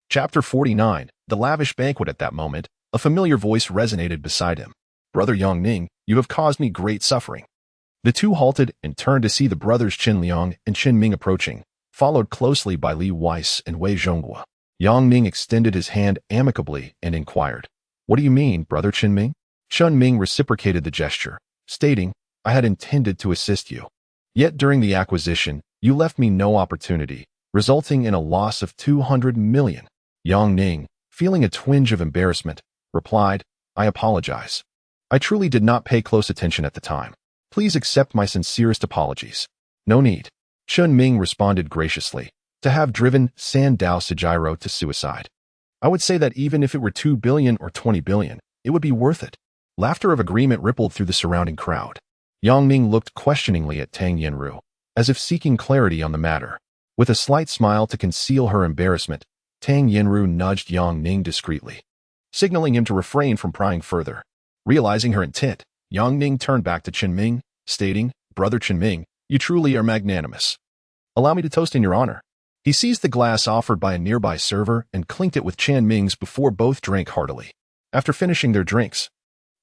Chapter 49, The Lavish Banquet. At that moment, a familiar voice resonated beside him. "Brother Yang Ning, you have caused me great suffering." The two halted and turned to see the brothers Qin Liang and Qin Ming approaching, followed closely by Li Weiss and Wei Zhonghua. Yang Ning extended his hand amicably and inquired, "What do you mean, brother Qin Ming?" Qin Ming reciprocated the gesture, stating, "I had intended to assist you. Yet during the acquisition, you left me no opportunity, resulting in a loss of 200 million. Yang Ning, feeling a twinge of embarrassment, replied, "I apologize. I truly did not pay close attention at the time. Please accept my sincerest apologies." "No need." Qin Ming responded graciously, "To have driven Sandao Sejiro to suicide. I would say that even if it were 2 billion or 20 billion, it would be worth it." Laughter of agreement rippled through the surrounding crowd. Yang Ning looked questioningly at Tang Yanru, as if seeking clarity on the matter. With a slight smile to conceal her embarrassment, Tang Yanru nudged Yang Ning discreetly, signaling him to refrain from prying further. Realizing her intent, Yang Ning turned back to Qin Ming, stating, "Brother Qin Ming, you truly are magnanimous. Allow me to toast in your honor." He seized the glass offered by a nearby server and clinked it with Qin Ming's before both drank heartily. After finishing their drinks,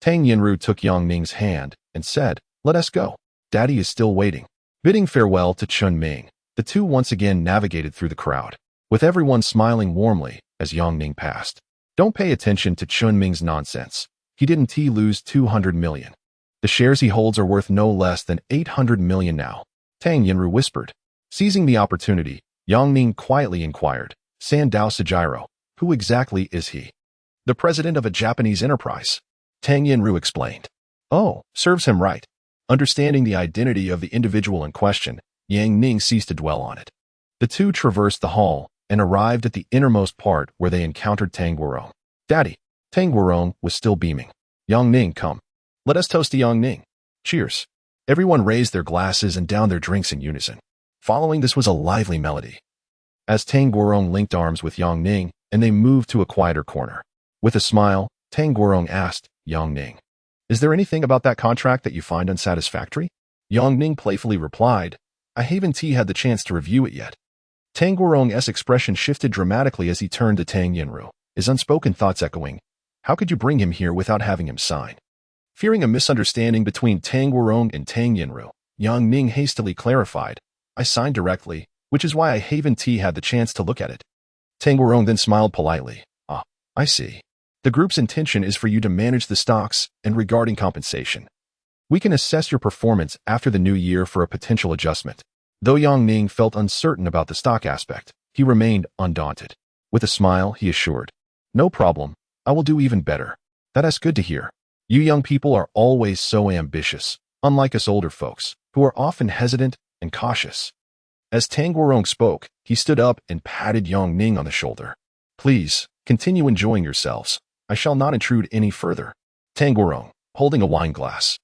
Tang Yanru took Yang Ning's hand and said, "Let us go. Daddy is still waiting." Bidding farewell to Qin Ming, the two once again navigated through the crowd, with everyone smiling warmly as Yang Ning passed. "Don't pay attention to Qin Ming's nonsense. He didn't lose 200 million. The shares he holds are worth no less than 800 million now," Tang Yanru whispered. Seizing the opportunity, Yang Ning quietly inquired, "Sandao Sejiro, who exactly is he?" "The president of a Japanese enterprise," Tang Yanru explained. "Oh, serves him right." Understanding the identity of the individual in question, Yang Ning ceased to dwell on it. The two traversed the hall and arrived at the innermost part where they encountered Tang Guorong. "Daddy." Tang Guorong was still beaming. "Yang Ning, come. Let us toast to Yang Ning. Cheers." Everyone raised their glasses and downed their drinks in unison. Following this was a lively melody, as Tang Guorong linked arms with Yang Ning and they moved to a quieter corner. With a smile, Tang Guorong asked, "Yang Ning, is there anything about that contract that you find unsatisfactory?" Yang Ning playfully replied, "I haven't had the chance to review it yet." Tang Guorong's expression shifted dramatically as he turned to Tang Yanru, his unspoken thoughts echoing, "How could you bring him here without having him sign?" Fearing a misunderstanding between Tang Guorong and Tang Yanru, Yang Ning hastily clarified, "I signed directly, which is why I haven't had the chance to look at it." Tang Guorong then smiled politely, "Ah, I see. The group's intention is for you to manage the stocks, and regarding compensation, we can assess your performance after the new year for a potential adjustment." Though Yang Ning felt uncertain about the stock aspect, he remained undaunted. With a smile, he assured, "No problem. I will do even better." "That's good to hear. You young people are always so ambitious, unlike us older folks, who are often hesitant and cautious." As Tang Guorong spoke, he stood up and patted Yang Ning on the shoulder. "Please, continue enjoying yourselves. I shall not intrude any further." Tang Guorong, holding a wine glass,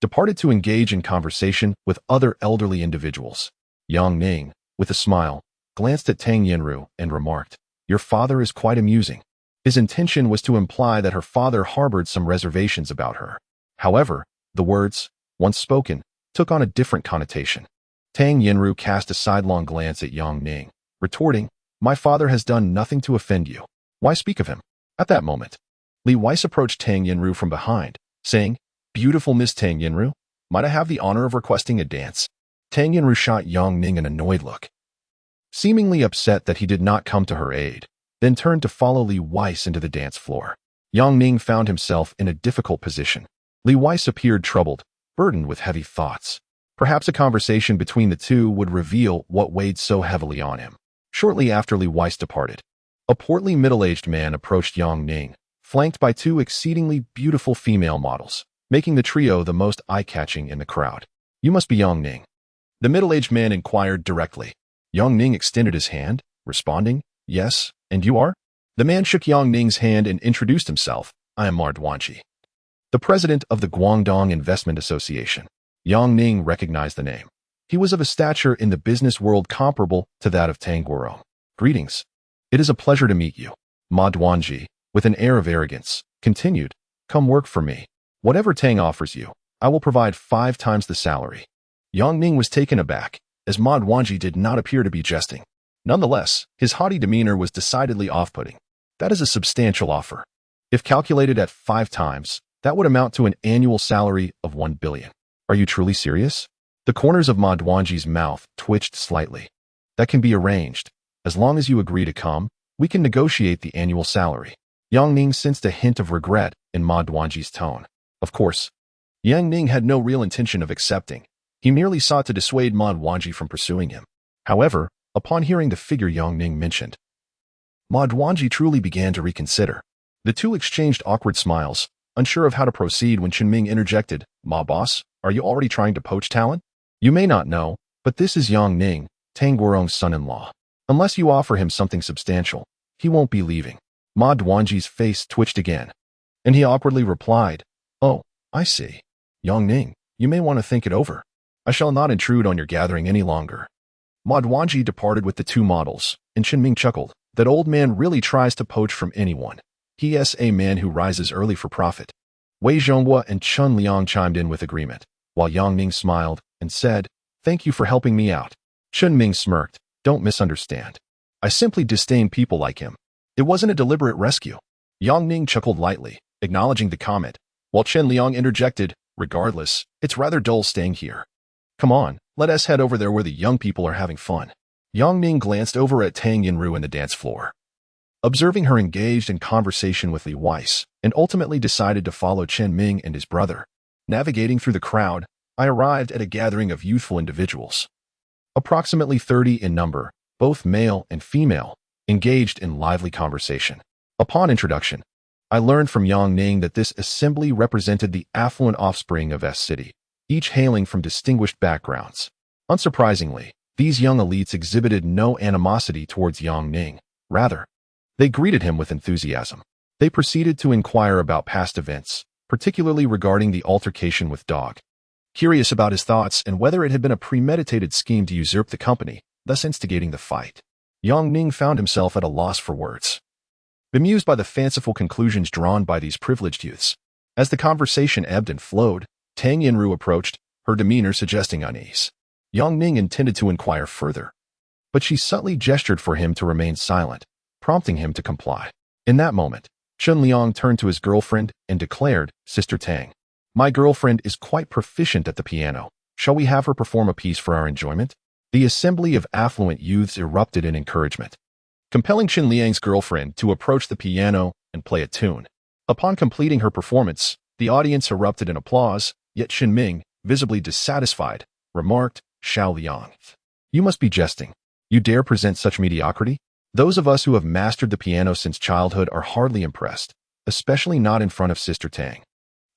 departed to engage in conversation with other elderly individuals. Yang Ning, with a smile, glanced at Tang Yanru and remarked, "Your father is quite amusing." His intention was to imply that her father harbored some reservations about her. However, the words, once spoken, took on a different connotation. Tang Yanru cast a sidelong glance at Yang Ning, retorting, "My father has done nothing to offend you. Why speak of him?" At that moment, Li Weiss approached Tang Yanru from behind, saying, "Beautiful Miss Tang Yanru, might I have the honor of requesting a dance?" Tang Yanru shot Yang Ning an annoyed look, seemingly upset that he did not come to her aid, then turned to follow Li Weiss into the dance floor. Yang Ning found himself in a difficult position. Li Weiss appeared troubled, burdened with heavy thoughts. Perhaps a conversation between the two would reveal what weighed so heavily on him. Shortly after Li Weiss departed, a portly middle-aged man approached Yang Ning, flanked by two exceedingly beautiful female models, making the trio the most eye-catching in the crowd. "You must be Yang Ning," the middle-aged man inquired directly. Yang Ning extended his hand, responding, "Yes, and you are?" The man shook Yang Ning's hand and introduced himself. "I am Duanji, the president of the Guangdong Investment Association." Yang Ning recognized the name. He was of a stature in the business world comparable to that of Tang Guorong. "Greetings. It is a pleasure to meet you." Ma Duanji, with an air of arrogance, continued, "Come work for me. Whatever Tang offers you, I will provide 5 times the salary." Yang Ning was taken aback, as Ma Duanji did not appear to be jesting. Nonetheless, his haughty demeanor was decidedly off-putting. "That is a substantial offer. If calculated at 5 times, that would amount to an annual salary of 1 billion. Are you truly serious?" The corners of Ma Duanji's mouth twitched slightly. "That can be arranged. As long as you agree to come, we can negotiate the annual salary." Yang Ning sensed a hint of regret in Ma Duanji's tone. Of course, Yang Ning had no real intention of accepting. He merely sought to dissuade Ma Duanji from pursuing him. However, upon hearing the figure Yang Ning mentioned, Ma Duanji truly began to reconsider. The two exchanged awkward smiles, unsure of how to proceed when Qinming interjected, "Ma boss, are you already trying to poach talent? You may not know, but this is Yang Ning, Tang Guorong's son-in-law. Unless you offer him something substantial, he won't be leaving." Ma Duanji's face twitched again, and he awkwardly replied, "Oh, I see. Yang Ning, you may want to think it over. I shall not intrude on your gathering any longer." Ma Duanji departed with the 2 models, and Qinming chuckled. That old man really tries to poach from anyone. He is a man who rises early for profit. Wei Zhonghua and Chun Liang chimed in with agreement, while Yang Ning smiled and said, "Thank you for helping me out." Qinming smirked. "Don't misunderstand. I simply disdain people like him. It wasn't a deliberate rescue." Yang Ning chuckled lightly, acknowledging the comment, while Chen Liang interjected, "Regardless, it's rather dull staying here. Come on, let us head over there where the young people are having fun." Yang Ning glanced over at Tang Yinru in the dance floor, observing her engaged in conversation with Li Weiss, and ultimately decided to follow Chen Ming and his brother. Navigating through the crowd, I arrived at a gathering of youthful individuals, approximately 30 in number, both male and female, engaged in lively conversation. Upon introduction, I learned from Yang Ning that this assembly represented the affluent offspring of S City, each hailing from distinguished backgrounds. Unsurprisingly, these young elites exhibited no animosity towards Yang Ning. Rather, they greeted him with enthusiasm. They proceeded to inquire about past events, particularly regarding the altercation with Dog. Curious about his thoughts and whether it had been a premeditated scheme to usurp the company, thus instigating the fight, Yang Ning found himself at a loss for words, bemused by the fanciful conclusions drawn by these privileged youths. As the conversation ebbed and flowed, Tang Yinru approached, her demeanor suggesting unease. Yang Ning intended to inquire further, but she subtly gestured for him to remain silent, prompting him to comply. In that moment, Chun Liang turned to his girlfriend and declared, "Sister Tang, my girlfriend is quite proficient at the piano. Shall we have her perform a piece for our enjoyment?" The assembly of affluent youths erupted in encouragement, compelling Qin Liang's girlfriend to approach the piano and play a tune. Upon completing her performance, the audience erupted in applause, yet Qin Ming, visibly dissatisfied, remarked, "Xiao Liang, you must be jesting. You dare present such mediocrity? Those of us who have mastered the piano since childhood are hardly impressed, especially not in front of Sister Tang."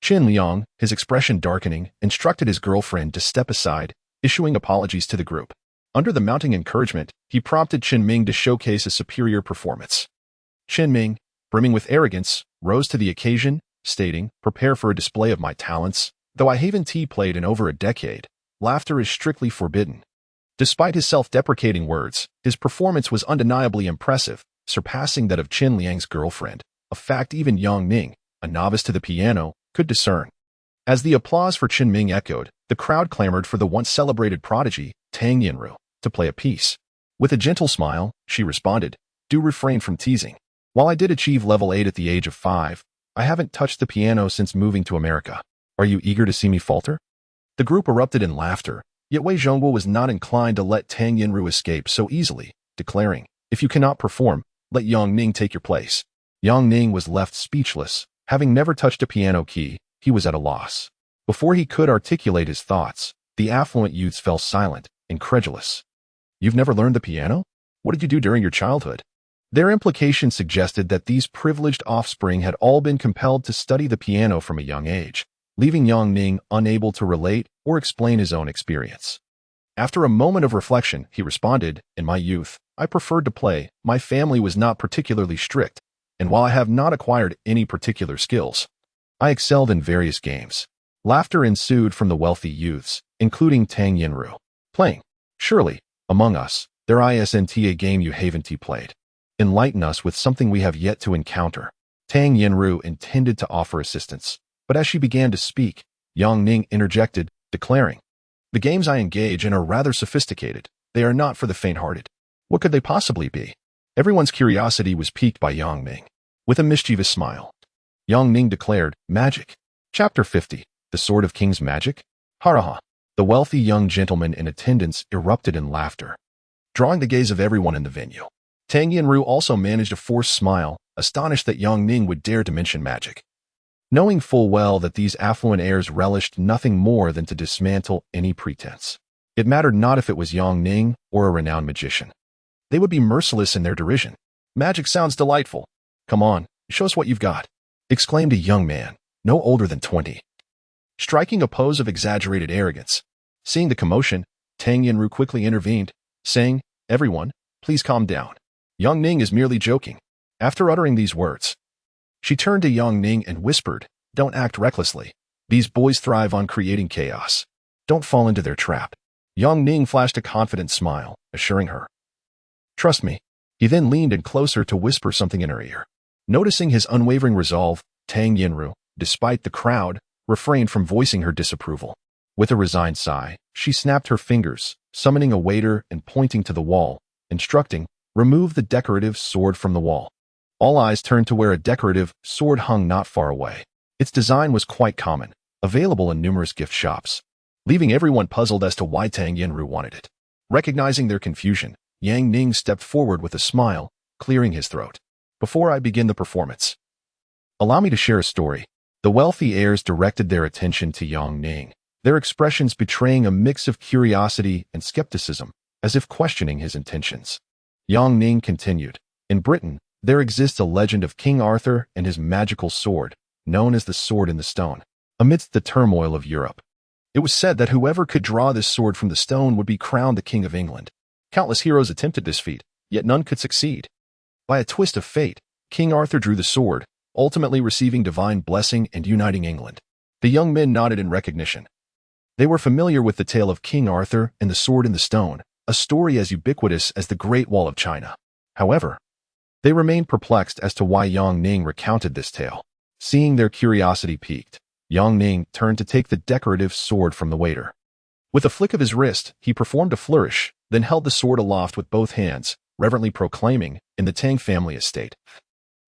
Qin Liang, his expression darkening, instructed his girlfriend to step aside, issuing apologies to the group. Under the mounting encouragement, he prompted Qin Ming to showcase a superior performance. Qin Ming, brimming with arrogance, rose to the occasion, stating, "Prepare for a display of my talents. Though I haven't played in over a decade, laughter is strictly forbidden." Despite his self-deprecating words, his performance was undeniably impressive, surpassing that of Qin Liang's girlfriend, a fact even Yang Ning, a novice to the piano, could discern. As the applause for Qin Ming echoed, the crowd clamored for the once celebrated prodigy, Tang Yinru, to play a piece. With a gentle smile, she responded, "Do refrain from teasing. While I did achieve level 8 at the age of 5, I haven't touched the piano since moving to America. Are you eager to see me falter?" The group erupted in laughter, yet Wei Zhonghua was not inclined to let Tang Yinru escape so easily, declaring, "If you cannot perform, let Yang Ning take your place." Yang Ning was left speechless. Having never touched a piano key, he was at a loss. Before he could articulate his thoughts, the affluent youths fell silent, incredulous. "You've never learned the piano? What did you do during your childhood?" Their implication suggested that these privileged offspring had all been compelled to study the piano from a young age, leaving Yang Ning unable to relate or explain his own experience. After a moment of reflection, he responded, "In my youth, I preferred to play. My family was not particularly strict, and while I have not acquired any particular skills, I excelled in various games." Laughter ensued from the wealthy youths, including Tang Yinru. "Playing? Surely, among us, there isn't a game you haven't played. Enlighten us with something we have yet to encounter." Tang Yinru intended to offer assistance, but as she began to speak, Yang Ning interjected, declaring, "The games I engage in are rather sophisticated. They are not for the faint-hearted." What could they possibly be? Everyone's curiosity was piqued by Yang Ning. With a mischievous smile, Yang Ning declared, "Magic." Chapter 50. The Sword of King's Magic? Haraha. The wealthy young gentleman in attendance erupted in laughter, drawing the gaze of everyone in the venue. Tang Yinru also managed a forced smile, astonished that Yang Ning would dare to mention magic. Knowing full well that these affluent heirs relished nothing more than to dismantle any pretense. It mattered not if it was Yang Ning or a renowned magician. They would be merciless in their derision. "Magic sounds delightful. Come on, show us what you've got," exclaimed a young man, no older than 20, striking a pose of exaggerated arrogance. Seeing the commotion, Tang Yinru quickly intervened, saying, "Everyone, please calm down. Yang Ning is merely joking." After uttering these words, she turned to Yang Ning and whispered, "Don't act recklessly. These boys thrive on creating chaos. Don't fall into their trap." Yang Ning flashed a confident smile, assuring her, "Trust me." He then leaned in closer to whisper something in her ear. Noticing his unwavering resolve, Tang Yinru, despite the crowd, refrained from voicing her disapproval. With a resigned sigh, she snapped her fingers, summoning a waiter and pointing to the wall, instructing, "Remove the decorative sword from the wall." All eyes turned to where a decorative sword hung not far away. Its design was quite common, available in numerous gift shops, leaving everyone puzzled as to why Tang Yinru wanted it. Recognizing their confusion, Yang Ning stepped forward with a smile, clearing his throat. "Before I begin the performance, allow me to share a story." The wealthy heirs directed their attention to Yang Ning, their expressions betraying a mix of curiosity and skepticism, as if questioning his intentions. Yang Ning continued, "In Britain, there exists a legend of King Arthur and his magical sword, known as the Sword in the Stone. Amidst the turmoil of Europe, it was said that whoever could draw this sword from the stone would be crowned the King of England. Countless heroes attempted this feat, yet none could succeed. By a twist of fate, King Arthur drew the sword, ultimately receiving divine blessing and uniting England." The young men nodded in recognition. They were familiar with the tale of King Arthur and the Sword in the Stone, a story as ubiquitous as the Great Wall of China. However, they remained perplexed as to why Yang Ning recounted this tale. Seeing their curiosity piqued, Yang Ning turned to take the decorative sword from the waiter. With a flick of his wrist, he performed a flourish, then held the sword aloft with both hands, reverently proclaiming, "In the Tang family estate,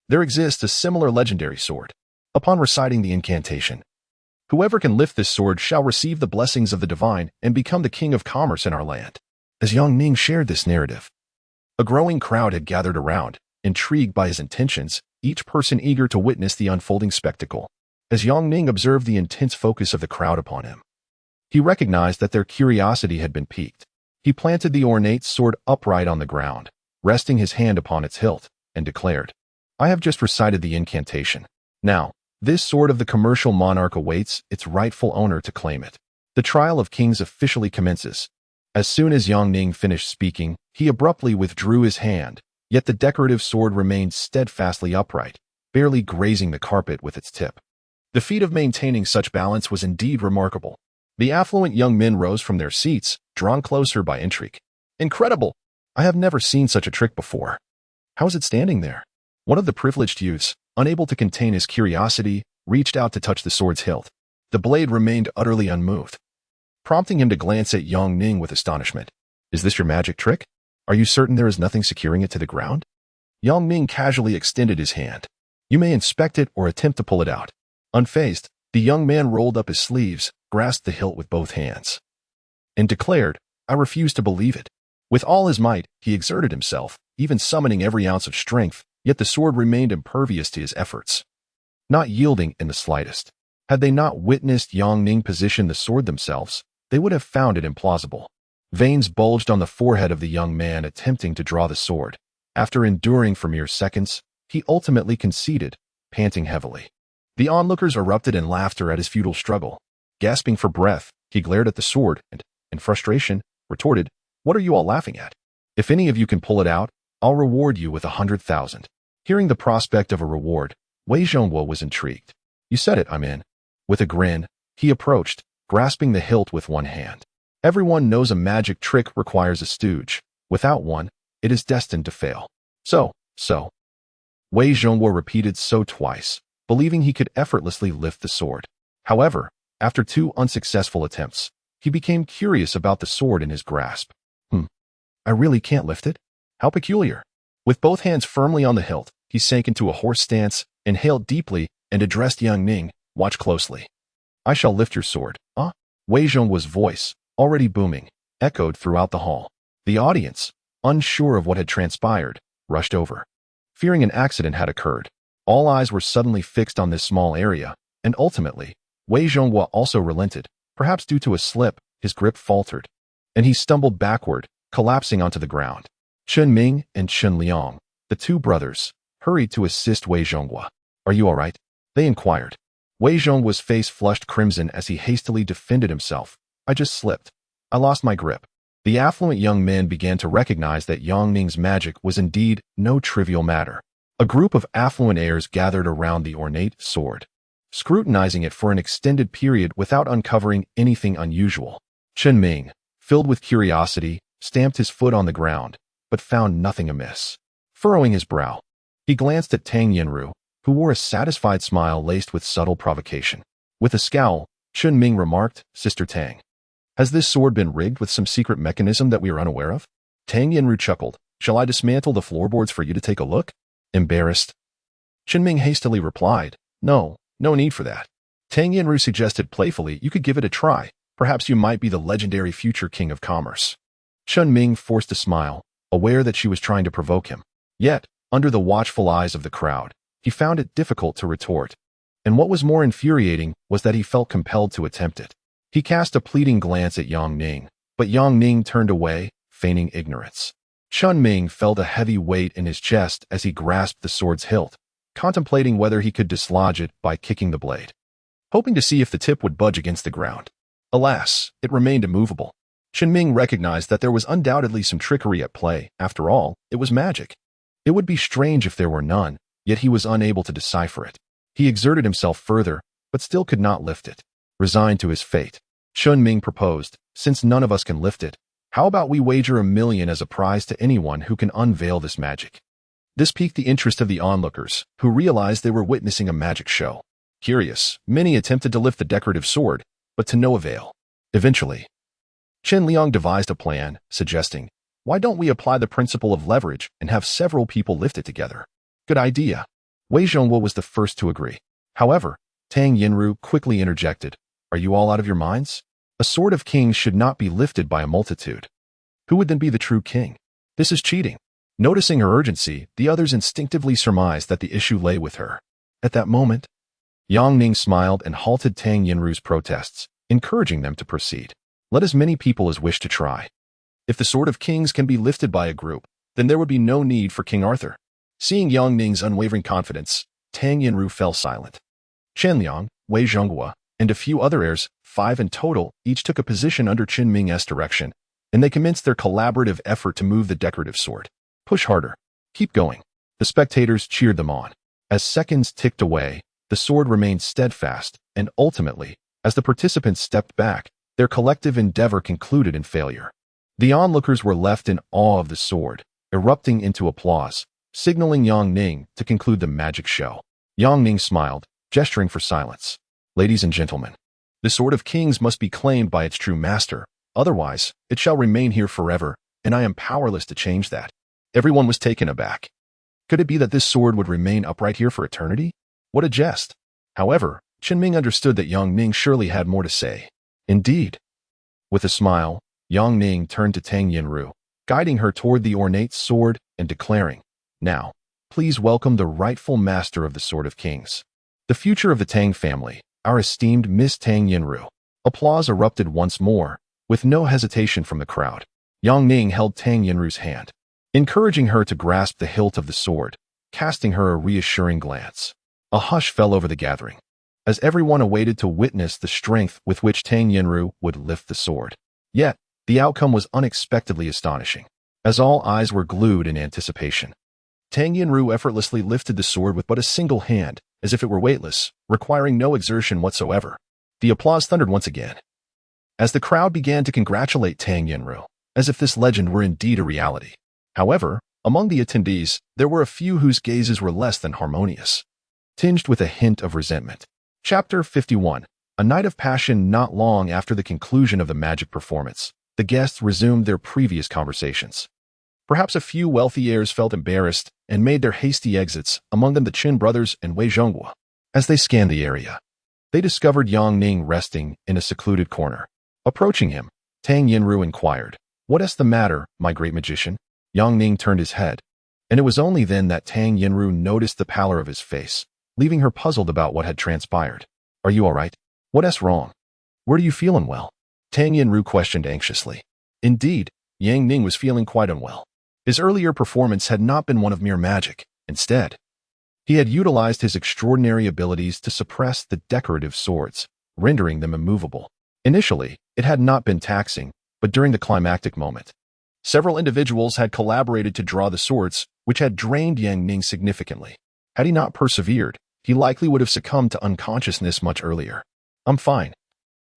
there exists a similar legendary sword. Upon reciting the incantation, whoever can lift this sword shall receive the blessings of the divine and become the king of commerce in our land." As Yang Ning shared this narrative, a growing crowd had gathered around, intrigued by his intentions, each person eager to witness the unfolding spectacle. As Yang Ning observed the intense focus of the crowd upon him, he recognized that their curiosity had been piqued. He planted the ornate sword upright on the ground, resting his hand upon its hilt, and declared, "I have just recited the incantation. Now, this sword of the commercial monarch awaits its rightful owner to claim it. The trial of kings officially commences." As soon as Yang Ning finished speaking, he abruptly withdrew his hand, yet the decorative sword remained steadfastly upright, barely grazing the carpet with its tip. The feat of maintaining such balance was indeed remarkable. The affluent young men rose from their seats, drawn closer by intrigue. "Incredible! I have never seen such a trick before. How is it standing there?" One of the privileged youths, unable to contain his curiosity, reached out to touch the sword's hilt. The blade remained utterly unmoved, prompting him to glance at Yang Ning with astonishment. "Is this your magic trick? Are you certain there is nothing securing it to the ground?" Yang Ning casually extended his hand. "You may inspect it or attempt to pull it out." Unfazed, the young man rolled up his sleeves, grasped the hilt with both hands, and declared, "I refuse to believe it." With all his might, he exerted himself, even summoning every ounce of strength, yet the sword remained impervious to his efforts, not yielding in the slightest. Had they not witnessed Yang Ning position the sword themselves, they would have found it implausible. Veins bulged on the forehead of the young man attempting to draw the sword. After enduring for mere seconds, he ultimately conceded, panting heavily. The onlookers erupted in laughter at his futile struggle. Gasping for breath, he glared at the sword and, in frustration, retorted, "What are you all laughing at? If any of you can pull it out, I'll reward you with 100,000. Hearing the prospect of a reward, Wei Zhongguo was intrigued. "You said it, I'm in." With a grin, he approached, grasping the hilt with one hand. Everyone knows a magic trick requires a stooge. Without one, it is destined to fail. So. Wei Zhongguo repeated so twice, believing he could effortlessly lift the sword. However, after 2 unsuccessful attempts, he became curious about the sword in his grasp. I really can't lift it? How peculiar. With both hands firmly on the hilt, he sank into a horse stance, inhaled deeply, and addressed Yang Ning, "Watch closely. I shall lift your sword." Wei Zhongguo's voice, already booming, echoed throughout the hall. The audience, unsure of what had transpired, rushed over. Fearing an accident had occurred, all eyes were suddenly fixed on this small area, and ultimately, Wei Zhongguo also relented. Perhaps due to a slip, his grip faltered, and he stumbled backward, collapsing onto the ground. Chen Ming and Chen Liang, the 2 brothers, hurried to assist Wei Zhongguo. "Are you all right?" they inquired. Wei Zhongguo's face flushed crimson as he hastily defended himself. "I just slipped. I lost my grip." The affluent young men began to recognize that Yang Ning's magic was indeed no trivial matter. A group of affluent heirs gathered around the ornate sword, scrutinizing it for an extended period without uncovering anything unusual. Chen Ming, filled with curiosity, stamped his foot on the ground, but found nothing amiss. Furrowing his brow, he glanced at Tang Yinru, who wore a satisfied smile laced with subtle provocation. With a scowl, Chen Ming remarked, "Sister Tang, has this sword been rigged with some secret mechanism that we are unaware of?" Tang Yinru chuckled. "Shall I dismantle the floorboards for you to take a look?" Embarrassed, Chen Ming hastily replied, No need for that." Tang Yinru suggested playfully, "You could give it a try. Perhaps you might be the legendary future king of commerce." Chen Ming forced a smile, aware that she was trying to provoke him. Yet, under the watchful eyes of the crowd, he found it difficult to retort. And what was more infuriating was that he felt compelled to attempt it. He cast a pleading glance at Yang Ning, but Yang Ning turned away, feigning ignorance. Chen Ming felt a heavy weight in his chest as he grasped the sword's hilt, contemplating whether he could dislodge it by kicking the blade, hoping to see if the tip would budge against the ground. Alas, it remained immovable. Chen Ming recognized that there was undoubtedly some trickery at play. After all, it was magic. It would be strange if there were none, yet he was unable to decipher it. He exerted himself further, but still could not lift it. Resigned to his fate, Chen Ming proposed, "Since none of us can lift it, how about we wager 1,000,000 as a prize to anyone who can unveil this magic?" This piqued the interest of the onlookers, who realized they were witnessing a magic show. Curious, many attempted to lift the decorative sword, but to no avail. Eventually, Chen Liang devised a plan, suggesting, "Why don't we apply the principle of leverage and have several people lift it together?" "Good idea." Wei Zhongguo was the first to agree. However, Tang Yinru quickly interjected, "Are you all out of your minds? A sword of kings should not be lifted by a multitude. Who would then be the true king? This is cheating." Noticing her urgency, the others instinctively surmised that the issue lay with her. At that moment, Yang Ning smiled and halted Tang Yinru's protests, encouraging them to proceed. "Let as many people as wish to try. If the Sword of Kings can be lifted by a group, then there would be no need for King Arthur." Seeing Yang Ning's unwavering confidence, Tang Yinru fell silent. Chen Liang, Wei Zhongguo, and a few other heirs, 5 in total, each took a position under Chen Ming's direction, and they commenced their collaborative effort to move the decorative sword. "Push harder. Keep going." The spectators cheered them on. As seconds ticked away, the sword remained steadfast, and ultimately, as the participants stepped back, their collective endeavor concluded in failure. The onlookers were left in awe of the sword, erupting into applause, signaling Yang Ning to conclude the magic show. Yang Ning smiled, gesturing for silence. "Ladies and gentlemen, the Sword of Kings must be claimed by its true master, otherwise it shall remain here forever, and I am powerless to change that." Everyone was taken aback. Could it be that this sword would remain upright here for eternity? What a jest. However, Chen Ming understood that Yang Ning surely had more to say. Indeed. With a smile, Yang Ning turned to Tang Yinru, guiding her toward the ornate sword and declaring, "Now, please welcome the rightful master of the Sword of Kings, the future of the Tang family, our esteemed Miss Tang Yinru." Applause erupted once more, with no hesitation from the crowd. Yang Ning held Tang Yinru's hand. encouraging her to grasp the hilt of the sword, casting her a reassuring glance. A hush fell over the gathering, as everyone awaited to witness the strength with which Tang Yinru would lift the sword. Yet, the outcome was unexpectedly astonishing, as all eyes were glued in anticipation. Tang Yinru effortlessly lifted the sword with but a single hand, as if it were weightless, requiring no exertion whatsoever. The applause thundered once again, as the crowd began to congratulate Tang Yinru, as if this legend were indeed a reality. However, among the attendees, there were a few whose gazes were less than harmonious, tinged with a hint of resentment. Chapter 51. A night of passion. Not long after the conclusion of the magic performance, the guests resumed their previous conversations. Perhaps a few wealthy heirs felt embarrassed and made their hasty exits, among them the Qin brothers and Wei Zhonghua. As they scanned the area, they discovered Yang Ning resting in a secluded corner. Approaching him, Tang Yinru inquired, "What is the matter, my great magician?" Yang Ning turned his head, and it was only then that Tang Yinru noticed the pallor of his face, leaving her puzzled about what had transpired. "Are you all right? What's wrong? Where do you feel unwell?" Tang Yinru questioned anxiously. Indeed, Yang Ning was feeling quite unwell. His earlier performance had not been one of mere magic. Instead, he had utilized his extraordinary abilities to suppress the decorative swords, rendering them immovable. Initially, it had not been taxing, but during the climactic moment, several individuals had collaborated to draw the swords, which had drained Yang Ning significantly. Had he not persevered, he likely would have succumbed to unconsciousness much earlier. "I'm fine.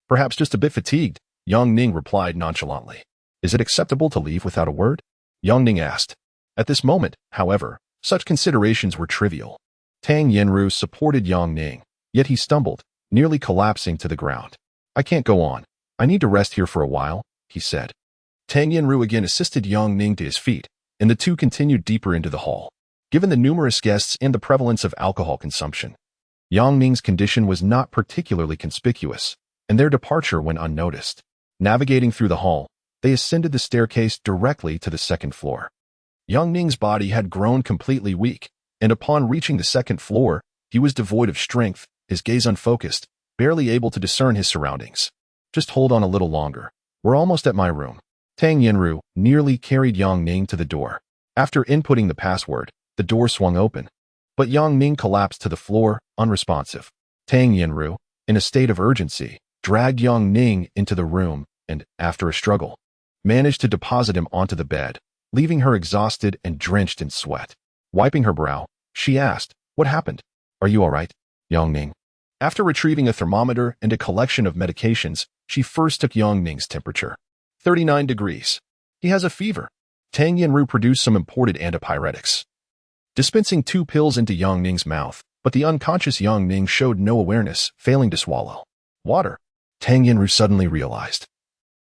Perhaps just a bit fatigued," Yang Ning replied nonchalantly. "Is it acceptable to leave without a word?" Yang Ning asked. At this moment, however, such considerations were trivial. Tang Yinru supported Yang Ning, yet he stumbled, nearly collapsing to the ground. "I can't go on. I need to rest here for a while," he said. Tang Yinru again assisted Yang Ning to his feet, and the two continued deeper into the hall. Given the numerous guests and the prevalence of alcohol consumption, Yang Ning's condition was not particularly conspicuous, and their departure went unnoticed. Navigating through the hall, they ascended the staircase directly to the second floor. Yang Ning's body had grown completely weak, and upon reaching the second floor, he was devoid of strength, his gaze unfocused, barely able to discern his surroundings. "Just hold on a little longer. We're almost at my room." Tang Yinru nearly carried Yang Ning to the door. After inputting the password, the door swung open, but Yang Ning collapsed to the floor, unresponsive. Tang Yinru, in a state of urgency, dragged Yang Ning into the room and, after a struggle, managed to deposit him onto the bed, leaving her exhausted and drenched in sweat. Wiping her brow, she asked, "What happened? Are you all right, Yang Ning?" After retrieving a thermometer and a collection of medications, she first took Yang Ning's temperature. 39 degrees. He has a fever. Tang Yinru produced some imported antipyretics, dispensing 2 pills into Yang Ning's mouth, but the unconscious Yang Ning showed no awareness, failing to swallow. "Water," Tang Yinru suddenly realized,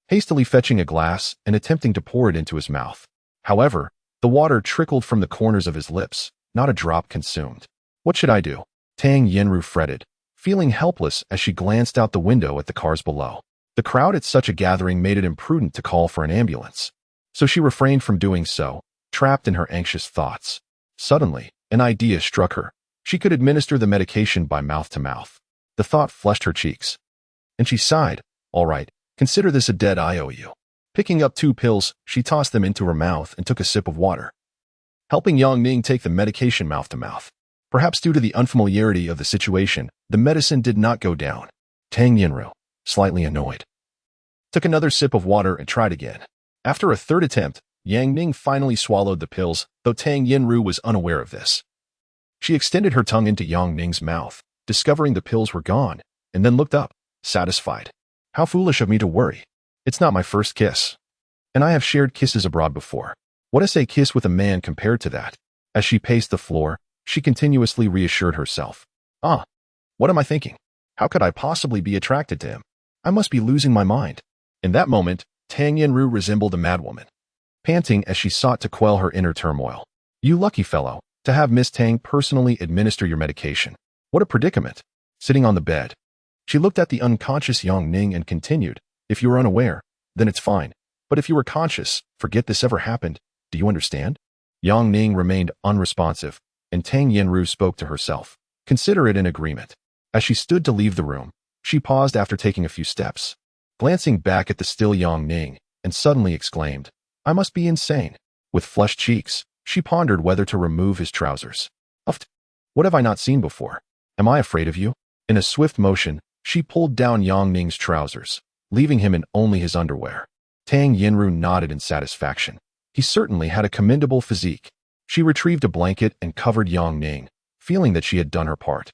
hastily fetching a glass and attempting to pour it into his mouth. However, the water trickled from the corners of his lips, not a drop consumed. "What should I do?" Tang Yinru fretted, feeling helpless as she glanced out the window at the cars below. The crowd at such a gathering made it imprudent to call for an ambulance, so she refrained from doing so, trapped in her anxious thoughts. Suddenly, an idea struck her. She could administer the medication by mouth to mouth. The thought flushed her cheeks, and she sighed. "All right, consider this a debt I owe you." Picking up 2 pills, she tossed them into her mouth and took a sip of water, helping Yang Ning take the medication mouth to mouth. Perhaps due to the unfamiliarity of the situation, the medicine did not go down. Tang Yinru, slightly annoyed, took another sip of water and tried again. After a third attempt, Yang Ning finally swallowed the pills, though Tang Yinru was unaware of this. She extended her tongue into Yang Ning's mouth, discovering the pills were gone, and then looked up, satisfied. "How foolish of me to worry. It's not my first kiss. And I have shared kisses abroad before. What is a kiss with a man compared to that?" As she paced the floor, she continuously reassured herself. What am I thinking? How could I possibly be attracted to him? I must be losing my mind." In that moment, Tang Yinru resembled a madwoman, panting as she sought to quell her inner turmoil. "You lucky fellow, to have Miss Tang personally administer your medication. What a predicament." Sitting on the bed, she looked at the unconscious Yang Ning and continued, "If you are unaware, then it's fine. But if you were conscious, forget this ever happened. Do you understand?" Yang Ning remained unresponsive, and Tang Yinru spoke to herself. "Consider it an agreement." As she stood to leave the room, she paused after taking a few steps, glancing back at the still Yang Ning, and suddenly exclaimed, "I must be insane. With flushed cheeks, she pondered whether to remove his trousers. Uffed. What have I not seen before? Am I afraid of you? In a swift motion, she pulled down Yang Ning's trousers, leaving him in only his underwear. Tang Yinru nodded in satisfaction. He certainly had a commendable physique. She retrieved a blanket and covered Yang Ning, feeling that she had done her part.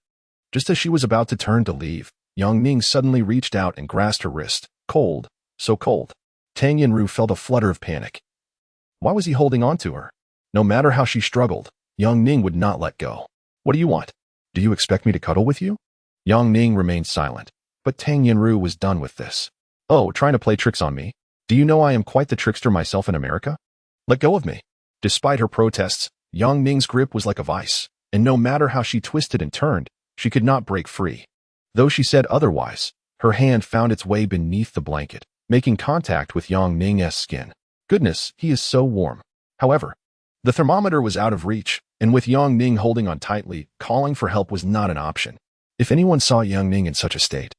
Just as she was about to turn to leave, Yang Ning suddenly reached out and grasped her wrist. Cold, so cold. Tang Yinru felt a flutter of panic. Why was he holding on to her? No matter how she struggled, Yang Ning would not let go. What do you want? Do you expect me to cuddle with you? Yang Ning remained silent, but Tang Yinru was done with this. Oh, trying to play tricks on me? Do you know I am quite the trickster myself in America? Let go of me. Despite her protests, Yang Ning's grip was like a vice, and no matter how she twisted and turned, she could not break free. Though she said otherwise, her hand found its way beneath the blanket, making contact with Yang Ning's skin. Goodness, he is so warm. However, the thermometer was out of reach, and with Yang Ning holding on tightly, calling for help was not an option. If anyone saw Yang Ning in such a state,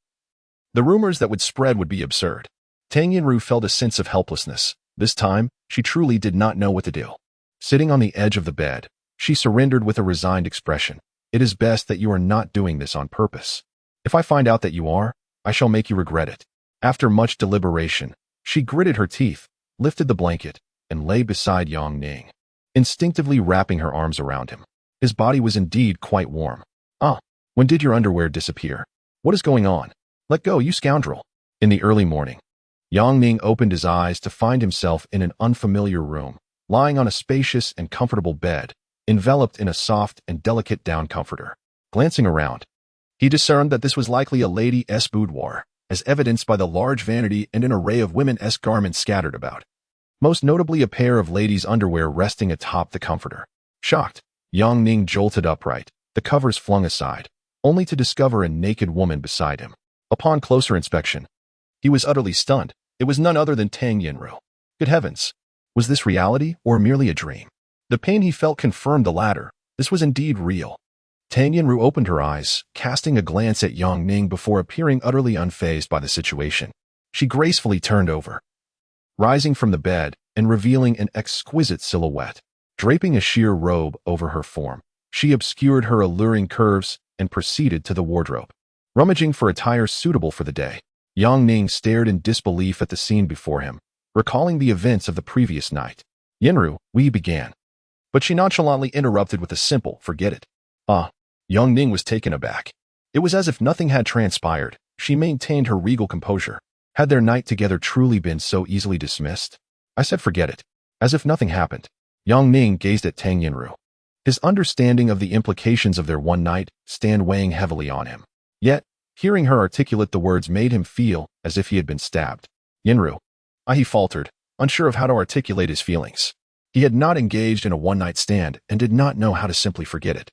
the rumors that would spread would be absurd. Tang Yinru felt a sense of helplessness. This time, she truly did not know what to do. Sitting on the edge of the bed, she surrendered with a resigned expression. It is best that you are not doing this on purpose. If I find out that you are, I shall make you regret it. After much deliberation, she gritted her teeth, lifted the blanket, and lay beside Yang Ning, instinctively wrapping her arms around him. His body was indeed quite warm. Ah, when did your underwear disappear? What is going on? Let go, you scoundrel. In the early morning, Yang Ning opened his eyes to find himself in an unfamiliar room, lying on a spacious and comfortable bed, enveloped in a soft and delicate down comforter. Glancing around, he discerned that this was likely a lady's boudoir, as evidenced by the large vanity and an array of women's garments scattered about. Most notably a pair of ladies' underwear resting atop the comforter. Shocked, Yang Ning jolted upright, the covers flung aside, only to discover a naked woman beside him. Upon closer inspection, he was utterly stunned. It was none other than Tang Yinru. Good heavens! Was this reality or merely a dream? The pain he felt confirmed the latter. This was indeed real. Tang Yinru opened her eyes, casting a glance at Yang Ning before appearing utterly unfazed by the situation. She gracefully turned over, rising from the bed and revealing an exquisite silhouette. Draping a sheer robe over her form, she obscured her alluring curves and proceeded to the wardrobe. Rummaging for attire suitable for the day, Yang Ning stared in disbelief at the scene before him, recalling the events of the previous night. Yinru, we began. But she nonchalantly interrupted with a simple, forget it. Yang Ning was taken aback. It was as if nothing had transpired. She maintained her regal composure. Had their night together truly been so easily dismissed? I said forget it. As if nothing happened. Yang Ning gazed at Tang Yinru. His understanding of the implications of their one night stand weighing heavily on him. Yet, hearing her articulate the words made him feel as if he had been stabbed. Yinru. He faltered, unsure of how to articulate his feelings. He had not engaged in a one-night stand and did not know how to simply forget it.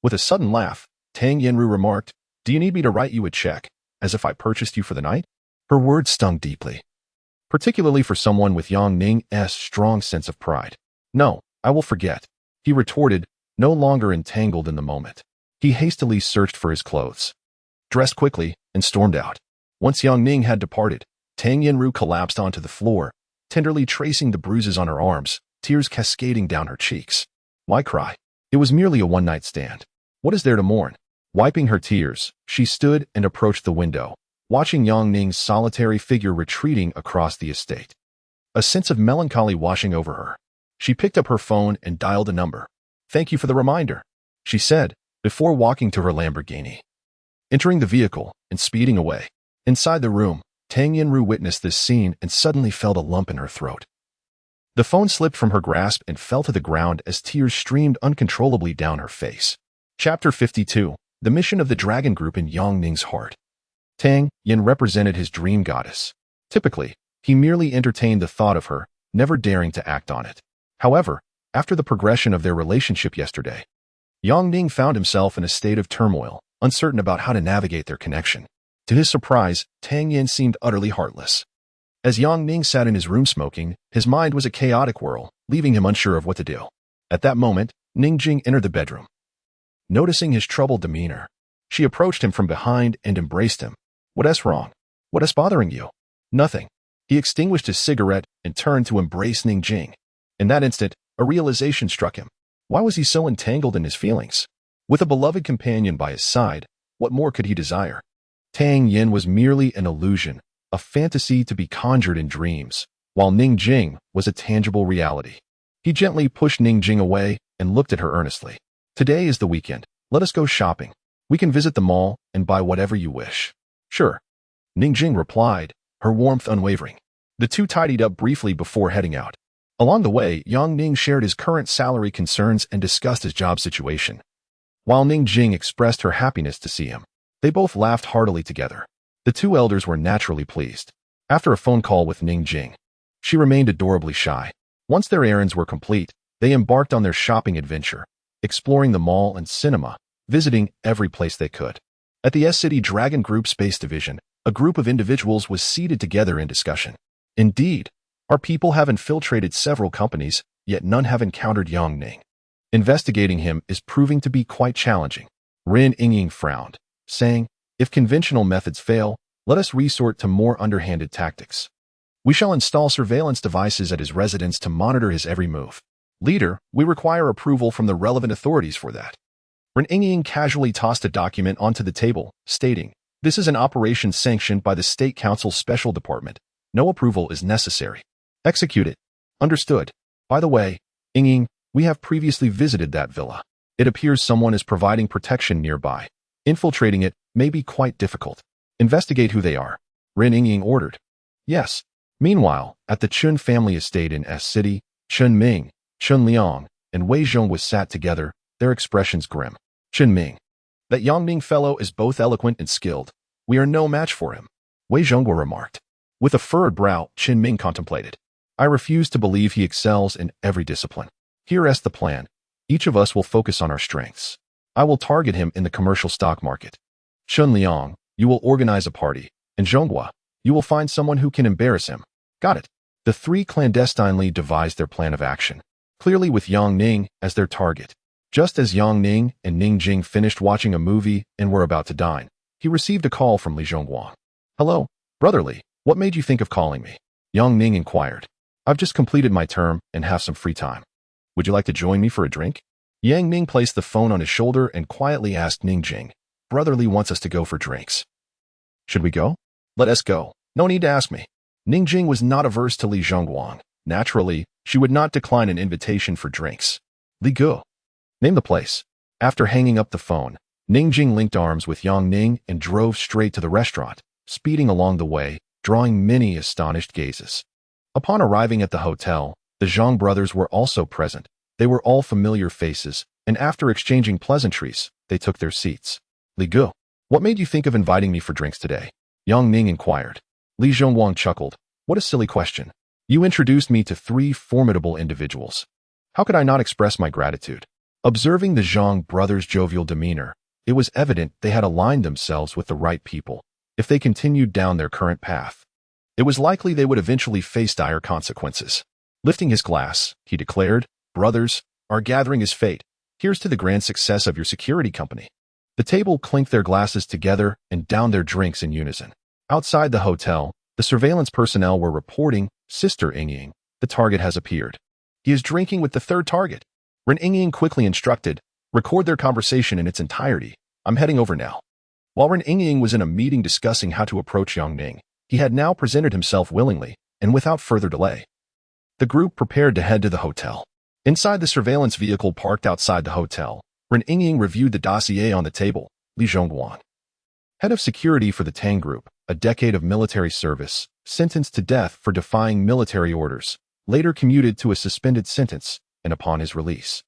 With a sudden laugh, Tang Yinru remarked, do you need me to write you a check, as if I purchased you for the night? Her words stung deeply, particularly for someone with Yang Ning's strong sense of pride. No, I will forget, he retorted, no longer entangled in the moment. He hastily searched for his clothes, dressed quickly, and stormed out. Once Yang Ning had departed, Tang Yinru collapsed onto the floor, tenderly tracing the bruises on her arms, tears cascading down her cheeks. Why cry? It was merely a one-night stand. What is there to mourn? Wiping her tears, she stood and approached the window, watching Yang Ning's solitary figure retreating across the estate. A sense of melancholy washing over her. She picked up her phone and dialed a number. Thank you for the reminder, she said, before walking to her Lamborghini. Entering the vehicle and speeding away. Inside the room, Tang Yinru witnessed this scene and suddenly felt a lump in her throat. The phone slipped from her grasp and fell to the ground as tears streamed uncontrollably down her face. Chapter 52. The Mission of the Dragon Group in Yang Ning's heart. Tang Yin represented his dream goddess. Typically, he merely entertained the thought of her, never daring to act on it. However, after the progression of their relationship yesterday, Yang Ning found himself in a state of turmoil, uncertain about how to navigate their connection. To his surprise, Tang Yin seemed utterly heartless. As Yang Ning sat in his room smoking, his mind was a chaotic whirl, leaving him unsure of what to do. At that moment, Ning Jing entered the bedroom. Noticing his troubled demeanor, she approached him from behind and embraced him. What's wrong? What is bothering you? Nothing. He extinguished his cigarette and turned to embrace Ning Jing. In that instant, A realization struck him. Why was he so entangled in his feelings? With a beloved companion by his side, what more could he desire? Tang Yin was merely an illusion, a fantasy to be conjured in dreams, while Ning Jing was a tangible reality. He gently pushed Ning Jing away and looked at her earnestly. Today is the weekend. Let us go shopping. We can visit the mall and buy whatever you wish. Sure. Ning Jing replied, her warmth unwavering. The two tidied up briefly before heading out. Along the way, Yang Ning shared his current salary concerns and discussed his job situation. While Ning Jing expressed her happiness to see him, they both laughed heartily together. The two elders were naturally pleased. After a phone call with Ning Jing, she remained adorably shy. Once their errands were complete, they embarked on their shopping adventure, exploring the mall and cinema, visiting every place they could. At the S-City Dragon Group Space Division, a group of individuals was seated together in discussion. Indeed, our people have infiltrated several companies, yet none have encountered Yang Ning. Investigating him is proving to be quite challenging. Ren Yingying frowned, saying, if conventional methods fail, let us resort to more underhanded tactics. We shall install surveillance devices at his residence to monitor his every move. Leader, we require approval from the relevant authorities for that. Ren Yingying casually tossed a document onto the table, stating, this is an operation sanctioned by the State Council's Special Department. No approval is necessary. Execute it. Understood. By the way, Yingying, we have previously visited that villa. It appears someone is providing protection nearby. Infiltrating it may be quite difficult. Investigate who they are. Ren Yingying ordered. Yes. Meanwhile, at the Chun family estate in S-City, Chun Ming, Chun Liang, and Wei Zhong was sat together, their expressions grim. Chun Ming. That Yang Ning fellow is both eloquent and skilled. We are no match for him. Wei Zhong remarked. With a furrowed brow, Chun Ming contemplated. I refuse to believe he excels in every discipline. Here is the plan. Each of us will focus on our strengths. I will target him in the commercial stock market. Chun Liang, you will organize a party, and Zhonghua, you will find someone who can embarrass him. Got it. The three clandestinely devised their plan of action, clearly with Yang Ning as their target. Just as Yang Ning and Ning Jing finished watching a movie and were about to dine, he received a call from Li Zhonghua. Hello, brotherly, what made you think of calling me? Yang Ning inquired. I've just completed my term and have some free time. Would you like to join me for a drink? Yang Ning placed the phone on his shoulder and quietly asked Ning Jing. Brotherly wants us to go for drinks. Should we go? Let us go. No need to ask me. Ning Jing was not averse to Li Zhonghua. Naturally, she would not decline an invitation for drinks. Li Gu. Name the place. After hanging up the phone, Ning Jing linked arms with Yang Ning and drove straight to the restaurant, speeding along the way, drawing many astonished gazes. Upon arriving at the hotel, the Zhang brothers were also present. They were all familiar faces, and after exchanging pleasantries, they took their seats. Li Gu, what made you think of inviting me for drinks today? Yang Ning inquired. Li Zhonghua chuckled. What a silly question. You introduced me to three formidable individuals. How could I not express my gratitude? Observing the Zhang brothers' jovial demeanor, it was evident they had aligned themselves with the right people. If they continued down their current path, it was likely they would eventually face dire consequences. Lifting his glass, he declared, Brothers, our gathering is fate. Here's to the grand success of your security company. The table clinked their glasses together and downed their drinks in unison. Outside the hotel, the surveillance personnel were reporting, Sister Yingying, the target has appeared. He is drinking with the third target. Ren Yingying quickly instructed, record their conversation in its entirety. I'm heading over now. While Ren Yingying was in a meeting discussing how to approach Yang Ning, he had now presented himself willingly, and without further delay. The group prepared to head to the hotel. Inside the surveillance vehicle parked outside the hotel, Ren Yingying reviewed the dossier on the table. Li Zhonghua, head of security for the Tang Group, a decade of military service, sentenced to death for defying military orders, later commuted to a suspended sentence, and upon his release,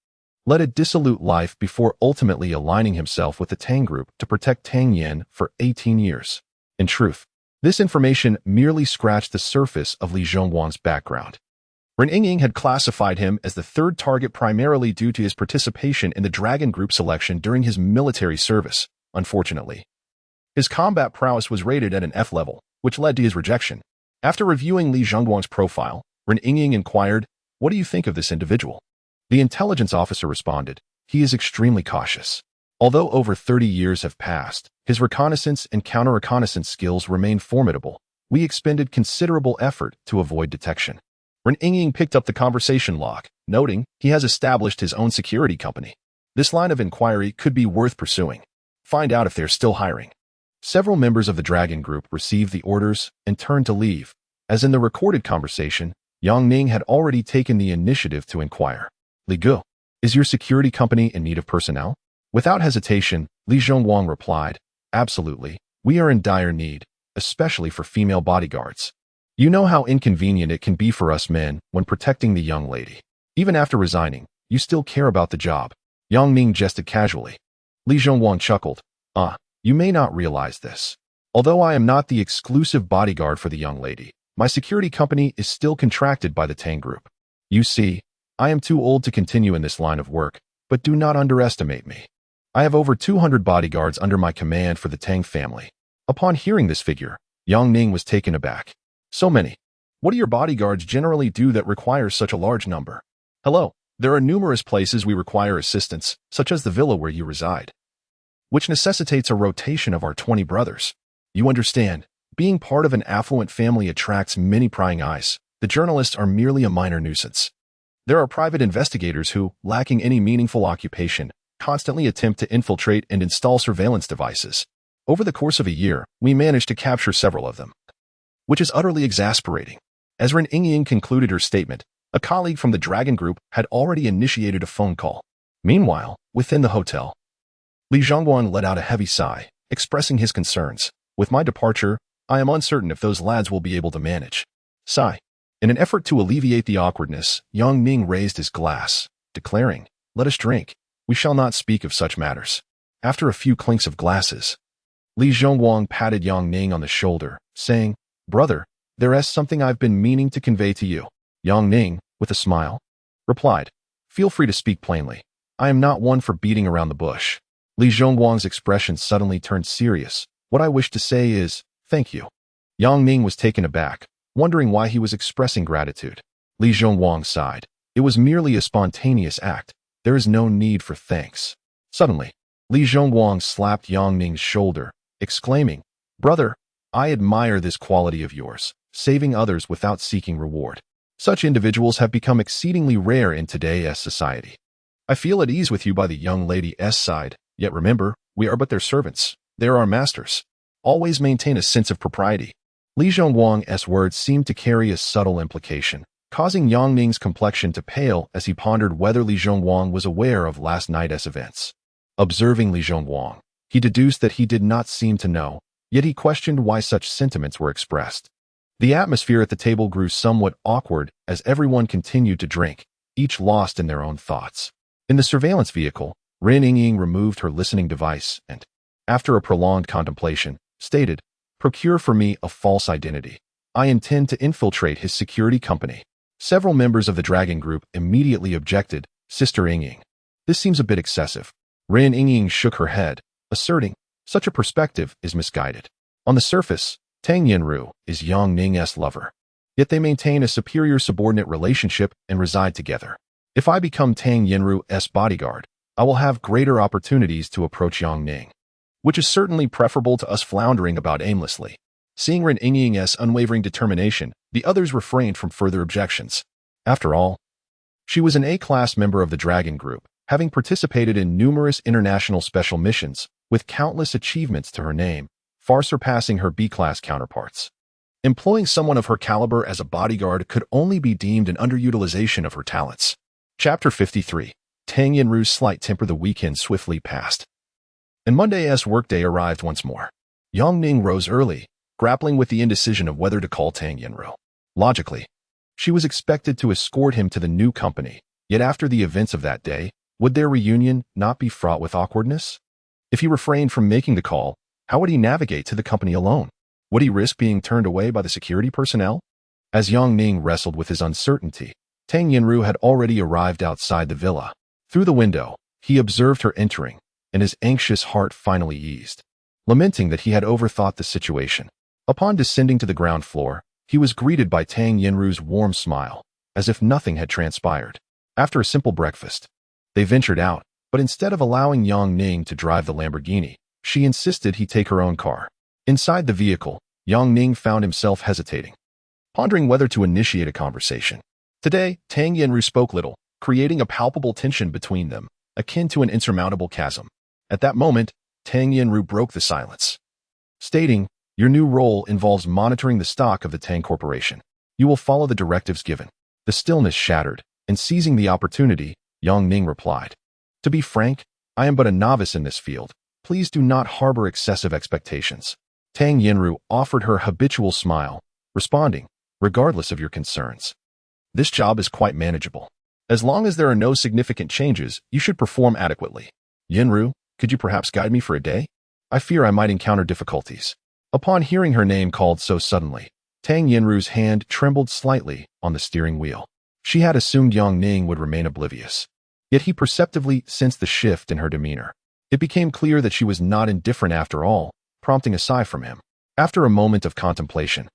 led a dissolute life before ultimately aligning himself with the Tang Group to protect Tang Yin for 18 years. In truth, this information merely scratched the surface of Li Zhonghua's background. Ren Yingying had classified him as the third target primarily due to his participation in the Dragon Group selection during his military service. Unfortunately, his combat prowess was rated at an F level, which led to his rejection. After reviewing Li Zhonghua's profile, Ren Yingying inquired, what do you think of this individual? The intelligence officer responded, he is extremely cautious. Although over 30 years have passed, his reconnaissance and counter-reconnaissance skills remain formidable. We expended considerable effort to avoid detection. Ren Yingying picked up the conversation log. noting he has established his own security company. This line of inquiry could be worth pursuing. Find out if they're still hiring. Several members of the Dragon Group received the orders and turned to leave. As in the recorded conversation, Yang Ning had already taken the initiative to inquire. Li Gu, is your security company in need of personnel? Without hesitation, Li Zhongguang replied, absolutely, we are in dire need, especially for female bodyguards. You know how inconvenient it can be for us men when protecting the young lady. Even after resigning, you still care about the job. Yang Ning jested casually. Li Zhongguang chuckled. You may not realize this. Although I am not the exclusive bodyguard for the young lady, my security company is still contracted by the Tang Group. You see, I am too old to continue in this line of work, but do not underestimate me. I have over 200 bodyguards under my command for the Tang family. Upon hearing this figure, Yang Ning was taken aback. So many. What do your bodyguards generally do that requires such a large number? Hello, there are numerous places we require assistance, such as the villa where you reside, which necessitates a rotation of our 20 brothers. You understand, being part of an affluent family attracts many prying eyes. The journalists are merely a minor nuisance. There are private investigators who, lacking any meaningful occupation, constantly attempt to infiltrate and install surveillance devices. Over the course of a year, we managed to capture several of them, which is utterly exasperating. As Ren Yingying concluded her statement, a colleague from the Dragon Group had already initiated a phone call. Meanwhile, within the hotel, Li Zhongguang let out a heavy sigh, expressing his concerns. With my departure, I am uncertain if those lads will be able to manage. Sigh. In an effort to alleviate the awkwardness, Yang Ning raised his glass, declaring, let us drink. We shall not speak of such matters. After a few clinks of glasses, Li Zhongguang patted Yang Ning on the shoulder, saying, brother, there is something I've been meaning to convey to you. Yang Ning, with a smile, replied, feel free to speak plainly. I am not one for beating around the bush. Li Zhongguang's expression suddenly turned serious. What I wish to say is, thank you. Yang Ning was taken aback, wondering why he was expressing gratitude. Li Zhongguang sighed. It was merely a spontaneous act. There is no need for thanks. Suddenly, Li Zhongguang slapped Yang Ning's shoulder, exclaiming, brother, I admire this quality of yours, saving others without seeking reward. Such individuals have become exceedingly rare in today's society. I feel at ease with you by the young lady's side, yet remember, we are but their servants. They are our masters. Always maintain a sense of propriety. Li Zhongguang's words seemed to carry a subtle implication, causing Yang Ning's complexion to pale as he pondered whether Li Zhongguang was aware of last night's events. Observing Li Zhongguang, he deduced that he did not seem to know, yet he questioned why such sentiments were expressed. The atmosphere at the table grew somewhat awkward as everyone continued to drink, each lost in their own thoughts. In the surveillance vehicle, Ren Yingying removed her listening device and, after a prolonged contemplation, stated, procure for me a false identity. I intend to infiltrate his security company. Several members of the Dragon Group immediately objected, Sister Yingying. This seems a bit excessive. Ren Yingying shook her head, asserting, such a perspective is misguided. On the surface, Tang Yinru is Yang Ning's lover. Yet they maintain a superior subordinate relationship and reside together. If I become Tang Yinru's bodyguard, I will have greater opportunities to approach Yang Ning, which is certainly preferable to us floundering about aimlessly. Seeing Ren Yingying's unwavering determination, the others refrained from further objections. After all, she was an A-class member of the Dragon Group, having participated in numerous international special missions, with countless achievements to her name, far surpassing her B-class counterparts. Employing someone of her caliber as a bodyguard could only be deemed an underutilization of her talents. Chapter 53. Tang Yinru's slight temper. The weekend swiftly passed, and Monday's workday arrived once more. Yang Ning rose early, grappling with the indecision of whether to call Tang Yinru. Logically, she was expected to escort him to the new company, yet after the events of that day, would their reunion not be fraught with awkwardness? If he refrained from making the call, how would he navigate to the company alone? Would he risk being turned away by the security personnel? As Yang Ning wrestled with his uncertainty, Tang Yinru had already arrived outside the villa. Through the window, he observed her entering, and his anxious heart finally eased, lamenting that he had overthought the situation. Upon descending to the ground floor, he was greeted by Tang Yinru's warm smile, as if nothing had transpired. After a simple breakfast, they ventured out, but instead of allowing Yang Ning to drive the Lamborghini, she insisted he take her own car. Inside the vehicle, Yang Ning found himself hesitating, pondering whether to initiate a conversation. Today, Tang Yinru spoke little, creating a palpable tension between them, akin to an insurmountable chasm. At that moment, Tang Yinru broke the silence, stating, "Your new role involves monitoring the stock of the Tang Corporation. You will follow the directives given." The stillness shattered, and seizing the opportunity, Yang Ning replied, "To be frank, I am but a novice in this field. Please do not harbor excessive expectations." Tang Yinru offered her habitual smile, responding, "Regardless of your concerns, this job is quite manageable. As long as there are no significant changes, you should perform adequately. Yinru, could you perhaps guide me for a day? I fear I might encounter difficulties." Upon hearing her name called so suddenly, Tang Yinru's hand trembled slightly on the steering wheel. She had assumed Yang Ning would remain oblivious. Yet he perceptibly sensed the shift in her demeanor. It became clear that she was not indifferent after all, prompting a sigh from him. After a moment of contemplation,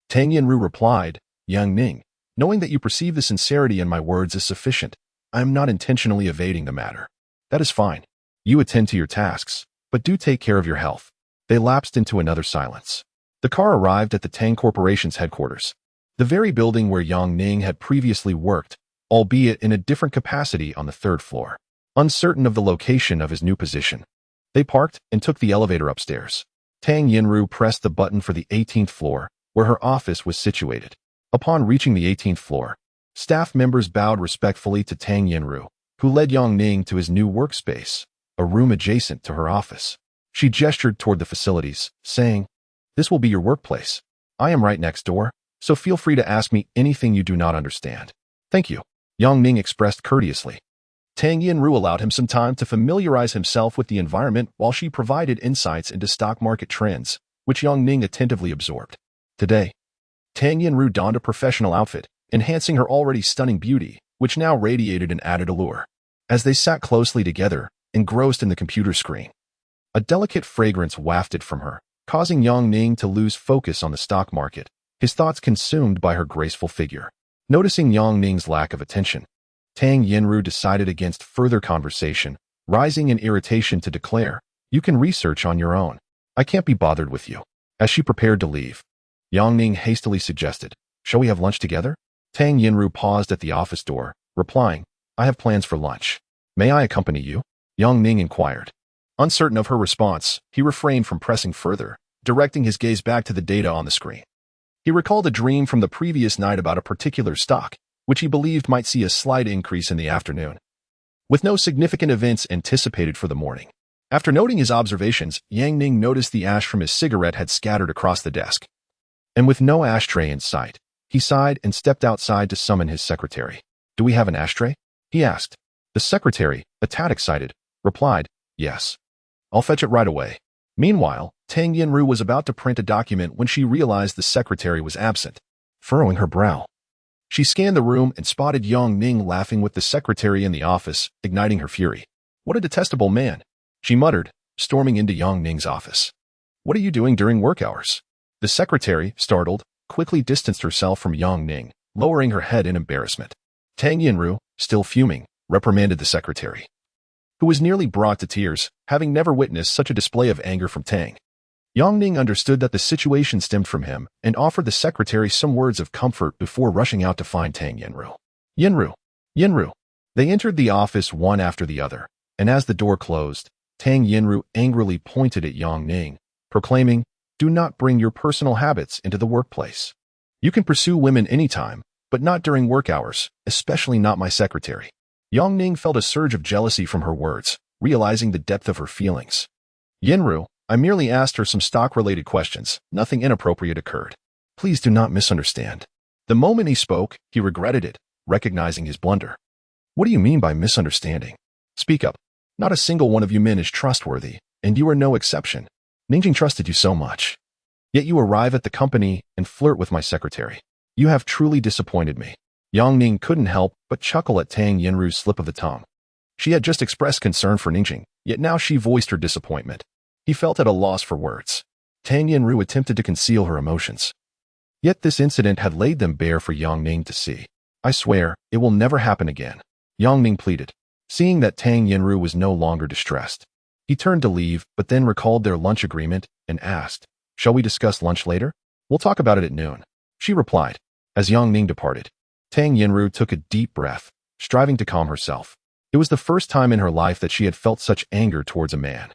Tang Yinru replied, "Yang Ning, knowing that you perceive the sincerity in my words is sufficient. I am not intentionally evading the matter. That is fine. You attend to your tasks, but do take care of your health." They lapsed into another silence. The car arrived at the Tang Corporation's headquarters, the very building where Yang Ning had previously worked, albeit in a different capacity on the third floor. Uncertain of the location of his new position, they parked and took the elevator upstairs. Tang Yinru pressed the button for the 18th floor, where her office was situated. Upon reaching the 18th floor, staff members bowed respectfully to Tang Yinru, who led Yang Ning to his new workspace, a room adjacent to her office. She gestured toward the facilities, saying, "This will be your workplace. I am right next door, so feel free to ask me anything you do not understand." "Thank you," Yang Ning expressed courteously. Tang Yinru allowed him some time to familiarize himself with the environment while she provided insights into stock market trends, which Yang Ning attentively absorbed. Today, Tang Yinru donned a professional outfit, enhancing her already stunning beauty, which now radiated an added allure. As they sat closely together, engrossed in the computer screen, a delicate fragrance wafted from her, causing Yang Ning to lose focus on the stock market, his thoughts consumed by her graceful figure. Noticing Yang Ning's lack of attention, Tang Yinru decided against further conversation, rising in irritation to declare, "You can research on your own. I can't be bothered with you." As she prepared to leave, Yang Ning hastily suggested, "Shall we have lunch together?" Tang Yinru paused at the office door, replying, "I have plans for lunch. May I accompany you?" Yang Ning inquired. Uncertain of her response, he refrained from pressing further, directing his gaze back to the data on the screen. He recalled a dream from the previous night about a particular stock, which he believed might see a slight increase in the afternoon, with no significant events anticipated for the morning. After noting his observations, Yang Ning noticed the ash from his cigarette had scattered across the desk. And with no ashtray in sight, he sighed and stepped outside to summon his secretary. "Do we have an ashtray?" he asked. The secretary, a tad excited, replied, "Yes. I'll fetch it right away." Meanwhile, Tang Yinru was about to print a document when she realized the secretary was absent. Furrowing her brow, she scanned the room and spotted Yang Ning laughing with the secretary in the office, igniting her fury. "What a detestable man," she muttered, storming into Yang Ning's office. "What are you doing during work hours?" The secretary, startled, quickly distanced herself from Yang Ning, lowering her head in embarrassment. Tang Yinru, still fuming, reprimanded the secretary, who was nearly brought to tears, having never witnessed such a display of anger from Tang. Yang Ning understood that the situation stemmed from him and offered the secretary some words of comfort before rushing out to find Tang Yinru. "Yinru! Yinru!" They entered the office one after the other, and as the door closed, Tang Yinru angrily pointed at Yang Ning, proclaiming, "Do not bring your personal habits into the workplace. You can pursue women anytime, but not during work hours, especially not my secretary." Yang Ning felt a surge of jealousy from her words, realizing the depth of her feelings. "Yinru, I merely asked her some stock-related questions. Nothing inappropriate occurred. Please do not misunderstand." The moment he spoke, he regretted it, recognizing his blunder. "What do you mean by misunderstanding? Speak up. Not a single one of you men is trustworthy, and you are no exception. Ningjing trusted you so much. Yet you arrive at the company and flirt with my secretary. You have truly disappointed me." Yang Ning couldn't help but chuckle at Tang Yinru's slip of the tongue. She had just expressed concern for Ningjing, yet now she voiced her disappointment. He felt at a loss for words. Tang Yinru attempted to conceal her emotions. Yet this incident had laid them bare for Yang Ning to see. "I swear, it will never happen again," Yang Ning pleaded. Seeing that Tang Yinru was no longer distressed, he turned to leave but then recalled their lunch agreement and asked, "Shall we discuss lunch later?" "We'll talk about it at noon," she replied. As Yang Ning departed, Tang Yinru took a deep breath, striving to calm herself. It was the first time in her life that she had felt such anger towards a man.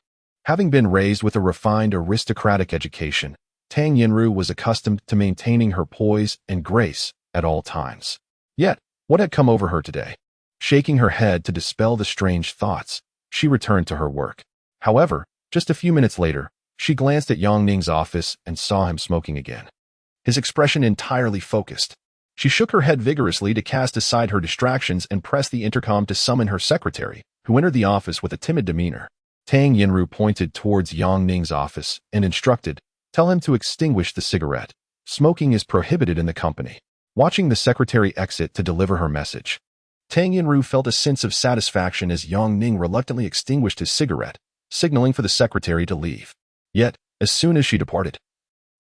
Having been raised with a refined aristocratic education, Tang Yinru was accustomed to maintaining her poise and grace at all times. Yet, what had come over her today? Shaking her head to dispel the strange thoughts, she returned to her work. However, just a few minutes later, she glanced at Yang Ning's office and saw him smoking again. His expression entirely focused. She shook her head vigorously to cast aside her distractions and pressed the intercom to summon her secretary, who entered the office with a timid demeanor. Tang Yinru pointed towards Yang Ning's office and instructed, "Tell him to extinguish the cigarette. Smoking is prohibited in the company." Watching the secretary exit to deliver her message, Tang Yinru felt a sense of satisfaction as Yang Ning reluctantly extinguished his cigarette, signaling for the secretary to leave. Yet, as soon as she departed,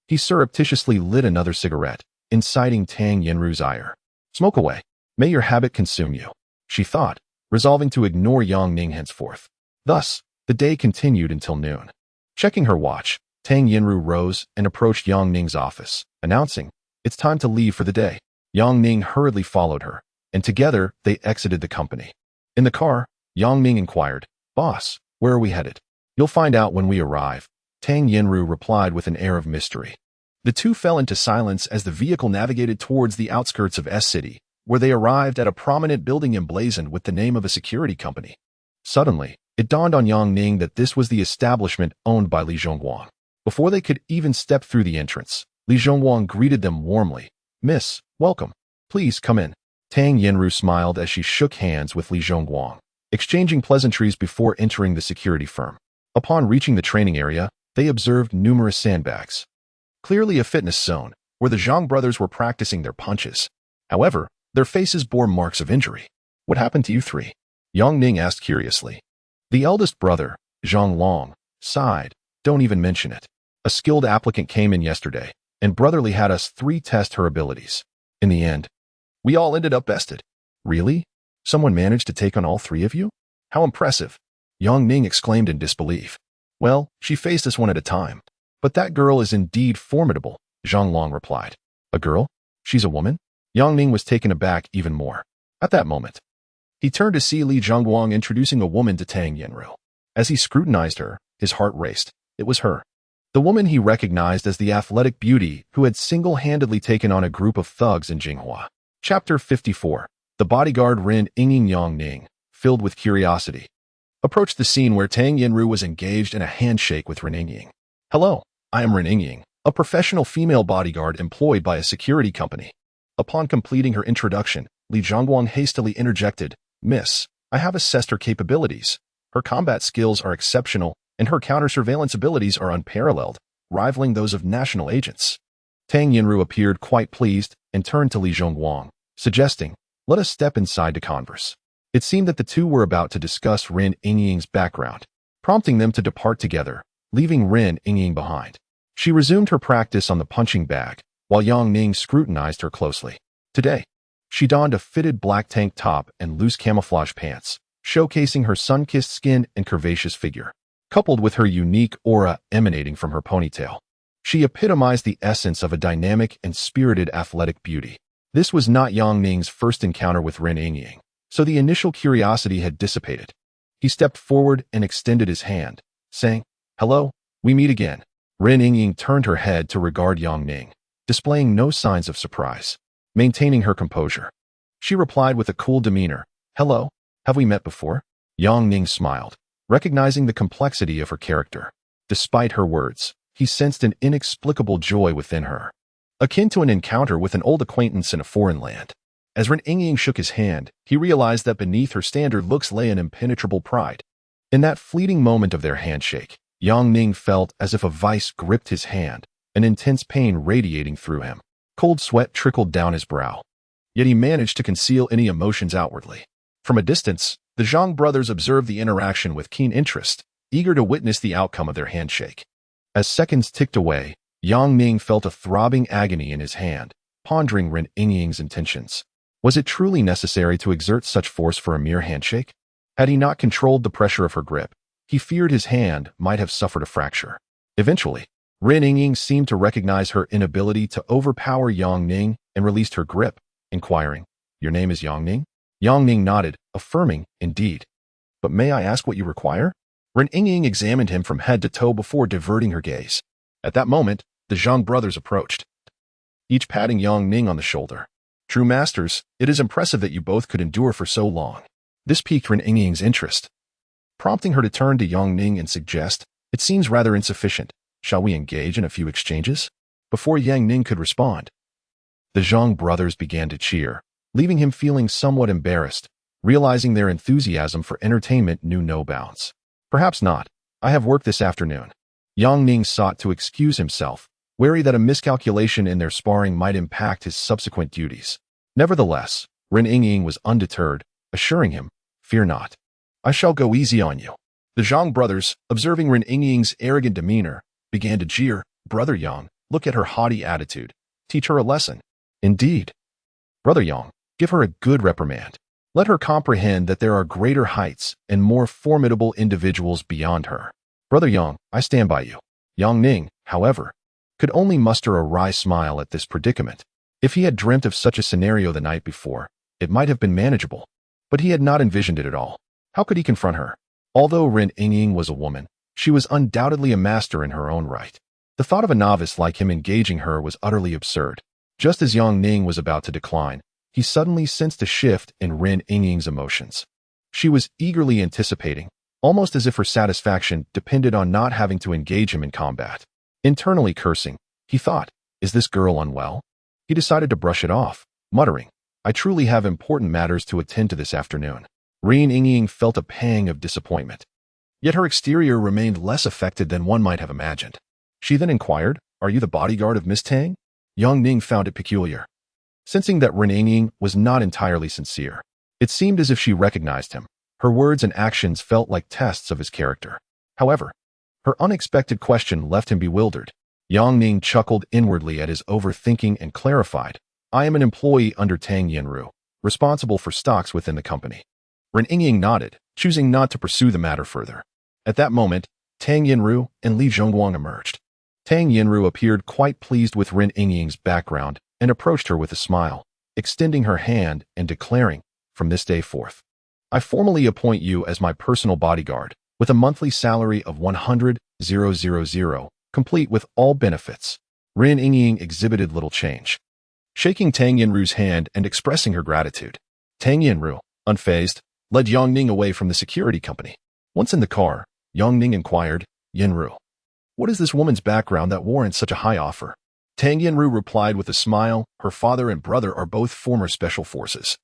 he surreptitiously lit another cigarette, inciting Tang Yinru's ire. "Smoke away. May your habit consume you," she thought, resolving to ignore Yang Ning henceforth. Thus, the day continued until noon. Checking her watch, Tang Yinru rose and approached Yang Ning's office, announcing, "It's time to leave for the day." Yang Ning hurriedly followed her, and together they exited the company. In the car, Yang Ning inquired, "Boss, where are we headed?" "You'll find out when we arrive," Tang Yinru replied with an air of mystery. The two fell into silence as the vehicle navigated towards the outskirts of S-City, where they arrived at a prominent building emblazoned with the name of a security company. Suddenly, it dawned on Yang Ning that this was the establishment owned by Li Zhongguang. Before they could even step through the entrance, Li Zhongguang greeted them warmly. "Miss, welcome. Please come in." Tang Yinru smiled as she shook hands with Li Zhongguang, exchanging pleasantries before entering the security firm. Upon reaching the training area, they observed numerous sandbags. Clearly a fitness zone, where the Zhang brothers were practicing their punches. However, their faces bore marks of injury. "What happened to you three?" Yang Ning asked curiously. The eldest brother, Zhang Long, sighed. "Don't even mention it. A skilled applicant came in yesterday, and Brotherly had us three test her abilities. In the end, we all ended up bested." "Really? Someone managed to take on all three of you? How impressive!" Yang Ning exclaimed in disbelief. "Well, she faced us one at a time. But that girl is indeed formidable," Zhang Long replied. "A girl? She's a woman?" Yang Ning was taken aback even more. At that moment, he turned to see Li Zhongguang introducing a woman to Tang Yinru. As he scrutinized her, his heart raced. It was her. The woman he recognized as the athletic beauty who had single-handedly taken on a group of thugs in Jinghua. Chapter 54. The bodyguard Ren Yingying. Yang Ning, filled with curiosity, approached the scene where Tang Yinru was engaged in a handshake with Ren Yingying. "Hello, I am Ren Yingying, a professional female bodyguard employed by a security company." Upon completing her introduction, Li Zhongguang hastily interjected, "Miss, I have assessed her capabilities. Her combat skills are exceptional, and her counter-surveillance abilities are unparalleled, rivaling those of national agents." Tang Yinru appeared quite pleased and turned to Li Zhongguang, suggesting, "Let us step inside to converse." It seemed that the two were about to discuss Ren Yingying's background, prompting them to depart together, leaving Ren Yingying behind. She resumed her practice on the punching bag, while Yang Ning scrutinized her closely. Today, she donned a fitted black tank top and loose camouflage pants, showcasing her sun-kissed skin and curvaceous figure, coupled with her unique aura emanating from her ponytail. She epitomized the essence of a dynamic and spirited athletic beauty. This was not Yang Ning's first encounter with Ren Yingying, so the initial curiosity had dissipated. He stepped forward and extended his hand, saying, "Hello, we meet again." Ren Yingying turned her head to regard Yang Ning, displaying no signs of surprise. Maintaining her composure, she replied with a cool demeanor, "Hello, have we met before?" Yang Ning smiled, recognizing the complexity of her character. Despite her words, he sensed an inexplicable joy within her, akin to an encounter with an old acquaintance in a foreign land. As Ren Yingying shook his hand, he realized that beneath her standard looks lay an impenetrable pride. In that fleeting moment of their handshake, Yang Ning felt as if a vice gripped his hand, an intense pain radiating through him. Cold sweat trickled down his brow. Yet he managed to conceal any emotions outwardly. From a distance, the Zhang brothers observed the interaction with keen interest, eager to witness the outcome of their handshake. As seconds ticked away, Yang Ning felt a throbbing agony in his hand, pondering Ren Yingying's intentions. Was it truly necessary to exert such force for a mere handshake? Had he not controlled the pressure of her grip, he feared his hand might have suffered a fracture. Eventually, Ren Yingying seemed to recognize her inability to overpower Yang Ning and released her grip, inquiring, "Your name is Yang Ning?" Yang Ning nodded, affirming, indeed. But may I ask what you require? Ren Yingying examined him from head to toe before diverting her gaze. At that moment, the Zhang brothers approached, each patting Yang Ning on the shoulder. True masters, it is impressive that you both could endure for so long. This piqued Ren Yingying's interest, prompting her to turn to Yang Ning and suggest, it seems rather insufficient. Shall we engage in a few exchanges? Before Yang Ning could respond, the Zhang brothers began to cheer, leaving him feeling somewhat embarrassed, realizing their enthusiasm for entertainment knew no bounds. Perhaps not. I have work this afternoon. Yang Ning sought to excuse himself, wary that a miscalculation in their sparring might impact his subsequent duties. Nevertheless, Ren Yingying was undeterred, assuring him, fear not. I shall go easy on you. The Zhang brothers, observing Ren Yingying's arrogant demeanor, began to jeer. Brother Yang, look at her haughty attitude. Teach her a lesson. Indeed. Brother Yang, give her a good reprimand. Let her comprehend that there are greater heights and more formidable individuals beyond her. Brother Yang, I stand by you. Yang Ning, however, could only muster a wry smile at this predicament. If he had dreamt of such a scenario the night before, it might have been manageable, but he had not envisioned it at all. How could he confront her? Although Ren Yingying was a woman, she was undoubtedly a master in her own right. The thought of a novice like him engaging her was utterly absurd. Just as Yang Ning was about to decline, he suddenly sensed a shift in Ren Yingying's emotions. She was eagerly anticipating, almost as if her satisfaction depended on not having to engage him in combat. Internally cursing, he thought, is this girl unwell? He decided to brush it off, muttering, I truly have important matters to attend to this afternoon. Ren Yingying felt a pang of disappointment. Yet her exterior remained less affected than one might have imagined. She then inquired, are you the bodyguard of Miss Tang? Yang Ning found it peculiar. Sensing that Ren Yingying was not entirely sincere, it seemed as if she recognized him. Her words and actions felt like tests of his character. However, her unexpected question left him bewildered. Yang Ning chuckled inwardly at his overthinking and clarified, I am an employee under Tang Yinru, responsible for stocks within the company. Ren Yingying nodded, choosing not to pursue the matter further. At that moment, Tang Yinru and Li Zhongguang emerged. Tang Yinru appeared quite pleased with Ren Yingying's background and approached her with a smile, extending her hand and declaring, from this day forth, I formally appoint you as my personal bodyguard, with a monthly salary of 100,000, complete with all benefits. Ren Yingying exhibited little change, shaking Tang Yinru's hand and expressing her gratitude. Tang Yinru, unfazed, led Yang Ning away from the security company. Once in the car, Yang Ning inquired, Yinru, what is this woman's background that warrants such a high offer? Tang Yinru replied with a smile, her father and brother are both former special forces,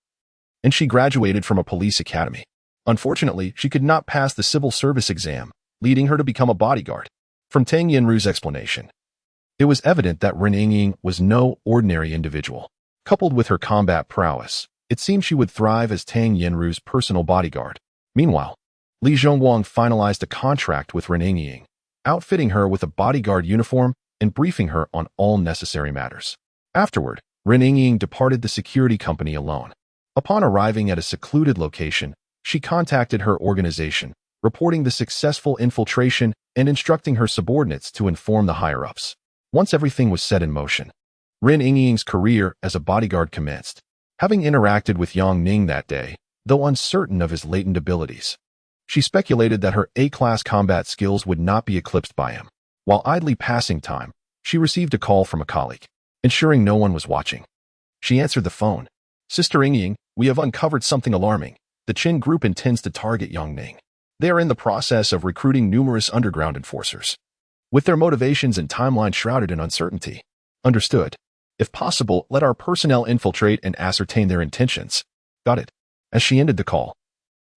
and she graduated from a police academy. Unfortunately, she could not pass the civil service exam, leading her to become a bodyguard. From Tang Yinru's explanation, it was evident that Ren Yingying was no ordinary individual. Coupled with her combat prowess, it seemed she would thrive as Tang Yinru's personal bodyguard. Meanwhile, Li Zhongguang finalized a contract with Ren Yingying, outfitting her with a bodyguard uniform and briefing her on all necessary matters. Afterward, Ren Yingying departed the security company alone. Upon arriving at a secluded location, she contacted her organization, reporting the successful infiltration and instructing her subordinates to inform the higher-ups. Once everything was set in motion, Ren Yingying's career as a bodyguard commenced. Having interacted with Yang Ning that day, though uncertain of his latent abilities, she speculated that her A-class combat skills would not be eclipsed by him. While idly passing time, she received a call from a colleague, ensuring no one was watching. She answered the phone. Sister Yingying, we have uncovered something alarming. The Qin group intends to target Yang Ning. They are in the process of recruiting numerous underground enforcers, with their motivations and timeline shrouded in uncertainty. Understood. If possible, let our personnel infiltrate and ascertain their intentions. Got it. As she ended the call,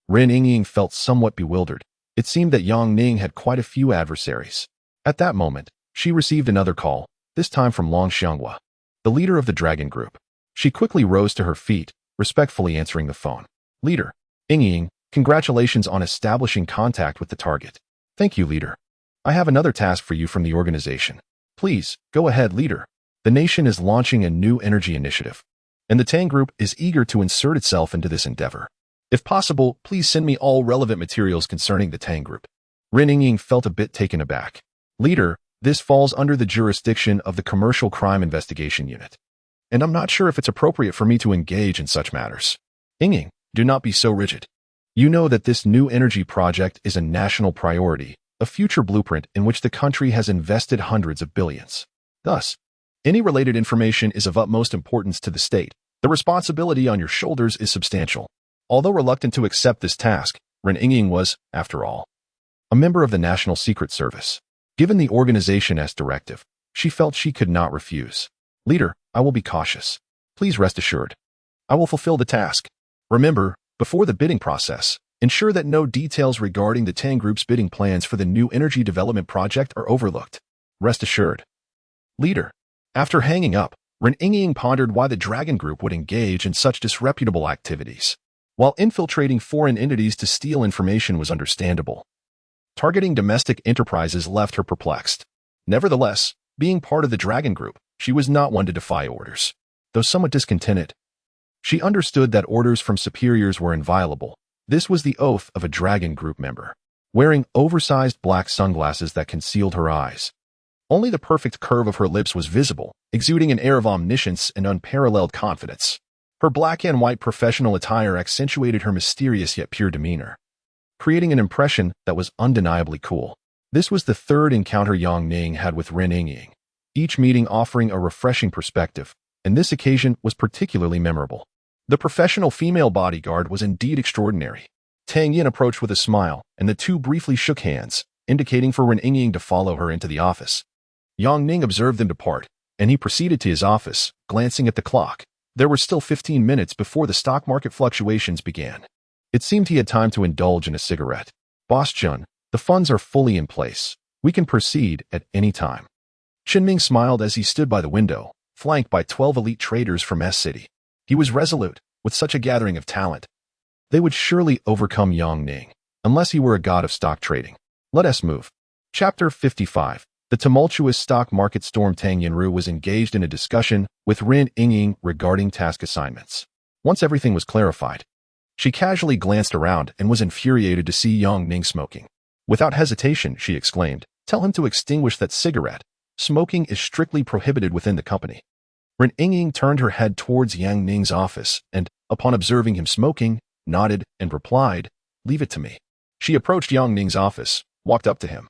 Ren Yingying felt somewhat bewildered. It seemed that Yang Ning had quite a few adversaries. At that moment, she received another call, this time from Long Xianghua, the leader of the Dragon Group. She quickly rose to her feet, respectfully answering the phone. Leader, Yingying, congratulations on establishing contact with the target. Thank you, Leader. I have another task for you from the organization. Please, go ahead, Leader. The nation is launching a new energy initiative, and the Tang Group is eager to insert itself into this endeavor. If possible, please send me all relevant materials concerning the Tang Group. Ren Yingying felt a bit taken aback. Leader, this falls under the jurisdiction of the Commercial Crime Investigation Unit, and I'm not sure if it's appropriate for me to engage in such matters. Yingying, Do not be so rigid. You know that this new energy project is a national priority, a future blueprint in which the country has invested hundreds of billions. Thus, any related information is of utmost importance to the state. The responsibility on your shoulders is substantial. Although reluctant to accept this task, Ren Yingying was, after all, a member of the National Secret Service. Given the organization's directive, she felt she could not refuse. Leader, I will be cautious. Please rest assured. I will fulfill the task. Remember, before the bidding process, ensure that no details regarding the Tang Group's bidding plans for the new energy development project are overlooked. Rest assured. Leader. After hanging up, Ren Yingying pondered why the Dragon Group would engage in such disreputable activities. While infiltrating foreign entities to steal information was understandable, targeting domestic enterprises left her perplexed. Nevertheless, being part of the Dragon Group, she was not one to defy orders. Though somewhat discontented, she understood that orders from superiors were inviolable. This was the oath of a Dragon Group member. Wearing oversized black sunglasses that concealed her eyes, only the perfect curve of her lips was visible, exuding an air of omniscience and unparalleled confidence. Her black and white professional attire accentuated her mysterious yet pure demeanor, creating an impression that was undeniably cool. This was the third encounter Yang Ning had with Ren Yingying, each meeting offering a refreshing perspective, and this occasion was particularly memorable. The professional female bodyguard was indeed extraordinary. Tang Yin approached with a smile, and the two briefly shook hands, indicating for Ren Yingying to follow her into the office. Yang Ning observed them depart, and he proceeded to his office, glancing at the clock. There were still 15 minutes before the stock market fluctuations began. It seemed he had time to indulge in a cigarette. Boss Chun, the funds are fully in place. We can proceed at any time. Qinming smiled as he stood by the window, flanked by 12 elite traders from S-City. He was resolute. With such a gathering of talent, they would surely overcome Yang Ning, unless he were a god of stock trading. Let us move. Chapter 55. The tumultuous stock market storm. Tang Yinru was engaged in a discussion with Ren Yingying regarding task assignments. Once everything was clarified, she casually glanced around and was infuriated to see Yang Ning smoking. Without hesitation, she exclaimed, "Tell him to extinguish that cigarette. Smoking is strictly prohibited within the company." Ren Yingying turned her head towards Yang Ning's office and, upon observing him smoking, nodded and replied, "Leave it to me." She approached Yang Ning's office, walked up to him,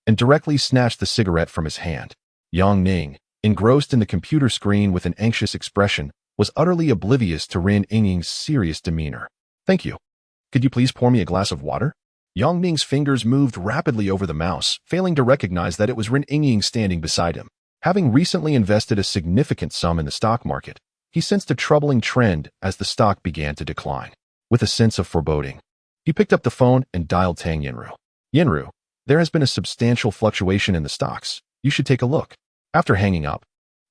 and directly snatched the cigarette from his hand. Yang Ning, engrossed in the computer screen with an anxious expression, was utterly oblivious to Ren Yingying's serious demeanor. "Thank you. Could you please pour me a glass of water?" Yang Ning's fingers moved rapidly over the mouse, failing to recognize that it was Ren Yingying standing beside him. Having recently invested a significant sum in the stock market, he sensed a troubling trend as the stock began to decline. With a sense of foreboding, he picked up the phone and dialed Tang Yinru. "Yinru, there has been a substantial fluctuation in the stocks. You should take a look." After hanging up,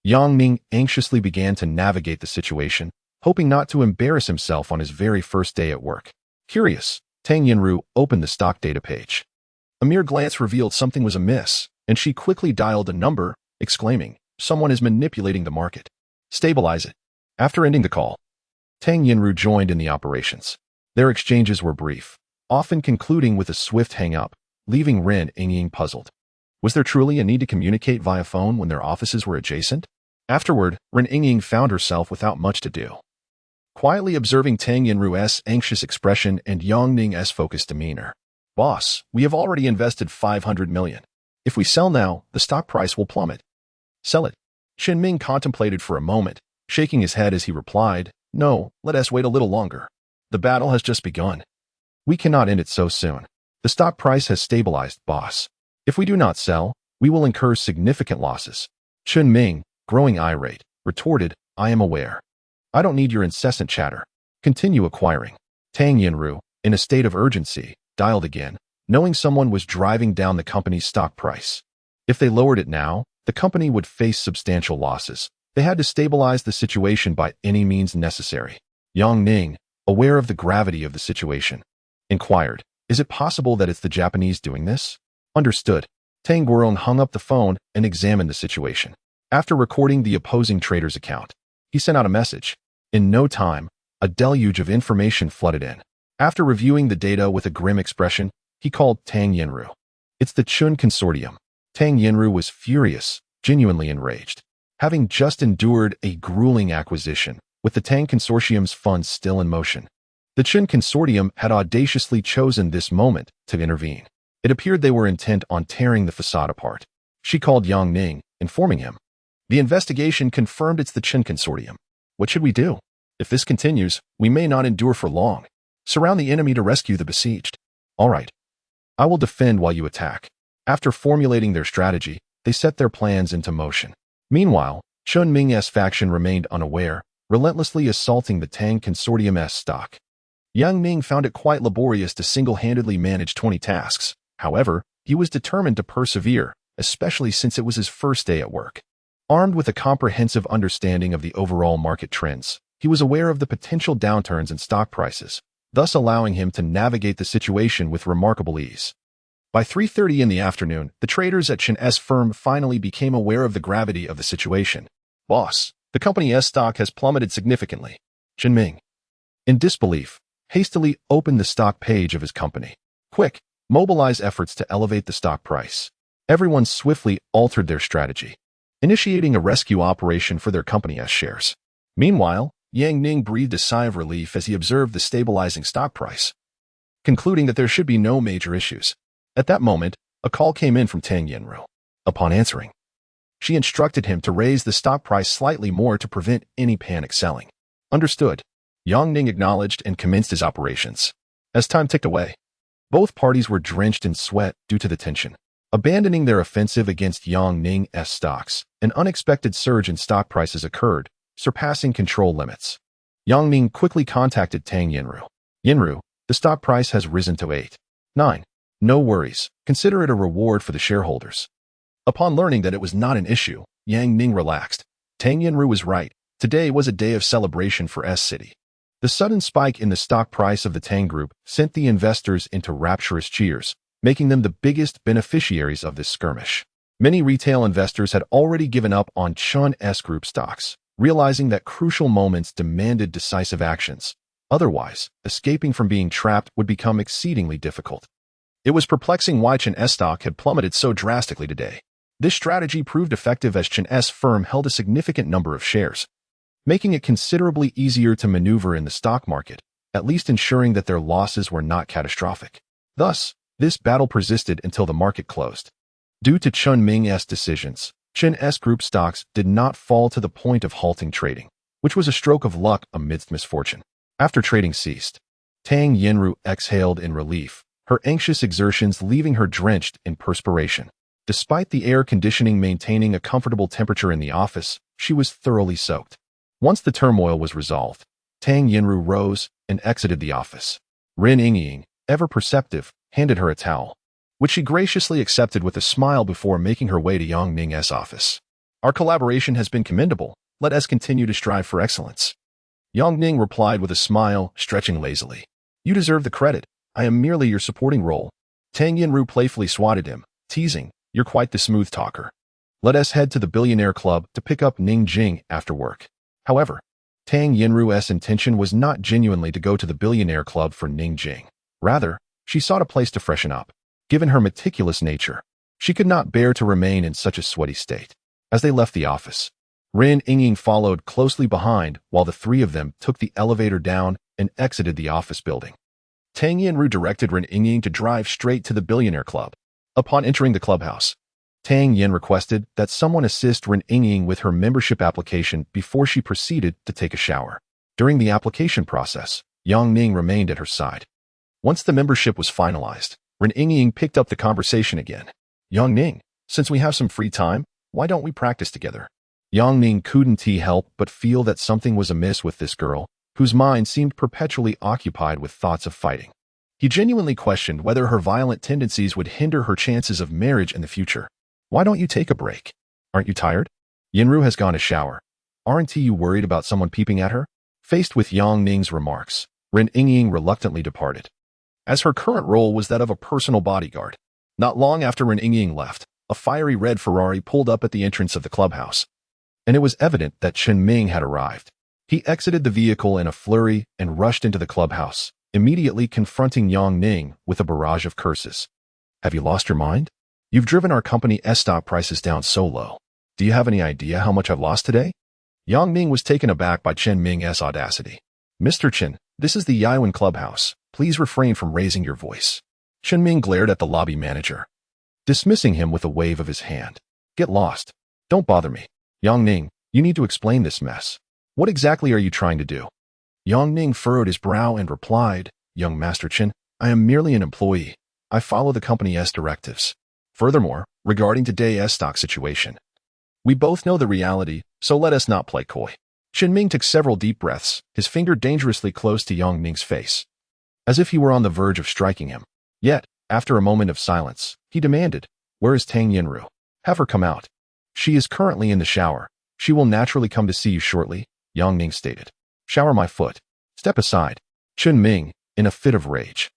Yang Ning anxiously began to navigate the situation, hoping not to embarrass himself on his very first day at work. Curious, Tang Yinru opened the stock data page. A mere glance revealed something was amiss, and she quickly dialed a number, exclaiming, "Someone is manipulating the market. Stabilize it." After ending the call, Tang Yinru joined in the operations. Their exchanges were brief, often concluding with a swift hang-up, leaving Ren Yingying puzzled. Was there truly a need to communicate via phone when their offices were adjacent? Afterward, Ren Yingying found herself without much to do, quietly observing Tang Yinru's anxious expression and Yang Ning's focused demeanor. "Boss, we have already invested 500 million. If we sell now, the stock price will plummet." "Sell it." Qinming contemplated for a moment, shaking his head as he replied, "No, let us wait a little longer. The battle has just begun. We cannot end it so soon. The stock price has stabilized, boss. If we do not sell, we will incur significant losses." Qinming, growing irate, retorted, "I am aware. I don't need your incessant chatter. Continue acquiring." Tang Yinru, in a state of urgency, dialed again, knowing someone was driving down the company's stock price. If they lowered it now, the company would face substantial losses. They had to stabilize the situation by any means necessary. Yang Ning, aware of the gravity of the situation, inquired, "Is it possible that it's the Japanese doing this?" "Understood." Tang Guorong hung up the phone and examined the situation. After recording the opposing trader's account, he sent out a message. In no time, a deluge of information flooded in. After reviewing the data with a grim expression, he called Tang Yinru. "It's the Chun Consortium." Tang Yinru was furious, genuinely enraged. Having just endured a grueling acquisition, with the Tang Consortium's funds still in motion, The Qin Consortium had audaciously chosen this moment to intervene. It appeared they were intent on tearing the facade apart. She called Yang Ning, informing him. The investigation confirmed it's the Qin Consortium. What should we do? If this continues, we may not endure for long. Surround the enemy to rescue the besieged. All right. I will defend while you attack. After formulating their strategy, they set their plans into motion. Meanwhile, Chun Ming's faction remained unaware, relentlessly assaulting the Tang Consortium's stock. Yang Ning found it quite laborious to single-handedly manage 20 tasks. However, he was determined to persevere, especially since it was his first day at work. Armed with a comprehensive understanding of the overall market trends, he was aware of the potential downturns in stock prices, thus allowing him to navigate the situation with remarkable ease. By 3:30 in the afternoon, the traders at Chen's firm finally became aware of the gravity of the situation. Boss, the company's stock has plummeted significantly. Chen Ming, in disbelief, hastily opened the stock page of his company. Quick, mobilize efforts to elevate the stock price. Everyone swiftly altered their strategy, initiating a rescue operation for their company's shares. Meanwhile, Yang Ning breathed a sigh of relief as he observed the stabilizing stock price, concluding that there should be no major issues. At that moment, a call came in from Tang Yinru. Upon answering, she instructed him to raise the stock price slightly more to prevent any panic selling. Understood. Yang Ning acknowledged and commenced his operations. As time ticked away, both parties were drenched in sweat due to the tension. Abandoning their offensive against Yang Ning's stocks, an unexpected surge in stock prices occurred, surpassing control limits. Yang Ning quickly contacted Tang Yinru. Yinru, the stock price has risen to 8.9. No worries, consider it a reward for the shareholders. Upon learning that it was not an issue, Yang Ning relaxed. Tang Yinru was right. Today was a day of celebration for S-City. The sudden spike in the stock price of the Tang Group sent the investors into rapturous cheers, making them the biggest beneficiaries of this skirmish. Many retail investors had already given up on Chun S Group stocks, realizing that crucial moments demanded decisive actions. Otherwise, escaping from being trapped would become exceedingly difficult. It was perplexing why Chun S stock had plummeted so drastically today. This strategy proved effective as Chun S firm held a significant number of shares, making it considerably easier to maneuver in the stock market, at least ensuring that their losses were not catastrophic. Thus, this battle persisted until the market closed. Due to Chun Ming's decisions, Chun S Group stocks did not fall to the point of halting trading, which was a stroke of luck amidst misfortune. After trading ceased, Tang Yinru exhaled in relief, her anxious exertions leaving her drenched in perspiration. Despite the air conditioning maintaining a comfortable temperature in the office, she was thoroughly soaked. Once the turmoil was resolved, Tang Yinru rose and exited the office. Ren Yingying, ever perceptive, handed her a towel, which she graciously accepted with a smile before making her way to Yang Ning's office. Our collaboration has been commendable. Let us continue to strive for excellence. Yang Ning replied with a smile, stretching lazily. You deserve the credit. I am merely your supporting role. Tang Yinru playfully swatted him, teasing, you're quite the smooth talker. Let us head to the Billionaire Club to pick up Ning Jing after work. However, Tang Yinru's intention was not genuinely to go to the Billionaire Club for Ning Jing. Rather, she sought a place to freshen up. Given her meticulous nature, she could not bear to remain in such a sweaty state. As they left the office, Ren Yingying followed closely behind while the three of them took the elevator down and exited the office building. Tang Yinru directed Ren Yingying to drive straight to the Billionaire Club. Upon entering the clubhouse, Tang Yin requested that someone assist Ren Yingying with her membership application before she proceeded to take a shower. During the application process, Yang Ning remained at her side. Once the membership was finalized, Ren Yingying picked up the conversation again. Yang Ning, since we have some free time, why don't we practice together? Yang Ning couldn't help but feel that something was amiss with this girl, whose mind seemed perpetually occupied with thoughts of fighting. He genuinely questioned whether her violent tendencies would hinder her chances of marriage in the future. Why don't you take a break? Aren't you tired? Yinru has gone to shower. Aren't you worried about someone peeping at her? Faced with Yang Ning's remarks, Ren Yingying reluctantly departed, as her current role was that of a personal bodyguard. Not long after Ren Yingying left, a fiery red Ferrari pulled up at the entrance of the clubhouse, and it was evident that Chen Ming had arrived. He exited the vehicle in a flurry and rushed into the clubhouse, immediately confronting Yang Ning with a barrage of curses. Have you lost your mind? You've driven our company's stock prices down so low. Do you have any idea how much I've lost today? Yang Ning was taken aback by Chen Ming's audacity. Mr. Chen, This is the Yuan Clubhouse. Please refrain from raising your voice. Chen Ming glared at the lobby manager, dismissing him with a wave of his hand. Get lost. Don't bother me. Yang Ning, you need to explain this mess. What exactly are you trying to do? Yang Ning furrowed his brow and replied, Young Master Chen, I am merely an employee. I follow the company's directives. Furthermore, regarding today's stock situation, we both know the reality, so let us not play coy. Chen Ming took several deep breaths, his finger dangerously close to Yang Ning's face, as if he were on the verge of striking him. Yet, after a moment of silence, he demanded, Where is Tang Yinru? Have her come out. She is currently in the shower. She will naturally come to see you shortly, Yang Ning stated. Shower my foot. Step aside. Chen Ming, in a fit of rage,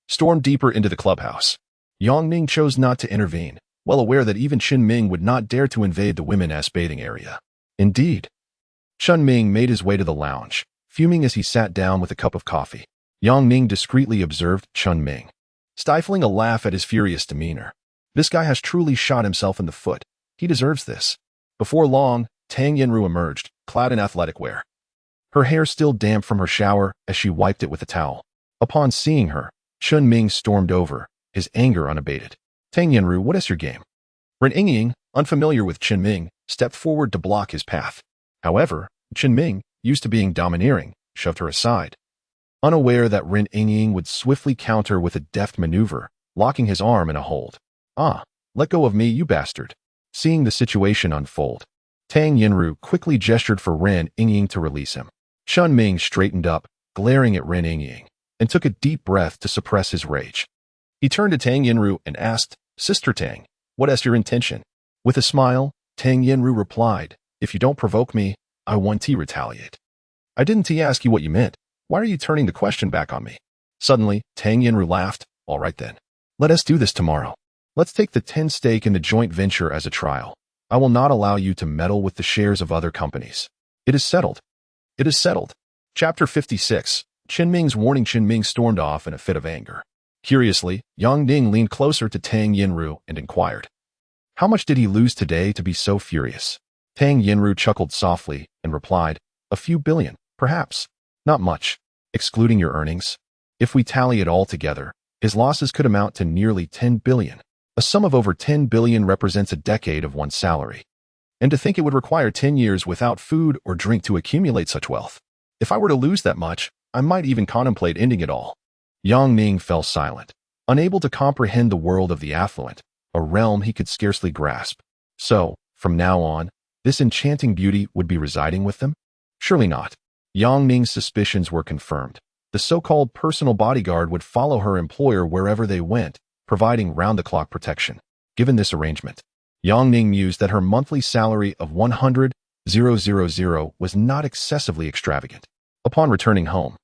stormed deeper into the clubhouse. Yang Ning chose not to intervene, well aware that even Chen Ming would not dare to invade the women's bathing area. Indeed, Chen Ming made his way to the lounge, fuming as he sat down with a cup of coffee. Yang Ning discreetly observed Chen Ming, stifling a laugh at his furious demeanor. This guy has truly shot himself in the foot. He deserves this. Before long, Tang Yinru emerged, clad in athletic wear, her hair still damp from her shower as she wiped it with a towel. Upon seeing her, Chen Ming stormed over, his anger unabated. Tang Yinru, what is your game? Ren Yingying, unfamiliar with Chen Ming, stepped forward to block his path. However, Chen Ming, used to being domineering, shoved her aside, unaware that Ren Yingying would swiftly counter with a deft maneuver, locking his arm in a hold. Ah, let go of me, you bastard. Seeing the situation unfold, Tang Yinru quickly gestured for Ren Yingying to release him. Chen Ming straightened up, glaring at Ren Yingying, and took a deep breath to suppress his rage. He turned to Tang Yinru and asked, Sister Tang, what is your intention? With a smile, Tang Yinru replied, If you don't provoke me, I want to retaliate. I didn't ask you what you meant. Why are you turning the question back on me? Suddenly, Tang Yinru laughed. All right then. Let us do this tomorrow. Let's take the 10 stake in the joint venture as a trial. I will not allow you to meddle with the shares of other companies. It is settled. It is settled. Chapter 56. Chen Ming's warning. Chen Ming stormed off in a fit of anger. Curiously, Yang Ning leaned closer to Tang Yinru and inquired, How much did he lose today to be so furious? Tang Yinru chuckled softly and replied, A few billion, perhaps. Not much, excluding your earnings. If we tally it all together, his losses could amount to nearly 10 billion. A sum of over 10 billion represents a decade of one's salary. And to think it would require 10 years without food or drink to accumulate such wealth. If I were to lose that much, I might even contemplate ending it all. Yang Ning fell silent, unable to comprehend the world of the affluent, a realm he could scarcely grasp. So, from now on, this enchanting beauty would be residing with them? Surely not. Yang Ning's suspicions were confirmed. The so-called personal bodyguard would follow her employer wherever they went, providing round-the-clock protection. Given this arrangement, Yang Ning mused that her monthly salary of 100,000 was not excessively extravagant. Upon returning home,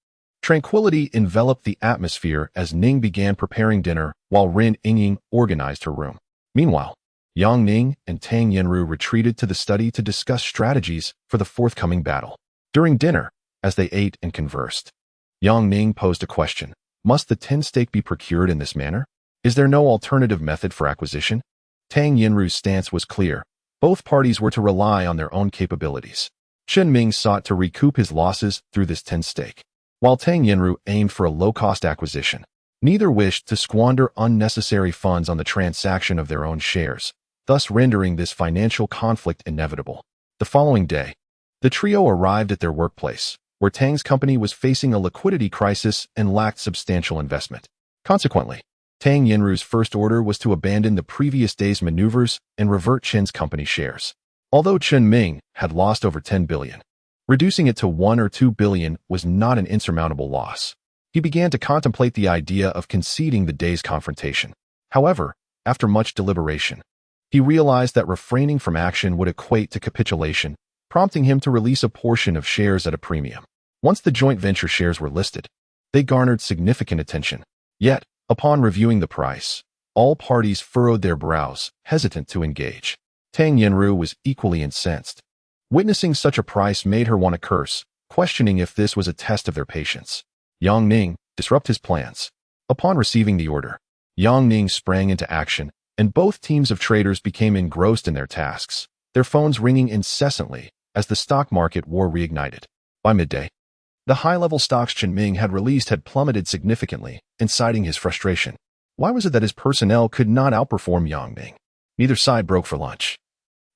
tranquility enveloped the atmosphere as Ning began preparing dinner while Ren Yingying organized her room. Meanwhile, Yang Ning and Tang Yinru retreated to the study to discuss strategies for the forthcoming battle. During dinner, as they ate and conversed, Yang Ning posed a question. Must the 10 stake be procured in this manner? Is there no alternative method for acquisition? Tang Yinru's stance was clear. Both parties were to rely on their own capabilities. Chen Ming sought to recoup his losses through this 10 stake, while Tang Yinru aimed for a low-cost acquisition. Neither wished to squander unnecessary funds on the transaction of their own shares, thus rendering this financial conflict inevitable. The following day, the trio arrived at their workplace, where Tang's company was facing a liquidity crisis and lacked substantial investment. Consequently, Tang Yinru's first order was to abandon the previous day's maneuvers and revert Chen's company shares. Although Chen Ming had lost over 10 billion, reducing it to 1 or 2 billion was not an insurmountable loss. He began to contemplate the idea of conceding the day's confrontation. However, after much deliberation, he realized that refraining from action would equate to capitulation, prompting him to release a portion of shares at a premium. Once the joint venture shares were listed, they garnered significant attention. Yet, upon reviewing the price, all parties furrowed their brows, hesitant to engage. Tang Yinru was equally incensed. Witnessing such a price made her want to curse, questioning if this was a test of their patience. Yang Ning, disrupt his plans. Upon receiving the order, Yang Ning sprang into action, and both teams of traders became engrossed in their tasks, their phones ringing incessantly as the stock market war reignited. By midday, The high-level stocks Ming had released had plummeted significantly, inciting his frustration. Why was it that his personnel could not outperform Ming? Neither side broke for lunch,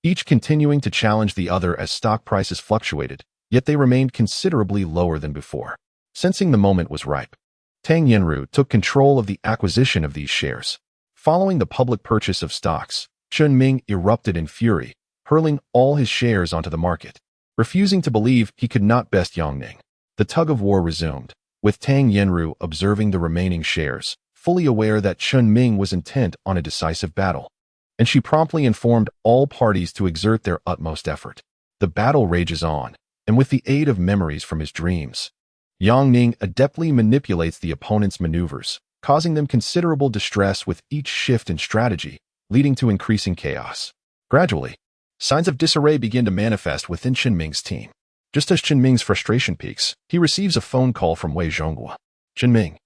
each continuing to challenge the other as stock prices fluctuated, yet they remained considerably lower than before. Sensing the moment was ripe, Tang Yinru took control of the acquisition of these shares. Following the public purchase of stocks, Ming erupted in fury, hurling all his shares onto the market. Refusing to believe he could not best Ning, the tug-of-war resumed, with Tang Yinru observing the remaining shares, fully aware that Ming was intent on a decisive battle. And she promptly informed all parties to exert their utmost effort. The battle rages on, and with the aid of memories from his dreams, Ning adeptly manipulates the opponent's maneuvers, causing them considerable distress with each shift in strategy, leading to increasing chaos. Gradually, signs of disarray begin to manifest within Ming's team. Just as Ming's frustration peaks, he receives a phone call from Wei Zhonghua. Ming,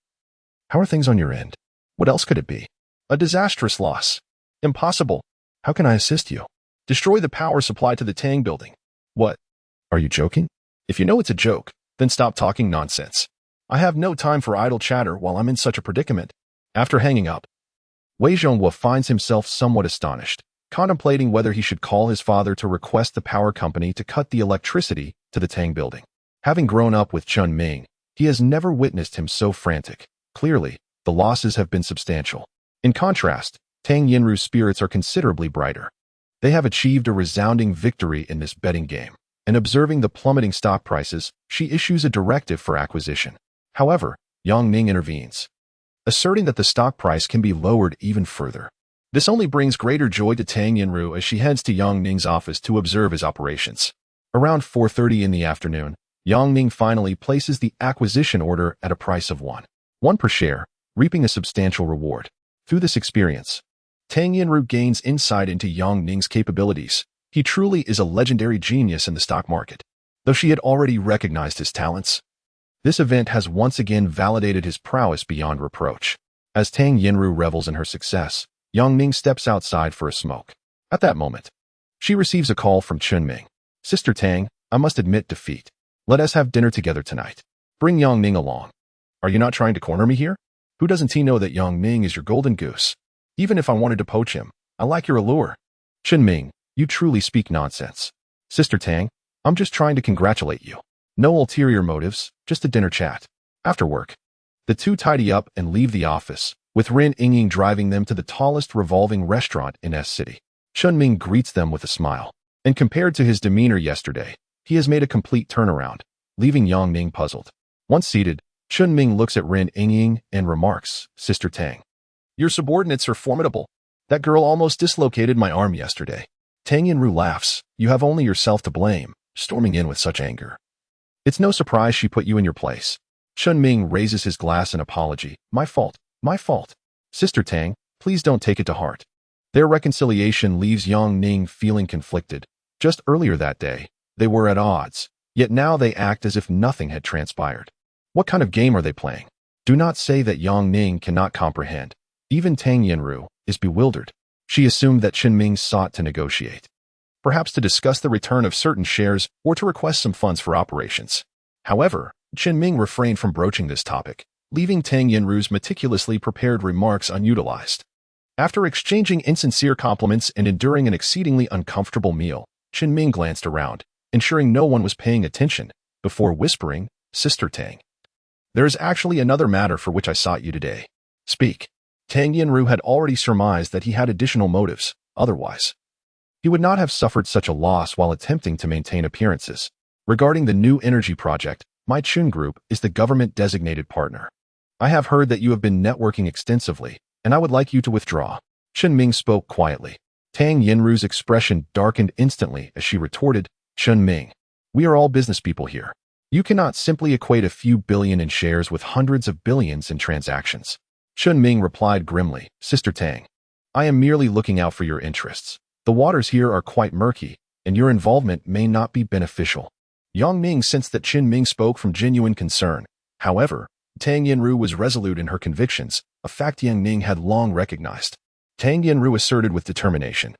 how are things on your end? What else could it be? A disastrous loss. Impossible. How can I assist you? Destroy the power supply to the Tang building. What? Are you joking? If you know it's a joke, then stop talking nonsense. I have no time for idle chatter while I'm in such a predicament. After hanging up, Wei Zhonghua finds himself somewhat astonished, contemplating whether he should call his father to request the power company to cut the electricity to the Tang building. Having grown up with Ming, he has never witnessed him so frantic. Clearly, the losses have been substantial. In contrast, Tang Yinru's spirits are considerably brighter. They have achieved a resounding victory in this betting game, and observing the plummeting stock prices, she issues a directive for acquisition. However, Ning intervenes, asserting that the stock price can be lowered even further. This only brings greater joy to Tang Yinru as she heads to Ning's office to observe his operations. Around 4:30 in the afternoon, Ning finally places the acquisition order at a price of 1 per share, reaping a substantial reward. Through this experience, Tang Yinru gains insight into Ning's capabilities. He truly is a legendary genius in the stock market. Though she had already recognized his talents, this event has once again validated his prowess beyond reproach. As Tang Yinru revels in her success, Ning steps outside for a smoke. At that moment, she receives a call from Ming. Sister Tang, I must admit defeat. Let us have dinner together tonight. Bring Ning along. Are you not trying to corner me here? Who doesn't he know that Ning is your golden goose? Even if I wanted to poach him, I like your allure. Ming, you truly speak nonsense. Sister Tang, I'm just trying to congratulate you. No ulterior motives, just a dinner chat. After work, the two tidy up and leave the office, with Rin Yingying driving them to the tallest revolving restaurant in S City. Ming greets them with a smile, and compared to his demeanor yesterday, he has made a complete turnaround, leaving Ning puzzled. Once seated, Ming looks at Rin Yingying and remarks, Sister Tang, your subordinates are formidable. That girl almost dislocated my arm yesterday. Tang Yinru laughs. You have only yourself to blame, storming in with such anger. It's no surprise she put you in your place. Ming raises his glass in apology. My fault. My fault. Sister Tang, please don't take it to heart. Their reconciliation leaves Ning feeling conflicted. Just earlier that day, they were at odds, yet now they act as if nothing had transpired. What kind of game are they playing? Do not say that Ning cannot comprehend. Even Tang Yinru is bewildered. She assumed that Ming sought to negotiate, perhaps to discuss the return of certain shares or to request some funds for operations. However, Ming refrained from broaching this topic, leaving Tang Yinru's meticulously prepared remarks unutilized. After exchanging insincere compliments and enduring an exceedingly uncomfortable meal, Ming glanced around, ensuring no one was paying attention, before whispering, Sister Tang, there is actually another matter for which I sought you today. Speak. Tang Yinru had already surmised that he had additional motives. Otherwise, he would not have suffered such a loss while attempting to maintain appearances. Regarding the new energy project, my Chun Group is the government-designated partner. I have heard that you have been networking extensively, and I would like you to withdraw. Ming spoke quietly. Tang Yinru's expression darkened instantly as she retorted, Ming, we are all business people here. You cannot simply equate a few billion in shares with hundreds of billions in transactions. Ming replied grimly, Sister Tang, I am merely looking out for your interests. The waters here are quite murky, and your involvement may not be beneficial. Ming sensed that Ming spoke from genuine concern. However, Tang Yinru was resolute in her convictions, a fact Ning had long recognized. Tang Yinru asserted with determination,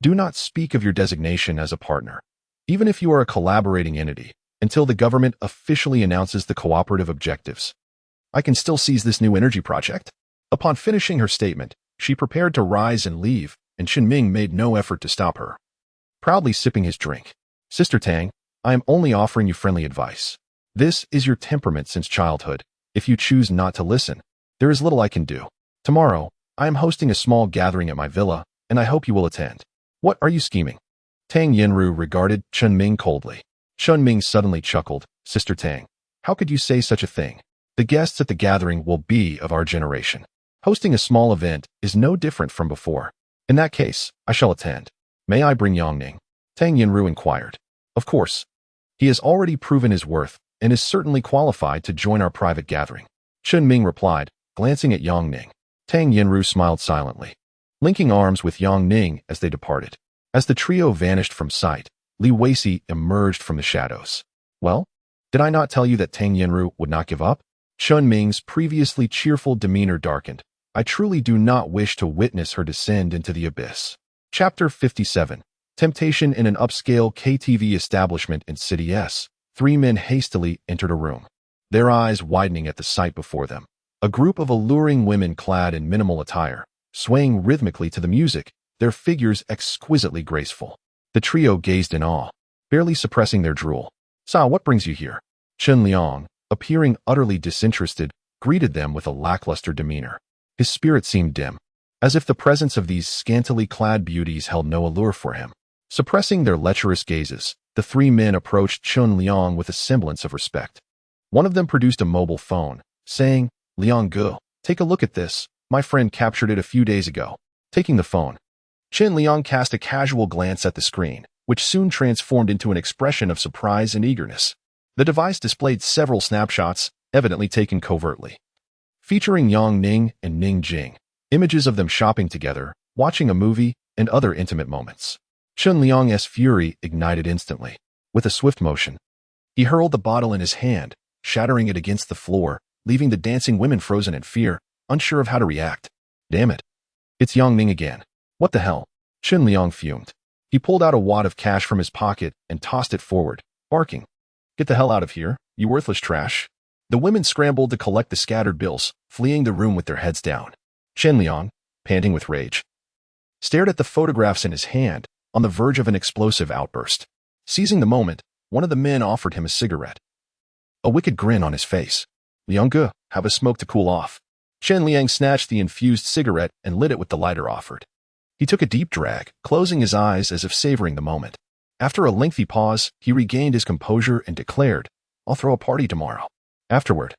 do not speak of your designation as a partner. Even if you are a collaborating entity, until the government officially announces the cooperative objectives. I can still seize this new energy project. Upon finishing her statement, she prepared to rise and leave, and Qinming made no effort to stop her. Proudly sipping his drink, Sister Tang, I am only offering you friendly advice. This is your temperament since childhood. If you choose not to listen, there is little I can do. Tomorrow, I am hosting a small gathering at my villa, and I hope you will attend. What are you scheming? Tang Yinru regarded Qinming coldly. Qinming suddenly chuckled. Sister Tang, how could you say such a thing? The guests at the gathering will be of our generation. Hosting a small event is no different from before. In that case, I shall attend. May I bring Yangning? Tang Yinru inquired. Of course. He has already proven his worth and is certainly qualified to join our private gathering. Qinming replied, glancing at Yangning. Tang Yinru smiled silently, linking arms with Yangning as they departed. As the trio vanished from sight, Li Weiqi emerged from the shadows. Well, did I not tell you that Tang Yinru would not give up? Qinming's previously cheerful demeanor darkened. I truly do not wish to witness her descend into the abyss. Chapter 57. Temptation in an upscale KTV establishment in City S. 3 men hastily entered a room, their eyes widening at the sight before them. A group of alluring women clad in minimal attire, swaying rhythmically to the music, their figures exquisitely graceful. The trio gazed in awe, barely suppressing their drool. Sa, what brings you here? Chen Liang, appearing utterly disinterested, greeted them with a lackluster demeanor. His spirit seemed dim, as if the presence of these scantily clad beauties held no allure for him. Suppressing their lecherous gazes, the 3 men approached Chen Liang with a semblance of respect. One of them produced a mobile phone, saying, Liang Gu, take a look at this. My friend captured it a few days ago. Taking the phone, Chen Liang cast a casual glance at the screen, which soon transformed into an expression of surprise and eagerness. The device displayed several snapshots, evidently taken covertly, featuring Yang Ning and Ning Jing, images of them shopping together, watching a movie, and other intimate moments. Chen Liang's fury ignited instantly. With a swift motion, he hurled the bottle in his hand, shattering it against the floor, leaving the dancing women frozen in fear, unsure of how to react. Damn it. It's Yang Ning again. What the hell? Chen Liang fumed. He pulled out a wad of cash from his pocket and tossed it forward, barking. Get the hell out of here, you worthless trash. The women scrambled to collect the scattered bills, fleeing the room with their heads down. Chen Liang, panting with rage, stared at the photographs in his hand, on the verge of an explosive outburst. Seizing the moment, one of the men offered him a cigarette. A wicked grin on his face. Liang Ge, have a smoke to cool off. Chen Liang snatched the infused cigarette and lit it with the lighter offered. He took a deep drag, closing his eyes as if savoring the moment. After a lengthy pause, he regained his composure and declared, I'll throw a party tomorrow. Afterward,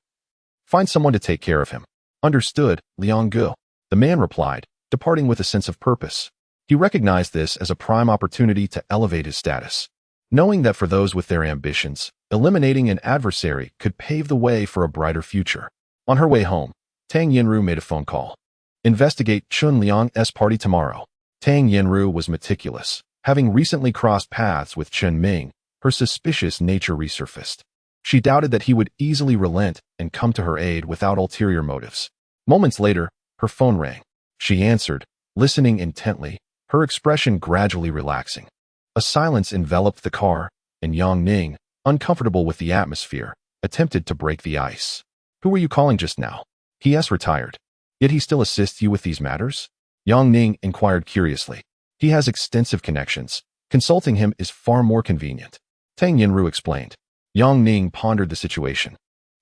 find someone to take care of him. Understood, Liang Ge. The man replied, departing with a sense of purpose. He recognized this as a prime opportunity to elevate his status, knowing that for those with their ambitions, eliminating an adversary could pave the way for a brighter future. On her way home, Tang Yinru made a phone call. Investigate Chen Liang's party tomorrow. Tang Yinru was meticulous. Having recently crossed paths with Chen Ming, her suspicious nature resurfaced. She doubted that he would easily relent and come to her aid without ulterior motives. Moments later, her phone rang. She answered, listening intently, her expression gradually relaxing. A silence enveloped the car, and Yang Ning, uncomfortable with the atmosphere, attempted to break the ice. Who were you calling just now? P.S. retired. Yet he still assists you with these matters? Yang Ning inquired curiously. He has extensive connections. Consulting him is far more convenient. Tang Yinru explained. Yang Ning pondered the situation.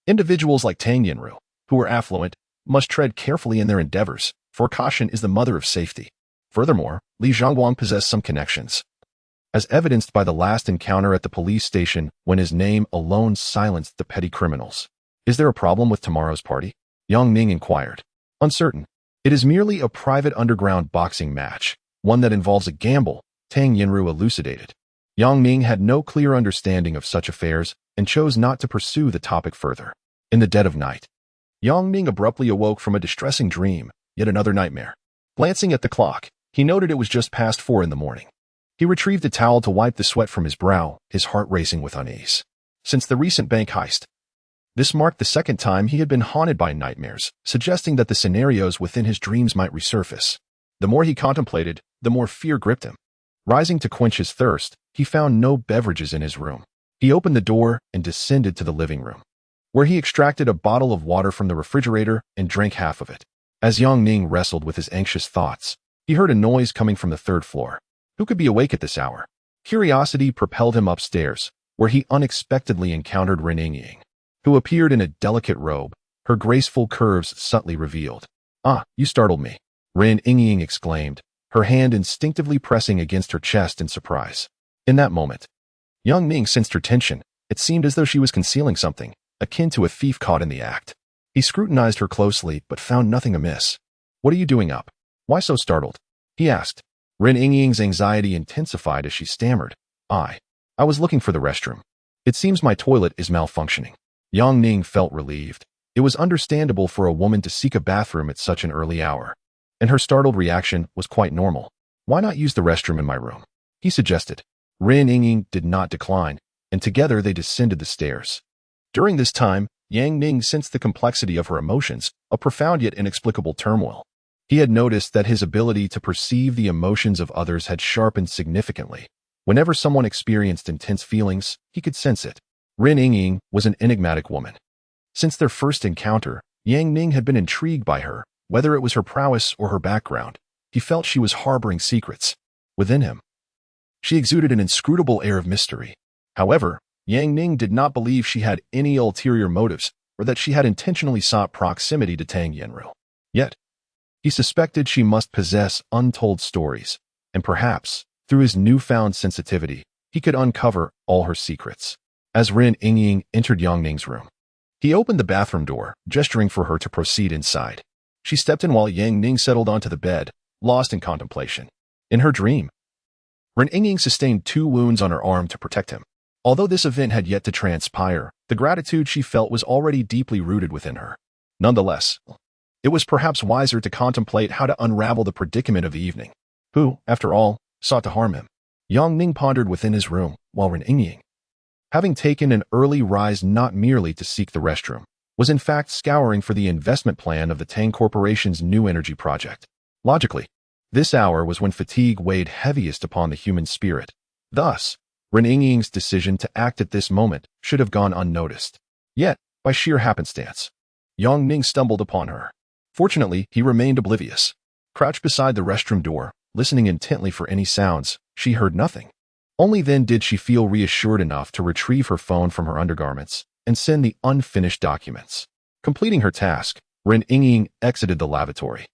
Individuals like Tang Yinru, who are affluent, must tread carefully in their endeavors, for caution is the mother of safety. Furthermore, Li Zhangguang possessed some connections, as evidenced by the last encounter at the police station when his name alone silenced the petty criminals. Is there a problem with tomorrow's party? Yang Ning inquired. Uncertain. It is merely a private underground boxing match, one that involves a gamble, Tang Yinru elucidated. Yang Ning had no clear understanding of such affairs and chose not to pursue the topic further. In the dead of night, Yang Ning abruptly awoke from a distressing dream, yet another nightmare. Glancing at the clock, he noted it was just past 4 in the morning. He retrieved a towel to wipe the sweat from his brow, his heart racing with unease. Since the recent bank heist, this marked the second time he had been haunted by nightmares, suggesting that the scenarios within his dreams might resurface. The more he contemplated, the more fear gripped him. Rising to quench his thirst, he found no beverages in his room. He opened the door and descended to the living room, where he extracted a bottle of water from the refrigerator and drank half of it. As Yang Ning wrestled with his anxious thoughts, he heard a noise coming from the third floor. Who could be awake at this hour? Curiosity propelled him upstairs, where he unexpectedly encountered Ren Yingying, who appeared in a delicate robe, her graceful curves subtly revealed. "Ah, you startled me," Ren Yingying exclaimed, her hand instinctively pressing against her chest in surprise. In that moment, Yang Ning sensed her tension. It seemed as though she was concealing something, akin to a thief caught in the act. He scrutinized her closely but found nothing amiss. "What are you doing up? Why so startled?" he asked. Ren Yingying's anxiety intensified as she stammered. I was looking for the restroom. It seems my toilet is malfunctioning." Yang Ning felt relieved. It was understandable for a woman to seek a bathroom at such an early hour, and her startled reaction was quite normal. "Why not use the restroom in my room?" he suggested. Ren Yingying did not decline, and together they descended the stairs. During this time, Yang Ning sensed the complexity of her emotions, a profound yet inexplicable turmoil. He had noticed that his ability to perceive the emotions of others had sharpened significantly. Whenever someone experienced intense feelings, he could sense it. Ren Yingying was an enigmatic woman. Since their first encounter, Yang Ning had been intrigued by her, whether it was her prowess or her background. He felt she was harboring secrets within him. She exuded an inscrutable air of mystery. However, Yang Ning did not believe she had any ulterior motives or that she had intentionally sought proximity to Tang Yenru. Yet, he suspected she must possess untold stories, and perhaps, through his newfound sensitivity, he could uncover all her secrets. As Ren Yingying entered Yang Ning's room, he opened the bathroom door, gesturing for her to proceed inside. She stepped in while Yang Ning settled onto the bed, lost in contemplation. In her dream, Ren Yingying sustained 2 wounds on her arm to protect him. Although this event had yet to transpire, the gratitude she felt was already deeply rooted within her. Nonetheless, it was perhaps wiser to contemplate how to unravel the predicament of the evening. Who, after all, sought to harm him? Yang Ning pondered within his room, while Ren Yingying, having taken an early rise not merely to seek the restroom, was in fact scouring for the investment plan of the Tang Corporation's new energy project. Logically, this hour was when fatigue weighed heaviest upon the human spirit. Thus, Ren Yingying's decision to act at this moment should have gone unnoticed. Yet, by sheer happenstance, Yang Ning stumbled upon her. Fortunately, he remained oblivious. Crouched beside the restroom door, listening intently for any sounds, she heard nothing. Only then did she feel reassured enough to retrieve her phone from her undergarments and send the unfinished documents. Completing her task, Ren Yingying exited the lavatory.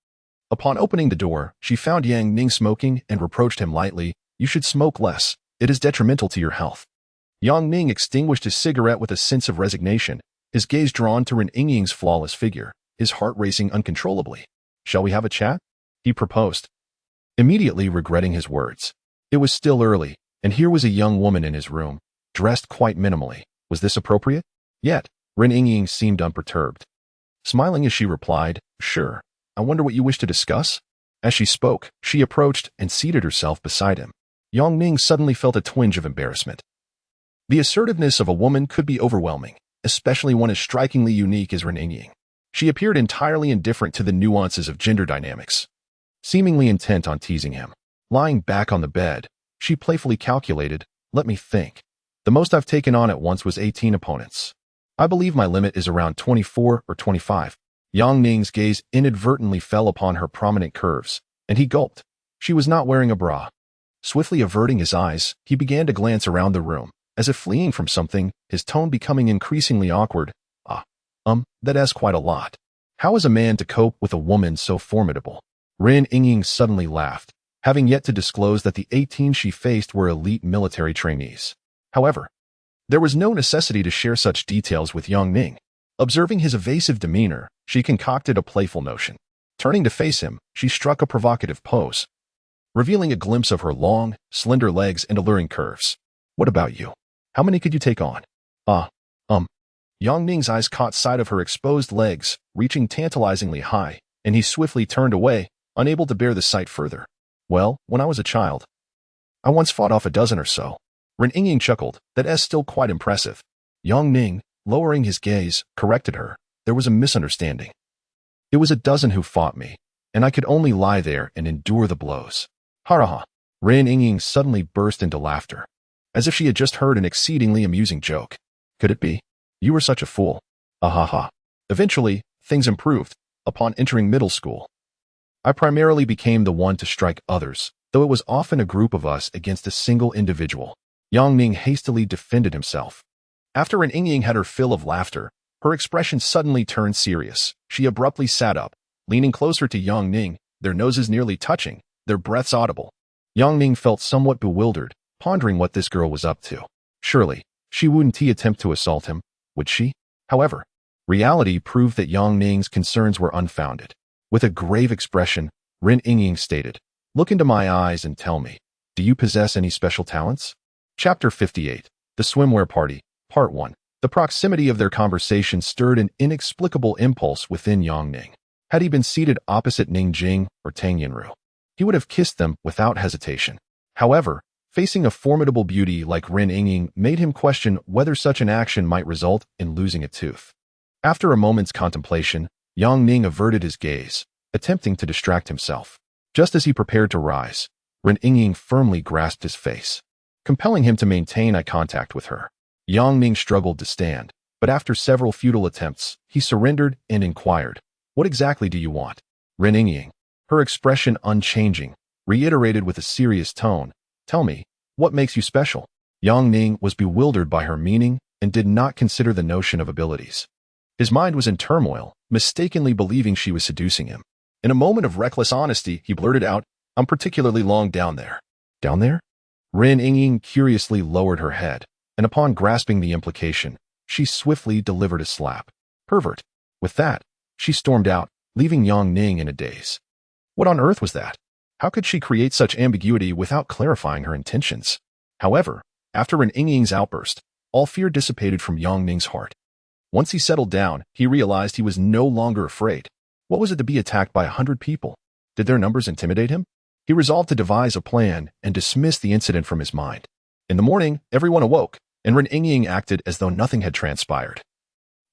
Upon opening the door, she found Yang Ning smoking and reproached him lightly. "You should smoke less. It is detrimental to your health." Yang Ning extinguished his cigarette with a sense of resignation, his gaze drawn to Ren Yingying's flawless figure, his heart racing uncontrollably. "Shall we have a chat?" he proposed, immediately regretting his words. It was still early, and here was a young woman in his room, dressed quite minimally. Was this appropriate? Yet, Ren Yingying seemed unperturbed. Smiling as she replied, "Sure. I wonder what you wish to discuss?" As she spoke, she approached and seated herself beside him. Yang Ning suddenly felt a twinge of embarrassment. The assertiveness of a woman could be overwhelming, especially one as strikingly unique as Ren Yingying. She appeared entirely indifferent to the nuances of gender dynamics, seemingly intent on teasing him. Lying back on the bed, she playfully calculated, "Let me think. The most I've taken on at once was 18 opponents. I believe my limit is around 24 or 25. Yang Ning's gaze inadvertently fell upon her prominent curves, and he gulped. She was not wearing a bra. Swiftly averting his eyes, he began to glance around the room, as if fleeing from something, his tone becoming increasingly awkward. That asks quite a lot. How is a man to cope with a woman so formidable?" Ren Yingying suddenly laughed, having yet to disclose that the 18 she faced were elite military trainees. However, there was no necessity to share such details with Yang Ning. Observing his evasive demeanor, she concocted a playful notion. Turning to face him, she struck a provocative pose, revealing a glimpse of her long, slender legs and alluring curves. "What about you? How many could you take on?" Yang Ning's eyes caught sight of her exposed legs, reaching tantalizingly high, and he swiftly turned away, unable to bear the sight further. "Well, when I was a child, I once fought off a dozen or so." Ren Yingying chuckled. "That's still quite impressive." Yang Ning, lowering his gaze, corrected her. "There was a misunderstanding. It was a dozen who fought me, and I could only lie there and endure the blows." "Ha ha ha." Ren Yingying suddenly burst into laughter. as if she had just heard an exceedingly amusing joke. Could it be? You were such a fool. Ahaha. Eventually, things improved. Upon entering middle school, I primarily became the one to strike others, though it was often a group of us against a single individual. Yang Ning hastily defended himself. After Ren Yingying had her fill of laughter, her expression suddenly turned serious. She abruptly sat up, leaning closer to Yang Ning, their noses nearly touching, their breaths audible. Yang Ning felt somewhat bewildered, pondering what this girl was up to. Surely, she wouldn't attempt to assault him, would she? However, reality proved that Yang Ning's concerns were unfounded. With a grave expression, Ren Yingying stated, "Look into my eyes and tell me, do you possess any special talents?" Chapter 58, The Swimwear Party, Part 1. The proximity of their conversation stirred an inexplicable impulse within Yang Ning. Had he been seated opposite Ning Jing or Tang Yinru, he would have kissed them without hesitation. However, facing a formidable beauty like Ren Yingying made him question whether such an action might result in losing a tooth. After a moment's contemplation, Yang Ning averted his gaze, attempting to distract himself. Just as he prepared to rise, Ren Yingying firmly grasped his face, compelling him to maintain eye contact with her. Yang Ning struggled to stand, but after several futile attempts, he surrendered and inquired, "What exactly do you want?" Ren Yingying, her expression unchanging, reiterated with a serious tone, "Tell me, what makes you special?" Yang Ning was bewildered by her meaning and did not consider the notion of abilities. His mind was in turmoil, mistakenly believing she was seducing him. In a moment of reckless honesty, he blurted out, "I'm particularly long down there." Down there? Ren Yingying curiously lowered her head, and upon grasping the implication, she swiftly delivered a slap. Pervert. With that, she stormed out, leaving Yang Ning in a daze. What on earth was that? How could she create such ambiguity without clarifying her intentions? However, after Ren Yingying's outburst, all fear dissipated from Yang Ning's heart. Once he settled down, he realized he was no longer afraid. What was it to be attacked by 100 people? Did their numbers intimidate him? He resolved to devise a plan and dismiss the incident from his mind. In the morning, everyone awoke, and Ren Yingying acted as though nothing had transpired.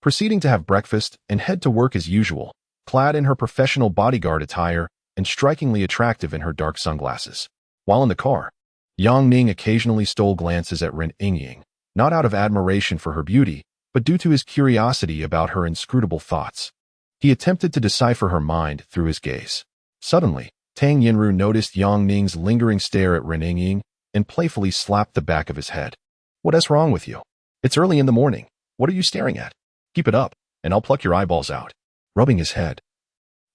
Proceeding to have breakfast and head to work as usual, clad in her professional bodyguard attire and strikingly attractive in her dark sunglasses. While in the car, Yang Ning occasionally stole glances at Ren Yingying, not out of admiration for her beauty, but due to his curiosity about her inscrutable thoughts. He attempted to decipher her mind through his gaze. Suddenly, Tang Yinru noticed Yang Ning's lingering stare at Ren Yingying and playfully slapped the back of his head. "What's wrong with you? It's early in the morning. What are you staring at? Keep it up, and I'll pluck your eyeballs out." Rubbing his head,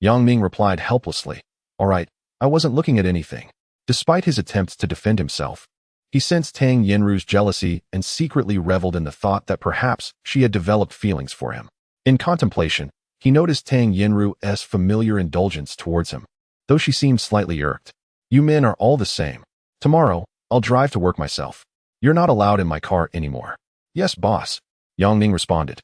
Yang Ning replied helplessly, "All right, I wasn't looking at anything." Despite his attempts to defend himself, he sensed Tang Yinru's jealousy and secretly reveled in the thought that perhaps she had developed feelings for him. In contemplation, he noticed Tang Yinru's familiar indulgence towards him, though she seemed slightly irked. "You men are all the same. Tomorrow, I'll drive to work myself. You're not allowed in my car anymore." "Yes, boss," Yang Ning responded,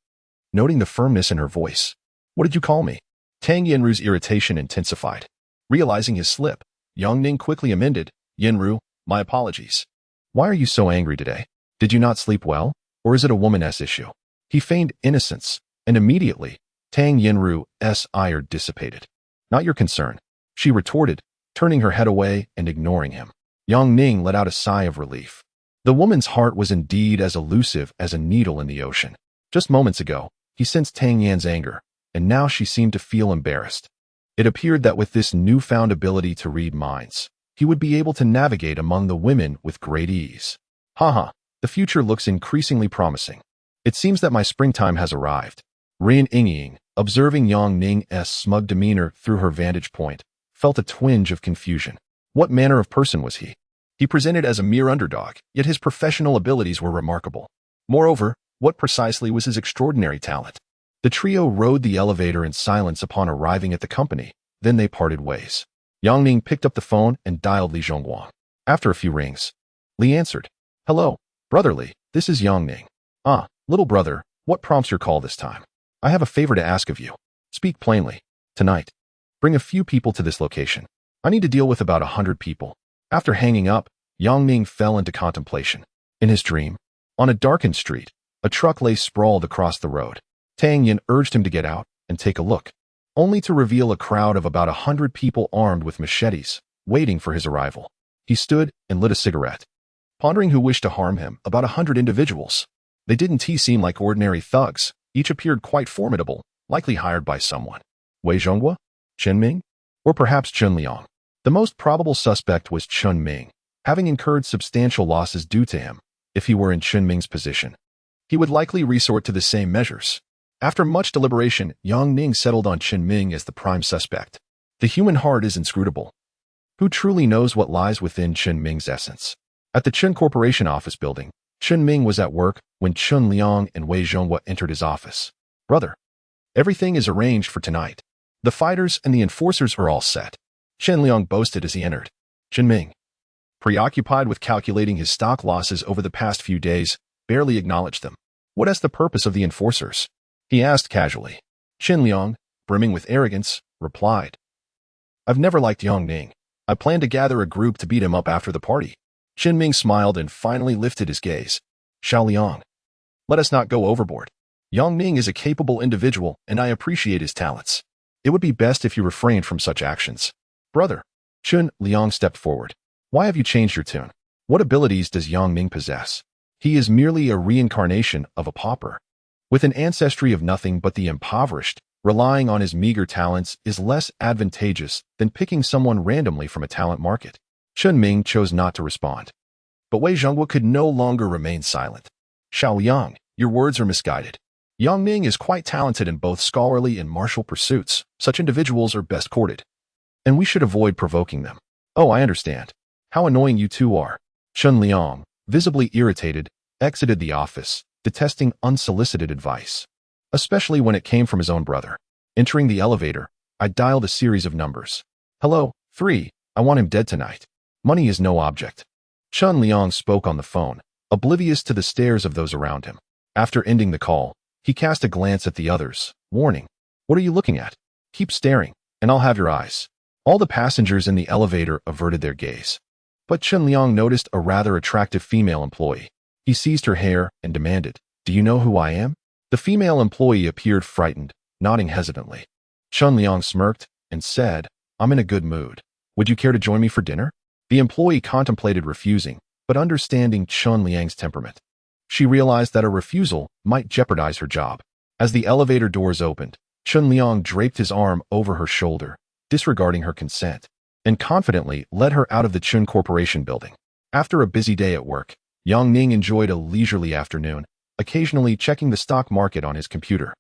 noting the firmness in her voice. "What did you call me?" Tang Yinru's irritation intensified. Realizing his slip, Yang Ning quickly amended, "Yinru, my apologies. Why are you so angry today? Did you not sleep well, or is it a woman's issue?" He feigned innocence, and immediately, Tang Yinru's ire dissipated. "Not your concern," she retorted, turning her head away and ignoring him. Yang Ning let out a sigh of relief. The woman's heart was indeed as elusive as a needle in the ocean. Just moments ago, he sensed Tang Yan's anger, and now she seemed to feel embarrassed. It appeared that with this newfound ability to read minds, he would be able to navigate among the women with great ease. Haha, the future looks increasingly promising. It seems that my springtime has arrived. Ren Yingying, observing Yang Ning's smug demeanor through her vantage point, felt a twinge of confusion. What manner of person was he? He presented as a mere underdog, yet his professional abilities were remarkable. Moreover, what precisely was his extraordinary talent? The trio rode the elevator in silence upon arriving at the company, then they parted ways. Yang Ning picked up the phone and dialed Li Zhongguang. After a few rings, Li answered. "Hello, brother Li, this is Yang Ning." "Ah, little brother, what prompts your call this time?" "I have a favor to ask of you." "Speak plainly." "Tonight, bring a few people to this location. I need to deal with about 100 people." After hanging up, Yang Ning fell into contemplation. In his dream, on a darkened street, a truck lay sprawled across the road. Tang Yin urged him to get out and take a look, only to reveal a crowd of about 100 people armed with machetes, waiting for his arrival. He stood and lit a cigarette. pondering who wished to harm him, about 100 individuals. They didn't seem like ordinary thugs. Each appeared quite formidable, likely hired by someone. Wei Zhonghua? Chen Ming? Or perhaps Chen Liang? The most probable suspect was Chen Ming, having incurred substantial losses due to him. If he were in Chen Ming's position, he would likely resort to the same measures. After much deliberation, Yang Ning settled on Chen Ming as the prime suspect. The human heart is inscrutable. Who truly knows what lies within Chen Ming's essence? At the Chen Corporation office building, Chen Ming was at work when Chen Liang and Wei Zhonghua entered his office. Brother, everything is arranged for tonight. The fighters and the enforcers are all set, Chen Liang boasted as he entered. Chen Ming, preoccupied with calculating his stock losses over the past few days, barely acknowledged them. What is the purpose of the enforcers? He asked casually. Chen Liang, brimming with arrogance, replied. I've never liked Yang Ning. I plan to gather a group to beat him up after the party. Chen Ming smiled and finally lifted his gaze. Xiao Liang, let us not go overboard. Yang Ning is a capable individual and I appreciate his talents. It would be best if you refrained from such actions. Brother, Chen Liang stepped forward. Why have you changed your tune? What abilities does Yang Ning possess? He is merely a reincarnation of a pauper. With an ancestry of nothing but the impoverished, relying on his meager talents is less advantageous than picking someone randomly from a talent market. Chen Ming chose not to respond. But Wei Zhonghua could no longer remain silent. Xiao Liang, your words are misguided. Yang Ning is quite talented in both scholarly and martial pursuits. Such individuals are best courted. And we should avoid provoking them. Oh, I understand. How annoying you two are. Chen Liang, visibly irritated, exited the office, detesting unsolicited advice, especially when it came from his own brother. Entering the elevator, I dialed a series of numbers. Hello, 3, I want him dead tonight. Money is no object. Chen Liang spoke on the phone, oblivious to the stares of those around him. After ending the call, he cast a glance at the others, warning, what are you looking at? Keep staring, and I'll have your eyes. All the passengers in the elevator averted their gaze. But Chen Liang noticed a rather attractive female employee. He seized her hair and demanded, do you know who I am? The female employee appeared frightened, nodding hesitantly. Chen Liang smirked and said, I'm in a good mood. Would you care to join me for dinner? The employee contemplated refusing, but understanding Chen Liang's temperament, she realized that a refusal might jeopardize her job. As the elevator doors opened, Chen Liang draped his arm over her shoulder, disregarding her consent, and confidently led her out of the Chen Corporation building. After a busy day at work, Yang Ning enjoyed a leisurely afternoon, occasionally checking the stock market on his computer.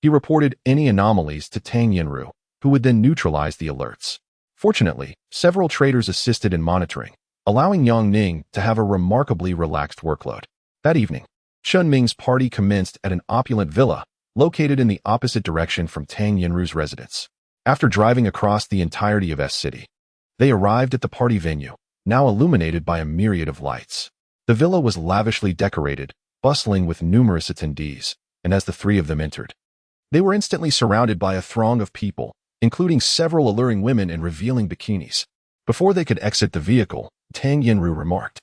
He reported any anomalies to Tang Yinru, who would then neutralize the alerts. Fortunately, several traders assisted in monitoring, allowing Yang Ning to have a remarkably relaxed workload. That evening, Chen Ming's party commenced at an opulent villa located in the opposite direction from Tang Yinru's residence. After driving across the entirety of S-City, they arrived at the party venue, now illuminated by a myriad of lights. The villa was lavishly decorated, bustling with numerous attendees, and as the three of them entered, they were instantly surrounded by a throng of people, including several alluring women in revealing bikinis. Before they could exit the vehicle, Tang Yinru remarked,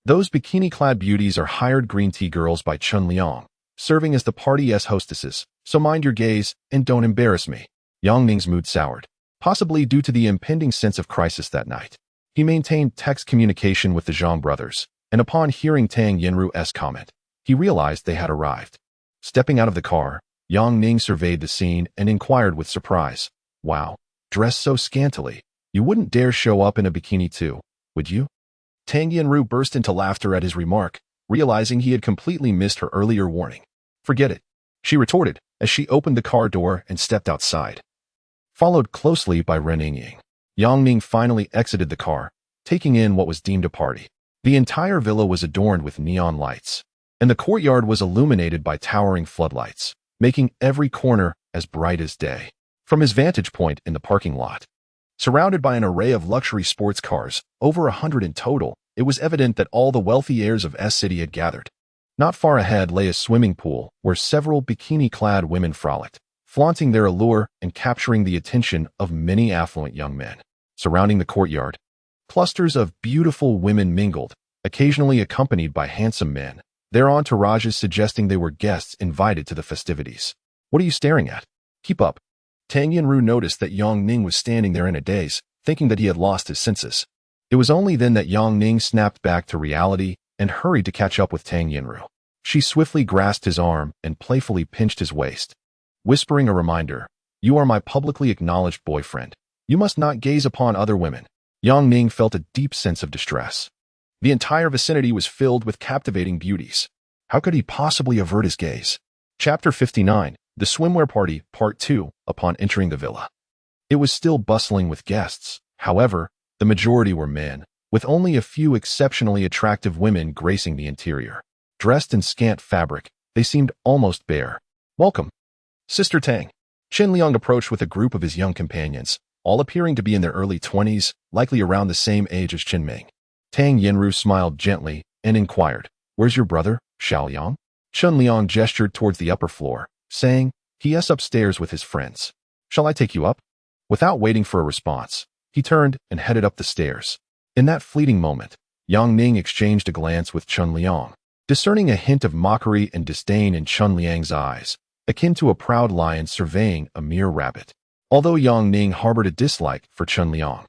those bikini-clad beauties are hired green tea girls by Chen Liang, serving as the party's hostesses, so mind your gaze and don't embarrass me. Yang Ning's mood soured, possibly due to the impending sense of crisis that night. He maintained text communication with the Zhang brothers, and upon hearing Tang Yinru's comment, he realized they had arrived. Stepping out of the car, Yang Ning surveyed the scene and inquired with surprise, wow, dressed so scantily, you wouldn't dare show up in a bikini too, would you? Tang Yinru burst into laughter at his remark, realizing he had completely missed her earlier warning. Forget it, she retorted as she opened the car door and stepped outside, followed closely by Ren Yingying. Yang Ning finally exited the car, taking in what was deemed a party. The entire villa was adorned with neon lights, and the courtyard was illuminated by towering floodlights, making every corner as bright as day. From his vantage point in the parking lot, surrounded by an array of luxury sports cars, over 100 in total, it was evident that all the wealthy heirs of S-City had gathered. Not far ahead lay a swimming pool where several bikini-clad women frolicked, flaunting their allure and capturing the attention of many affluent young men. Surrounding the courtyard, clusters of beautiful women mingled, occasionally accompanied by handsome men, their entourages suggesting they were guests invited to the festivities. What are you staring at? Keep up. Tang Yinru noticed that Yang Ning was standing there in a daze, thinking that he had lost his senses. It was only then that Yang Ning snapped back to reality and hurried to catch up with Tang Yinru. She swiftly grasped his arm and playfully pinched his waist, whispering a reminder, "You are my publicly acknowledged boyfriend. You must not gaze upon other women." Yang Ning felt a deep sense of distress. The entire vicinity was filled with captivating beauties. How could he possibly avert his gaze? Chapter 59, The Swimwear Party, Part 2, upon entering the villa. It was still bustling with guests. However, the majority were men, with only a few exceptionally attractive women gracing the interior. Dressed in scant fabric, they seemed almost bare. "Welcome, Sister Tang." Chen Liang approached with a group of his young companions, all appearing to be in their early 20s, likely around the same age as Chen Ming. Tang Yinru smiled gently and inquired, "Where's your brother, Xiao Yang?" Chen Liang gestured towards the upper floor, saying, "He is upstairs with his friends. Shall I take you up?" Without waiting for a response, he turned and headed up the stairs. In that fleeting moment, Yang Ning exchanged a glance with Chen Liang, discerning a hint of mockery and disdain in Chen Liang's eyes, akin to a proud lion surveying a mere rabbit. Although Yang Ning harbored a dislike for Chen Liang,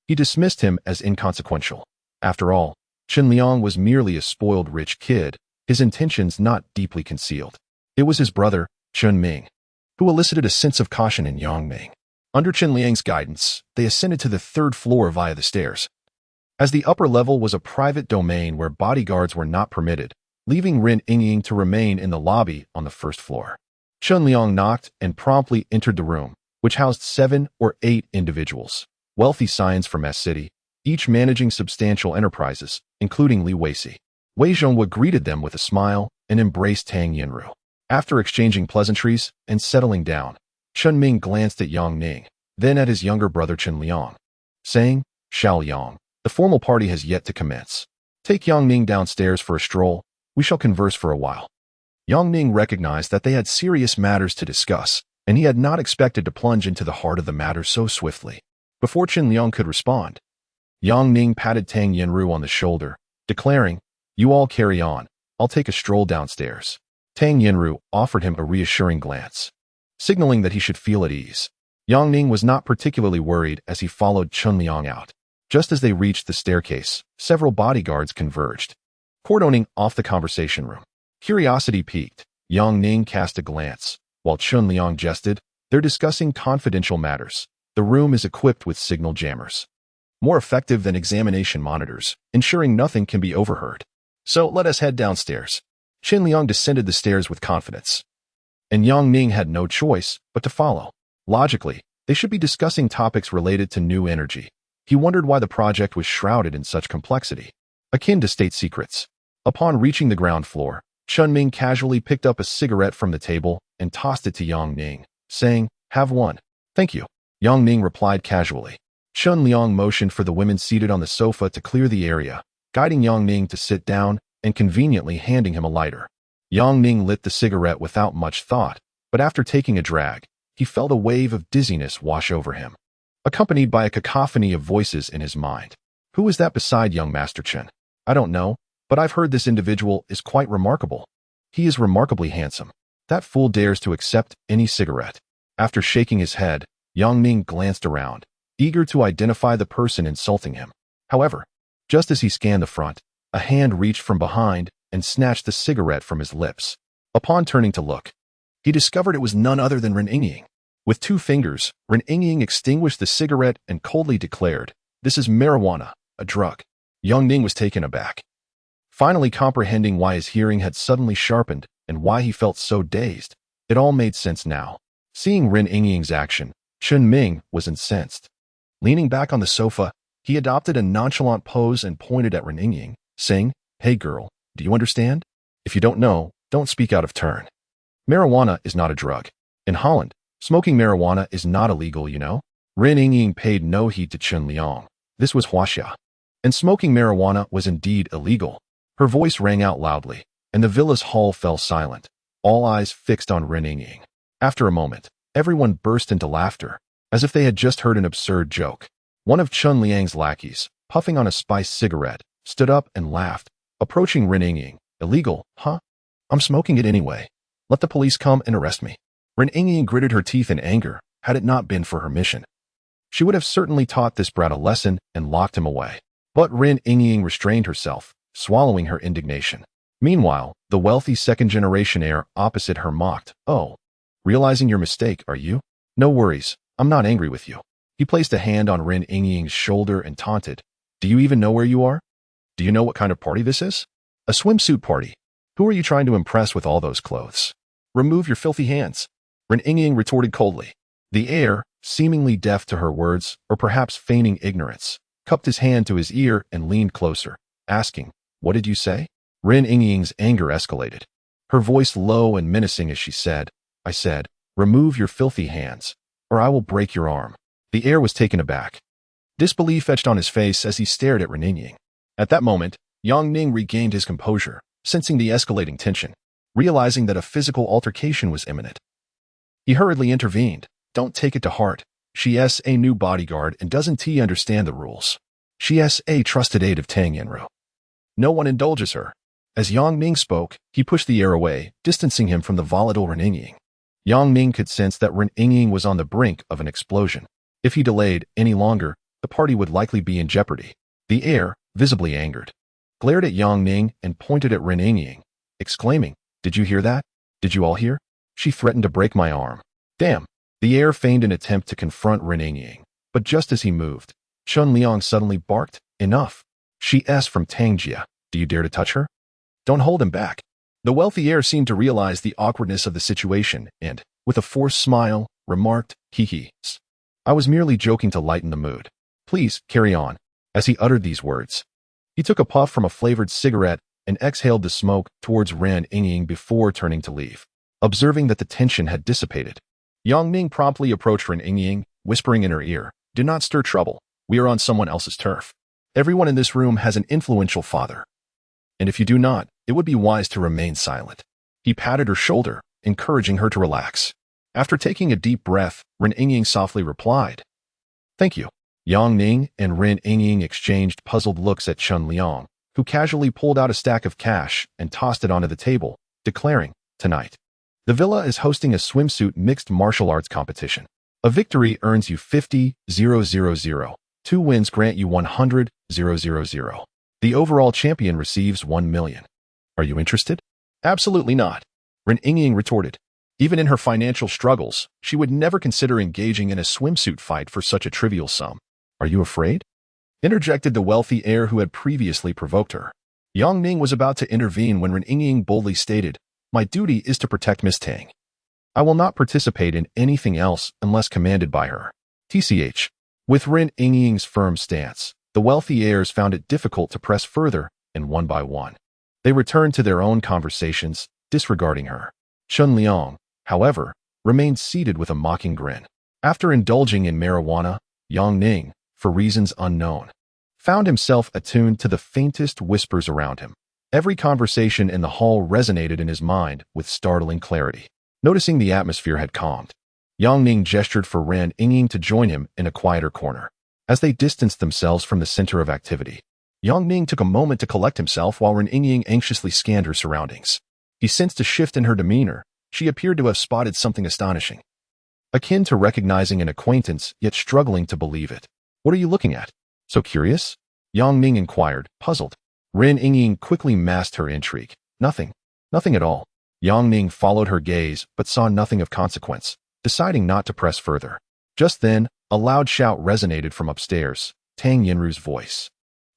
he dismissed him as inconsequential. After all, Chen Liang was merely a spoiled rich kid, his intentions not deeply concealed. It was his brother, Chen Ming, who elicited a sense of caution in Yang Ning. Under Chen Liang's guidance, they ascended to the third floor via the stairs. As the upper level was a private domain where bodyguards were not permitted, leaving Ren Yingying to remain in the lobby on the first floor. Chen Liang knocked and promptly entered the room, which housed 7 or 8 individuals, wealthy scions from S City, each managing substantial enterprises, including Li Weixi. Wei Zhongwu greeted them with a smile and embraced Tang Yinru. After exchanging pleasantries and settling down, Chen Ming glanced at Yang Ning, then at his younger brother Chen Liang, saying, "Xiao Yang, the formal party has yet to commence. Take Yang Ning downstairs for a stroll. We shall converse for a while." Yang Ning recognized that they had serious matters to discuss, and he had not expected to plunge into the heart of the matter so swiftly. Before Chen Liang could respond, Yang Ning patted Tang Yinru on the shoulder, declaring, "You all carry on. I'll take a stroll downstairs." Tang Yinru offered him a reassuring glance, signaling that he should feel at ease. Yang Ning was not particularly worried as he followed Chen Liang out. Just as they reached the staircase, several bodyguards converged, cordoning off the conversation room. Curiosity piqued, Yang Ning cast a glance. While Chen Liang jested, "They're discussing confidential matters. The room is equipped with signal jammers, more effective than examination monitors, ensuring nothing can be overheard. So let us head downstairs." Chen Liang descended the stairs with confidence, and Yang Ning had no choice but to follow. Logically, they should be discussing topics related to new energy. He wondered why the project was shrouded in such complexity, akin to state secrets. Upon reaching the ground floor, Chen Ming casually picked up a cigarette from the table and tossed it to Yang Ning, saying, "Have one." "Thank you." Yang Ning replied casually. Chen Liang motioned for the women seated on the sofa to clear the area, guiding Yang Ning to sit down and conveniently handing him a lighter. Yang Ning lit the cigarette without much thought, but after taking a drag, he felt a wave of dizziness wash over him, accompanied by a cacophony of voices in his mind. Who is that beside young Master Chen? I don't know, but I've heard this individual is quite remarkable. He is remarkably handsome. That fool dares to accept any cigarette. After shaking his head, Yang Ning glanced around, eager to identify the person insulting him. However, just as he scanned the front, a hand reached from behind and snatched the cigarette from his lips. Upon turning to look, he discovered it was none other than Ren Yingying. With 2 fingers, Ren Yingying extinguished the cigarette and coldly declared, "This is marijuana, a drug." Yang Ning was taken aback, finally comprehending why his hearing had suddenly sharpened and why he felt so dazed. It all made sense now. Seeing Ren Yingying's action, Chen Ming was incensed. Leaning back on the sofa, he adopted a nonchalant pose and pointed at Ren Yingying, saying, "Hey girl, do you understand? If you don't know, don't speak out of turn. Marijuana is not a drug. In Holland, smoking marijuana is not illegal, you know." Ren Yingying paid no heed to Chen Liang. This was Huaxia, and smoking marijuana was indeed illegal. Her voice rang out loudly, and the villa's hall fell silent, all eyes fixed on Ren Yingying. After a moment, everyone burst into laughter, as if they had just heard an absurd joke. One of Chen Liang's lackeys, puffing on a spiced cigarette, stood up and laughed, approaching Ren Yingying. "Illegal, huh? I'm smoking it anyway. Let the police come and arrest me." Ren Yingying gritted her teeth in anger, had it not been for her mission. She would have certainly taught this brat a lesson and locked him away. But Ren Yingying restrained herself, swallowing her indignation. Meanwhile, the wealthy second-generation heir opposite her mocked, "Oh, realizing your mistake, are you? No worries, I'm not angry with you." He placed a hand on Ren Yingying's shoulder and taunted, "Do you even know where you are? Do you know what kind of party this is? A swimsuit party. Who are you trying to impress with all those clothes? Remove your filthy hands." Ren Yingying retorted coldly. The heir, seemingly deaf to her words, or perhaps feigning ignorance, cupped his hand to his ear and leaned closer, asking, "What did you say?" Ren Yingying's anger escalated. Her voice low and menacing as she said, "I said, remove your filthy hands, or I will break your arm." The heir was taken aback. Disbelief etched on his face as he stared at Ren Yingying. At that moment, Yang Ning regained his composure, sensing the escalating tension. Realizing that a physical altercation was imminent, he hurriedly intervened. "Don't take it to heart. She's a new bodyguard and doesn't understand the rules. She's a trusted aide of Tang Yanru. No one indulges her." As Yang Ning spoke, he pushed the heir away, distancing him from the volatile Ren Yingying. Yang Ning could sense that Ren Yingying was on the brink of an explosion. If he delayed any longer, the party would likely be in jeopardy. The heir, visibly angered, glared at Yang Ning and pointed at Ren Yingying, exclaiming, "Did you hear that? Did you all hear? She threatened to break my arm." Damn. The heir feigned an attempt to confront Ren Yingying, but just as he moved, Chun Liang suddenly barked, "Enough. She's from Tangjia. Do you dare to touch her? Don't hold him back." The wealthy heir seemed to realize the awkwardness of the situation and, with a forced smile, remarked, "Hee. I was merely joking to lighten the mood. Please, carry on." As he uttered these words, he took a puff from a flavored cigarette and exhaled the smoke towards Ren Yingying before turning to leave. Observing that the tension had dissipated, Yang Ning promptly approached Ren Yingying, whispering in her ear, "Do not stir trouble. We are on someone else's turf. Everyone in this room has an influential father. And if you do not, it would be wise to remain silent." He patted her shoulder, encouraging her to relax. After taking a deep breath, Ren Yingying softly replied, "Thank you." Yang Ning and Ren Yingying exchanged puzzled looks at Chun Liang, who casually pulled out a stack of cash and tossed it onto the table, declaring, "Tonight, the villa is hosting a swimsuit mixed martial arts competition. A victory earns you 50,000. 2 wins grant you 100,000. The overall champion receives 1 million. Are you interested?" "Absolutely not," Ren Yingying retorted. Even in her financial struggles, she would never consider engaging in a swimsuit fight for such a trivial sum. "Are you afraid?" interjected the wealthy heir who had previously provoked her. Yang Ning was about to intervene when Ren Yingying boldly stated, "My duty is to protect Miss Tang. I will not participate in anything else unless commanded by her." TCH. With Ren Yingying's firm stance, the wealthy heirs found it difficult to press further, and one by one, they returned to their own conversations, disregarding her. Chun Liang, however, remained seated with a mocking grin. After indulging in marijuana, Yang Ning, for reasons unknown, found himself attuned to the faintest whispers around him. Every conversation in the hall resonated in his mind with startling clarity. Noticing the atmosphere had calmed, Yang Ning gestured for Ren Yingying to join him in a quieter corner. As they distanced themselves from the center of activity, Yang Ning took a moment to collect himself while Ren Yingying anxiously scanned her surroundings. He sensed a shift in her demeanor. She appeared to have spotted something astonishing, akin to recognizing an acquaintance yet struggling to believe it. "What are you looking at? So curious?" Yang Ning inquired, puzzled. Ren Yingying quickly masked her intrigue. Nothing at all." Yang Ning followed her gaze but saw nothing of consequence, deciding not to press further. Just then, a loud shout resonated from upstairs, Tang Yanru's voice.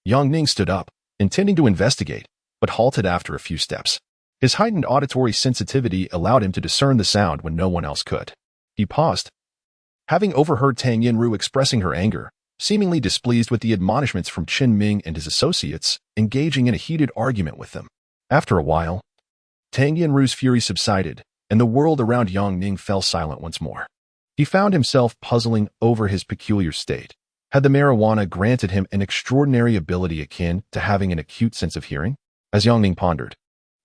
Yang Ning stood up, intending to investigate, but halted after a few steps. His heightened auditory sensitivity allowed him to discern the sound when no one else could. He paused, having overheard Tang Yanru expressing her anger, seemingly displeased with the admonishments from Qin Ming and his associates, engaging in a heated argument with them. After a while, Tang Yanru's fury subsided, and the world around Yang Ning fell silent once more. He found himself puzzling over his peculiar state. Had the marijuana granted him an extraordinary ability akin to having an acute sense of hearing? As Yang Ning pondered,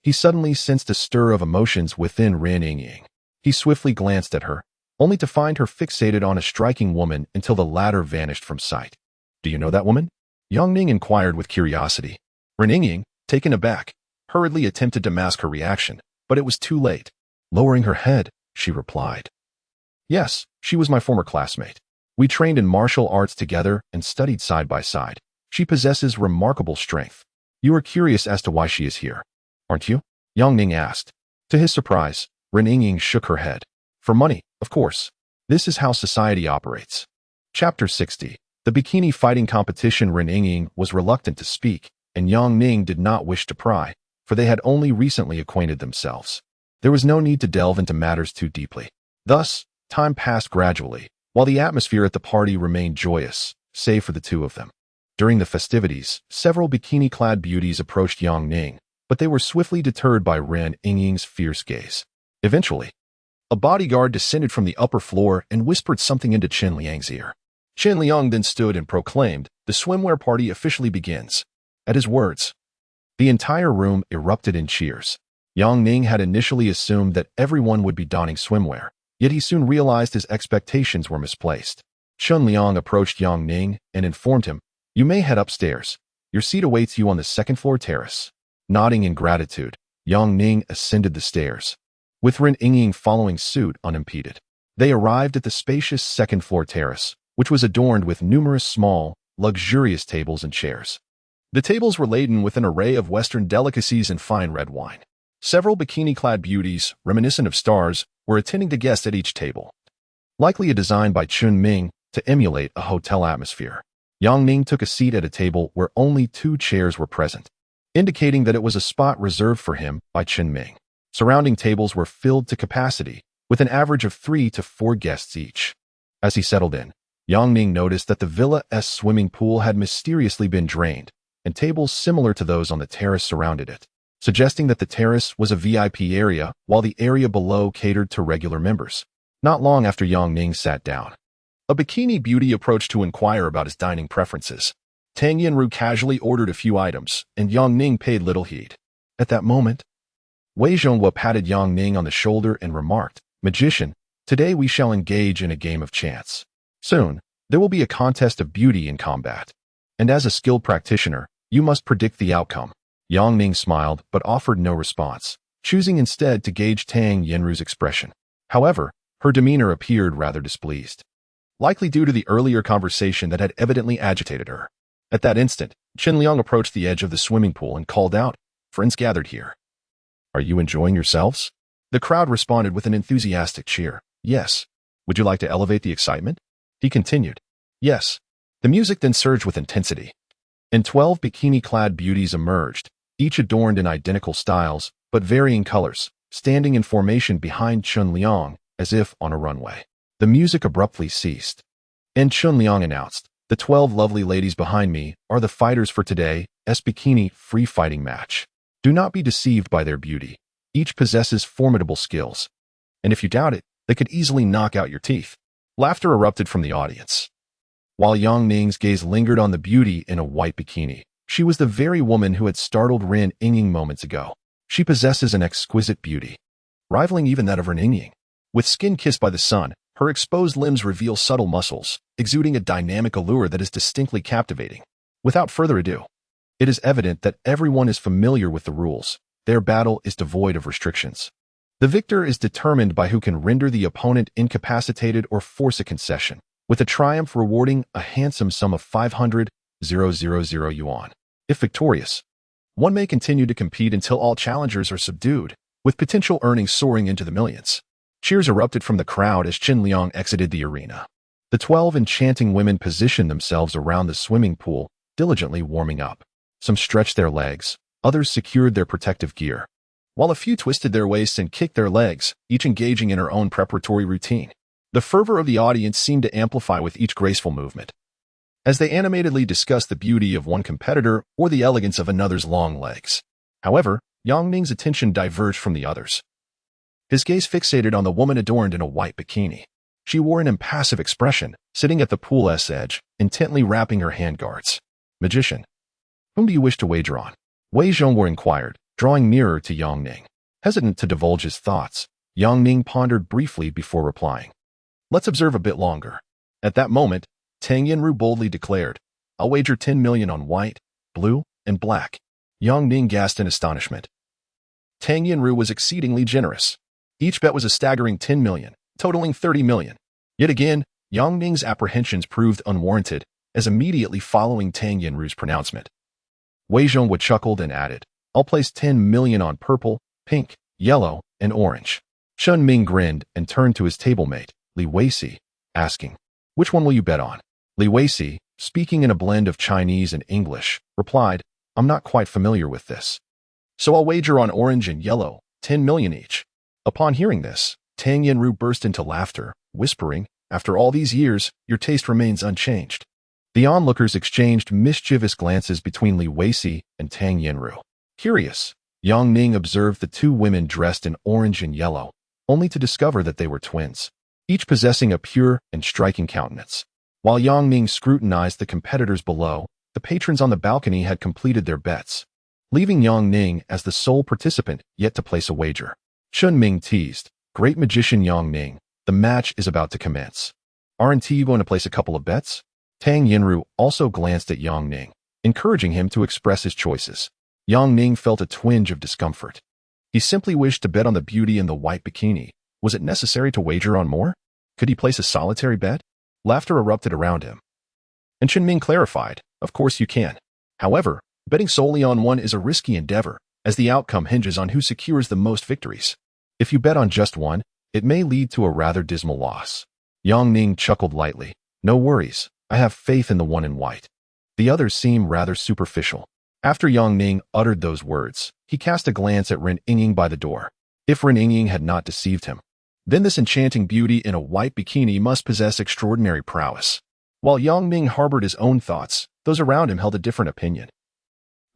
he suddenly sensed a stir of emotions within Ren Yingying. He swiftly glanced at her, only to find her fixated on a striking woman until the latter vanished from sight. "Do you know that woman?" Yang Ning inquired with curiosity. Ren Yingying, taken aback, hurriedly attempted to mask her reaction, but it was too late. Lowering her head, she replied, "Yes, she was my former classmate. We trained in martial arts together and studied side by side. She possesses remarkable strength. You are curious as to why she is here, aren't you? Yang Ning asked. To his surprise, Ren Yingying shook her head. For money, of course. This is how society operates. Chapter 60. The bikini fighting competition. Ren Yingying was reluctant to speak, and Yang Ning did not wish to pry, for they had only recently acquainted themselves. There was no need to delve into matters too deeply. Thus, time passed gradually, while the atmosphere at the party remained joyous, save for the two of them. During the festivities, several bikini-clad beauties approached Yang Ning, but they were swiftly deterred by Ren Yingying's fierce gaze. Eventually, a bodyguard descended from the upper floor and whispered something into Chen Liang's ear. Chen Liang then stood and proclaimed, "The swimwear party officially begins." At his words, the entire room erupted in cheers. Yang Ning had initially assumed that everyone would be donning swimwear, yet he soon realized his expectations were misplaced. Chen Liang approached Yang Ning and informed him, "You may head upstairs. Your seat awaits you on the second-floor terrace." Nodding in gratitude, Yang Ning ascended the stairs, with Ren Yingying following suit unimpeded. They arrived at the spacious second-floor terrace, which was adorned with numerous small, luxurious tables and chairs. The tables were laden with an array of Western delicacies and fine red wine. Several bikini-clad beauties, reminiscent of stars, were attending to guests at each table. Likely a design by Chun Ming to emulate a hotel atmosphere. Yang Ning took a seat at a table where only 2 chairs were present, indicating that it was a spot reserved for him by Chun Ming. Surrounding tables were filled to capacity, with an average of 3 to 4 guests each. As he settled in, Yang Ning noticed that the Villa's swimming pool had mysteriously been drained, and tables similar to those on the terrace surrounded it, suggesting that the terrace was a VIP area while the area below catered to regular members. Not long after Yang Ning sat down, a bikini beauty approached to inquire about his dining preferences. Tang Yanru casually ordered a few items, and Yang Ning paid little heed. At that moment, Wei Zhonghua patted Yang Ning on the shoulder and remarked, "Magician, today we shall engage in a game of chance. Soon, there will be a contest of beauty in combat, and as a skilled practitioner, you must predict the outcome." Yang Ning smiled but offered no response, choosing instead to gauge Tang Yanru's expression. However, her demeanor appeared rather displeased, likely due to the earlier conversation that had evidently agitated her. At that instant, Chen Liang approached the edge of the swimming pool and called out, "Friends gathered here. Are you enjoying yourselves?" The crowd responded with an enthusiastic cheer. "Yes. Would you like to elevate the excitement?" He continued. "Yes." The music then surged with intensity, and 12 bikini-clad beauties emerged, each adorned in identical styles, but varying colors, standing in formation behind Chun Liang, as if on a runway. The music abruptly ceased, and Chun Liang announced, "The 12 lovely ladies behind me are the fighters for today's bikini free fighting match. Do not be deceived by their beauty. Each possesses formidable skills, and if you doubt it, they could easily knock out your teeth." Laughter erupted from the audience, while Yang Ning's gaze lingered on the beauty in a white bikini. She was the very woman who had startled Ren Yingying moments ago. She possesses an exquisite beauty, rivaling even that of Ren Yingying. With skin kissed by the sun, her exposed limbs reveal subtle muscles, exuding a dynamic allure that is distinctly captivating. Without further ado, it is evident that everyone is familiar with the rules. Their battle is devoid of restrictions. The victor is determined by who can render the opponent incapacitated or force a concession, with a triumph rewarding a handsome sum of 500,000 yuan. If victorious, one may continue to compete until all challengers are subdued, with potential earnings soaring into the millions. Cheers erupted from the crowd as Chen Liang exited the arena. The 12 enchanting women positioned themselves around the swimming pool, diligently warming up. Some stretched their legs, others secured their protective gear, while a few twisted their waists and kicked their legs, each engaging in her own preparatory routine. The fervor of the audience seemed to amplify with each graceful movement, as they animatedly discussed the beauty of one competitor or the elegance of another's long legs. However, Yang Ning's attention diverged from the others. His gaze fixated on the woman adorned in a white bikini. She wore an impassive expression, sitting at the pool's edge, intently wrapping her handguards. "Magician, whom do you wish to wager on?" Wei Zhonghua inquired, drawing nearer to Yang Ning. Hesitant to divulge his thoughts, Yang Ning pondered briefly before replying. "Let's observe a bit longer." At that moment, Tang Yanru boldly declared, "I'll wager 10 million on white, blue, and black." Yang Ning gasped in astonishment. Tang Yanru was exceedingly generous. Each bet was a staggering 10 million, totaling 30 million. Yet again, Yang Ning's apprehensions proved unwarranted, as immediately following Tang Yanru's pronouncement, Wei Zhongwu chuckled and added, I'll place 10 million on purple, pink, yellow, and orange. Chen Ming grinned and turned to his tablemate, Li Weisi, asking, which one will you bet on? Li Weisi, speaking in a blend of Chinese and English, replied, I'm not quite familiar with this. So I'll wager on orange and yellow, 10 million each. Upon hearing this, Tang Yanru burst into laughter, whispering, after all these years, your taste remains unchanged. The onlookers exchanged mischievous glances between Li Weisi and Tang Yanru. Curious, Yang Ning observed the two women dressed in orange and yellow, only to discover that they were twins, each possessing a pure and striking countenance. While Yang Ning scrutinized the competitors below, the patrons on the balcony had completed their bets, leaving Yang Ning as the sole participant yet to place a wager. Chen Ming teased, Great magician Yang Ning, the match is about to commence. Aren't you going to place a couple of bets? Tang Yanru also glanced at Yang Ning, encouraging him to express his choices. Yang Ning felt a twinge of discomfort. He simply wished to bet on the beauty in the white bikini. Was it necessary to wager on more? Could he place a solitary bet? Laughter erupted around him. And Chen Ming clarified, of course you can. However, betting solely on one is a risky endeavor, as the outcome hinges on who secures the most victories. If you bet on just one, it may lead to a rather dismal loss. Yang Ning chuckled lightly. No worries, I have faith in the one in white. The others seem rather superficial. After Yang Ning uttered those words, he cast a glance at Ren Yingying by the door. If Ren Yingying had not deceived him, then this enchanting beauty in a white bikini must possess extraordinary prowess. While Yang Ning harbored his own thoughts, those around him held a different opinion.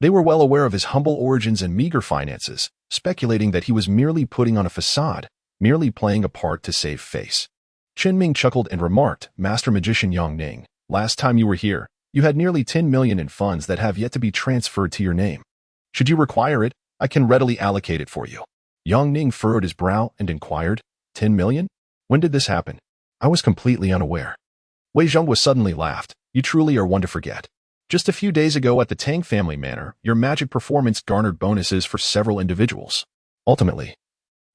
They were well aware of his humble origins and meager finances, speculating that he was merely putting on a facade, merely playing a part to save face. Chen Ming chuckled and remarked, Master Magician Yang Ning, last time you were here, you had nearly 10 million in funds that have yet to be transferred to your name. Should you require it, I can readily allocate it for you. Yang Ning furrowed his brow and inquired, 10 million? When did this happen? I was completely unaware. Wei Zhongwu suddenly laughed. You truly are one to forget. Just a few days ago at the Tang family manor, your magic performance garnered bonuses for several individuals. Ultimately,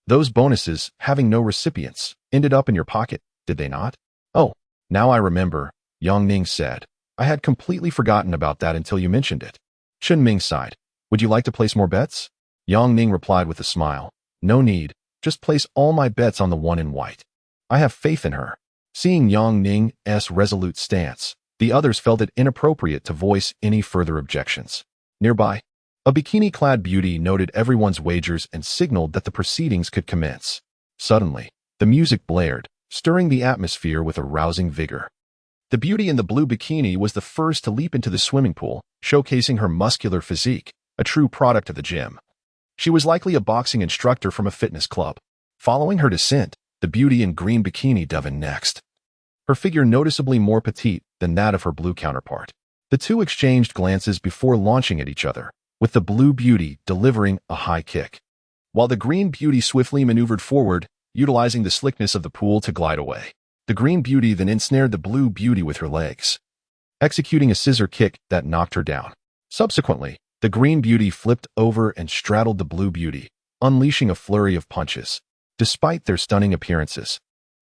those bonuses, having no recipients, ended up in your pocket, did they not? Oh, now I remember, Yang Ning said. I had completely forgotten about that until you mentioned it. Chen Ming sighed. Would you like to place more bets? Yang Ning replied with a smile. No need, just place all my bets on the one in white. I have faith in her. Seeing Yang Ning's resolute stance, the others felt it inappropriate to voice any further objections. Nearby, a bikini-clad beauty noted everyone's wagers and signaled that the proceedings could commence. Suddenly, the music blared, stirring the atmosphere with a rousing vigor. The beauty in the blue bikini was the first to leap into the swimming pool, showcasing her muscular physique, a true product of the gym. She was likely a boxing instructor from a fitness club. Following her descent, the beauty in green bikini dove in next. Her figure noticeably more petite than that of her blue counterpart. The two exchanged glances before launching at each other, with the blue beauty delivering a high kick, while the green beauty swiftly maneuvered forward, utilizing the slickness of the pool to glide away. The green beauty then ensnared the blue beauty with her legs, executing a scissor kick that knocked her down. Subsequently, the green beauty flipped over and straddled the blue beauty, unleashing a flurry of punches. Despite their stunning appearances,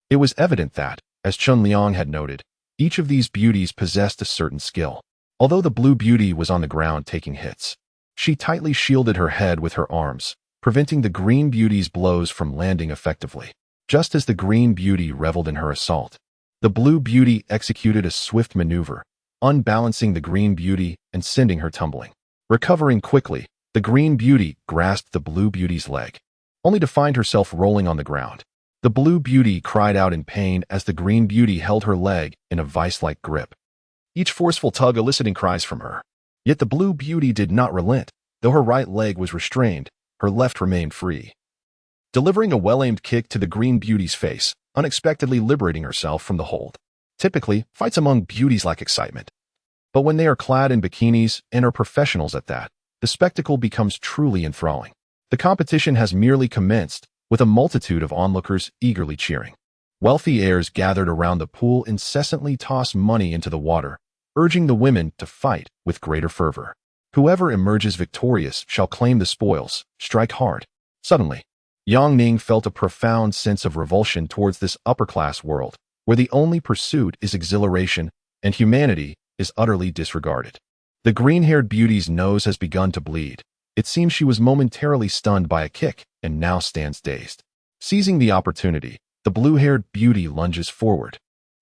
it was evident that, as Chun Liang had noted, each of these beauties possessed a certain skill. Although the blue beauty was on the ground taking hits, she tightly shielded her head with her arms, preventing the green beauty's blows from landing effectively. Just as the green beauty reveled in her assault, the blue beauty executed a swift maneuver, unbalancing the green beauty and sending her tumbling. Recovering quickly, the green beauty grasped the blue beauty's leg, only to find herself rolling on the ground. The blue beauty cried out in pain as the green beauty held her leg in a vice-like grip, each forceful tug eliciting cries from her. Yet the blue beauty did not relent. Though her right leg was restrained, her left remained free, delivering a well-aimed kick to the green beauty's face, unexpectedly liberating herself from the hold. Typically, fights among beauties lack excitement. But when they are clad in bikinis and are professionals at that, the spectacle becomes truly enthralling. The competition has merely commenced, with a multitude of onlookers eagerly cheering. Wealthy heirs gathered around the pool incessantly toss money into the water, urging the women to fight with greater fervor. Whoever emerges victorious shall claim the spoils, strike hard. Suddenly, Yang Ning felt a profound sense of revulsion towards this upper-class world, where the only pursuit is exhilaration and humanity is utterly disregarded. The green-haired beauty's nose has begun to bleed. It seems she was momentarily stunned by a kick and now stands dazed. Seizing the opportunity, the blue-haired beauty lunges forward,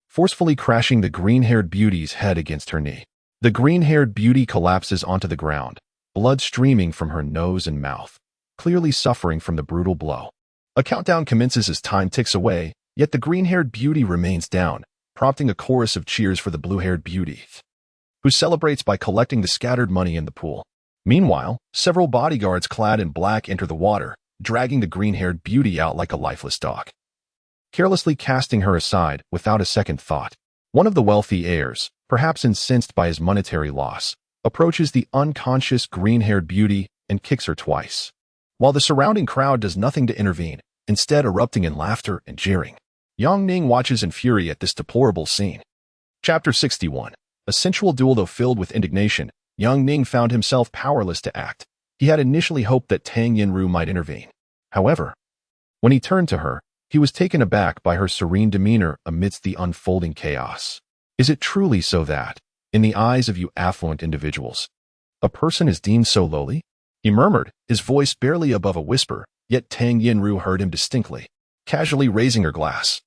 forcefully crashing the green-haired beauty's head against her knee. The green-haired beauty collapses onto the ground, blood streaming from her nose and mouth, clearly suffering from the brutal blow. A countdown commences as time ticks away, yet the green-haired beauty remains down, prompting a chorus of cheers for the blue-haired beauty, who celebrates by collecting the scattered money in the pool. Meanwhile, several bodyguards clad in black enter the water, dragging the green-haired beauty out like a lifeless dog. Carelessly casting her aside without a second thought, one of the wealthy heirs, perhaps incensed by his monetary loss, approaches the unconscious green-haired beauty and kicks her twice, while the surrounding crowd does nothing to intervene, instead erupting in laughter and jeering. Yang Ning watches in fury at this deplorable scene. Chapter 61. A sensual duel. Though filled with indignation, Yang Ning found himself powerless to act. He had initially hoped that Tang Yinru might intervene. However, when he turned to her, he was taken aback by her serene demeanor amidst the unfolding chaos. Is it truly so that, in the eyes of you affluent individuals, a person is deemed so lowly? He murmured, his voice barely above a whisper, yet Tang Yinru heard him distinctly, casually raising her glass.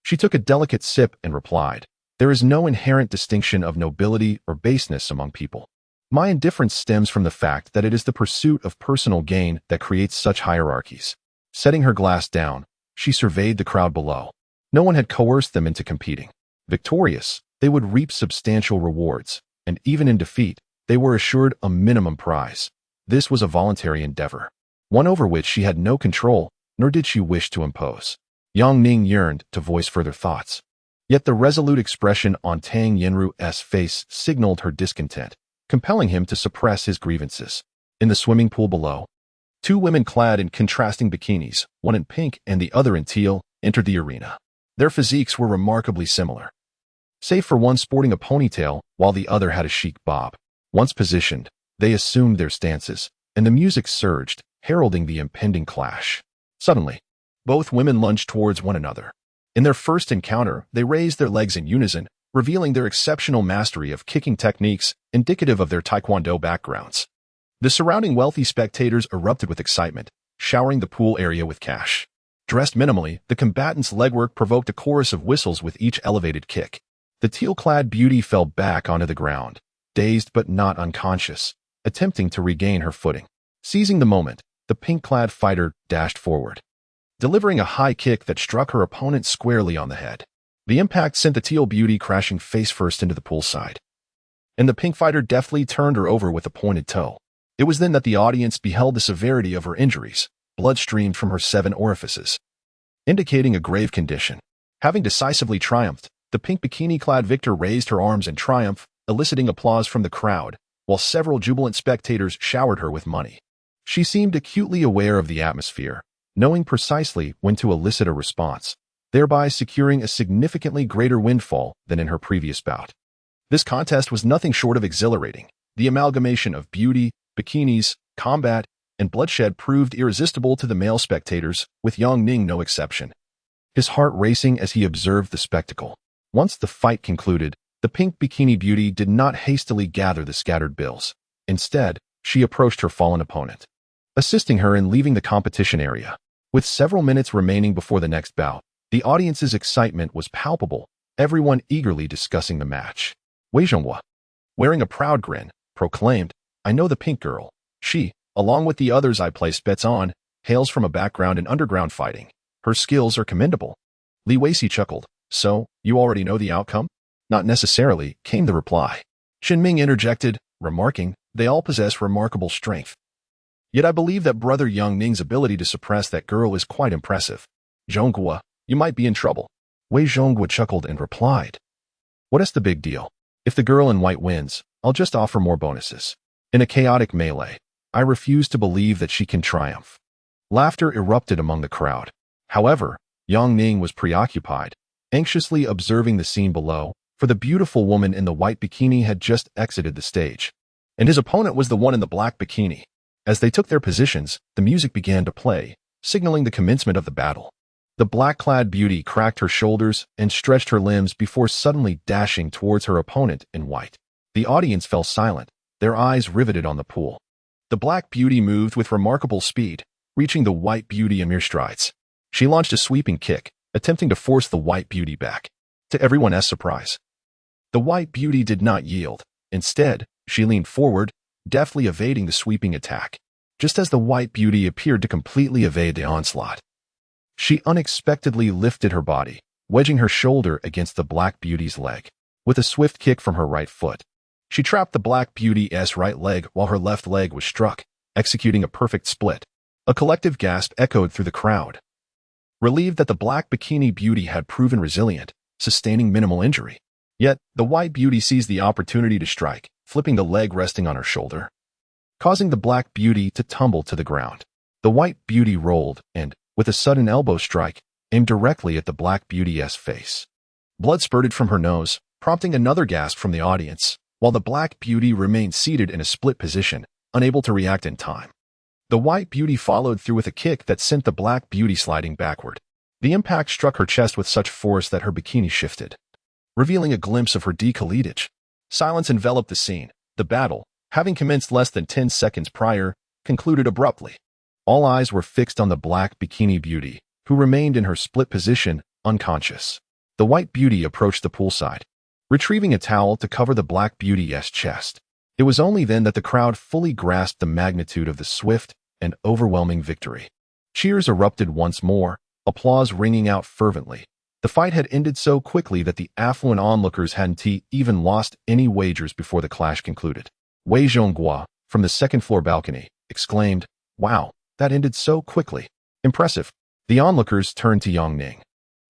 She took a delicate sip and replied, "There is no inherent distinction of nobility or baseness among people. My indifference stems from the fact that it is the pursuit of personal gain that creates such hierarchies." Setting her glass down, she surveyed the crowd below. No one had coerced them into competing. Victorious, they would reap substantial rewards, and even in defeat, they were assured a minimum prize. This was a voluntary endeavor, one over which she had no control, nor did she wish to impose. Yang Ning yearned to voice further thoughts. Yet the resolute expression on Tang Yinru's face signaled her discontent, compelling him to suppress his grievances. In the swimming pool below, two women clad in contrasting bikinis, one in pink and the other in teal, entered the arena. Their physiques were remarkably similar, save for one sporting a ponytail while the other had a chic bob. Once positioned, they assumed their stances, and the music surged, heralding the impending clash. Suddenly, both women lunged towards one another. In their first encounter, they raised their legs in unison, revealing their exceptional mastery of kicking techniques indicative of their taekwondo backgrounds. The surrounding wealthy spectators erupted with excitement, showering the pool area with cash. Dressed minimally, the combatants' legwork provoked a chorus of whistles with each elevated kick. The teal-clad beauty fell back onto the ground, dazed but not unconscious, attempting to regain her footing. Seizing the moment, the pink-clad fighter dashed forward, delivering a high kick that struck her opponent squarely on the head. The impact sent the teal beauty crashing face-first into the poolside, and the pink fighter deftly turned her over with a pointed toe. It was then that the audience beheld the severity of her injuries. Blood streamed from her 7 orifices, indicating a grave condition. Having decisively triumphed, the pink bikini-clad victor raised her arms in triumph, eliciting applause from the crowd, while several jubilant spectators showered her with money. She seemed acutely aware of the atmosphere, knowing precisely when to elicit a response, thereby securing a significantly greater windfall than in her previous bout. This contest was nothing short of exhilarating. The amalgamation of beauty, bikinis, combat, and bloodshed proved irresistible to the male spectators, with Yang Ning no exception. His heart racing as he observed the spectacle. Once the fight concluded, the pink bikini beauty did not hastily gather the scattered bills. Instead, she approached her fallen opponent, assisting her in leaving the competition area. With several minutes remaining before the next bout, the audience's excitement was palpable, everyone eagerly discussing the match. Wei Zhonghua, wearing a proud grin, proclaimed, "I know the pink girl. She, along with the others I placed bets on, hails from a background in underground fighting. Her skills are commendable." Li Weiqi chuckled. "So, you already know the outcome?" "Not necessarily," came the reply. Shen Ming interjected, remarking, "They all possess remarkable strength. Yet I believe that brother Yang Ning's ability to suppress that girl is quite impressive. Zhonghua, you might be in trouble." Wei Zhonghua chuckled and replied, "What is the big deal? If the girl in white wins, I'll just offer more bonuses." In a chaotic melee, I refuse to believe that she can triumph. Laughter erupted among the crowd. However, Yang Ning was preoccupied, anxiously observing the scene below, for the beautiful woman in the white bikini had just exited the stage, and his opponent was the one in the black bikini. As they took their positions, the music began to play, signaling the commencement of the battle. The black-clad beauty cracked her shoulders and stretched her limbs before suddenly dashing towards her opponent in white. The audience fell silent, their eyes riveted on the pool. The Black Beauty moved with remarkable speed, reaching the White Beauty in mere strides. She launched a sweeping kick, attempting to force the White Beauty back. To everyone's surprise, the White Beauty did not yield. Instead, she leaned forward, deftly evading the sweeping attack. Just as the White Beauty appeared to completely evade the onslaught, she unexpectedly lifted her body, wedging her shoulder against the Black Beauty's leg. With a swift kick from her right foot, she trapped the Black Beauty's right leg while her left leg was struck, executing a perfect split. A collective gasp echoed through the crowd. Relieved that the Black Bikini Beauty had proven resilient, sustaining minimal injury. Yet, the White Beauty seized the opportunity to strike, flipping the leg resting on her shoulder, causing the Black Beauty to tumble to the ground. The White Beauty rolled and, with a sudden elbow strike, aimed directly at the Black Beauty's face. Blood spurted from her nose, prompting another gasp from the audience, while the Black Beauty remained seated in a split position, unable to react in time. The White Beauty followed through with a kick that sent the Black Beauty sliding backward. The impact struck her chest with such force that her bikini shifted, revealing a glimpse of her décolletage. Silence enveloped the scene. The battle, having commenced less than 10 seconds prior, concluded abruptly. All eyes were fixed on the Black Bikini Beauty, who remained in her split position, unconscious. The White Beauty approached the poolside, retrieving a towel to cover the Black Beauty's chest. It was only then that the crowd fully grasped the magnitude of the swift and overwhelming victory. Cheers erupted once more, applause ringing out fervently. The fight had ended so quickly that the affluent onlookers hadn't even lost any wagers before the clash concluded. Wei Zhonghua, from the second-floor balcony, exclaimed, "Wow, that ended so quickly. Impressive." The onlookers turned to Yang Ning,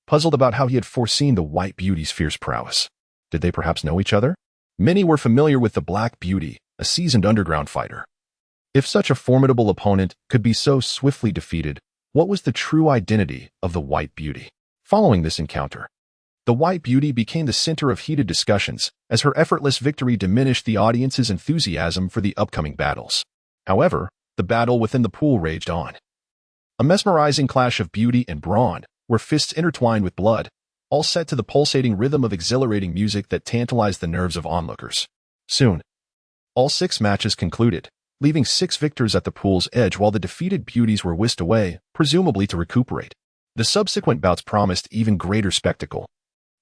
puzzled about how he had foreseen the White Beauty's fierce prowess. Did they perhaps know each other? Many were familiar with the Black Beauty, a seasoned underground fighter. If such a formidable opponent could be so swiftly defeated, what was the true identity of the White Beauty? Following this encounter, the White Beauty became the center of heated discussions, as her effortless victory diminished the audience's enthusiasm for the upcoming battles. However, the battle within the pool raged on. A mesmerizing clash of beauty and brawn, where fists intertwined with blood, all set to the pulsating rhythm of exhilarating music that tantalized the nerves of onlookers. Soon, all 6 matches concluded, leaving 6 victors at the pool's edge while the defeated beauties were whisked away, presumably to recuperate. The subsequent bouts promised even greater spectacle,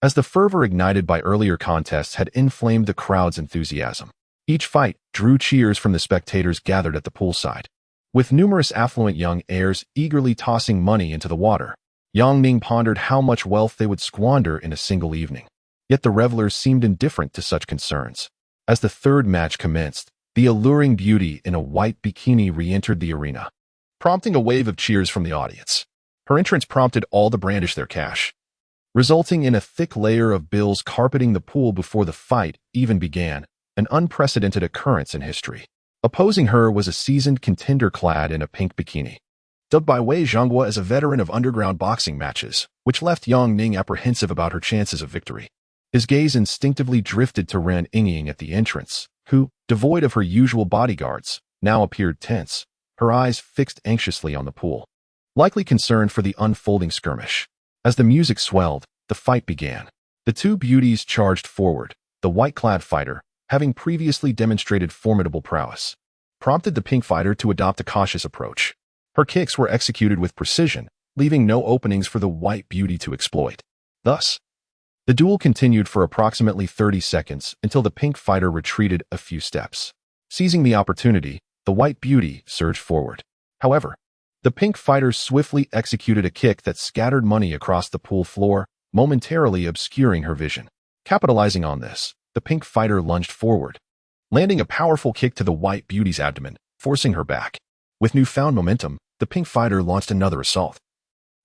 as the fervor ignited by earlier contests had inflamed the crowd's enthusiasm. Each fight drew cheers from the spectators gathered at the poolside, with numerous affluent young heirs eagerly tossing money into the water. Yang Ning pondered how much wealth they would squander in a single evening. Yet the revelers seemed indifferent to such concerns. As the third match commenced, the alluring beauty in a white bikini re-entered the arena, prompting a wave of cheers from the audience. Her entrance prompted all to brandish their cash, resulting in a thick layer of bills carpeting the pool before the fight even began, an unprecedented occurrence in history. Opposing her was a seasoned contender clad in a pink bikini, dubbed by Wei Zhonghua as a veteran of underground boxing matches, which left Yang Ning apprehensive about her chances of victory. His gaze instinctively drifted to Ran Yingying at the entrance, who, devoid of her usual bodyguards, now appeared tense, her eyes fixed anxiously on the pool, likely concerned for the unfolding skirmish. As the music swelled, the fight began. The 2 beauties charged forward. The white-clad fighter, having previously demonstrated formidable prowess, prompted the pink fighter to adopt a cautious approach. Her kicks were executed with precision, leaving no openings for the White Beauty to exploit. Thus, the duel continued for approximately 30 seconds until the pink fighter retreated a few steps. Seizing the opportunity, the White Beauty surged forward. However, the pink fighter swiftly executed a kick that scattered money across the pool floor, momentarily obscuring her vision. Capitalizing on this, the pink fighter lunged forward, landing a powerful kick to the White Beauty's abdomen, forcing her back. With newfound momentum, the pink fighter launched another assault,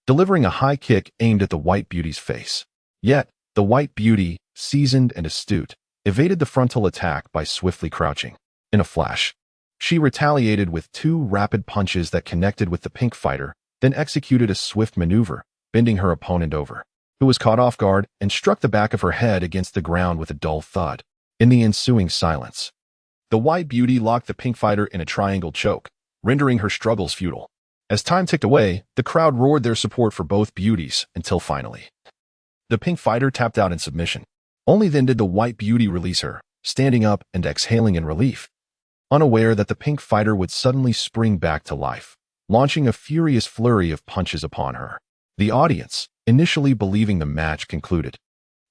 delivering a high kick aimed at the White Beauty's face. Yet, the White Beauty, seasoned and astute, evaded the frontal attack by swiftly crouching. In a flash, she retaliated with 2 rapid punches that connected with the pink fighter, then executed a swift maneuver, bending her opponent over, who was caught off guard and struck the back of her head against the ground with a dull thud. In the ensuing silence, the White Beauty locked the pink fighter in a triangle choke, rendering her struggles futile. As time ticked away, the crowd roared their support for both beauties until finally, the pink fighter tapped out in submission. Only then did the White Beauty release her, standing up and exhaling in relief. unaware that the pink fighter would suddenly spring back to life, launching a furious flurry of punches upon her. The audience, initially believing the match concluded,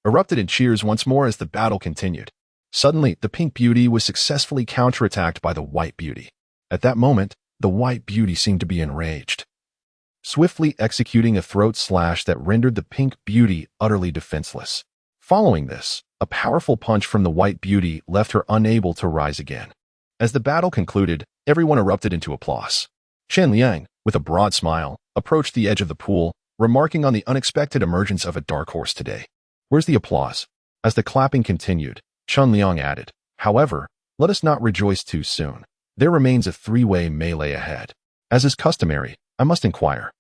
erupted in cheers once more as the battle continued. Suddenly, the pink beauty was successfully counterattacked by the white beauty. At that moment, the white beauty seemed to be enraged, swiftly executing a throat slash that rendered the pink beauty utterly defenseless. Following this, a powerful punch from the white beauty left her unable to rise again. As the battle concluded, everyone erupted into applause. Chen Liang, with a broad smile, approached the edge of the pool, remarking on the unexpected emergence of a dark horse today. "Where's the applause?" As the clapping continued, Chen Liang added, "However, let us not rejoice too soon. There remains a three-way melee ahead. As is customary, I must inquire.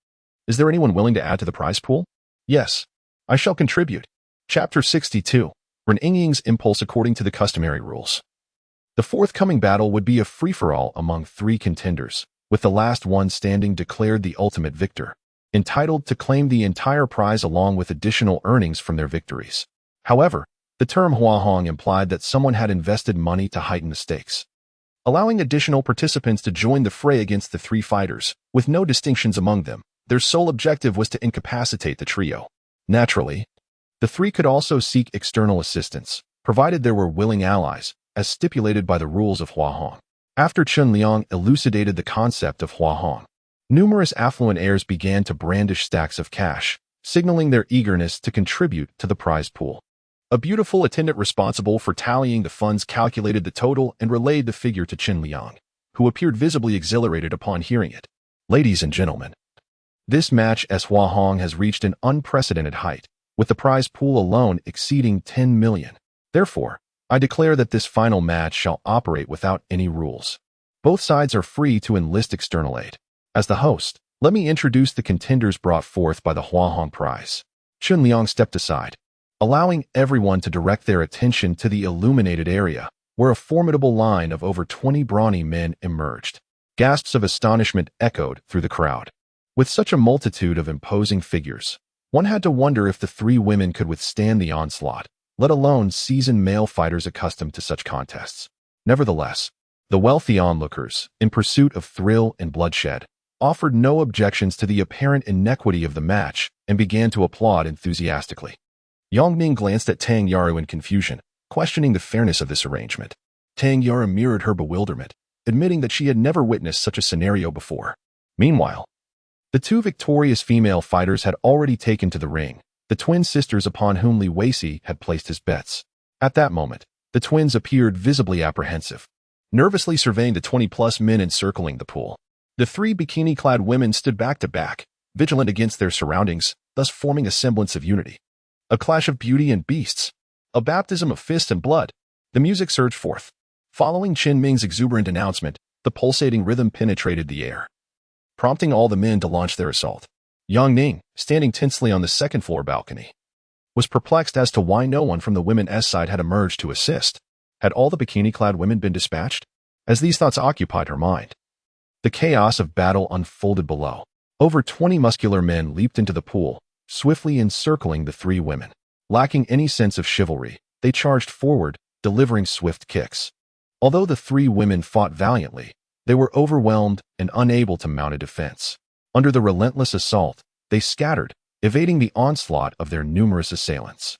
Is there anyone willing to add to the prize pool?" "Yes, I shall contribute." Chapter 62. Reningying's Impulse according to the customary rules. The forthcoming battle would be a free-for-all among three contenders, with the last one standing declared the ultimate victor, entitled to claim the entire prize along with additional earnings from their victories. However, the term huahong implied that someone had invested money to heighten the stakes, allowing additional participants to join the fray against the three fighters, with no distinctions among them. Their sole objective was to incapacitate the trio. Naturally, the three could also seek external assistance, provided there were willing allies, as stipulated by the rules of huahong. After Chen Liang elucidated the concept of huahong, numerous affluent heirs began to brandish stacks of cash, signaling their eagerness to contribute to the prize pool. A beautiful attendant responsible for tallying the funds calculated the total and relayed the figure to Chen Liang, who appeared visibly exhilarated upon hearing it. "Ladies and gentlemen, this match as huahong has reached an unprecedented height, with the prize pool alone exceeding 10 million. Therefore, I declare that this final match shall operate without any rules. Both sides are free to enlist external aid. As the host, let me introduce the contenders brought forth by the huahong prize." Chen Liang stepped aside, allowing everyone to direct their attention to the illuminated area, where a formidable line of over 20 brawny men emerged. Gasps of astonishment echoed through the crowd. With such a multitude of imposing figures, one had to wonder if the three women could withstand the onslaught, let alone seasoned male fighters accustomed to such contests. Nevertheless, the wealthy onlookers, in pursuit of thrill and bloodshed, offered no objections to the apparent inequity of the match and began to applaud enthusiastically. Yang Ning glanced at Tang Yaru in confusion, questioning the fairness of this arrangement. Tang Yaru mirrored her bewilderment, admitting that she had never witnessed such a scenario before. Meanwhile, the two victorious female fighters had already taken to the ring, the twin sisters upon whom Li Weici had placed his bets. At that moment, the twins appeared visibly apprehensive, nervously surveying the 20-plus men encircling the pool. The three bikini-clad women stood back to back, vigilant against their surroundings, thus forming a semblance of unity. A clash of beauty and beasts, a baptism of fists and blood. The music surged forth. Following Chen Ming's exuberant announcement, the pulsating rhythm penetrated the air, prompting all the men to launch their assault. Yang Ning, standing tensely on the second-floor balcony, was perplexed as to why no one from the women's side had emerged to assist. Had all the bikini-clad women been dispatched? As these thoughts occupied her mind, the chaos of battle unfolded below. Over 20 muscular men leaped into the pool, swiftly encircling the three women. Lacking any sense of chivalry, they charged forward, delivering swift kicks. Although the three women fought valiantly, they were overwhelmed and unable to mount a defense. Under the relentless assault, they scattered, evading the onslaught of their numerous assailants.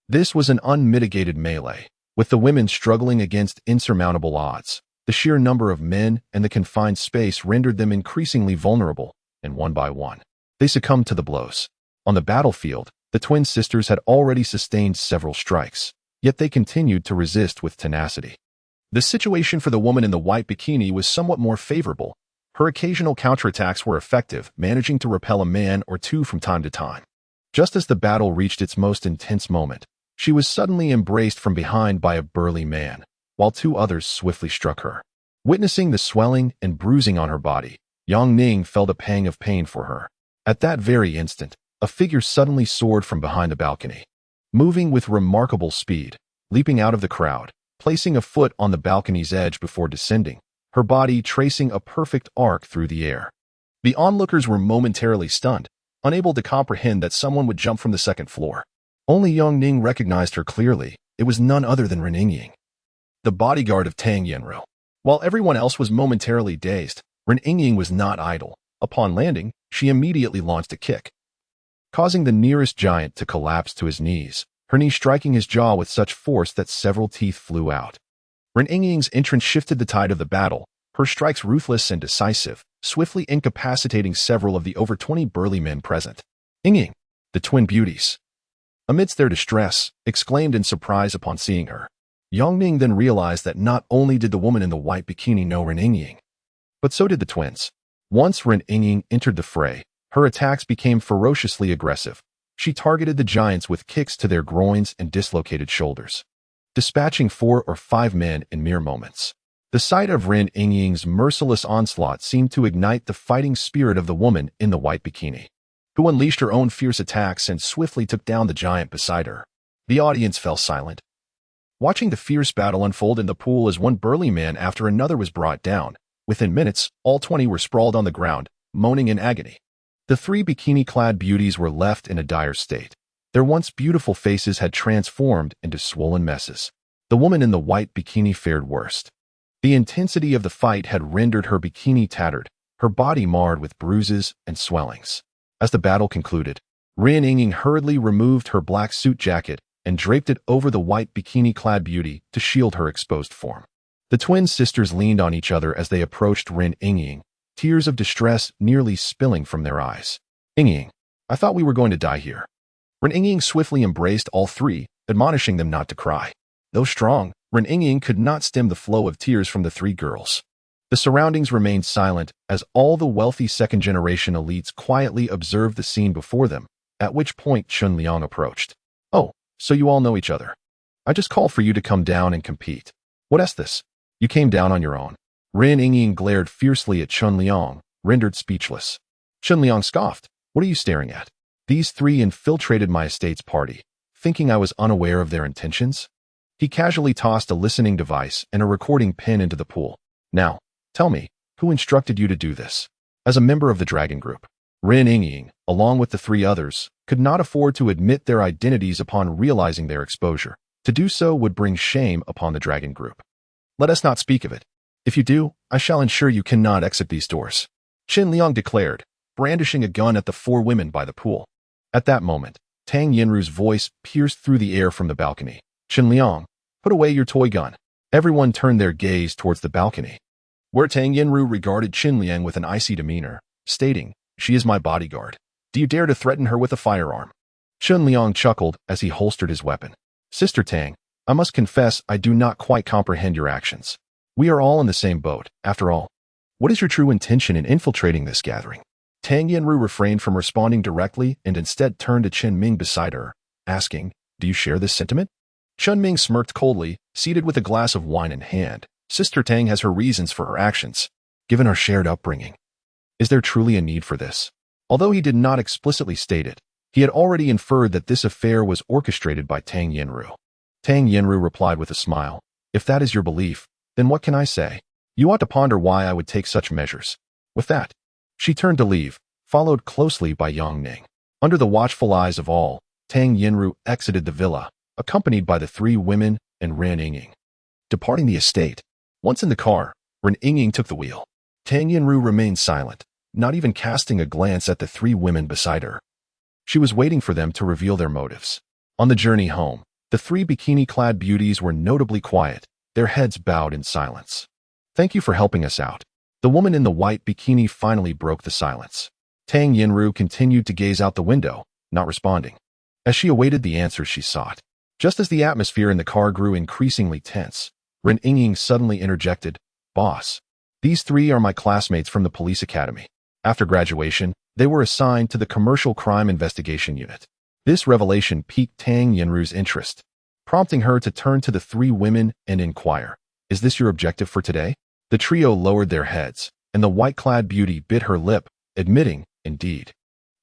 This was an unmitigated melee, with the women struggling against insurmountable odds. The sheer number of men and the confined space rendered them increasingly vulnerable, and one by one, they succumbed to the blows. On the battlefield, the twin sisters had already sustained several strikes, yet they continued to resist with tenacity. The situation for the woman in the white bikini was somewhat more favorable. Her occasional counterattacks were effective, managing to repel a man or two from time to time. Just as the battle reached its most intense moment, she was suddenly embraced from behind by a burly man, while two others swiftly struck her. Witnessing the swelling and bruising on her body, Yang Ning felt a pang of pain for her. At that very instant, a figure suddenly soared from behind the balcony, moving with remarkable speed, leaping out of the crowd, placing a foot on the balcony's edge before descending, her body tracing a perfect arc through the air. The onlookers were momentarily stunned, unable to comprehend that someone would jump from the second floor. Only Yang Ning recognized her clearly. It was none other than Reningying, the bodyguard of Tang Yanru. While everyone else was momentarily dazed, Ren Yingying was not idle. Upon landing, she immediately launched a kick, causing the nearest giant to collapse to his knees, her knee striking his jaw with such force that several teeth flew out. Ren Yingying's entrance shifted the tide of the battle, her strikes ruthless and decisive, swiftly incapacitating several of the over 20 burly men present. Yingying, the twin beauties, amidst their distress, exclaimed in surprise upon seeing her. Yongning then realized that not only did the woman in the white bikini know Ren Yingying, but so did the twins. Once Ren Yingying entered the fray, her attacks became ferociously aggressive. She targeted the giants with kicks to their groins and dislocated shoulders, dispatching 4 or 5 men in mere moments. The sight of Ren Yingying's merciless onslaught seemed to ignite the fighting spirit of the woman in the white bikini, who unleashed her own fierce attacks and swiftly took down the giant beside her. The audience fell silent, watching the fierce battle unfold in the pool as one burly man after another was brought down. Within minutes, all 20 were sprawled on the ground, moaning in agony. The 3 bikini-clad beauties were left in a dire state. Their once beautiful faces had transformed into swollen messes. The woman in the white bikini fared worst. The intensity of the fight had rendered her bikini tattered, her body marred with bruises and swellings. As the battle concluded, Ren Yingying hurriedly removed her black suit jacket and draped it over the white bikini-clad beauty to shield her exposed form. The twin sisters leaned on each other as they approached Ren Yingying, tears of distress nearly spilling from their eyes. Yingying, I thought we were going to die here. Ren Yingying swiftly embraced all 3, admonishing them not to cry. Though strong, Ren Yingying could not stem the flow of tears from the 3 girls. The surroundings remained silent as all the wealthy second-generation elites quietly observed the scene before them, at which point Chun Liang approached. Oh, so you all know each other. I just called for you to come down and compete. What's this? You came down on your own. Ren Yingying glared fiercely at Chun Liang, rendered speechless. Chun Liang scoffed. What are you staring at? These 3 infiltrated my estate's party, thinking I was unaware of their intentions? He casually tossed a listening device and a recording pin into the pool. Now, tell me, who instructed you to do this? As a member of the Dragon Group, Ren Yingying, along with the 3 others, could not afford to admit their identities upon realizing their exposure. To do so would bring shame upon the Dragon Group. Let us not speak of it. If you do, I shall ensure you cannot exit these doors, Qin Liang declared, brandishing a gun at the 4 women by the pool. At that moment, Tang Yinru's voice pierced through the air from the balcony. Qin Liang, put away your toy gun. Everyone turned their gaze towards the balcony, where Tang Yinru regarded Qin Liang with an icy demeanor, stating, She is my bodyguard. Do you dare to threaten her with a firearm? Qin Liang chuckled as he holstered his weapon. Sister Tang, I must confess I do not quite comprehend your actions. We are all in the same boat, after all. What is your true intention in infiltrating this gathering? Tang Yinru refrained from responding directly and instead turned to Chen Ming beside her, asking, Do you share this sentiment? Chen Ming smirked coldly, seated with a glass of wine in hand. Sister Tang has her reasons for her actions, given our shared upbringing. Is there truly a need for this? Although he did not explicitly state it, he had already inferred that this affair was orchestrated by Tang Yinru. Tang Yinru replied with a smile, If that is your belief, then what can I say? You ought to ponder why I would take such measures. With that, she turned to leave, followed closely by Yongning. Under the watchful eyes of all, Tang Yinru exited the villa, accompanied by the 3 women and Ren Yingying. Departing the estate, once in the car, Ren Yingying took the wheel. Tang Yinru remained silent, not even casting a glance at the 3 women beside her. She was waiting for them to reveal their motives. On the journey home, the 3 bikini-clad beauties were notably quiet, their heads bowed in silence. Thank you for helping us out. The woman in the white bikini finally broke the silence. Tang Yinru continued to gaze out the window, not responding, as she awaited the answers she sought. Just as the atmosphere in the car grew increasingly tense, Ren Yingying suddenly interjected, Boss, these 3 are my classmates from the police academy. After graduation, they were assigned to the Commercial Crime Investigation Unit. This revelation piqued Tang Yinru's interest, prompting her to turn to the 3 women and inquire, Is this your objective for today? The trio lowered their heads, and the white-clad beauty bit her lip, admitting, Indeed.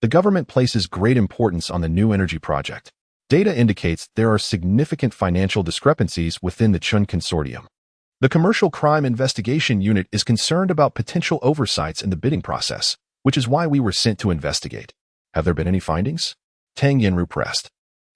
The government places great importance on the new energy project. Data indicates there are significant financial discrepancies within the Chun Consortium. The Commercial Crime Investigation Unit is concerned about potential oversights in the bidding process, which is why we were sent to investigate. Have there been any findings? Tang Yinru pressed.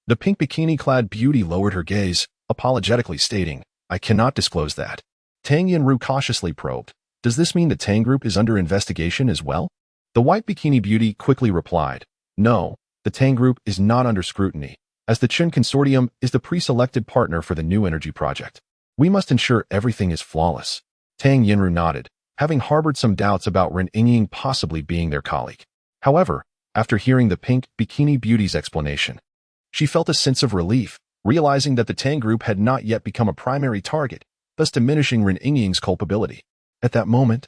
The pink bikini-clad beauty lowered her gaze, apologetically stating, I cannot disclose that. Tang Yunru cautiously probed. Does this mean the Tang Group is under investigation as well? The white bikini beauty quickly replied, no, the Tang Group is not under scrutiny, as the Chen Consortium is the pre-selected partner for the new energy project. We must ensure everything is flawless. Tang Yunru nodded, having harbored some doubts about Ren Yingying possibly being their colleague. However, after hearing the pink bikini beauty's explanation, she felt a sense of relief, realizing that the Tang Group had not yet become a primary target, thus diminishing Ren Yingying's culpability. At that moment,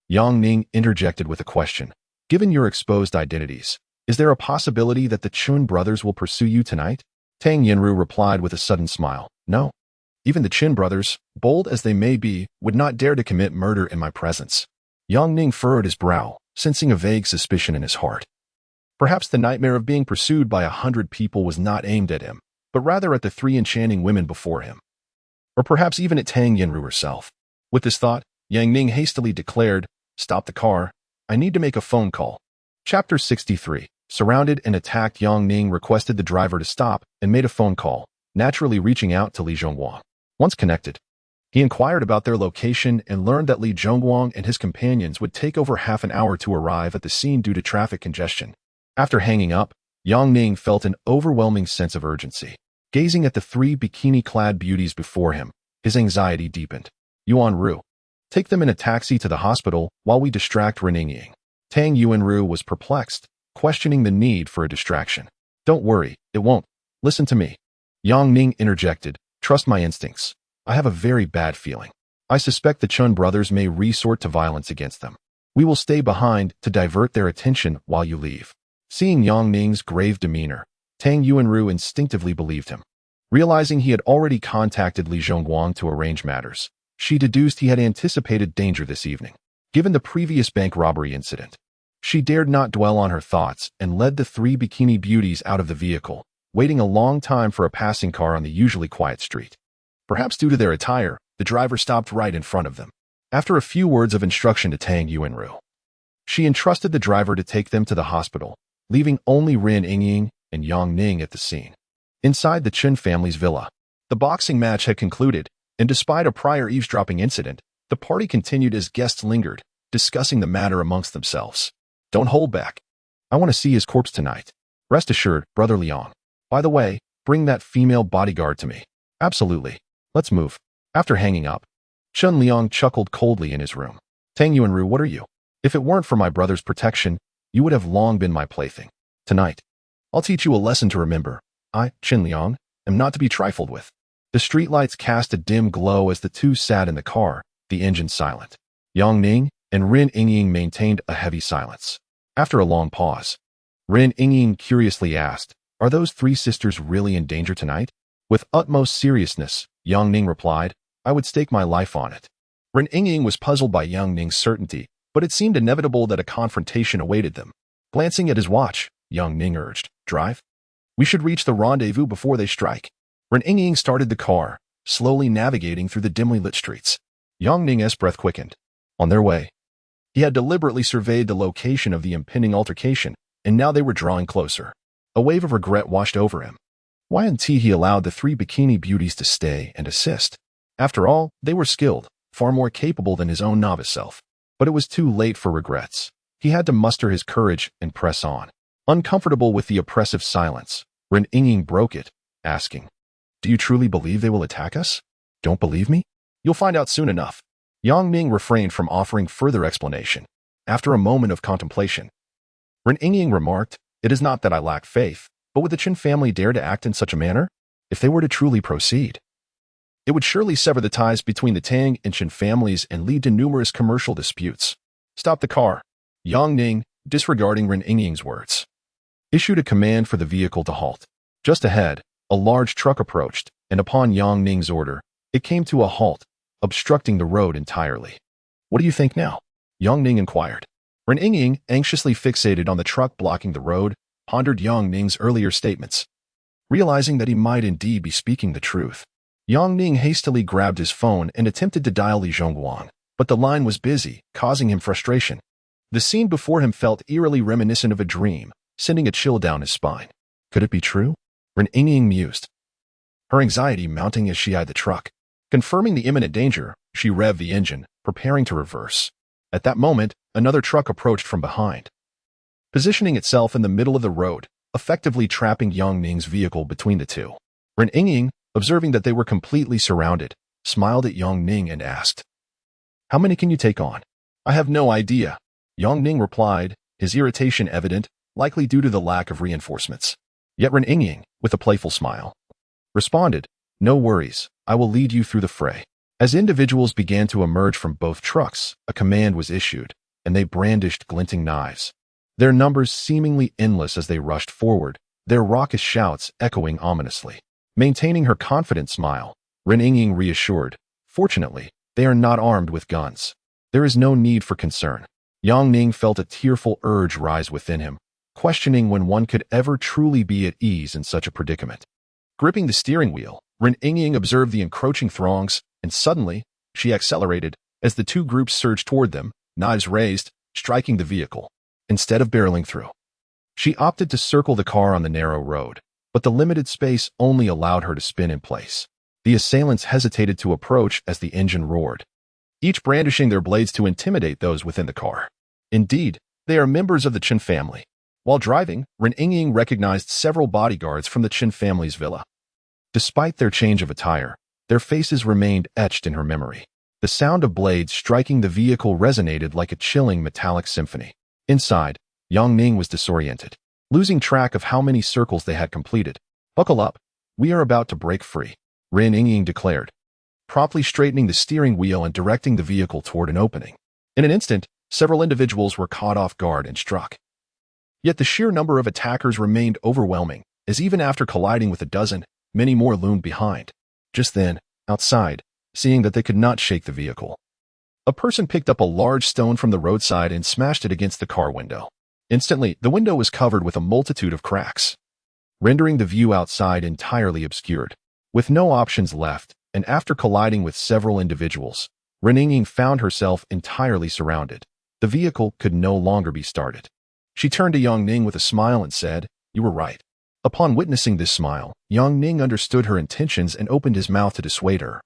Yang Ning interjected with a question. Given your exposed identities, is there a possibility that the Chun brothers will pursue you tonight? Tang Yunru replied with a sudden smile. No. Even the Chin brothers, bold as they may be, would not dare to commit murder in my presence. Yang Ning furrowed his brow, sensing a vague suspicion in his heart. Perhaps the nightmare of being pursued by 100 people was not aimed at him, but rather at the 3 enchanting women before him. Or perhaps even at Tang Yunru herself. With this thought, Yang Ning hastily declared, "Stop the car. I need to make a phone call." Chapter 63. Surrounded and attacked, Yang Ning requested the driver to stop and made a phone call, naturally reaching out to Li Zhongguang. Once connected, he inquired about their location and learned that Li Zhongguang and his companions would take over half an hour to arrive at the scene due to traffic congestion. After hanging up, Yang Ning felt an overwhelming sense of urgency. Gazing at the 3 bikini-clad beauties before him, his anxiety deepened. Yuan Ru. Take them in a taxi to the hospital while we distract Ren Yingying. Tang Yuanru was perplexed, questioning the need for a distraction. Don't worry, it won't. Listen to me. Yang Ning interjected. Trust my instincts. I have a very bad feeling. I suspect the Chun brothers may resort to violence against them. We will stay behind to divert their attention while you leave. Seeing Yang Ning's grave demeanor, Tang Yuanru instinctively believed him. Realizing he had already contacted Li Zhongguang to arrange matters, she deduced he had anticipated danger this evening. Given the previous bank robbery incident, she dared not dwell on her thoughts and led the 3 bikini beauties out of the vehicle, waiting a long time for a passing car on the usually quiet street. Perhaps due to their attire, the driver stopped right in front of them. After a few words of instruction to Tang Yuanru, she entrusted the driver to take them to the hospital, leaving only Ren Yingying and Yang Ning at the scene. Inside the Chen family's villa, the boxing match had concluded, and despite a prior eavesdropping incident, the party continued as guests lingered, discussing the matter amongst themselves. Don't hold back. I want to see his corpse tonight. Rest assured, Brother Liang. By the way, bring that female bodyguard to me. Absolutely. Let's move. After hanging up, Chen Liang chuckled coldly in his room. Tang Yuanru, what are you? If it weren't for my brother's protection, you would have long been my plaything. Tonight, I'll teach you a lesson to remember. I, Chen Liang, am not to be trifled with. The streetlights cast a dim glow as the two sat in the car, the engine silent. Yang Ning and Ren Yingying maintained a heavy silence. After a long pause, Ren Yingying curiously asked, are those 3 sisters really in danger tonight? With utmost seriousness, Yang Ning replied, I would stake my life on it. Ren Yingying was puzzled by Yang Ning's certainty, but it seemed inevitable that a confrontation awaited them. Glancing at his watch, Yang Ning urged, drive. We should reach the rendezvous before they strike. Ren Yingying started the car, slowly navigating through the dimly lit streets. Yang Ning's breath quickened. On their way, he had deliberately surveyed the location of the impending altercation, and now they were drawing closer. A wave of regret washed over him. Why hadn't he allowed the 3 bikini beauties to stay and assist? After all, they were skilled, far more capable than his own novice self. But it was too late for regrets. He had to muster his courage and press on. Uncomfortable with the oppressive silence, Ren Yingying broke it, asking, do you truly believe they will attack us? Don't believe me? You'll find out soon enough. Yang Ning refrained from offering further explanation. After a moment of contemplation, Ren Yingying remarked, it is not that I lack faith, but would the Chen family dare to act in such a manner? If they were to truly proceed, it would surely sever the ties between the Tang and Chen families and lead to numerous commercial disputes. Stop the car. Yang Ning, disregarding Ren Yingying's words, issued a command for the vehicle to halt. Just ahead, a large truck approached, and upon Yang Ning's order, it came to a halt, obstructing the road entirely. What do you think now? Yang Ning inquired. Ren Yingying, anxiously fixated on the truck blocking the road, pondered Yang Ning's earlier statements. Realizing that he might indeed be speaking the truth, Yang Ning hastily grabbed his phone and attempted to dial Li Zhongguang, but the line was busy, causing him frustration. The scene before him felt eerily reminiscent of a dream, sending a chill down his spine. Could it be true? Ren Yingying mused, her anxiety mounting as she eyed the truck. Confirming the imminent danger, She revved the engine, preparing to reverse. At that moment, another truck approached from behind, positioning itself in the middle of the road, effectively trapping Yang Ning's vehicle between the two. Ren Yingying, observing that they were completely surrounded, smiled at Yang Ning and asked, "How many can you take on?" "I have no idea," Yang Ning replied, his irritation evident, likely due to the lack of reinforcements. Yet Ren Yingying, with a playful smile, responded, "No worries, I will lead you through the fray." As individuals began to emerge from both trucks, a command was issued, and they brandished glinting knives. Their numbers seemingly endless as they rushed forward, their raucous shouts echoing ominously. Maintaining her confident smile, Ren Yingying reassured, "Fortunately, they are not armed with guns. There is no need for concern." Yang Ning felt a tearful urge rise within him, questioning when one could ever truly be at ease in such a predicament. Gripping the steering wheel, Ren Yingying observed the encroaching throngs, and suddenly, she accelerated as the two groups surged toward them, knives raised, striking the vehicle. Instead of barreling through, she opted to circle the car on the narrow road, but the limited space only allowed her to spin in place. The assailants hesitated to approach as the engine roared, each brandishing their blades to intimidate those within the car. Indeed, they are members of the Chen family. While driving, Ren Yingying recognized several bodyguards from the Chen family's villa. Despite their change of attire, their faces remained etched in her memory. The sound of blades striking the vehicle resonated like a chilling metallic symphony. Inside, Yang Ning was disoriented, losing track of how many circles they had completed. "Buckle up, we are about to break free," Ren Yingying declared, promptly straightening the steering wheel and directing the vehicle toward an opening. In an instant, several individuals were caught off guard and struck. Yet the sheer number of attackers remained overwhelming, as even after colliding with a dozen, many more loomed behind. Just then, outside, seeing that they could not shake the vehicle, a person picked up a large stone from the roadside and smashed it against the car window. Instantly, the window was covered with a multitude of cracks, rendering the view outside entirely obscured. With no options left, and after colliding with several individuals, Ren Yingying found herself entirely surrounded. The vehicle could no longer be started. She turned to Yang Ning with a smile and said, "You were right." Upon witnessing this smile, Yang Ning understood her intentions and opened his mouth to dissuade her.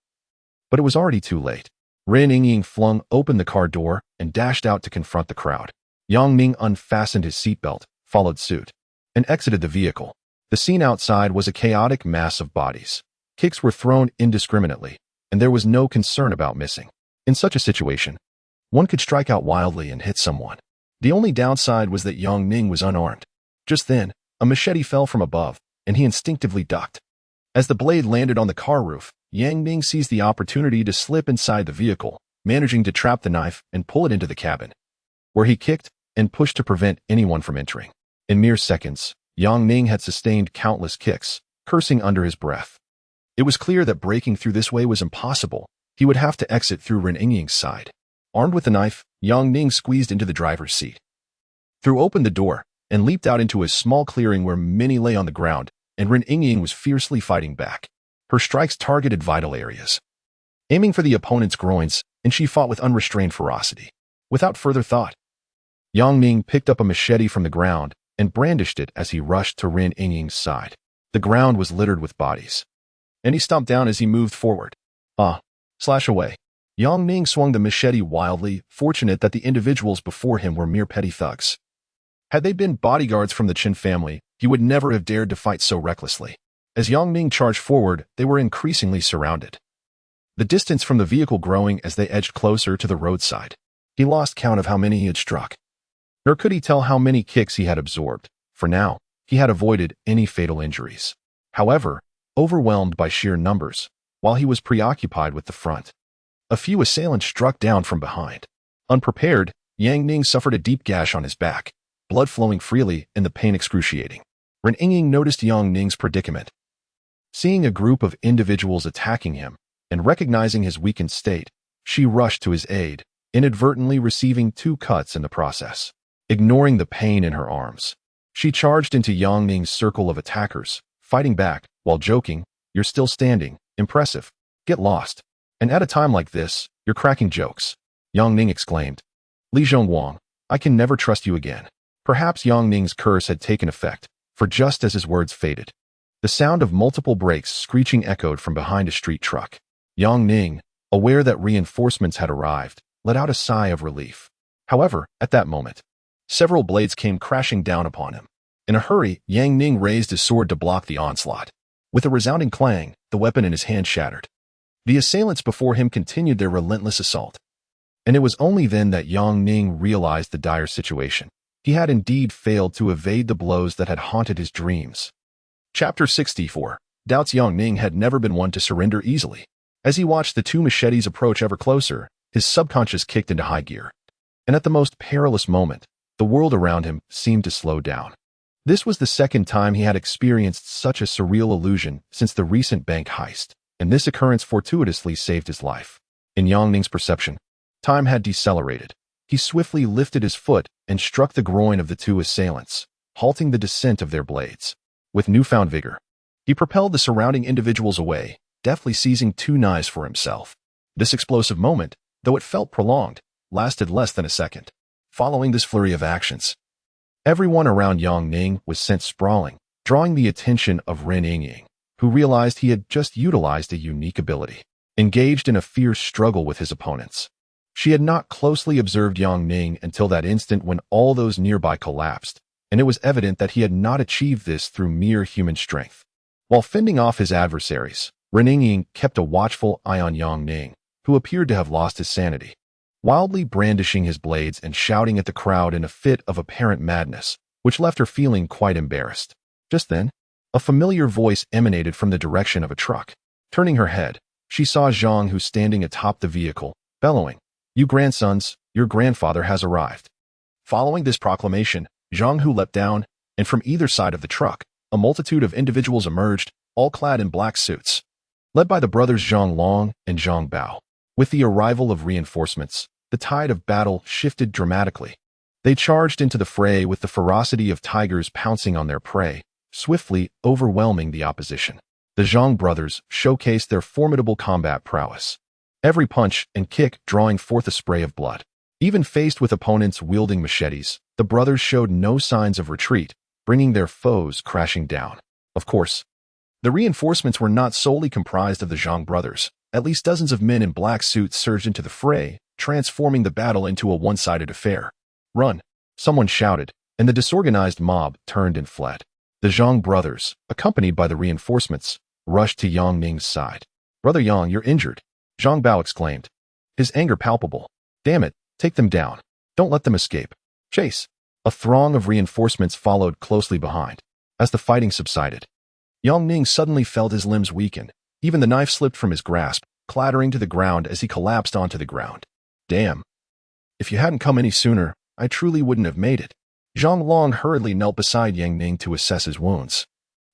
But it was already too late. Ren Yingying flung open the car door and dashed out to confront the crowd. Yang Ning unfastened his seatbelt, followed suit, and exited the vehicle. The scene outside was a chaotic mass of bodies. Kicks were thrown indiscriminately, and there was no concern about missing. In such a situation, one could strike out wildly and hit someone. The only downside was that Yang Ning was unarmed. Just then, a machete fell from above, and he instinctively ducked. As the blade landed on the car roof, Yang Ning seized the opportunity to slip inside the vehicle, managing to trap the knife and pull it into the cabin, where he kicked and pushed to prevent anyone from entering. In mere seconds, Yang Ning had sustained countless kicks, cursing under his breath. It was clear that breaking through this way was impossible. He would have to exit through Ren Yingying's side. Armed with the knife, Yang Ning squeezed into the driver's seat, threw open the door, and leaped out into a small clearing where many lay on the ground, and Ren Yingying was fiercely fighting back. Her strikes targeted vital areas, aiming for the opponent's groins, and she fought with unrestrained ferocity. Without further thought, Yang Ning picked up a machete from the ground and brandished it as he rushed to Ren Yingying's side. The ground was littered with bodies, and he stomped down as he moved forward. Slash away. Yang Ning swung the machete wildly, fortunate that the individuals before him were mere petty thugs. Had they been bodyguards from the Chen family, he would never have dared to fight so recklessly. As Yang Ning charged forward, they were increasingly surrounded, the distance from the vehicle growing as they edged closer to the roadside. He lost count of how many he had struck. Nor could he tell how many kicks he had absorbed. For now, he had avoided any fatal injuries. However, overwhelmed by sheer numbers, while he was preoccupied with the front, a few assailants struck down from behind. Unprepared, Yang Ning suffered a deep gash on his back, blood flowing freely and the pain excruciating. Ren Yingying noticed Yang Ning's predicament. Seeing a group of individuals attacking him and recognizing his weakened state, she rushed to his aid, inadvertently receiving 2 cuts in the process. Ignoring the pain in her arms, she charged into Yang Ning's circle of attackers, fighting back while joking, "You're still standing, impressive. Get lost. And at a time like this, you're cracking jokes," Yang Ning exclaimed. "Li Zhongwang, I can never trust you again." Perhaps Yang Ning's curse had taken effect, for just as his words faded, the sound of multiple brakes screeching echoed from behind a street truck. Yang Ning, aware that reinforcements had arrived, let out a sigh of relief. However, at that moment, several blades came crashing down upon him. In a hurry, Yang Ning raised his sword to block the onslaught. With a resounding clang, the weapon in his hand shattered. The assailants before him continued their relentless assault. And it was only then that Yang Ning realized the dire situation. He had indeed failed to evade the blows that had haunted his dreams. Chapter 64. Doubts. Yang Ning had never been one to surrender easily. As he watched the two machetes approach ever closer, his subconscious kicked into high gear. And at the most perilous moment, the world around him seemed to slow down. This was the second time he had experienced such a surreal illusion since the recent bank heist, and this occurrence fortuitously saved his life. In Yang Ning's perception, time had decelerated. He swiftly lifted his foot and struck the groin of the two assailants, halting the descent of their blades. With newfound vigor, he propelled the surrounding individuals away, deftly seizing two knives for himself. This explosive moment, though it felt prolonged, lasted less than a second. Following this flurry of actions, everyone around Yang Ning was sent sprawling, drawing the attention of Ren Yingying, who realized he had just utilized a unique ability. Engaged in a fierce struggle with his opponents. She had not closely observed Yang Ning until that instant when all those nearby collapsed, and it was evident that he had not achieved this through mere human strength. While fending off his adversaries, Ren Yingying kept a watchful eye on Yang Ning, who appeared to have lost his sanity. Wildly brandishing his blades and shouting at the crowd in a fit of apparent madness, which left her feeling quite embarrassed. Just then, a familiar voice emanated from the direction of a truck. Turning her head, she saw Zhang, who standing atop the vehicle, bellowing, "You grandsons, your grandfather has arrived." Following this proclamation, Zhang Hu leapt down, and from either side of the truck, a multitude of individuals emerged, all clad in black suits. Led by the brothers Zhang Long and Zhang Bao. With the arrival of reinforcements, the tide of battle shifted dramatically. They charged into the fray with the ferocity of tigers pouncing on their prey, swiftly overwhelming the opposition. The Zhang brothers showcased their formidable combat prowess. Every punch and kick drawing forth a spray of blood. Even faced with opponents wielding machetes, the brothers showed no signs of retreat, bringing their foes crashing down. Of course, the reinforcements were not solely comprised of the Zhang brothers. At least dozens of men in black suits surged into the fray, transforming the battle into a one-sided affair. "Run!" someone shouted, and the disorganized mob turned and fled. The Zhang brothers, accompanied by the reinforcements, rushed to Yang Ning's side. "Brother Yang, you're injured," Zhang Bao exclaimed, his anger palpable. "Damn it, take them down. Don't let them escape. Chase!" A throng of reinforcements followed closely behind. As the fighting subsided, Yang Ning suddenly felt his limbs weaken. Even the knife slipped from his grasp, clattering to the ground as he collapsed onto the ground. "Damn. If you hadn't come any sooner, I truly wouldn't have made it." Zhang Long hurriedly knelt beside Yang Ning to assess his wounds.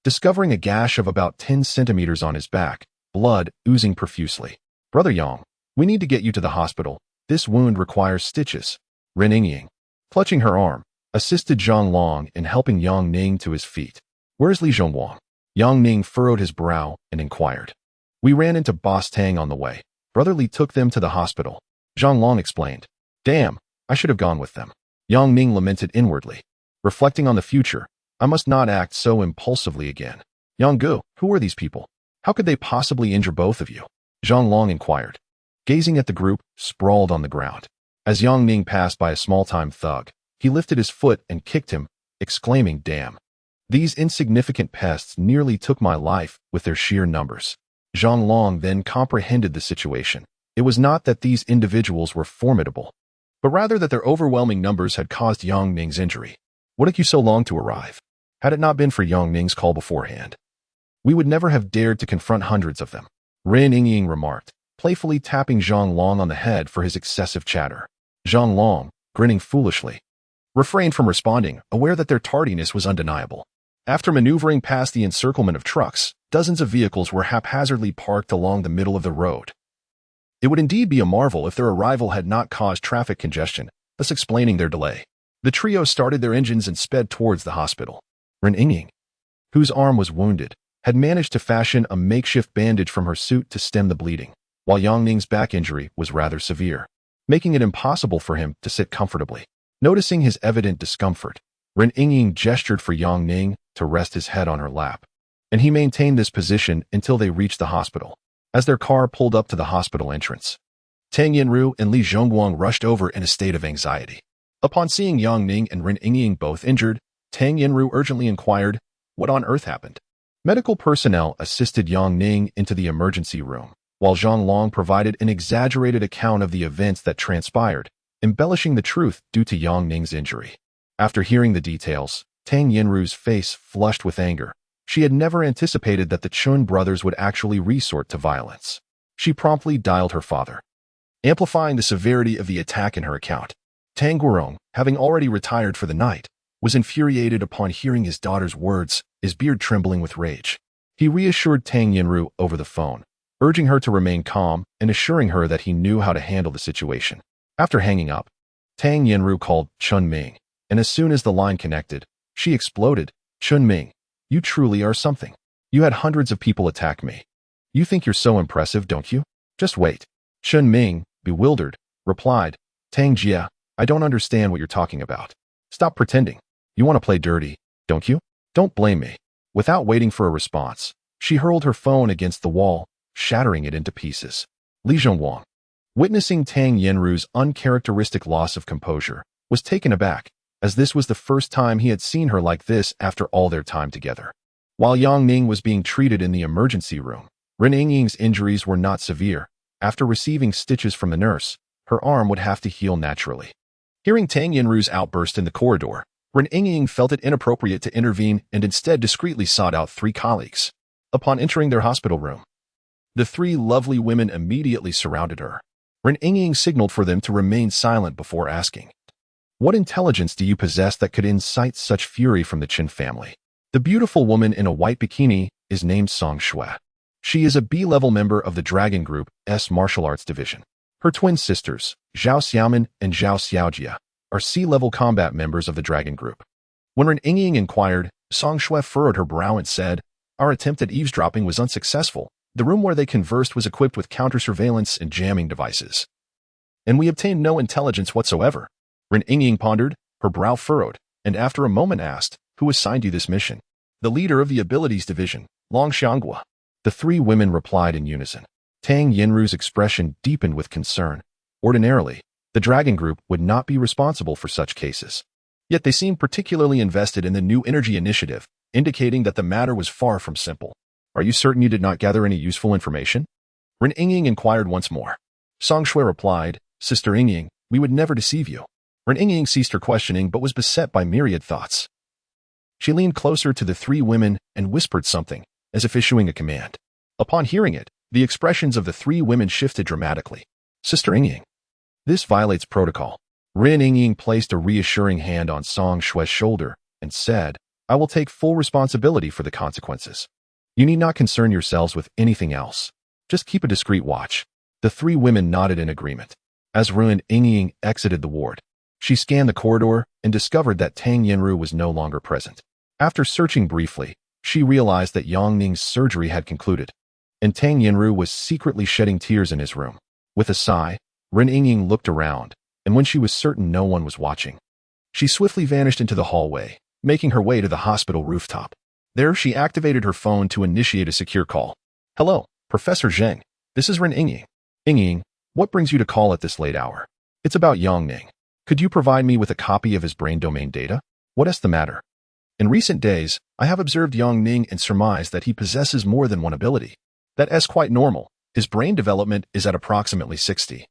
Discovering a gash of about 10 centimeters on his back, blood oozing profusely. "Brother Yang, we need to get you to the hospital. This wound requires stitches." Ren Yingying, clutching her arm, assisted Zhang Long in helping Yang Ning to his feet. "Where's Li Zhongwang?" Yang Ning furrowed his brow and inquired. "We ran into Boss Tang on the way. Brother Li took them to the hospital." Zhang Long explained. "Damn, I should have gone with them." Yang Ning lamented inwardly. Reflecting on the future, "I must not act so impulsively again." "Yang Gu, who are these people? How could they possibly injure both of you?" Zhang Long inquired, gazing at the group sprawled on the ground. As Yang Ning passed by a small-time thug, he lifted his foot and kicked him, exclaiming, "Damn. These insignificant pests nearly took my life with their sheer numbers." Zhang Long then comprehended the situation. It was not that these individuals were formidable, but rather that their overwhelming numbers had caused Yang Ning's injury. "What took you so long to arrive? Had it not been for Yang Ning's call beforehand, we would never have dared to confront hundreds of them," Ren Yingying remarked, playfully tapping Zhang Long on the head for his excessive chatter. Zhang Long, grinning foolishly, refrained from responding, aware that their tardiness was undeniable. After maneuvering past the encirclement of trucks, dozens of vehicles were haphazardly parked along the middle of the road. It would indeed be a marvel if their arrival had not caused traffic congestion, thus explaining their delay. The trio started their engines and sped towards the hospital. Ren Yingying, whose arm was wounded, had managed to fashion a makeshift bandage from her suit to stem the bleeding, while Yang Ning's back injury was rather severe, making it impossible for him to sit comfortably. Noticing his evident discomfort, Ren Yingying gestured for Yang Ning to rest his head on her lap, and he maintained this position until they reached the hospital. as their car pulled up to the hospital entrance. Tang Yinru and Li Zhongguang rushed over in a state of anxiety. Upon seeing Yang Ning and Ren Yingying both injured, Tang Yinru urgently inquired, "What on earth happened?" Medical personnel assisted Yang Ning into the emergency room, while Zhang Long provided an exaggerated account of the events that transpired, embellishing the truth due to Yang Ning's injury. After hearing the details, Tang Yinru's face flushed with anger. She had never anticipated that the Chun brothers would actually resort to violence. She promptly dialed her father, amplifying the severity of the attack in her account. Tang Guorong, having already retired for the night, was infuriated upon hearing his daughter's words, his beard trembling with rage. He reassured Tang Yinru over the phone, urging her to remain calm and assuring her that he knew how to handle the situation. After hanging up, Tang Yinru called Chun Ming, and as soon as the line connected, she exploded, "Chun Ming, you truly are something. You had hundreds of people attack me. You think you're so impressive, don't you? Just wait." Chun Ming, bewildered, replied, "Tang Jia, I don't understand what you're talking about. Stop pretending. You want to play dirty, don't you? Don't blame me." Without waiting for a response, she hurled her phone against the wall, shattering it into pieces. Li Zhongguang, witnessing Tang Yinru's uncharacteristic loss of composure, was taken aback, as this was the first time he had seen her like this after all their time together. While Yang Ning was being treated in the emergency room, Ren Yingying's injuries were not severe. After receiving stitches from the nurse, her arm would have to heal naturally. Hearing Tang Yinru's outburst in the corridor, Ren Yingying felt it inappropriate to intervene and instead discreetly sought out 3 colleagues. Upon entering their hospital room, the 3 lovely women immediately surrounded her. Ren Yingying signaled for them to remain silent before asking, "What intelligence do you possess that could incite such fury from the Qin family?" The beautiful woman in a white bikini is named Song Shui. She is a B-level member of the Dragon Group's martial arts division. Her twin sisters, Zhao Xiaomin and Zhao Xiaojia, are C-level combat members of the Dragon Group. When Ren Yingying inquired, Song Shui furrowed her brow and said, "Our attempt at eavesdropping was unsuccessful. The room where they conversed was equipped with counter-surveillance and jamming devices, and we obtained no intelligence whatsoever." Ren Yingying pondered, her brow furrowed, and after a moment asked, "Who assigned you this mission?" "The leader of the Abilities Division, Long Xianghua." The 3 women replied in unison. Tang Yinru's expression deepened with concern. Ordinarily, the Dragon Group would not be responsible for such cases. Yet they seemed particularly invested in the new energy initiative, indicating that the matter was far from simple. "Are you certain you did not gather any useful information?" Ren Yingying inquired once more. Song Shui replied, "Sister Yingying, we would never deceive you." Ren Yingying ceased her questioning but was beset by myriad thoughts. She leaned closer to the 3 women and whispered something, as if issuing a command. Upon hearing it, the expressions of the 3 women shifted dramatically. "Sister Yingying, this violates protocol." Ren Yingying placed a reassuring hand on Song Shui's shoulder and said, "I will take full responsibility for the consequences. You need not concern yourselves with anything else. Just keep a discreet watch." The 3 women nodded in agreement. As Ren Yingying exited the ward, she scanned the corridor and discovered that Tang Yinru was no longer present. After searching briefly, she realized that Yang Ning's surgery had concluded, and Tang Yinru was secretly shedding tears in his room. With a sigh, Ren Yingying looked around, and when she was certain no one was watching, she swiftly vanished into the hallway, making her way to the hospital rooftop. There, she activated her phone to initiate a secure call. "Hello, Professor Zhang. This is Ren Yingying." "Yingying, what brings you to call at this late hour?" "It's about Yang Ning. Could you provide me with a copy of his brain domain data?" "What is the matter?" "In recent days, I have observed Yang Ning and surmised that he possesses more than one ability. That is quite normal. His brain development is at approximately 60,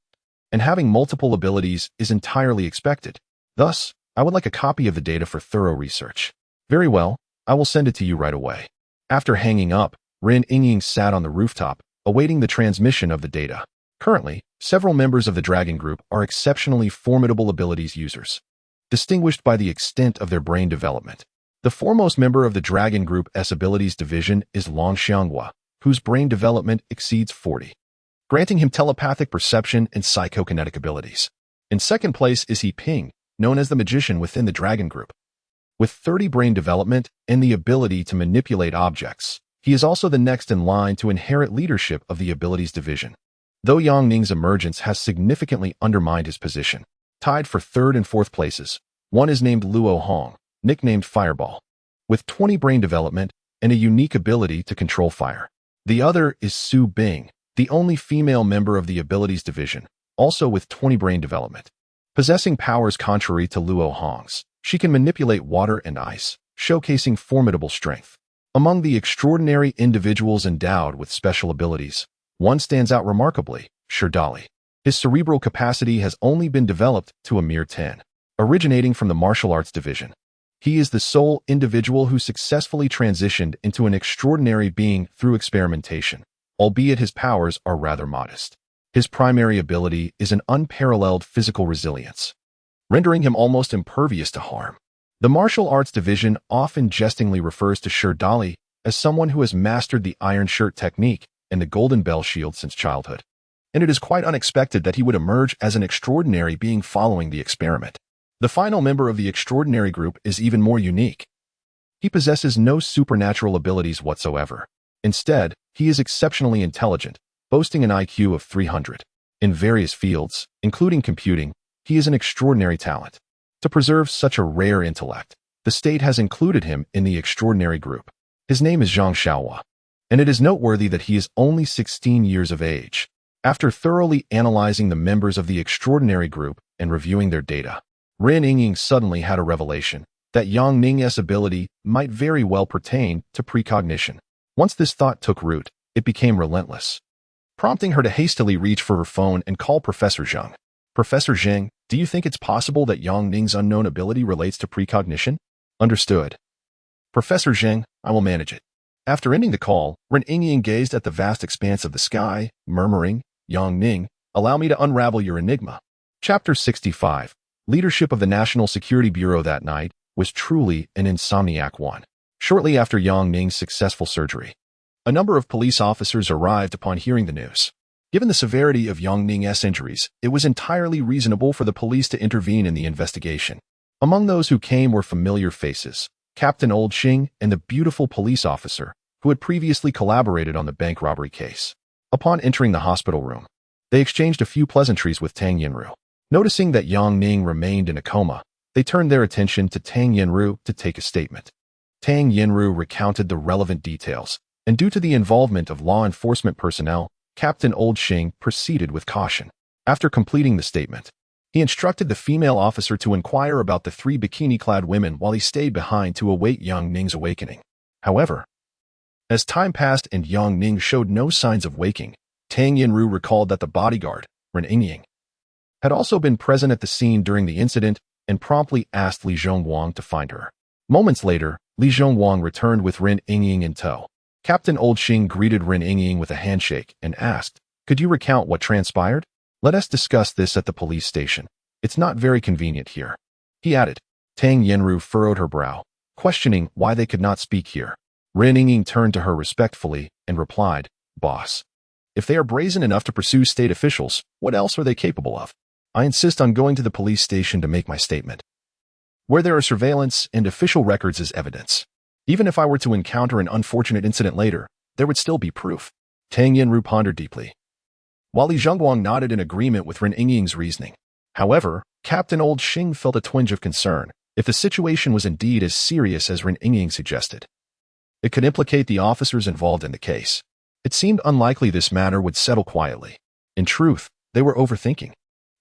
and having multiple abilities is entirely expected. Thus, I would like a copy of the data for thorough research." "Very well, I will send it to you right away." After hanging up, Ren Yingying sat on the rooftop, awaiting the transmission of the data. Currently, several members of the Dragon Group are exceptionally formidable abilities users, distinguished by the extent of their brain development. The foremost member of the Dragon Group's Abilities Division is Long Xianghua, whose brain development exceeds 40, granting him telepathic perception and psychokinetic abilities. In second place is He Ping, known as the Magician within the Dragon Group. With 30 brain development and the ability to manipulate objects, he is also the next in line to inherit leadership of the Abilities Division. Though Yang Ning's emergence has significantly undermined his position, tied for 3rd and 4th places, one is named Luo Hong, nicknamed Fireball, with 20 brain development and a unique ability to control fire. The other is Su Bing, the only female member of the Abilities Division, also with 20 brain development. Possessing powers contrary to Luo Hong's, she can manipulate water and ice, showcasing formidable strength. Among the extraordinary individuals endowed with special abilities, one stands out remarkably, Sherdali. His cerebral capacity has only been developed to a mere 10, originating from the martial arts division. He is the sole individual who successfully transitioned into an extraordinary being through experimentation, albeit his powers are rather modest. His primary ability is an unparalleled physical resilience, rendering him almost impervious to harm. The martial arts division often jestingly refers to Sherdali as someone who has mastered the iron shirt technique and the golden bell shield since childhood, and it is quite unexpected that he would emerge as an extraordinary being following the experiment. The final member of the extraordinary group is even more unique. He possesses no supernatural abilities whatsoever. Instead, he is exceptionally intelligent, boasting an IQ of 300. In various fields, including computing, he is an extraordinary talent. To preserve such a rare intellect, the state has included him in the extraordinary group. His name is Zhang Xiaohua, and it is noteworthy that he is only 16 years of age. After thoroughly analyzing the members of the extraordinary group and reviewing their data, Ren Yingying suddenly had a revelation that Yang Ning's ability might very well pertain to precognition. Once this thought took root, it became relentless, prompting her to hastily reach for her phone and call Professor Zhang. Professor Zhang, do you think it's possible that Yang Ning's unknown ability relates to precognition? Understood. Professor Zhang, I will manage it. After ending the call, Ren Yingying gazed at the vast expanse of the sky, murmuring, Yang Ning, allow me to unravel your enigma. Chapter 65. Leadership of the National Security Bureau that night was truly an insomniac one. Shortly after Yang Ning's successful surgery, a number of police officers arrived upon hearing the news. Given the severity of Yang Ning's injuries, it was entirely reasonable for the police to intervene in the investigation. Among those who came were familiar faces, Captain Old Xing and the beautiful police officer who had previously collaborated on the bank robbery case. Upon entering the hospital room, they exchanged a few pleasantries with Tang Yinru. Noticing that Yang Ning remained in a coma, they turned their attention to Tang Yinru to take a statement. Tang Yinru recounted the relevant details, and due to the involvement of law enforcement personnel, Captain Old Xing proceeded with caution. After completing the statement, he instructed the female officer to inquire about the 3 bikini-clad women while he stayed behind to await Yang Ning's awakening. However, as time passed and Yang Ning showed no signs of waking, Tang Yinru recalled that the bodyguard, Ren Yingying, had also been present at the scene during the incident and promptly asked Li Zhongwang to find her. Moments later, Li Zhongwang returned with Ren Yingying in tow. Captain Old Xing greeted Ren Yingying with a handshake and asked, "Could you recount what transpired? Let us discuss this at the police station. It's not very convenient here," he added. Tang Yinru furrowed her brow, questioning why they could not speak here. Ren Yingying turned to her respectfully and replied, "Boss, if they are brazen enough to pursue state officials, what else are they capable of? I insist on going to the police station to make my statement, where there are surveillance and official records as evidence. Even if I were to encounter an unfortunate incident later, there would still be proof." Tang Yinru pondered deeply, while Li Zhongguang nodded in agreement with Ren Yingying's reasoning. However, Captain Old Xing felt a twinge of concern. If the situation was indeed as serious as Ren Yingying suggested, it could implicate the officers involved in the case. It seemed unlikely this matter would settle quietly. In truth, they were overthinking.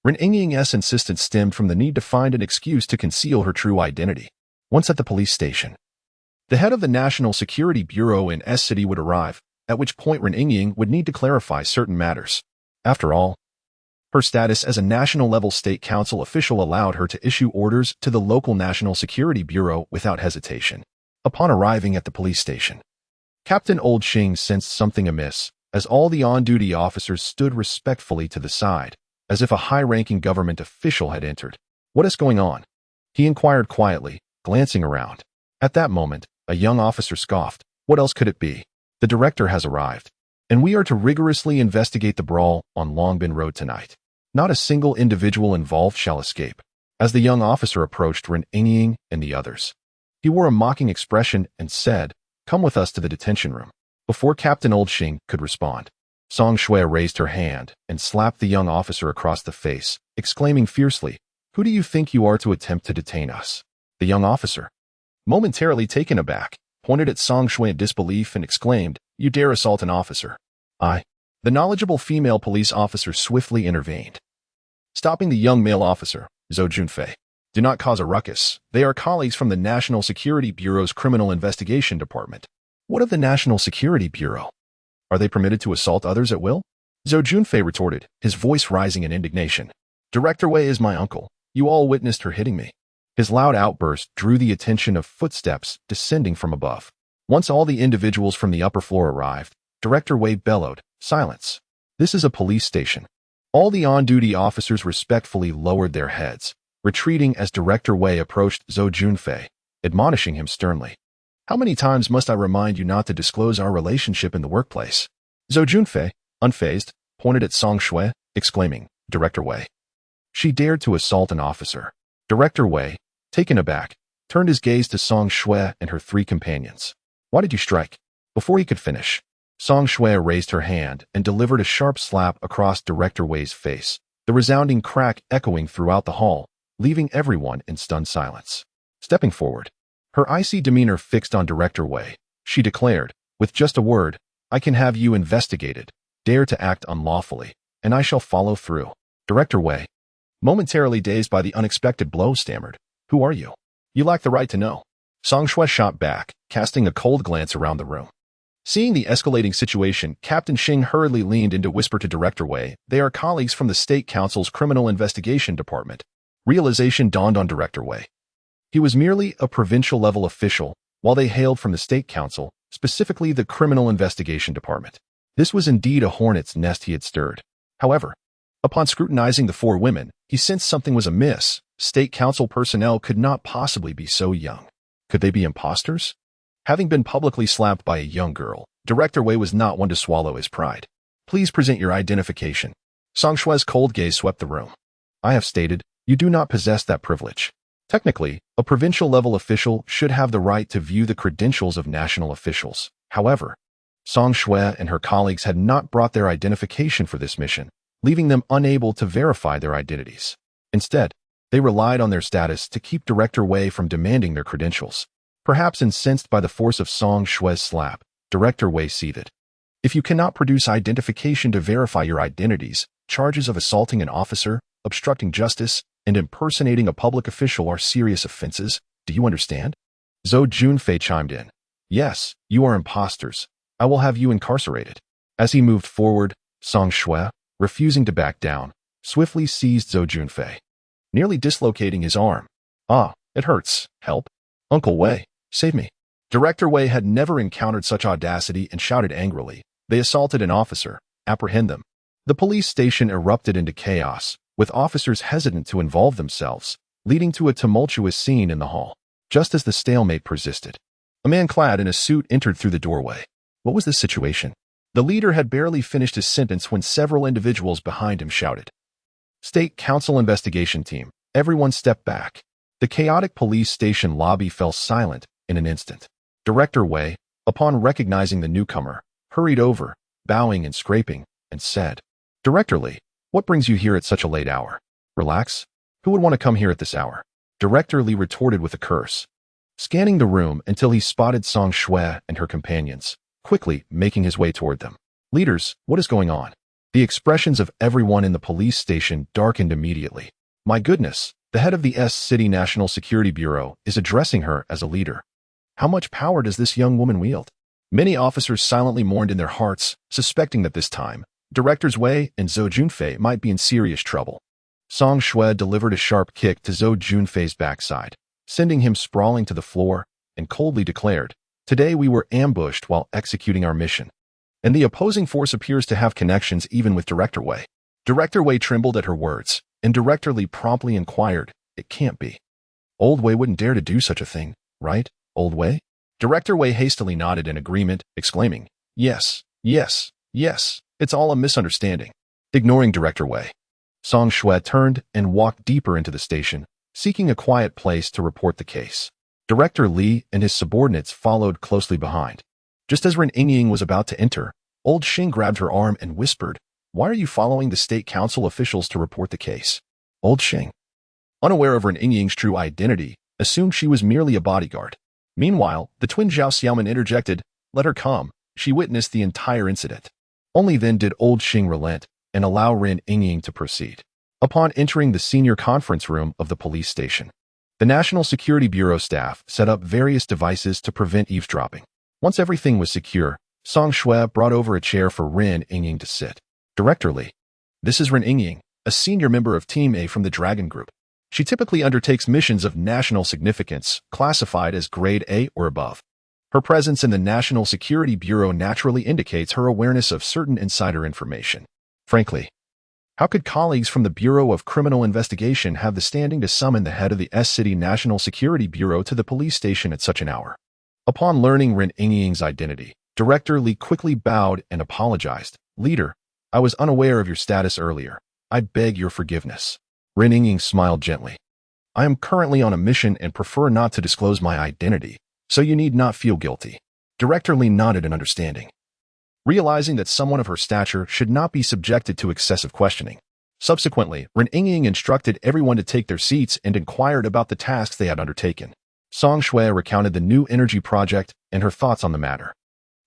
Ren Yingying's insistence stemmed from the need to find an excuse to conceal her true identity. Once at the police station, the head of the National Security Bureau in S City would arrive, at which point Ren Yingying would need to clarify certain matters. After all, her status as a national-level state council official allowed her to issue orders to the local National Security Bureau without hesitation. Upon arriving at the police station, Captain Old Xing sensed something amiss, as all the on-duty officers stood respectfully to the side, as if a high-ranking government official had entered. "What is going on?" he inquired quietly, glancing around. At that moment, a young officer scoffed. "What else could it be? The director has arrived, and we are to rigorously investigate the brawl on Longbin Road tonight. Not a single individual involved shall escape." As the young officer approached Ren Yingying and the others, he wore a mocking expression and said, "Come with us to the detention room." Before Captain Old Xing could respond, Song Shui raised her hand and slapped the young officer across the face, exclaiming fiercely, "Who do you think you are to attempt to detain us?" The young officer, momentarily taken aback, pointed at Song Shui in disbelief and exclaimed, "You dare assault an officer?" The knowledgeable female police officer swiftly intervened, stopping the young male officer, Zhou Junfei. Do not cause a ruckus. They are colleagues from the National Security Bureau's Criminal Investigation Department. What of the National Security Bureau? Are they permitted to assault others at will? Zhou Junfei retorted, his voice rising in indignation. Director Wei is my uncle. You all witnessed her hitting me. His loud outburst drew the attention of footsteps descending from above. Once all the individuals from the upper floor arrived, Director Wei bellowed, silence. This is a police station. All the on-duty officers respectfully lowered their heads, retreating as Director Wei approached Zhou Junfei, admonishing him sternly. How many times must I remind you not to disclose our relationship in the workplace? Zhou Junfei, unfazed, pointed at Song Shui, exclaiming, Director Wei. She dared to assault an officer. Director Wei, taken aback, turned his gaze to Song Shui and her three companions. Why did you strike? Before he could finish, Song Shui raised her hand and delivered a sharp slap across Director Wei's face, the resounding crack echoing throughout the hall, leaving everyone in stunned silence. Stepping forward, her icy demeanor fixed on Director Wei, she declared, with just a word, I can have you investigated, dare to act unlawfully, and I shall follow through. Director Wei, momentarily dazed by the unexpected blow, stammered, Who are you? You lack the right to know. Song Shui shot back, casting a cold glance around the room. Seeing the escalating situation, Captain Xing hurriedly leaned in to whisper to Director Wei, they are colleagues from the State Council's Criminal Investigation Department. Realization dawned on Director Wei. He was merely a provincial-level official, while they hailed from the State Council, specifically the Criminal Investigation Department. This was indeed a hornet's nest he had stirred. However, upon scrutinizing the four women, he sensed something was amiss. State Council personnel could not possibly be so young. Could they be imposters? Having been publicly slapped by a young girl, Director Wei was not one to swallow his pride. Please present your identification. Song Shui's cold gaze swept the room. I have stated, you do not possess that privilege. Technically, a provincial-level official should have the right to view the credentials of national officials. However, Song Shui and her colleagues had not brought their identification for this mission, leaving them unable to verify their identities. Instead, they relied on their status to keep Director Wei from demanding their credentials. Perhaps incensed by the force of Song Shui's slap, Director Wei seethed. If you cannot produce identification to verify your identities, charges of assaulting an officer, obstructing justice, and impersonating a public official are serious offenses. Do you understand? Zhou Junfei chimed in. Yes, you are imposters. I will have you incarcerated. As he moved forward, Song Shui, refusing to back down, swiftly seized Zhou Junfei, nearly dislocating his arm. Ah, it hurts. Help. Uncle Wei, save me. Director Wei had never encountered such audacity and shouted angrily. They assaulted an officer. Apprehend them. The police station erupted into chaos, with officers hesitant to involve themselves, leading to a tumultuous scene in the hall. Just as the stalemate persisted, a man clad in a suit entered through the doorway. What was the situation? The leader had barely finished his sentence when several individuals behind him shouted. State Council Investigation Team, everyone step back. The chaotic police station lobby fell silent in an instant. Director Wei, upon recognizing the newcomer, hurried over, bowing and scraping, and said, Director Li, what brings you here at such a late hour? Relax. Who would want to come here at this hour? Director Li retorted with a curse, scanning the room until he spotted Song Shui and her companions, quickly making his way toward them. Leaders, what is going on? The expressions of everyone in the police station darkened immediately. My goodness, the head of the City National Security Bureau is addressing her as a leader. How much power does this young woman wield? Many officers silently mourned in their hearts, suspecting that this time, Directors Wei and Zhou Junfei might be in serious trouble. Song Shui delivered a sharp kick to Zhou Junfei's backside, sending him sprawling to the floor, and coldly declared, Today we were ambushed while executing our mission. And the opposing force appears to have connections even with Director Wei. Director Wei trembled at her words, and Director Li promptly inquired, It can't be. Old Wei wouldn't dare to do such a thing, right, Old Wei? Director Wei hastily nodded in agreement, exclaiming, Yes, yes, yes, it's all a misunderstanding. Ignoring Director Wei, Song Shui turned and walked deeper into the station, seeking a quiet place to report the case. Director Li and his subordinates followed closely behind. Just as Ren Yingying was about to enter, Old Xing grabbed her arm and whispered, Why are you following the State Council officials to report the case? Old Xing, unaware of Ren Yingying's true identity, assumed she was merely a bodyguard. Meanwhile, the twin Zhao Xiaoman interjected, Let her come. She witnessed the entire incident. Only then did old Xing relent and allow Ren Yingying to proceed. Upon entering the senior conference room of the police station, the National Security Bureau staff set up various devices to prevent eavesdropping. Once everything was secure, Song Shui brought over a chair for Ren Yingying to sit. Director Li, this is Ren Yingying, a senior member of Team A from the Dragon Group. She typically undertakes missions of national significance, classified as Grade A or above. Her presence in the National Security Bureau naturally indicates her awareness of certain insider information. Frankly, how could colleagues from the Bureau of Criminal Investigation have the standing to summon the head of the S-City National Security Bureau to the police station at such an hour? Upon learning Ren Yingying's identity, Director Li quickly bowed and apologized. Leader, I was unaware of your status earlier. I beg your forgiveness. Ren Yingying smiled gently. I am currently on a mission and prefer not to disclose my identity, so you need not feel guilty. Director Li nodded in understanding, realizing that someone of her stature should not be subjected to excessive questioning. Subsequently, Ren Yingying instructed everyone to take their seats and inquired about the tasks they had undertaken. Song Shui recounted the new energy project and her thoughts on the matter.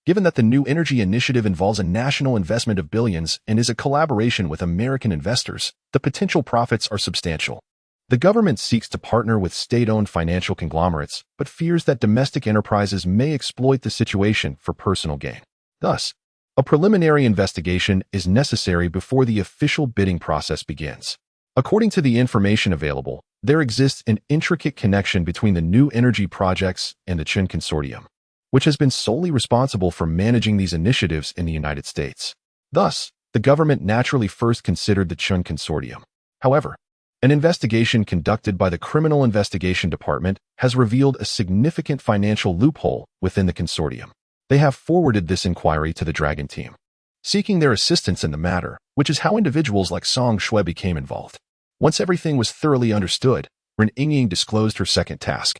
Given that the new energy initiative involves a national investment of billions and is a collaboration with American investors, the potential profits are substantial. The government seeks to partner with state-owned financial conglomerates, but fears that domestic enterprises may exploit the situation for personal gain. Thus, a preliminary investigation is necessary before the official bidding process begins. According to the information available, there exists an intricate connection between the new energy projects and the Chen Consortium, which has been solely responsible for managing these initiatives in the United States. Thus, the government naturally first considered the Chen Consortium. However, an investigation conducted by the Criminal Investigation Department has revealed a significant financial loophole within the consortium. They have forwarded this inquiry to the Dragon team, seeking their assistance in the matter, which is how individuals like Song Shui became involved. Once everything was thoroughly understood, Ren Yingying disclosed her second task,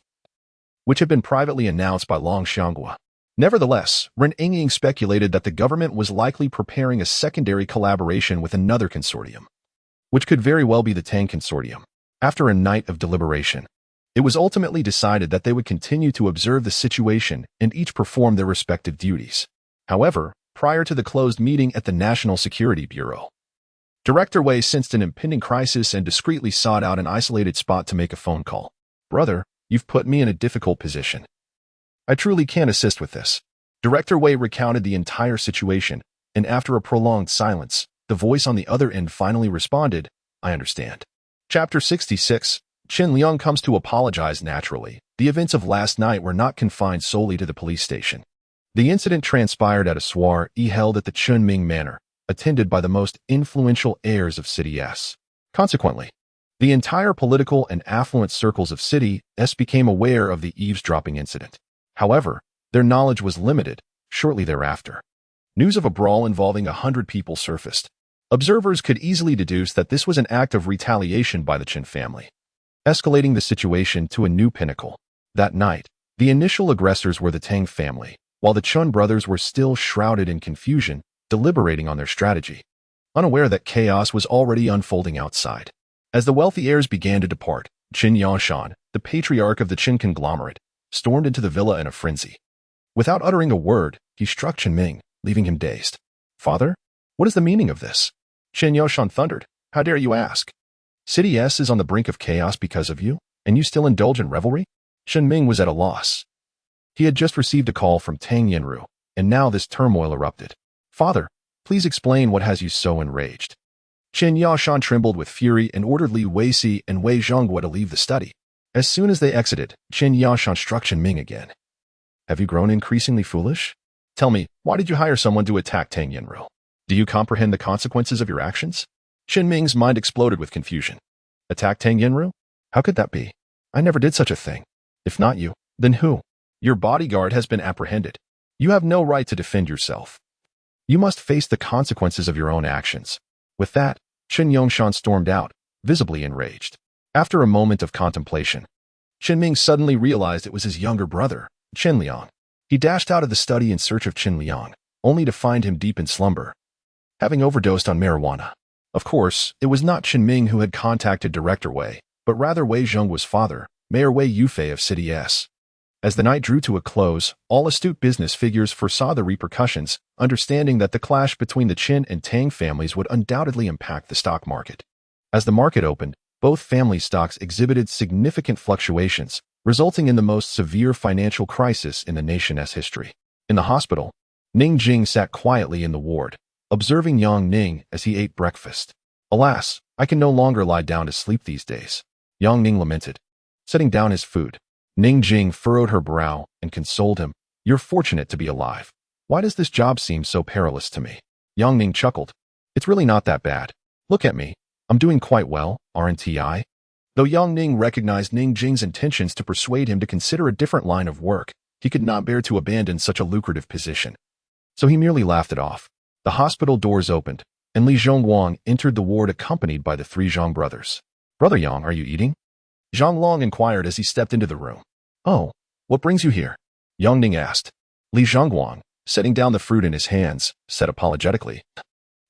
which had been privately announced by Long Xianghua. Nevertheless, Ren Yingying speculated that the government was likely preparing a secondary collaboration with another consortium, which could very well be the Tang Consortium. After a night of deliberation, it was ultimately decided that they would continue to observe the situation and each perform their respective duties. However, prior to the closed meeting at the National Security Bureau, Director Wei sensed an impending crisis and discreetly sought out an isolated spot to make a phone call. Brother, you've put me in a difficult position. I truly can't assist with this. Director Wei recounted the entire situation, and after a prolonged silence, the voice on the other end finally responded, I understand. Chapter 66, Chen Liang comes to apologize naturally. The events of last night were not confined solely to the police station. The incident transpired at a soiree held at the Chunming Manor, attended by the most influential heirs of City S. Consequently, the entire political and affluent circles of City S became aware of the eavesdropping incident. However, their knowledge was limited. Shortly thereafter, news of a brawl involving 100 people surfaced. Observers could easily deduce that this was an act of retaliation by the Chen family, escalating the situation to a new pinnacle. That night, the initial aggressors were the Tang family, while the Chun brothers were still shrouded in confusion, deliberating on their strategy, unaware that chaos was already unfolding outside. As the wealthy heirs began to depart, Qin Yangshan, the patriarch of the Qin conglomerate, stormed into the villa in a frenzy. Without uttering a word, he struck Chen Ming, leaving him dazed. Father, what is the meaning of this? Qin Yangshan thundered. How dare you ask? City S is on the brink of chaos because of you, and you still indulge in revelry? Chen Ming was at a loss. He had just received a call from Tang Yanru, and now this turmoil erupted. Father, please explain what has you so enraged. Qin Yangshan trembled with fury and ordered Li Weisi and Wei Zhonghua to leave the study. As soon as they exited, Qin Yangshan struck Chen Ming again. Have you grown increasingly foolish? Tell me, why did you hire someone to attack Tang Yanru? Do you comprehend the consequences of your actions? Chen Ming's mind exploded with confusion. Attack Tang Yanru? How could that be? I never did such a thing. If not you, then who? Your bodyguard has been apprehended. You have no right to defend yourself. You must face the consequences of your own actions. With that, Qin Yangshan stormed out, visibly enraged. After a moment of contemplation, Chen Ming suddenly realized it was his younger brother, Chen Liang. He dashed out of the study in search of Chen Liang, only to find him deep in slumber, having overdosed on marijuana. Of course, it was not Chen Ming who had contacted Director Wei, but rather Wei Zhonghua's father, Mayor Wei Yufei of City S. As the night drew to a close, all astute business figures foresaw the repercussions, understanding that the clash between the Qin and Tang families would undoubtedly impact the stock market. As the market opened, both family stocks exhibited significant fluctuations, resulting in the most severe financial crisis in the nation's history. In the hospital, Ning Jing sat quietly in the ward, observing Yang Ning as he ate breakfast. "Alas, I can no longer lie down to sleep these days," Yang Ning lamented, setting down his food. Ning Jing furrowed her brow and consoled him. "You're fortunate to be alive. Why does this job seem so perilous to me?" Yang Ning chuckled. "It's really not that bad. Look at me. I'm doing quite well, aren't I?" Though Yang Ning recognized Ning Jing's intentions to persuade him to consider a different line of work, he could not bear to abandon such a lucrative position. So he merely laughed it off. The hospital doors opened, and Li Zhongguang entered the ward accompanied by the three Zhang brothers. "Brother Yang, are you eating?" Zhang Long inquired as he stepped into the room. "Oh, what brings you here?" Yang Ning asked. Li Zhongguang, setting down the fruit in his hands, said apologetically,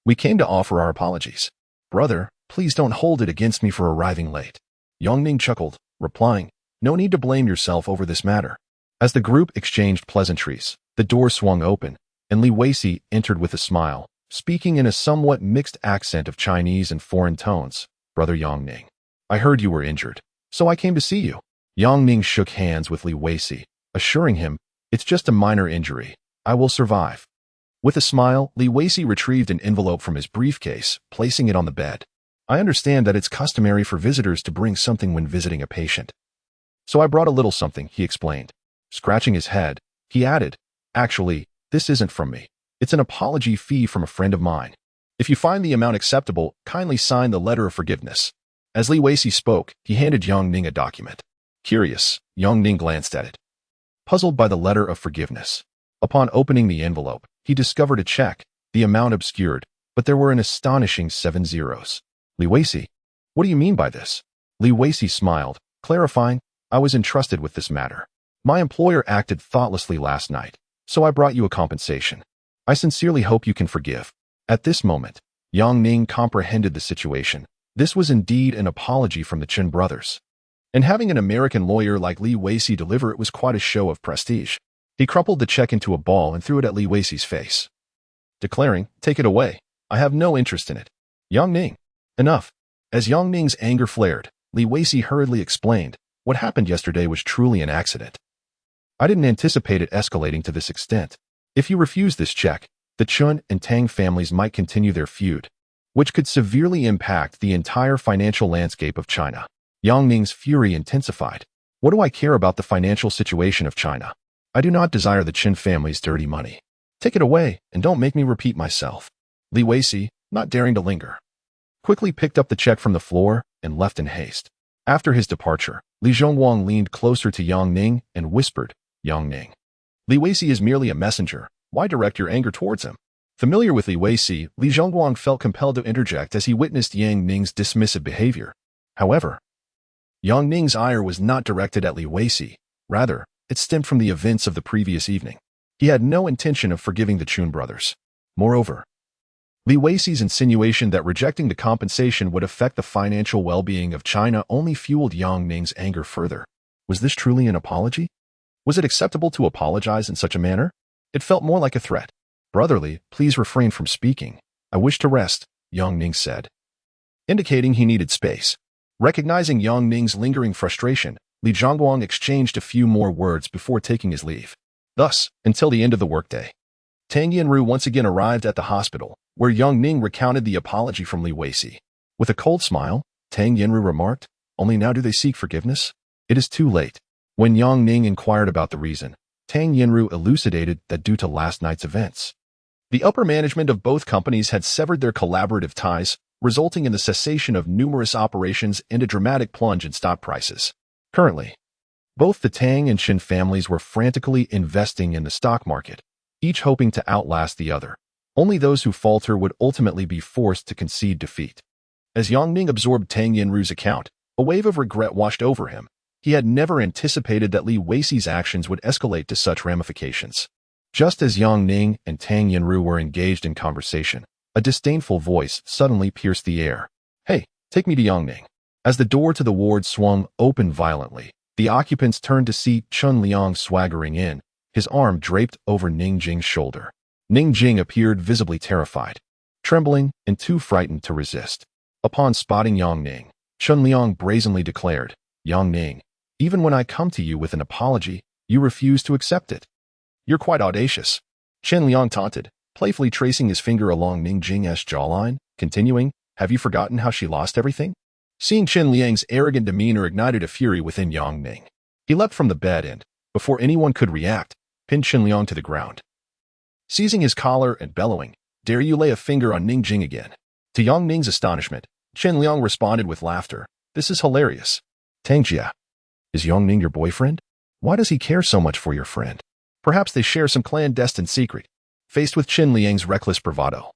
"We came to offer our apologies. Brother, please don't hold it against me for arriving late." Yang Ning chuckled, replying, "No need to blame yourself over this matter." As the group exchanged pleasantries, the door swung open, and Li Weiqi entered with a smile, speaking in a somewhat mixed accent of Chinese and foreign tones. "Brother Yang Ning, I heard you were injured, so I came to see you." Yang Ning shook hands with Li Weiqi, assuring him, "It's just a minor injury. I will survive." With a smile, Li Weiqi retrieved an envelope from his briefcase, placing it on the bed. "I understand that it's customary for visitors to bring something when visiting a patient. So I brought a little something," he explained. Scratching his head, he added, "Actually, this isn't from me. It's an apology fee from a friend of mine. If you find the amount acceptable, kindly sign the letter of forgiveness." As Li Weiqi spoke, he handed Yang Ning a document. Curious, Yang Ning glanced at it, puzzled by the letter of forgiveness. Upon opening the envelope, he discovered a check, the amount obscured, but there were an astonishing 7 zeros. "Li Weiqi, what do you mean by this?" Li Weiqi smiled, clarifying, "I was entrusted with this matter. My employer acted thoughtlessly last night, so I brought you a compensation. I sincerely hope you can forgive." At this moment, Yang Ning comprehended the situation. This was indeed an apology from the Qin brothers. And having an American lawyer like Li Weiqi deliver it was quite a show of prestige. He crumpled the check into a ball and threw it at Li Weiqi's face, declaring, "Take it away. I have no interest in it." "Yang Ning, enough." As Yang Ning's anger flared, Li Weiqi hurriedly explained, "What happened yesterday was truly an accident. I didn't anticipate it escalating to this extent. If you refuse this check, the Qin and Tang families might continue their feud, which could severely impact the entire financial landscape of China." Yang Ning's fury intensified. "What do I care about the financial situation of China? I do not desire the Qin family's dirty money. Take it away and don't make me repeat myself." Li Weiqi, not daring to linger, quickly picked up the check from the floor and left in haste. After his departure, Li Zhongguang leaned closer to Yang Ning and whispered, "Yang Ning, Li Weiqi is merely a messenger. Why direct your anger towards him?" Familiar with Li Weiqi, Li Zhongguang felt compelled to interject as he witnessed Yang Ning's dismissive behavior. However, Yang Ning's ire was not directed at Li Weiqi. Rather, it stemmed from the events of the previous evening. He had no intention of forgiving the Qin brothers. Moreover, Li Weiqi's insinuation that rejecting the compensation would affect the financial well-being of China only fueled Yang Ning's anger further. Was this truly an apology? Was it acceptable to apologize in such a manner? It felt more like a threat. "Brotherly, please refrain from speaking. I wish to rest," Yang Ning said, indicating he needed space. Recognizing Yang Ning's lingering frustration, Li Zhongguang exchanged a few more words before taking his leave. Thus, until the end of the workday, Tang Yanru once again arrived at the hospital, where Yang Ning recounted the apology from Li Weiqi. With a cold smile, Tang Yanru remarked, "Only now do they seek forgiveness? It is too late." When Yang Ning inquired about the reason, Tang Yanru elucidated that due to last night's events, the upper management of both companies had severed their collaborative ties, resulting in the cessation of numerous operations and a dramatic plunge in stock prices. Currently, both the Tang and Qin families were frantically investing in the stock market, each hoping to outlast the other. Only those who falter would ultimately be forced to concede defeat. As Yang Ning absorbed Tang Yanru's account, a wave of regret washed over him. He had never anticipated that Li Weiqi's actions would escalate to such ramifications. Just as Yang Ning and Tang Yanru were engaged in conversation, a disdainful voice suddenly pierced the air. "Hey, take me to Yang Ning." As the door to the ward swung open violently, The occupants turned to see Chun Liang swaggering in, his arm draped over Ning Jing's shoulder. Ning Jing appeared visibly terrified, trembling and too frightened to resist. Upon spotting Yang Ning, Chun Liang brazenly declared, "Yang Ning, even when I come to you with an apology, you refuse to accept it. You're quite audacious." Chen Liang taunted, playfully tracing his finger along Ning Jing's jawline, continuing, "Have you forgotten how she lost everything?" Seeing Chen Liang's arrogant demeanor ignited a fury within Yang Ning. He leapt from the bed and, before anyone could react, pinned Chen Liang to the ground. Seizing his collar and bellowing, "Dare you lay a finger on Ning Jing again?" To Yang Ning's astonishment, Chen Liang responded with laughter, "This is hilarious. Tangjia, is Yang Ning your boyfriend? Why does he care so much for your friend? Perhaps they share some clandestine secret." Faced with Chen Liang's reckless bravado,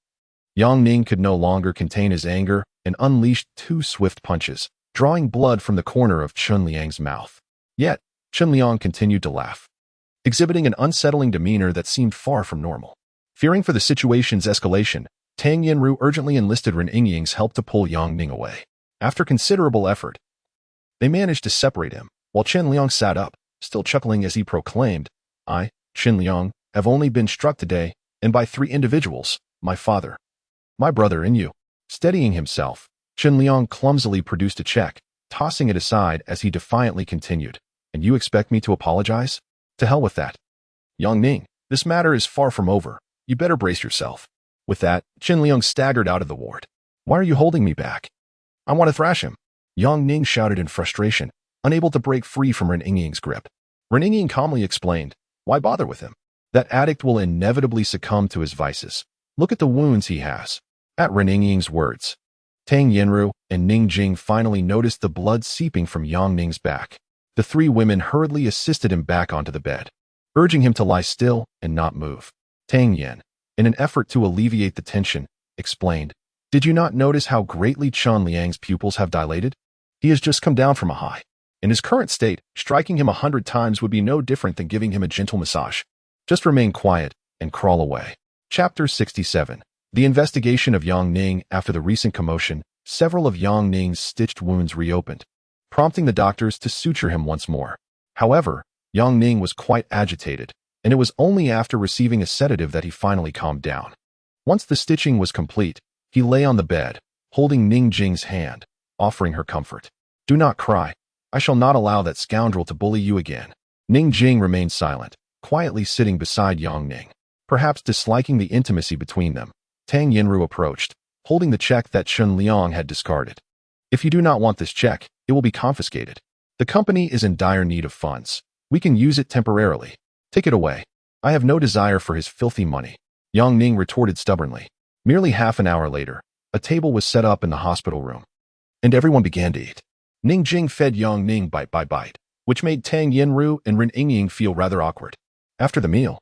Yang Ning could no longer contain his anger and unleashed 2 swift punches, drawing blood from the corner of Chen Liang's mouth. Yet, Chen Liang continued to laugh, exhibiting an unsettling demeanor that seemed far from normal. Fearing for the situation's escalation, Tang Yinru urgently enlisted Ren Yingying's help to pull Yang Ning away. After considerable effort, they managed to separate him, while Chen Liang sat up, still chuckling as he proclaimed, "I, Chen Liang, have only been struck today, and by 3 individuals, my father, my brother, and you." Steadying himself, Chen Liang clumsily produced a check, tossing it aside as he defiantly continued, "And you expect me to apologize? To hell with that. Yang Ning, this matter is far from over. You better brace yourself." With that, Chen Liang staggered out of the ward. "Why are you holding me back? I want to thrash him," Yang Ning shouted in frustration, unable to break free from Ren Yingying's grip. Ren Yingying calmly explained, "Why bother with him? That addict will inevitably succumb to his vices. Look at the wounds he has." At Ren Yingying's words, Tang Yinru and Ning Jing finally noticed the blood seeping from Yang Ning's back. The 3 women hurriedly assisted him back onto the bed, urging him to lie still and not move. Tang Yin, in an effort to alleviate the tension, explained, "Did you not notice how greatly Chun Liang's pupils have dilated? He has just come down from a high. In his current state, striking him 100 times would be no different than giving him a gentle massage. Just remain quiet and crawl away." Chapter 67. The investigation of Yang Ning. After the recent commotion, several of Yang Ning's stitched wounds reopened, prompting the doctors to suture him once more. However, Yang Ning was quite agitated, and it was only after receiving a sedative that he finally calmed down. Once the stitching was complete, he lay on the bed, holding Ning Jing's hand, offering her comfort. "Do not cry. I shall not allow that scoundrel to bully you again." Ning Jing remained silent, quietly sitting beside Yang Ning. Perhaps disliking the intimacy between them, Tang Yinru approached, holding the check that Chen Liang had discarded. "If you do not want this check, it will be confiscated. The company is in dire need of funds. We can use it temporarily. Take it away. I have no desire for his filthy money," Yang Ning retorted stubbornly. Merely half an hour later, a table was set up in the hospital room, and everyone began to eat. Ning Jing fed Yang Ning bite by bite, which made Tang Yinru and Ren Yingying feel rather awkward. After the meal,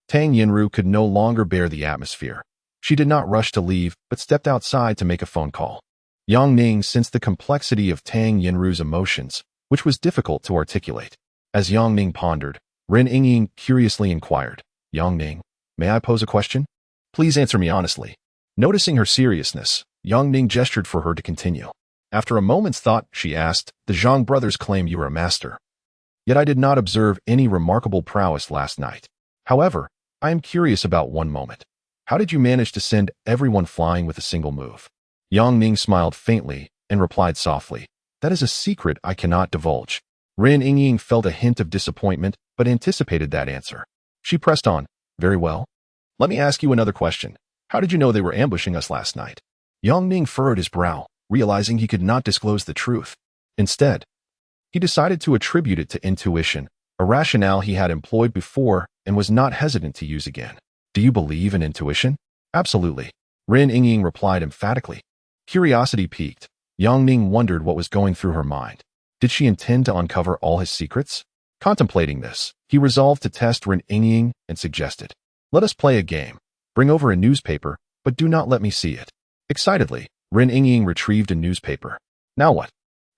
Tang Yinru could no longer bear the atmosphere. She did not rush to leave, but stepped outside to make a phone call. Yang Ning sensed the complexity of Tang Yinru's emotions, which was difficult to articulate. As Yang Ning pondered, Ren Yingying curiously inquired, "Yang Ning, may I pose a question? Please answer me honestly." Noticing her seriousness, Yang Ning gestured for her to continue. After a moment's thought, she asked, "The Zhang brothers claim you are a master. Yet I did not observe any remarkable prowess last night. However, I am curious about one moment. How did you manage to send everyone flying with a single move?" Yang Ning smiled faintly and replied softly, "That is a secret I cannot divulge." Ren Yingying felt a hint of disappointment, but anticipated that answer. She pressed on, "Very well. Let me ask you another question. How did you know they were ambushing us last night?" Yang Ning furrowed his brow, realizing he could not disclose the truth. Instead, he decided to attribute it to intuition, a rationale he had employed before and was not hesitant to use again. "Do you believe in intuition?" "Absolutely," Ren Yingying replied emphatically. Curiosity piqued. Yang Ning wondered what was going through her mind. Did she intend to uncover all his secrets? Contemplating this, he resolved to test Ren Yingying and suggested, "Let us play a game. Bring over a newspaper, but do not let me see it." Excitedly, Ren Yingying retrieved a newspaper. "Now what?"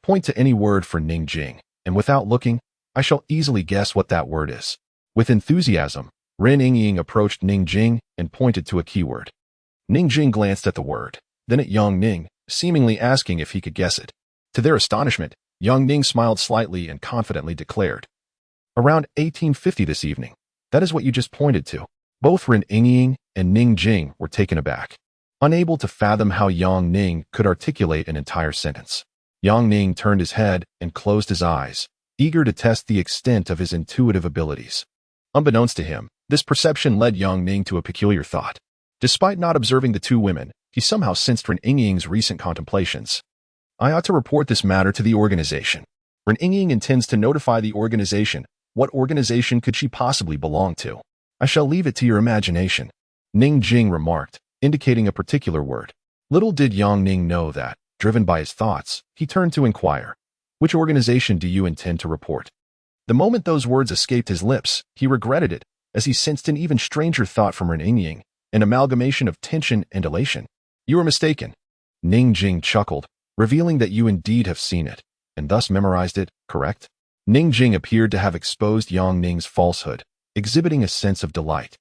"Point to any word for Ning Jing, and without looking, I shall easily guess what that word is." With enthusiasm, Ren Yingying approached Ning Jing and pointed to a keyword. Ning Jing glanced at the word, then at Yang Ning, seemingly asking if he could guess it. To their astonishment, Yang Ning smiled slightly and confidently declared. Around 1850 this evening. That is what you just pointed to. Both Ren Yingying and Ning Jing were taken aback, unable to fathom how Yang Ning could articulate an entire sentence. Yang Ning turned his head and closed his eyes, eager to test the extent of his intuitive abilities. Unbeknownst to him, this perception led Yang Ning to a peculiar thought. Despite not observing the two women, he somehow sensed Ren Yingying's recent contemplations. I ought to report this matter to the organization. Ren Yingying intends to notify the organization. What organization could she possibly belong to? I shall leave it to your imagination, Ning Jing remarked, indicating a particular word. Little did Yang Ning know that, driven by his thoughts, he turned to inquire, which organization do you intend to report? The moment those words escaped his lips, he regretted it, as he sensed an even stranger thought from Ren Yingying, an amalgamation of tension and elation. You are mistaken. Ning Jing chuckled, revealing that you indeed have seen it, and thus memorized it, correct? Ning Jing appeared to have exposed Yang Ning's falsehood, exhibiting a sense of delight.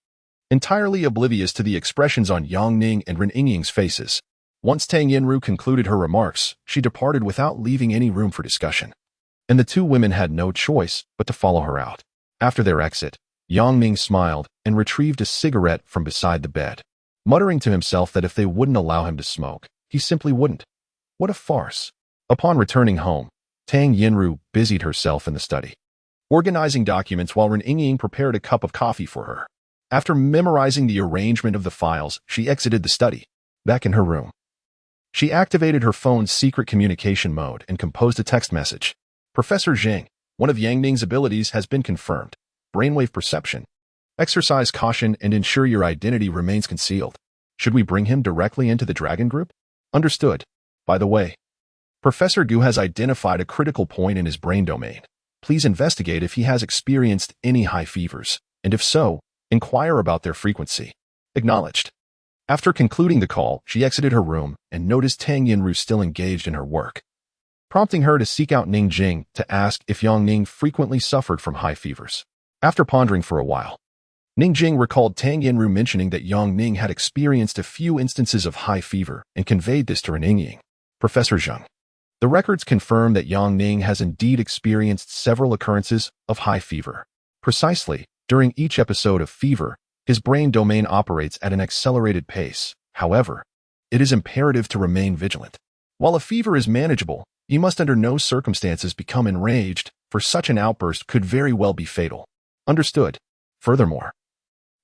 Entirely oblivious to the expressions on Yang Ning and Ren Yingying's faces, once Tang Yinru concluded her remarks, she departed without leaving any room for discussion. And the two women had no choice but to follow her out. After their exit, Yang Ning smiled and retrieved a cigarette from beside the bed, muttering to himself that if they wouldn't allow him to smoke, he simply wouldn't. What a farce. Upon returning home, Tang Yinru busied herself in the study, organizing documents while Ren Yingying prepared a cup of coffee for her. After memorizing the arrangement of the files, she exited the study. Back in her room, she activated her phone's secret communication mode and composed a text message. Professor Zhang, one of Yang Ning's abilities has been confirmed. Brainwave perception. Exercise caution and ensure your identity remains concealed. Should we bring him directly into the Dragon Group? Understood. By the way, Professor Gu has identified a critical point in his brain domain. Please investigate if he has experienced any high fevers, and if so, inquire about their frequency. Acknowledged. After concluding the call, she exited her room and noticed Tang Yinru still engaged in her work, prompting her to seek out Ning Jing to ask if Yang Ning frequently suffered from high fevers. After pondering for a while, Ning Jing recalled Tang Yinru mentioning that Yang Ning had experienced a few instances of high fever and conveyed this to Ren Yingying. Professor Zhang. The records confirm that Yang Ning has indeed experienced several occurrences of high fever. Precisely, during each episode of fever, his brain domain operates at an accelerated pace. However, it is imperative to remain vigilant. While a fever is manageable, you must under no circumstances become enraged, for such an outburst could very well be fatal. Understood. Furthermore,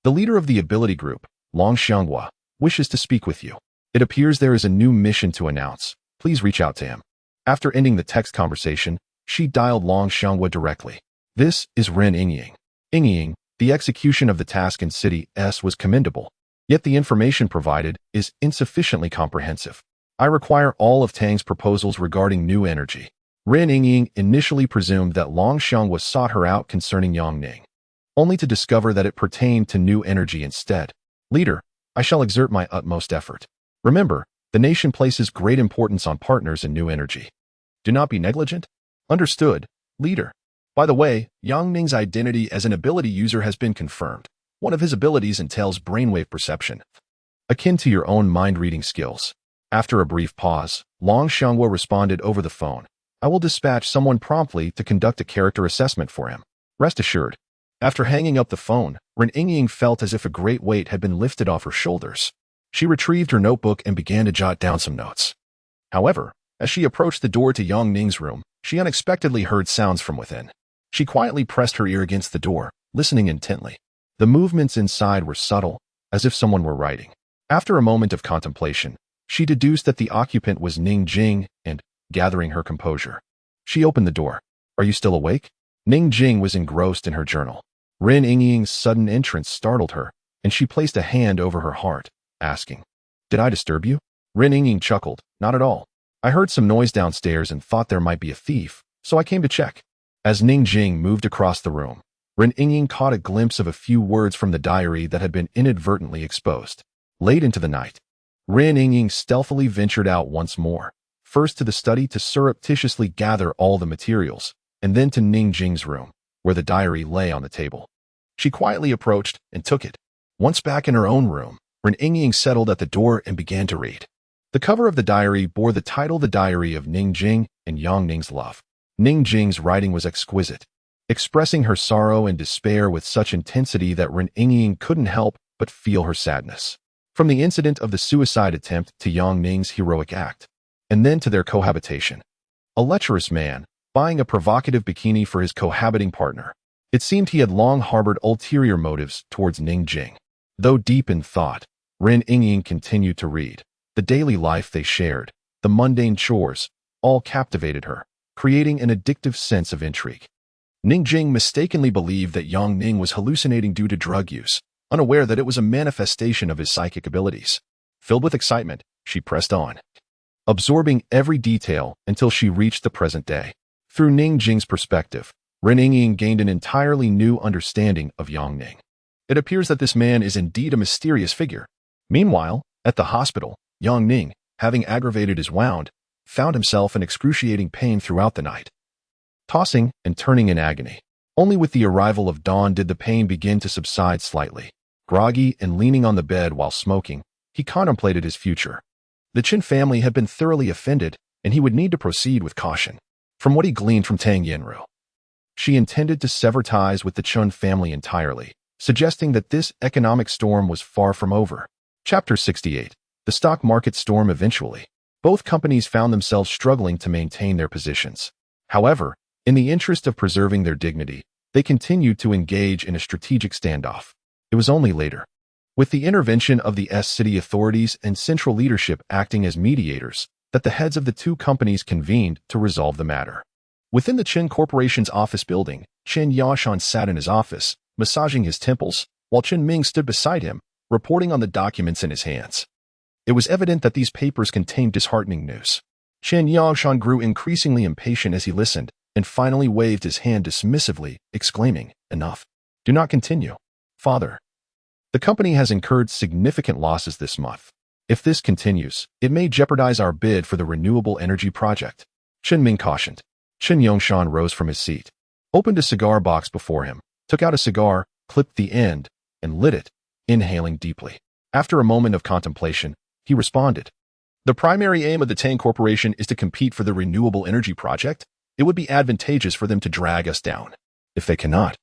the leader of the ability group, Long Xianghua, wishes to speak with you. It appears there is a new mission to announce. Please reach out to him. After ending the text conversation, she dialed Long Xianghua directly. This is Ren Yingying. Yingying, the execution of the task in City S was commendable, yet the information provided is insufficiently comprehensive. I require all of Tang's proposals regarding new energy. Ren Yingying initially presumed that Long Xianghua sought her out concerning Yang Ning, only to discover that it pertained to new energy instead. Leader, I shall exert my utmost effort. Remember, the nation places great importance on partners in new energy. Do not be negligent. Understood, leader. By the way, Yang Ning's identity as an ability user has been confirmed. One of his abilities entails brainwave perception, akin to your own mind-reading skills. After a brief pause, Long Xianghua responded over the phone. I will dispatch someone promptly to conduct a character assessment for him. Rest assured. After hanging up the phone, Ren Yingying felt as if a great weight had been lifted off her shoulders. She retrieved her notebook and began to jot down some notes. However, as she approached the door to Yang Ning's room, she unexpectedly heard sounds from within. She quietly pressed her ear against the door, listening intently. The movements inside were subtle, as if someone were writing. After a moment of contemplation, she deduced that the occupant was Ning Jing and, gathering her composure, she opened the door. Are you still awake? Ning Jing was engrossed in her journal. Ren Yingying's sudden entrance startled her, and she placed a hand over her heart, asking, Did I disturb you? Ren Yingying chuckled. Not at all. I heard some noise downstairs and thought there might be a thief, so I came to check. As Ning Jing moved across the room, Ren Yingying caught a glimpse of a few words from the diary that had been inadvertently exposed. Late into the night, Ren Yingying stealthily ventured out once more, first to the study to surreptitiously gather all the materials, and then to Ning Jing's room, where the diary lay on the table. She quietly approached and took it. Once back in her own room, Ren Yingying settled at the door and began to read. The cover of the diary bore the title The Diary of Ning Jing and Yang Ning's Love. Ning Jing's writing was exquisite, expressing her sorrow and despair with such intensity that Ren Yingying couldn't help but feel her sadness. From the incident of the suicide attempt to Yang Ning's heroic act, and then to their cohabitation. A lecherous man, buying a provocative bikini for his cohabiting partner. It seemed he had long harbored ulterior motives towards Ning Jing. Though deep in thought, Ren Yingying continued to read. The daily life they shared, the mundane chores, all captivated her, creating an addictive sense of intrigue. Ning Jing mistakenly believed that Yang Ning was hallucinating due to drug use, unaware that it was a manifestation of his psychic abilities. Filled with excitement, she pressed on, absorbing every detail until she reached the present day. Through Ning Jing's perspective, Ren Yingying gained an entirely new understanding of Yang Ning. It appears that this man is indeed a mysterious figure. Meanwhile, at the hospital, Yang Ning, having aggravated his wound, found himself in excruciating pain throughout the night, tossing and turning in agony. Only with the arrival of dawn did the pain begin to subside slightly. Groggy and leaning on the bed while smoking, he contemplated his future. The Qin family had been thoroughly offended, and he would need to proceed with caution. From what he gleaned from Tang Yinru, she intended to sever ties with the Chun family entirely, suggesting that this economic storm was far from over. Chapter 68. The stock market storm eventually. Both companies found themselves struggling to maintain their positions. However, in the interest of preserving their dignity, they continued to engage in a strategic standoff. It was only later, with the intervention of the city authorities and central leadership acting as mediators, that the heads of the two companies convened to resolve the matter. Within the Qin Corporation's office building, Chen Yashan sat in his office, massaging his temples, while Chen Ming stood beside him, reporting on the documents in his hands. It was evident that these papers contained disheartening news. Chen Yashan grew increasingly impatient as he listened, and finally waved his hand dismissively, exclaiming, "Enough. Do not continue. Father. The company has incurred significant losses this month. If this continues, it may jeopardize our bid for the renewable energy project." Chen Ming cautioned. Chen Yongshan rose from his seat, opened a cigar box before him, took out a cigar, clipped the end, and lit it, inhaling deeply. After a moment of contemplation, he responded, "The primary aim of the Tang Corporation is to compete for the renewable energy project. It would be advantageous for them to drag us down. If they cannot,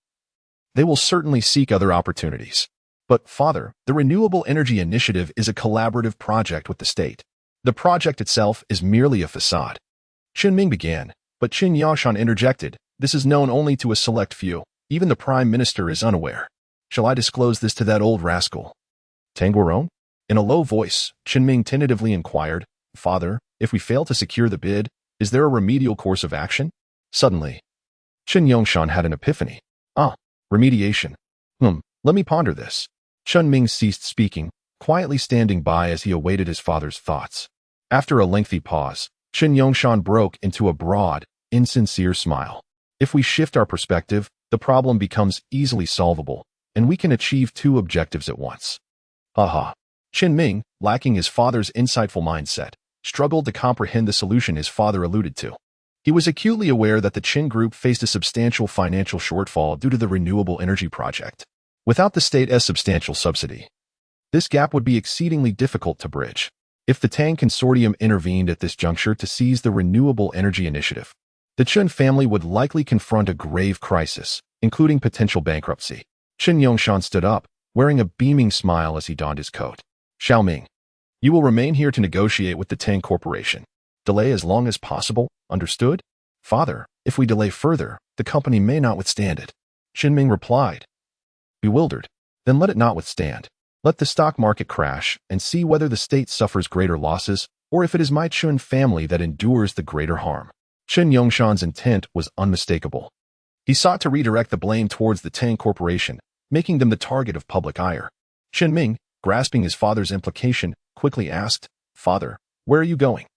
they will certainly seek other opportunities. But, Father, the Renewable Energy Initiative is a collaborative project with the state. The project itself is merely a facade." Chen Ming began, but Qin Yashan interjected, "This is known only to a select few. Even the Prime Minister is unaware. Shall I disclose this to that old rascal, Tang Guoron?" In a low voice, Chen Ming tentatively inquired, "Father, if we fail to secure the bid, is there a remedial course of action?" Suddenly, Chen Yongshan had an epiphany. Remediation. Let me ponder this." Chen Ming ceased speaking, quietly standing by as he awaited his father's thoughts. After a lengthy pause, Chen Yongshan broke into a broad, insincere smile. "If we shift our perspective, the problem becomes easily solvable, and we can achieve two objectives at once." Chen Ming, lacking his father's insightful mindset, struggled to comprehend the solution his father alluded to. He was acutely aware that the Qin Group faced a substantial financial shortfall due to the renewable energy project. Without the state's substantial subsidy, this gap would be exceedingly difficult to bridge. If the Tang Consortium intervened at this juncture to seize the renewable energy initiative, the Chen family would likely confront a grave crisis, including potential bankruptcy. Chen Yongshan stood up, wearing a beaming smile as he donned his coat. "Xiao Ming, you will remain here to negotiate with the Tang Corporation. Delay as long as possible, understood?" "Father, if we delay further, the company may not withstand it." Chen Ming replied, bewildered. "Then let it not withstand. Let the stock market crash and see whether the state suffers greater losses or if it is my Chun family that endures the greater harm." Chen Yongshan's intent was unmistakable. He sought to redirect the blame towards the Tang Corporation, making them the target of public ire. Chen Ming, grasping his father's implication, quickly asked, "Father, where are you going?"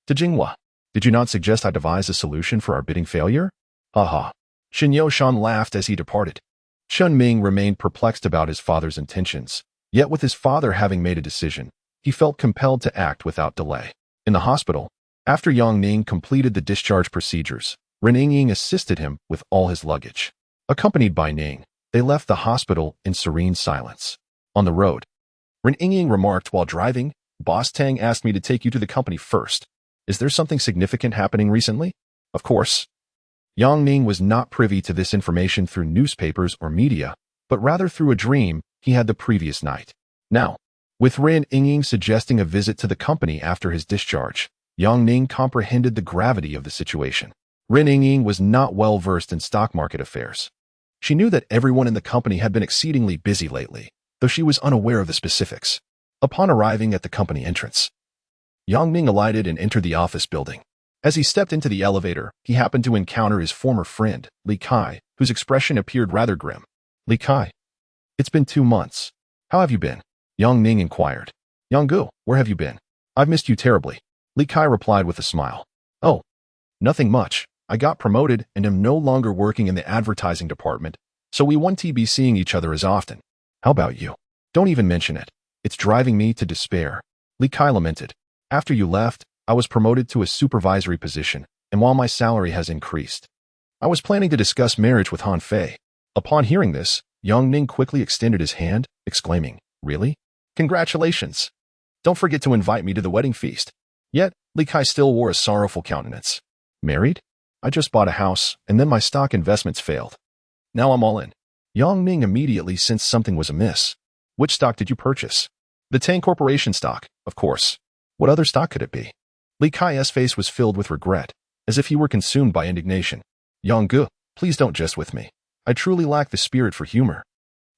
"To Jinghua. Did you not suggest I devise a solution for our bidding failure?" Chen Yongshan laughed as he departed. Chen Ming remained perplexed about his father's intentions, yet with his father having made a decision, he felt compelled to act without delay. In the hospital, after Yang Ning completed the discharge procedures, Ren Yingying assisted him with all his luggage. Accompanied by Ning, they left the hospital in serene silence. On the road, Ren Yingying remarked while driving, "Boss Tang asked me to take you to the company first. Is there something significant happening recently?" "Of course. Yang Ning was not privy to this information through newspapers or media, but rather through a dream he had the previous night. Now, with Rin Yingying suggesting a visit to the company after his discharge, Yang Ning comprehended the gravity of the situation. Rin Yingying was not well versed in stock market affairs. She knew that everyone in the company had been exceedingly busy lately, though she was unaware of the specifics. Upon arriving at the company entrance, Yang Ning alighted and entered the office building. As he stepped into the elevator, he happened to encounter his former friend, Lin Kai, whose expression appeared rather grim. Lin Kai, it's been 2 months. How have you been? Yang Ning inquired. Yang Gu, where have you been? I've missed you terribly. Lin Kai replied with a smile. Oh, nothing much. I got promoted and am no longer working in the advertising department, so we won't be seeing each other as often. How about you? Don't even mention it. It's driving me to despair. Lin Kai lamented. After you left, I was promoted to a supervisory position, and while my salary has increased, I was planning to discuss marriage with Han Fei. Upon hearing this, Yang Ning quickly extended his hand, exclaiming, Really? Congratulations. Don't forget to invite me to the wedding feast. Yet, Lin Kai still wore a sorrowful countenance. Married? I just bought a house, and then my stock investments failed. Now I'm all in. Yang Ning immediately sensed something was amiss. Which stock did you purchase? The Tang Corporation stock, of course. What other stock could it be? Lin Kai's face was filled with regret, as if he were consumed by indignation. Yang Gu, please don't jest with me. I truly lack the spirit for humor.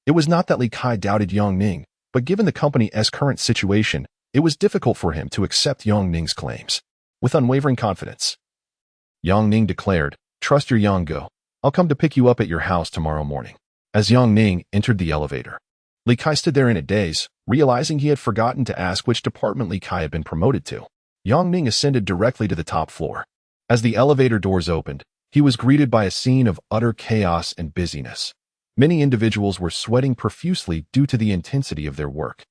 It was not that Lin Kai doubted Yang Ning, but given the company's current situation, it was difficult for him to accept Yang Ning's claims. With unwavering confidence, Yang Ning declared, Trust your Yang Gu. I'll come to pick you up at your house tomorrow morning. As Yang Ning entered the elevator, Lin Kai stood there in a daze, realizing he had forgotten to ask which department Lin Kai had been promoted to. Yang Ning ascended directly to the top floor. As the elevator doors opened, he was greeted by a scene of utter chaos and busyness. Many individuals were sweating profusely due to the intensity of their work.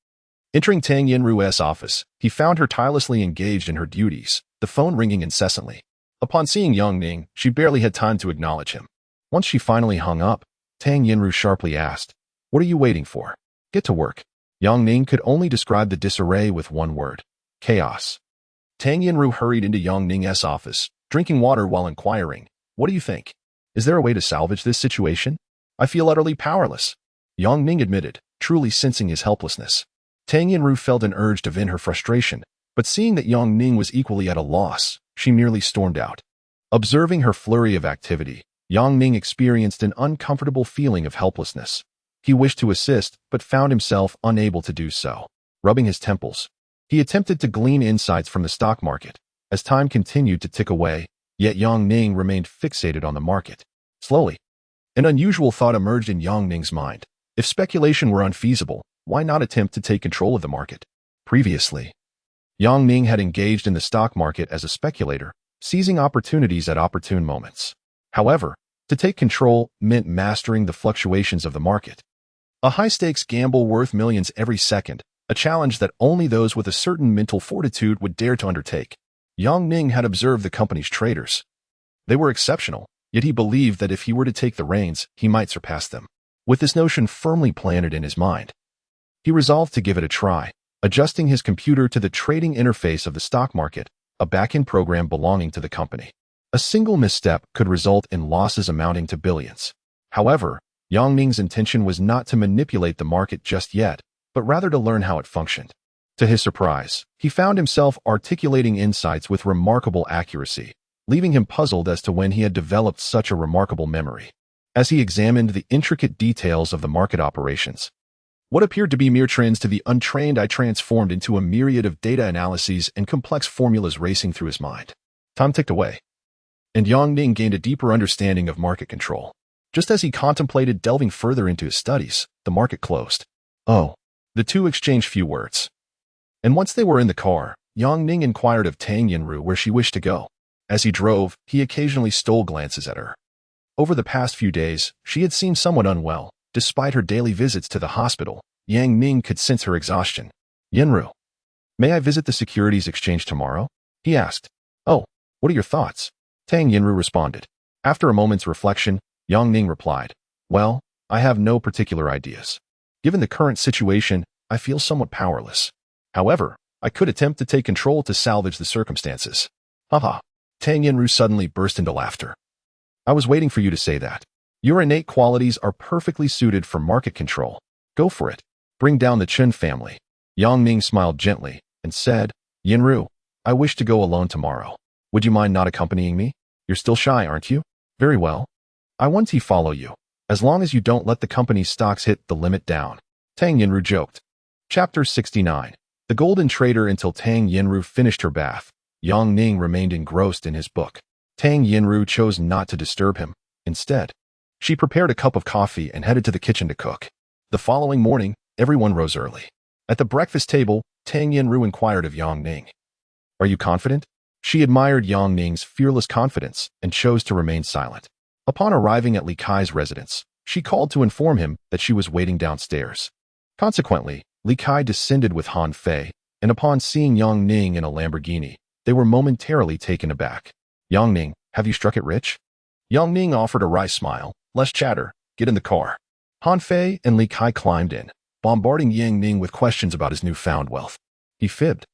Entering Tang Yinru's office, he found her tirelessly engaged in her duties, the phone ringing incessantly. Upon seeing Yang Ning, she barely had time to acknowledge him. Once she finally hung up, Tang Yinru sharply asked, What are you waiting for? Get to work. Yang Ning could only describe the disarray with one word: chaos. Tang Yinru hurried into Yang Ning's office, drinking water while inquiring, What do you think? Is there a way to salvage this situation? I feel utterly powerless. Yang Ning admitted, truly sensing his helplessness. Tang Yinru felt an urge to vent her frustration, but seeing that Yang Ning was equally at a loss, she merely stormed out. Observing her flurry of activity, Yang Ning experienced an uncomfortable feeling of helplessness. He wished to assist, but found himself unable to do so. Rubbing his temples, he attempted to glean insights from the stock market. As time continued to tick away, yet Yang Ning remained fixated on the market. Slowly, an unusual thought emerged in Yang Ning's mind. If speculation were unfeasible, why not attempt to take control of the market? Previously, Yang Ning had engaged in the stock market as a speculator, seizing opportunities at opportune moments. However, to take control meant mastering the fluctuations of the market. A high-stakes gamble worth millions every second, a challenge that only those with a certain mental fortitude would dare to undertake. Yang Ning had observed the company's traders. They were exceptional, yet he believed that if he were to take the reins, he might surpass them. With this notion firmly planted in his mind, he resolved to give it a try, adjusting his computer to the trading interface of the stock market, a back-end program belonging to the company. A single misstep could result in losses amounting to billions. However, Yang Ning's intention was not to manipulate the market just yet, but rather to learn how it functioned. To his surprise, he found himself articulating insights with remarkable accuracy, leaving him puzzled as to when he had developed such a remarkable memory. As he examined the intricate details of the market operations, what appeared to be mere trends to the untrained eye transformed into a myriad of data analyses and complex formulas racing through his mind. Time ticked away, and Yang Ning gained a deeper understanding of market control. Just as he contemplated delving further into his studies, the market closed. Oh. The two exchanged few words. And once they were in the car, Yang Ning inquired of Tang Yinru where she wished to go. As he drove, he occasionally stole glances at her. Over the past few days, she had seemed somewhat unwell. Despite her daily visits to the hospital, Yang Ning could sense her exhaustion. Yinru, may I visit the securities exchange tomorrow? He asked. Oh, what are your thoughts? Tang Yinru responded. After a moment's reflection, Yang Ning replied, Well, I have no particular ideas. Given the current situation, I feel somewhat powerless. However, I could attempt to take control to salvage the circumstances. Haha. Tang Yinru suddenly burst into laughter. I was waiting for you to say that. Your innate qualities are perfectly suited for market control. Go for it. Bring down the Chen family. Yang Ning smiled gently and said, Yinru, I wish to go alone tomorrow. Would you mind not accompanying me? You're still shy, aren't you? Very well. I want to follow you, as long as you don't let the company's stocks hit the limit down. Tang Yinru joked. Chapter 69. The Golden Trader. Until Tang Yinru finished her bath, Yang Ning remained engrossed in his book. Tang Yinru chose not to disturb him. Instead, she prepared a cup of coffee and headed to the kitchen to cook. The following morning, everyone rose early. At the breakfast table, Tang Yinru inquired of Yang Ning. Are you confident? She admired Yang Ning's fearless confidence and chose to remain silent. Upon arriving at Lin Kai's residence, she called to inform him that she was waiting downstairs. Consequently, Lin Kai descended with Han Fei, and upon seeing Yang Ning in a Lamborghini, they were momentarily taken aback. Yang Ning, have you struck it rich? Yang Ning offered a wry smile. Less chatter, get in the car. Han Fei and Lin Kai climbed in, bombarding Yang Ning with questions about his newfound wealth. He fibbed,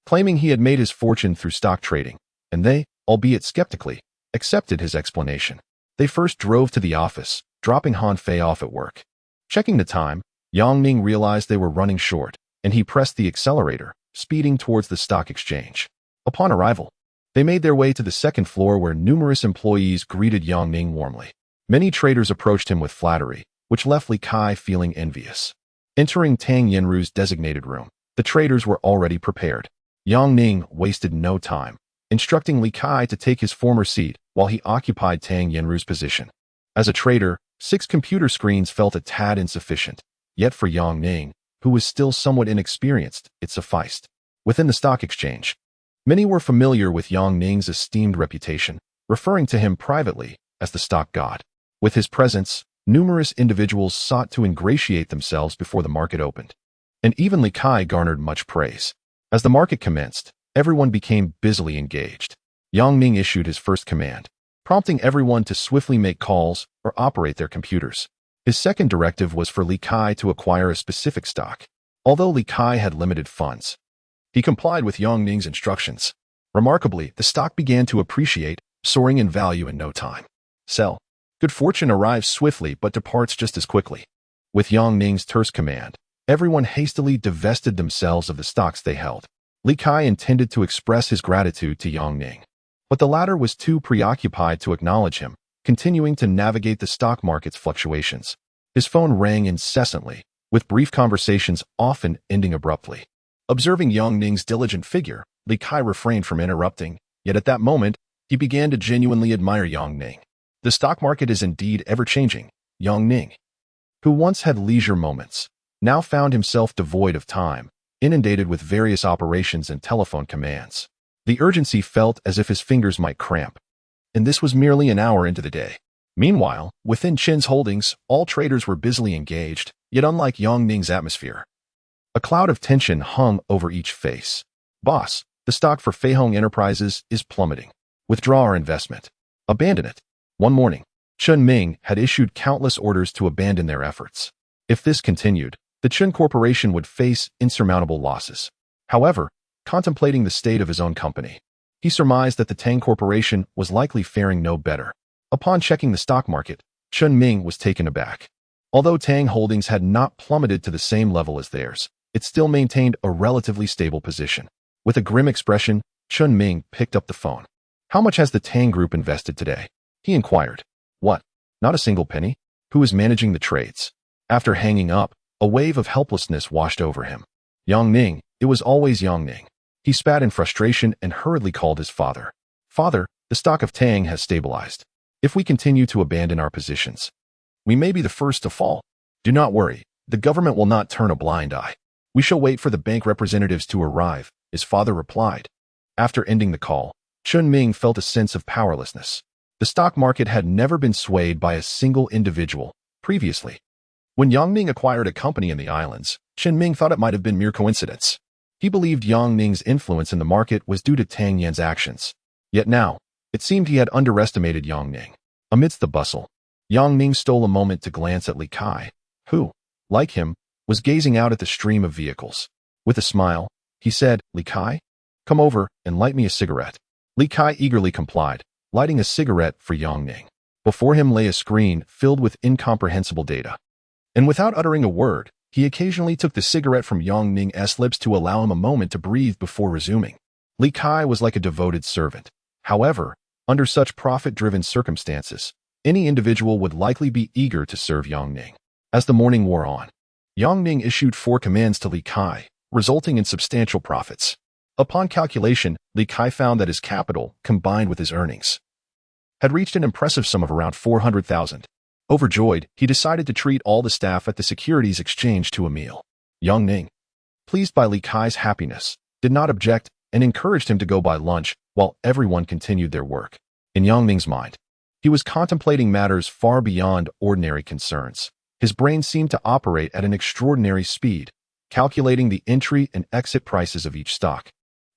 claiming he had made his fortune through stock trading, and they, albeit skeptically, accepted his explanation. They first drove to the office, dropping Han Fei off at work. Checking the time, Yang Ning realized they were running short, and he pressed the accelerator, speeding towards the stock exchange. Upon arrival, they made their way to the second floor where numerous employees greeted Yang Ning warmly. Many traders approached him with flattery, which left Lin Kai feeling envious. Entering Tang Yinru's designated room, the traders were already prepared. Yang Ning wasted no time, instructing Lin Kai to take his former seat while he occupied Tang Yinru's position. As a trader, 6 computer screens felt a tad insufficient, yet for Yang Ning, who was still somewhat inexperienced, it sufficed. Within the stock exchange, many were familiar with Yang Ning's esteemed reputation, referring to him privately as the stock god. With his presence, numerous individuals sought to ingratiate themselves before the market opened, and even Lin Kai garnered much praise. As the market commenced, everyone became busily engaged. Yang Ning issued his first command, prompting everyone to swiftly make calls or operate their computers. His second directive was for Lin Kai to acquire a specific stock. Although Lin Kai had limited funds, he complied with Yang Ning's instructions. Remarkably, the stock began to appreciate, soaring in value in no time. Sell. Good fortune arrives swiftly but departs just as quickly. With Yang Ning's terse command, everyone hastily divested themselves of the stocks they held. Lin Kai intended to express his gratitude to Yang Ning, but the latter was too preoccupied to acknowledge him, continuing to navigate the stock market's fluctuations. His phone rang incessantly, with brief conversations often ending abruptly. Observing Yang Ning's diligent figure, Lin Kai refrained from interrupting, yet at that moment, he began to genuinely admire Yang Ning. The stock market is indeed ever-changing. Yang Ning, who once had leisure moments, now found himself devoid of time, inundated with various operations and telephone commands. The urgency felt as if his fingers might cramp, and this was merely an hour into the day. Meanwhile, within Chen's holdings, all traders were busily engaged, yet unlike Yang Ning's atmosphere, a cloud of tension hung over each face. Boss, the stock for Feihong Enterprises is plummeting. Withdraw our investment. Abandon it. One morning, Chen Ming had issued countless orders to abandon their efforts. If this continued, the Chen Corporation would face insurmountable losses. However, contemplating the state of his own company, he surmised that the Tang Corporation was likely faring no better. Upon checking the stock market, Chen Ming was taken aback. Although Tang Holdings had not plummeted to the same level as theirs, it still maintained a relatively stable position. With a grim expression, Chen Ming picked up the phone. How much has the Tang Group invested today? He inquired. What? Not a single penny? Who is managing the trades? After hanging up, a wave of helplessness washed over him. Yang Ning, it was always Yang Ning. He spat in frustration and hurriedly called his father. Father, the stock of Tang has stabilized. If we continue to abandon our positions, we may be the first to fall. Do not worry, the government will not turn a blind eye. We shall wait for the bank representatives to arrive, his father replied. After ending the call, Chen Ming felt a sense of powerlessness. The stock market had never been swayed by a single individual previously. When Yang Ning acquired a company in the islands, Chen Ming thought it might have been mere coincidence. He believed Yang Ning's influence in the market was due to Tang Yan's actions. Yet now, it seemed he had underestimated Yang Ning. Amidst the bustle, Yang Ning stole a moment to glance at Lin Kai, who, like him, was gazing out at the stream of vehicles. With a smile, he said, Lin Kai, come over and light me a cigarette. Lin Kai eagerly complied, lighting a cigarette for Yang Ning. Before him lay a screen filled with incomprehensible data. And without uttering a word, he occasionally took the cigarette from Yang Ning's lips to allow him a moment to breathe before resuming. Lin Kai was like a devoted servant. However, under such profit-driven circumstances, any individual would likely be eager to serve Yang Ning. As the morning wore on, Yang Ning issued 4 commands to Lin Kai, resulting in substantial profits. Upon calculation, Lin Kai found that his capital, combined with his earnings, had reached an impressive sum of around 400,000. Overjoyed, he decided to treat all the staff at the securities exchange to a meal. Yang Ning, pleased by Lin Kai's happiness, did not object and encouraged him to go buy lunch while everyone continued their work. In Yang Ning's mind, he was contemplating matters far beyond ordinary concerns. His brain seemed to operate at an extraordinary speed, calculating the entry and exit prices of each stock,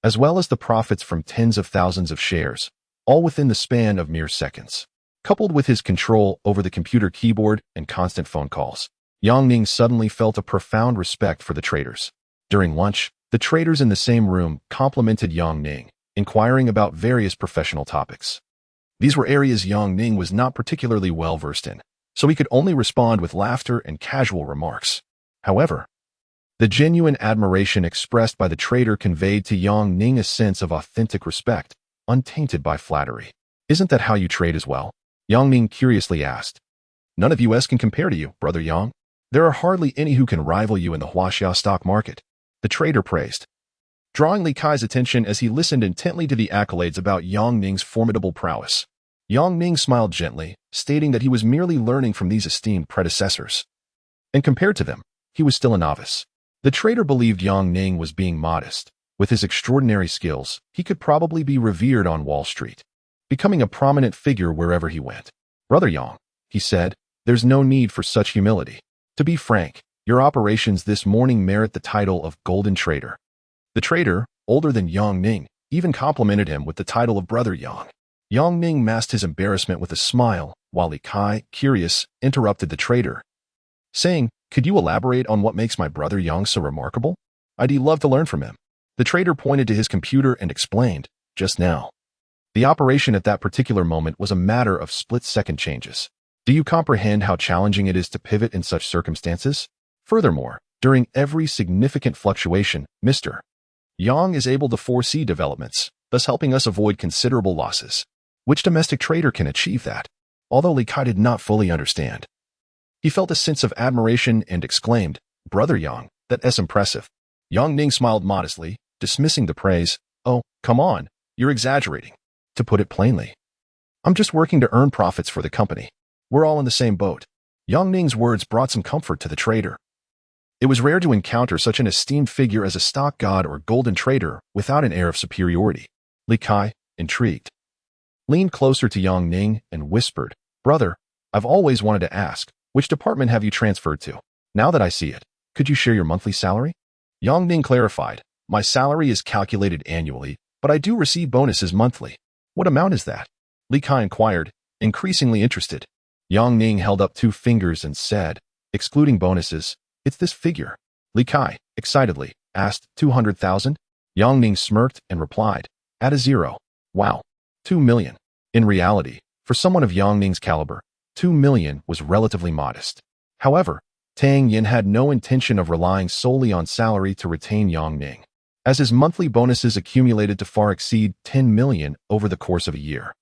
as well as the profits from tens of thousands of shares, all within the span of mere seconds. Coupled with his control over the computer keyboard and constant phone calls, Yang Ning suddenly felt a profound respect for the traders. During lunch, the traders in the same room complimented Yang Ning, inquiring about various professional topics. These were areas Yang Ning was not particularly well versed in, so he could only respond with laughter and casual remarks. However, the genuine admiration expressed by the trader conveyed to Yang Ning a sense of authentic respect, untainted by flattery. "Isn't that how you trade as well?" Yang Ning curiously asked. "None of us can compare to you, Brother Yang. There are hardly any who can rival you in the Huaxia stock market," the trader praised, drawing Lin Kai's attention as he listened intently to the accolades about Yang Ning's formidable prowess. Yang Ning smiled gently, stating that he was merely learning from these esteemed predecessors, and compared to them, he was still a novice. The trader believed Yang Ning was being modest. With his extraordinary skills, he could probably be revered on Wall Street, becoming a prominent figure wherever he went. "Brother Yang," he said, "there's no need for such humility. To be frank, your operations this morning merit the title of Golden Trader." The trader, older than Yang Ning, even complimented him with the title of Brother Yang. Yang Ning masked his embarrassment with a smile, while Lin Kai, curious, interrupted the trader, saying, "Could you elaborate on what makes my brother Yang so remarkable? I'd love to learn from him." The trader pointed to his computer and explained, "Just now, the operation at that particular moment was a matter of split-second changes. Do you comprehend how challenging it is to pivot in such circumstances? Furthermore, during every significant fluctuation, Mr. Yang is able to foresee developments, thus helping us avoid considerable losses. Which domestic trader can achieve that?" Although Lin Kai did not fully understand, he felt a sense of admiration and exclaimed, "Brother Yang, that's impressive." Yang Ning smiled modestly, dismissing the praise. "Oh, come on, you're exaggerating. To put it plainly, I'm just working to earn profits for the company. We're all in the same boat." Yang Ning's words brought some comfort to the trader. It was rare to encounter such an esteemed figure as a stock god or golden trader without an air of superiority. Lin Kai, intrigued, leaned closer to Yang Ning and whispered, "Brother, I've always wanted to ask, which department have you transferred to? Now that I see it, could you share your monthly salary?" Yang Ning clarified, "My salary is calculated annually, but I do receive bonuses monthly." "What amount is that?" Lin Kai inquired, increasingly interested. Yang Ning held up 2 fingers and said, "Excluding bonuses, it's this figure." Lin Kai, excitedly, asked, 200,000? Yang Ning smirked and replied, "Add a zero. Wow. 2 million. In reality, for someone of Yang Ning's caliber, 2 million was relatively modest. However, Tang Yin had no intention of relying solely on salary to retain Yang Ning, as his monthly bonuses accumulated to far exceed 10 million over the course of a year.